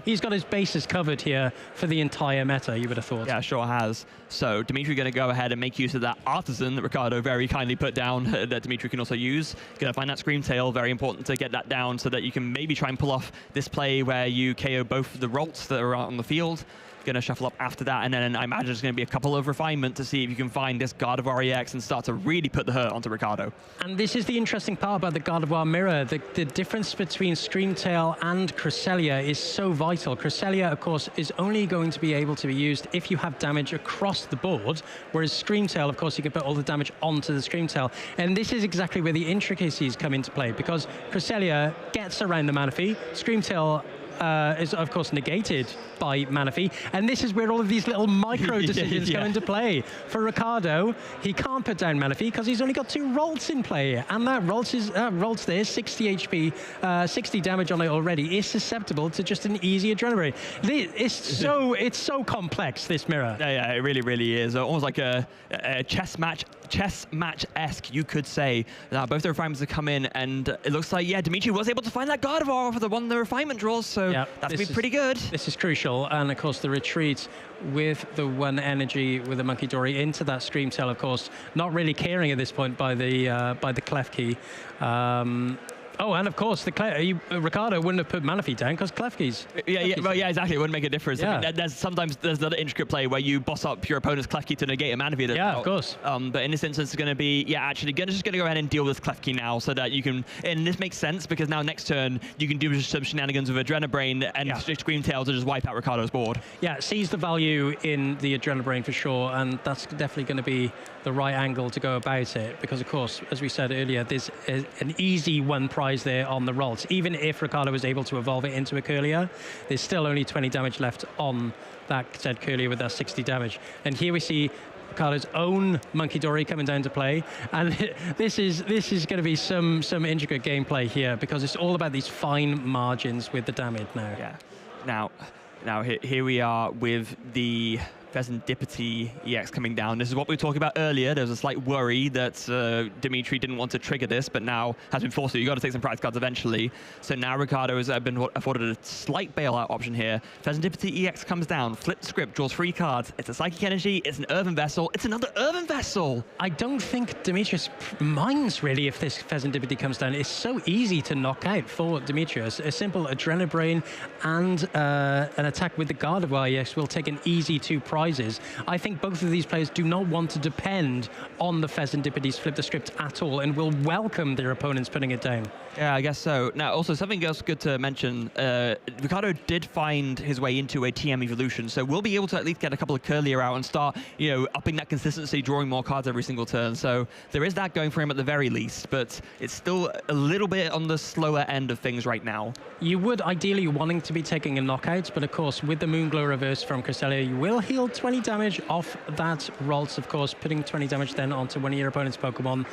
he's got his bases covered here for the entire meta, you would have thought. Yeah, sure has. So Dimitri going to go ahead and make use of that Artisan that Ricardo very kindly put down that Dimitri can also use. Going to find that Screamtail, very important to get that down so that you can maybe try and pull off this play where you KO both the Rolts that are out on the field. Going to shuffle up after that, and then I imagine there's going to be a couple of refinement to see if you can find this Gardevoir EX and start to really put the hurt onto Ricardo. And this is the interesting part about the Gardevoir mirror. The difference between Screamtail and Cresselia is so vital. Cresselia, of course, is only going to be able to be used if you have damage across the board, whereas Screamtail, of course, you can put all the damage onto the Screamtail. And this is exactly where the intricacies come into play, because Cresselia gets around the Manaphy, Screamtail is of course negated by Manaphy, and this is where all of these little micro decisions come into play. For Ricardo, he can't put down Manaphy because he's only got 2 Ralts in play, and that Ralts there, 60 HP, 60 damage on it already, is susceptible to just an easy Adrenaline. It's so complex, this mirror. Yeah, it really is. Almost like a chess match-esque, you could say. Now, both the refinements have come in, and it looks like, Dimitri was able to find that Gardevoir for the refinement draws, so that's going to be pretty good. This is crucial, and of course the retreat with the 1 energy with the Monkey Dory into that Scream Tail, of course, not really caring at this point by the Clef Key. Oh, and of course, Ricardo wouldn't have put Manaphy down because Klefki's. Yeah, exactly. It wouldn't make a difference. Yeah. I mean, sometimes there's another intricate play where you boss up your opponent's Klefki to negate a Manaphy. Of course. But in this instance, it's going to be, actually, just going to go ahead and deal with Klefki now so that you can, and this makes sense because now next turn, you can do some shenanigans with Adrenabrain and Scream Tail to just wipe out Ricardo's board. Yeah, sees the value in the Adrenabrain for sure, and that's definitely going to be the right angle to go about it because, of course, as we said earlier, there's an easy 1 prize there on the Ralts. Even if Ricardo was able to evolve it into a Curlier, there's still only 20 damage left on that said Curlier with that 60 damage. And here we see Ricardo's own Monkey Dory coming down to play, and this is going to be some intricate gameplay here because it's all about these fine margins with the damage now. Yeah. Now here we are with the Pheasantipity EX coming down. This is what we were talking about earlier. There was a slight worry that Dimitri didn't want to trigger this, but now has been forced to. You've got to take some prize cards eventually. So now Ricardo has been afforded a slight bailout option here. Pheasantipity EX comes down, flip the script, draws 3 cards. It's a Psychic Energy, it's an Earthen Vessel, it's another Earthen Vessel! I don't think Demetrius minds really if this Pheasantipity comes down. It's so easy to knock out for Demetrius. A simple Adrenabrain and an attack with the Gardevoir EX will take an easy 2 prizes. I think both of these players do not want to depend on the Pheasantipity's flip the script at all and will welcome their opponents putting it down. Yeah, I guess so. Now, also something else good to mention, Ricardo did find his way into a TM evolution, so we'll be able to at least get a couple of Curlier out and start, upping that consistency, drawing more cards every single turn. So there is that going for him at the very least, but it's still a little bit on the slower end of things right now. You would ideally wanting to be taking a knockout, but of course with the Moonglow reverse from Cresselia, you will heal 20 damage off that Ralts, of course, putting 20 damage then onto one of your opponent's Pokemon.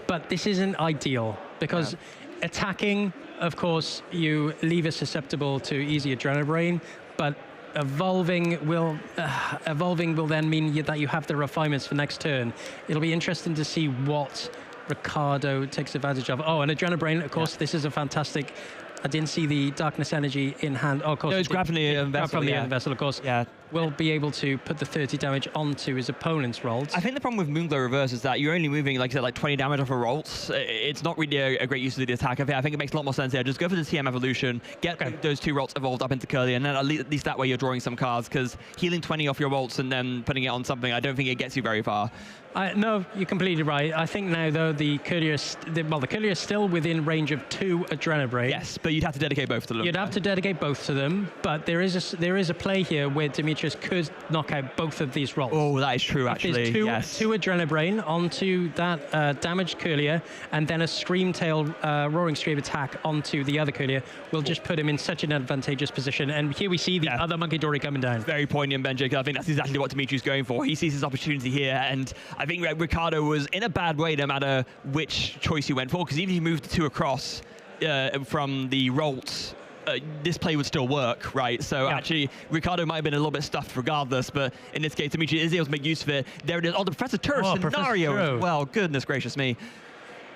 But this isn't ideal because attacking, of course, you leave it susceptible to easy Adrenabrain, but evolving will then mean that you have the refinements for next turn. It'll be interesting to see what Ricardo takes advantage of. Oh, and Adrenabrain, of course, this is a fantastic. I didn't see the Darkness Energy in hand. Oh, of course. No, it's grabbing the vessel. From the vessel, of course. Yeah. Will be able to put the 30 damage onto his opponent's Ralts. I think the problem with Moonglow Reverse is that you're only moving, like I said, like 20 damage off a Ralts. It's not really a great use of the attack. I think it makes a lot more sense here. Just go for the TM evolution, get those 2 Ralts evolved up into Curly, and then at least that way you're drawing some cards, because healing 20 off your Ralts and then putting it on something, I don't think it gets you very far. No, you're completely right. I think now, though, the Curlier is still within range of 2 Adrenabrain. Yes, but you'd have to dedicate both to them. You'd have to dedicate both to them, but there is a play here where Demetrius could knock out both of these Ralts. Oh, that is true, actually. There's 2 Adrenabrain onto that damaged Curlier, and then a Scream Tail Roaring Stream attack onto the other Curlier will just put him in such an advantageous position. And here we see the other Monkey Dory coming down. Very poignant, Benji. I think that's exactly what Dimitri's going for. He sees his opportunity here, and I think Ricardo was in a bad way no matter which choice he went for, because even if he moved the 2 across from the Ralts, this play would still work, right? So actually, Ricardo might have been a little bit stuffed regardless, but in this case, Dimitri is able to make use of it. There it is. Oh, the Professor Turf scenario as well. Goodness gracious me.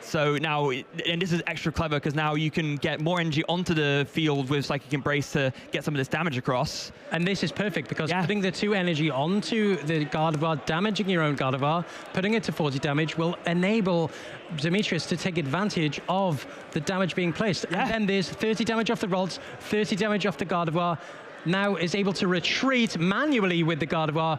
So now, and this is extra clever because now you can get more energy onto the field with Psychic Embrace to get some of this damage across. And this is perfect because putting the 2 energy onto the Gardevoir, damaging your own Gardevoir, putting it to 40 damage will enable Demetrius to take advantage of the damage being placed. And then there's 30 damage off the Ralts, 30 damage off the Gardevoir. Now is able to retreat manually with the Gardevoir,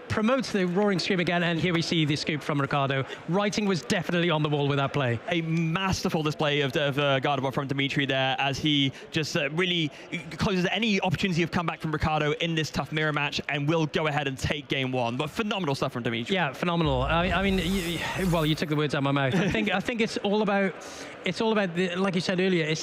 promotes the Roaring Scream again, and here we see the scoop from Ricardo. Writing was definitely on the wall with that play. A masterful display of Gardevoir from Dimitri there, as he just really closes any opportunity of comeback from Ricardo in this tough mirror match, and will go ahead and take game 1. But phenomenal stuff from Dimitri. Yeah, phenomenal. I mean, you took the words out of my mouth. I think it's all about, like you said earlier,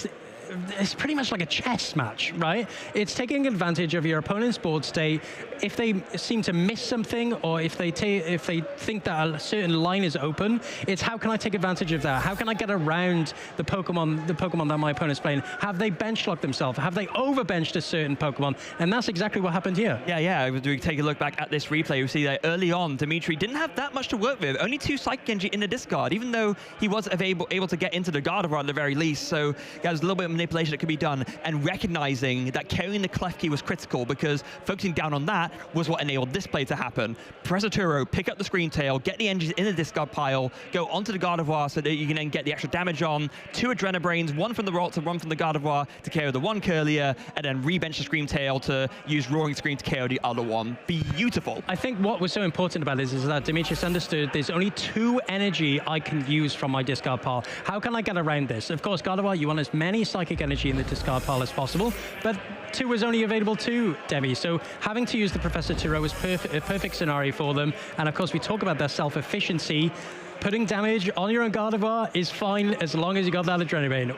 it's pretty much like a chess match, right? It's taking advantage of your opponent's board state. If they seem to miss something, or if they think that a certain line is open, it's how can I take advantage of that? How can I get around the Pokemon that my opponent's playing? Have they bench locked themselves? Have they overbenched a certain Pokemon? And that's exactly what happened here. Yeah. If we take a look back at this replay, we see that early on, Dimitri didn't have that much to work with. Only 2 Psychic Energy in the discard, even though he was able to get into the Gardevoir at the very least. So there's a little bit of manipulation that could be done, and recognizing that carrying the Klefki was critical, because focusing down on that was what enabled this play to happen. Press a Turo, pick up the Screen Tail, get the energies in the discard pile, go onto the Gardevoir so that you can then get the extra damage on. 2 Adrenabrains, 1 from the Ralts and 1 from the Gardevoir to KO the 1 Curlier, and then rebench the Scream Tail to use Roaring Scream to KO the other one. Beautiful. I think what was so important about this is that Demetrius understood there's only 2 energy I can use from my discard pile. How can I get around this? Of course, Gardevoir, you want as many Psychic Energy in the discard pile as possible, but 2 was only available to Demi, so having to use the Professor Turo was a perfect scenario for them. And of course, we talk about their self-efficiency. Putting damage on your own Gardevoir is fine as long as you got that Adrenaline.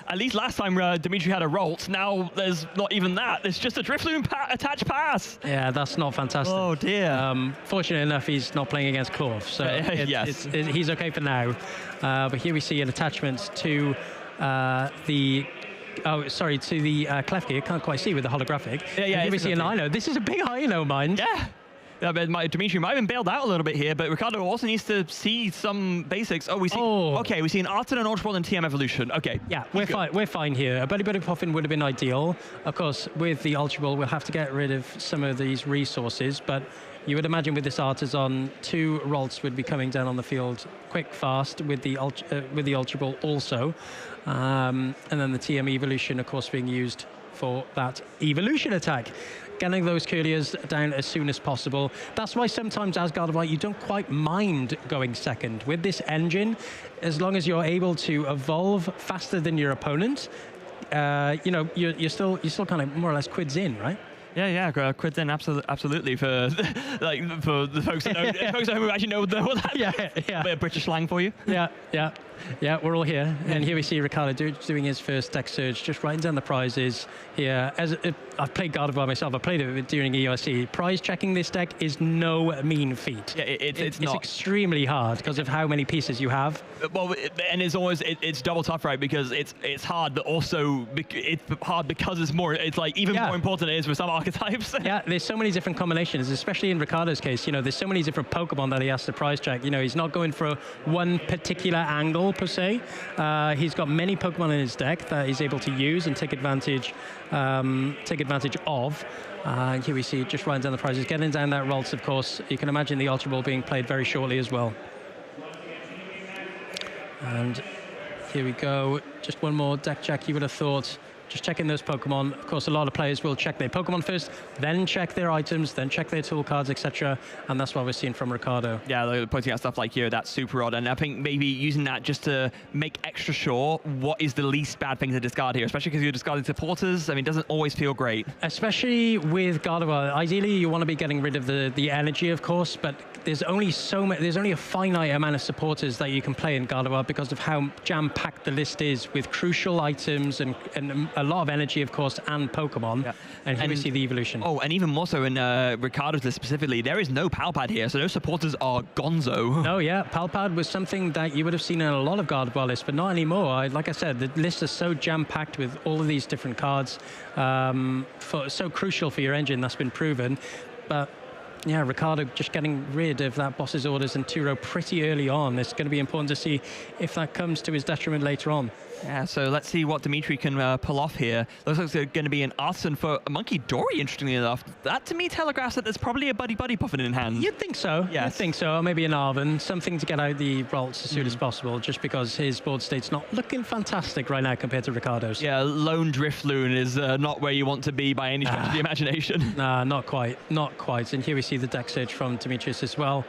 At least last time Dimitri had a Ralt. Now there's not even that. It's just a Drifloon attached pass. Yeah, that's not fantastic. Oh dear. Fortunate enough, he's not playing against Clorf, so he's okay for now. But here we see an attachment to the Klefki. I can't quite see with the holographic. Yeah. Here we see an Ino. This is a big Ino, mind. Yeah. Dimitri might have been bailed out a little bit here, but Ricardo also needs to see some basics. We see an Arton, an Ultra Ball, and TM Evolution. Okay. Yeah, we're fine here. A Buddy Puffin would have been ideal. Of course, with the Ultra Ball, we'll have to get rid of some of these resources, but you would imagine with this Artisan, 2 Ralts would be coming down on the field quick, fast, with the Ultra Ball also. And then the TM Evolution, of course, being used for that Evolution attack. Getting those Curliers down as soon as possible. That's why sometimes as Gardevoir, you don't quite mind going second. With this engine, as long as you're able to evolve faster than your opponent, you're still kind of more or less quids in, right? Yeah, quids in, absolutely. For for the folks that know, folks who actually know what that is. A bit of British slang for you. Yeah, we're all here. And here we see Ricardo doing his first deck surge, just writing down the prizes here. I've played Gardevoir myself. I played it during EUIC. Prize checking this deck is no mean feat. Yeah, it's not. It's extremely hard because of how many pieces you have. Well, and it's always it's double tough, right? Because it's hard, but also it's hard because it's more. It's like even more important it is with some archetypes. Yeah, there's so many different combinations, especially in Ricardo's case. There's so many different Pokemon that he has to prize check. He's not going for one particular angle per se. He's got many Pokemon in his deck that he's able to use and take advantage of. Here we see just writing down the prizes, getting down that Ralts, of course. You can imagine the Ultra Ball being played very shortly as well. And here we go. Just one more deck check, you would have thought. Just checking those Pokemon. Of course, a lot of players will check their Pokemon first, then check their items, then check their tool cards, etc. And that's what we're seeing from Ricardo. Yeah, they're pointing out stuff like here, that's super odd. And I think maybe using that just to make extra sure what is the least bad thing to discard here, especially because you're discarding supporters. I mean, it doesn't always feel great. Especially with Gardevoir. Ideally, you want to be getting rid of the energy, of course, but there's only a finite amount of supporters that you can play in Gardevoir because of how jam-packed the list is with crucial items and a lot of energy, of course, and Pokemon. Yeah. And here we see the evolution. And even more so in Ricardo's list specifically, there is no Palpad here, so those supporters are gonzo. Oh yeah, Palpad was something that you would have seen in a lot of Gardevoir lists, but not anymore. Like I said, the list is so jam-packed with all of these different cards, so crucial for your engine, that's been proven. But yeah, Ricardo just getting rid of that boss's orders and Turo pretty early on. It's going to be important to see if that comes to his detriment later on. Yeah, so let's see what Dimitri can pull off here. Looks like it's going to be an Artisan for a Monkey Dory, interestingly enough. That, to me, telegraphs that there's probably a Buddy Puffin in hand. You'd think so. Yes. You'd think so. Or maybe an Arven. Something to get out the Ralts as soon as possible, just because his board state's not looking fantastic right now compared to Ricardo's. Yeah, Lone Drifloon is not where you want to be by any stretch of the imagination. Nah, not quite. Not quite. And here we see the deck search from Demetrius as well.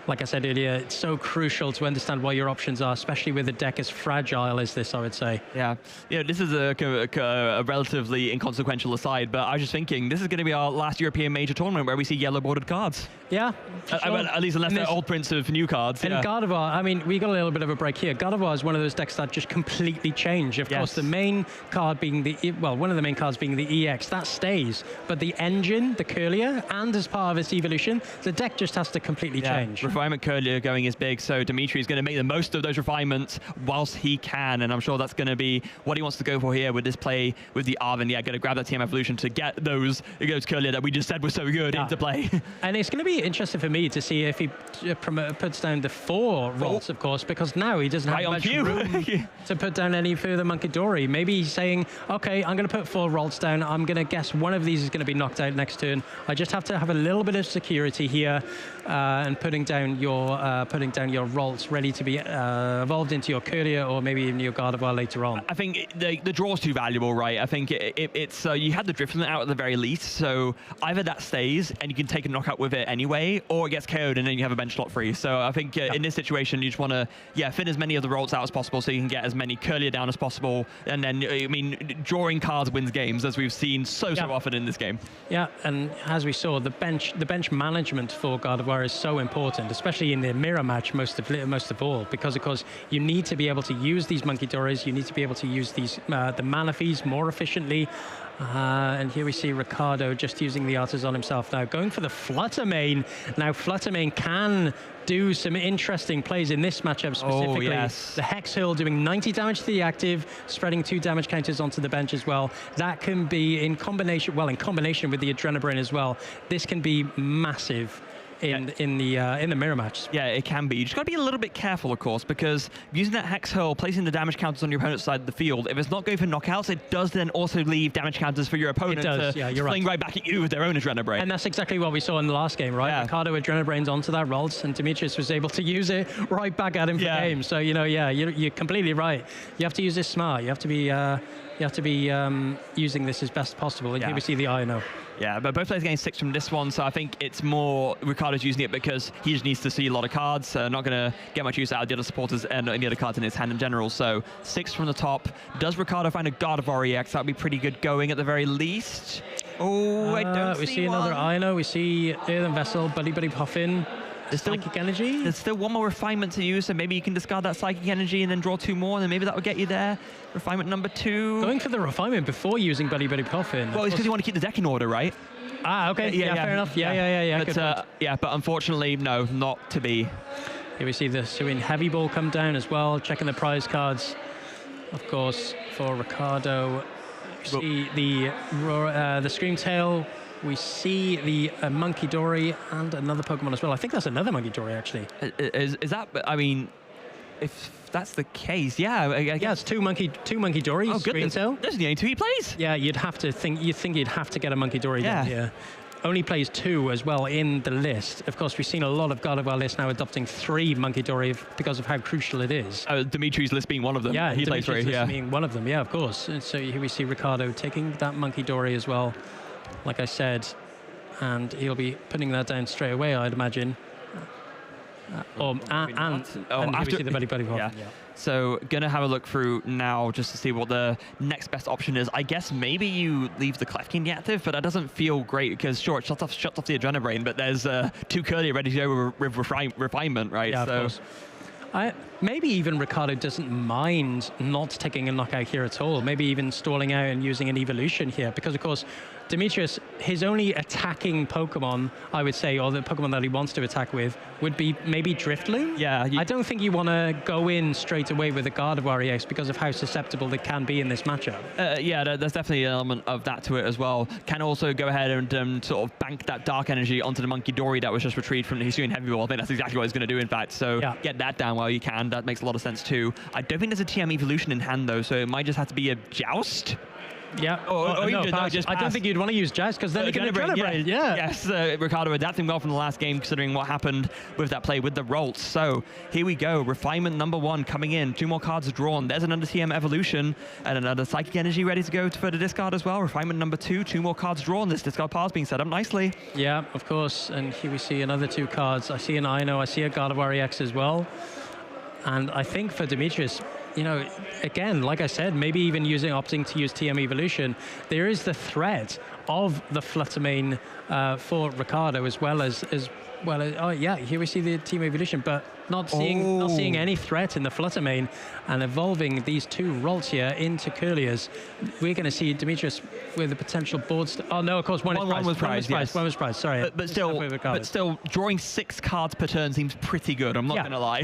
like I said earlier, it's so crucial to understand what your options are, especially with a deck as fragile as this, I would say. Yeah, this is a relatively inconsequential aside, but I was just thinking, this is going to be our last European major tournament where we see yellow bordered cards. Yeah, sure. At least unless they're old prints of new cards. And Gardevoir, I mean, we got a little bit of a break here. Gardevoir is one of those decks that just completely change. Of course, the main card being one of the main cards being the EX, that stays. But the engine, the Curlier, and as part of its evolution, the deck just has to completely change. Refinement Curlier going is big, so Dimitri is going to make the most of those refinements whilst he can, and I'm sure that's going to be what he wants to go for here with this play with the Arven. Yeah, going to grab that TM evolution to get those Curlier that we just said were so good into play. And it's going to be interesting for me to see if he puts down the 4 rolls, of course, because now he doesn't have much room to put down any further Monkidori. Maybe he's saying, okay, I'm going to put 4 rolls down. I'm going to guess one of these is going to be knocked out next turn. I just have to have a little bit of security here and putting down your rolls ready to be evolved into your Courier or maybe even your Gardevoir later on. I think the draw's too valuable, right? I think it's you had the Driftland out at the very least, so either that stays and you can take a knockout with it anyway, or it gets KO'd and then you have a bench slot free. So I think in this situation you just want to fit as many of the rolls out as possible so you can get as many Curlier down as possible, and then I mean drawing cards wins games, as we've seen so often in this game. Yeah, and as we saw, the bench management for Gardevoir is so important, especially in the mirror match most of all, because of course you need to be able to use these Monkeydoris, you need to be able to use these the Manaphies more efficiently. And here we see Ricardo just using the Artisan himself now, going for the Fluttermane. Now Fluttermane can do some interesting plays in this matchup specifically. The Hex Hurl doing 90 damage to the active, spreading 2 damage counters onto the bench as well. That can be in combination with the Adrenabrain as well. This can be massive in the mirror match. Yeah, it can be. You just got to be a little bit careful, of course, because using that Hex Hurl, placing the damage counters on your opponent's side of the field, if it's not going for knockouts, it does then also leave damage counters for your opponent to fling right back at you with their own Adrenabrain. And that's exactly what we saw in the last game, right? Ricardo Adrenabrains onto that rolls, and Demetrius was able to use it right back at him for game. So, you're completely right. You have to use this smart. You have to be using this as best possible. And here we see the INO. Yeah, but both players getting 6 from this one, so I think it's more Ricardo's using it because he just needs to see a lot of cards. Not going to get much use out of the other supporters and any other cards in his hand in general. So 6 from the top. Does Ricardo find a Gardevoir EX? That would be pretty good going at the very least. Oh, I don't we see another INO. We see Earthen Vessel, Buddy Puffin. Psychic Energy? There's still one more refinement to use, so maybe you can discard that Psychic Energy and then draw 2 more, and then maybe that will get you there. Refinement number 2. Going for the refinement before using Buddy Puffin. Well, it's because you want to keep the deck in order, right? Okay. Yeah, fair enough. Yeah. But unfortunately, no, not to be. Here we see the Suin Heavy Ball come down as well, checking the prize cards. Of course, for Ricardo, we see the Screamtail. We see the Monkidori and another Pokemon as well. I think that's another Monkidori, actually. Is that? I mean, if that's the case, yeah. It's two Monkidori. Oh, goodness. Those are the only 2 he plays. Yeah, you'd think you'd have to get a Monkidori down here. Only plays 2 as well in the list. Of course, we've seen a lot of Gardevoir lists now adopting 3 Monkidori because of how crucial it is. Dimitri's list being one of them. Yeah, he plays 3. List being one of them. Yeah, of course. And so here we see Ricardo taking that Monkidori as well, like I said, and he'll be putting that down straight away, I'd imagine. And here we see the Buddy Puffin. Yeah. So gonna have a look through now just to see what the next best option is. I guess maybe you leave the Klefki active, but that doesn't feel great because sure, it shuts off the Adrenabrain, but there's 2 Curlier ready to go with refinement, right? Yeah, of course. Maybe even Ricardo doesn't mind not taking a knockout here at all. Maybe even stalling out and using an evolution here, because of course Demetrius, his only attacking Pokemon, I would say, or the Pokemon that he wants to attack with, would be maybe Driftloom. Yeah. I don't think you want to go in straight away with a Gardevoir EX because of how susceptible it can be in this matchup. There's definitely an element of that to it as well. Can also go ahead and sort of bank that Dark Energy onto the Monkidori that was just retrieved from the Hisuian Heavy Ball. I think that's exactly what he's going to do, in fact. So get that down while you can. That makes a lot of sense too. I don't think there's a TM evolution in hand though, so it might just have to be a Joust. Yeah. Or no, even pass. just I don't pass. think you'd want to use Jazz because then you can Adrenaline. Yeah. Yes, Ricardo adapting well from the last game considering what happened with that play with the Rolts. So here we go. Refinement number 1 coming in. 2 more cards drawn. There's another TM Evolution and another Psychic Energy ready to go for the discard as well. Refinement number 2. 2 more cards drawn. This discard pile is being set up nicely. Yeah, of course. And here we see another 2 cards. I see an Ino. I see a Gardevoir EX as well. And I think for Demetrius, you know, again, like I said, maybe even opting to use TM Evolution, there is the threat of the Fluttermane for Ricardo as well as oh yeah, here we see the Team Evolution, but not seeing any threat in the Fluttermane and evolving these 2 Rolts here into Curliers. We're going to see Demetrius with a potential board. Oh no, of course, one was prized. One was prized. Sorry, but still, drawing 6 cards per turn seems pretty good. I'm not going to lie.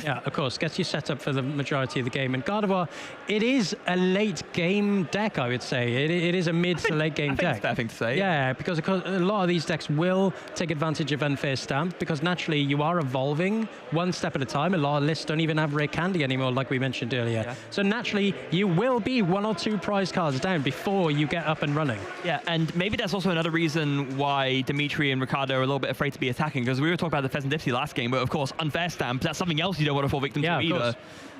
Yeah, of course, gets you set up for the majority of the game. And Gardevoir, it is a late game deck, I would say. It is a mid to late game deck. That's a fair thing to say. Yeah, because a lot of these decks will take advantage of Unfair Stamp because naturally you are evolving one step at a time. A lot of lists don't even have rare candy anymore, like we mentioned earlier. Yeah. So naturally, you will be 1 or 2 prize cards down before you get up and running. Yeah, and maybe that's also another reason why Dimitri and Ricardo are a little bit afraid to be attacking, because we were talking about the Pheasantipsy last game, but of course, Unfair Stamp, that's something else you don't want to fall victim to either.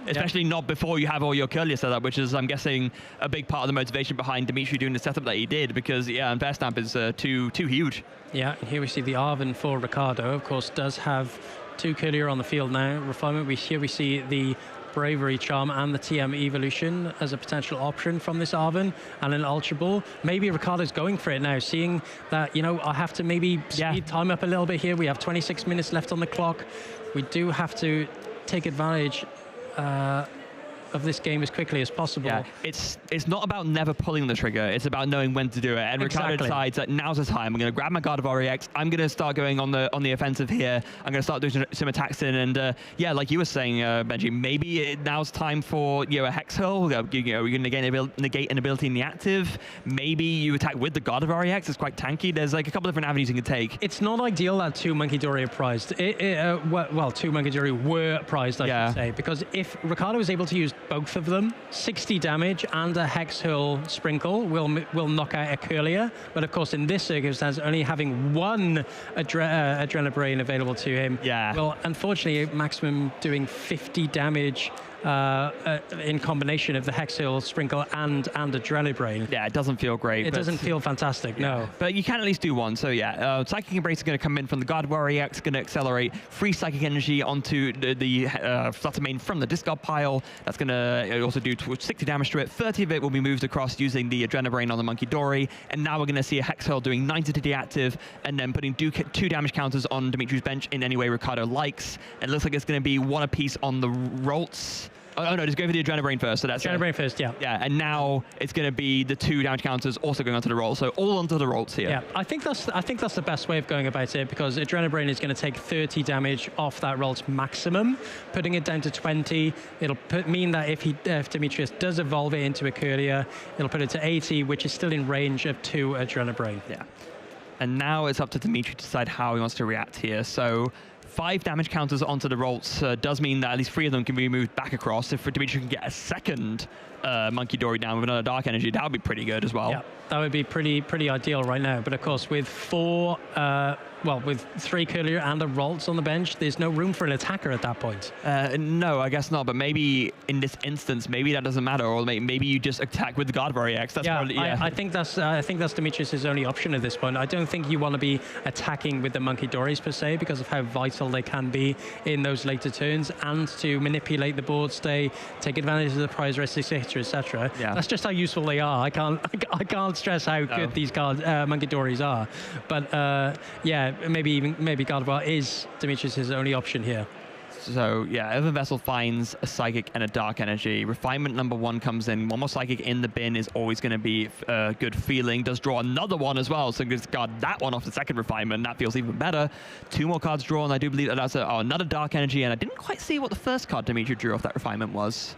Especially not before you have all your Curlier set up, which is, I'm guessing, a big part of the motivation behind Dimitri doing the setup that he did, because, yeah, Unfair Stamp is too huge. Yeah, and here we see the Arven for Ricardo, of course, does have 2 Curlier on the field now. Refinement, here we see the Bravery Charm and the TM Evolution as a potential option from this Arven, and an Ultra Ball. Maybe Ricardo's going for it now, seeing that, you know, I have to maybe speed time up a little bit here. We have 26 minutes left on the clock. We do have to take advantage of this game as quickly as possible. Yeah, it's not about never pulling the trigger, it's about knowing when to do it. And Ricardo decides that now's the time. I'm going to grab my Gardevoir EX, I'm going to start going on the offensive here, I'm going to start doing some attacks in, and yeah, like you were saying, Benji, maybe now's time for, you know, a Hex Hurl. You're going to negate an ability in the active. Maybe you attack with the Gardevoir EX, it's quite tanky. There's like a couple different avenues you can take. It's not ideal that 2 Munkidori are prized. Well, 2 Munkidori were prized, I should say, because if Ricardo is able to use both of them, 60 damage and a Hex Hurl Sprinkle will knock out a Curlier. But of course, in this circumstance, only having 1 Adrenabrain available to him, well, unfortunately, maximum doing 50 damage in combination of the Hex Hurl Sprinkle and Adrenabrain. Yeah, it doesn't feel great. It doesn't feel fantastic, no. But you can at least do 1, so yeah. Psychic Embrace is going to come in from the Gardevoir EX, going to accelerate free Psychic Energy onto the Fluttermane from the discard pile. That's going to also do 60 damage to it. 30 of it will be moved across using the Adrenabrain on the Munkidori, and now we're going to see a Hex Hurl doing 90 to the active, and then putting 2 damage counters on Dimitri's bench in any way Ricardo likes. It looks like it's going to be 1 apiece on the Rolts. Oh no, just go for the Adrenabrain first. So that's Adrenabrain first, yeah. Yeah, and now it's going to be the 2 damage counters also going onto the Rolts. So all onto the Rolts here. Yeah, I think that's the best way of going about it, because Adrenabrain is going to take 30 damage off that Rolts maximum, putting it down to 20. It'll mean that if Demetrius does evolve it into a Curlier, it'll put it to 80, which is still in range of 2 Adrenabrain. Yeah. And now it's up to Dimitri to decide how he wants to react here. So 5 damage counters onto the Rolts does mean that at least 3 of them can be moved back across. If Dimitri can get a second Munkidori down with another Dark Energy, that would be pretty good as well. Yeah, that would be pretty ideal right now. But of course, with 3 Curlier and a Rolts on the bench, there's no room for an attacker at that point. No, I guess not. But maybe in this instance, maybe that doesn't matter, or maybe you just attack with the Gardevoir EX. That's probably, I think that's Demetrius' only option at this point. I don't think you want to be attacking with the Munkidoris per se, because of how vital they can be in those later turns, and to manipulate the board stay, take advantage of the prize rest, etc. Yeah. That's just how useful they are. I can't stress how good these cards Munkidoris are. But yeah, maybe Gardevoir is Demetrius' only option here. So yeah, Earthen Vessel finds a Psychic and a Dark Energy. Refinement number 1 comes in. 1 more Psychic in the bin is always going to be a good feeling. Does draw another one as well, so discard that one off the second Refinement. That feels even better. 2 more cards drawn. I do believe that that's another Dark Energy, and I didn't quite see what the first card Dimitri drew off that Refinement was.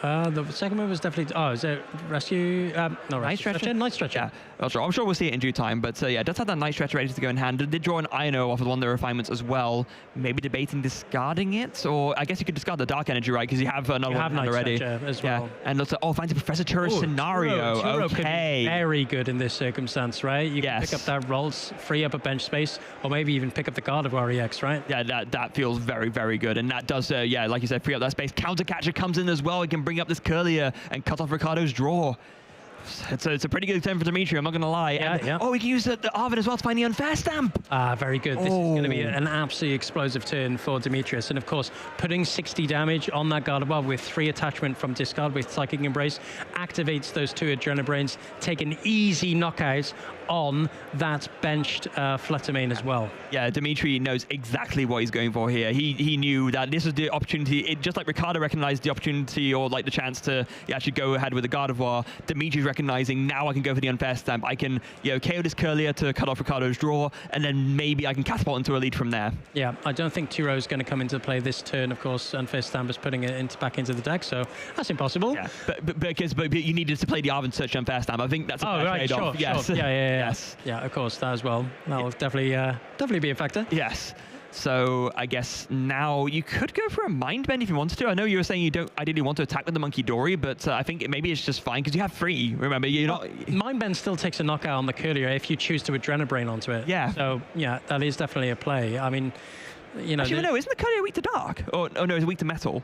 The second move was definitely. Oh, is it rescue? No, Night Stretcher? Night Stretcher. Yeah, I'm sure we'll see it in due time. But yeah, it does have that Night Stretcher ready to go in hand. It did draw an INO off of one of the refinements as well. Maybe debating discarding it, or I guess you could discard the Dark Energy, right? Because you have another one Night already. Stretcher as well. And looks like, oh, fancy Professor Turo's scenario. Turo could be Okay. very good in this circumstance, right? You can pick up that rolls, free up a bench space, or maybe even pick up the Gardevoir EX, right? Yeah, that feels very, very good. And that does, yeah, like you said, free up that space. Counter Catcher comes in as well. He can bring up this Curlier and cut off Ricardo's draw. It's a pretty good turn for Dimitri, I'm not going to lie. Yeah. Oh, we can use the Arvin as well to find the Unfair Stamp. Very good. This is going to be an absolutely explosive turn for Demetrius. And of course, putting 60 damage on that Gardevoir with 3 attachment from discard with Psychic Embrace activates those 2 Adrenabrains, take an easy knockout on that benched Fluttermane as well. Yeah, Dimitri knows exactly what he's going for here. He knew that this was the opportunity. Just like Ricardo recognized the opportunity or like the chance to actually go ahead with the Gardevoir, Dimitri's recognizing now I can go for the Unfair Stamp. I can KO this Curlier to cut off Ricardo's draw, and then maybe I can catapult into a lead from there. Yeah, I don't think Turo is going to come into play this turn. Of course, Unfair Stamp is putting it back into the deck, so that's impossible. Yeah, but you needed to play the Arvin Search Unfair Stamp. I think that's a fair trade-off. Yes. Sure. Yeah. Yes. Yeah, of course, that as well. That will definitely be a factor. Yes. So I guess now you could go for a Mind Bend if you wanted to. I know you were saying you don't ideally want to attack with the Monkey Dory, but I think maybe it's just fine because you have 3. Remember, you're not... Mind Bend still takes a knockout on the Curlier if you choose to Adrenabrain onto it. Yeah. So, yeah, that is definitely a play. I mean, you know... Actually, no, isn't the Curlier weak to Dark? Or no, it's weak to Metal.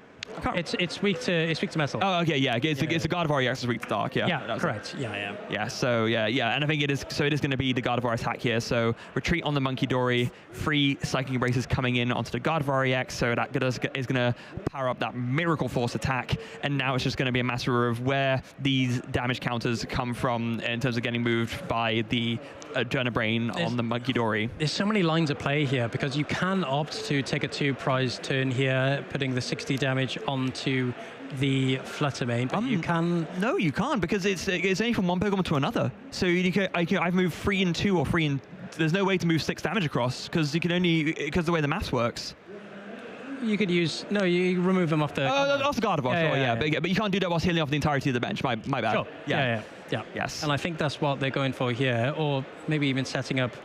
It's weak to metal. Oh, okay, yeah. It's a Gardevoir EX is weak to Dark, yeah. Yeah, correct. Yeah. Yeah, so yeah, and I think it is going to be the Gardevoir attack here. So retreat on the Monkey Dory, 3 Psychic Embraces coming in onto the Gardevoir EX, so that is going to power up that Miracle Force attack, and now it's just going to be a matter of where these damage counters come from in terms of getting moved by the Adrenabrain on the Monkey Dory. There's so many lines of play here because you can opt to take a 2-prize turn here, putting the 60 damage onto the Fluttermane, but you can... No, you can't, because it's only from one Pokemon to another. So I've moved 3 and 2 or 3 and... There's no way to move 6 damage across, because you can only... Because the way the maths works. You could use... No, you remove them off the... Off the Gardevoir, But you can't do that whilst healing off the entirety of the bench. My bad. Sure. Yeah. Yes. And I think that's what they're going for here, or maybe even setting up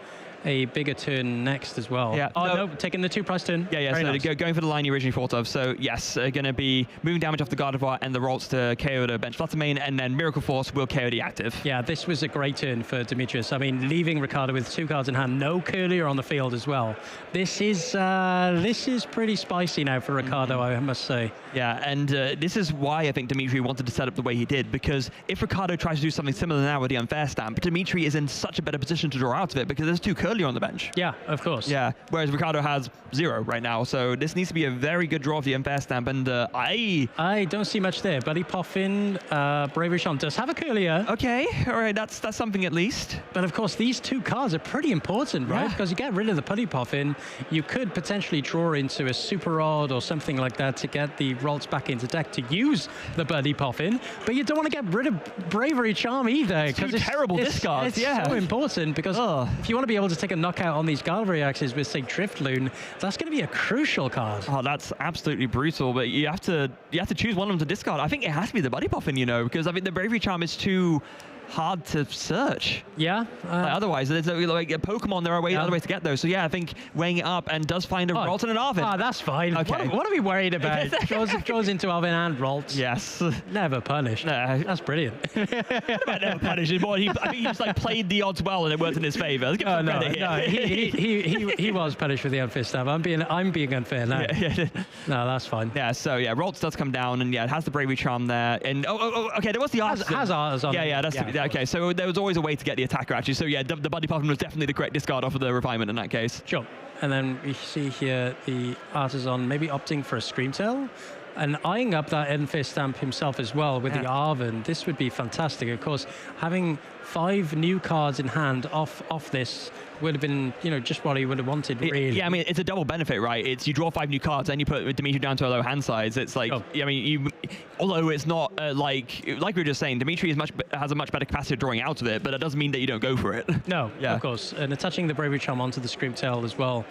a bigger turn next as well. Yeah. No, taking the 2-prize turn. Yeah. Very So nice. going for the line you originally thought of. So yes, going to be moving damage off the Gardevoir and the Rolts to KO the bench Fluttermane, and then Miracle Force will KO the active. Yeah, this was a great turn for Demetrius. I mean, leaving Ricardo with 2 cards in hand, no Curlier on the field as well. This is pretty spicy now for Ricardo, I must say. Yeah, and this is why I think Dimitri wanted to set up the way he did, because if Ricardo tries to do something similar now with the Unfair Stamp, Dimitri is in such a better position to draw out of it because there's 2 Curlier on the bench. Yeah, of course. Yeah, whereas Ricardo has 0 right now, so this needs to be a very good draw of the Unfair Stamp, and I don't see much there. Buddy Poffin, Bravery Charm does have a Curlier. Okay, all right, that's something at least. But of course, these 2 cards are pretty important, right? Yeah. Because you get rid of the Buddy Poffin, you could potentially draw into a Super Rod or something like that to get the Rolts back into deck to use the Buddy Poffin, but you don't want to get rid of Bravery Charm either. Because it's terrible discards. It's so important because if you want to be able to take a knockout on these Gallery Axes with, say, Driftloon, that's going to be a crucial card. Oh, that's absolutely brutal, but you have to choose one of them to discard. I think it has to be the Buddy Poffin, because I think the Bravery Charm is too hard to search. Yeah. Otherwise, there's like a Pokemon, there are other ways to get those. So yeah, I think weighing it up and does find a Rolt and an Arvin. Oh, that's fine. Okay. What are we worried about? draws into Arvin and Rolts. Yes. Never punished. No. That's brilliant. Never punished. I think he just like played the odds well and it worked in his favor. Let's give him credit here. He was punished with the Unfair Stamp. I'm being unfair now. No, that's fine. Yeah, so yeah, Rolts does come down, and yeah, it has the Bravery Charm there. And okay, there was the Artisan. Has ours on. Yeah, okay, so there was always a way to get the attacker actually. So yeah, the Buddy Poffin was definitely the correct discard off of the refinement in that case. Sure. And then we see here the Artisan maybe opting for a Screamtail and eyeing up that Unfair Stamp himself as well with the Arvin. This would be fantastic. Of course, having 5 new cards in hand off this would have been, just what he would have wanted, really. Yeah, I mean, it's a double benefit, right? It's you draw 5 new cards and you put Dimitri down to a low hand size. It's like, I mean, although it's not like we were just saying, Dimitri has a much better capacity of drawing out of it, but that doesn't mean that you don't go for it. No, of course. And attaching the Bravery Charm onto the Screamtail as well,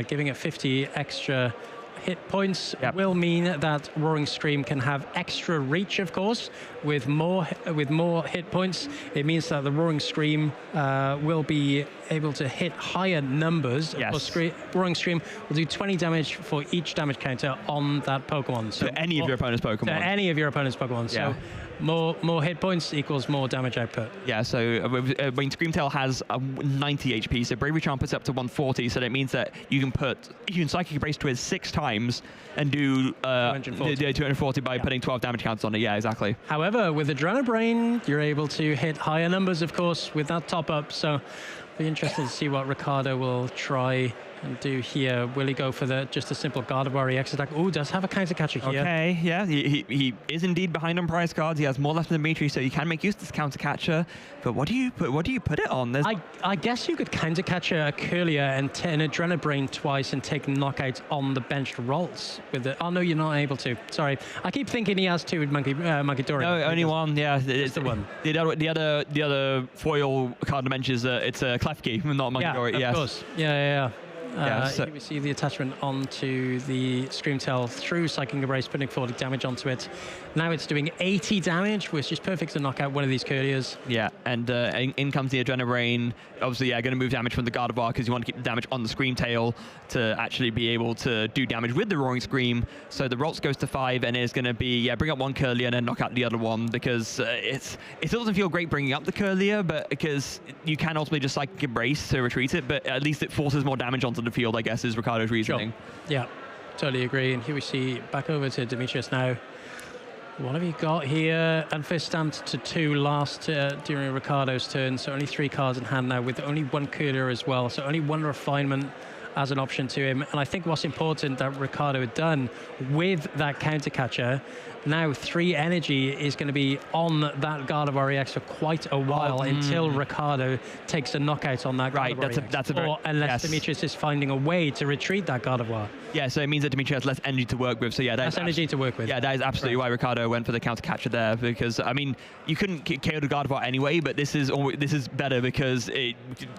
giving it 50 extra hit points will mean that Roaring Scream can have extra reach, of course, with more hit points. It means that the Roaring Scream will be able to hit higher numbers. Of course, Roaring Scream will do 20 damage for each damage counter on that Pokemon. So to any of your opponent's Pokemon. To any of your opponent's Pokemon. So more hit points equals more damage output. Yeah, so when Screamtail has 90 HP, so Bravery Charm puts up to 140, so that means that you can Psychic Embrace Twist 6 times and do 240 by putting 12 damage counts on it. Yeah, exactly. However, with Adrenabrain, you're able to hit higher numbers, of course, with that top up. So be interested to see what Ricardo will try and do here. Will he go for just a simple Gardevoir EX attack? Oh, does have a counter catcher here. Okay, yeah, he is indeed behind on prize cards. He has more left than Dimitri, so you can make use of this counter catcher. But what do you put it on? I guess you could counter catcher a Curlier and an Adrenabrain twice and take knockouts on the benched Rolls with it. Oh no, you're not able to. Sorry, I keep thinking he has two with Monkey Dory. No, only one. Yeah, it's the one. The other foil card dimensions. It's a Klefki, not Monkey Dory. Of course. Yeah. So here we see the attachment onto the Screamtail through Psychic Embrace, putting 40 damage onto it. Now it's doing 80 damage, which is perfect to knock out one of these Curliers. Yeah, and in comes the Adrenabrain. Obviously, going to move damage from the Gardevoir because you want to keep the damage on the Screamtail to actually be able to do damage with the Roaring Scream. So the Ralts goes to 5 and is going to be, bring up one Curlier and then knock out the other one because it doesn't feel great bringing up the Curlier, but because you can ultimately just Psychic Embrace to retreat it, but at least it forces more damage onto the field, I guess, is Ricardo's reasoning. Sure. Yeah, totally agree. And here we see back over to Demetrius now. What have you got here? Unfist stamped to 2 last during Ricardo's turn, so only 3 cards in hand now with only 1 Curlier as well, so only 1 refinement as an option to him. And I think what's important that Ricardo had done with that counter catcher, now 3 energy is going to be on that Gardevoir EX for quite a while until Ricardo takes a knockout on that Gardevoir EX. That's a very, unless Demetrius is finding a way to retreat that Gardevoir. Yeah, so it means that Dimitri has less energy to work with. So yeah, less energy to work with. Yeah, that is absolutely why Ricardo went for the counter catcher there, because I mean you couldn't KO the Gardevoir anyway, but this is better because it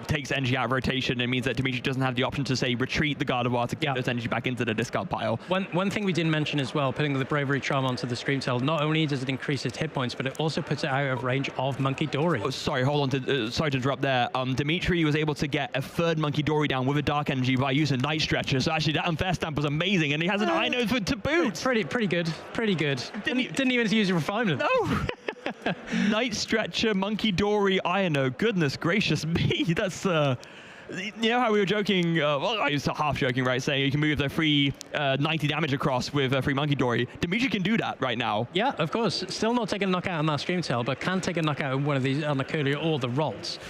takes energy out of rotation. It means that Dimitri doesn't have the option to say retreat the Gardevoir to get those energy back into the discard pile. One thing we didn't mention as well, putting the Bravery Charm onto the Screamtail, not only does it increase its hit points, but it also puts it out of range of Monkey Dory. Oh, sorry, hold on. Sorry to interrupt there. Dimitri was able to get a 3rd Monkey Dory down with a Dark Energy by using Night Stretcher. So actually, that unfair stamp was amazing, and he has an I-Node to boot. Pretty good. Didn't even use a refinement. No. Night Stretcher, Monkey Dory, I-Node. Goodness gracious me, that's. You know how we were joking, well, I was half joking, right, saying you can move the free 90 damage across with a free Monkey Dory. Dimitri can do that right now. Yeah, of course. Still not taking a knockout on that Screamtail, but can take a knockout on one of these, on the Curlier or the Ralts.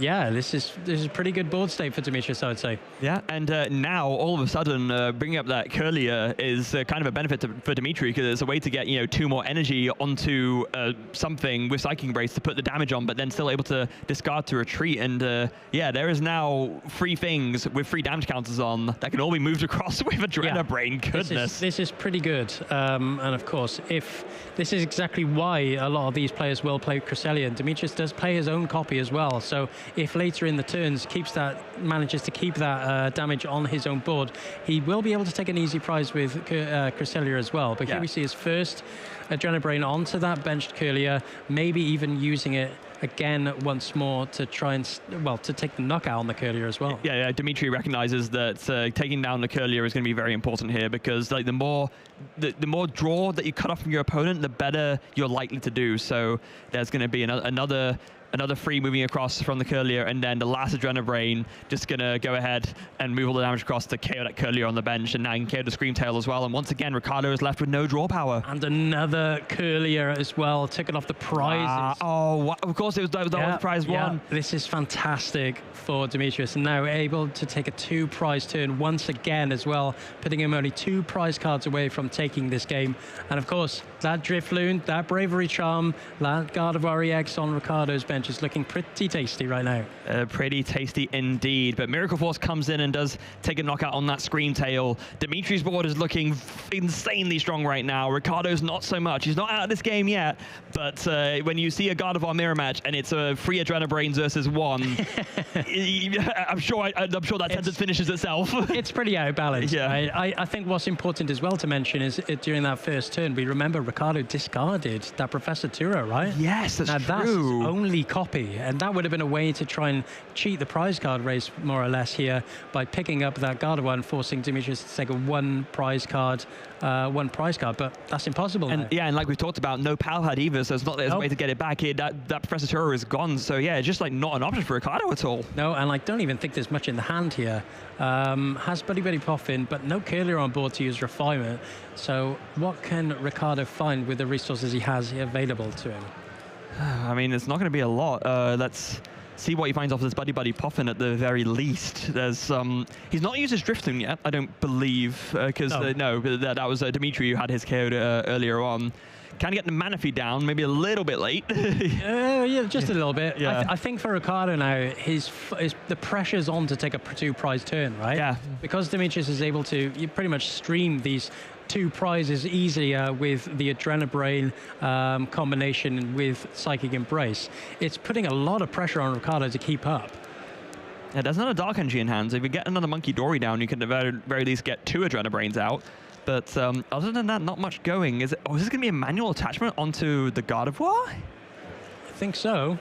Yeah, this is pretty good board state for Demetrius, I would say. Yeah, and now all of a sudden bringing up that Curlier is kind of a benefit for Dimitri because it's a way to get 2 more energy onto something with Psychic Embrace to put the damage on, but then still able to discard to retreat. And yeah, there is now 3 things with 3 damage counters on that can all be moved across with Adrenabrain. Goodness. This is pretty good. And of course, if this is exactly why a lot of these players will play Cresselia. Demetrius does play his own copy as well. So if later in the turns manages to keep that damage on his own board, he will be able to take an easy prize with Cresselia as well. But here we see his first Adrenabrain onto that benched Curlier, maybe even using it again once more to try and, to take the knockout on the Curlier as well. Yeah, Dimitri recognizes that taking down the Curlier is going to be very important here because the more draw that you cut off from your opponent, the better you're likely to do. So there's going to be another 3 moving across from the Curlier, and then the last Adrenabrain just going to go ahead and move all the damage across to KO that Curlier on the bench, and now you can KO the Screamtail as well. And once again, Ricardo is left with no draw power. And another Curlier as well, taking off the prizes. Of course, that was prize 1. This is fantastic for Demetrius, and now able to take a 2 prize turn once again as well, putting him only 2 prize cards away from taking this game. And of course, that Drifloon, that Bravery Charm, that Gardevoir EX on Ricardo's bench bench is looking pretty tasty right now. Pretty tasty indeed. But Miracle Force comes in and does take a knockout on that Scream Tail. Dimitri's board is looking insanely strong right now. Ricardo's not so much. He's not out of this game yet. But when you see a Gardevoir mirror match and it's a 3 Adrenabrains versus 1, I'm sure that sentence finishes itself. It's pretty outbalanced. Yeah. Right? I think what's important as well to mention is during that first turn, we remember Ricardo discarded that Professor Turo, right? Yes, that's now, true. That's his only copy, and that would have been a way to try and cheat the prize card race more or less here by picking up that Gardevoir and forcing Demetrius to take a one prize card, but that's impossible now. Yeah, and like we talked about, no Palhad either, so it's not there's a way to get it back here. That Professor Turo is gone, so yeah, just like not an option for Ricardo at all. No, and I don't even think there's much in the hand here. Has Buddy Buddy Poffin, but no Curlier on board to use Refinement. So what can Ricardo find with the resources he has available to him? I mean, it's not going to be a lot. Let's see what he finds off this Buddy Buddy Poffin at the very least. There's he's not used his Drifloon yet, I don't believe, because that was Dimitri who had his KO earlier on. Can get the mana feed down, maybe a little bit late. Yeah, just a little bit. Yeah. I think for Ricardo now, the pressure's on to take a 2 prize turn, right? Yeah. Because Demetrius is able to pretty much stream these 2 prizes easier with the Adrenabrain combination with Psychic Embrace. It's putting a lot of pressure on Ricardo to keep up. Yeah, there's another Dark Energy in hand, so if you get another Monkey Dory down, you can at the very least get 2 Adrenabrains out. But other than that, not much going. Is this going to be a manual attachment onto the Gardevoir? I think so.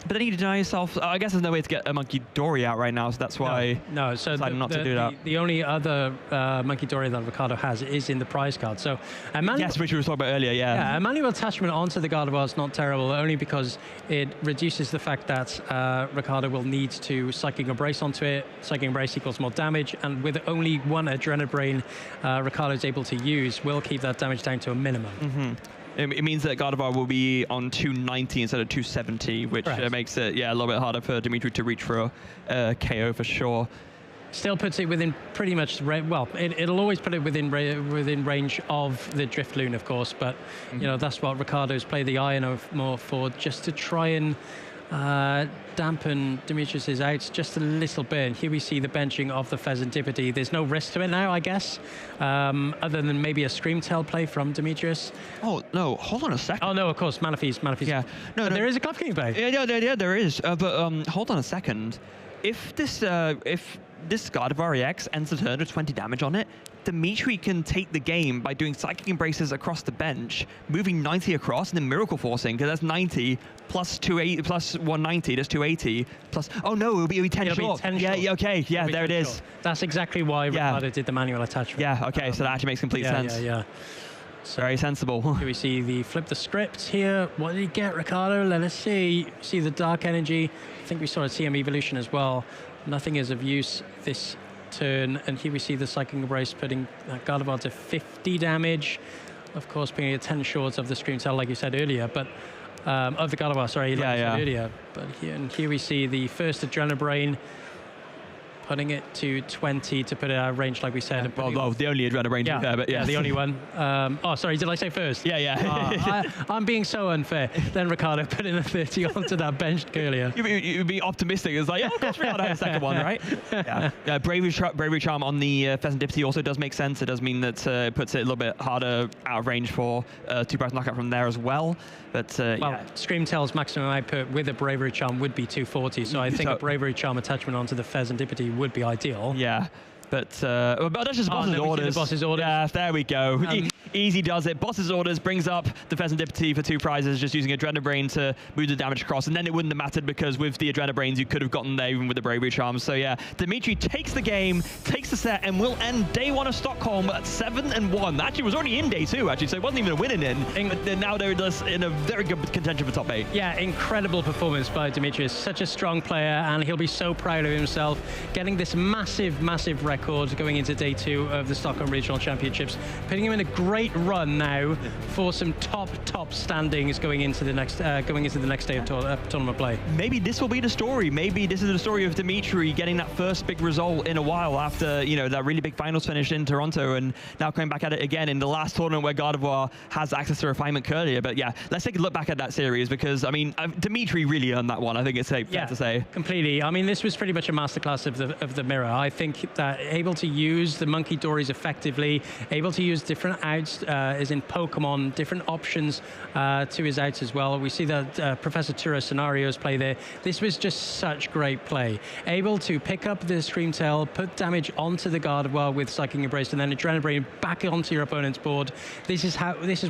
But then you deny yourself. I guess there's no way to get a Monkey Dory out right now, so that's why no. So decided not to do that. The only other Monkey Dory that Ricardo has is in the prize card. So yes, which we were talking about earlier, yeah. Yeah, a manual attachment onto the Gardevoir is not terrible, only because it reduces the fact that Ricardo will need to Psychic Embrace onto it. Psychic Embrace equals more damage, and with only 1 Adrenabrain Ricardo is able to use, will keep that damage down to a minimum. Mm-hmm. It means that Gardevoir will be on 290 instead of 270, which makes it a little bit harder for Dimitri to reach for a KO for sure. Still puts it within pretty much, it'll always put it within range of the Drifloon, of course, but you know, that's what Ricardo's played the Iron of more for, just to try and dampen Demetrius's outs just a little bit. And here we see the benching of the Pheasantipity. There's no risk to it now, I guess, other than maybe a Scream Tail play from Demetrius. Oh, no, hold on a second. Oh, no, of course, Mana Feast. Yeah, no, there is a Club King play. Yeah, there is. But hold on a second. If this Gardevoir EX ends the turn with 20 damage on it, Dimitri can take the game by doing Psychic Embraces across the bench, moving 90 across, and then Miracle Forcing, because that's 90 plus 280 plus 190, that's 280 plus. Oh no, it'll be 10 short. 10 yeah, short. Yeah, okay, yeah, there it is. Short. That's exactly why Ricardo did the manual attachment. Yeah, okay, so that actually makes complete sense. Yeah. So very sensible. Here we see the flip the script here. What did he get, Ricardo? Let us see. See the Dark Energy. I think we saw a TM Evolution as well. Nothing is of use this turn, and here we see the Psychic Embrace putting Gardevoir to 50 damage. Of course, being a 10 short of the Scream Tail, like you said earlier, but of the Gardevoir, sorry, like you said earlier. But here we see the first Adrenabrain putting it to 20 to put it out of range, like we said. Well, the only Adrenabrain to be fair, but yes. Yeah, the only one. Oh, sorry, did I say first? Yeah. I'm being so unfair. Then Ricardo put in a 30 onto that bench earlier. You'd be optimistic. It's like, of course Ricardo had a second one, right? Yeah. Bravery Charm on the Pheasantipity also does make sense. It does mean that it puts it a little bit harder out of range for 2-price knockout from there as well. But Scream Tail's maximum output with a Bravery Charm would be 240, so I think a Bravery Charm attachment onto the Pheasantipity would be ideal. Yeah. But that's just boss's orders. The boss's orders. Yeah, there we go. Easy does it. Boss's orders brings up the Pheasantipity for 2 prizes, just using Adrenabrain to move the damage across. And then it wouldn't have mattered because with the Adrenabrains, you could have gotten there even with the Bravery Charms. So yeah, Dimitri takes the game, takes the set, and will end day 1 of Stockholm at 7-1. Actually, it was already in day 2, actually, so it wasn't even a winning in. But now they're just in a very good contention for top 8. Yeah, incredible performance by Demetrius. Such a strong player, and he'll be so proud of himself getting this massive race record going into day 2 of the Stockholm Regional Championships, putting him in a great run now for some top standings going into the next day of tournament play. Maybe this will be the story. Maybe this is the story of Dimitri getting that first big result in a while after, you know, that really big finals finish in Toronto, and now coming back at it again in the last tournament where Gardevoir has access to Refinement Curlier. But yeah, let's take a look back at that series, because I mean, Dimitri really earned that one. I think it's fair to say. Completely. I mean, this was pretty much a masterclass of the mirror. I think that able to use the Monkey Dories effectively, able to use different outs, as in Pokemon, different options to his outs as well. We see that Professor Tura scenarios play there. This was just such great play. Able to pick up the Screamtail, put damage onto the Gardevoir with Psychic Embrace, and then Adrenabrain back onto your opponent's board. This is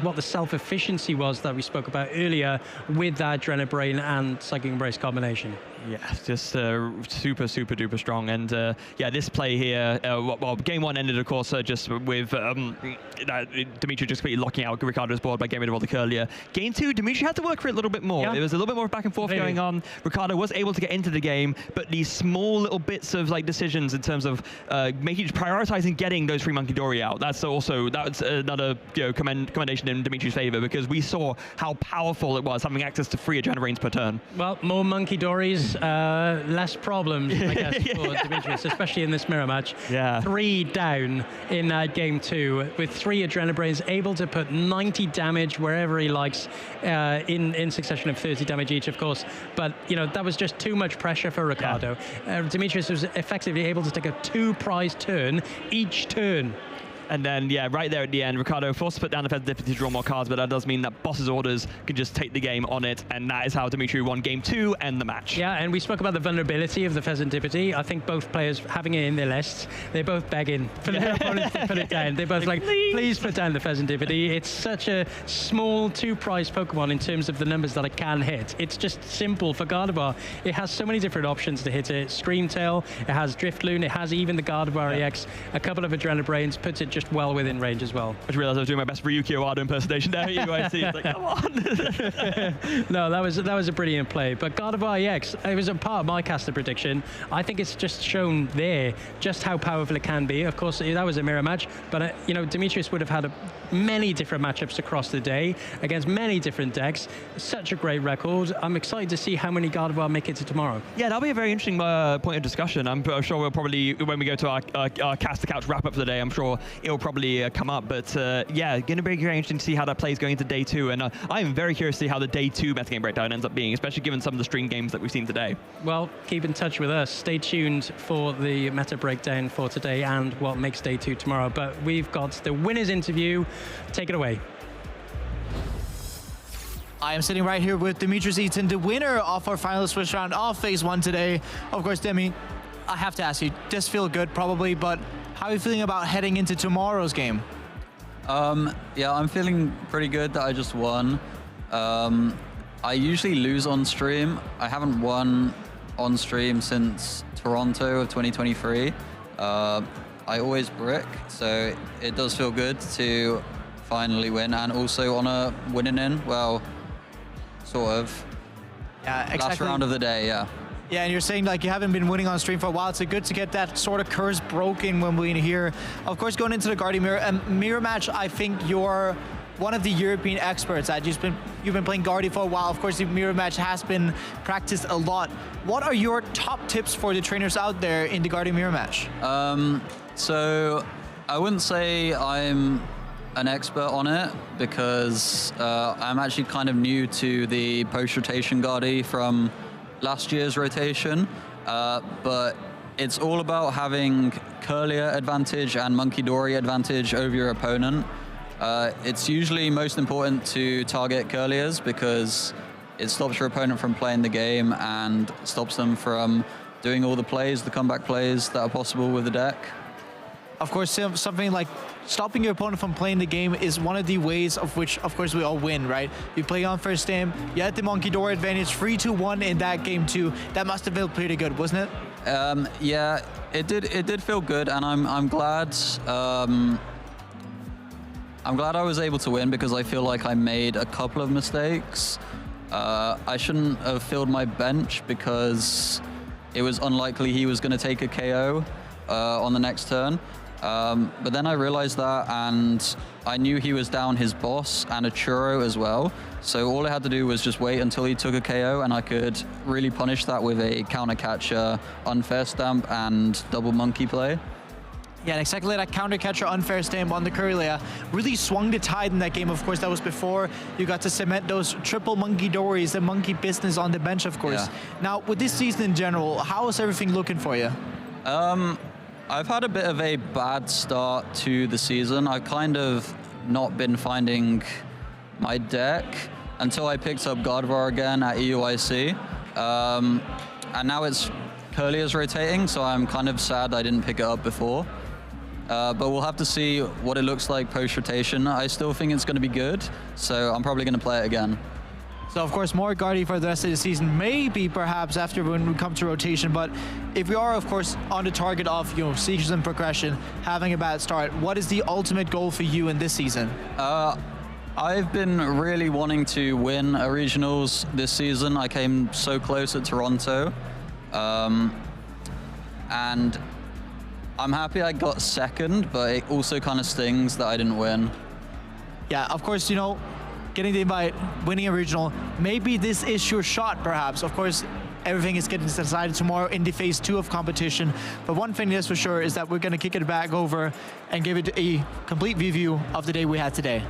what the self-efficiency was that we spoke about earlier with that Adrenabrain and Psychic Embrace combination. Yeah, just super duper strong. And yeah, this play here, well, game 1 ended, of course, just with Dimitri just completely locking out Ricardo's board by getting rid of all the Curlier. Game 2, Dimitri had to work for it a little bit more. There was a little bit more back and forth going on. Ricardo was able to get into the game, but these small little bits of like decisions in terms of prioritizing getting those free Monkey Dory out. That's another commendation in Dimitri's favor, because we saw how powerful it was having access to 3 Adrenabrains per turn. Well, more Monkey Dories, less problems, I guess, for Dimitris, especially in this mirror match. Yeah. 3 down in game 2 with 3 Adrenabrains, able to put 90 damage wherever he likes, in succession of 30 damage each, of course. But, you know, that was just too much pressure for Ricardo. Dimitris was effectively able to take a 2-prize turn each turn. And then, yeah, right there at the end, Ricardo forced to put down the Pheasant Dippity to draw more cards, but that does mean that Boss's orders can just take the game on it, and that is how Dimitri won game 2 and the match. Yeah, and we spoke about the vulnerability of the Pheasant Dippity. I think both players having it in their lists, they're both begging for their opponents to put it down. They're both like, please put down the Pheasant Dippity. It's such a small 2-prize Pokemon in terms of the numbers that it can hit. It's just simple for Gardevoir. It has so many different options to hit it. Screamtail, it has Driftloon, it has even the Gardevoir EX, a couple of Adrenabrains, puts it just well within range as well. I just realized I was doing my best Ryuki Owado impersonation there. EUIC, it's like, come on. No, that was a brilliant play. But Gardevoir EX, it was a part of my caster prediction. I think it's just shown there just how powerful it can be. Of course, that was a mirror match, but you know, Dimitris would have had many different matchups across the day against many different decks. Such a great record. I'm excited to see how many Gardevoir make it to tomorrow. Yeah, that'll be a very interesting point of discussion. I'm sure we'll probably, when we go to our Caster Couch wrap up for the day, I'm sure it'll probably come up. But yeah, going to be very interesting to see how that plays going into day 2. And I'm very curious to see how the day 2 metagame breakdown ends up being, especially given some of the stream games that we've seen today. Well, keep in touch with us. Stay tuned for the meta breakdown for today and what makes day 2 tomorrow. But we've got the winners interview. Take it away. I am sitting right here with Dimitris Eaton, the winner of our final Switch round of Phase 1 today. Of course, Demi, I have to ask you, does feel good probably, but how are you feeling about heading into tomorrow's game? Yeah, I'm feeling pretty good that I just won. I usually lose on stream. I haven't won on stream since Toronto of 2023. I always brick, so it does feel good to finally win, and also on a winning in, well, sort of. Yeah, exactly. Last round of the day, yeah. Yeah, and you're saying like you haven't been winning on stream for a while. It's good to get that sort of curse broken when we're here. Of course, going into the Guardian Mirror match, I think you're one of the European experts. You've been playing Guardian for a while. Of course, the Mirror match has been practiced a lot. What are your top tips for the trainers out there in the Guardian Mirror match? So I wouldn't say I'm an expert on it, because I'm actually kind of new to the post-rotation Guardi from last year's rotation, but it's all about having Curlier advantage and Monkey Dory advantage over your opponent. It's usually most important to target Curliers because it stops your opponent from playing the game and stops them from doing all the plays, the comeback plays that are possible with the deck. Of course, something like stopping your opponent from playing the game is one of the ways of which, of course, we all win, right? You play on first game, you had the Monkey Door advantage 3-1 in that game too. That must have felt pretty good, wasn't it? Yeah, it did feel good, and I'm glad. I'm glad I was able to win, because I feel like I made a couple of mistakes. I shouldn't have filled my bench because it was unlikely he was going to take a KO. on the next turn. But then I realized that, and I knew he was down his boss and a churro as well. So all I had to do was just wait until he took a KO, and I could really punish that with a counter catcher, unfair stamp, and double monkey play. Yeah, and exactly that counter catcher unfair stamp on the Kirlia really swung the tide in that game. Of course, that was before you got to cement those triple monkey dories, the monkey business on the bench, of course. Yeah. Now, with this season in general, how is everything looking for you? I've had a bit of a bad start to the season. I've kind of not been finding my deck until I picked up Gardevoir again at EUIC. And now it's Kirlia's rotating, so I'm kind of sad I didn't pick it up before. But we'll have to see what it looks like post-rotation. I still think it's going to be good, so I'm probably going to play it again. So, of course, more Guardy for the rest of the season, maybe perhaps after when we come to rotation. But if we are, of course, on the target of, season progression, having a bad start, what is the ultimate goal for you in this season? I've been really wanting to win a regionals this season. I came so close at Toronto. And I'm happy I got second, but it also kind of stings that I didn't win. Yeah, of course, getting the invite, winning a regional, maybe this is your shot, perhaps. Of course, everything is getting decided tomorrow in the phase 2 of competition. But one thing is for sure is that we're going to kick it back over and give it a complete review of the day we had today.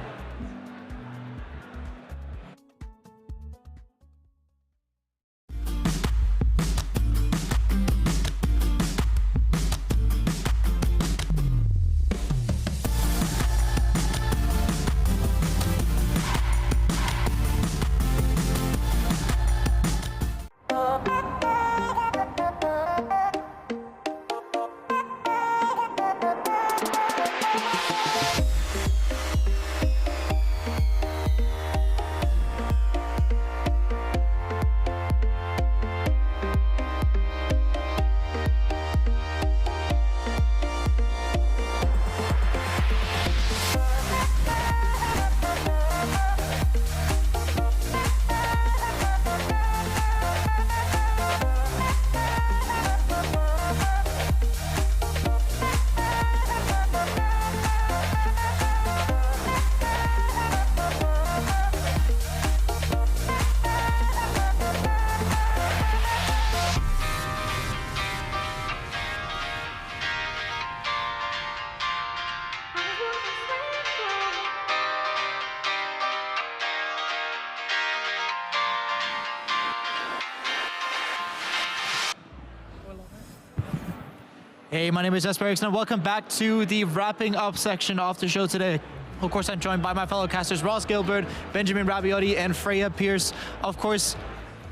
Hey, my name is Jesper Eriksson, and welcome back to the wrapping up section of the show today. Of course, I'm joined by my fellow casters, Ross Gilbert, Benjamin Rabioti, and Freya Pierce. Of course,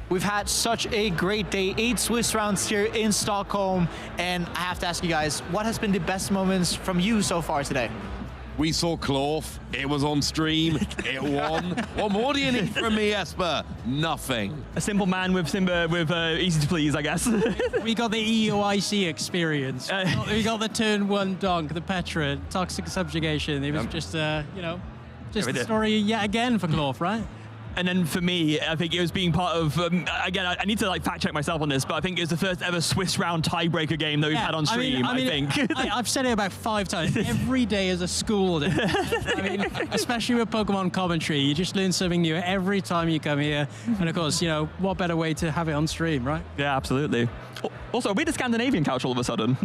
we've had such a great day, 8 Swiss rounds here in Stockholm, and I have to ask you guys, what has been the best moments from you so far today? We saw Cloth. It was on stream. It won. What more do you need from me, Jesper? Nothing. A simple man with easy to please, I guess. We got the EUIC experience. We got the turn 1 donk, the Petra, toxic subjugation. It was just, just the story yet again for Cloth, right? And then for me, I think it was being part of, again, I need to fact check myself on this, but I think it was the first ever Swiss round tiebreaker game that we've had on stream, I think. I've said it about 5 times. Every day is a school day. Especially with Pokemon commentary, you just learn something new every time you come here. And of course, what better way to have it on stream, right? Yeah, absolutely. Also, we're the Scandinavian couch all of a sudden.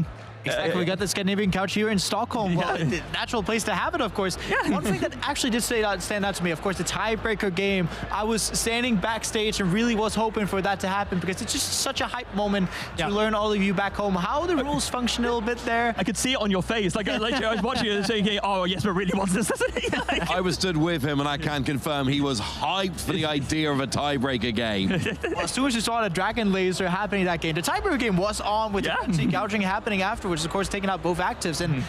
Exactly, we got the Scandinavian couch here in Stockholm. Well, the natural place to have it, of course. Yeah. One thing that actually did stand out to me, of course, the tiebreaker game. I was standing backstage and really was hoping for that to happen because it's just such a hype moment to learn all of you back home how the rules function a little bit there. I could see it on your face. I was watching it and thinking, oh, Jesper really wants this, doesn't he? I was stood with him and I can confirm he was hyped for the idea of a tiebreaker game. Well, as soon as you saw the Dragon Laser happening in that game, the tiebreaker game was on with the gouging happening afterwards, of course, taking out both actives. And,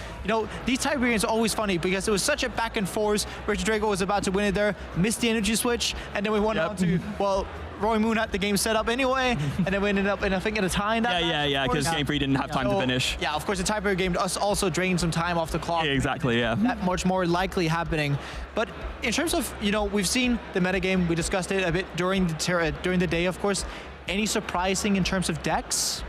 these tiebreaker games are always funny because it was such a back and forth. Richard Drago was about to win it there, missed the energy switch, and then we went on to, Roy Moon had the game set up anyway, and then we ended up in, I think, in a tie in that match, because Game 3 didn't have time to finish. Yeah, of course, the tiebreaker game also drained some time off the clock. Yeah, exactly, yeah. That much more likely happening. But in terms of, we've seen the metagame, we discussed it a bit during the day, of course. Any surprising in terms of decks?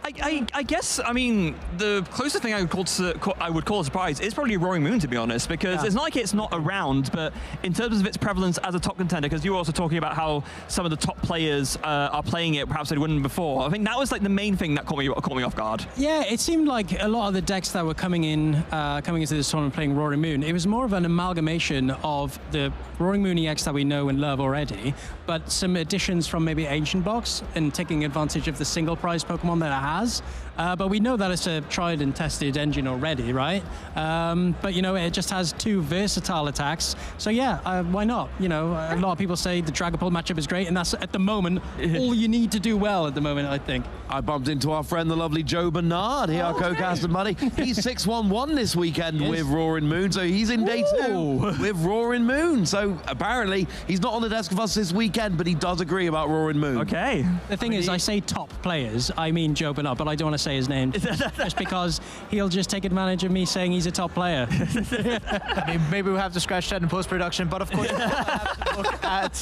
I guess, I mean, the closest thing I would call a surprise is probably Roaring Moon, to be honest, because it's not like it's not around, but in terms of its prevalence as a top contender, because you were also talking about how some of the top players are playing it, perhaps they wouldn't before. I think that was like the main thing that caught me off guard. Yeah, it seemed like a lot of the decks that were coming into this tournament playing Roaring Moon, it was more of an amalgamation of the Roaring Moon EX that we know and love already, but some additions from maybe Ancient Box and taking advantage of the single prize Pokemon that it has. But we know that it's a tried and tested engine already, right? But, you know, it just has 2 versatile attacks. So, yeah, why not? You know, a lot of people say the Dragapult matchup is great, and that's, at the moment, all you need to do well at the moment, I think. I bumped into our friend, the lovely Joe Bernard, here, our co-caster buddy. He's 6-1-1 this weekend with Roaring Moon, so he's in day 2 with Roaring Moon. So, apparently, he's not on the desk with us this weekend, but he does agree about Roaring Moon. Okay. The thing is, I say top players, I mean Joe Bernard, but I don't want to say his name just because he'll just take advantage of me saying he's a top player. I mean, maybe we'll have to scratch that in post-production, but of course we'll have to look at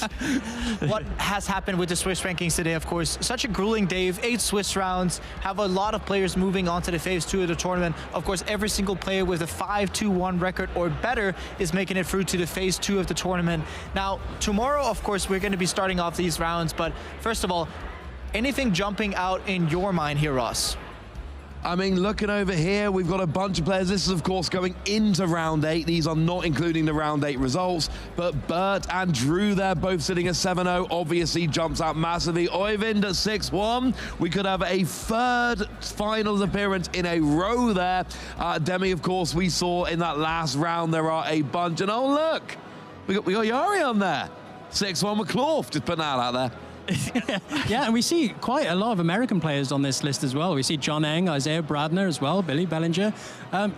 what has happened with the Swiss rankings today. Of course, such a grueling day, 8 Swiss rounds, have a lot of players moving on to the phase 2 of the tournament. Of course, every single player with a 5-2-1 record or better is making it through to the phase 2 of the tournament. Now, tomorrow, of course, we're going to be starting off these rounds, but first of all, anything jumping out in your mind here, Ross? I mean, looking over here, we've got a bunch of players. This is, of course, going into round 8. These are not including the round 8 results, but Bert and Drew there, both sitting at 7-0, obviously jumps out massively. Oyvind at 6-1. We could have a 3rd finals appearance in a row there. Demi, of course, we saw in that last round, there are a bunch. And oh, look, we got Yari on there. 6-1 with Clorf, just putting that out there. Yeah, and we see quite a lot of American players on this list as well. We see John Eng, Isaiah Bradner as well, Billy Bellinger.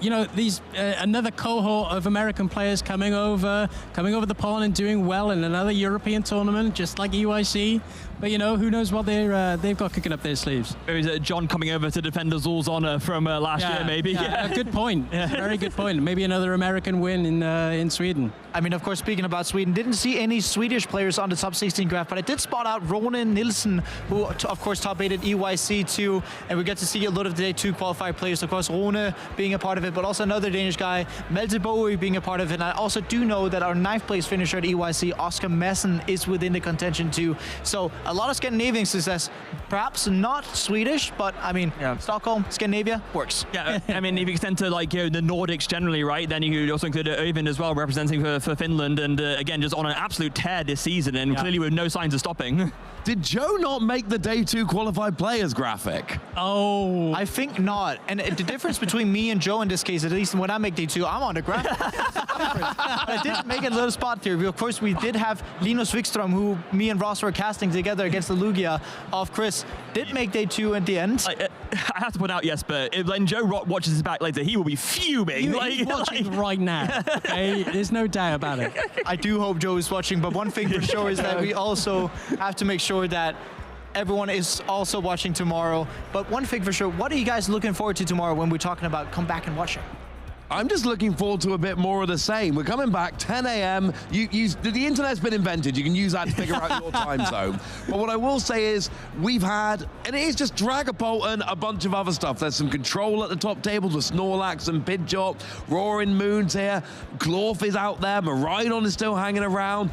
You know, these another cohort of American players coming over the pond and doing well in another European tournament, just like EUIC. But you know, who knows what they've got kicking up their sleeves. Or is it John coming over to defend Azul's honor from last year, maybe? Yeah, good point. Very good point. Maybe another American win in Sweden. I mean, of course, speaking about Sweden, didn't see any Swedish players on the top 16 graph, but I did spot out Ronan Nilsson, who, of course, top 8 at EUIC too, and we get to see a lot of the day 2 qualified players. Of course, Rune being a part of it, but also another Danish guy, Malte Bowie, being a part of it. And I also do know that our 9th place finisher at EUIC, Oscar Messen, is within the contention too. So a lot of Scandinavian success, perhaps not Swedish, but I mean, Stockholm, Scandinavia works. Yeah, I mean, if you extend to like the Nordics generally, right? Then you could also include Oyvind as well, representing for Finland, and again, just on an absolute tear this season, and clearly with no signs of stopping. Did Joe not make the day 2 qualified players graphic? Oh, I think not. And the difference between me and Joe in this case, at least when I make day 2, I'm on the graphic. I did make a little spot here. Of course, we did have Linus Wikström, who me and Ross were casting together against the Lugia of Chris, did make day 2 at the end. I have to point out, Jesper, when Joe watches this back later, he will be fuming. He's watching right now. Okay? There's no doubt about it. I do hope Joe is watching, but one thing for sure is that we also have to make sure that everyone is also watching tomorrow. But one thing for sure, what are you guys looking forward to tomorrow when we're talking about come back and watching? I'm just looking forward to a bit more of the same. We're coming back 10 a.m. The internet's been invented. You can use that to figure out your time zone. But what I will say is we've had, and it is just Dragapult and a bunch of other stuff. There's some control at the top tables with Snorlax and Pidgeot. Roaring Moon's here. Glorf is out there. Miraidon is still hanging around.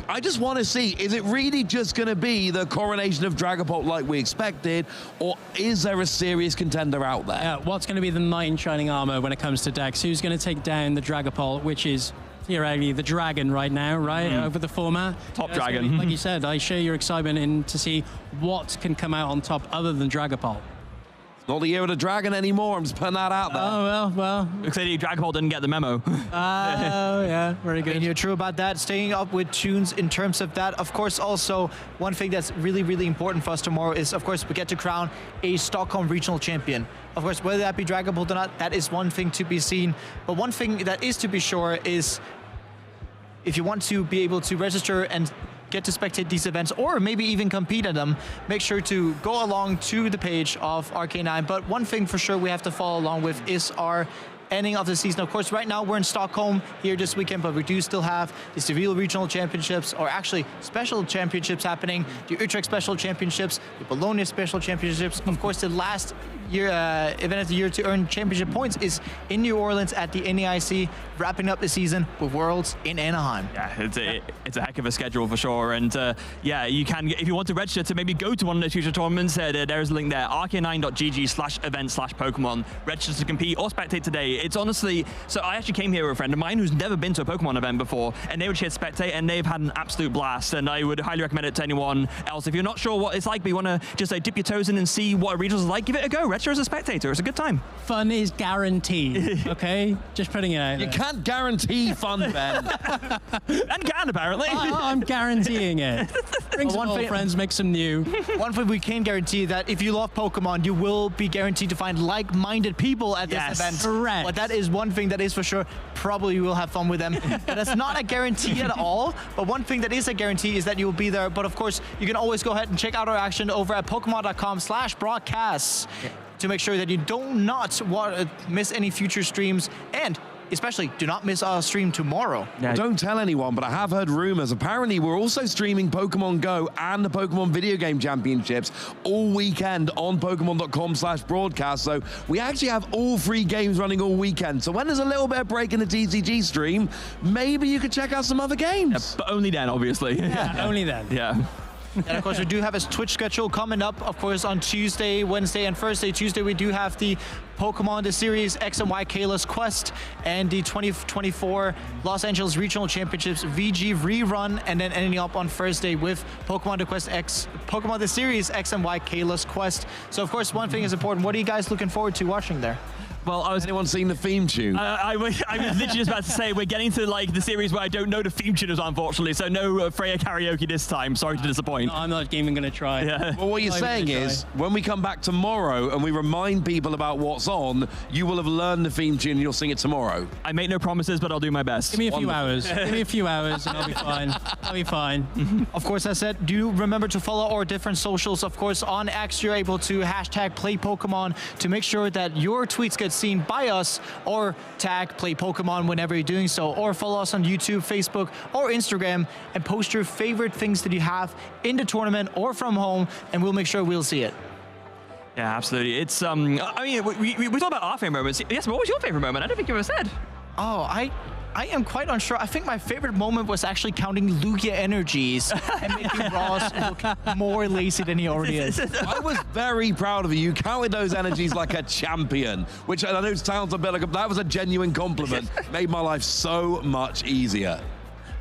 I just want to see, is it really just going to be the coronation of Dragapult like we expected, or is there a serious contender out there? Yeah, what's going to be the knight in shining armor when it comes to decks? Who's going to take down the Dragapult, which is theoretically the dragon right now, right? Over the format. Top dragon. Like you said, I share your excitement to see what can come out on top other than Dragapult. It's not the year of the dragon anymore. I'm just putting that out there. Oh, well. Clearly, Dragapult didn't get the memo. Oh, yeah, very good. And you're true about that. Staying up with tunes in terms of that. Of course, also, one thing that's really, really important for us tomorrow is, of course, we get to crown a Stockholm Regional Champion. Of course, whether that be Dragapult or not, that is one thing to be seen. But one thing that is to be sure is if you want to be able to register and get to spectate these events, or maybe even compete at them, make sure to go along to the page of RK9. But one thing for sure we have to follow along with is our ending of the season. Of course, right now we're in Stockholm here this weekend, but we do still have the Seville Regional Championships, or actually special championships happening, the Utrecht Special Championships, the Bologna Special Championships. Of course, the last year event of the year to earn championship points is in New Orleans at the EUIC, wrapping up the season with Worlds in Anaheim. Yeah, it's a heck of a schedule for sure. And yeah, you can, if you want to register to maybe go to one of those future tournaments, there's a link there, arcane9.gg/event/Pokemon. Register to compete or spectate today. It's honestly, so I actually came here with a friend of mine who's never been to a Pokemon event before, and they were here to spectate, and they've had an absolute blast. And I would highly recommend it to anyone else. If you're not sure what it's like, but you want to just dip your toes in and see what a regionals is like, give it a go. Register as a spectator. It's a good time. Fun is guaranteed, okay? Just putting it out there. You can't guarantee fun, Ben. And can, apparently. I'm guaranteeing it. Bring some old friends, make some new. One thing we can guarantee that if you love Pokemon, you will be guaranteed to find like-minded people at this event. Correct. But that is one thing that is for sure. Probably you will have fun with them. But that's not a guarantee at all. But one thing that is a guarantee is that you will be there. But of course, you can always go ahead and check out our action over at Pokemon.com/broadcasts to make sure that you do not miss any future streams, and especially do not miss our stream tomorrow. Well, don't tell anyone, but I have heard rumors. Apparently, we're also streaming Pokemon Go and the Pokemon Video Game Championships all weekend on Pokemon.com/broadcast. So we actually have all 3 games running all weekend. So when there's a little bit of break in the TCG stream, maybe you could check out some other games. Yeah, but only then, obviously. Yeah, only then. Yeah. And of course, we do have a Twitch schedule coming up, of course, on Tuesday, Wednesday, and Thursday. Tuesday, we do have the Pokemon, the Series X and Y Kalos Quest, and the 2024 Los Angeles Regional Championships VG rerun, and then ending up on Thursday with Pokemon the Series X and Y Kalos Quest. So, of course, one thing is important. What are you guys looking forward to watching there? Well, anyone seen the theme tune? I was literally just about to say, we're getting to like the series where I don't know the theme tuners, unfortunately, so no Freya karaoke this time. Sorry to disappoint. No, I'm not even going to try. Yeah. Well, what you're saying is, when we come back tomorrow and we remind people about what's on, you will have learned the theme tune and you'll sing it tomorrow. I make no promises, but I'll do my best. Give me a few hours. Give me a few hours and I'll be fine. I'll be fine. Of course, as I said, do remember to follow our different socials. Of course, on X, you're able to #PlayPokemon to make sure that your tweets get seen by us, or tag Play Pokemon whenever you're doing so, or follow us on YouTube, Facebook, or Instagram, and post your favorite things that you have in the tournament or from home, and we'll make sure we'll see it. Yeah, absolutely. It's I mean, we talked about our favorite moments. Yes, what was your favorite moment? I don't think you ever said. Oh, I am quite unsure. I think my favorite moment was actually counting Lugia energies and making Ross look more lazy than he already is. I was very proud of you. You counted those energies like a champion, which I know sounds a bit like that was a genuine compliment. Made my life so much easier.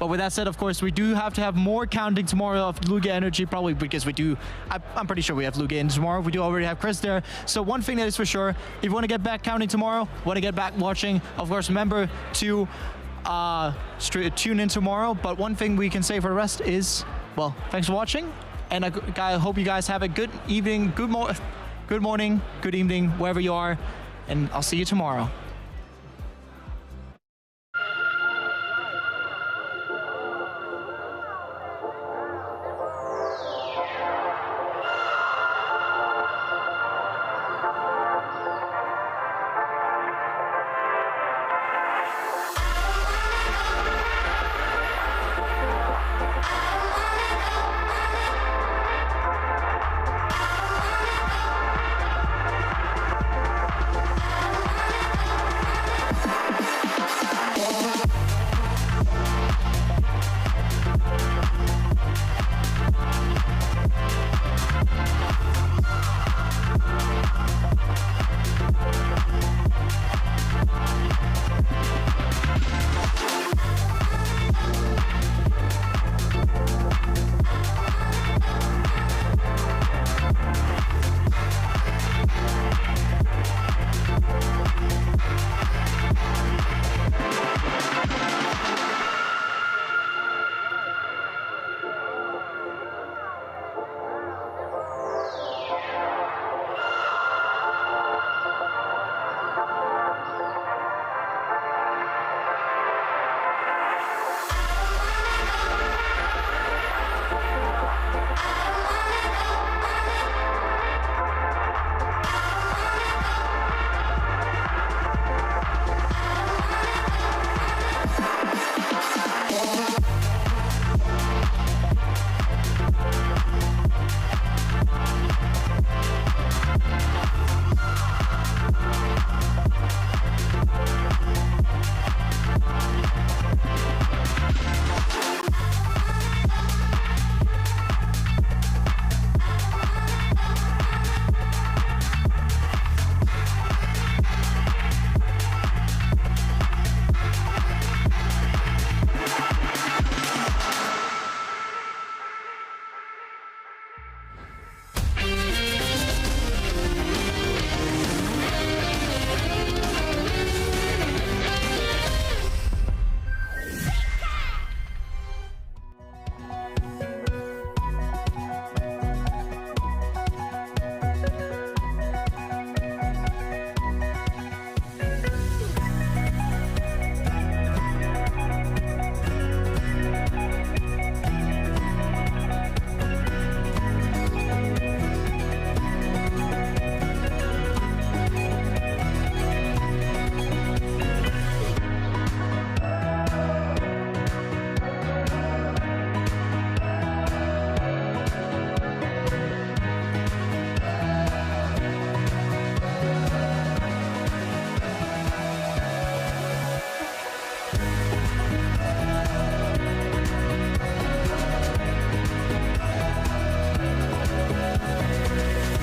But with that said, of course, we do have to have more counting tomorrow of Lugia energy, probably because we do. I'm pretty sure we have Lugia in tomorrow. We do already have Chris there. So one thing that is for sure, if you want to get back counting tomorrow, want to get back watching, of course, remember to tune in tomorrow. But one thing we can say for the rest is, well, thanks for watching, and I hope you guys have a good evening, good morning, good evening, wherever you are, and I'll see you tomorrow.